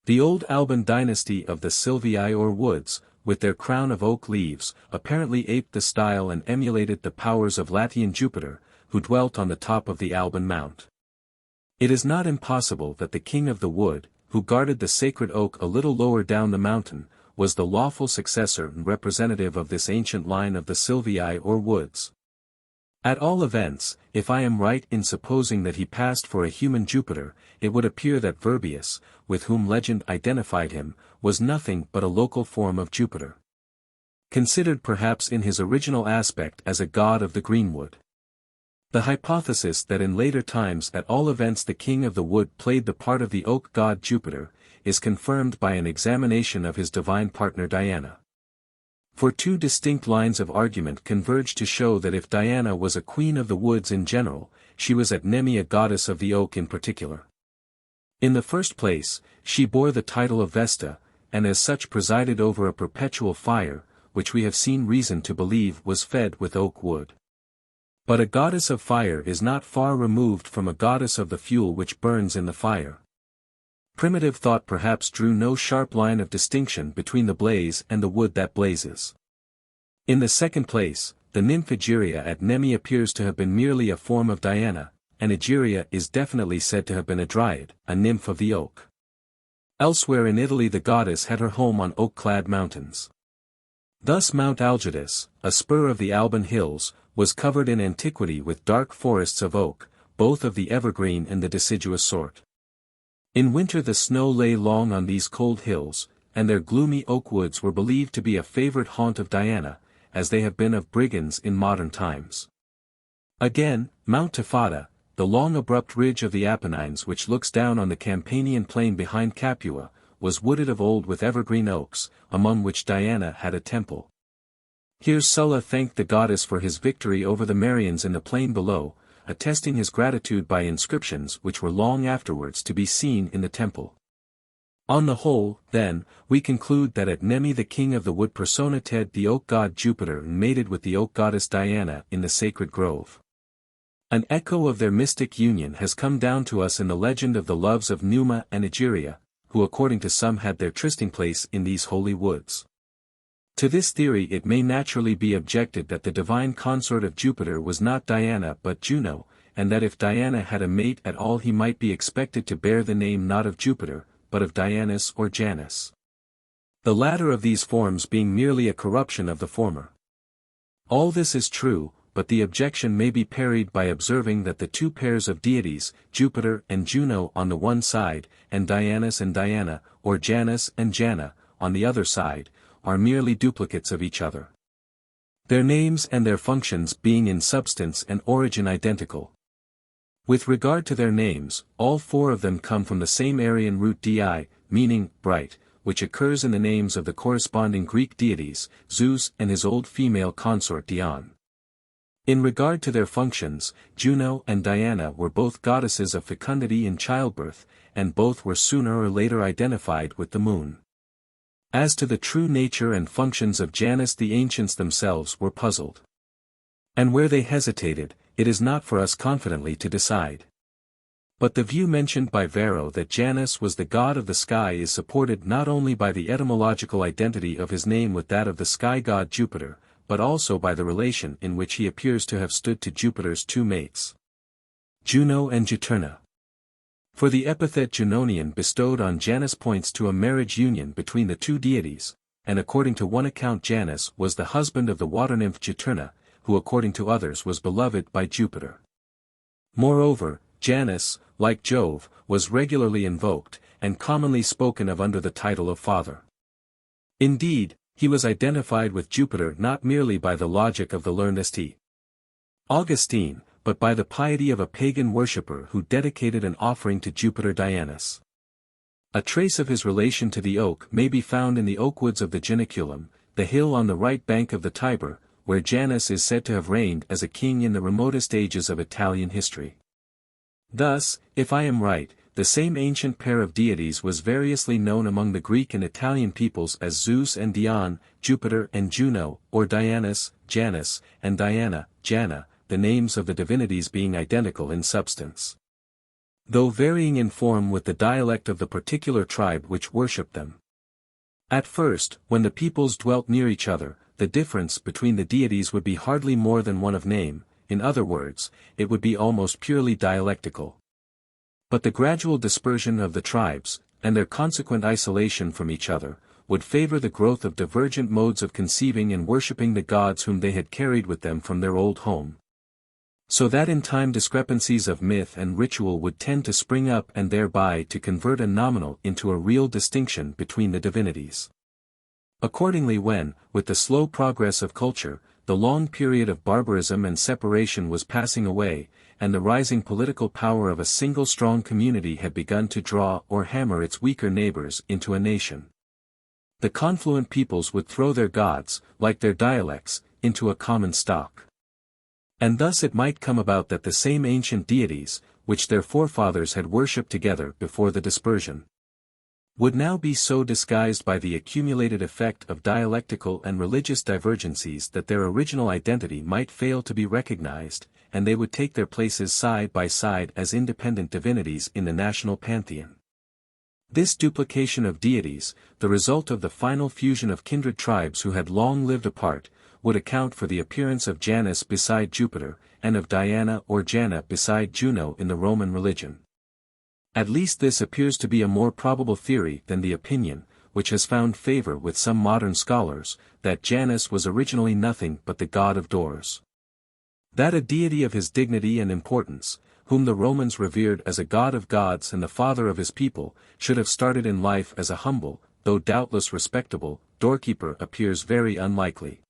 The old Alban dynasty of the Silvii or Woods, with their crown of oak leaves, apparently aped the style and emulated the powers of Latian Jupiter, who dwelt on the top of the Alban Mount. It is not impossible that the king of the wood, who guarded the sacred oak a little lower down the mountain, was the lawful successor and representative of this ancient line of the Silvii or Woods. At all events, if I am right in supposing that he passed for a human Jupiter, it would appear that Virbius, with whom legend identified him, was nothing but a local form of Jupiter, considered perhaps in his original aspect as a god of the greenwood. The hypothesis that in later times at all events the king of the wood played the part of the oak god Jupiter, is confirmed by an examination of his divine partner Diana. For two distinct lines of argument converge to show that if Diana was a queen of the woods in general, she was at Nemi a goddess of the oak in particular. In the first place, she bore the title of Vesta, and as such presided over a perpetual fire, which we have seen reason to believe was fed with oak wood. But a goddess of fire is not far removed from a goddess of the fuel which burns in the fire. Primitive thought perhaps drew no sharp line of distinction between the blaze and the wood that blazes. In the second place, the nymph Egeria at Nemi appears to have been merely a form of Diana, and Egeria is definitely said to have been a dryad, a nymph of the oak. Elsewhere in Italy the goddess had her home on oak-clad mountains. Thus Mount Algidus, a spur of the Alban hills, was covered in antiquity with dark forests of oak, both of the evergreen and the deciduous sort. In winter the snow lay long on these cold hills, and their gloomy oak woods were believed to be a favorite haunt of Diana, as they have been of brigands in modern times. Again, Mount Tifata, the long abrupt ridge of the Apennines which looks down on the Campanian plain behind Capua, was wooded of old with evergreen oaks, among which Diana had a temple. Here Sulla thanked the goddess for his victory over the Marians in the plain below, attesting his gratitude by inscriptions which were long afterwards to be seen in the temple. On the whole, then, we conclude that at Nemi the king of the wood personated the oak god Jupiter and mated with the oak goddess Diana in the sacred grove. An echo of their mystic union has come down to us in the legend of the loves of Numa and Egeria, who according to some had their trysting place in these holy woods. To this theory it may naturally be objected that the divine consort of Jupiter was not Diana but Juno, and that if Diana had a mate at all he might be expected to bear the name not of Jupiter, but of Dianus or Janus. The latter of these forms being merely a corruption of the former. All this is true, but the objection may be parried by observing that the two pairs of deities, Jupiter and Juno on the one side, and Dianus and Diana, or Janus and Jana, on the other side, are merely duplicates of each other. Their names and their functions being in substance and origin identical. With regard to their names, all four of them come from the same Aryan root di, meaning bright, which occurs in the names of the corresponding Greek deities, Zeus and his old female consort Dione. In regard to their functions, Juno and Diana were both goddesses of fecundity in childbirth, and both were sooner or later identified with the moon. As to the true nature and functions of Janus the ancients themselves were puzzled. And where they hesitated, it is not for us confidently to decide. But the view mentioned by Varro that Janus was the god of the sky is supported not only by the etymological identity of his name with that of the sky god Jupiter, but also by the relation in which he appears to have stood to Jupiter's two mates, Juno and Juturna. For the epithet Junonian bestowed on Janus points to a marriage union between the two deities, and according to one account Janus was the husband of the water nymph Juturna, who according to others was beloved by Jupiter. Moreover, Janus, like Jove, was regularly invoked, and commonly spoken of under the title of father. Indeed, he was identified with Jupiter not merely by the logic of the learned St. Augustine, but by the piety of a pagan worshipper who dedicated an offering to Jupiter Dianus. A trace of his relation to the oak may be found in the oakwoods of the Janiculum, the hill on the right bank of the Tiber, where Janus is said to have reigned as a king in the remotest ages of Italian history. Thus, if I am right, the same ancient pair of deities was variously known among the Greek and Italian peoples as Zeus and Dione, Jupiter and Juno, or Dianus, Janus, and Diana, Jana, the names of the divinities being identical in substance, though varying in form with the dialect of the particular tribe which worshipped them. At first, when the peoples dwelt near each other, the difference between the deities would be hardly more than one of name, in other words, it would be almost purely dialectical. But the gradual dispersion of the tribes, and their consequent isolation from each other, would favor the growth of divergent modes of conceiving and worshipping the gods whom they had carried with them from their old home. So that in time discrepancies of myth and ritual would tend to spring up and thereby to convert a nominal into a real distinction between the divinities. Accordingly when, with the slow progress of culture, the long period of barbarism and separation was passing away, and the rising political power of a single strong community had begun to draw or hammer its weaker neighbors into a nation, the confluent peoples would throw their gods, like their dialects, into a common stock. And thus it might come about that the same ancient deities, which their forefathers had worshipped together before the dispersion, would now be so disguised by the accumulated effect of dialectical and religious divergencies that their original identity might fail to be recognized, and they would take their places side by side as independent divinities in the national pantheon. This duplication of deities, the result of the final fusion of kindred tribes who had long lived apart, would account for the appearance of Janus beside Jupiter, and of Diana or Jana beside Juno in the Roman religion. At least this appears to be a more probable theory than the opinion, which has found favor with some modern scholars, that Janus was originally nothing but the god of doors. That a deity of his dignity and importance, whom the Romans revered as a god of gods and the father of his people, should have started in life as a humble, though doubtless respectable, doorkeeper appears very unlikely.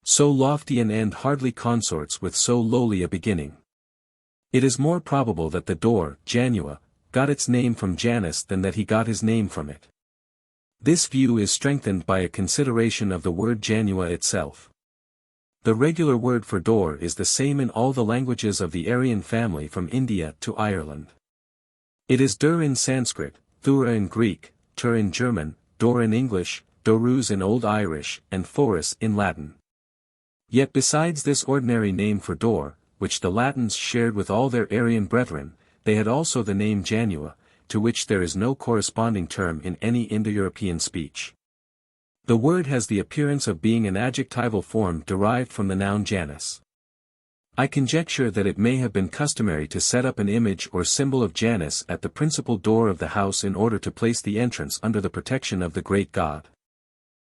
So lofty an end hardly consorts with so lowly a beginning. It is more probable that the door, Janua, got its name from Janus than that he got his name from it. This view is strengthened by a consideration of the word Janua itself. The regular word for door is the same in all the languages of the Aryan family from India to Ireland. It is dur in Sanskrit, thura in Greek, tur in German, dor in English, dorus in Old Irish, and forus in Latin. Yet besides this ordinary name for door, which the Latins shared with all their Aryan brethren, they had also the name Janua, to which there is no corresponding term in any Indo-European speech. The word has the appearance of being an adjectival form derived from the noun Janus. I conjecture that it may have been customary to set up an image or symbol of Janus at the principal door of the house in order to place the entrance under the protection of the great god.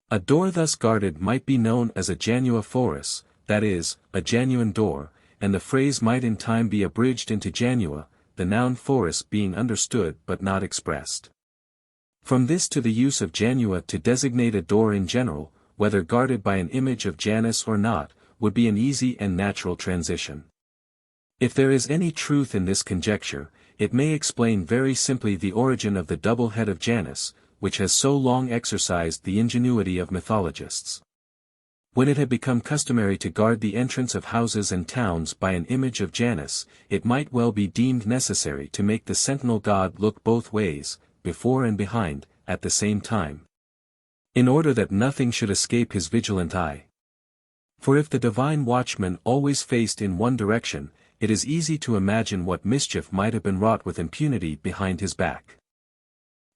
A door thus guarded might be known as a janua foris, that is, a genuine door, and the phrase might in time be abridged into janua, the noun foris being understood but not expressed. From this to the use of janua to designate a door in general, whether guarded by an image of Janus or not, would be an easy and natural transition. If there is any truth in this conjecture, it may explain very simply the origin of the double head of Janus, which has so long exercised the ingenuity of mythologists. When it had become customary to guard the entrance of houses and towns by an image of Janus, it might well be deemed necessary to make the sentinel god look both ways, before and behind, at the same time, in order that nothing should escape his vigilant eye. For if the divine watchman always faced in one direction, it is easy to imagine what mischief might have been wrought with impunity behind his back.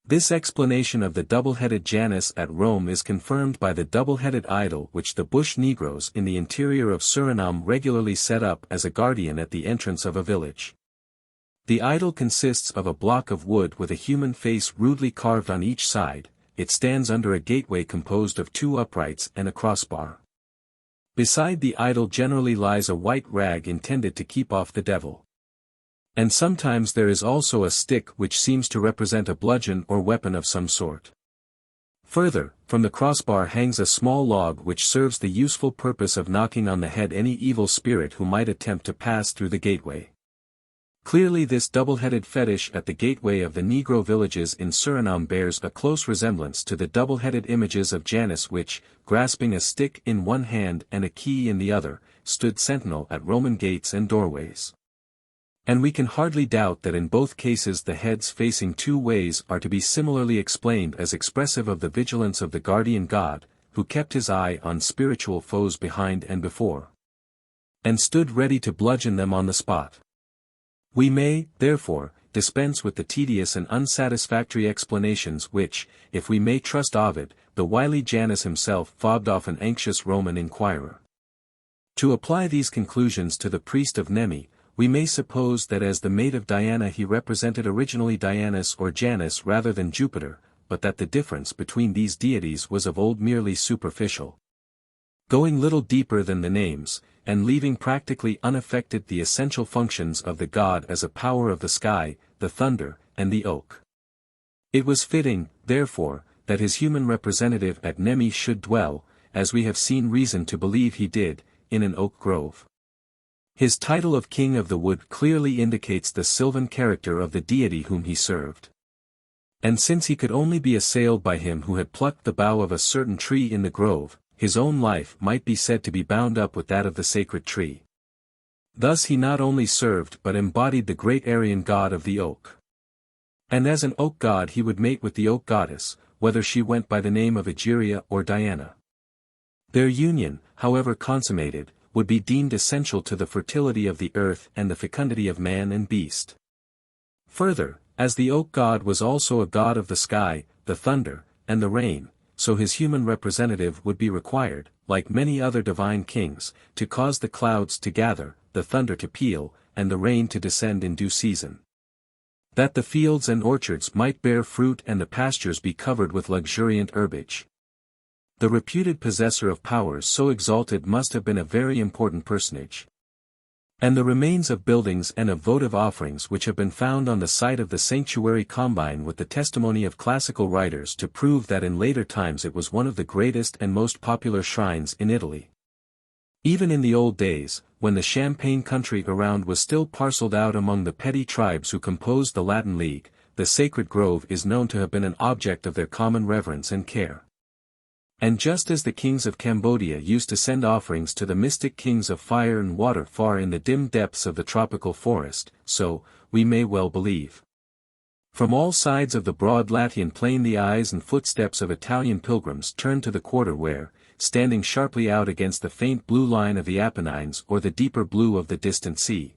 This explanation of the double-headed Janus at Rome is confirmed by the double-headed idol which the bush Negroes in the interior of Suriname regularly set up as a guardian at the entrance of a village. The idol consists of a block of wood with a human face rudely carved on each side. It stands under a gateway composed of 2 uprights and a crossbar. Beside the idol generally lies a white rag intended to keep off the devil. And sometimes there is also a stick which seems to represent a bludgeon or weapon of some sort. Further, from the crossbar hangs a small log which serves the useful purpose of knocking on the head any evil spirit who might attempt to pass through the gateway. Clearly this double-headed fetish at the gateway of the Negro villages in Suriname bears a close resemblance to the double-headed images of Janus which, grasping a stick in one hand and a key in the other, stood sentinel at Roman gates and doorways. And we can hardly doubt that in both cases the heads facing 2 ways are to be similarly explained as expressive of the vigilance of the guardian god, who kept his eye on spiritual foes behind and before, and stood ready to bludgeon them on the spot. We may, therefore, dispense with the tedious and unsatisfactory explanations which, if we may trust Ovid, the wily Janus himself fobbed off an anxious Roman inquirer. To apply these conclusions to the priest of Nemi, we may suppose that as the mate of Diana he represented originally Dianus or Janus rather than Jupiter, but that the difference between these deities was of old merely superficial, going little deeper than the names, and leaving practically unaffected the essential functions of the god as a power of the sky, the thunder, and the oak. It was fitting, therefore, that his human representative at Nemi should dwell, as we have seen reason to believe he did, in an oak grove. His title of King of the Wood clearly indicates the sylvan character of the deity whom he served. And since he could only be assailed by him who had plucked the bough of a certain tree in the grove, his own life might be said to be bound up with that of the sacred tree. Thus he not only served but embodied the great Aryan god of the oak. And as an oak god he would mate with the oak goddess, whether she went by the name of Egeria or Diana. Their union, however consummated, would be deemed essential to the fertility of the earth and the fecundity of man and beast. Further, as the oak god was also a god of the sky, the thunder, and the rain, so his human representative would be required, like many other divine kings, to cause the clouds to gather, the thunder to peal, and the rain to descend in due season, that the fields and orchards might bear fruit and the pastures be covered with luxuriant herbage. The reputed possessor of powers so exalted must have been a very important personage. And the remains of buildings and of votive offerings which have been found on the site of the sanctuary combine with the testimony of classical writers to prove that in later times it was one of the greatest and most popular shrines in Italy. Even in the old days, when the Champagne country around was still parcelled out among the petty tribes who composed the Latin League, the sacred grove is known to have been an object of their common reverence and care. And just as the kings of Cambodia used to send offerings to the mystic kings of fire and water far in the dim depths of the tropical forest, so, we may well believe, from all sides of the broad Latian plain the eyes and footsteps of Italian pilgrims turned to the quarter where, standing sharply out against the faint blue line of the Apennines or the deeper blue of the distant sea,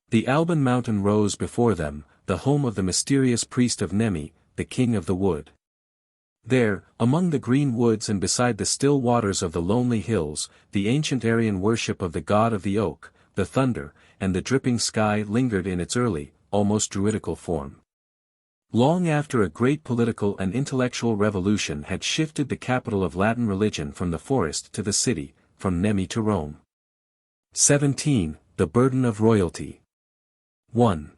the Alban mountain rose before them, the home of the mysterious priest of Nemi, the king of the wood. There, among the green woods and beside the still waters of the lonely hills, the ancient Aryan worship of the god of the oak, the thunder, and the dripping sky lingered in its early, almost druidical form. Long after a great political and intellectual revolution had shifted the capital of Latin religion from the forest to the city, from Nemi to Rome. 17. The burden of royalty. 1.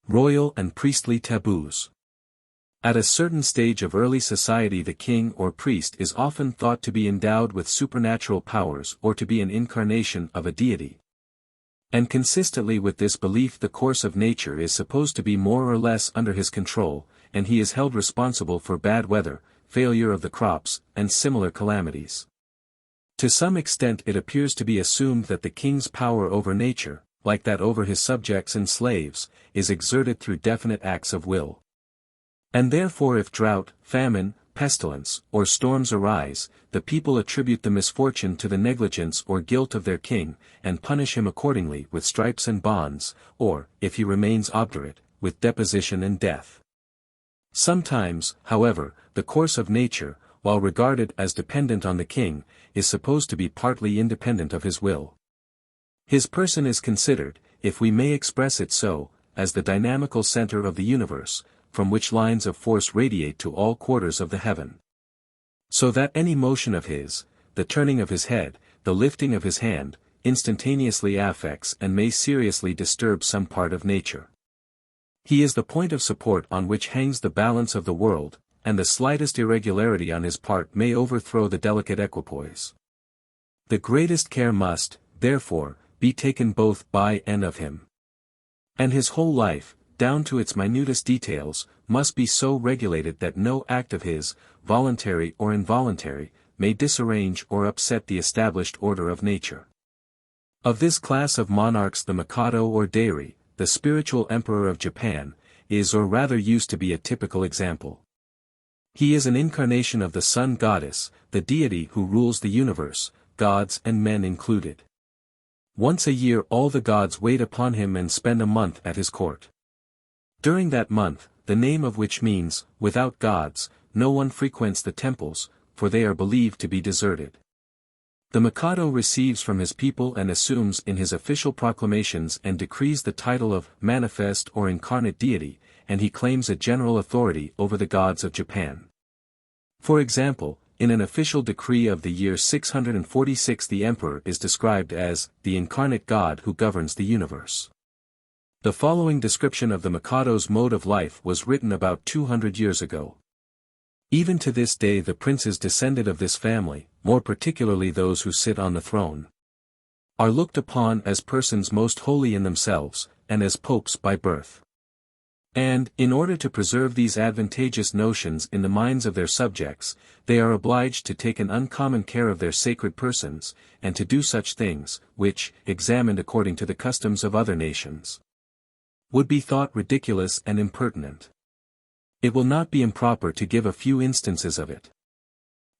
Royal and priestly taboos. At a certain stage of early society, the king or priest is often thought to be endowed with supernatural powers or to be an incarnation of a deity. And consistently with this belief, the course of nature is supposed to be more or less under his control, and he is held responsible for bad weather, failure of the crops, and similar calamities. To some extent it appears to be assumed that the king's power over nature, like that over his subjects and slaves, is exerted through definite acts of will. And therefore if drought, famine, pestilence, or storms arise, the people attribute the misfortune to the negligence or guilt of their king, and punish him accordingly with stripes and bonds, or, if he remains obdurate, with deposition and death. Sometimes, however, the course of nature, while regarded as dependent on the king, is supposed to be partly independent of his will. His person is considered, if we may express it so, as the dynamical center of the universe, from which lines of force radiate to all quarters of the heaven. So that any motion of his, the turning of his head, the lifting of his hand, instantaneously affects and may seriously disturb some part of nature. He is the point of support on which hangs the balance of the world, and the slightest irregularity on his part may overthrow the delicate equipoise. The greatest care must, therefore, be taken both by and of him. And his whole life, down to its minutest details, must be so regulated that no act of his, voluntary or involuntary, may disarrange or upset the established order of nature. Of this class of monarchs the Mikado or Dairi, the spiritual emperor of Japan, is or rather used to be a typical example. He is an incarnation of the sun goddess, the deity who rules the universe, gods and men included. Once a year all the gods wait upon him and spend a month at his court. During that month, the name of which means, without gods, no one frequents the temples, for they are believed to be deserted. The Mikado receives from his people and assumes in his official proclamations and decrees the title of manifest or incarnate deity, and he claims a general authority over the gods of Japan. For example, in an official decree of the year 646 the emperor is described as the incarnate god who governs the universe. The following description of the Mikado's mode of life was written about 200 years ago. Even to this day the princes descended of this family, more particularly those who sit on the throne, are looked upon as persons most holy in themselves, and as popes by birth. And, in order to preserve these advantageous notions in the minds of their subjects, they are obliged to take an uncommon care of their sacred persons, and to do such things, which, examined according to the customs of other nations, would be thought ridiculous and impertinent. It will not be improper to give a few instances of it.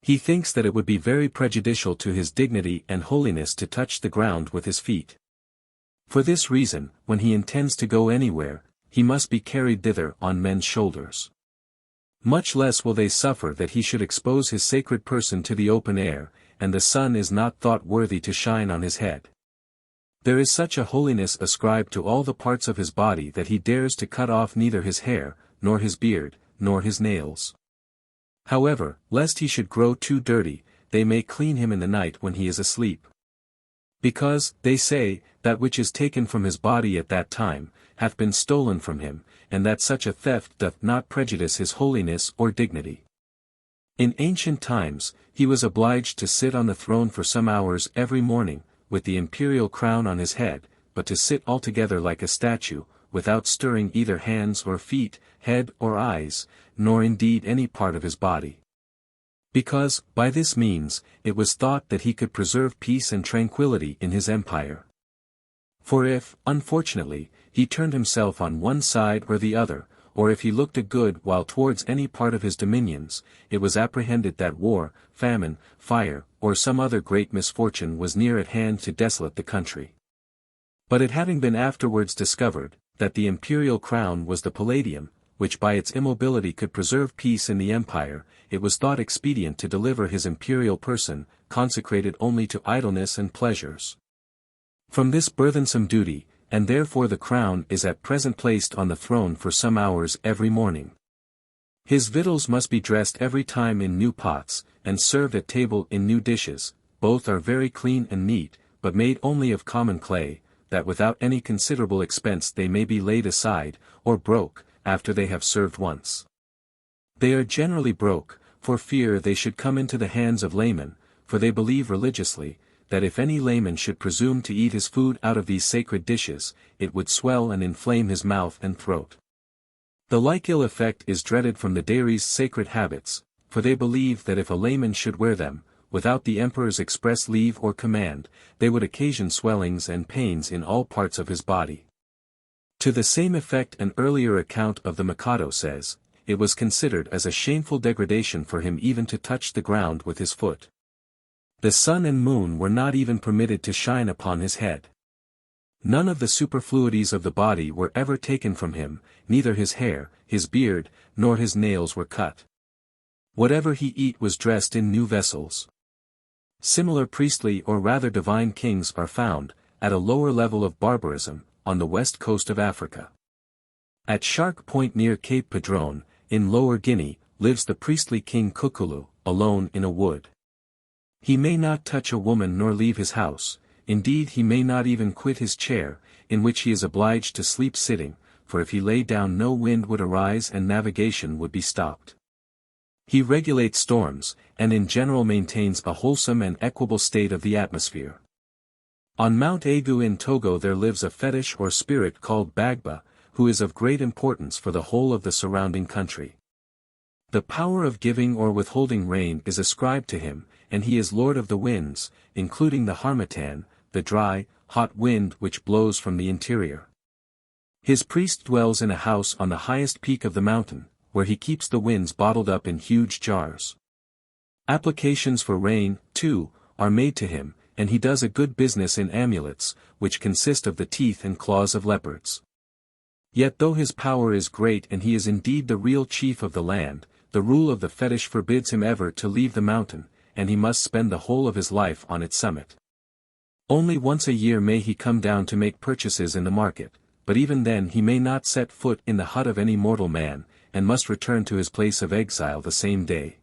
He thinks that it would be very prejudicial to his dignity and holiness to touch the ground with his feet. For this reason, when he intends to go anywhere, he must be carried thither on men's shoulders. Much less will they suffer that he should expose his sacred person to the open air, and the sun is not thought worthy to shine on his head. There is such a holiness ascribed to all the parts of his body that he dares to cut off neither his hair, nor his beard, nor his nails. However, lest he should grow too dirty, they may clean him in the night when he is asleep. Because, they say, that which is taken from his body at that time, hath been stolen from him, and that such a theft doth not prejudice his holiness or dignity. In ancient times, he was obliged to sit on the throne for some hours every morning, with the imperial crown on his head, but to sit altogether like a statue, without stirring either hands or feet, head or eyes, nor indeed any part of his body. Because, by this means, it was thought that he could preserve peace and tranquility in his empire. For if, unfortunately, he turned himself on one side or the other, or if he looked a good while towards any part of his dominions, it was apprehended that war, famine, fire, or some other great misfortune was near at hand to desolate the country. But it having been afterwards discovered, that the imperial crown was the palladium, which by its immobility could preserve peace in the empire, it was thought expedient to deliver his imperial person, consecrated only to idleness and pleasures. From this burthensome duty, and therefore the crown is at present placed on the throne for some hours every morning. His victuals must be dressed every time in new pots, and served at table in new dishes, both are very clean and neat, but made only of common clay, that without any considerable expense they may be laid aside, or broke, after they have served once. They are generally broke, for fear they should come into the hands of laymen, for they believe religiously, that if any layman should presume to eat his food out of these sacred dishes, it would swell and inflame his mouth and throat. The like ill effect is dreaded from the dairy's sacred habits, for they believe that if a layman should wear them, without the emperor's express leave or command, they would occasion swellings and pains in all parts of his body. To the same effect an earlier account of the Mikado says, it was considered as a shameful degradation for him even to touch the ground with his foot. The sun and moon were not even permitted to shine upon his head. None of the superfluities of the body were ever taken from him, neither his hair, his beard, nor his nails were cut. Whatever he eat was dressed in new vessels. Similar priestly or rather divine kings are found, at a lower level of barbarism, on the west coast of Africa. At Shark Point near Cape Padrone, in Lower Guinea, lives the priestly king Kukulu, alone in a wood. He may not touch a woman nor leave his house, indeed he may not even quit his chair, in which he is obliged to sleep sitting, for if he lay down no wind would arise and navigation would be stopped. He regulates storms, and in general maintains a wholesome and equable state of the atmosphere. On Mount Agu in Togo there lives a fetish or spirit called Bagba, who is of great importance for the whole of the surrounding country. The power of giving or withholding rain is ascribed to him, and he is lord of the winds, including the harmattan, the dry, hot wind which blows from the interior. His priest dwells in a house on the highest peak of the mountain, where he keeps the winds bottled up in huge jars. Applications for rain, too, are made to him, and he does a good business in amulets, which consist of the teeth and claws of leopards. Yet though his power is great and he is indeed the real chief of the land, the rule of the fetish forbids him ever to leave the mountain, and he must spend the whole of his life on its summit. Only once a year may he come down to make purchases in the market, but even then he may not set foot in the hut of any mortal man, and must return to his place of exile the same day.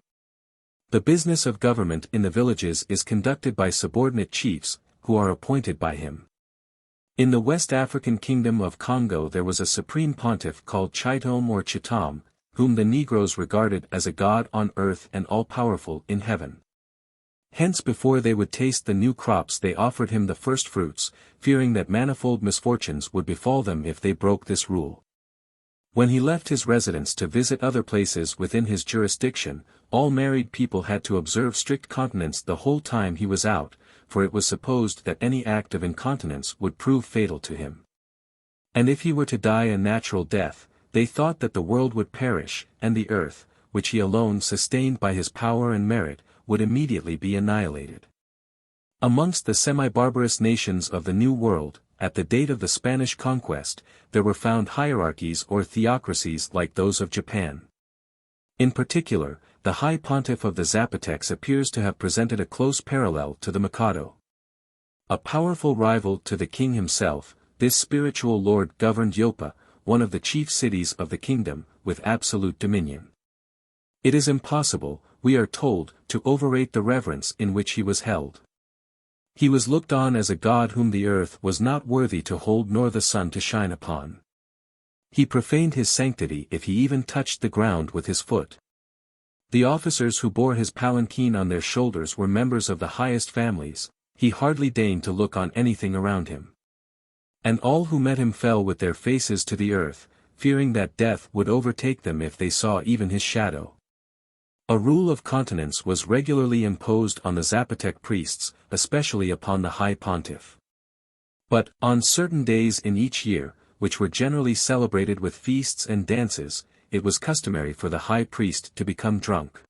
The business of government in the villages is conducted by subordinate chiefs, who are appointed by him. In the West African kingdom of Congo there was a supreme pontiff called Chitom or Chitam, whom the Negroes regarded as a god on earth and all-powerful in heaven. Hence before they would taste the new crops they offered him the first fruits, fearing that manifold misfortunes would befall them if they broke this rule. When he left his residence to visit other places within his jurisdiction, all married people had to observe strict continence the whole time he was out, for it was supposed that any act of incontinence would prove fatal to him. And if he were to die a natural death, they thought that the world would perish, and the earth, which he alone sustained by his power and merit, would immediately be annihilated. Amongst the semi-barbarous nations of the New World, at the date of the Spanish conquest, there were found hierarchies or theocracies like those of Japan. In particular, the High Pontiff of the Zapotecs appears to have presented a close parallel to the Mikado. A powerful rival to the king himself, this spiritual lord governed Yopa, one of the chief cities of the kingdom, with absolute dominion. It is impossible, we are told, to overrate the reverence in which he was held. He was looked on as a god whom the earth was not worthy to hold nor the sun to shine upon. He profaned his sanctity if he even touched the ground with his foot. The officers who bore his palanquin on their shoulders were members of the highest families, he hardly deigned to look on anything around him. And all who met him fell with their faces to the earth, fearing that death would overtake them if they saw even his shadow. A rule of continence was regularly imposed on the Zapotec priests, especially upon the High Pontiff. But, on certain days in each year, which were generally celebrated with feasts and dances, it was customary for the high priest to become drunk.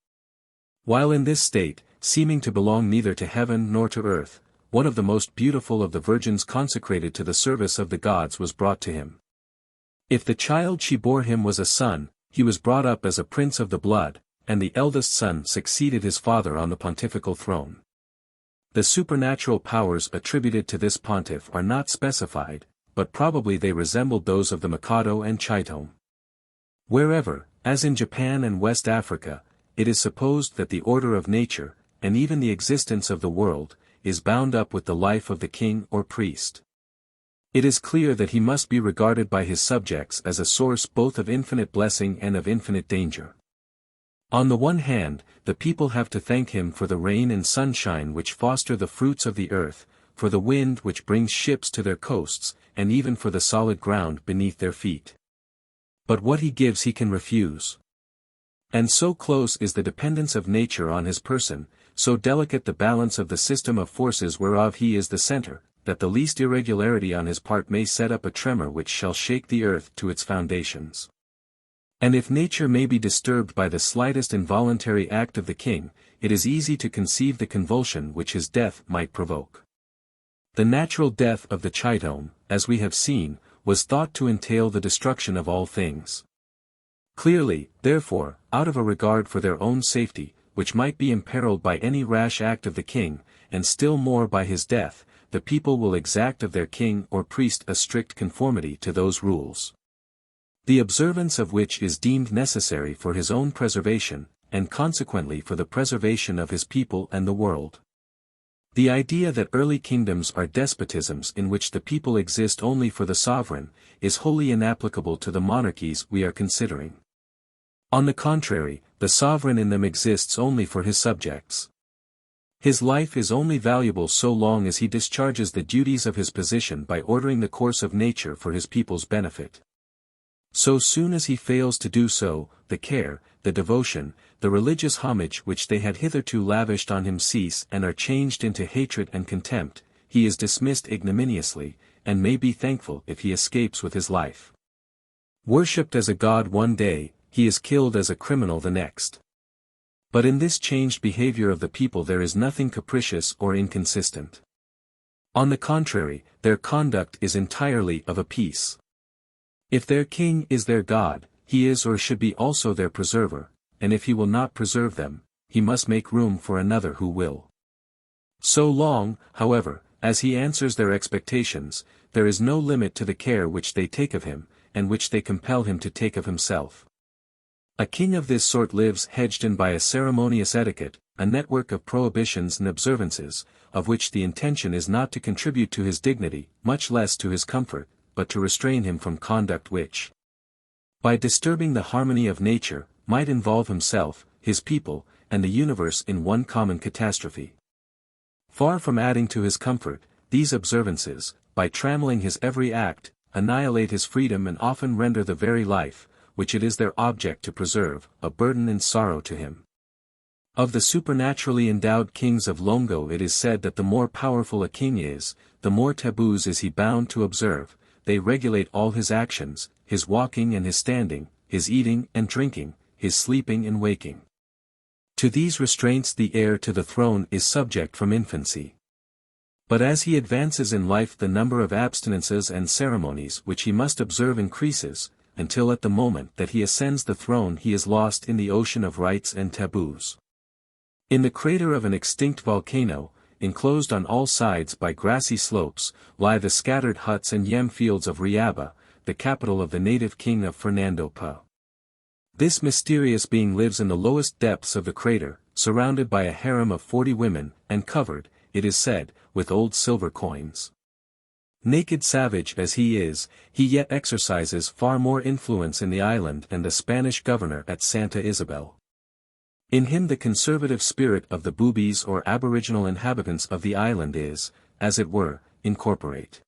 While in this state, seeming to belong neither to heaven nor to earth, one of the most beautiful of the virgins consecrated to the service of the gods was brought to him. If the child she bore him was a son, he was brought up as a prince of the blood, and the eldest son succeeded his father on the pontifical throne. The supernatural powers attributed to this pontiff are not specified, but probably they resembled those of the Mikado and Chitome. Wherever, as in Japan and West Africa, it is supposed that the order of nature, and even the existence of the world, is bound up with the life of the king or priest. It is clear that he must be regarded by his subjects as a source both of infinite blessing and of infinite danger. On the one hand, the people have to thank him for the rain and sunshine which foster the fruits of the earth, for the wind which brings ships to their coasts, and even for the solid ground beneath their feet. But what he gives he can refuse. And so close is the dependence of nature on his person, so delicate the balance of the system of forces whereof he is the center, that the least irregularity on his part may set up a tremor which shall shake the earth to its foundations. And if nature may be disturbed by the slightest involuntary act of the king, it is easy to conceive the convulsion which his death might provoke. The natural death of the Chitome, as we have seen, was thought to entail the destruction of all things. Clearly, therefore, out of a regard for their own safety, which might be imperiled by any rash act of the king, and still more by his death, the people will exact of their king or priest a strict conformity to those rules, the observance of which is deemed necessary for his own preservation, and consequently for the preservation of his people and the world. The idea that early kingdoms are despotisms in which the people exist only for the sovereign, is wholly inapplicable to the monarchies we are considering. On the contrary, the sovereign in them exists only for his subjects. His life is only valuable so long as he discharges the duties of his position by ordering the course of nature for his people's benefit. So soon as he fails to do so, the care, the devotion, the religious homage which they had hitherto lavished on him cease and are changed into hatred and contempt, he is dismissed ignominiously, and may be thankful if he escapes with his life. Worshipped as a god one day, he is killed as a criminal the next. But in this changed behavior of the people there is nothing capricious or inconsistent. On the contrary, their conduct is entirely of a piece. If their king is their God, he is or should be also their preserver, and if he will not preserve them, he must make room for another who will. So long, however, as he answers their expectations, there is no limit to the care which they take of him, and which they compel him to take of himself. A king of this sort lives hedged in by a ceremonious etiquette, a network of prohibitions and observances, of which the intention is not to contribute to his dignity, much less to his comfort, but to restrain him from conduct which, by disturbing the harmony of nature, might involve himself, his people, and the universe in one common catastrophe. Far from adding to his comfort, these observances, by trammeling his every act, annihilate his freedom and often render the very life, which it is their object to preserve, a burden and sorrow to him. Of the supernaturally endowed kings of Longo it is said that the more powerful a king is, the more taboos is he bound to observe. They regulate all his actions, his walking and his standing, his eating and drinking, his sleeping and waking. To these restraints the heir to the throne is subject from infancy. But as he advances in life the number of abstinences and ceremonies which he must observe increases, until at the moment that he ascends the throne he is lost in the ocean of rites and taboos. In the crater of an extinct volcano, enclosed on all sides by grassy slopes, lie the scattered huts and yam fields of Riaba, the capital of the native king of Fernando Po. This mysterious being lives in the lowest depths of the crater, surrounded by a harem of 40 women, and covered, it is said, with old silver coins. Naked savage as he is, he yet exercises far more influence in the island than the Spanish governor at Santa Isabel. In him the conservative spirit of the Bubis or aboriginal inhabitants of the island is, as it were, incorporate.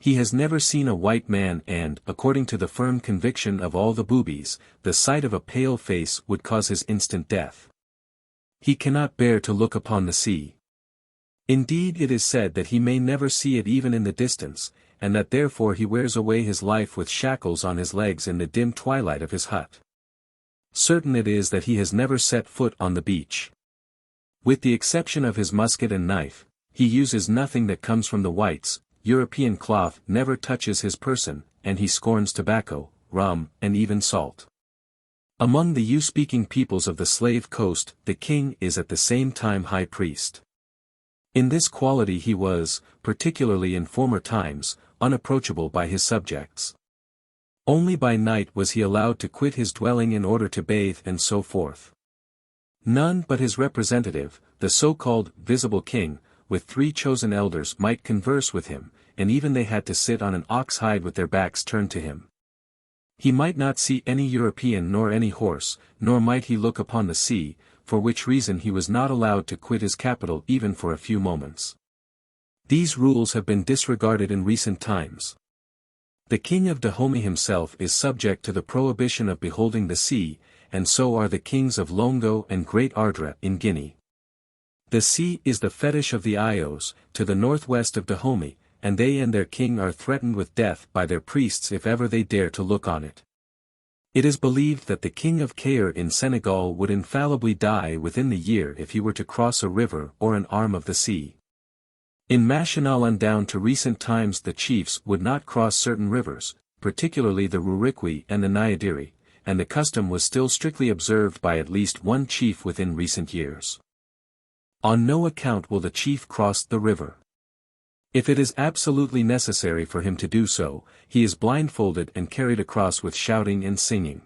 He has never seen a white man and, according to the firm conviction of all the Bubis, the sight of a pale face would cause his instant death. He cannot bear to look upon the sea. Indeed it is said that he may never see it even in the distance, and that therefore he wears away his life with shackles on his legs in the dim twilight of his hut. Certain it is that he has never set foot on the beach. With the exception of his musket and knife, he uses nothing that comes from the whites. European cloth never touches his person, and he scorns tobacco, rum, and even salt. Among the U-speaking peoples of the Slave Coast, the king is at the same time high priest. In this quality he was, particularly in former times, unapproachable by his subjects. Only by night was he allowed to quit his dwelling in order to bathe and so forth. None but his representative, the so-called visible king, with 3 chosen elders might converse with him, and even they had to sit on an ox hide with their backs turned to him. He might not see any European nor any horse, nor might he look upon the sea, for which reason he was not allowed to quit his capital even for a few moments. These rules have been disregarded in recent times. The king of Dahomey himself is subject to the prohibition of beholding the sea, and so are the kings of Longo and Great Ardra in Guinea. The sea is the fetish of the Ios, to the northwest of Dahomey, and they and their king are threatened with death by their priests if ever they dare to look on it. It is believed that the king of Caire in Senegal would infallibly die within the year if he were to cross a river or an arm of the sea. In Mashonaland down to recent times the chiefs would not cross certain rivers, particularly the Rurikwi and the Nyadiri, and the custom was still strictly observed by at least one chief within recent years. On no account will the chief cross the river. If it is absolutely necessary for him to do so, he is blindfolded and carried across with shouting and singing.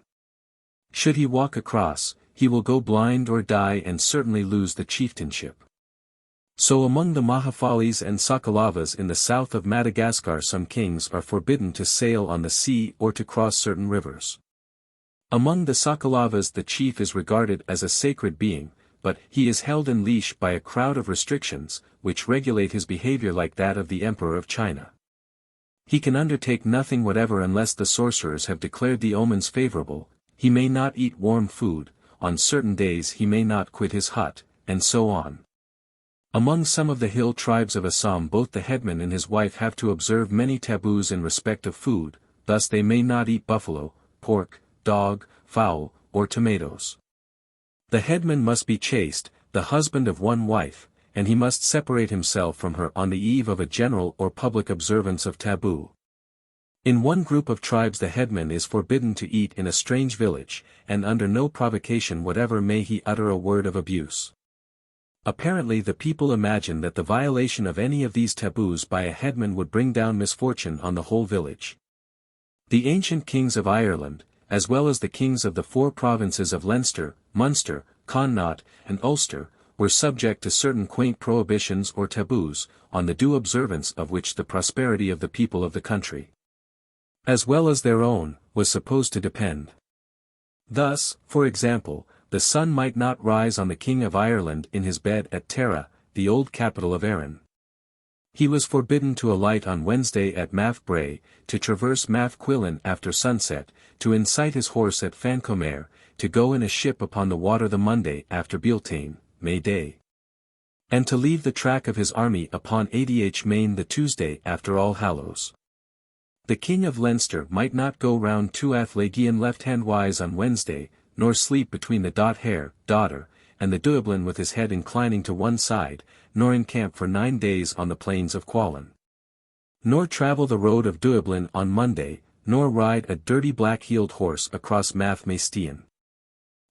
Should he walk across, he will go blind or die and certainly lose the chieftainship. So among the Mahafalis and Sakalavas in the south of Madagascar some kings are forbidden to sail on the sea or to cross certain rivers. Among the Sakalavas the chief is regarded as a sacred being, but he is held in leash by a crowd of restrictions, which regulate his behavior like that of the Emperor of China. He can undertake nothing whatever unless the sorcerers have declared the omens favorable, he may not eat warm food, on certain days he may not quit his hut, and so on. Among some of the hill tribes of Assam both the headman and his wife have to observe many taboos in respect of food, thus they may not eat buffalo, pork, dog, fowl, or tomatoes. The headman must be chaste, the husband of one wife, and he must separate himself from her on the eve of a general or public observance of taboo. In one group of tribes the headman is forbidden to eat in a strange village, and under no provocation whatever may he utter a word of abuse. Apparently the people imagine that the violation of any of these taboos by a headman would bring down misfortune on the whole village. The ancient kings of Ireland, as well as the kings of the 4 provinces of Leinster, Munster, Connaught, and Ulster, were subject to certain quaint prohibitions or taboos, on the due observance of which the prosperity of the people of the country, as well as their own, was supposed to depend. Thus, for example, the sun might not rise on the King of Ireland in his bed at Tara, the old capital of Erin. He was forbidden to alight on Wednesday at Math Bray, to traverse Math Quillen after sunset, to incite his horse at Fancomer, to go in a ship upon the water the Monday after Beltane, May Day, and to leave the track of his army upon Adh Main the Tuesday after All Hallows. The King of Leinster might not go round Tuath Lagian left-hand-wise on Wednesday, nor sleep between the Hare, daughter, and the Dublin with his head inclining to one side, nor encamp for 9 days on the plains of Quallen. Nor travel the road of Dublin on Monday, nor ride a dirty black-heeled horse across Math Maestian.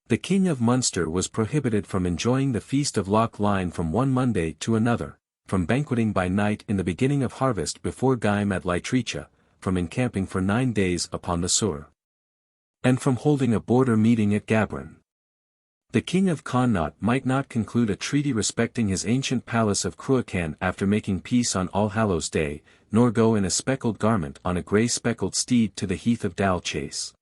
The King of Munster was prohibited from enjoying the feast of Loch Line from one Monday to another, from banqueting by night in the beginning of harvest before Gaim at Lytricha, from encamping for 9 days upon the Suir, and from holding a border meeting at Gabron. The King of Connaught might not conclude a treaty respecting his ancient palace of Cruachan after making peace on All Hallows Day, nor go in a speckled garment on a grey speckled steed to the heath of Dalchase,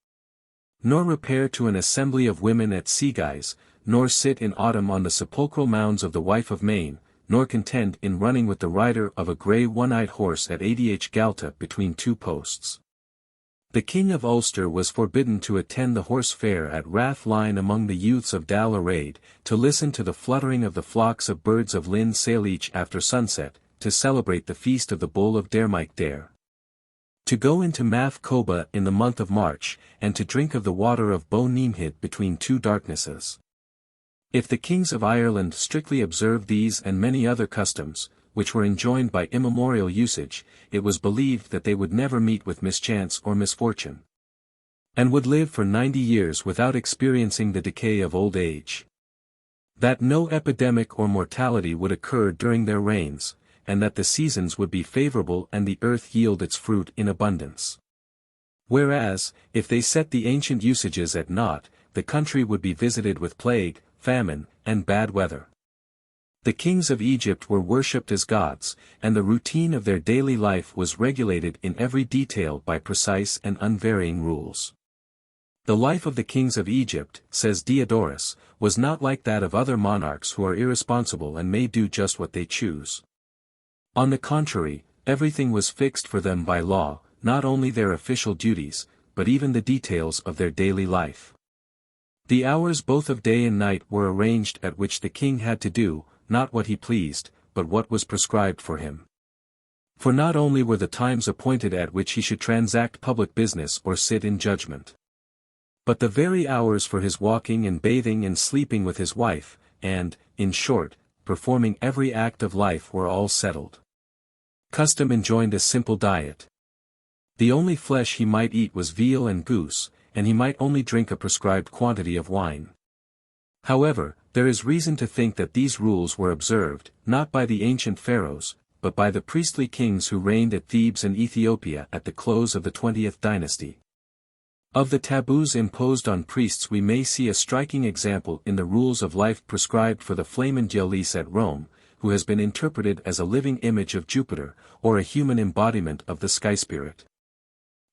nor repair to an assembly of women at Seaguys, nor sit in autumn on the sepulchral mounds of the wife of Maine, nor contend in running with the rider of a grey one-eyed horse at Adh Galta between 2 posts. The King of Ulster was forbidden to attend the horse fair at Rathline among the youths of Dal Araid, to listen to the fluttering of the flocks of birds of Lynn Saleach after sunset, to celebrate the feast of the bull of Dermike Dare, to go into Math Coba in the month of March, and to drink of the water of Bo Neamhid between 2 darknesses. If the kings of Ireland strictly observed these and many other customs, which were enjoined by immemorial usage, it was believed that they would never meet with mischance or misfortune, and would live for 90 years without experiencing the decay of old age. That no epidemic or mortality would occur during their reigns, and that the seasons would be favorable and the earth yield its fruit in abundance. Whereas, if they set the ancient usages at naught, the country would be visited with plague, famine, and bad weather. The kings of Egypt were worshipped as gods, and the routine of their daily life was regulated in every detail by precise and unvarying rules. The life of the kings of Egypt, says Diodorus, was not like that of other monarchs who are irresponsible and may do just what they choose. On the contrary, everything was fixed for them by law, not only their official duties, but even the details of their daily life. The hours both of day and night were arranged at which the king had to do, not what he pleased, but what was prescribed for him. For not only were the times appointed at which he should transact public business or sit in judgment, but the very hours for his walking and bathing and sleeping with his wife, and, in short, performing every act of life were all settled. Custom enjoined a simple diet. The only flesh he might eat was veal and goose, and he might only drink a prescribed quantity of wine. However, there is reason to think that these rules were observed, not by the ancient pharaohs, but by the priestly kings who reigned at Thebes and Ethiopia at the close of the 20th dynasty. Of the taboos imposed on priests we may see a striking example in the rules of life prescribed for the Flamen at Rome, who has been interpreted as a living image of Jupiter, or a human embodiment of the sky spirit.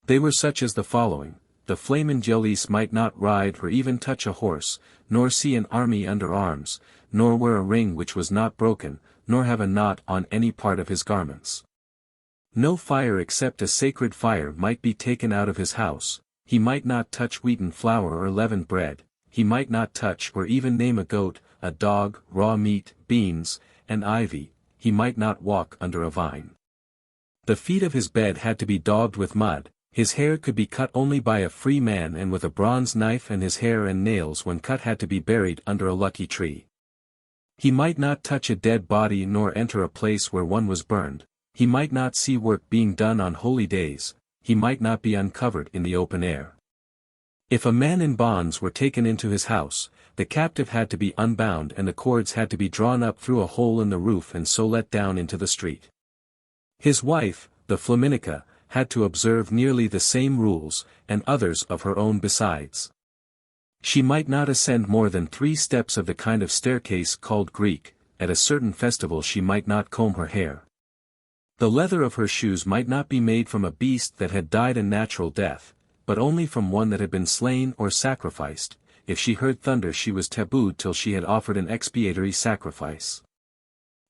They were such as the following: the Flamen might not ride or even touch a horse, nor see an army under arms, nor wear a ring which was not broken, nor have a knot on any part of his garments. No fire except a sacred fire might be taken out of his house. He might not touch wheaten flour or leavened bread, he might not touch or even name a goat, a dog, raw meat, beans, and ivy, he might not walk under a vine. The feet of his bed had to be daubed with mud, his hair could be cut only by a free man and with a bronze knife, and his hair and nails when cut had to be buried under a lucky tree. He might not touch a dead body nor enter a place where one was burned, he might not see work being done on holy days, he might not be uncovered in the open air. If a man in bonds were taken into his house, the captive had to be unbound and the cords had to be drawn up through a hole in the roof and so let down into the street. His wife, the Flaminica, had to observe nearly the same rules, and others of her own besides. She might not ascend more than 3 steps of the kind of staircase called Greek, at a certain festival she might not comb her hair. The leather of her shoes might not be made from a beast that had died a natural death, but only from one that had been slain or sacrificed. If she heard thunder she was tabooed till she had offered an expiatory sacrifice.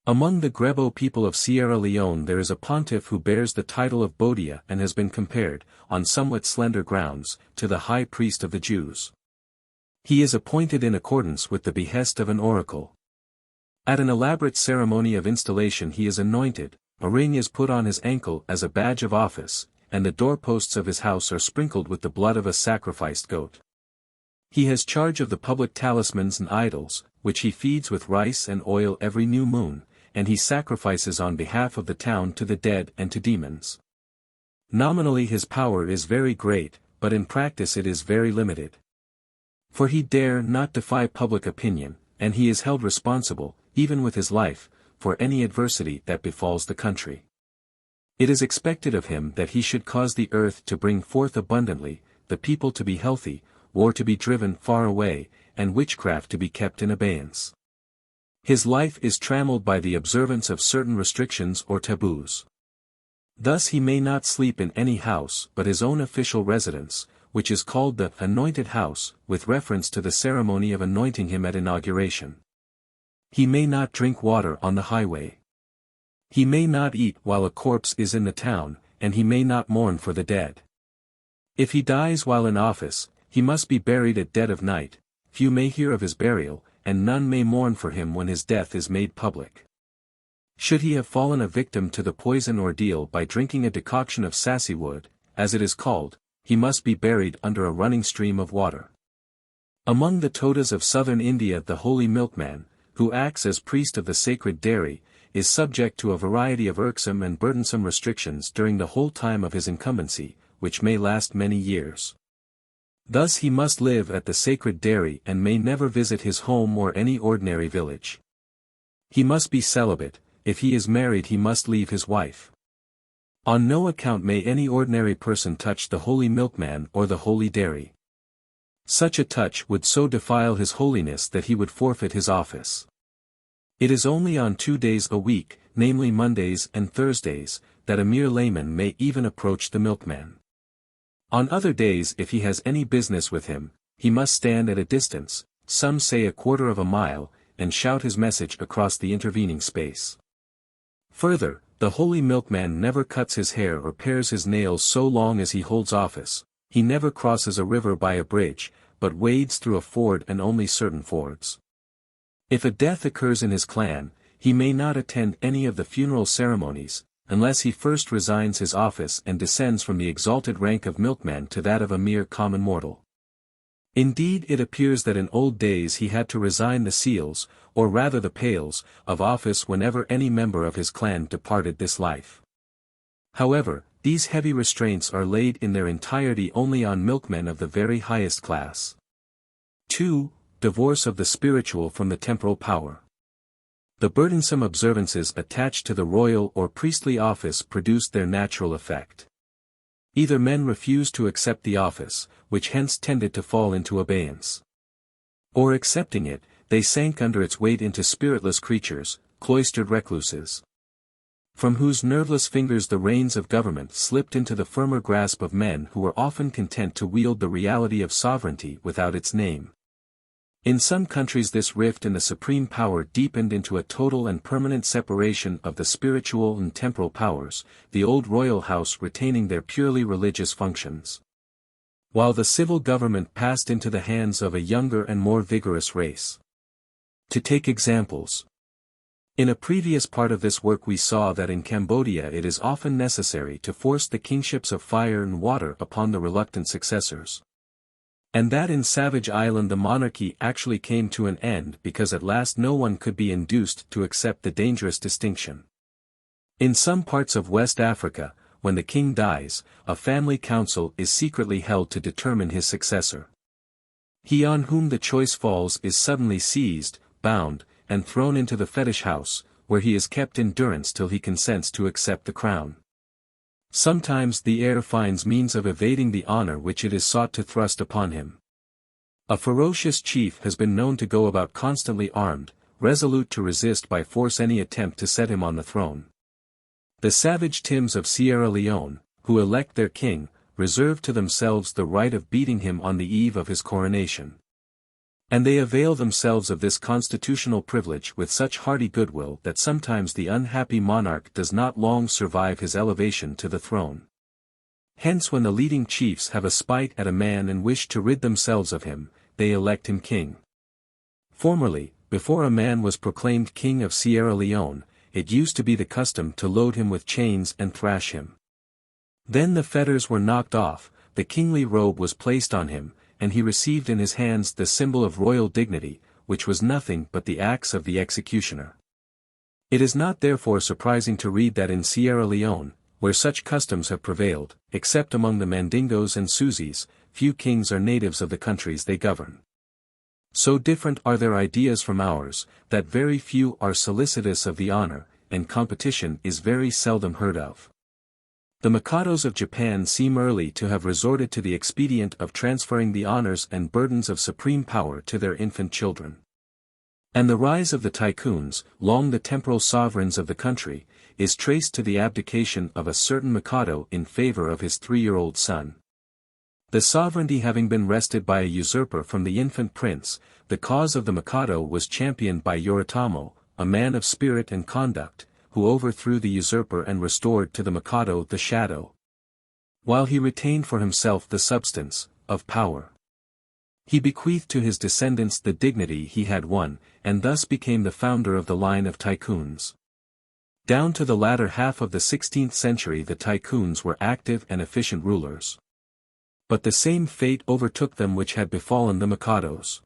Among the Grebo people of Sierra Leone there is a pontiff who bears the title of Bodia and has been compared, on somewhat slender grounds, to the high priest of the Jews. He is appointed in accordance with the behest of an oracle. At an elaborate ceremony of installation he is anointed, a ring is put on his ankle as a badge of office, and the doorposts of his house are sprinkled with the blood of a sacrificed goat. He has charge of the public talismans and idols, which he feeds with rice and oil every new moon, and he sacrifices on behalf of the town to the dead and to demons. Nominally his power is very great, but in practice it is very limited. For he dare not defy public opinion, and he is held responsible, even with his life, for any adversity that befalls the country. It is expected of him that he should cause the earth to bring forth abundantly, the people to be healthy, war to be driven far away, and witchcraft to be kept in abeyance. His life is trammeled by the observance of certain restrictions or taboos. Thus he may not sleep in any house but his own official residence, which is called the anointed house, with reference to the ceremony of anointing him at inauguration. He may not drink water on the highway. He may not eat while a corpse is in the town, and he may not mourn for the dead. If he dies while in office, he must be buried at dead of night, few may hear of his burial, and none may mourn for him when his death is made public. Should he have fallen a victim to the poison ordeal by drinking a decoction of sassy wood, as it is called, he must be buried under a running stream of water. Among the Todas of southern India the holy milkman, who acts as priest of the sacred dairy, is subject to a variety of irksome and burdensome restrictions during the whole time of his incumbency, which may last many years. Thus he must live at the sacred dairy and may never visit his home or any ordinary village. He must be celibate. If he is married he must leave his wife. On no account may any ordinary person touch the holy milkman or the holy dairy. Such a touch would so defile his holiness that he would forfeit his office. It is only on 2 days a week, namely Mondays and Thursdays, that a mere layman may even approach the milkman. On other days if he has any business with him, he must stand at a distance, some say 1/4 of a mile, and shout his message across the intervening space. Further, the holy milkman never cuts his hair or pares his nails so long as he holds office. He never crosses a river by a bridge, but wades through a ford and only certain fords. If a death occurs in his clan, he may not attend any of the funeral ceremonies, unless he first resigns his office and descends from the exalted rank of milkman to that of a mere common mortal. Indeed it appears that in old days he had to resign the seals, or rather the pails, of office whenever any member of his clan departed this life. However, these heavy restraints are laid in their entirety only on milkmen of the very highest class. 2. Divorce of the spiritual from the temporal power. The burdensome observances attached to the royal or priestly office produced their natural effect. Either men refused to accept the office, which hence tended to fall into abeyance. Or accepting it, they sank under its weight into spiritless creatures, cloistered recluses, from whose nerveless fingers the reins of government slipped into the firmer grasp of men who were often content to wield the reality of sovereignty without its name. In some countries this rift in the supreme power deepened into a total and permanent separation of the spiritual and temporal powers, the old royal house retaining their purely religious functions, while the civil government passed into the hands of a younger and more vigorous race. To take examples. In a previous part of this work we saw that in Cambodia it is often necessary to force the kingships of fire and water upon the reluctant successors. And that in Savage Island the monarchy actually came to an end because at last no one could be induced to accept the dangerous distinction. In some parts of West Africa, when the king dies, a family council is secretly held to determine his successor. He on whom the choice falls is suddenly seized, bound, and thrown into the fetish house, where he is kept in durance till he consents to accept the crown. Sometimes the heir finds means of evading the honor which it is sought to thrust upon him. A ferocious chief has been known to go about constantly armed, resolute to resist by force any attempt to set him on the throne. The savage Tims of Sierra Leone, who elect their king, reserve to themselves the right of beating him on the eve of his coronation. And they avail themselves of this constitutional privilege with such hearty goodwill that sometimes the unhappy monarch does not long survive his elevation to the throne. Hence when the leading chiefs have a spite at a man and wish to rid themselves of him, they elect him king. Formerly, before a man was proclaimed king of Sierra Leone, it used to be the custom to load him with chains and thrash him. Then the fetters were knocked off, the kingly robe was placed on him, and he received in his hands the symbol of royal dignity, which was nothing but the axe of the executioner. It is not therefore surprising to read that in Sierra Leone, where such customs have prevailed, except among the Mandingos and Susis, few kings are natives of the countries they govern. So different are their ideas from ours, that very few are solicitous of the honor, and competition is very seldom heard of. The Mikados of Japan seem early to have resorted to the expedient of transferring the honors and burdens of supreme power to their infant children. And the rise of the tycoons, long the temporal sovereigns of the country, is traced to the abdication of a certain Mikado in favor of his 3-year-old son. The sovereignty having been wrested by a usurper from the infant prince, the cause of the Mikado was championed by Yoritomo, a man of spirit and conduct, who overthrew the usurper and restored to the Mikado the shadow, while he retained for himself the substance, of power. He bequeathed to his descendants the dignity he had won, and thus became the founder of the line of tycoons. Down to the latter half of the 16th century the tycoons were active and efficient rulers. But the same fate overtook them which had befallen the Mikados.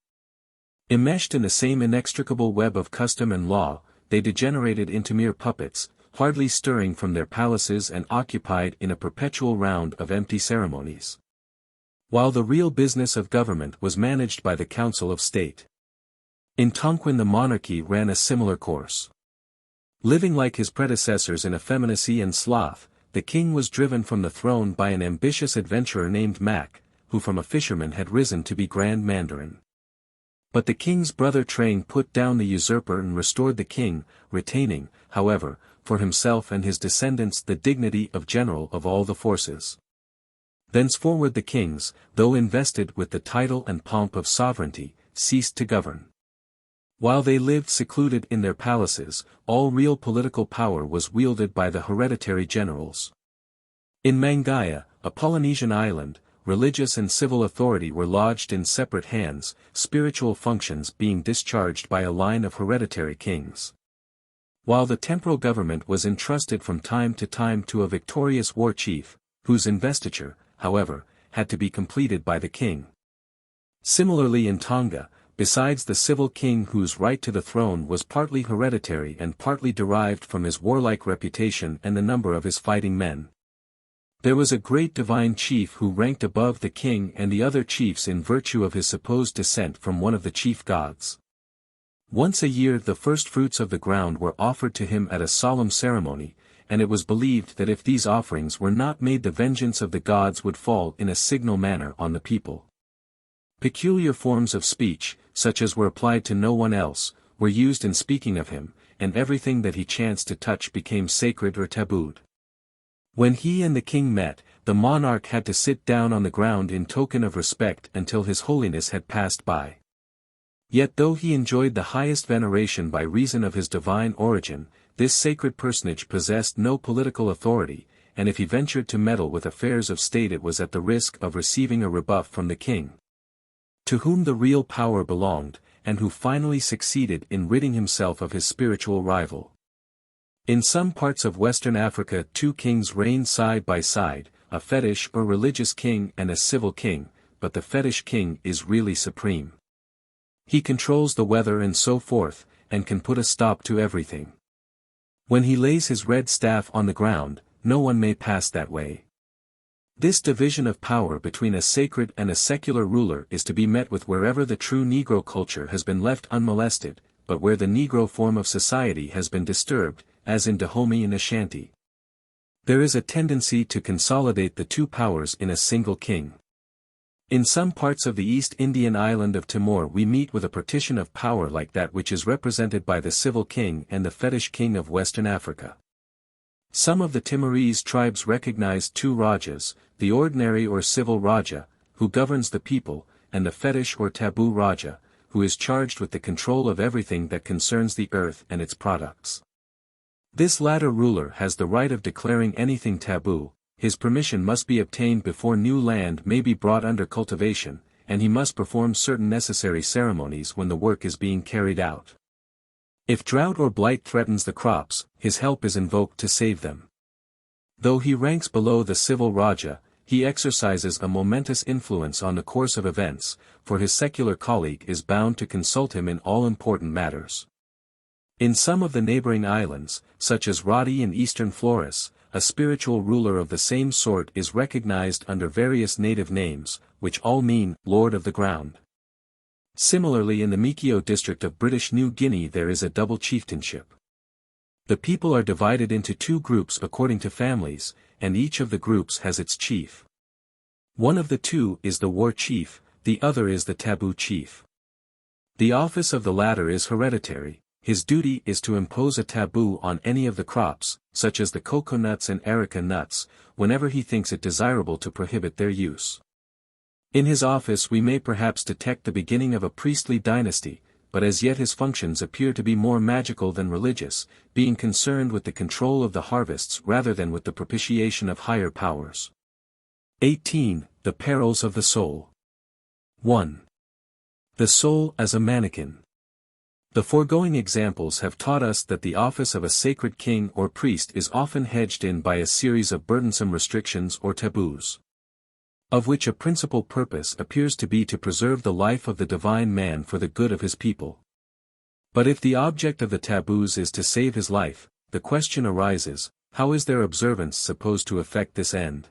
Enmeshed in the same inextricable web of custom and law, they degenerated into mere puppets, hardly stirring from their palaces and occupied in a perpetual round of empty ceremonies. while the real business of government was managed by the Council of State. In Tonquin the monarchy ran a similar course. Living like his predecessors in effeminacy and sloth, the king was driven from the throne by an ambitious adventurer named Mac, who from a fisherman had risen to be Grand Mandarin. But the king's brother Trang put down the usurper and restored the king, retaining, however, for himself and his descendants the dignity of general of all the forces. Thenceforward the kings, though invested with the title and pomp of sovereignty, ceased to govern. While they lived secluded in their palaces, all real political power was wielded by the hereditary generals. In Mangaya, a Polynesian island, religious and civil authority were lodged in separate hands, spiritual functions being discharged by a line of hereditary kings. While the temporal government was entrusted from time to time to a victorious war chief, whose investiture, however, had to be completed by the king. Similarly in Tonga, besides the civil king whose right to the throne was partly hereditary and partly derived from his warlike reputation and the number of his fighting men, there was a great divine chief who ranked above the king and the other chiefs in virtue of his supposed descent from one of the chief gods. Once a year the first fruits of the ground were offered to him at a solemn ceremony, and it was believed that if these offerings were not made the vengeance of the gods would fall in a signal manner on the people. Peculiar forms of speech, such as were applied to no one else, were used in speaking of him, and everything that he chanced to touch became sacred or tabooed. When he and the king met, the monarch had to sit down on the ground in token of respect until his holiness had passed by. Yet though he enjoyed the highest veneration by reason of his divine origin, this sacred personage possessed no political authority, and if he ventured to meddle with affairs of state it was at the risk of receiving a rebuff from the king, to whom the real power belonged, and who finally succeeded in ridding himself of his spiritual rival. In some parts of Western Africa 2 kings reign side by side, a fetish or religious king and a civil king, but the fetish king is really supreme. He controls the weather and so forth, and can put a stop to everything. When he lays his red staff on the ground, no one may pass that way. This division of power between a sacred and a secular ruler is to be met with wherever the true Negro culture has been left unmolested, but where the Negro form of society has been disturbed, as in Dahomey and Ashanti. There is a tendency to consolidate the 2 powers in a single king. In some parts of the East Indian island of Timor we meet with a partition of power like that which is represented by the civil king and the fetish king of Western Africa. Some of the Timorese tribes recognize 2 rajas, the ordinary or civil raja, who governs the people, and the fetish or taboo raja, who is charged with the control of everything that concerns the earth and its products. This latter ruler has the right of declaring anything taboo, his permission must be obtained before new land may be brought under cultivation, and he must perform certain necessary ceremonies when the work is being carried out. If drought or blight threatens the crops, his help is invoked to save them. Though he ranks below the civil raja, he exercises a momentous influence on the course of events, for his secular colleague is bound to consult him in all important matters. In some of the neighboring islands, such as Roti and Eastern Flores, a spiritual ruler of the same sort is recognized under various native names, which all mean, Lord of the Ground. Similarly in the Mikio district of British New Guinea there is a double chieftainship. The people are divided into 2 groups according to families, and each of the groups has its chief. One of the 2 is the war chief, the other is the taboo chief. The office of the latter is hereditary. His duty is to impose a taboo on any of the crops, such as the coconuts and areca nuts, whenever he thinks it desirable to prohibit their use. In his office we may perhaps detect the beginning of a priestly dynasty, but as yet his functions appear to be more magical than religious, being concerned with the control of the harvests rather than with the propitiation of higher powers. 18. The Perils of the Soul. 1. The soul as a mannequin. The foregoing examples have taught us that the office of a sacred king or priest is often hedged in by a series of burdensome restrictions or taboos, of which a principal purpose appears to be to preserve the life of the divine man for the good of his people. But if the object of the taboos is to save his life, the question arises, how is their observance supposed to effect this end?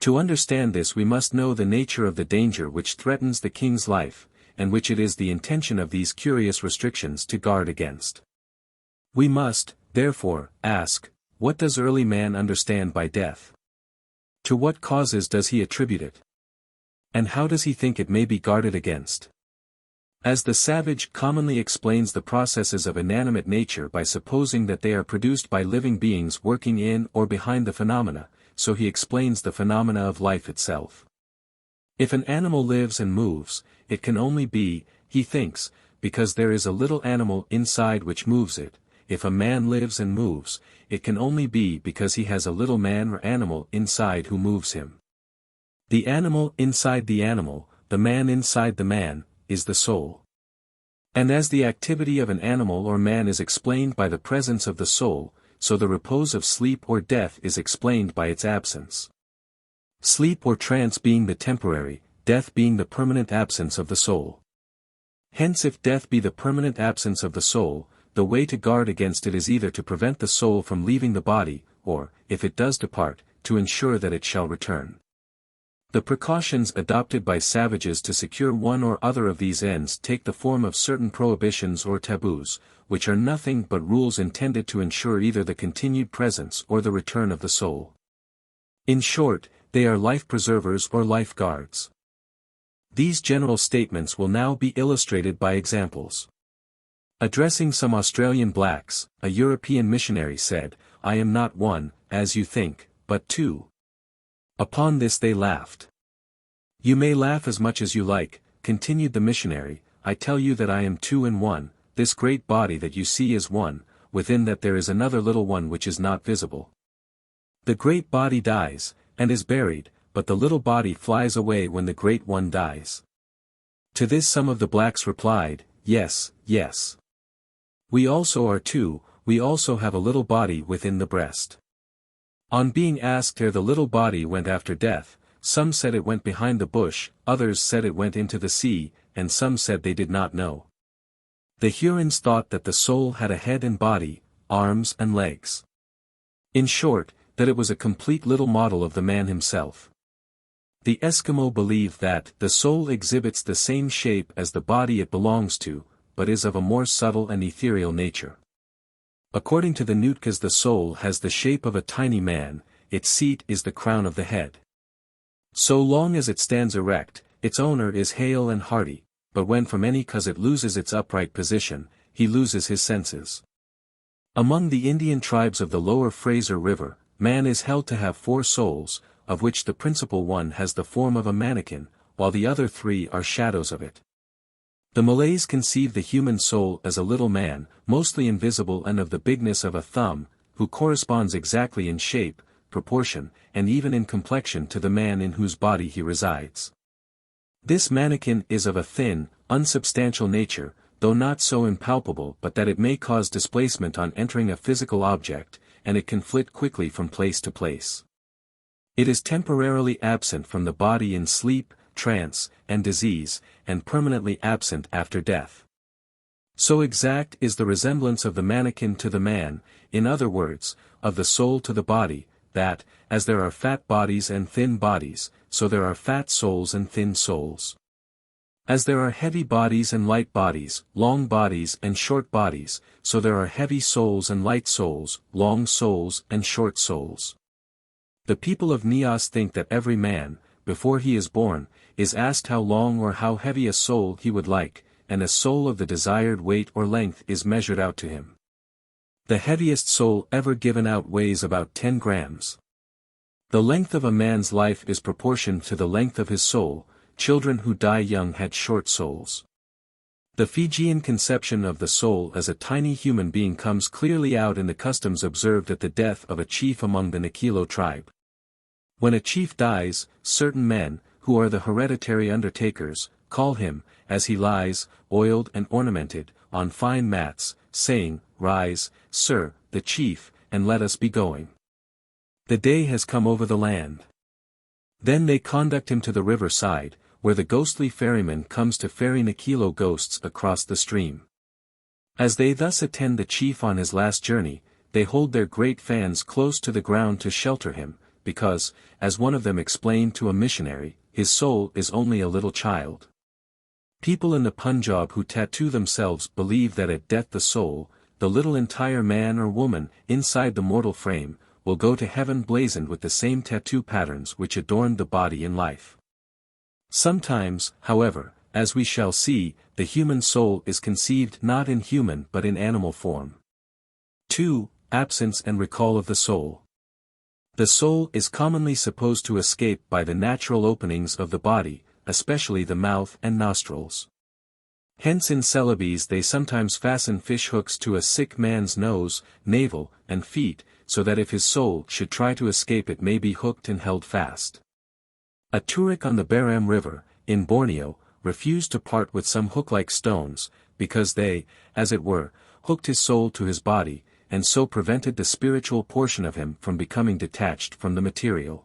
To understand this we must know the nature of the danger which threatens the king's life, and which it is the intention of these curious restrictions to guard against. We must, therefore, ask, what does early man understand by death? To what causes does he attribute it? And how does he think it may be guarded against? As the savage commonly explains the processes of inanimate nature by supposing that they are produced by living beings working in or behind the phenomena, so he explains the phenomena of life itself. If an animal lives and moves, it can only be, he thinks, because there is a little animal inside which moves it. If a man lives and moves, it can only be because he has a little man or animal inside who moves him. The animal inside the animal, the man inside the man, is the soul. And as the activity of an animal or man is explained by the presence of the soul, so the repose of sleep or death is explained by its absence. Sleep or trance being the temporary, death being the permanent absence of the soul. Hence if death be the permanent absence of the soul, the way to guard against it is either to prevent the soul from leaving the body, or, if it does depart, to ensure that it shall return. The precautions adopted by savages to secure one or other of these ends take the form of certain prohibitions or taboos, which are nothing but rules intended to ensure either the continued presence or the return of the soul. In short, they are life preservers or life guards. These general statements will now be illustrated by examples. Addressing some Australian blacks, a European missionary said, "I am not one, as you think, but two." Upon this they laughed. "You may laugh as much as you like," continued the missionary, "I tell you that I am two in one. This great body that you see is one, within that there is another little one which is not visible. The great body dies, and is buried, but the little body flies away when the great one dies." To this some of the blacks replied, "Yes, yes. We also are two, we also have a little body within the breast." On being asked where the little body went after death, some said it went behind the bush, others said it went into the sea, and some said they did not know. The Hurons thought that the soul had a head and body, arms and legs. In short, that it was a complete little model of the man himself. The Eskimo believe that the soul exhibits the same shape as the body it belongs to, but is of a more subtle and ethereal nature. According to the Nootkas, the soul has the shape of a tiny man, its seat is the crown of the head. So long as it stands erect, its owner is hale and hearty, but when from any cause it loses its upright position, he loses his senses. Among the Indian tribes of the lower Fraser River, man is held to have 4 souls, of which the principal one has the form of a mannequin, while the other 3 are shadows of it. The Malays conceive the human soul as a little man, mostly invisible and of the bigness of a thumb, who corresponds exactly in shape, proportion, and even in complexion to the man in whose body he resides. This mannequin is of a thin, unsubstantial nature, though not so impalpable but that it may cause displacement on entering a physical object, and it can flit quickly from place to place. It is temporarily absent from the body in sleep, trance, and disease, and permanently absent after death. So exact is the resemblance of the mannequin to the man, in other words, of the soul to the body, that, as there are fat bodies and thin bodies, so there are fat souls and thin souls. As there are heavy bodies and light bodies, long bodies and short bodies, so there are heavy souls and light souls, long souls and short souls. The people of Nias think that every man, before he is born, is asked how long or how heavy a soul he would like, and a soul of the desired weight or length is measured out to him. The heaviest soul ever given out weighs about 10 grams. The length of a man's life is proportioned to the length of his soul. Children who die young had short souls. The Fijian conception of the soul as a tiny human being comes clearly out in the customs observed at the death of a chief among the Nakilo tribe. When a chief dies, certain men, who are the hereditary undertakers, call him, as he lies, oiled and ornamented, on fine mats, saying, "Rise, sir, the chief, and let us be going. The day has come over the land." Then they conduct him to the river side, where the ghostly ferryman comes to ferry Nakilo ghosts across the stream. As they thus attend the chief on his last journey, they hold their great fans close to the ground to shelter him, because, as one of them explained to a missionary, his soul is only a little child. People in the Punjab who tattoo themselves believe that at death the soul, the little entire man or woman, inside the mortal frame, will go to heaven blazoned with the same tattoo patterns which adorned the body in life. Sometimes, however, as we shall see, the human soul is conceived not in human but in animal form. 2. Absence and recall of the soul. The soul is commonly supposed to escape by the natural openings of the body, especially the mouth and nostrils. Hence in Celebes they sometimes fasten fish hooks to a sick man's nose, navel, and feet, so that if his soul should try to escape it may be hooked and held fast. A Turk on the Baram River, in Borneo, refused to part with some hook-like stones, because they, as it were, hooked his soul to his body, and so prevented the spiritual portion of him from becoming detached from the material.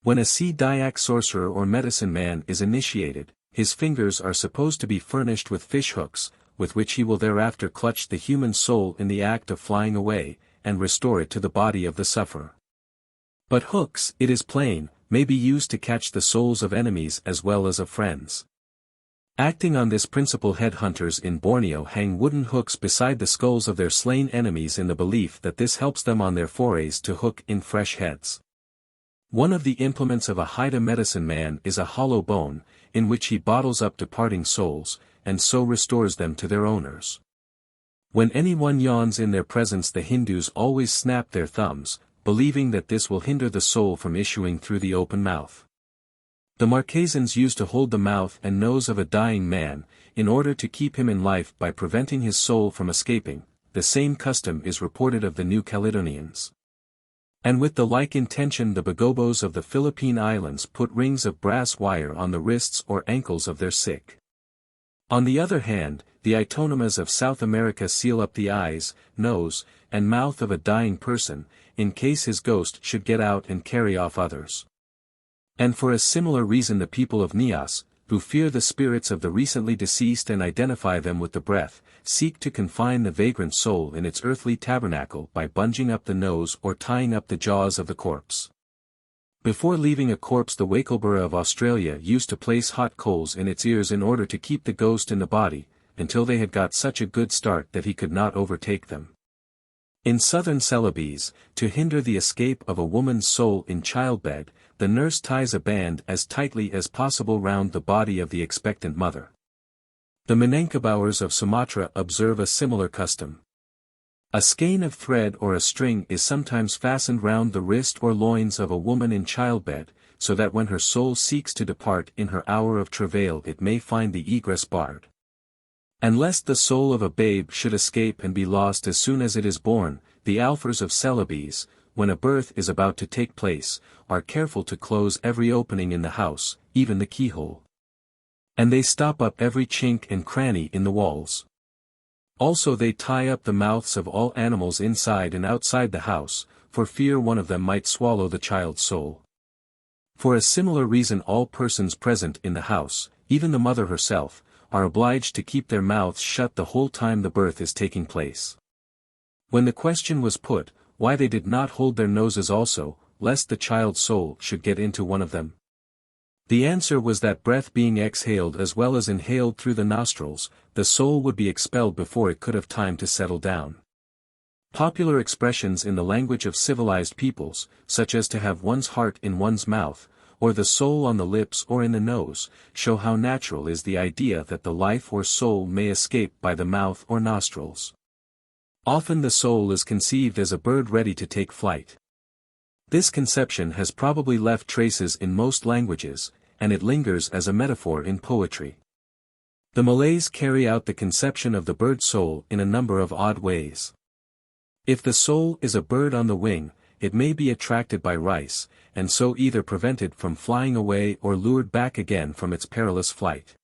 When a Dayak sorcerer or medicine man is initiated, his fingers are supposed to be furnished with fish hooks, with which he will thereafter clutch the human soul in the act of flying away, and restore it to the body of the sufferer. But hooks, it is plain, may be used to catch the souls of enemies as well as of friends. Acting on this principle, headhunters in Borneo hang wooden hooks beside the skulls of their slain enemies in the belief that this helps them on their forays to hook in fresh heads. One of the implements of a Haida medicine man is a hollow bone, in which he bottles up departing souls, and so restores them to their owners. When anyone yawns in their presence, the Hindus always snap their thumbs, believing that this will hinder the soul from issuing through the open mouth. The Marquesans used to hold the mouth and nose of a dying man, in order to keep him in life by preventing his soul from escaping. The same custom is reported of the New Caledonians. And with the like intention the Bagobos of the Philippine Islands put rings of brass wire on the wrists or ankles of their sick. On the other hand, the Itonomas of South America seal up the eyes, nose, and mouth of a dying person, in case his ghost should get out and carry off others. And for a similar reason the people of Nias, who fear the spirits of the recently deceased and identify them with the breath, seek to confine the vagrant soul in its earthly tabernacle by bunging up the nose or tying up the jaws of the corpse. Before leaving a corpse, the Waikalbura of Australia used to place hot coals in its ears in order to keep the ghost in the body, until they had got such a good start that he could not overtake them. In southern Celebes, to hinder the escape of a woman's soul in childbed, the nurse ties a band as tightly as possible round the body of the expectant mother. The Minangkabaurs of Sumatra observe a similar custom. A skein of thread or a string is sometimes fastened round the wrist or loins of a woman in childbed, so that when her soul seeks to depart in her hour of travail it may find the egress barred. And lest the soul of a babe should escape and be lost as soon as it is born, the Alfers of Celebes, when a birth is about to take place, are careful to close every opening in the house, even the keyhole. And they stop up every chink and cranny in the walls. Also they tie up the mouths of all animals inside and outside the house, for fear one of them might swallow the child's soul. For a similar reason all persons present in the house, even the mother herself, are obliged to keep their mouths shut the whole time the birth is taking place. When the question was put, why they did not hold their noses also, lest the child's soul should get into one of them, the answer was that breath being exhaled as well as inhaled through the nostrils, the soul would be expelled before it could have time to settle down. Popular expressions in the language of civilized peoples, such as to have one's heart in one's mouth, or the soul on the lips or in the nose, show how natural is the idea that the life or soul may escape by the mouth or nostrils. Often the soul is conceived as a bird ready to take flight. This conception has probably left traces in most languages, and it lingers as a metaphor in poetry. The Malays carry out the conception of the bird soul in a number of odd ways. If the soul is a bird on the wing, it may be attracted by rice, and so either prevented from flying away or lured back again from its perilous flight.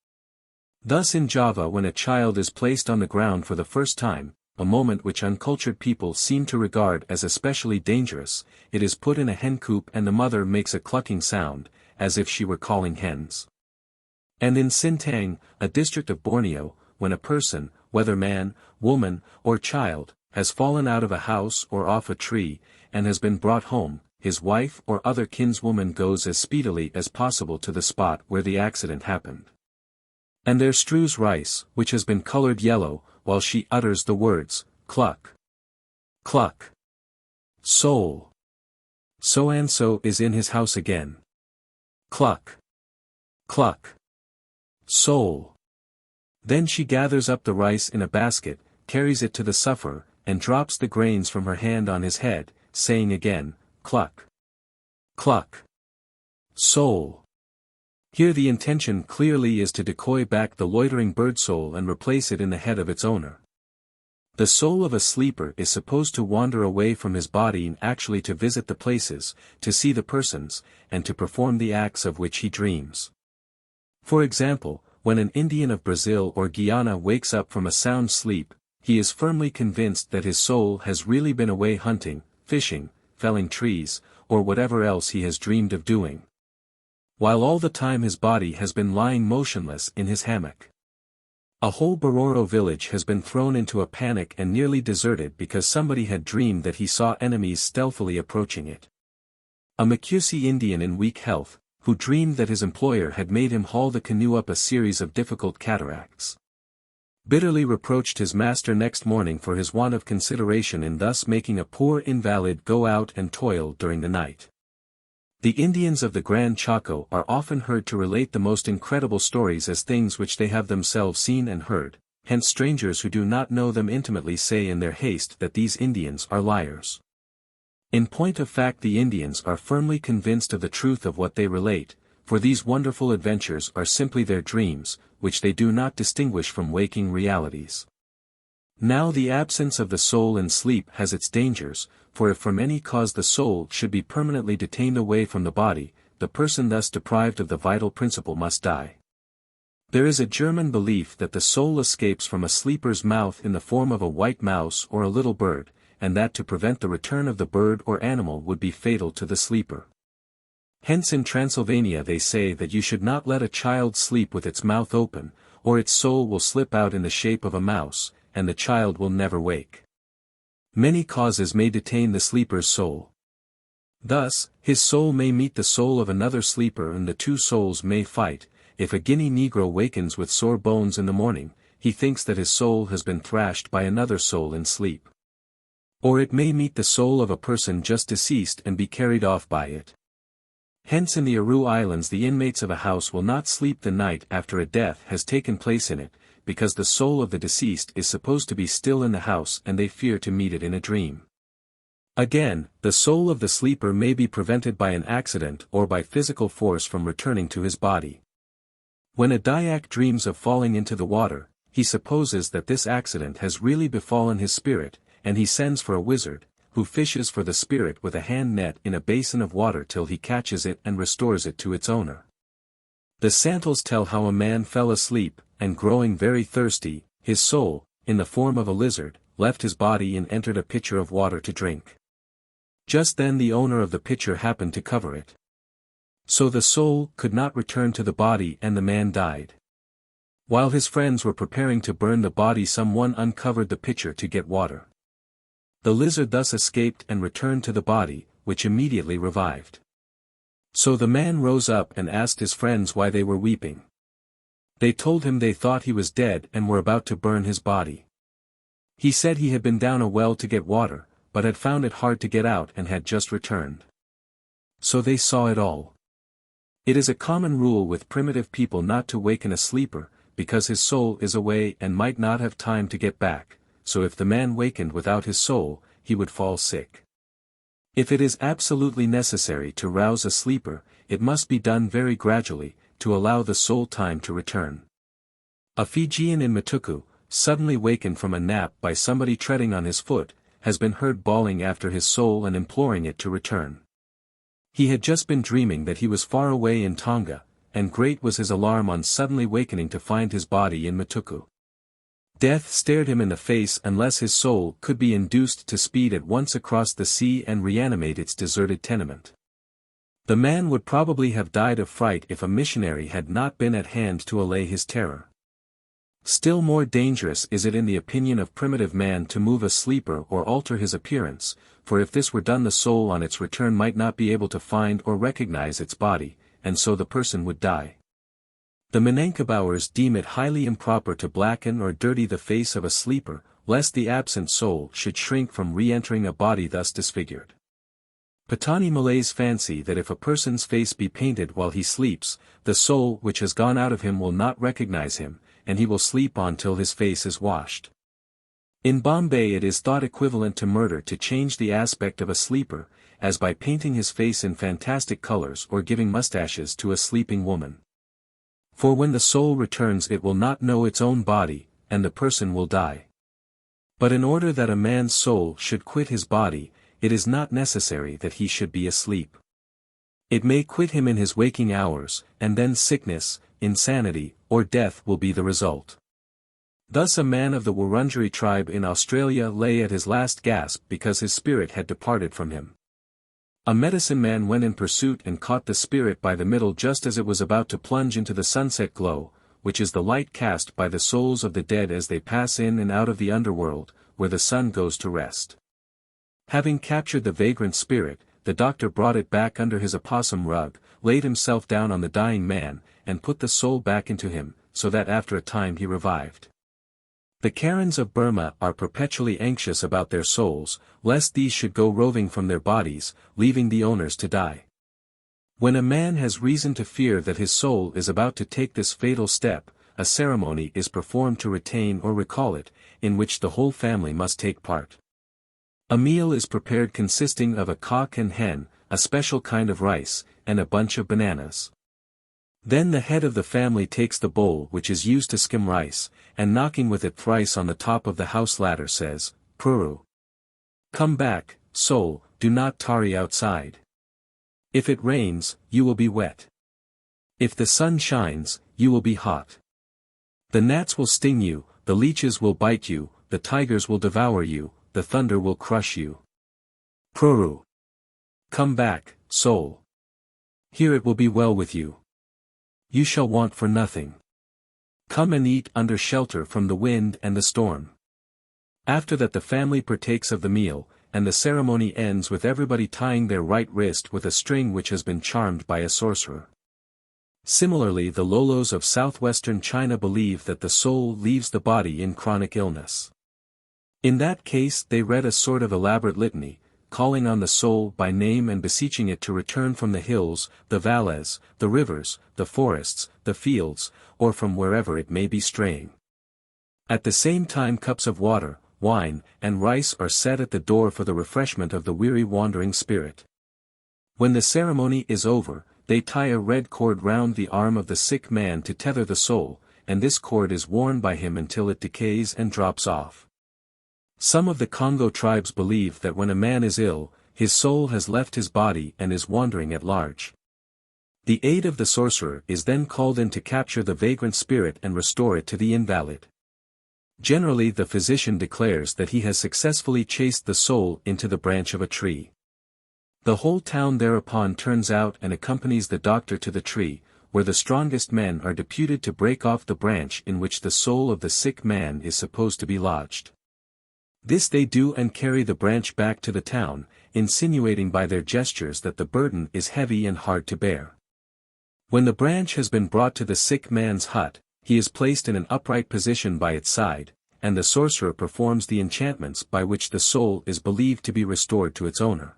Thus in Java, when a child is placed on the ground for the first time, a moment which uncultured people seem to regard as especially dangerous, it is put in a hen coop and the mother makes a clucking sound, as if she were calling hens. And in Sintang, a district of Borneo, when a person, whether man, woman, or child, has fallen out of a house or off a tree, and has been brought home, his wife or other kinswoman goes as speedily as possible to the spot where the accident happened. And there strews rice, which has been colored yellow, while she utters the words, cluck, cluck, soul. So-and-so is in his house again. Cluck, cluck, soul. Then she gathers up the rice in a basket, carries it to the sufferer, and drops the grains from her hand on his head, saying again, cluck, cluck, soul. Here the intention clearly is to decoy back the loitering bird soul and replace it in the head of its owner. The soul of a sleeper is supposed to wander away from his body and actually to visit the places, to see the persons, and to perform the acts of which he dreams. For example, when an Indian of Brazil or Guyana wakes up from a sound sleep, he is firmly convinced that his soul has really been away hunting, fishing, felling trees, or whatever else he has dreamed of doing, while all the time his body has been lying motionless in his hammock. A whole Bororo village has been thrown into a panic and nearly deserted because somebody had dreamed that he saw enemies stealthily approaching it. A Makusi Indian in weak health, who dreamed that his employer had made him haul the canoe up a series of difficult cataracts, bitterly reproached his master next morning for his want of consideration in thus making a poor invalid go out and toil during the night. The Indians of the Gran Chaco are often heard to relate the most incredible stories as things which they have themselves seen and heard, hence strangers who do not know them intimately say in their haste that these Indians are liars. In point of fact, the Indians are firmly convinced of the truth of what they relate, for these wonderful adventures are simply their dreams, which they do not distinguish from waking realities. Now the absence of the soul in sleep has its dangers, for if from any cause the soul should be permanently detained away from the body, the person thus deprived of the vital principle must die. There is a German belief that the soul escapes from a sleeper's mouth in the form of a white mouse or a little bird, and that to prevent the return of the bird or animal would be fatal to the sleeper. Hence in Transylvania they say that you should not let a child sleep with its mouth open, or its soul will slip out in the shape of a mouse, and the child will never wake. Many causes may detain the sleeper's soul. Thus, his soul may meet the soul of another sleeper and the two souls may fight. If a Guinea Negro wakens with sore bones in the morning, he thinks that his soul has been thrashed by another soul in sleep. Or it may meet the soul of a person just deceased and be carried off by it. Hence in the Aru Islands the inmates of a house will not sleep the night after a death has taken place in it, because the soul of the deceased is supposed to be still in the house and they fear to meet it in a dream. Again, the soul of the sleeper may be prevented by an accident or by physical force from returning to his body. When a Dayak dreams of falling into the water, he supposes that this accident has really befallen his spirit, and he sends for a wizard, who fishes for the spirit with a hand net in a basin of water till he catches it and restores it to its owner. The Santals tell how a man fell asleep, and growing very thirsty, his soul, in the form of a lizard, left his body and entered a pitcher of water to drink. Just then the owner of the pitcher happened to cover it. So the soul could not return to the body and the man died. While his friends were preparing to burn the body, someone uncovered the pitcher to get water. The lizard thus escaped and returned to the body, which immediately revived. So the man rose up and asked his friends why they were weeping. They told him they thought he was dead and were about to burn his body. He said he had been down a well to get water, but had found it hard to get out and had just returned. So they saw it all. It is a common rule with primitive people not to waken a sleeper, because his soul is away and might not have time to get back, so if the man wakened without his soul, he would fall sick. If it is absolutely necessary to rouse a sleeper, it must be done very gradually, to allow the soul time to return. A Fijian in Matuku, suddenly wakened from a nap by somebody treading on his foot, has been heard bawling after his soul and imploring it to return. He had just been dreaming that he was far away in Tonga, and great was his alarm on suddenly wakening to find his body in Matuku. Death stared him in the face unless his soul could be induced to speed at once across the sea and reanimate its deserted tenement. The man would probably have died of fright if a missionary had not been at hand to allay his terror. Still more dangerous is it in the opinion of primitive man to move a sleeper or alter his appearance, for if this were done the soul on its return might not be able to find or recognize its body, and so the person would die. The Menankabauers deem it highly improper to blacken or dirty the face of a sleeper, lest the absent soul should shrink from re-entering a body thus disfigured. Patani Malays fancy that if a person's face be painted while he sleeps, the soul which has gone out of him will not recognize him, and he will sleep on till his face is washed. In Bombay it is thought equivalent to murder to change the aspect of a sleeper, as by painting his face in fantastic colors or giving mustaches to a sleeping woman. For when the soul returns it will not know its own body, and the person will die. But in order that a man's soul should quit his body, it is not necessary that he should be asleep. It may quit him in his waking hours, and then sickness, insanity, or death will be the result. Thus a man of the Wurundjeri tribe in Australia lay at his last gasp because his spirit had departed from him. A medicine man went in pursuit and caught the spirit by the middle just as it was about to plunge into the sunset glow, which is the light cast by the souls of the dead as they pass in and out of the underworld, where the sun goes to rest. Having captured the vagrant spirit, the doctor brought it back under his opossum rug, laid himself down on the dying man, and put the soul back into him, so that after a time he revived. The Karens of Burma are perpetually anxious about their souls, lest these should go roving from their bodies, leaving the owners to die. When a man has reason to fear that his soul is about to take this fatal step, a ceremony is performed to retain or recall it, in which the whole family must take part. A meal is prepared consisting of a cock and hen, a special kind of rice, and a bunch of bananas. Then the head of the family takes the bowl which is used to skim rice, and knocking with it thrice on the top of the house ladder says, "Puru. Come back, soul, do not tarry outside. If it rains, you will be wet. If the sun shines, you will be hot. The gnats will sting you, the leeches will bite you, the tigers will devour you, the thunder will crush you. Puru. Come back, soul. Here it will be well with you. You shall want for nothing. Come and eat under shelter from the wind and the storm." After that the family partakes of the meal, and the ceremony ends with everybody tying their right wrist with a string which has been charmed by a sorcerer. Similarly the Lolos of southwestern China believe that the soul leaves the body in chronic illness. In that case they read a sort of elaborate litany, calling on the soul by name and beseeching it to return from the hills, the valleys, the rivers, the forests, the fields, or from wherever it may be straying. At the same time cups of water, wine, and rice are set at the door for the refreshment of the weary wandering spirit. When the ceremony is over, they tie a red cord round the arm of the sick man to tether the soul, and this cord is worn by him until it decays and drops off. Some of the Congo tribes believe that when a man is ill, his soul has left his body and is wandering at large. The aid of the sorcerer is then called in to capture the vagrant spirit and restore it to the invalid. Generally the physician declares that he has successfully chased the soul into the branch of a tree. The whole town thereupon turns out and accompanies the doctor to the tree, where the strongest men are deputed to break off the branch in which the soul of the sick man is supposed to be lodged. This they do and carry the branch back to the town, insinuating by their gestures that the burden is heavy and hard to bear. When the branch has been brought to the sick man's hut, he is placed in an upright position by its side, and the sorcerer performs the enchantments by which the soul is believed to be restored to its owner.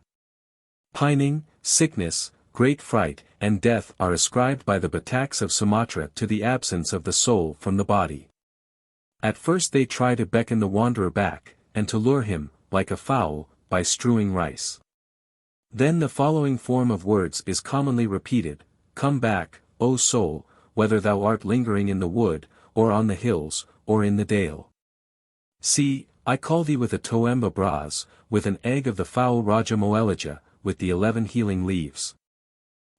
Pining, sickness, great fright, and death are ascribed by the Bataks of Sumatra to the absence of the soul from the body. At first they try to beckon the wanderer back, and to lure him, like a fowl, by strewing rice. Then the following form of words is commonly repeated: "Come back, O soul, whether thou art lingering in the wood, or on the hills, or in the dale. See, I call thee with a toemba bras, with an egg of the fowl Raja Moelija, with the 11 healing leaves.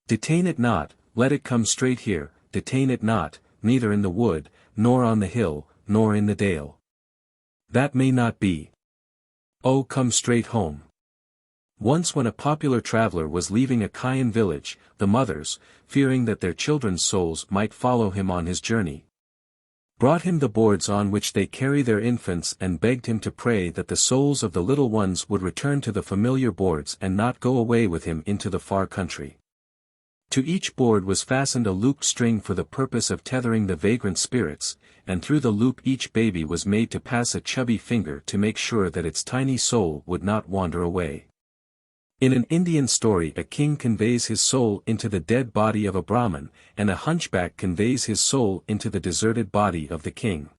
Detain it not, let it come straight here, detain it not, neither in the wood, nor on the hill, nor in the dale. That may not be. Oh, come straight home." Once when a popular traveler was leaving a Kayan village, the mothers, fearing that their children's souls might follow him on his journey, brought him the boards on which they carry their infants and begged him to pray that the souls of the little ones would return to the familiar boards and not go away with him into the far country. To each board was fastened a looped string for the purpose of tethering the vagrant spirits, and through the loop each baby was made to pass a chubby finger to make sure that its tiny soul would not wander away. In an Indian story, a king conveys his soul into the dead body of a Brahmin, and a hunchback conveys his soul into the deserted body of the king.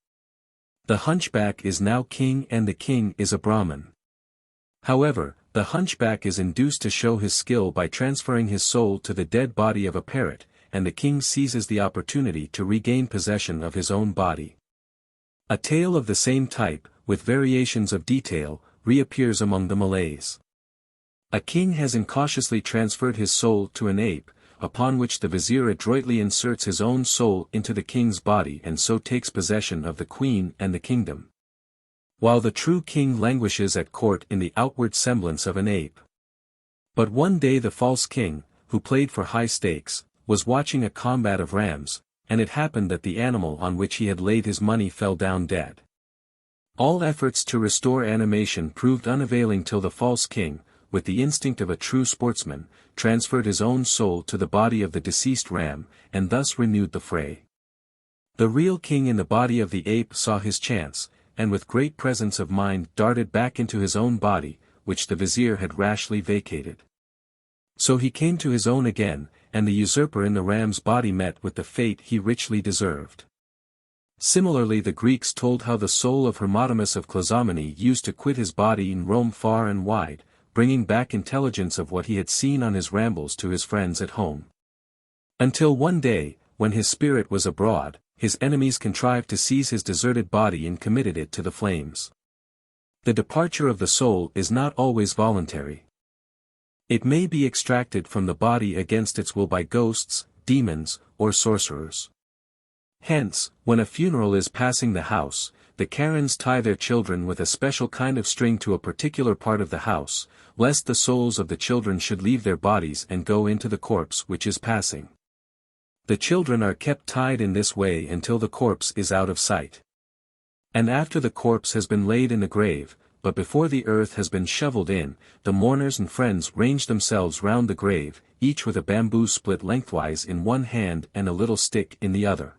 The hunchback is now king and the king is a Brahmin. However, the hunchback is induced to show his skill by transferring his soul to the dead body of a parrot, and the king seizes the opportunity to regain possession of his own body. A tale of the same type, with variations of detail, reappears among the Malays. A king has incautiously transferred his soul to an ape, upon which the vizier adroitly inserts his own soul into the king's body and so takes possession of the queen and the kingdom. While the true king languishes at court in the outward semblance of an ape. But one day the false king, who played for high stakes, was watching a combat of rams, and it happened that the animal on which he had laid his money fell down dead. All efforts to restore animation proved unavailing till the false king, with the instinct of a true sportsman, transferred his own soul to the body of the deceased ram, and thus renewed the fray. The real king in the body of the ape saw his chance, and with great presence of mind darted back into his own body, which the vizier had rashly vacated. So he came to his own again, and the usurper in the ram's body met with the fate he richly deserved. Similarly the Greeks told how the soul of Hermotimus of Clazomenae used to quit his body and roam far and wide, bringing back intelligence of what he had seen on his rambles to his friends at home. Until one day, when his spirit was abroad, his enemies contrived to seize his deserted body and committed it to the flames. The departure of the soul is not always voluntary. It may be extracted from the body against its will by ghosts, demons, or sorcerers. Hence, when a funeral is passing the house, the Karens tie their children with a special kind of string to a particular part of the house, lest the souls of the children should leave their bodies and go into the corpse which is passing. The children are kept tied in this way until the corpse is out of sight. And after the corpse has been laid in the grave, but before the earth has been shoveled in, the mourners and friends range themselves round the grave, each with a bamboo split lengthwise in one hand and a little stick in the other.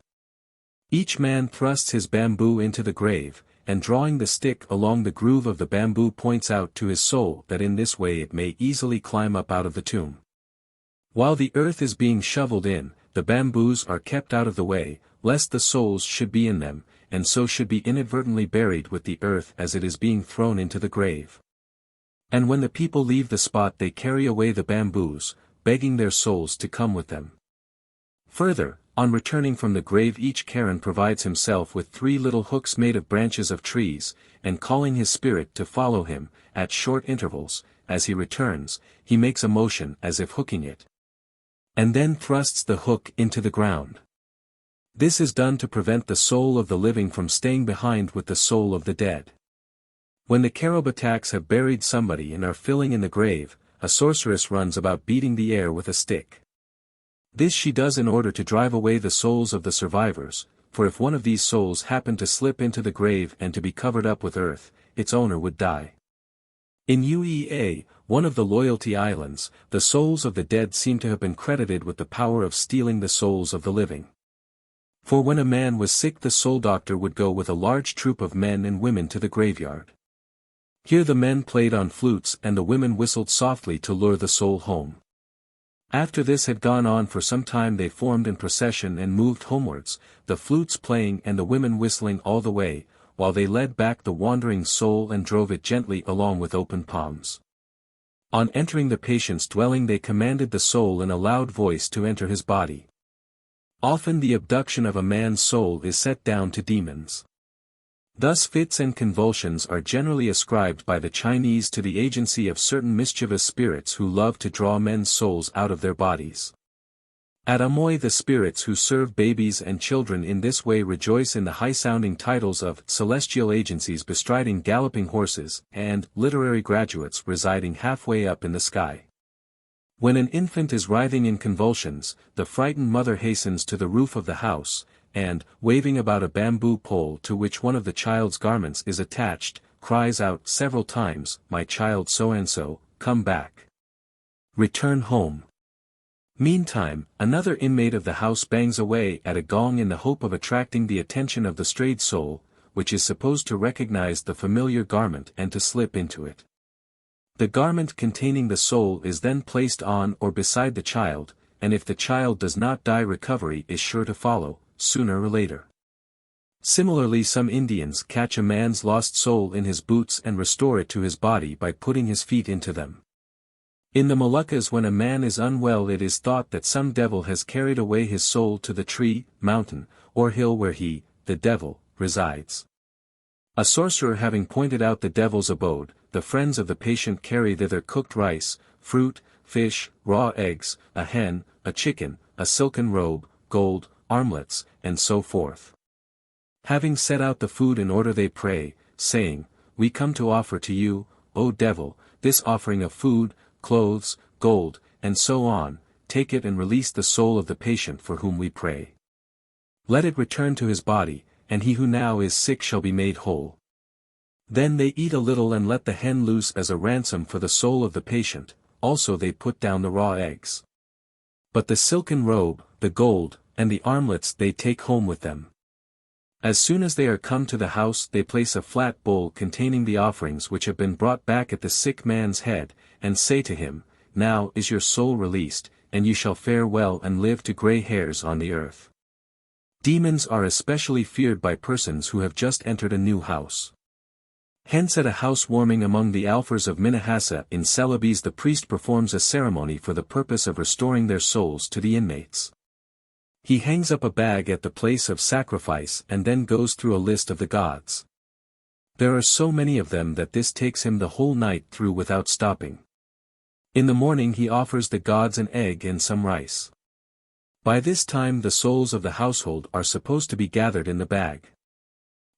Each man thrusts his bamboo into the grave, and drawing the stick along the groove of the bamboo points out to his soul that in this way it may easily climb up out of the tomb. While the earth is being shoveled in, the bamboos are kept out of the way, lest the souls should be in them, and so should be inadvertently buried with the earth as it is being thrown into the grave. And when the people leave the spot they carry away the bamboos, begging their souls to come with them. Further, on returning from the grave each Karen provides himself with 3 little hooks made of branches of trees, and calling his spirit to follow him, at short intervals, as he returns, he makes a motion as if hooking it. And then thrusts the hook into the ground. This is done to prevent the soul of the living from staying behind with the soul of the dead. When the Karabataks have buried somebody and are filling in the grave, a sorceress runs about beating the air with a stick. This she does in order to drive away the souls of the survivors, for if one of these souls happened to slip into the grave and to be covered up with earth, its owner would die. In UEA, one of the Loyalty Islands, the souls of the dead seem to have been credited with the power of stealing the souls of the living. For when a man was sick the soul doctor would go with a large troop of men and women to the graveyard. Here the men played on flutes and the women whistled softly to lure the soul home. After this had gone on for some time they formed in procession and moved homewards, the flutes playing and the women whistling all the way, while they led back the wandering soul and drove it gently along with open palms. On entering the patient's dwelling they commanded the soul in a loud voice to enter his body. Often the abduction of a man's soul is set down to demons. Thus fits and convulsions are generally ascribed by the Chinese to the agency of certain mischievous spirits who love to draw men's souls out of their bodies. At Amoy the spirits who serve babies and children in this way rejoice in the high-sounding titles of celestial agencies bestriding galloping horses and literary graduates residing halfway up in the sky. When an infant is writhing in convulsions, the frightened mother hastens to the roof of the house, and, waving about a bamboo pole to which one of the child's garments is attached, cries out several times, "My child so-and-so, come back. Return home." Meantime, another inmate of the house bangs away at a gong in the hope of attracting the attention of the strayed soul, which is supposed to recognize the familiar garment and to slip into it. The garment containing the soul is then placed on or beside the child, and if the child does not die, recovery is sure to follow, sooner or later. Similarly, some Indians catch a man's lost soul in his boots and restore it to his body by putting his feet into them. In the Moluccas, when a man is unwell, it is thought that some devil has carried away his soul to the tree, mountain, or hill where he, the devil, resides. A sorcerer having pointed out the devil's abode, the friends of the patient carry thither cooked rice, fruit, fish, raw eggs, a hen, a chicken, a silken robe, gold, armlets, and so forth. Having set out the food in order, they pray, saying, "We come to offer to you, O devil, this offering of food, clothes, gold, and so on. Take it and release the soul of the patient for whom we pray. Let it return to his body, and he who now is sick shall be made whole." Then they eat a little and let the hen loose as a ransom for the soul of the patient, also they put down the raw eggs. But the silken robe, the gold, and the armlets they take home with them. As soon as they are come to the house, they place a flat bowl containing the offerings which have been brought back at the sick man's head, and say to him, "Now is your soul released, and you shall fare well and live to gray hairs on the earth." Demons are especially feared by persons who have just entered a new house. Hence at a housewarming among the Alfers of Minahassa in Celebes, the priest performs a ceremony for the purpose of restoring their souls to the inmates. He hangs up a bag at the place of sacrifice and then goes through a list of the gods. There are so many of them that this takes him the whole night through without stopping. In the morning he offers the gods an egg and some rice. By this time the souls of the household are supposed to be gathered in the bag.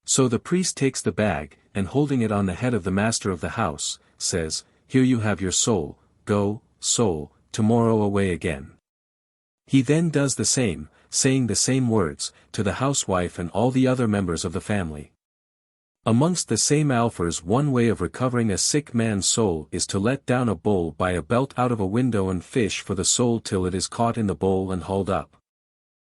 So the priest takes the bag, and holding it on the head of the master of the house, says, "Here you have your soul, go, soul, tomorrow away again." He then does the same, saying the same words, to the housewife and all the other members of the family. Amongst the same Alfers, one way of recovering a sick man's soul is to let down a bowl by a belt out of a window and fish for the soul till it is caught in the bowl and hauled up.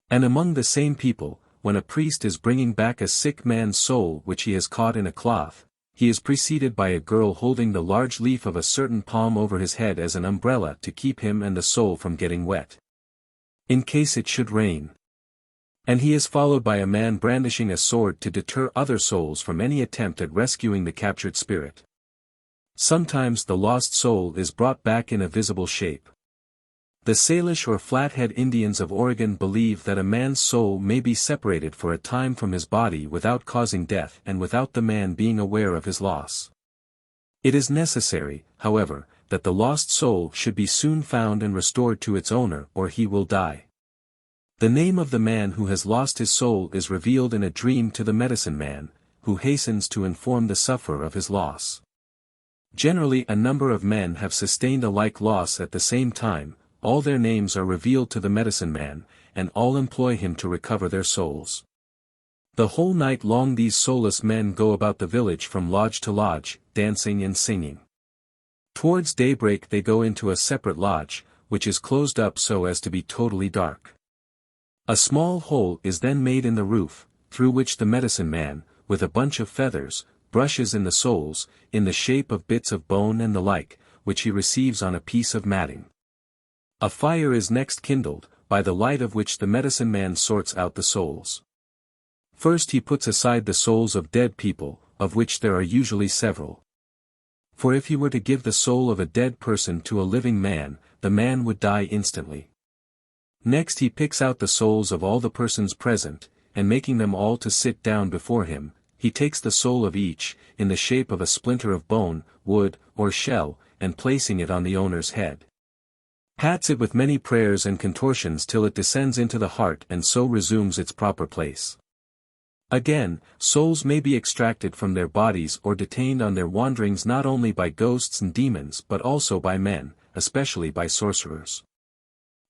And among the same people, when a priest is bringing back a sick man's soul which he has caught in a cloth, he is preceded by a girl holding the large leaf of a certain palm over his head as an umbrella to keep him and the soul from getting wet, in case it should rain. And he is followed by a man brandishing a sword to deter other souls from any attempt at rescuing the captured spirit. Sometimes the lost soul is brought back in a visible shape. The Salish or Flathead Indians of Oregon believe that a man's soul may be separated for a time from his body without causing death and without the man being aware of his loss. It is necessary, however, that the lost soul should be soon found and restored to its owner or he will die. The name of the man who has lost his soul is revealed in a dream to the medicine man, who hastens to inform the sufferer of his loss. Generally a number of men have sustained a like loss at the same time. All their names are revealed to the medicine man, and all employ him to recover their souls. The whole night long these soulless men go about the village from lodge to lodge, dancing and singing. Towards daybreak they go into a separate lodge, which is closed up so as to be totally dark. A small hole is then made in the roof, through which the medicine man, with a bunch of feathers, brushes in the souls, in the shape of bits of bone and the like, which he receives on a piece of matting. A fire is next kindled, by the light of which the medicine man sorts out the souls. First he puts aside the souls of dead people, of which there are usually several. For if he were to give the soul of a dead person to a living man, the man would die instantly. Next he picks out the souls of all the persons present, and making them all to sit down before him, he takes the soul of each, in the shape of a splinter of bone, wood, or shell, and placing it on the owner's head, pats it with many prayers and contortions till it descends into the heart and so resumes its proper place. Again, souls may be extracted from their bodies or detained on their wanderings not only by ghosts and demons but also by men, especially by sorcerers.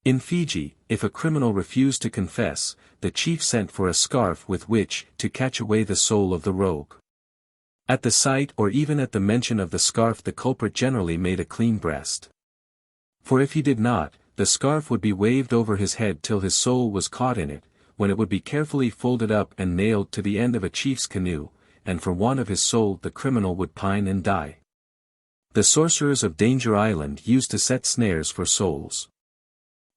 In Fiji, if a criminal refused to confess, the chief sent for a scarf with which to catch away the soul of the rogue. At the sight or even at the mention of the scarf the culprit generally made a clean breast. For if he did not, the scarf would be waved over his head till his soul was caught in it, when it would be carefully folded up and nailed to the end of a chief's canoe, and for want of his soul the criminal would pine and die. The sorcerers of Danger Island used to set snares for souls.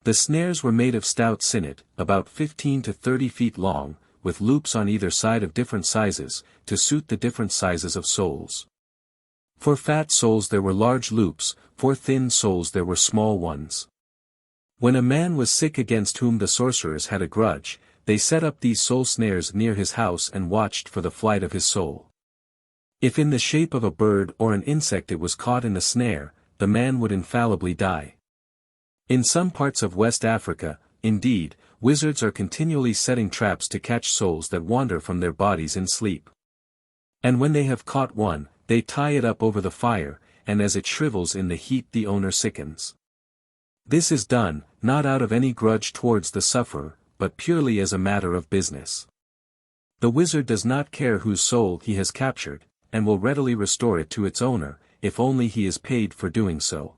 The snares were made of stout sinnet, about 15 to 30 feet long, with loops on either side of different sizes, to suit the different sizes of souls. For fat souls there were large loops, for thin souls there were small ones. When a man was sick against whom the sorcerers had a grudge, they set up these soul snares near his house and watched for the flight of his soul. If in the shape of a bird or an insect it was caught in the snare, the man would infallibly die. In some parts of West Africa, indeed, wizards are continually setting traps to catch souls that wander from their bodies in sleep. And when they have caught one, they tie it up over the fire, and as it shrivels in the heat the owner sickens. This is done, not out of any grudge towards the sufferer, but purely as a matter of business. The wizard does not care whose soul he has captured, and will readily restore it to its owner, if only he is paid for doing so.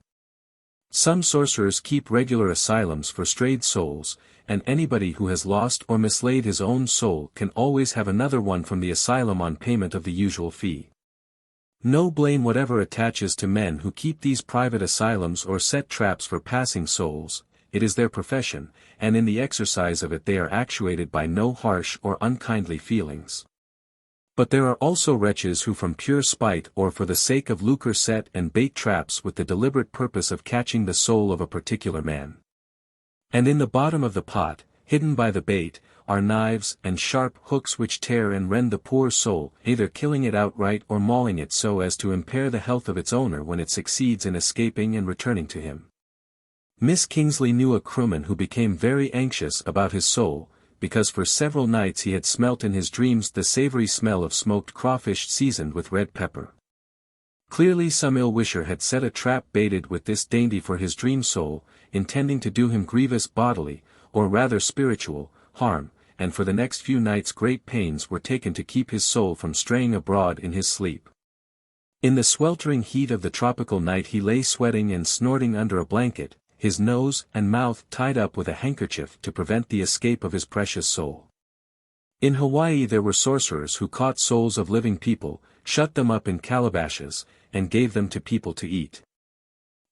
Some sorcerers keep regular asylums for strayed souls, and anybody who has lost or mislaid his own soul can always have another one from the asylum on payment of the usual fee. No blame whatever attaches to men who keep these private asylums or set traps for passing souls. It is their profession, and in the exercise of it they are actuated by no harsh or unkindly feelings. But there are also wretches who from pure spite or for the sake of lucre set and bait traps with the deliberate purpose of catching the soul of a particular man. And in the bottom of the pot, hidden by the bait, are knives and sharp hooks which tear and rend the poor soul, either killing it outright or mauling it so as to impair the health of its owner when it succeeds in escaping and returning to him. Miss Kingsley knew a crewman who became very anxious about his soul, because for several nights he had smelt in his dreams the savory smell of smoked crawfish seasoned with red pepper. Clearly some ill-wisher had set a trap baited with this dainty for his dream soul, intending to do him grievous bodily, or rather spiritual, harm, and for the next few nights great pains were taken to keep his soul from straying abroad in his sleep. In the sweltering heat of the tropical night he lay sweating and snorting under a blanket, his nose and mouth tied up with a handkerchief to prevent the escape of his precious soul. In Hawaii there were sorcerers who caught souls of living people, shut them up in calabashes, and gave them to people to eat.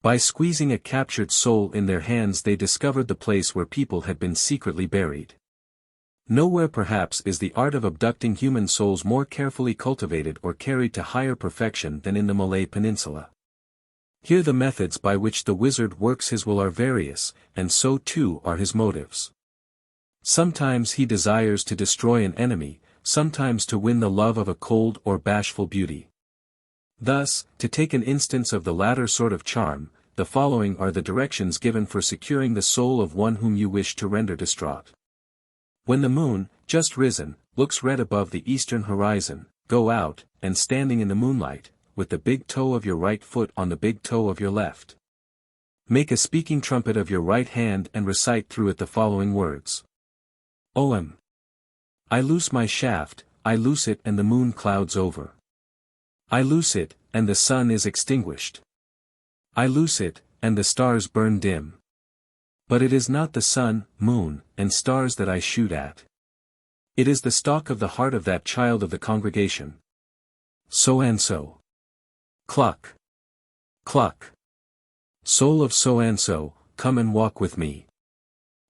By squeezing a captured soul in their hands they discovered the place where people had been secretly buried. Nowhere perhaps is the art of abducting human souls more carefully cultivated or carried to higher perfection than in the Malay Peninsula. Here the methods by which the wizard works his will are various, and so too are his motives. Sometimes he desires to destroy an enemy, sometimes to win the love of a cold or bashful beauty. Thus, to take an instance of the latter sort of charm, the following are the directions given for securing the soul of one whom you wish to render distraught. When the moon, just risen, looks red above the eastern horizon, go out, and standing in the moonlight, with the big toe of your right foot on the big toe of your left. Make a speaking trumpet of your right hand and recite through it the following words. Om. I loose my shaft, I loose it and the moon clouds over. I loose it, and the sun is extinguished. I loose it, and the stars burn dim. But it is not the sun, moon, and stars that I shoot at. It is the stalk of the heart of that child of the congregation. So and so. Cluck. Cluck. Soul of so and so, come and walk with me.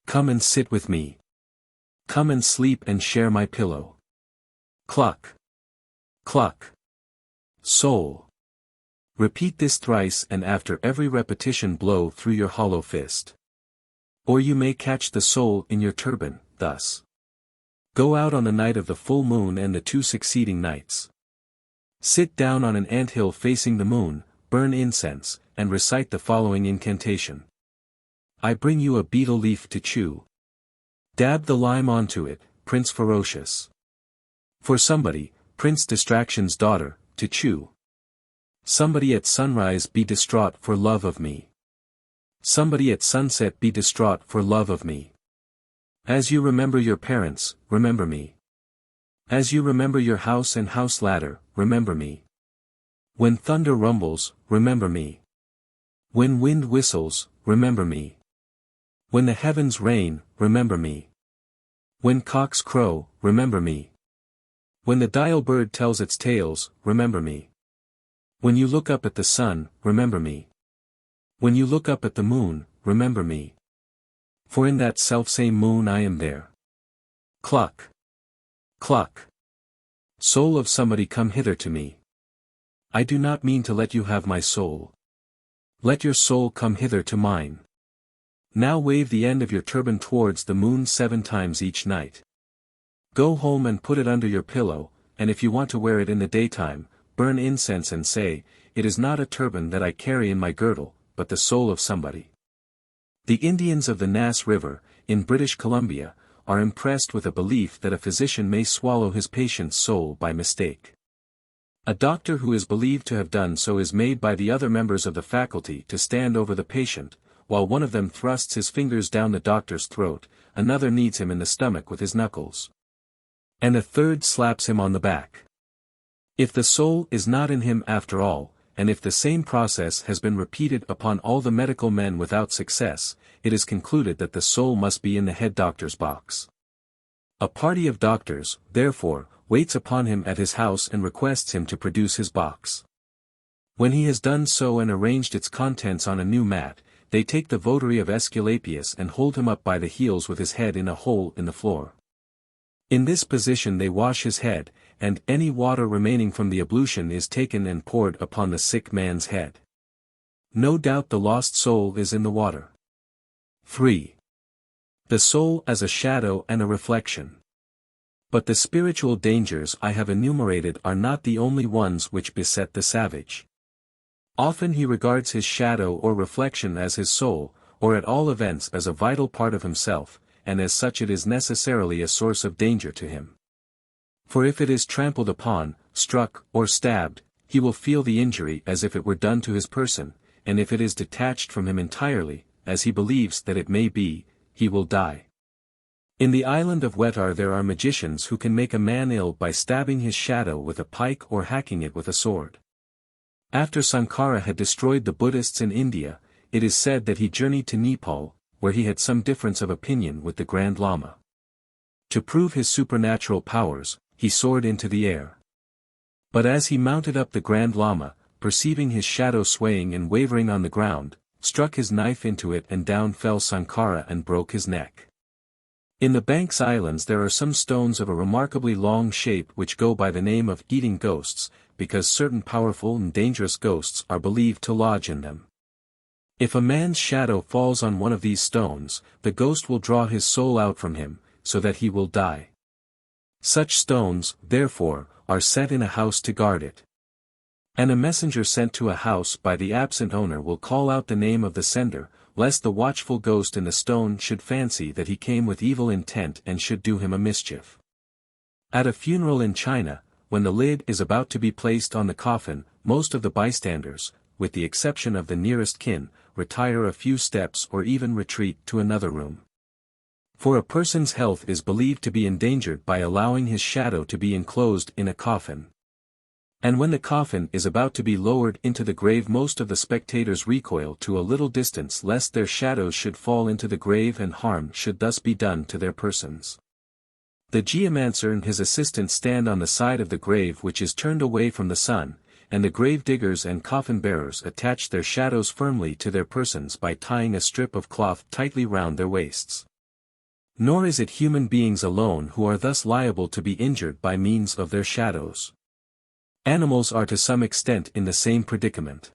Come and sit with me. Come and sleep and share my pillow. Cluck. Cluck. Soul. Repeat this thrice and after every repetition blow through your hollow fist. Or you may catch the soul in your turban, thus. Go out on the night of the full moon and the 2 succeeding nights. Sit down on an anthill facing the moon, burn incense, and recite the following incantation. I bring you a betel leaf to chew. Dab the lime onto it, Prince Ferocious. For somebody, Prince Distraction's daughter, to chew. Somebody at sunrise be distraught for love of me. Somebody at sunset be distraught for love of me. As you remember your parents, remember me. As you remember your house and house ladder, remember me. When thunder rumbles, remember me. When wind whistles, remember me. When the heavens rain, remember me. When cocks crow, remember me. When the dial bird tells its tales, remember me. When you look up at the sun, remember me. When you look up at the moon, remember me. For in that selfsame moon I am there. Cluck. Cluck. Soul of somebody, come hither to me. I do not mean to let you have my soul. Let your soul come hither to mine. Now wave the end of your turban towards the moon 7 times each night. Go home and put it under your pillow, and if you want to wear it in the daytime, burn incense and say, it is not a turban that I carry in my girdle, but the soul of somebody. The Indians of the Nass River, in British Columbia, are impressed with a belief that a physician may swallow his patient's soul by mistake. A doctor who is believed to have done so is made by the other members of the faculty to stand over the patient, while one of them thrusts his fingers down the doctor's throat, another kneads him in the stomach with his knuckles, and a third slaps him on the back. If the soul is not in him after all, and if the same process has been repeated upon all the medical men without success, it is concluded that the soul must be in the head doctor's box. A party of doctors, therefore, waits upon him at his house and requests him to produce his box. When he has done so and arranged its contents on a new mat, they take the votary of Aesculapius and hold him up by the heels with his head in a hole in the floor. In this position they wash his head, and any water remaining from the ablution is taken and poured upon the sick man's head. No doubt the lost soul is in the water. 3. The soul as a shadow and a reflection. But the spiritual dangers I have enumerated are not the only ones which beset the savage. Often he regards his shadow or reflection as his soul, or at all events as a vital part of himself, and as such it is necessarily a source of danger to him. For if it is trampled upon, struck, or stabbed, he will feel the injury as if it were done to his person, and if it is detached from him entirely, as he believes that it may be, he will die. In the island of Wetar there are magicians who can make a man ill by stabbing his shadow with a pike or hacking it with a sword. After Sankara had destroyed the Buddhists in India, it is said that he journeyed to Nepal, where he had some difference of opinion with the Grand Lama. To prove his supernatural powers, he soared into the air. But as he mounted up, the Grand Lama, perceiving his shadow swaying and wavering on the ground, struck his knife into it and down fell Sankara and broke his neck. In the Banks Islands there are some stones of a remarkably long shape which go by the name of eating ghosts, because certain powerful and dangerous ghosts are believed to lodge in them. If a man's shadow falls on one of these stones, the ghost will draw his soul out from him, so that he will die. Such stones, therefore, are set in a house to guard it. And a messenger sent to a house by the absent owner will call out the name of the sender, lest the watchful ghost in the stone should fancy that he came with evil intent and should do him a mischief. At a funeral in China, when the lid is about to be placed on the coffin, most of the bystanders, with the exception of the nearest kin, retire a few steps or even retreat to another room. For a person's health is believed to be endangered by allowing his shadow to be enclosed in a coffin. And when the coffin is about to be lowered into the grave, most of the spectators recoil to a little distance lest their shadows should fall into the grave and harm should thus be done to their persons. The geomancer and his assistants stand on the side of the grave which is turned away from the sun, and the grave diggers and coffin bearers attach their shadows firmly to their persons by tying a strip of cloth tightly round their waists. Nor is it human beings alone who are thus liable to be injured by means of their shadows. Animals are to some extent in the same predicament.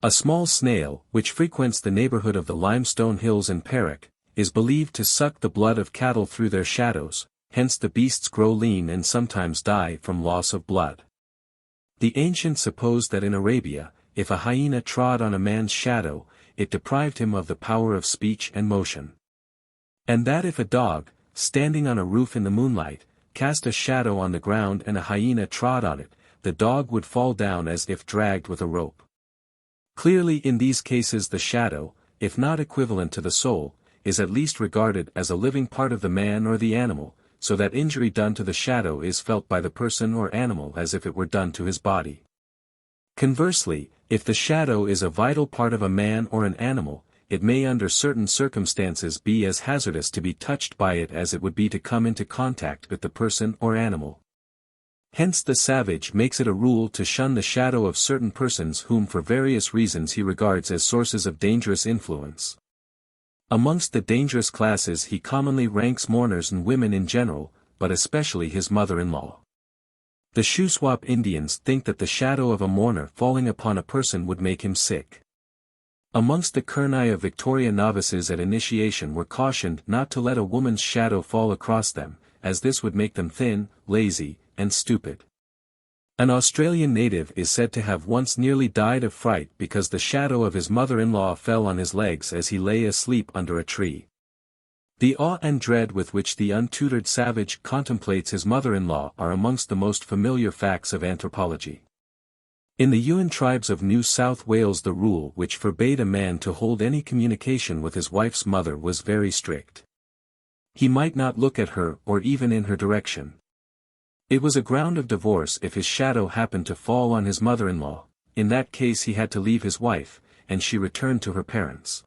A small snail, which frequents the neighborhood of the limestone hills in Perak, is believed to suck the blood of cattle through their shadows, hence the beasts grow lean and sometimes die from loss of blood. The ancients supposed that in Arabia, if a hyena trod on a man's shadow, it deprived him of the power of speech and motion. And that if a dog, standing on a roof in the moonlight, cast a shadow on the ground and a hyena trod on it, the dog would fall down as if dragged with a rope. Clearly in these cases the shadow, if not equivalent to the soul, is at least regarded as a living part of the man or the animal, so that injury done to the shadow is felt by the person or animal as if it were done to his body. Conversely, if the shadow is a vital part of a man or an animal, it may under certain circumstances be as hazardous to be touched by it as it would be to come into contact with the person or animal. Hence the savage makes it a rule to shun the shadow of certain persons whom for various reasons he regards as sources of dangerous influence. Amongst the dangerous classes he commonly ranks mourners and women in general, but especially his mother-in-law. The Shuswap Indians think that the shadow of a mourner falling upon a person would make him sick. Amongst the Kurnai of Victoria, novices at initiation were cautioned not to let a woman's shadow fall across them, as this would make them thin, lazy, and stupid. An Australian native is said to have once nearly died of fright because the shadow of his mother-in-law fell on his legs as he lay asleep under a tree. The awe and dread with which the untutored savage contemplates his mother-in-law are amongst the most familiar facts of anthropology. In the Yuin tribes of New South Wales, the rule which forbade a man to hold any communication with his wife's mother was very strict. He might not look at her or even in her direction. It was a ground of divorce if his shadow happened to fall on his mother-in-law. In that case he had to leave his wife, and she returned to her parents.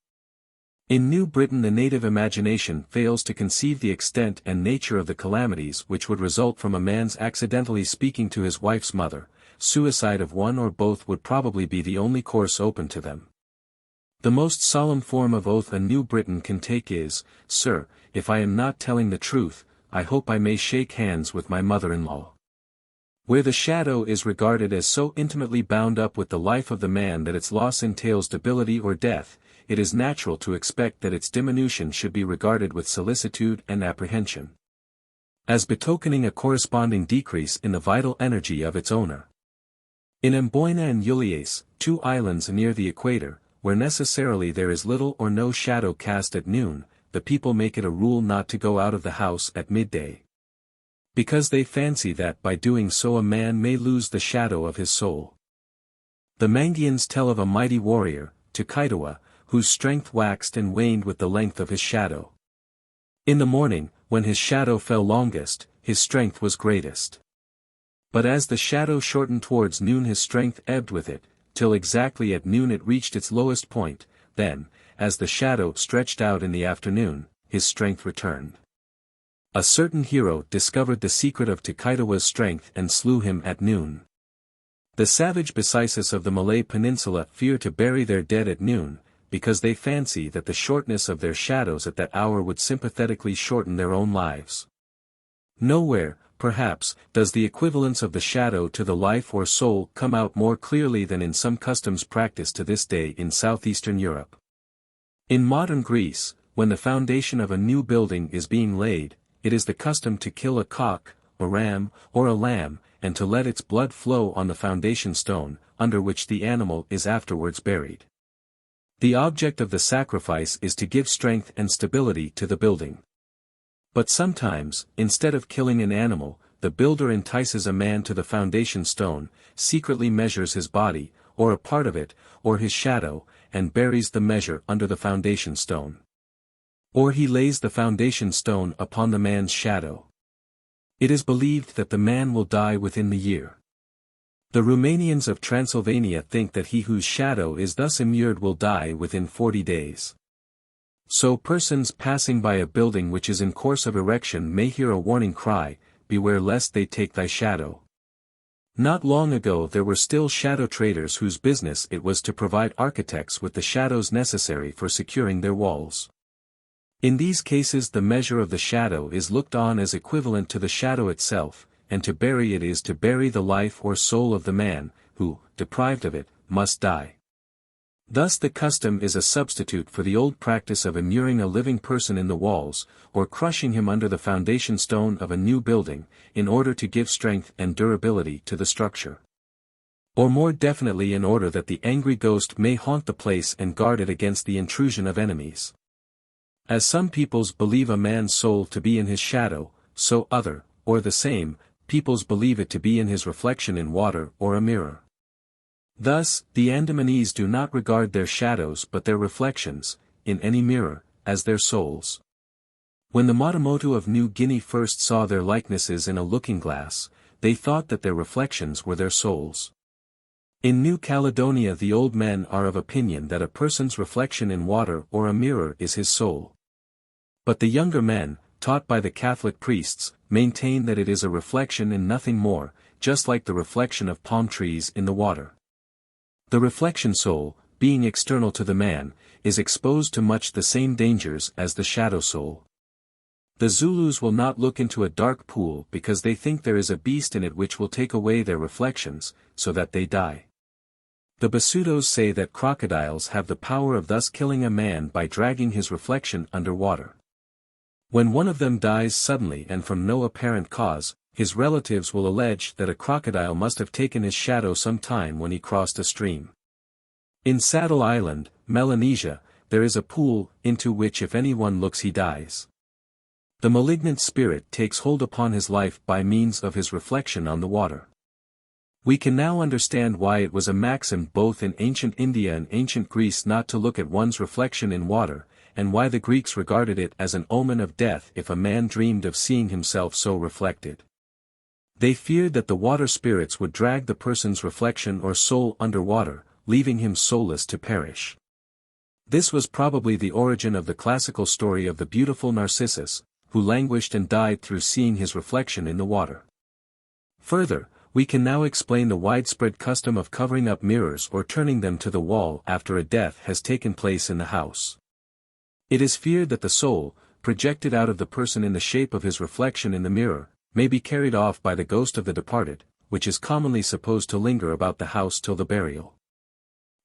In New Britain, the native imagination fails to conceive the extent and nature of the calamities which would result from a man's accidentally speaking to his wife's mother. Suicide of one or both would probably be the only course open to them. The most solemn form of oath a New Briton can take is, "Sir, if I am not telling the truth, I hope I may shake hands with my mother-in-law." Where the shadow is regarded as so intimately bound up with the life of the man that its loss entails debility or death, it is natural to expect that its diminution should be regarded with solicitude and apprehension, as betokening a corresponding decrease in the vital energy of its owner. In Amboina and Ulysses, two islands near the equator, where necessarily there is little or no shadow cast at noon, the people make it a rule not to go out of the house at midday, because they fancy that by doing so a man may lose the shadow of his soul. The Mangyans tell of a mighty warrior, Tukaitawa, whose strength waxed and waned with the length of his shadow. In the morning, when his shadow fell longest, his strength was greatest. But as the shadow shortened towards noon, his strength ebbed with it, till exactly at noon it reached its lowest point. Then, as the shadow stretched out in the afternoon, his strength returned. A certain hero discovered the secret of Tukaitawa's strength and slew him at noon. The savage Besisis of the Malay Peninsula fear to bury their dead at noon, because they fancy that the shortness of their shadows at that hour would sympathetically shorten their own lives. Nowhere, perhaps, does the equivalence of the shadow to the life or soul come out more clearly than in some customs practiced to this day in southeastern Europe. In modern Greece, when the foundation of a new building is being laid, it is the custom to kill a cock, a ram, or a lamb, and to let its blood flow on the foundation stone, under which the animal is afterwards buried. The object of the sacrifice is to give strength and stability to the building. But sometimes, instead of killing an animal, the builder entices a man to the foundation stone, secretly measures his body, or a part of it, or his shadow, and buries the measure under the foundation stone. Or he lays the foundation stone upon the man's shadow. It is believed that the man will die within the year. The Romanians of Transylvania think that he whose shadow is thus immured will die within 40 days. So persons passing by a building which is in course of erection may hear a warning cry, "Beware lest they take thy shadow." Not long ago there were still shadow traders whose business it was to provide architects with the shadows necessary for securing their walls. In these cases the measure of the shadow is looked on as equivalent to the shadow itself, and to bury it is to bury the life or soul of the man, who, deprived of it, must die. Thus the custom is a substitute for the old practice of immuring a living person in the walls, or crushing him under the foundation stone of a new building, in order to give strength and durability to the structure. Or more definitely in order that the angry ghost may haunt the place and guard it against the intrusion of enemies. As some peoples believe a man's soul to be in his shadow, so other, or the same, peoples believe it to be in his reflection in water or a mirror. Thus, the Andamanese do not regard their shadows but their reflections, in any mirror, as their souls. When the Motomoto of New Guinea first saw their likenesses in a looking-glass, they thought that their reflections were their souls. In New Caledonia the old men are of opinion that a person's reflection in water or a mirror is his soul. But the younger men, taught by the Catholic priests, maintain that it is a reflection and nothing more, just like the reflection of palm trees in the water. The reflection soul, being external to the man, is exposed to much the same dangers as the shadow soul. The Zulus will not look into a dark pool because they think there is a beast in it which will take away their reflections, so that they die. The Basutos say that crocodiles have the power of thus killing a man by dragging his reflection under water. When one of them dies suddenly and from no apparent cause, his relatives will allege that a crocodile must have taken his shadow some time when he crossed a stream. In Saddle Island, Melanesia, there is a pool, into which if anyone looks he dies. The malignant spirit takes hold upon his life by means of his reflection on the water. We can now understand why it was a maxim both in ancient India and ancient Greece not to look at one's reflection in water, and why the Greeks regarded it as an omen of death if a man dreamed of seeing himself so reflected. They feared that the water spirits would drag the person's reflection or soul under water, leaving him soulless to perish. This was probably the origin of the classical story of the beautiful Narcissus, who languished and died through seeing his reflection in the water. Further, we can now explain the widespread custom of covering up mirrors or turning them to the wall after a death has taken place in the house. It is feared that the soul, projected out of the person in the shape of his reflection in the mirror, may be carried off by the ghost of the departed, which is commonly supposed to linger about the house till the burial.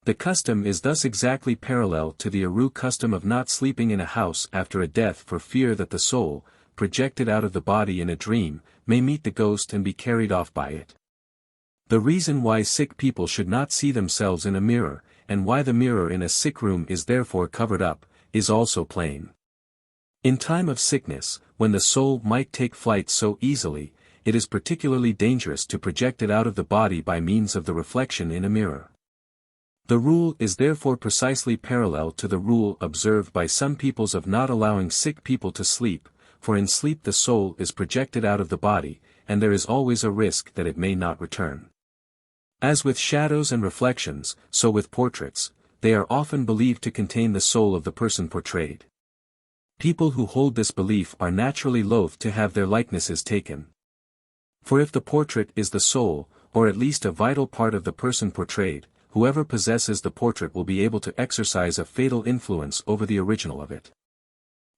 The custom is thus exactly parallel to the Aru custom of not sleeping in a house after a death for fear that the soul, projected out of the body in a dream, may meet the ghost and be carried off by it. The reason why sick people should not see themselves in a mirror, and why the mirror in a sick room is therefore covered up, is also plain. In time of sickness, when the soul might take flight so easily, it is particularly dangerous to project it out of the body by means of the reflection in a mirror. The rule is therefore precisely parallel to the rule observed by some peoples of not allowing sick people to sleep, for in sleep the soul is projected out of the body, and there is always a risk that it may not return. As with shadows and reflections, so with portraits, they are often believed to contain the soul of the person portrayed. People who hold this belief are naturally loath to have their likenesses taken. For if the portrait is the soul, or at least a vital part of the person portrayed, whoever possesses the portrait will be able to exercise a fatal influence over the original of it.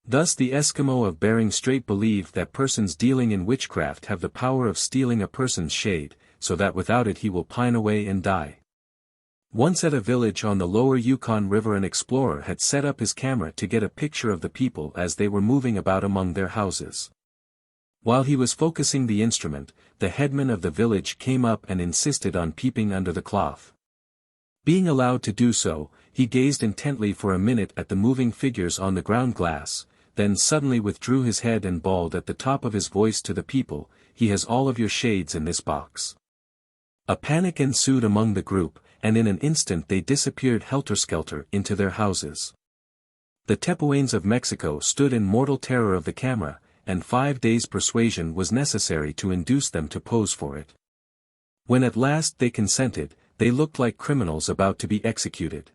Thus the Eskimo of Bering Strait believe that persons dealing in witchcraft have the power of stealing a person's shade, so that without it he will pine away and die. Once at a village on the lower Yukon River an explorer had set up his camera to get a picture of the people as they were moving about among their houses. While he was focusing the instrument, the headman of the village came up and insisted on peeping under the cloth. Being allowed to do so, he gazed intently for a minute at the moving figures on the ground glass, then suddenly withdrew his head and bawled at the top of his voice to the people, "He has all of your shades in this box." A panic ensued among the group, and in an instant they disappeared helter-skelter into their houses. The Tepuanes of Mexico stood in mortal terror of the camera, and 5 days' persuasion was necessary to induce them to pose for it. When at last they consented, they looked like criminals about to be executed.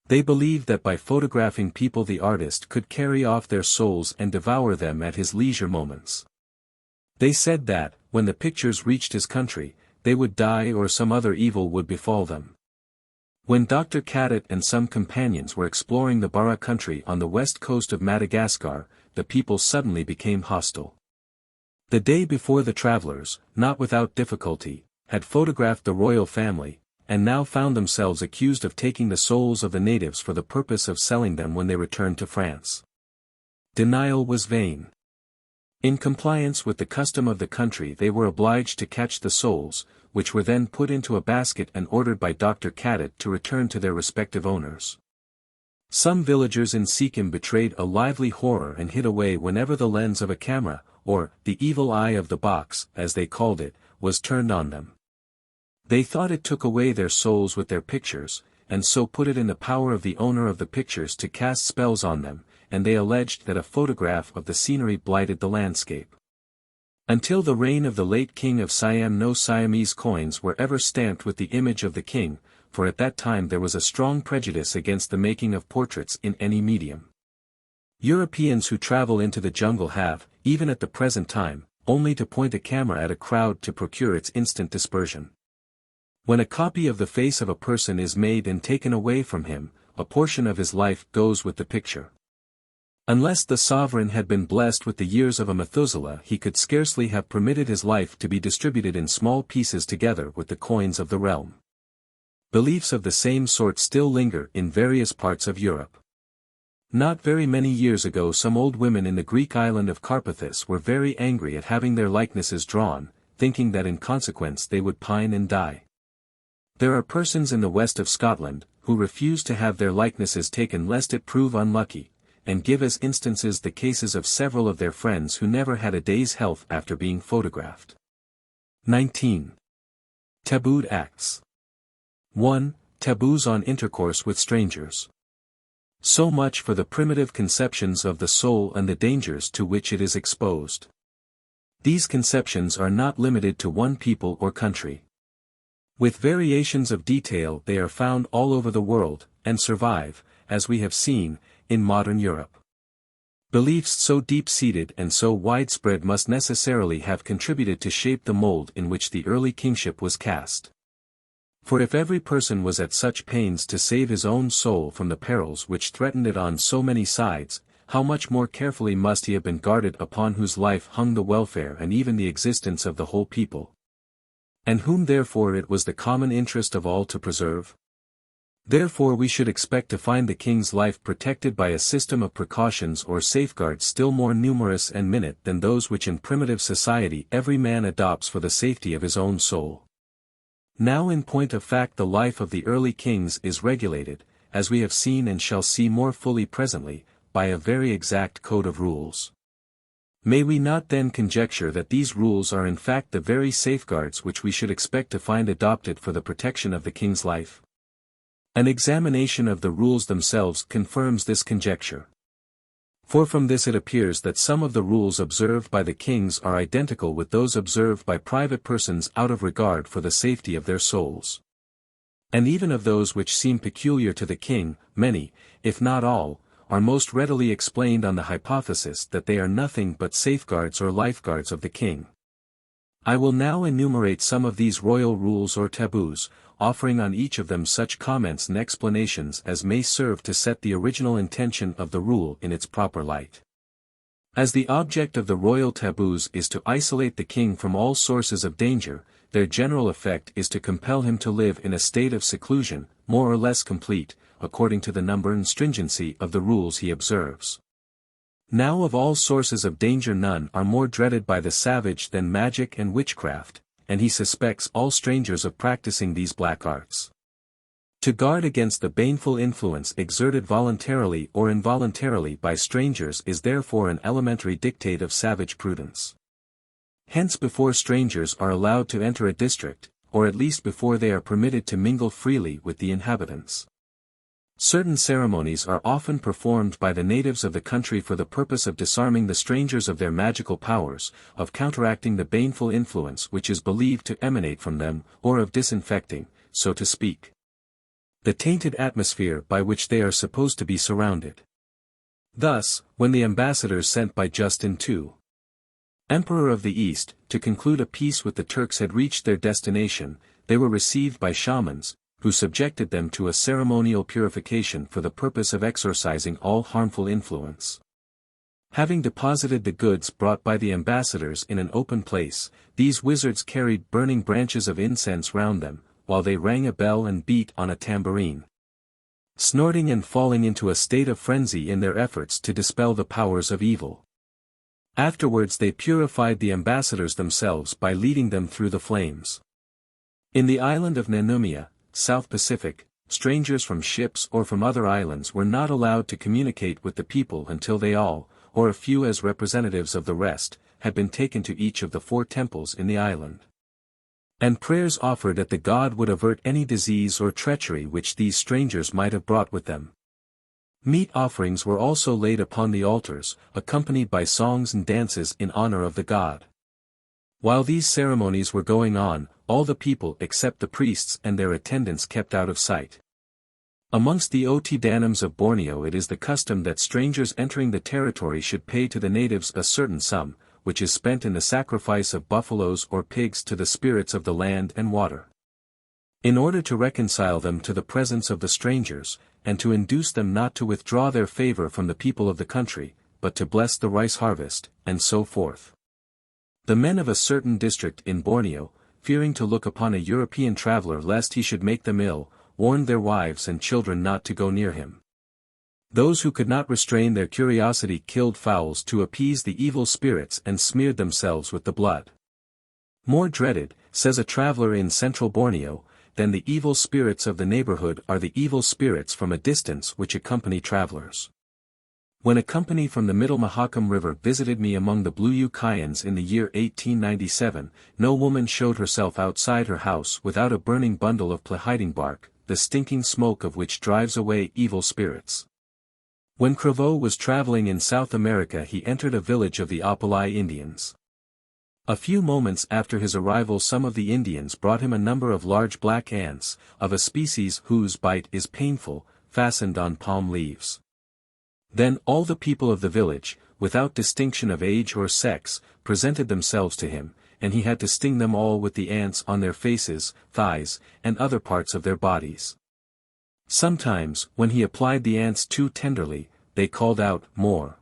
They believed that by photographing people the artist could carry off their souls and devour them at his leisure moments. They said that, when the pictures reached his country, they would die or some other evil would befall them. When Dr. Cadet and some companions were exploring the Bara country on the west coast of Madagascar, the people suddenly became hostile. The day before the travelers, not without difficulty, had photographed the royal family, and now found themselves accused of taking the souls of the natives for the purpose of selling them when they returned to France. Denial was vain. In compliance with the custom of the country they were obliged to catch the souls, which were then put into a basket and ordered by Dr. Cadet to return to their respective owners. Some villagers in Sikkim betrayed a lively horror and hid away whenever the lens of a camera, or the evil eye of the box, as they called it, was turned on them. They thought it took away their souls with their pictures, and so put it in the power of the owner of the pictures to cast spells on them, and they alleged that a photograph of the scenery blighted the landscape. Until the reign of the late king of Siam, no Siamese coins were ever stamped with the image of the king, for at that time there was a strong prejudice against the making of portraits in any medium. Europeans who travel into the jungle have, even at the present time, only to point a camera at a crowd to procure its instant dispersion. When a copy of the face of a person is made and taken away from him, a portion of his life goes with the picture. Unless the sovereign had been blessed with the years of a Methuselah, he could scarcely have permitted his life to be distributed in small pieces together with the coins of the realm. Beliefs of the same sort still linger in various parts of Europe. Not very many years ago some old women in the Greek island of Carpathus were very angry at having their likenesses drawn, thinking that in consequence they would pine and die. There are persons in the west of Scotland, who refuse to have their likenesses taken lest it prove unlucky, and give as instances the cases of several of their friends who never had a day's health after being photographed. 19. Tabooed Acts. 1. Taboos on intercourse with strangers. So much for the primitive conceptions of the soul and the dangers to which it is exposed. These conceptions are not limited to one people or country. With variations of detail they are found all over the world, and survive, as we have seen, in modern Europe. Beliefs so deep-seated and so widespread must necessarily have contributed to shape the mold in which the early kingship was cast. For if every person was at such pains to save his own soul from the perils which threatened it on so many sides, how much more carefully must he have been guarded upon whose life hung the welfare and even the existence of the whole people? And whom therefore it was the common interest of all to preserve? Therefore we should expect to find the king's life protected by a system of precautions or safeguards still more numerous and minute than those which in primitive society every man adopts for the safety of his own soul. Now in point of fact the life of the early kings is regulated, as we have seen and shall see more fully presently, by a very exact code of rules. May we not then conjecture that these rules are in fact the very safeguards which we should expect to find adopted for the protection of the king's life? An examination of the rules themselves confirms this conjecture. For from this it appears that some of the rules observed by the kings are identical with those observed by private persons out of regard for the safety of their souls. And even of those which seem peculiar to the king, many, if not all, are most readily explained on the hypothesis that they are nothing but safeguards or lifeguards of the king. I will now enumerate some of these royal rules or taboos, offering on each of them such comments and explanations as may serve to set the original intention of the rule in its proper light. As the object of the royal taboos is to isolate the king from all sources of danger, their general effect is to compel him to live in a state of seclusion, more or less complete, according to the number and stringency of the rules he observes. Now of all sources of danger none are more dreaded by the savage than magic and witchcraft, and he suspects all strangers of practicing these black arts. To guard against the baneful influence exerted voluntarily or involuntarily by strangers is therefore an elementary dictate of savage prudence. Hence before strangers are allowed to enter a district, or at least before they are permitted to mingle freely with the inhabitants, certain ceremonies are often performed by the natives of the country for the purpose of disarming the strangers of their magical powers, of counteracting the baneful influence which is believed to emanate from them, or of disinfecting, so to speak, the tainted atmosphere by which they are supposed to be surrounded. Thus, when the ambassadors sent by Justin II, Emperor of the East, to conclude a peace with the Turks had reached their destination, they were received by shamans, who subjected them to a ceremonial purification for the purpose of exorcising all harmful influence. Having deposited the goods brought by the ambassadors in an open place, these wizards carried burning branches of incense round them, while they rang a bell and beat on a tambourine, snorting and falling into a state of frenzy in their efforts to dispel the powers of evil. Afterwards they purified the ambassadors themselves by leading them through the flames. In the island of Nanumea, South Pacific, strangers from ships or from other islands were not allowed to communicate with the people until they all, or a few as representatives of the rest, had been taken to each of the 4 temples in the island. And prayers offered that the god would avert any disease or treachery which these strangers might have brought with them. Meat offerings were also laid upon the altars, accompanied by songs and dances in honor of the god. While these ceremonies were going on, all the people except the priests and their attendants kept out of sight. Amongst the Otidanams of Borneo it is the custom that strangers entering the territory should pay to the natives a certain sum, which is spent in the sacrifice of buffaloes or pigs to the spirits of the land and water. In order to reconcile them to the presence of the strangers, and to induce them not to withdraw their favor from the people of the country, but to bless the rice harvest, and so forth. The men of a certain district in Borneo, fearing to look upon a European traveler lest he should make them ill, warned their wives and children not to go near him. Those who could not restrain their curiosity killed fowls to appease the evil spirits and smeared themselves with the blood. More dreaded, says a traveler in central Borneo, than the evil spirits of the neighborhood are the evil spirits from a distance which accompany travelers. When a company from the Middle Mahakam River visited me among the Blue Ukians in the year 1897, no woman showed herself outside her house without a burning bundle of plahiding bark, the stinking smoke of which drives away evil spirits. When Crevaux was traveling in South America he entered a village of the Apalai Indians. A few moments after his arrival some of the Indians brought him a number of large black ants, of a species whose bite is painful, fastened on palm leaves. Then all the people of the village, without distinction of age or sex, presented themselves to him, and he had to sting them all with the ants on their faces, thighs, and other parts of their bodies. Sometimes, when he applied the ants too tenderly, they called out, "More!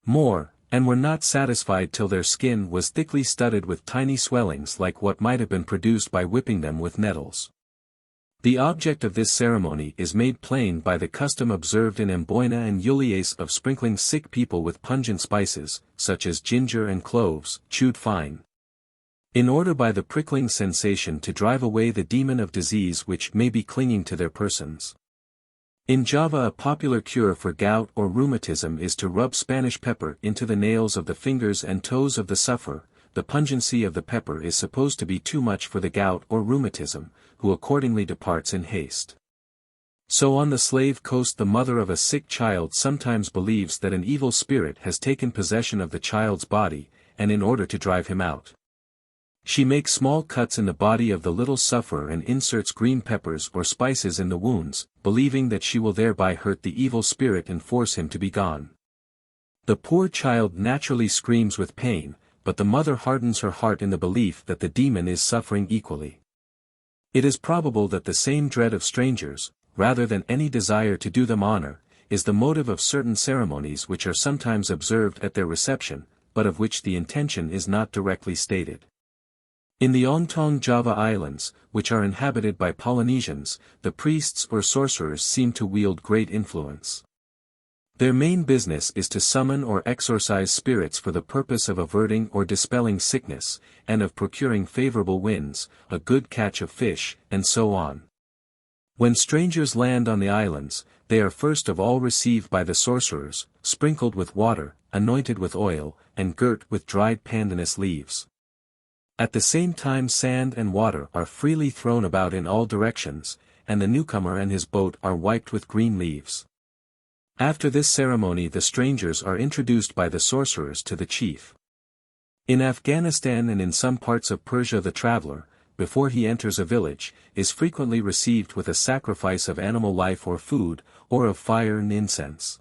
More!" and were not satisfied till their skin was thickly studded with tiny swellings like what might have been produced by whipping them with nettles. The object of this ceremony is made plain by the custom observed in Amboina and Uliase of sprinkling sick people with pungent spices, such as ginger and cloves, chewed fine, in order by the prickling sensation to drive away the demon of disease which may be clinging to their persons. In Java a popular cure for gout or rheumatism is to rub Spanish pepper into the nails of the fingers and toes of the sufferer. The pungency of the pepper is supposed to be too much for the gout or rheumatism, who accordingly departs in haste. So on the slave coast the mother of a sick child sometimes believes that an evil spirit has taken possession of the child's body, and in order to drive him out, she makes small cuts in the body of the little sufferer and inserts green peppers or spices in the wounds, believing that she will thereby hurt the evil spirit and force him to be gone. The poor child naturally screams with pain, but the mother hardens her heart in the belief that the demon is suffering equally. It is probable that the same dread of strangers, rather than any desire to do them honor, is the motive of certain ceremonies which are sometimes observed at their reception, but of which the intention is not directly stated. In the Ontong Java Islands, which are inhabited by Polynesians, the priests or sorcerers seem to wield great influence. Their main business is to summon or exorcise spirits for the purpose of averting or dispelling sickness, and of procuring favorable winds, a good catch of fish, and so on. When strangers land on the islands, they are first of all received by the sorcerers, sprinkled with water, anointed with oil, and girt with dried pandanus leaves. At the same time sand and water are freely thrown about in all directions, and the newcomer and his boat are wiped with green leaves. After this ceremony the strangers are introduced by the sorcerers to the chief. In Afghanistan and in some parts of Persia the traveler, before he enters a village, is frequently received with a sacrifice of animal life or food, or of fire and incense.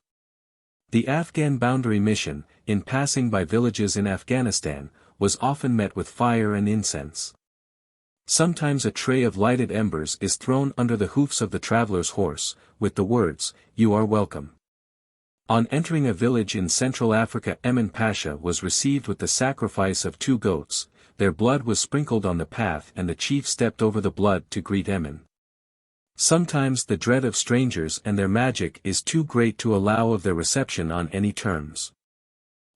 The Afghan boundary mission, in passing by villages in Afghanistan, was often met with fire and incense. Sometimes a tray of lighted embers is thrown under the hoofs of the traveler's horse, with the words, "You are welcome." On entering a village in Central Africa Emin Pasha was received with the sacrifice of 2 goats, their blood was sprinkled on the path and the chief stepped over the blood to greet Emin. Sometimes the dread of strangers and their magic is too great to allow of their reception on any terms.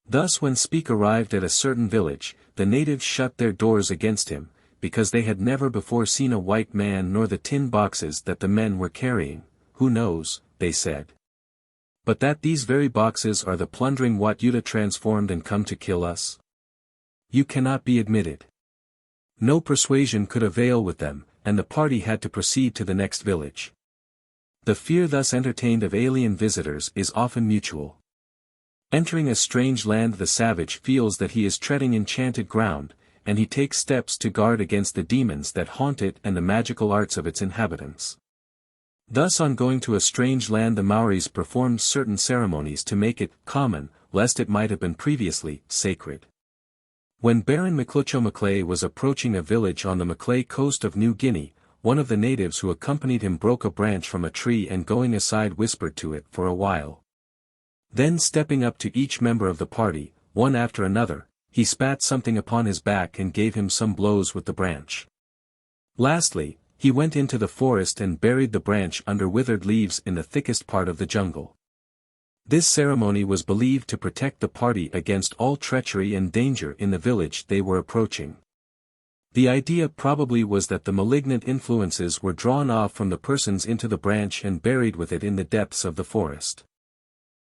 Thus when Speke arrived at a certain village, the natives shut their doors against him, because they had never before seen a white man nor the tin boxes that the men were carrying. "Who knows," they said, "but that these very boxes are the plundering Wat Yuta transformed and come to kill us? You cannot be admitted." No persuasion could avail with them, and the party had to proceed to the next village. The fear thus entertained of alien visitors is often mutual. Entering a strange land, the savage feels that he is treading enchanted ground, and he takes steps to guard against the demons that haunt it and the magical arts of its inhabitants. Thus, on going to a strange land, the Maoris performed certain ceremonies to make it common, lest it might have been previously sacred. When Baron Maclucho Maclay was approaching a village on the Maclay coast of New Guinea, one of the natives who accompanied him broke a branch from a tree and going aside whispered to it for a while. Then stepping up to each member of the party, one after another, he spat something upon his back and gave him some blows with the branch. Lastly, he went into the forest and buried the branch under withered leaves in the thickest part of the jungle. This ceremony was believed to protect the party against all treachery and danger in the village they were approaching. The idea probably was that the malignant influences were drawn off from the persons into the branch and buried with it in the depths of the forest.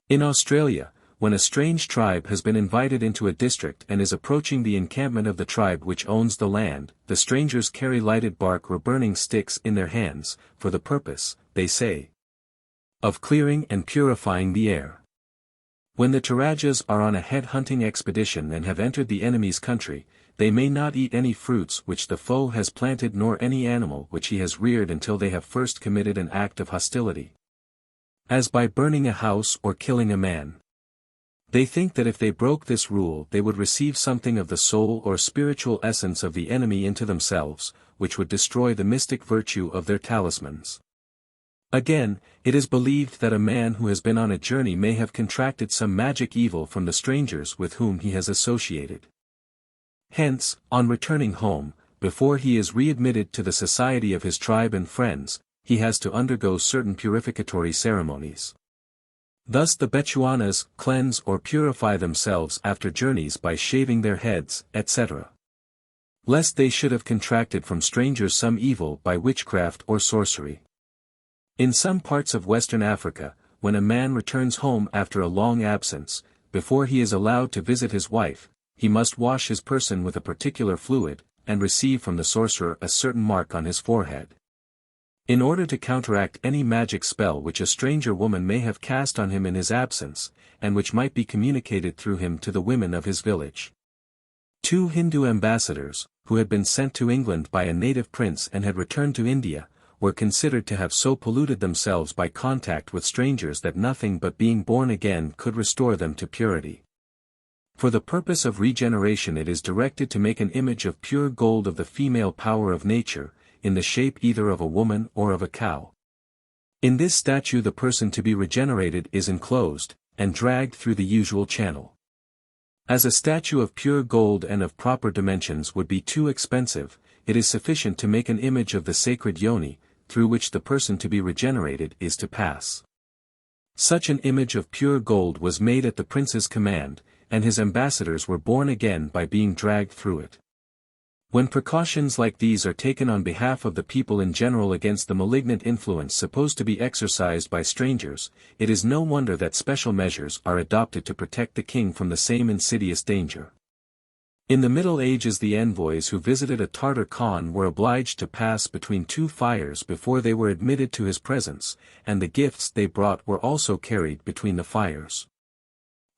In Australia, when a strange tribe has been invited into a district and is approaching the encampment of the tribe which owns the land, the strangers carry lighted bark or burning sticks in their hands, for the purpose, they say, of clearing and purifying the air. When the Tarajas are on a head-hunting expedition and have entered the enemy's country, they may not eat any fruits which the foe has planted nor any animal which he has reared until they have first committed an act of hostility, as by burning a house or killing a man. They think that if they broke this rule they would receive something of the soul or spiritual essence of the enemy into themselves, which would destroy the mystic virtue of their talismans. Again, it is believed that a man who has been on a journey may have contracted some magic evil from the strangers with whom he has associated. Hence, on returning home, before he is readmitted to the society of his tribe and friends, he has to undergo certain purificatory ceremonies. Thus the Bechuanas cleanse or purify themselves after journeys by shaving their heads, etc., lest they should have contracted from strangers some evil by witchcraft or sorcery. In some parts of Western Africa, when a man returns home after a long absence, before he is allowed to visit his wife, he must wash his person with a particular fluid, and receive from the sorcerer a certain mark on his forehead, in order to counteract any magic spell which a stranger woman may have cast on him in his absence, and which might be communicated through him to the women of his village. 2 Hindu ambassadors, who had been sent to England by a native prince and had returned to India, were considered to have so polluted themselves by contact with strangers that nothing but being born again could restore them to purity. For the purpose of regeneration it is directed to make an image of pure gold of the female power of nature, in the shape either of a woman or of a cow. In this statue the person to be regenerated is enclosed, and dragged through the usual channel. As a statue of pure gold and of proper dimensions would be too expensive, it is sufficient to make an image of the sacred yoni, through which the person to be regenerated is to pass. Such an image of pure gold was made at the prince's command, and his ambassadors were born again by being dragged through it. When precautions like these are taken on behalf of the people in general against the malignant influence supposed to be exercised by strangers, it is no wonder that special measures are adopted to protect the king from the same insidious danger. In the Middle Ages the envoys who visited a Tartar Khan were obliged to pass between 2 fires before they were admitted to his presence, and the gifts they brought were also carried between the fires.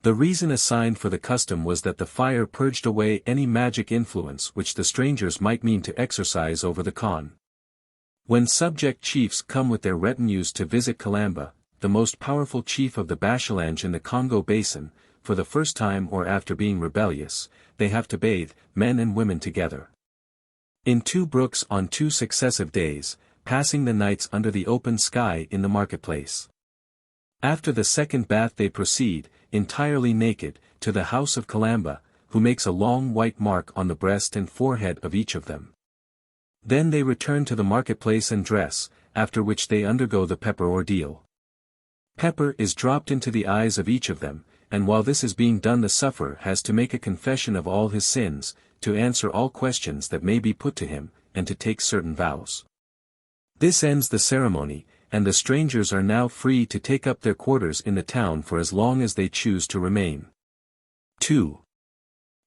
The reason assigned for the custom was that the fire purged away any magic influence which the strangers might mean to exercise over the Khan. When subject chiefs come with their retinues to visit Kalamba, the most powerful chief of the Bashalange in the Congo basin, for the first time or after being rebellious, they have to bathe, men and women together, in 2 brooks on 2 successive days, passing the nights under the open sky in the marketplace. After the second bath they proceed, entirely naked, to the house of Kalamba, who makes a long white mark on the breast and forehead of each of them. Then they return to the marketplace and dress, after which they undergo the pepper ordeal. Pepper is dropped into the eyes of each of them, and while this is being done the sufferer has to make a confession of all his sins, to answer all questions that may be put to him, and to take certain vows. This ends the ceremony, and the strangers are now free to take up their quarters in the town for as long as they choose to remain. 2.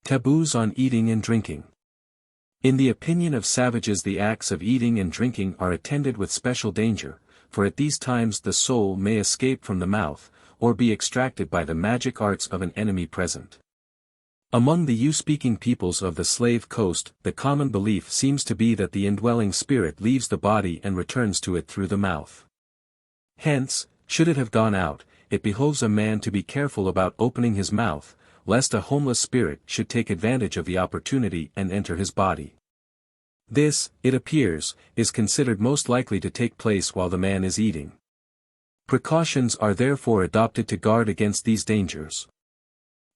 Taboos on eating and drinking. In the opinion of savages, the acts of eating and drinking are attended with special danger, for at these times the soul may escape from the mouth, or be extracted by the magic arts of an enemy present. Among the U-speaking peoples of the Slave Coast, the common belief seems to be that the indwelling spirit leaves the body and returns to it through the mouth. Hence, should it have gone out, it behoves a man to be careful about opening his mouth, lest a homeless spirit should take advantage of the opportunity and enter his body. This, it appears, is considered most likely to take place while the man is eating. Precautions are therefore adopted to guard against these dangers.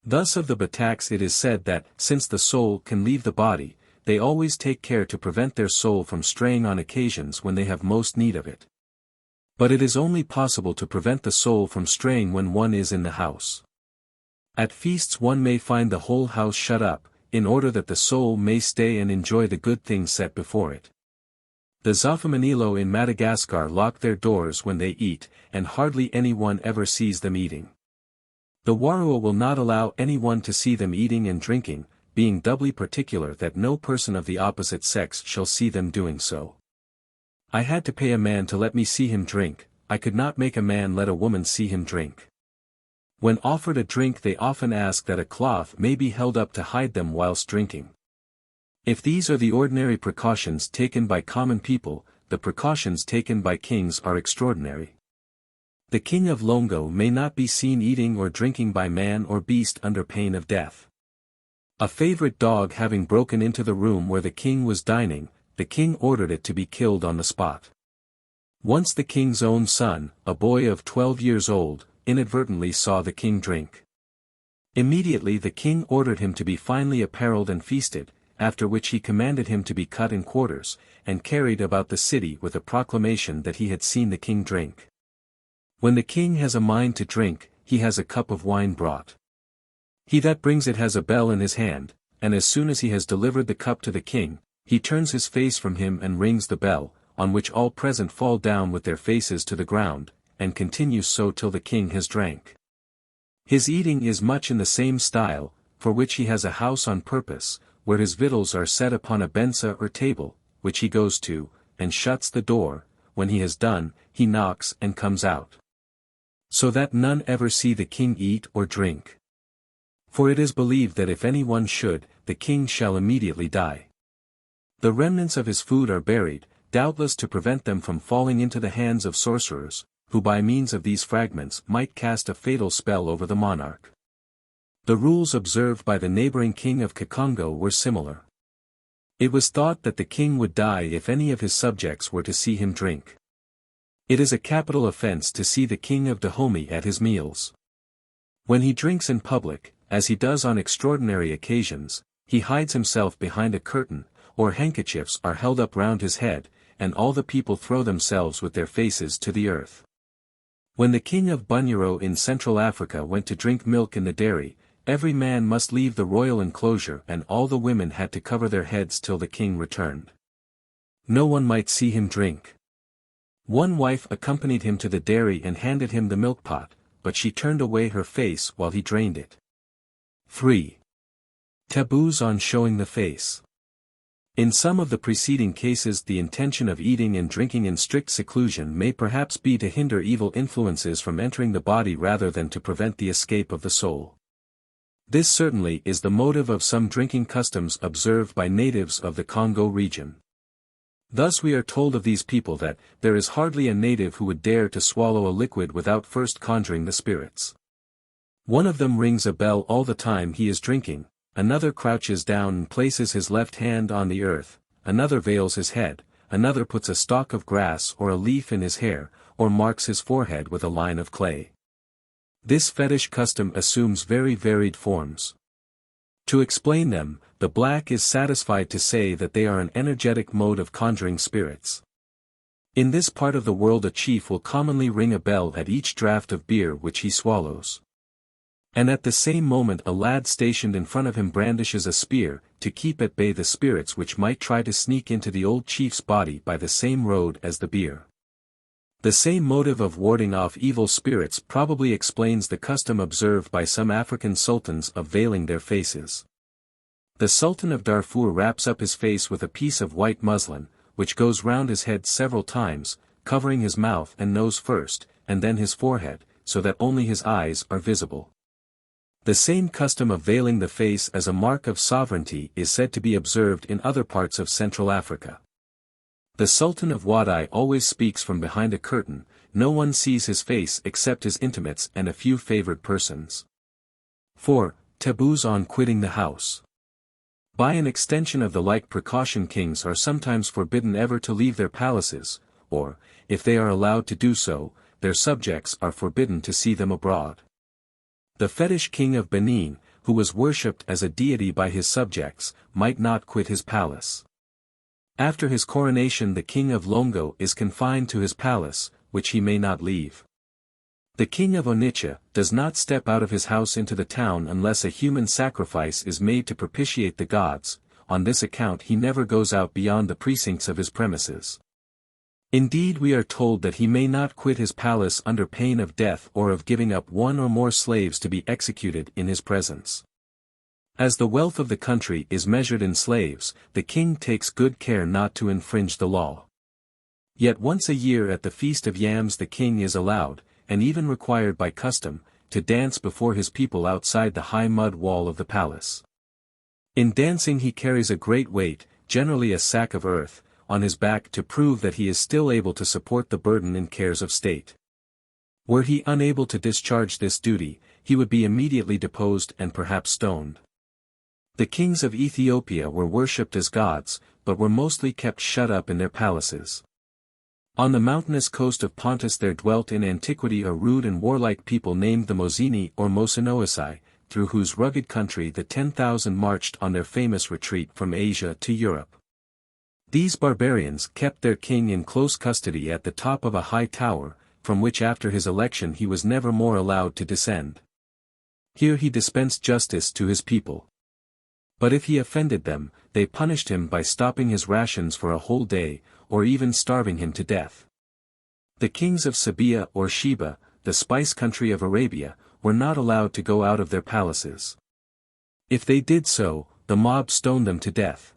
Thus of the Bataks it is said that, since the soul can leave the body, they always take care to prevent their soul from straying on occasions when they have most need of it. But it is only possible to prevent the soul from straying when one is in the house. At feasts one may find the whole house shut up, in order that the soul may stay and enjoy the good things set before it. The Zafamanilo in Madagascar lock their doors when they eat, and hardly anyone ever sees them eating. The Warua will not allow anyone to see them eating and drinking, being doubly particular that no person of the opposite sex shall see them doing so. I had to pay a man to let me see him drink, I could not make a man let a woman see him drink. When offered a drink they often ask that a cloth may be held up to hide them whilst drinking. If these are the ordinary precautions taken by common people, the precautions taken by kings are extraordinary. The king of Longo may not be seen eating or drinking by man or beast under pain of death. A favorite dog having broken into the room where the king was dining, the king ordered it to be killed on the spot. Once the king's own son, a boy of 12 years old, inadvertently saw the king drink. Immediately the king ordered him to be finely apparelled and feasted, after which he commanded him to be cut in quarters, and carried about the city with a proclamation that he had seen the king drink. When the king has a mind to drink, he has a cup of wine brought. He that brings it has a bell in his hand, and as soon as he has delivered the cup to the king, he turns his face from him and rings the bell, on which all present fall down with their faces to the ground, and continues so till the king has drank. His eating is much in the same style, for which he has a house on purpose, where his victuals are set upon a bensa or table, which he goes to, and shuts the door. When he has done, he knocks and comes out. So that none ever see the king eat or drink. For it is believed that if any one should, the king shall immediately die. The remnants of his food are buried, doubtless to prevent them from falling into the hands of sorcerers, who by means of these fragments might cast a fatal spell over the monarch. The rules observed by the neighboring king of Kakongo were similar. It was thought that the king would die if any of his subjects were to see him drink. It is a capital offense to see the king of Dahomey at his meals. When he drinks in public, as he does on extraordinary occasions, he hides himself behind a curtain, or handkerchiefs are held up round his head, and all the people throw themselves with their faces to the earth. When the king of Bunyoro in Central Africa went to drink milk in the dairy, every man must leave the royal enclosure and all the women had to cover their heads till the king returned. No one might see him drink. One wife accompanied him to the dairy and handed him the milk pot, but she turned away her face while he drained it. 3. Taboos on showing the face. In some of the preceding cases the intention of eating and drinking in strict seclusion may perhaps be to hinder evil influences from entering the body rather than to prevent the escape of the soul. This certainly is the motive of some drinking customs observed by natives of the Congo region. Thus we are told of these people that, there is hardly a native who would dare to swallow a liquid without first conjuring the spirits. One of them rings a bell all the time he is drinking, another crouches down and places his left hand on the earth, another veils his head, another puts a stalk of grass or a leaf in his hair, or marks his forehead with a line of clay. This fetish custom assumes very varied forms. To explain them, the black is satisfied to say that they are an energetic mode of conjuring spirits. In this part of the world a chief will commonly ring a bell at each draught of beer which he swallows. And at the same moment a lad stationed in front of him brandishes a spear, to keep at bay the spirits which might try to sneak into the old chief's body by the same road as the beer. The same motive of warding off evil spirits probably explains the custom observed by some African sultans of veiling their faces. The Sultan of Darfur wraps up his face with a piece of white muslin, which goes round his head several times, covering his mouth and nose first, and then his forehead, so that only his eyes are visible. The same custom of veiling the face as a mark of sovereignty is said to be observed in other parts of Central Africa. The Sultan of Wadai always speaks from behind a curtain, no one sees his face except his intimates and a few favored persons. 4. Taboos on quitting the house. By an extension of the like precaution, kings are sometimes forbidden ever to leave their palaces, or, if they are allowed to do so, their subjects are forbidden to see them abroad. The fetish king of Benin, who was worshipped as a deity by his subjects, might not quit his palace. After his coronation, the king of Longo is confined to his palace, which he may not leave. The king of Onitsha does not step out of his house into the town unless a human sacrifice is made to propitiate the gods. On this account he never goes out beyond the precincts of his premises. Indeed, we are told that he may not quit his palace under pain of death or of giving up one or more slaves to be executed in his presence. As the wealth of the country is measured in slaves, the king takes good care not to infringe the law. Yet once a year at the Feast of Yams the king is allowed, and even required by custom, to dance before his people outside the high mud wall of the palace. In dancing he carries a great weight, generally a sack of earth, on his back to prove that he is still able to support the burden and cares of state. Were he unable to discharge this duty, he would be immediately deposed and perhaps stoned. The kings of Ethiopia were worshipped as gods, but were mostly kept shut up in their palaces. On the mountainous coast of Pontus there dwelt in antiquity a rude and warlike people named the Mosini or Mosinoisai, through whose rugged country the 10,000 marched on their famous retreat from Asia to Europe. These barbarians kept their king in close custody at the top of a high tower, from which after his election he was never more allowed to descend. Here he dispensed justice to his people. But if he offended them, they punished him by stopping his rations for a whole day, or even starving him to death. The kings of Sabia or Sheba, the spice country of Arabia, were not allowed to go out of their palaces. If they did so, the mob stoned them to death.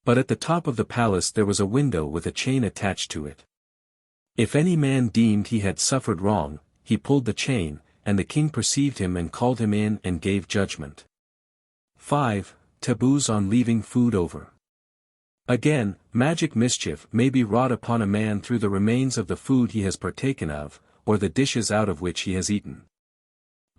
But at the top of the palace there was a window with a chain attached to it. If any man deemed he had suffered wrong, he pulled the chain, and the king perceived him and called him in and gave judgment. 5. Taboos on leaving food over. Again, magic mischief may be wrought upon a man through the remains of the food he has partaken of, or the dishes out of which he has eaten.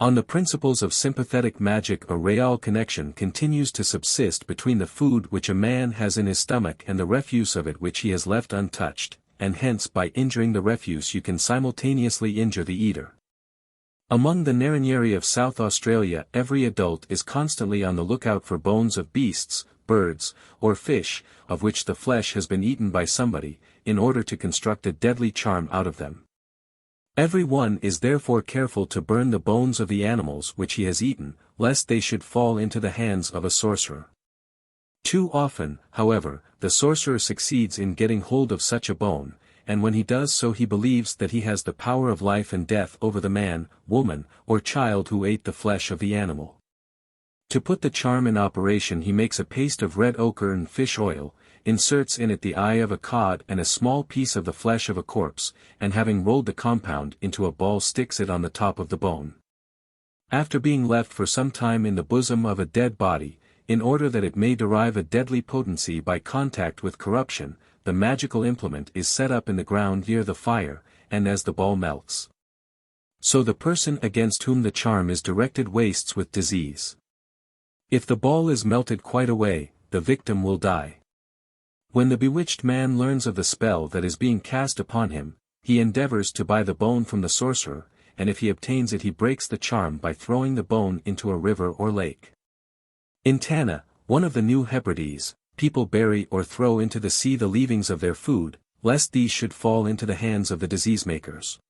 On the principles of sympathetic magic a real connection continues to subsist between the food which a man has in his stomach and the refuse of it which he has left untouched, and hence by injuring the refuse you can simultaneously injure the eater. Among the Ngarrindjeri of South Australia every adult is constantly on the lookout for bones of beasts, birds, or fish, of which the flesh has been eaten by somebody, in order to construct a deadly charm out of them. Every one is therefore careful to burn the bones of the animals which he has eaten, lest they should fall into the hands of a sorcerer. Too often, however, the sorcerer succeeds in getting hold of such a bone, and when he does so he believes that he has the power of life and death over the man, woman, or child who ate the flesh of the animal. To put the charm in operation he makes a paste of red ochre and fish oil, inserts in it the eye of a cod and a small piece of the flesh of a corpse, and having rolled the compound into a ball sticks it on the top of the bone. After being left for some time in the bosom of a dead body, in order that it may derive a deadly potency by contact with corruption, the magical implement is set up in the ground near the fire, and as the ball melts, so the person against whom the charm is directed wastes with disease. If the ball is melted quite away, the victim will die. When the bewitched man learns of the spell that is being cast upon him, he endeavors to buy the bone from the sorcerer, and if he obtains it he breaks the charm by throwing the bone into a river or lake. In Tana, one of the New Hebrides, people bury or throw into the sea the leavings of their food, lest these should fall into the hands of the disease-makers.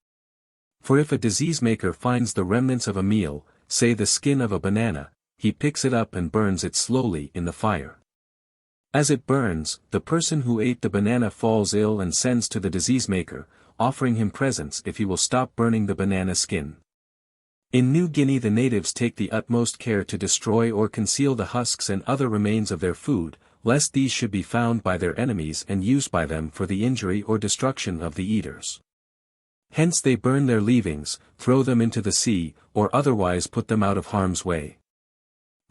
For if a disease-maker finds the remnants of a meal, say the skin of a banana, he picks it up and burns it slowly in the fire. As it burns, the person who ate the banana falls ill and sends to the disease-maker, offering him presents if he will stop burning the banana skin. In New Guinea the natives take the utmost care to destroy or conceal the husks and other remains of their food, lest these should be found by their enemies and used by them for the injury or destruction of the eaters. Hence they burn their leavings, throw them into the sea, or otherwise put them out of harm's way.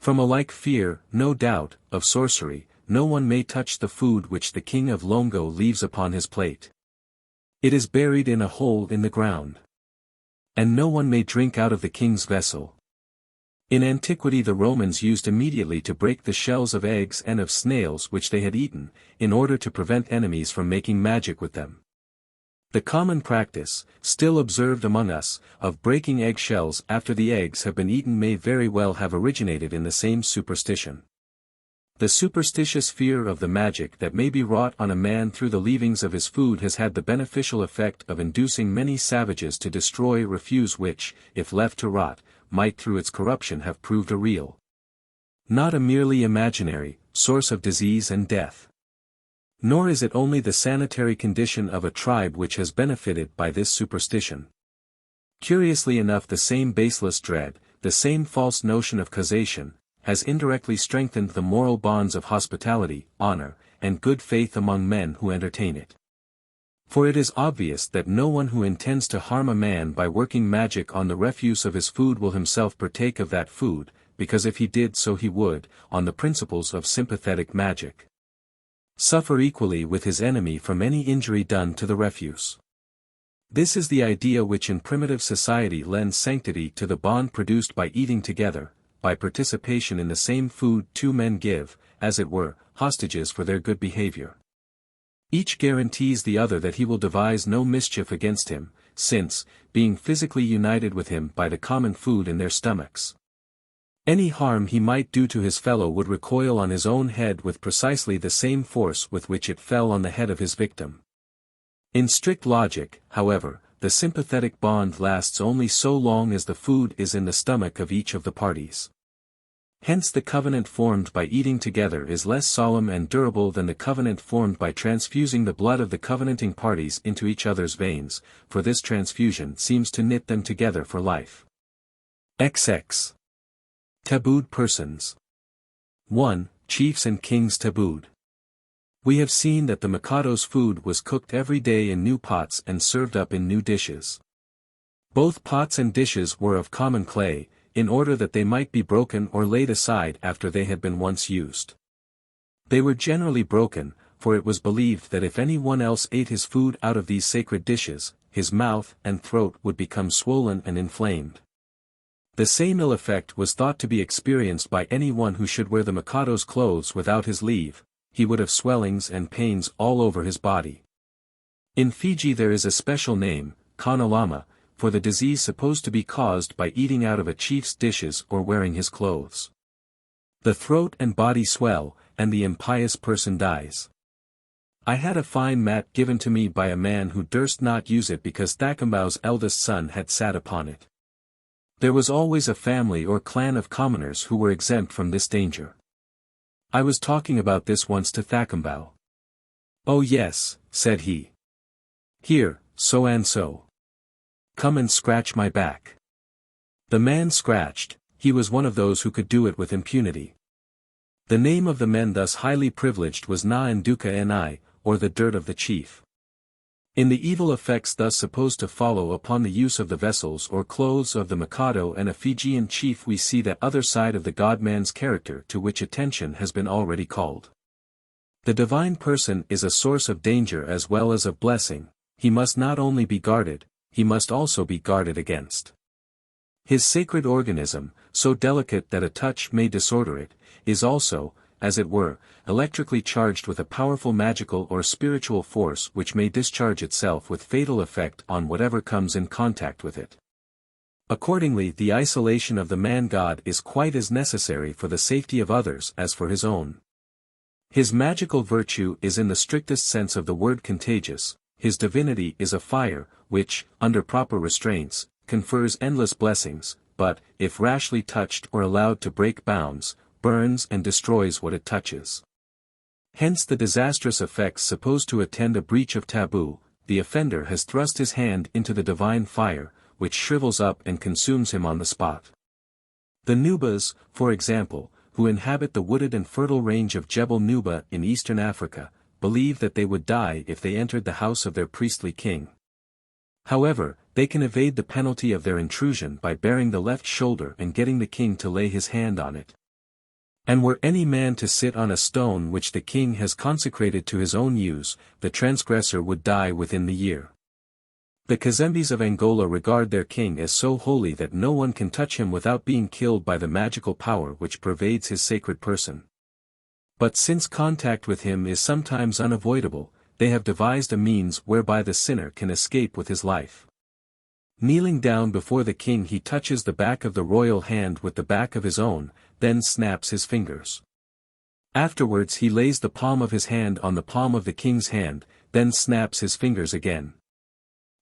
From a like fear, no doubt, of sorcery, no one may touch the food which the king of Longo leaves upon his plate. It is buried in a hole in the ground. And no one may drink out of the king's vessel. In antiquity the Romans used immediately to break the shells of eggs and of snails which they had eaten, in order to prevent enemies from making magic with them. The common practice, still observed among us, of breaking egg shells after the eggs have been eaten may very well have originated in the same superstition. The superstitious fear of the magic that may be wrought on a man through the leavings of his food has had the beneficial effect of inducing many savages to destroy refuse which, if left to rot, might through its corruption have proved a real, not a merely imaginary, source of disease and death. Nor is it only the sanitary condition of a tribe which has benefited by this superstition. Curiously enough the same baseless dread, the same false notion of causation, has indirectly strengthened the moral bonds of hospitality, honor, and good faith among men who entertain it. For it is obvious that no one who intends to harm a man by working magic on the refuse of his food will himself partake of that food, because if he did so he would, on the principles of sympathetic magic, suffer equally with his enemy from any injury done to the refuse. This is the idea which in primitive society lends sanctity to the bond produced by eating together, by participation in the same food two men give, as it were, hostages for their good behavior. Each guarantees the other that he will devise no mischief against him, since, being physically united with him by the common food in their stomachs, any harm he might do to his fellow would recoil on his own head with precisely the same force with which it fell on the head of his victim. In strict logic, however, the sympathetic bond lasts only so long as the food is in the stomach of each of the parties. Hence the covenant formed by eating together is less solemn and durable than the covenant formed by transfusing the blood of the covenanting parties into each other's veins, for this transfusion seems to knit them together for life. XX. Tabooed persons. 1. Chiefs and kings tabooed. We have seen that the Mikado's food was cooked every day in new pots and served up in new dishes. Both pots and dishes were of common clay, in order that they might be broken or laid aside after they had been once used. They were generally broken, for it was believed that if any one else ate his food out of these sacred dishes, his mouth and throat would become swollen and inflamed. The same ill effect was thought to be experienced by any one who should wear the Mikado's clothes without his leave. He would have swellings and pains all over his body. In Fiji there is a special name, kanalama, for the disease supposed to be caused by eating out of a chief's dishes or wearing his clothes. The throat and body swell, and the impious person dies. I had a fine mat given to me by a man who durst not use it because Thakambau's eldest son had sat upon it. There was always a family or clan of commoners who were exempt from this danger. I was talking about this once to Thakambau. "Oh yes," said he. "Here, so and so. Come and scratch my back." The man scratched. He was one of those who could do it with impunity. The name of the men thus highly privileged was Na Nduka Ni, or the dirt of the chief. In the evil effects thus supposed to follow upon the use of the vessels or clothes of the Mikado and a Fijian chief we see that other side of the God-man's character to which attention has been already called. The divine person is a source of danger as well as of blessing. He must not only be guarded, he must also be guarded against. His sacred organism, so delicate that a touch may disorder it, is also, as it were, electrically charged with a powerful magical or spiritual force which may discharge itself with fatal effect on whatever comes in contact with it. Accordingly the isolation of the man-god is quite as necessary for the safety of others as for his own. His magical virtue is in the strictest sense of the word contagious. His divinity is a fire, which, under proper restraints, confers endless blessings, but, if rashly touched or allowed to break bounds, burns and destroys what it touches. Hence the disastrous effects supposed to attend a breach of taboo. The offender has thrust his hand into the divine fire, which shrivels up and consumes him on the spot. The Nubas, for example, who inhabit the wooded and fertile range of Jebel Nuba in eastern Africa, believe that they would die if they entered the house of their priestly king. However, they can evade the penalty of their intrusion by baring the left shoulder and getting the king to lay his hand on it. And were any man to sit on a stone which the king has consecrated to his own use, the transgressor would die within the year. The Kazembis of Angola regard their king as so holy that no one can touch him without being killed by the magical power which pervades his sacred person. But since contact with him is sometimes unavoidable, they have devised a means whereby the sinner can escape with his life. Kneeling down before the king, he touches the back of the royal hand with the back of his own, then snaps his fingers. Afterwards he lays the palm of his hand on the palm of the king's hand, then snaps his fingers again.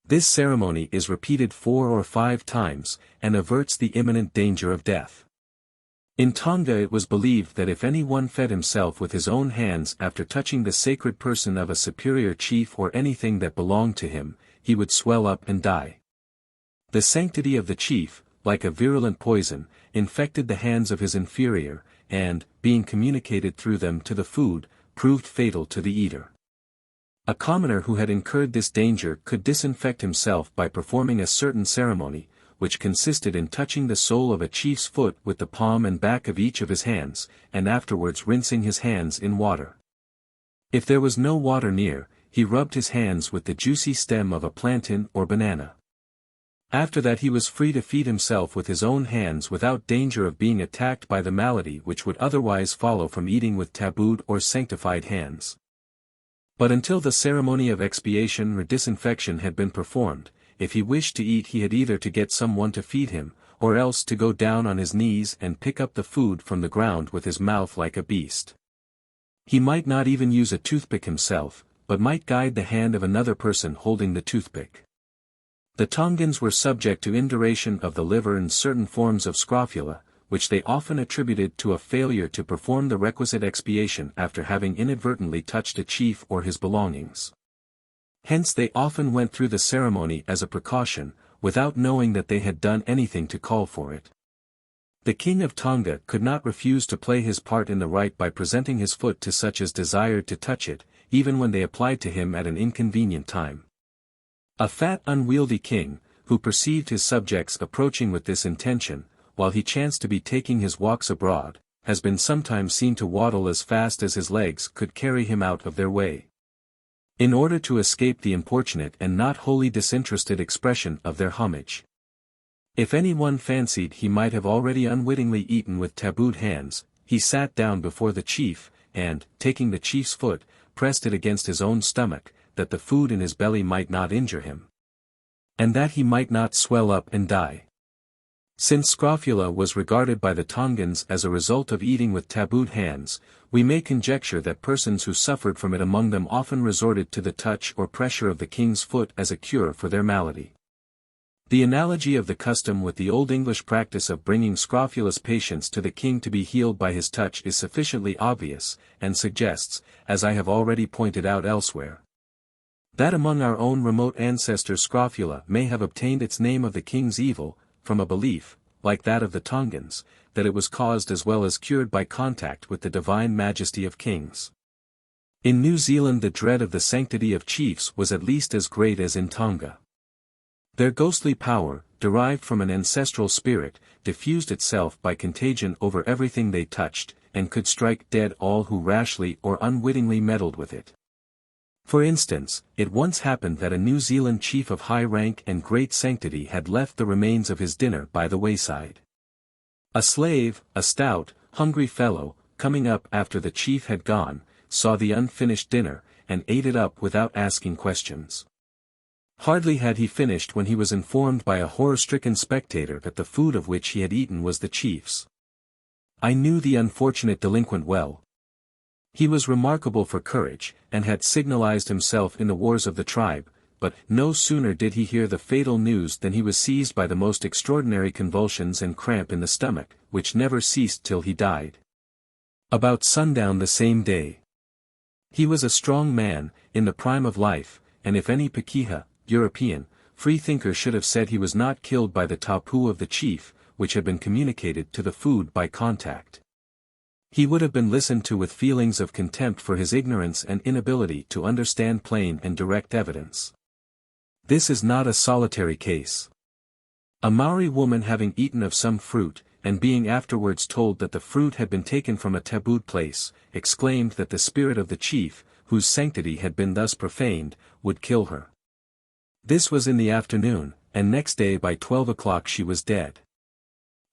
This ceremony is repeated 4 or 5 times, and averts the imminent danger of death. In Tonga it was believed that if anyone fed himself with his own hands after touching the sacred person of a superior chief or anything that belonged to him, he would swell up and die. The sanctity of the chief, like a virulent poison, infected the hands of his inferior, and, being communicated through them to the food, proved fatal to the eater. A commoner who had incurred this danger could disinfect himself by performing a certain ceremony, which consisted in touching the sole of a chief's foot with the palm and back of each of his hands, and afterwards rinsing his hands in water. If there was no water near, he rubbed his hands with the juicy stem of a plantain or banana. After that he was free to feed himself with his own hands without danger of being attacked by the malady which would otherwise follow from eating with tabooed or sanctified hands. But until the ceremony of expiation or disinfection had been performed, if he wished to eat he had either to get someone to feed him, or else to go down on his knees and pick up the food from the ground with his mouth like a beast. He might not even use a toothpick himself, but might guide the hand of another person holding the toothpick. The Tongans were subject to induration of the liver and certain forms of scrofula, which they often attributed to a failure to perform the requisite expiation after having inadvertently touched a chief or his belongings. Hence they often went through the ceremony as a precaution, without knowing that they had done anything to call for it. The king of Tonga could not refuse to play his part in the rite by presenting his foot to such as desired to touch it, even when they applied to him at an inconvenient time. A fat unwieldy king, who perceived his subjects approaching with this intention, while he chanced to be taking his walks abroad, has been sometimes seen to waddle as fast as his legs could carry him out of their way, in order to escape the importunate and not wholly disinterested expression of their homage. If anyone fancied he might have already unwittingly eaten with tabooed hands, he sat down before the chief, and, taking the chief's foot, pressed it against his own stomach, that the food in his belly might not injure him, and that he might not swell up and die. Since scrofula was regarded by the Tongans as a result of eating with tabooed hands, we may conjecture that persons who suffered from it among them often resorted to the touch or pressure of the king's foot as a cure for their malady. The analogy of the custom with the Old English practice of bringing scrofulous patients to the king to be healed by his touch is sufficiently obvious, and suggests, as I have already pointed out elsewhere, that among our own remote ancestors scrofula may have obtained its name of the king's evil, from a belief, like that of the Tongans, that it was caused as well as cured by contact with the divine majesty of kings. In New Zealand the dread of the sanctity of chiefs was at least as great as in Tonga. Their ghostly power, derived from an ancestral spirit, diffused itself by contagion over everything they touched, and could strike dead all who rashly or unwittingly meddled with it. For instance, it once happened that a New Zealand chief of high rank and great sanctity had left the remains of his dinner by the wayside. A slave, a stout, hungry fellow, coming up after the chief had gone, saw the unfinished dinner, and ate it up without asking questions. Hardly had he finished when he was informed by a horror-stricken spectator that the food of which he had eaten was the chief's. I knew the unfortunate delinquent well. He was remarkable for courage, and had signalized himself in the wars of the tribe, but no sooner did he hear the fatal news than he was seized by the most extraordinary convulsions and cramp in the stomach, which never ceased till he died. About sundown the same day. He was a strong man, in the prime of life, and if any Pakeha, European, Freethinker should have said he was not killed by the tapu of the chief, which had been communicated to the food by contact. He would have been listened to with feelings of contempt for his ignorance and inability to understand plain and direct evidence. This is not a solitary case. A Maori woman having eaten of some fruit, and being afterwards told that the fruit had been taken from a tabooed place, exclaimed that the spirit of the chief, whose sanctity had been thus profaned, would kill her. This was in the afternoon, and next day by 12 o'clock she was dead.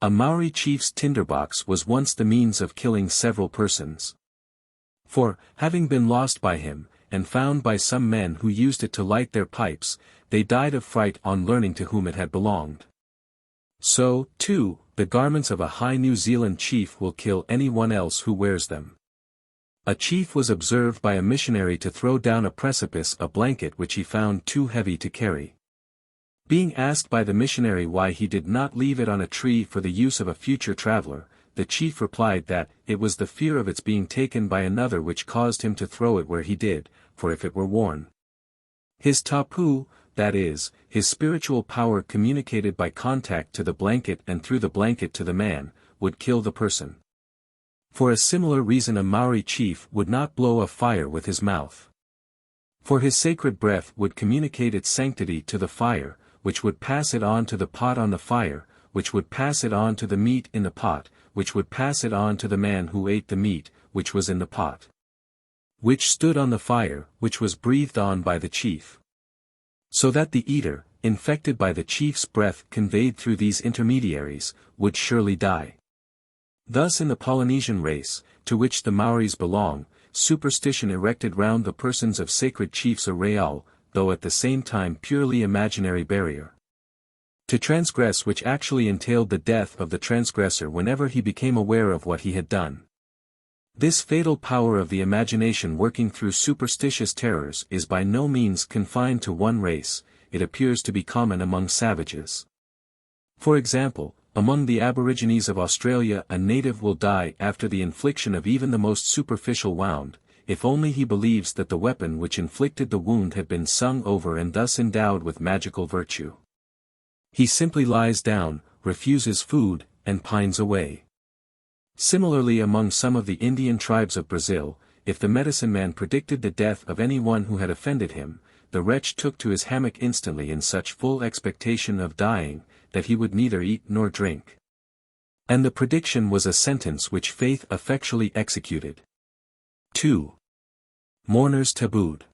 A Maori chief's tinderbox was once the means of killing several persons. For, having been lost by him, and found by some men who used it to light their pipes, they died of fright on learning to whom it had belonged. So, too, the garments of a high New Zealand chief will kill anyone else who wears them. A chief was observed by a missionary to throw down a precipice a blanket which he found too heavy to carry. Being asked by the missionary why he did not leave it on a tree for the use of a future traveler, the chief replied that it was the fear of its being taken by another which caused him to throw it where he did, for if it were worn, his tapu, that is, his spiritual power communicated by contact to the blanket and through the blanket to the man, would kill the person. For a similar reason a Maori chief would not blow a fire with his mouth. For his sacred breath would communicate its sanctity to the fire, which would pass it on to the pot on the fire, which would pass it on to the meat in the pot, which would pass it on to the man who ate the meat, which was in the pot, which stood on the fire, which was breathed on by the chief. So that the eater, infected by the chief's breath conveyed through these intermediaries, would surely die. Thus in the Polynesian race, to which the Maoris belong, superstition erected round the persons of sacred chiefs a real, though at the same time purely imaginary barrier to transgress, which actually entailed the death of the transgressor whenever he became aware of what he had done. This fatal power of the imagination working through superstitious terrors is by no means confined to one race, it appears to be common among savages. For example, among the Aborigines of Australia a native will die after the infliction of even the most superficial wound, if only he believes that the weapon which inflicted the wound had been sung over and thus endowed with magical virtue. He simply lies down, refuses food, and pines away. Similarly among some of the Indian tribes of Brazil, if the medicine man predicted the death of any one who had offended him, the wretch took to his hammock instantly in such full expectation of dying, that he would neither eat nor drink. And the prediction was a sentence which faith effectually executed. 2. Mourners tabooed.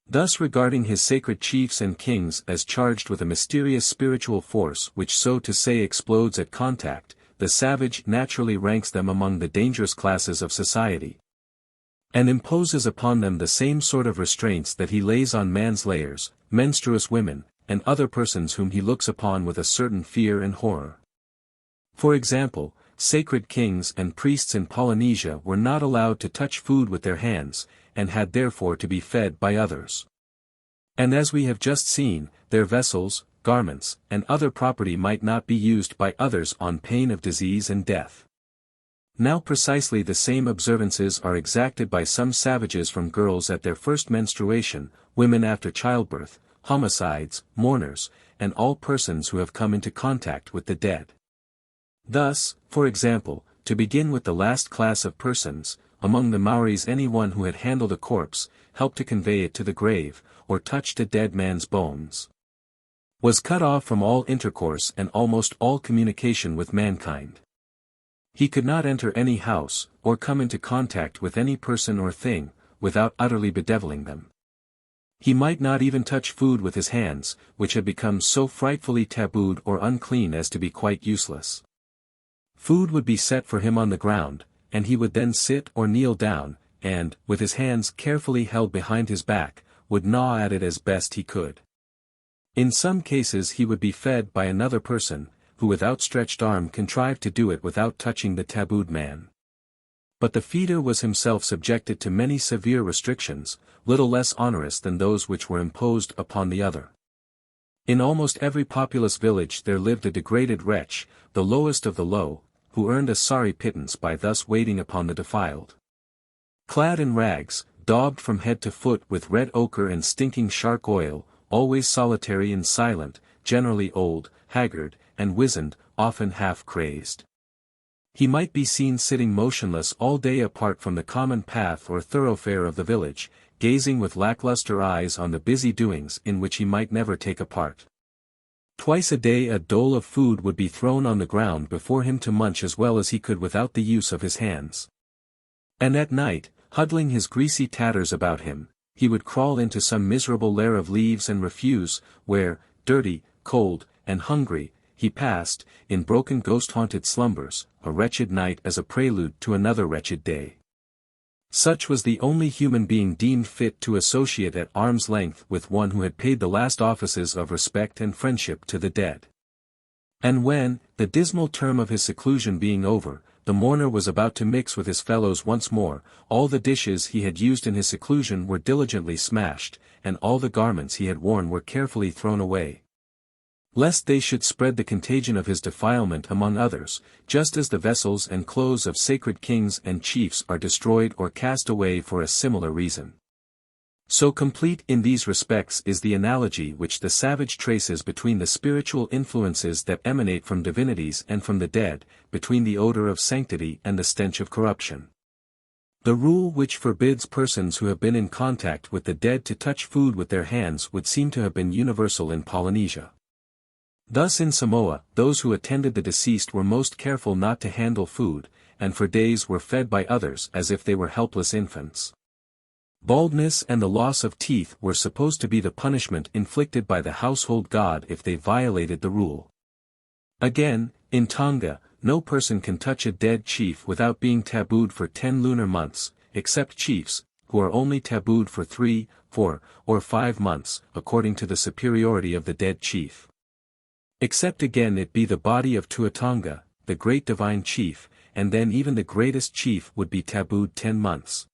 Thus regarding his sacred chiefs and kings as charged with a mysterious spiritual force which so to say explodes at contact, the savage naturally ranks them among the dangerous classes of society, and imposes upon them the same sort of restraints that he lays on manslayers, menstruous women, and other persons whom he looks upon with a certain fear and horror. For example, sacred kings and priests in Polynesia were not allowed to touch food with their hands, and had therefore to be fed by others. And as we have just seen, their vessels, garments, and other property might not be used by others on pain of disease and death. Now precisely the same observances are exacted by some savages from girls at their first menstruation, women after childbirth, homicides, mourners, and all persons who have come into contact with the dead. Thus, for example, to begin with the last class of persons, among the Maoris anyone who had handled a corpse, helped to convey it to the grave, or touched a dead man's bones, was cut off from all intercourse and almost all communication with mankind. He could not enter any house, or come into contact with any person or thing, without utterly bedeviling them. He might not even touch food with his hands, which had become so frightfully tabooed or unclean as to be quite useless. Food would be set for him on the ground, and he would then sit or kneel down, and, with his hands carefully held behind his back, would gnaw at it as best he could. In some cases he would be fed by another person, who with outstretched arm contrived to do it without touching the tabooed man. But the feeder was himself subjected to many severe restrictions, little less onerous than those which were imposed upon the other. In almost every populous village there lived a degraded wretch, the lowest of the low, who earned a sorry pittance by thus waiting upon the defiled. Clad in rags, daubed from head to foot with red ochre and stinking shark oil, always solitary and silent, generally old, haggard, and wizened, often half-crazed. He might be seen sitting motionless all day apart from the common path or thoroughfare of the village, gazing with lackluster eyes on the busy doings in which he might never take a part. Twice a day a dole of food would be thrown on the ground before him to munch as well as he could without the use of his hands. And at night, huddling his greasy tatters about him, he would crawl into some miserable lair of leaves and refuse, where, dirty, cold, and hungry, he passed, in broken ghost-haunted slumbers, a wretched night as a prelude to another wretched day. Such was the only human being deemed fit to associate at arm's length with one who had paid the last offices of respect and friendship to the dead. And when, the dismal term of his seclusion being over, the mourner was about to mix with his fellows once more, all the dishes he had used in his seclusion were diligently smashed, and all the garments he had worn were carefully thrown away, lest they should spread the contagion of his defilement among others, just as the vessels and clothes of sacred kings and chiefs are destroyed or cast away for a similar reason. So complete in these respects is the analogy which the savage traces between the spiritual influences that emanate from divinities and from the dead, between the odor of sanctity and the stench of corruption. The rule which forbids persons who have been in contact with the dead to touch food with their hands would seem to have been universal in Polynesia. Thus in Samoa, those who attended the deceased were most careful not to handle food, and for days were fed by others as if they were helpless infants. Baldness and the loss of teeth were supposed to be the punishment inflicted by the household god if they violated the rule. Again, in Tonga, no person can touch a dead chief without being tabooed for 10 lunar months, except chiefs, who are only tabooed for 3, 4, or 5 months, according to the superiority of the dead chief. Except again it be the body of Tuatonga, the great divine chief, and then even the greatest chief would be tabooed 10 months.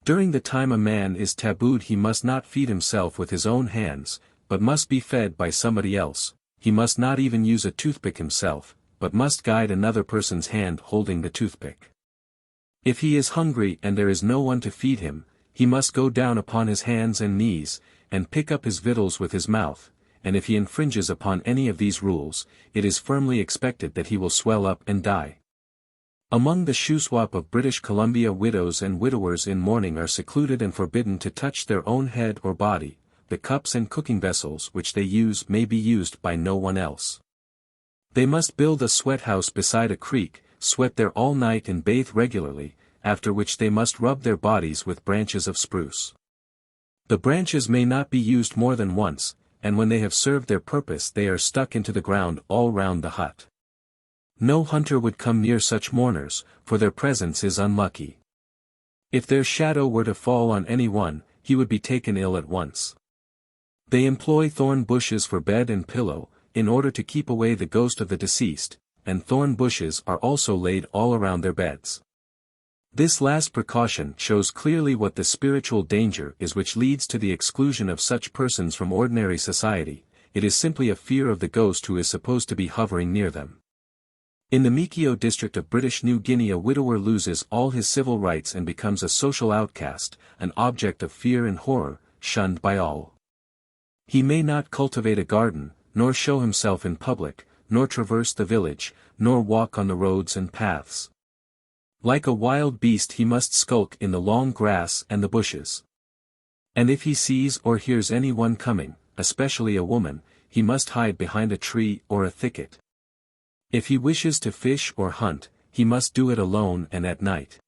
During the time a man is tabooed he must not feed himself with his own hands, but must be fed by somebody else. He must not even use a toothpick himself, but must guide another person's hand holding the toothpick. If he is hungry and there is no one to feed him, he must go down upon his hands and knees, and pick up his victuals with his mouth, and if he infringes upon any of these rules, it is firmly expected that he will swell up and die. Among the Shuswap of British Columbia, widows and widowers in mourning are secluded and forbidden to touch their own head or body. The cups and cooking vessels which they use may be used by no one else. They must build a sweat house beside a creek, sweat there all night and bathe regularly, after which they must rub their bodies with branches of spruce. The branches may not be used more than once, and when they have served their purpose they are stuck into the ground all round the hut. No hunter would come near such mourners, for their presence is unlucky. If their shadow were to fall on any one, he would be taken ill at once. They employ thorn bushes for bed and pillow, in order to keep away the ghost of the deceased, and thorn bushes are also laid all around their beds. This last precaution shows clearly what the spiritual danger is which leads to the exclusion of such persons from ordinary society. It is simply a fear of the ghost who is supposed to be hovering near them. In the Mikio district of British New Guinea, a widower loses all his civil rights and becomes a social outcast, an object of fear and horror, shunned by all. He may not cultivate a garden, nor show himself in public, nor traverse the village, nor walk on the roads and paths. Like a wild beast he must skulk in the long grass and the bushes. And if he sees or hears any one coming, especially a woman, he must hide behind a tree or a thicket. If he wishes to fish or hunt, he must do it alone and at night.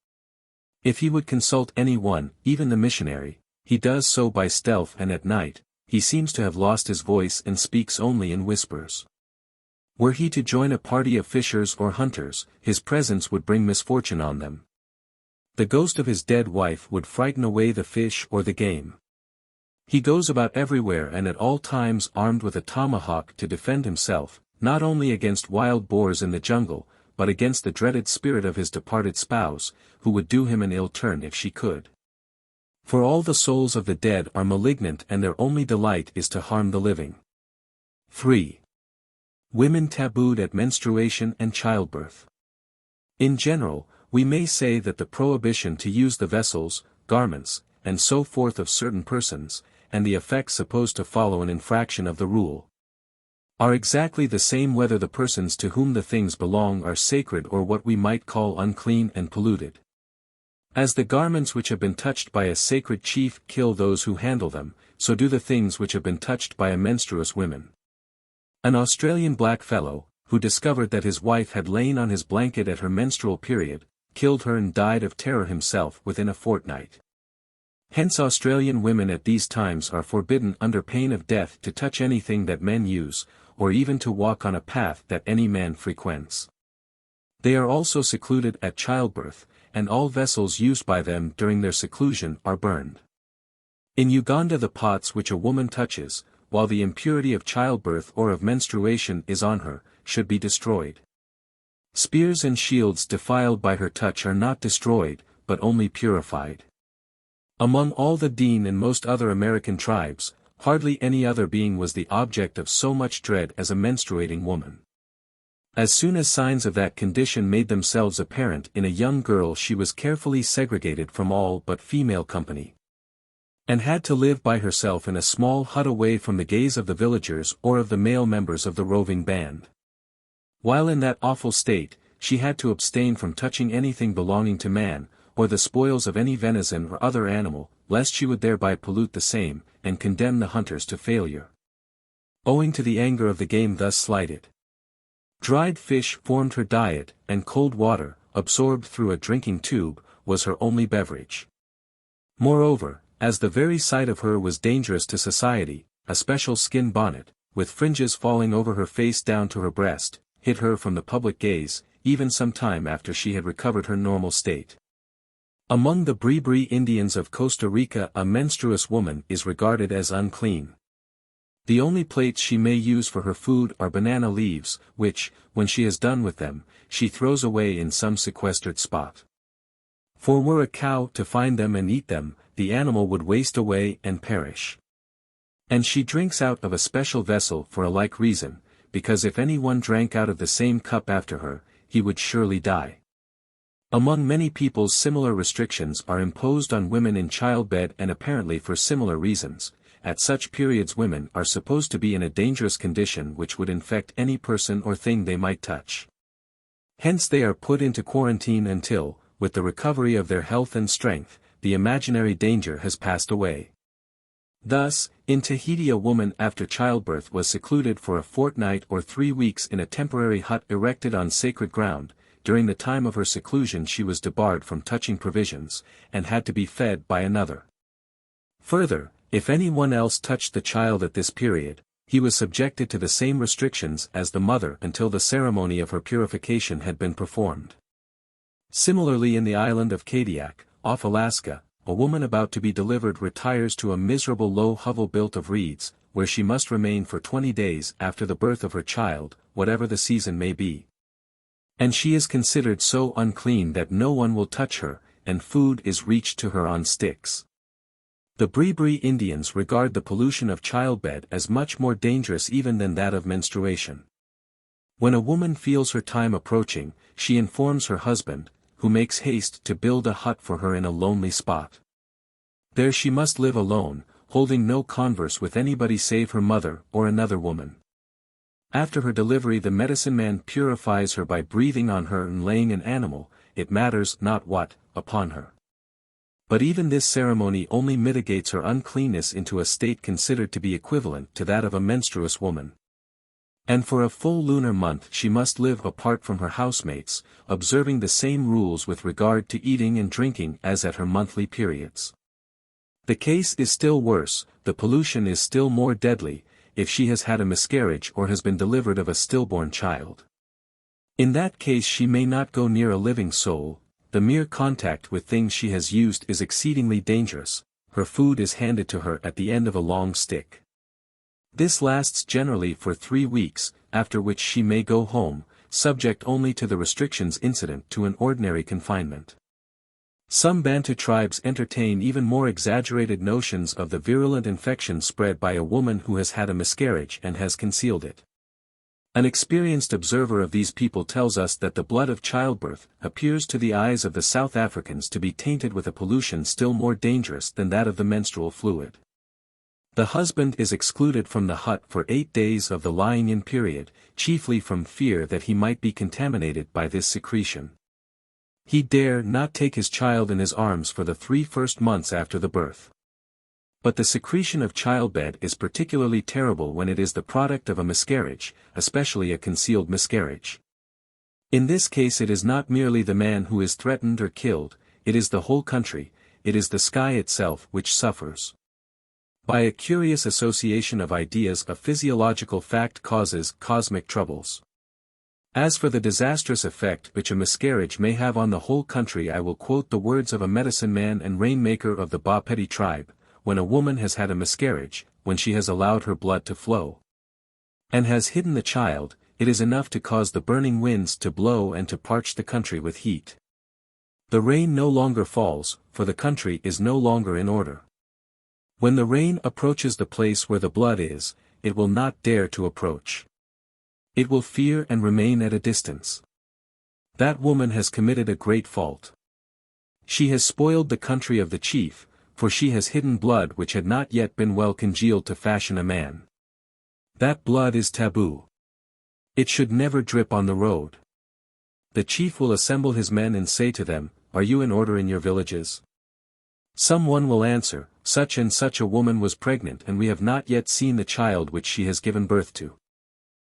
If he would consult any one, even the missionary, he does so by stealth and at night. He seems to have lost his voice and speaks only in whispers. Were he to join a party of fishers or hunters, his presence would bring misfortune on them. The ghost of his dead wife would frighten away the fish or the game. He goes about everywhere and at all times armed with a tomahawk to defend himself, not only against wild boars in the jungle, but against the dreaded spirit of his departed spouse, who would do him an ill turn if she could. For all the souls of the dead are malignant and their only delight is to harm the living. 3. Women tabooed at menstruation and childbirth. In general, we may say that the prohibition to use the vessels, garments, and so forth of certain persons, and the effects supposed to follow an infraction of the rule, are exactly the same whether the persons to whom the things belong are sacred or what we might call unclean and polluted. As the garments which have been touched by a sacred chief kill those who handle them, so do the things which have been touched by a menstruous woman. An Australian blackfellow, who discovered that his wife had lain on his blanket at her menstrual period, killed her and died of terror himself within a fortnight. Hence Australian women at these times are forbidden under pain of death to touch anything that men use, or even to walk on a path that any man frequents. They are also secluded at childbirth, and all vessels used by them during their seclusion are burned. In Uganda the pots which a woman touches, while the impurity of childbirth or of menstruation is on her, should be destroyed. Spears and shields defiled by her touch are not destroyed, but only purified. Among all the Dean and most other American tribes, hardly any other being was the object of so much dread as a menstruating woman. As soon as signs of that condition made themselves apparent in a young girl she was carefully segregated from all but female company, and had to live by herself in a small hut away from the gaze of the villagers or of the male members of the roving band. While in that awful state, she had to abstain from touching anything belonging to man, or the spoils of any venison or other animal, lest she would thereby pollute the same, and condemn the hunters to failure. Owing to the anger of the game thus slighted, dried fish formed her diet, and cold water, absorbed through a drinking tube, was her only beverage. Moreover, as the very sight of her was dangerous to society, a special skin bonnet, with fringes falling over her face down to her breast, hid her from the public gaze, even some time after she had recovered her normal state. Among the Bribri Indians of Costa Rica a menstruous woman is regarded as unclean. The only plates she may use for her food are banana leaves, which, when she has done with them, she throws away in some sequestered spot. For were a cow to find them and eat them, the animal would waste away and perish. And she drinks out of a special vessel for a like reason, because if any one drank out of the same cup after her, he would surely die. Among many peoples similar restrictions are imposed on women in childbed and apparently for similar reasons. At such periods women are supposed to be in a dangerous condition which would infect any person or thing they might touch. Hence they are put into quarantine until, with the recovery of their health and strength, the imaginary danger has passed away. Thus, in Tahiti a woman after childbirth was secluded for a fortnight or 3 weeks in a temporary hut erected on sacred ground. During the time of her seclusion she was debarred from touching provisions, and had to be fed by another. Further, if any one else touched the child at this period, he was subjected to the same restrictions as the mother until the ceremony of her purification had been performed. Similarly in the island of Kadiak, off Alaska, a woman about to be delivered retires to a miserable low hovel built of reeds, where she must remain for 20 days after the birth of her child, whatever the season may be. And she is considered so unclean that no one will touch her, and food is reached to her on sticks. The Bribri Indians regard the pollution of childbed as much more dangerous even than that of menstruation. When a woman feels her time approaching, she informs her husband, who makes haste to build a hut for her in a lonely spot. There she must live alone, holding no converse with anybody save her mother or another woman. After her delivery the medicine man purifies her by breathing on her and laying an animal, it matters not what, upon her. But even this ceremony only mitigates her uncleanness into a state considered to be equivalent to that of a menstruous woman. And for a full lunar month she must live apart from her housemates, observing the same rules with regard to eating and drinking as at her monthly periods. The case is still worse, the pollution is still more deadly, if she has had a miscarriage or has been delivered of a stillborn child. In that case she may not go near a living soul, the mere contact with things she has used is exceedingly dangerous, her food is handed to her at the end of a long stick. This lasts generally for 3 weeks, after which she may go home, subject only to the restrictions incident to an ordinary confinement. Some Bantu tribes entertain even more exaggerated notions of the virulent infection spread by a woman who has had a miscarriage and has concealed it. An experienced observer of these people tells us that the blood of childbirth appears to the eyes of the South Africans to be tainted with a pollution still more dangerous than that of the menstrual fluid. The husband is excluded from the hut for 8 days of the lying-in period, chiefly from fear that he might be contaminated by this secretion. He dare not take his child in his arms for the 3 first months after the birth. But the secretion of childbed is particularly terrible when it is the product of a miscarriage, especially a concealed miscarriage. In this case it is not merely the man who is threatened or killed, it is the whole country, it is the sky itself which suffers. By a curious association of ideas a physiological fact causes cosmic troubles. As for the disastrous effect which a miscarriage may have on the whole country, I will quote the words of a medicine man and rainmaker of the Bapedi tribe: when a woman has had a miscarriage, when she has allowed her blood to flow, and has hidden the child, it is enough to cause the burning winds to blow and to parch the country with heat. The rain no longer falls, for the country is no longer in order. When the rain approaches the place where the blood is, it will not dare to approach. It will fear and remain at a distance. That woman has committed a great fault. She has spoiled the country of the chief, for she has hidden blood which had not yet been well congealed to fashion a man. That blood is taboo. It should never drip on the road. The chief will assemble his men and say to them, "Are you in order in your villages?" Some one will answer, "Such and such a woman was pregnant and we have not yet seen the child which she has given birth to."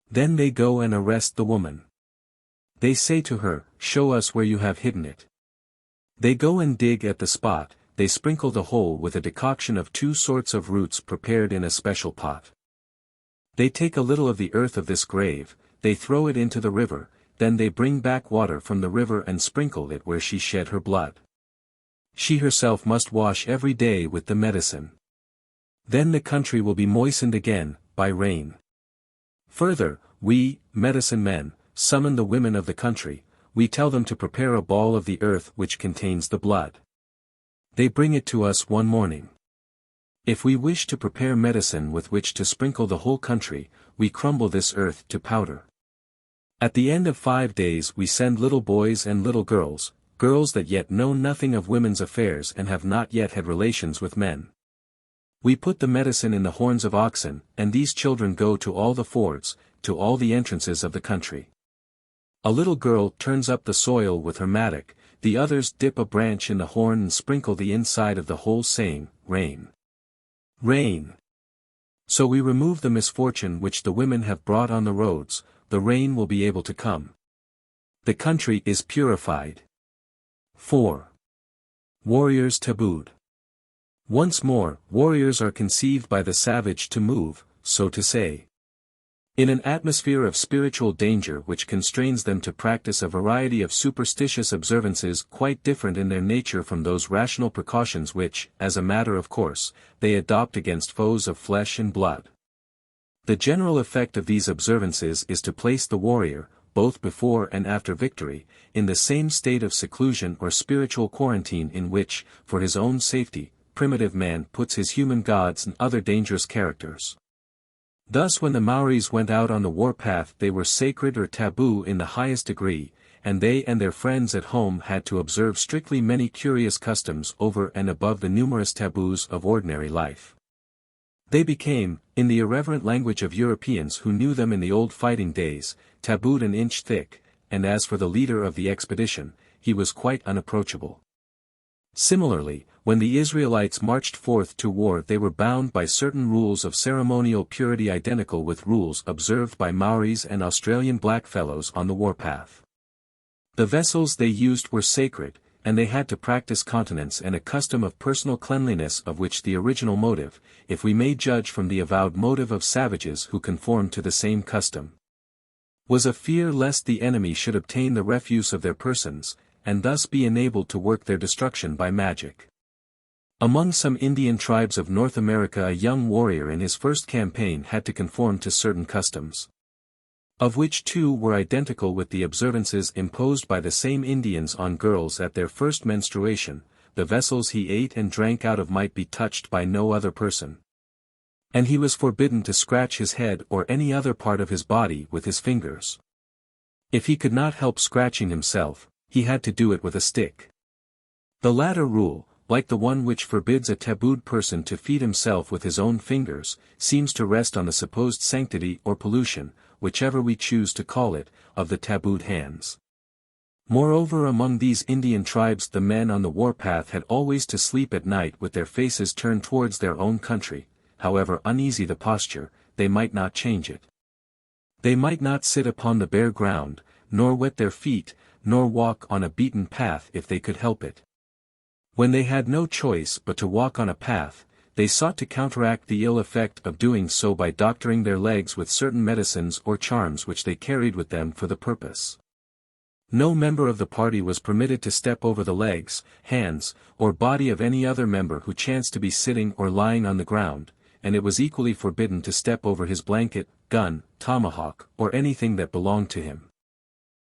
Then they go and arrest the woman. They say to her, "Show us where you have hidden it." They go and dig at the spot. They sprinkle the whole with a decoction of 2 sorts of roots prepared in a special pot. They take a little of the earth of this grave, they throw it into the river, then they bring back water from the river and sprinkle it where she shed her blood. She herself must wash every day with the medicine. Then the country will be moistened again, by rain. Further, we, medicine men, summon the women of the country, we tell them to prepare a ball of the earth which contains the blood. They bring it to us one morning. If we wish to prepare medicine with which to sprinkle the whole country, we crumble this earth to powder. At the end of 5 days we send little boys and little girls, girls that yet know nothing of women's affairs and have not yet had relations with men. We put the medicine in the horns of oxen, and these children go to all the fords, to all the entrances of the country. A little girl turns up the soil with her mattock, the others dip a branch in the horn and sprinkle the inside of the hole, saying, "Rain! Rain!" So we remove the misfortune which the women have brought on the roads, the rain will be able to come. The country is purified. 4. Warriors tabooed. Once more, warriors are conceived by the savage to move, so to say, in an atmosphere of spiritual danger which constrains them to practice a variety of superstitious observances quite different in their nature from those rational precautions which, as a matter of course, they adopt against foes of flesh and blood. The general effect of these observances is to place the warrior, both before and after victory, in the same state of seclusion or spiritual quarantine in which, for his own safety, primitive man puts his human gods and other dangerous characters. Thus when the Maoris went out on the war-path they were sacred or taboo in the highest degree, and they and their friends at home had to observe strictly many curious customs over and above the numerous taboos of ordinary life. They became, in the irreverent language of Europeans who knew them in the old fighting days, tabooed an inch thick, and as for the leader of the expedition, he was quite unapproachable. Similarly, when the Israelites marched forth to war they were bound by certain rules of ceremonial purity identical with rules observed by Maoris and Australian blackfellows on the warpath. The vessels they used were sacred, and they had to practice continence and a custom of personal cleanliness of which the original motive, if we may judge from the avowed motive of savages who conformed to the same custom, was a fear lest the enemy should obtain the refuse of their persons, and thus be enabled to work their destruction by magic. Among some Indian tribes of North America a young warrior in his first campaign had to conform to certain customs, of which 2 were identical with the observances imposed by the same Indians on girls at their first menstruation. The vessels he ate and drank out of might be touched by no other person. And he was forbidden to scratch his head or any other part of his body with his fingers. If he could not help scratching himself, he had to do it with a stick. The latter rule, like the one which forbids a tabooed person to feed himself with his own fingers, seems to rest on the supposed sanctity or pollution, whichever we choose to call it, of the tabooed hands. Moreover, among these Indian tribes the men on the warpath had always to sleep at night with their faces turned towards their own country. However uneasy the posture, they might not change it. They might not sit upon the bare ground, nor wet their feet, nor walk on a beaten path if they could help it. When they had no choice but to walk on a path, they sought to counteract the ill effect of doing so by doctoring their legs with certain medicines or charms which they carried with them for the purpose. No member of the party was permitted to step over the legs, hands, or body of any other member who chanced to be sitting or lying on the ground, and it was equally forbidden to step over his blanket, gun, tomahawk, or anything that belonged to him.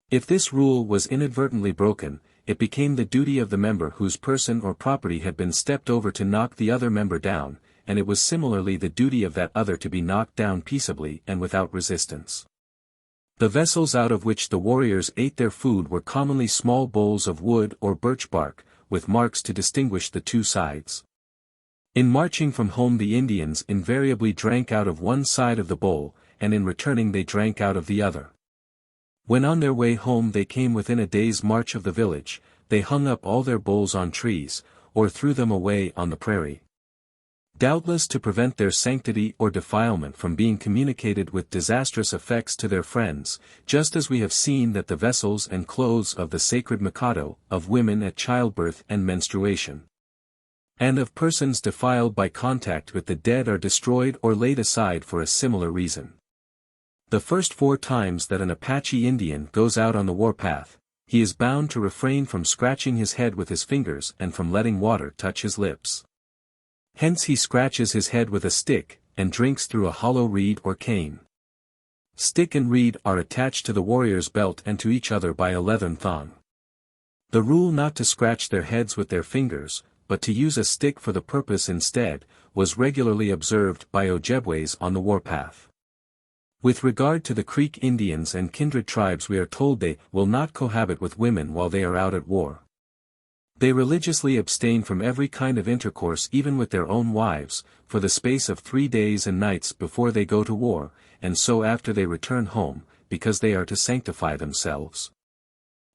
If this rule was inadvertently broken, it became the duty of the member whose person or property had been stepped over to knock the other member down, and it was similarly the duty of that other to be knocked down peaceably and without resistance. The vessels out of which the warriors ate their food were commonly small bowls of wood or birch bark, with marks to distinguish the two sides. In marching from home the Indians invariably drank out of one side of the bowl, and in returning they drank out of the other. When on their way home they came within a day's march of the village, they hung up all their bowls on trees, or threw them away on the prairie. Doubtless to prevent their sanctity or defilement from being communicated with disastrous effects to their friends, just as we have seen that the vessels and clothes of the sacred Mikado, of women at childbirth and menstruation, and of persons defiled by contact with the dead are destroyed or laid aside for a similar reason. The first 4 times that an Apache Indian goes out on the warpath, he is bound to refrain from scratching his head with his fingers and from letting water touch his lips. Hence he scratches his head with a stick, and drinks through a hollow reed or cane. Stick and reed are attached to the warrior's belt and to each other by a leathern thong. The rule not to scratch their heads with their fingers, but to use a stick for the purpose instead, was regularly observed by Ojibways on the warpath. With regard to the Creek Indians and kindred tribes we are told they will not cohabit with women while they are out at war. They religiously abstain from every kind of intercourse even with their own wives, for the space of 3 days and nights before they go to war, and so after they return home, because they are to sanctify themselves.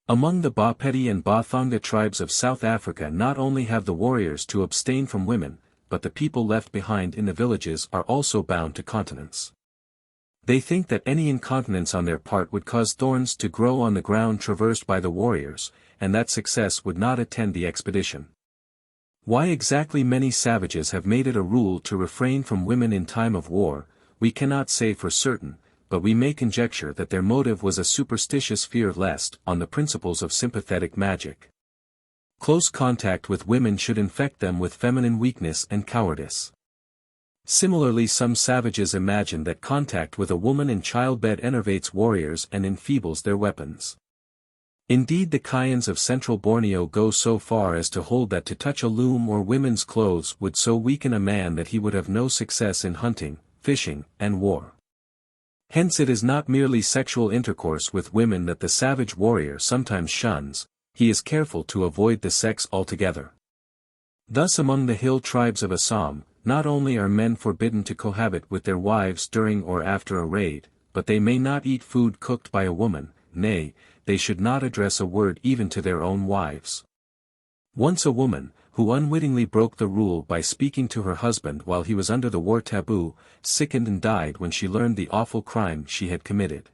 Among the Bapedi and Bathonga tribes of South Africa not only have the warriors to abstain from women, but the people left behind in the villages are also bound to continence. They think that any incontinence on their part would cause thorns to grow on the ground traversed by the warriors, and that success would not attend the expedition. Why exactly many savages have made it a rule to refrain from women in time of war, we cannot say for certain, but we may conjecture that their motive was a superstitious fear lest, on the principles of sympathetic magic, close contact with women should infect them with feminine weakness and cowardice. Similarly, some savages imagine that contact with a woman in childbed enervates warriors and enfeebles their weapons. Indeed, the Kayans of central Borneo go so far as to hold that to touch a loom or women's clothes would so weaken a man that he would have no success in hunting, fishing, and war. Hence it is not merely sexual intercourse with women that the savage warrior sometimes shuns, he is careful to avoid the sex altogether. Thus among the hill tribes of Assam, not only are men forbidden to cohabit with their wives during or after a raid, but they may not eat food cooked by a woman, nay, they should not address a word even to their own wives. Once a woman, who unwittingly broke the rule by speaking to her husband while he was under the war taboo, sickened and died when she learned the awful crime she had committed.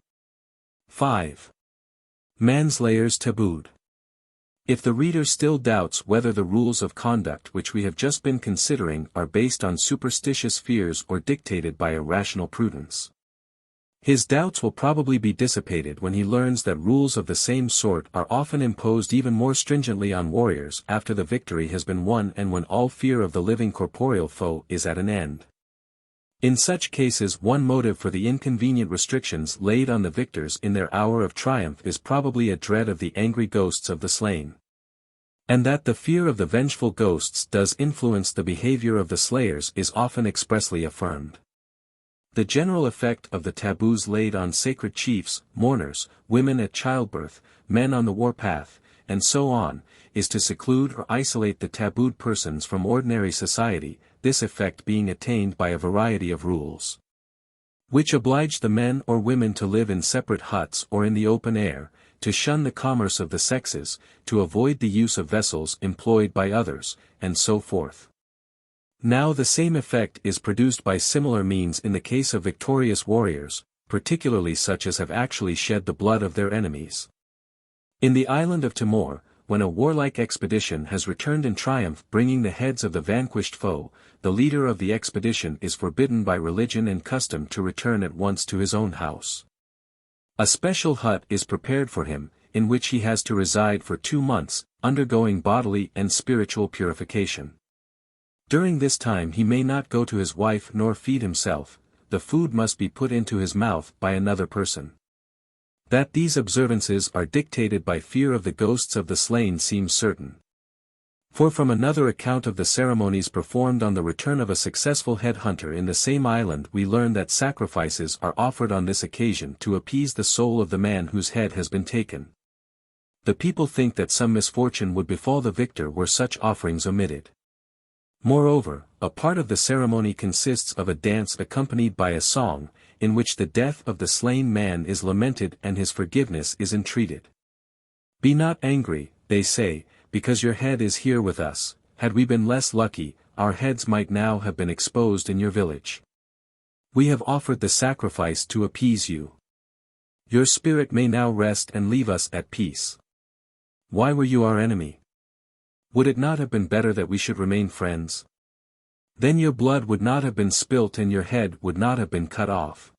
5. Manslayers tabooed. If the reader still doubts whether the rules of conduct which we have just been considering are based on superstitious fears or dictated by a rational prudence, his doubts will probably be dissipated when he learns that rules of the same sort are often imposed even more stringently on warriors after the victory has been won and when all fear of the living corporeal foe is at an end. In such cases, one motive for the inconvenient restrictions laid on the victors in their hour of triumph is probably a dread of the angry ghosts of the slain. And that the fear of the vengeful ghosts does influence the behavior of the slayers is often expressly affirmed. The general effect of the taboos laid on sacred chiefs, mourners, women at childbirth, men on the warpath, and so on, is to seclude or isolate the tabooed persons from ordinary society, this effect being attained by a variety of rules, which oblige the men or women to live in separate huts or in the open air, to shun the commerce of the sexes, to avoid the use of vessels employed by others, and so forth. Now the same effect is produced by similar means in the case of victorious warriors, particularly such as have actually shed the blood of their enemies. In the island of Timor, when a warlike expedition has returned in triumph bringing the heads of the vanquished foe, the leader of the expedition is forbidden by religion and custom to return at once to his own house. A special hut is prepared for him, in which he has to reside for 2 months, undergoing bodily and spiritual purification. During this time he may not go to his wife nor feed himself, the food must be put into his mouth by another person. That these observances are dictated by fear of the ghosts of the slain seems certain. For from another account of the ceremonies performed on the return of a successful head hunter in the same island we learn that sacrifices are offered on this occasion to appease the soul of the man whose head has been taken. The people think that some misfortune would befall the victor were such offerings omitted. Moreover, a part of the ceremony consists of a dance accompanied by a song, in which the death of the slain man is lamented and his forgiveness is entreated. Be not angry, they say, because your head is here with us. Had we been less lucky, our heads might now have been exposed in your village. We have offered the sacrifice to appease you. Your spirit may now rest and leave us at peace. Why were you our enemy? Would it not have been better that we should remain friends? Then your blood would not have been spilt and your head would not have been cut off.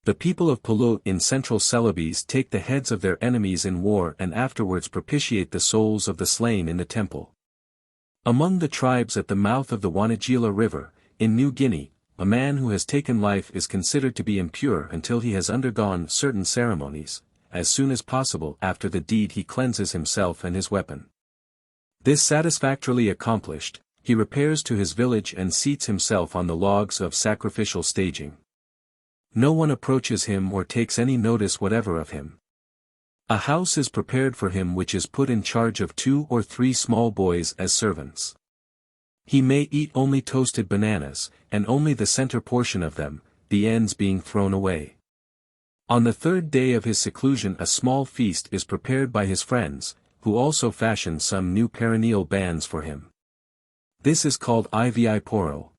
The people of Pulut in central Celebes take the heads of their enemies in war and afterwards propitiate the souls of the slain in the temple. Among the tribes at the mouth of the Wanagila River, in New Guinea, a man who has taken life is considered to be impure until he has undergone certain ceremonies. As soon as possible after the deed he cleanses himself and his weapon. This satisfactorily accomplished, he repairs to his village and seats himself on the logs of sacrificial staging. No one approaches him or takes any notice whatever of him. A house is prepared for him which is put in charge of 2 or 3 small boys as servants. He may eat only toasted bananas, and only the center portion of them, the ends being thrown away. On the 3rd day of his seclusion a small feast is prepared by his friends, who also fashion some new perennial bands for him. This is called Ivi Poro.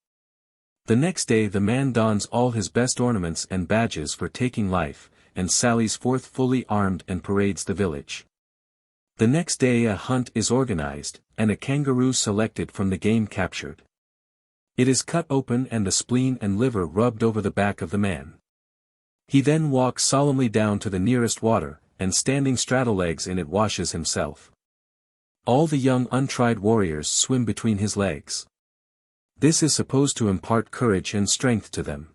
The next day the man dons all his best ornaments and badges for taking life, and sallies forth fully armed and parades the village. The next day a hunt is organized, and a kangaroo selected from the game captured. It is cut open and the spleen and liver rubbed over the back of the man. He then walks solemnly down to the nearest water, and standing straddle-legs in it washes himself. All the young untried warriors swim between his legs. This is supposed to impart courage and strength to them.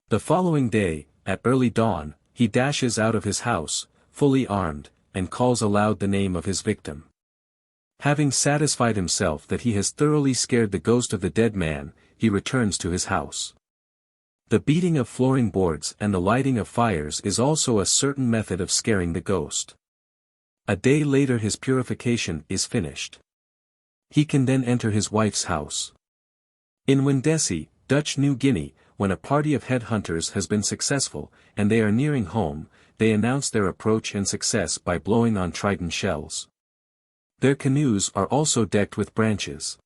The following day, at early dawn, he dashes out of his house, fully armed, and calls aloud the name of his victim. Having satisfied himself that he has thoroughly scared the ghost of the dead man, he returns to his house. The beating of flooring boards and the lighting of fires is also a certain method of scaring the ghost. A day later his purification is finished. He can then enter his wife's house. In Windesi, Dutch New Guinea, when a party of headhunters has been successful, and they are nearing home, they announce their approach and success by blowing on trident shells. Their canoes are also decked with branches.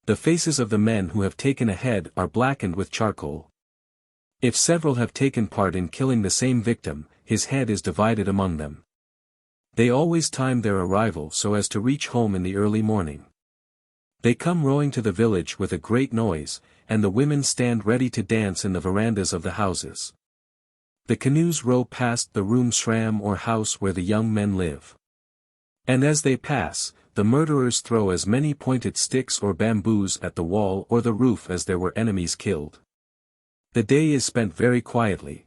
The faces of the men who have taken a head are blackened with charcoal. If several have taken part in killing the same victim, his head is divided among them. They always time their arrival so as to reach home in the early morning. They come rowing to the village with a great noise, and the women stand ready to dance in the verandas of the houses. The canoes row past the room shram or house where the young men live. And as they pass, the murderers throw as many pointed sticks or bamboos at the wall or the roof as there were enemies killed. The day is spent very quietly.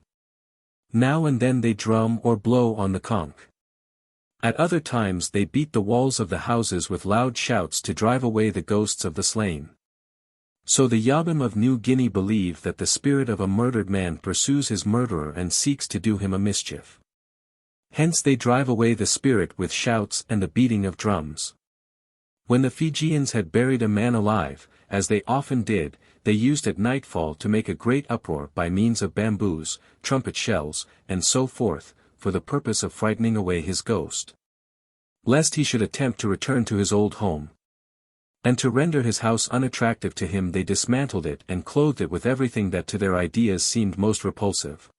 Now and then they drum or blow on the conch. At other times they beat the walls of the houses with loud shouts to drive away the ghosts of the slain. So the Yabim of New Guinea believe that the spirit of a murdered man pursues his murderer and seeks to do him a mischief. Hence they drive away the spirit with shouts and the beating of drums. When the Fijians had buried a man alive, as they often did, they used at nightfall to make a great uproar by means of bamboos, trumpet shells, and so forth, for the purpose of frightening away his ghost, lest he should attempt to return to his old home. And to render his house unattractive to him they dismantled it and clothed it with everything that to their ideas seemed most repulsive.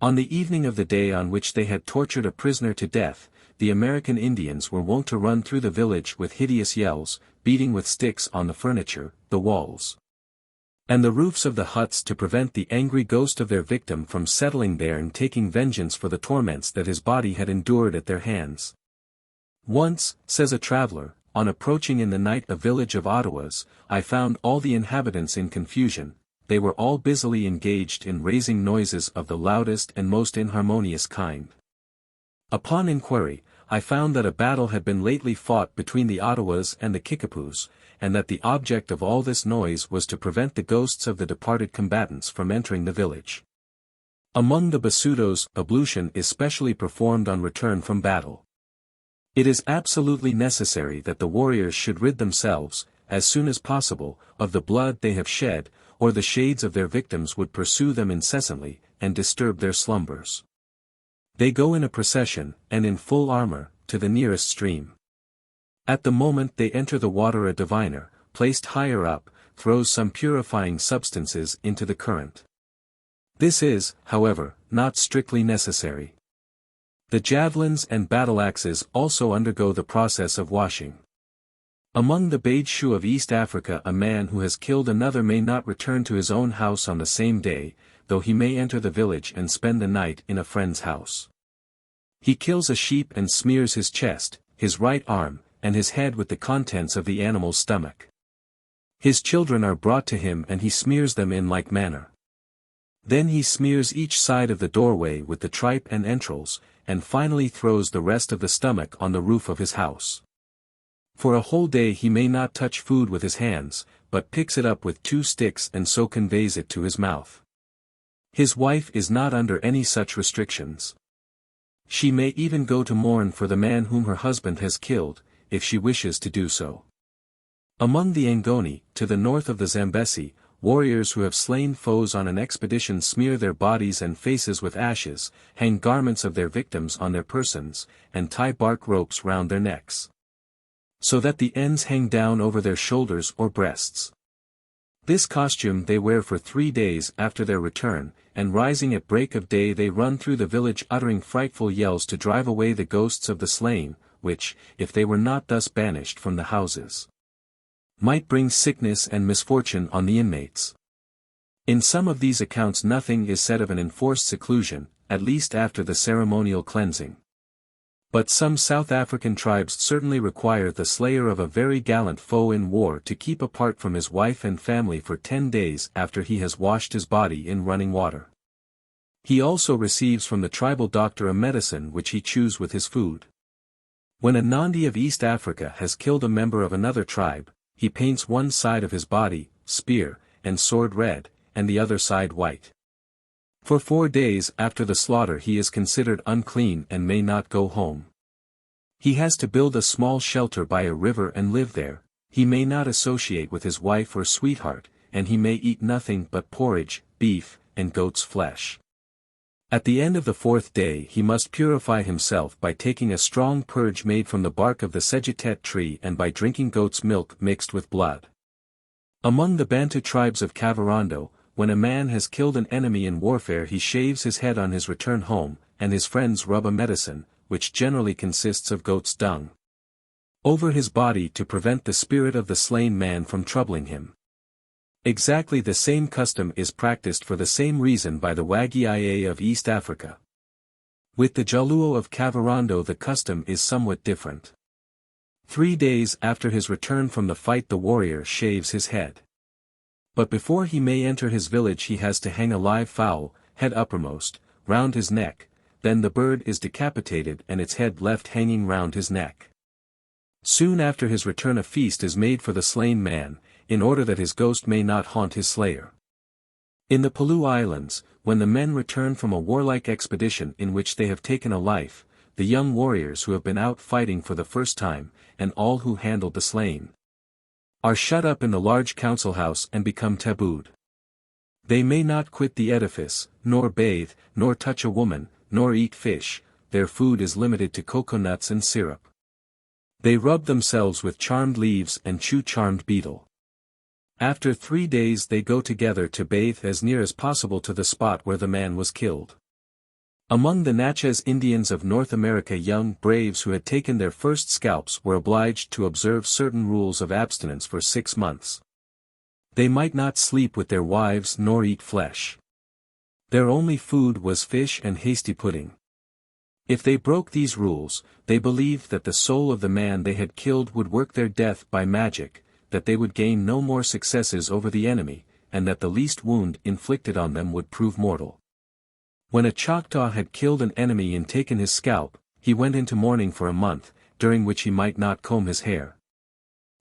On the evening of the day on which they had tortured a prisoner to death, the American Indians were wont to run through the village with hideous yells, beating with sticks on the furniture, the walls, and the roofs of the huts to prevent the angry ghost of their victim from settling there and taking vengeance for the torments that his body had endured at their hands. Once, says a traveler, on approaching in the night a village of Ottawas, I found all the inhabitants in confusion. They were all busily engaged in raising noises of the loudest and most inharmonious kind. Upon inquiry, I found that a battle had been lately fought between the Ottawas and the Kickapoos, and that the object of all this noise was to prevent the ghosts of the departed combatants from entering the village. Among the Basutos, ablution is specially performed on return from battle. It is absolutely necessary that the warriors should rid themselves, as soon as possible, of the blood they have shed, or the shades of their victims would pursue them incessantly, and disturb their slumbers. They go in a procession, and in full armor, to the nearest stream. At the moment they enter the water a diviner, placed higher up, throws some purifying substances into the current. This is, however, not strictly necessary. The javelins and battle-axes also undergo the process of washing. Among the Badeshu of East Africa a man who has killed another may not return to his own house on the same day, though he may enter the village and spend the night in a friend's house. He kills a sheep and smears his chest, his right arm, and his head with the contents of the animal's stomach. His children are brought to him and he smears them in like manner. Then he smears each side of the doorway with the tripe and entrails, and finally throws the rest of the stomach on the roof of his house. For a whole day he may not touch food with his hands, but picks it up with 2 sticks and so conveys it to his mouth. His wife is not under any such restrictions. She may even go to mourn for the man whom her husband has killed, if she wishes to do so. Among the Angoni, to the north of the Zambesi, warriors who have slain foes on an expedition smear their bodies and faces with ashes, hang garments of their victims on their persons, and tie bark ropes round their necks, so that the ends hang down over their shoulders or breasts. This costume they wear for 3 days after their return, and rising at break of day they run through the village uttering frightful yells to drive away the ghosts of the slain, which, if they were not thus banished from the houses, might bring sickness and misfortune on the inmates. In some of these accounts nothing is said of an enforced seclusion, at least after the ceremonial cleansing. But some South African tribes certainly require the slayer of a very gallant foe in war to keep apart from his wife and family for 10 days after he has washed his body in running water. He also receives from the tribal doctor a medicine which he chews with his food. When a Nandi of East Africa has killed a member of another tribe, he paints one side of his body, spear, and sword red, and the other side white. For 4 days after the slaughter he is considered unclean and may not go home. He has to build a small shelter by a river and live there. He may not associate with his wife or sweetheart, and he may eat nothing but porridge, beef, and goat's flesh. At the end of the 4th day he must purify himself by taking a strong purge made from the bark of the sejetet tree and by drinking goat's milk mixed with blood. Among the Bantu tribes of Kavirondo, when a man has killed an enemy in warfare he shaves his head on his return home, and his friends rub a medicine, which generally consists of goat's dung, over his body to prevent the spirit of the slain man from troubling him. Exactly the same custom is practiced for the same reason by the Wagiae of East Africa. With the Jaluo of Kavirondo the custom is somewhat different. 3 days after his return from the fight the warrior shaves his head. But before he may enter his village he has to hang a live fowl, head uppermost, round his neck, then the bird is decapitated and its head left hanging round his neck. Soon after his return a feast is made for the slain man, in order that his ghost may not haunt his slayer. In the Palau Islands, when the men return from a warlike expedition in which they have taken a life, the young warriors who have been out fighting for the first time, and all who handled the slain, are shut up in the large council house and become tabooed. They may not quit the edifice, nor bathe, nor touch a woman, nor eat fish. Their food is limited to coconuts and syrup. They rub themselves with charmed leaves and chew charmed betel. After 3 days they go together to bathe as near as possible to the spot where the man was killed. Among the Natchez Indians of North America, young braves who had taken their first scalps were obliged to observe certain rules of abstinence for 6 months. They might not sleep with their wives nor eat flesh. Their only food was fish and hasty pudding. If they broke these rules, they believed that the soul of the man they had killed would work their death by magic, that they would gain no more successes over the enemy, and that the least wound inflicted on them would prove mortal. When a Choctaw had killed an enemy and taken his scalp, he went into mourning for a month, during which he might not comb his hair.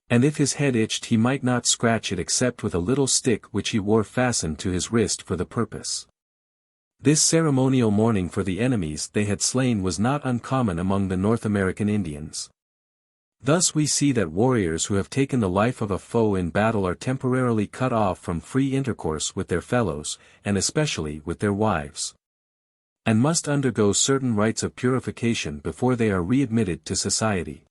And if his head itched he might not scratch it except with a little stick which he wore fastened to his wrist for the purpose. This ceremonial mourning for the enemies they had slain was not uncommon among the North American Indians. Thus we see that warriors who have taken the life of a foe in battle are temporarily cut off from free intercourse with their fellows, and especially with their wives, and must undergo certain rites of purification before they are readmitted to society.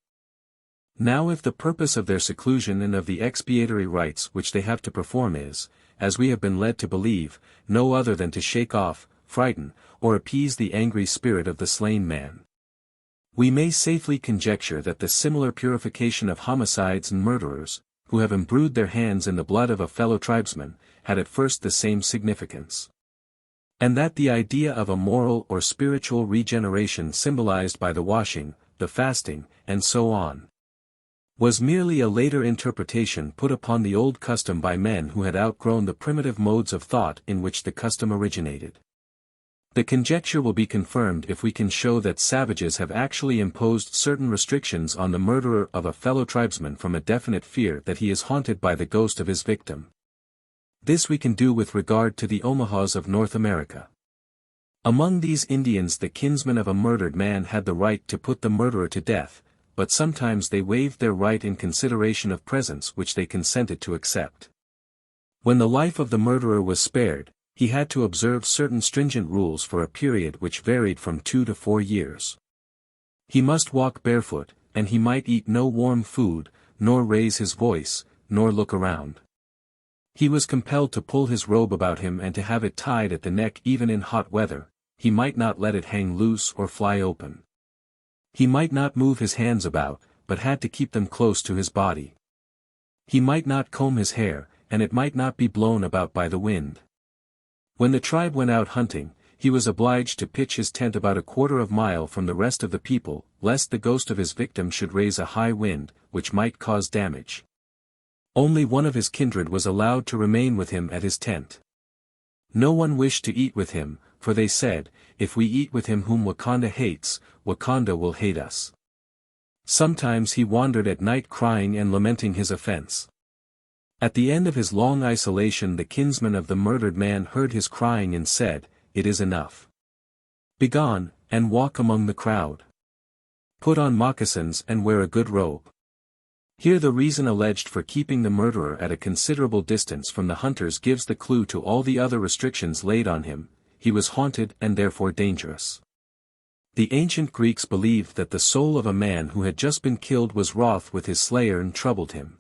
Now if the purpose of their seclusion and of the expiatory rites which they have to perform is, as we have been led to believe, no other than to shake off, frighten, or appease the angry spirit of the slain man, we may safely conjecture that the similar purification of homicides and murderers, who have imbrued their hands in the blood of a fellow tribesman, had at first the same significance, and that the idea of a moral or spiritual regeneration symbolized by the washing, the fasting, and so on, was merely a later interpretation put upon the old custom by men who had outgrown the primitive modes of thought in which the custom originated. The conjecture will be confirmed if we can show that savages have actually imposed certain restrictions on the murderer of a fellow tribesman from a definite fear that he is haunted by the ghost of his victim. This we can do with regard to the Omahas of North America. Among these Indians the kinsmen of a murdered man had the right to put the murderer to death, but sometimes they waived their right in consideration of presents which they consented to accept. When the life of the murderer was spared, he had to observe certain stringent rules for a period which varied from 2 to 4 years. He must walk barefoot, and he might eat no warm food, nor raise his voice, nor look around. He was compelled to pull his robe about him and to have it tied at the neck even in hot weather. He might not let it hang loose or fly open. He might not move his hands about, but had to keep them close to his body. He might not comb his hair, and it might not be blown about by the wind. When the tribe went out hunting, he was obliged to pitch his tent about a quarter of a mile from the rest of the people, lest the ghost of his victim should raise a high wind, which might cause damage. Only one of his kindred was allowed to remain with him at his tent. No one wished to eat with him, for they said, if we eat with him whom Wakanda hates, Wakanda will hate us. Sometimes he wandered at night crying and lamenting his offense. At the end of his long isolation the kinsman of the murdered man heard his crying and said, "It is enough. Begone, and walk among the crowd. Put on moccasins and wear a good robe." Here the reason alleged for keeping the murderer at a considerable distance from the hunters gives the clue to all the other restrictions laid on him. He was haunted and therefore dangerous. The ancient Greeks believed that the soul of a man who had just been killed was wroth with his slayer and troubled him.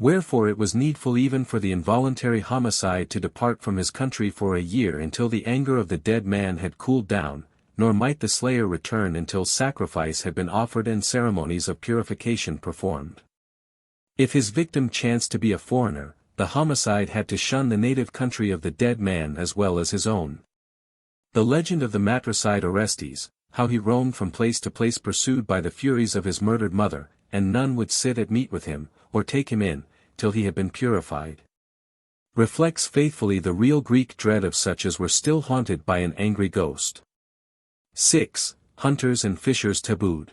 Wherefore it was needful even for the involuntary homicide to depart from his country for a year until the anger of the dead man had cooled down, nor might the slayer return until sacrifice had been offered and ceremonies of purification performed. If his victim chanced to be a foreigner, the homicide had to shun the native country of the dead man as well as his own. The legend of the matricide Orestes, how he roamed from place to place pursued by the furies of his murdered mother, and none would sit at meat with him, or take him in, till he had been purified, reflects faithfully the real Greek dread of such as were still haunted by an angry ghost. 6. Hunters and fishers tabooed.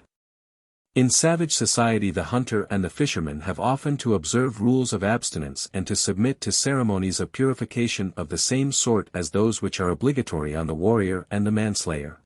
In savage society the hunter and the fisherman have often to observe rules of abstinence and to submit to ceremonies of purification of the same sort as those which are obligatory on the warrior and the manslayer.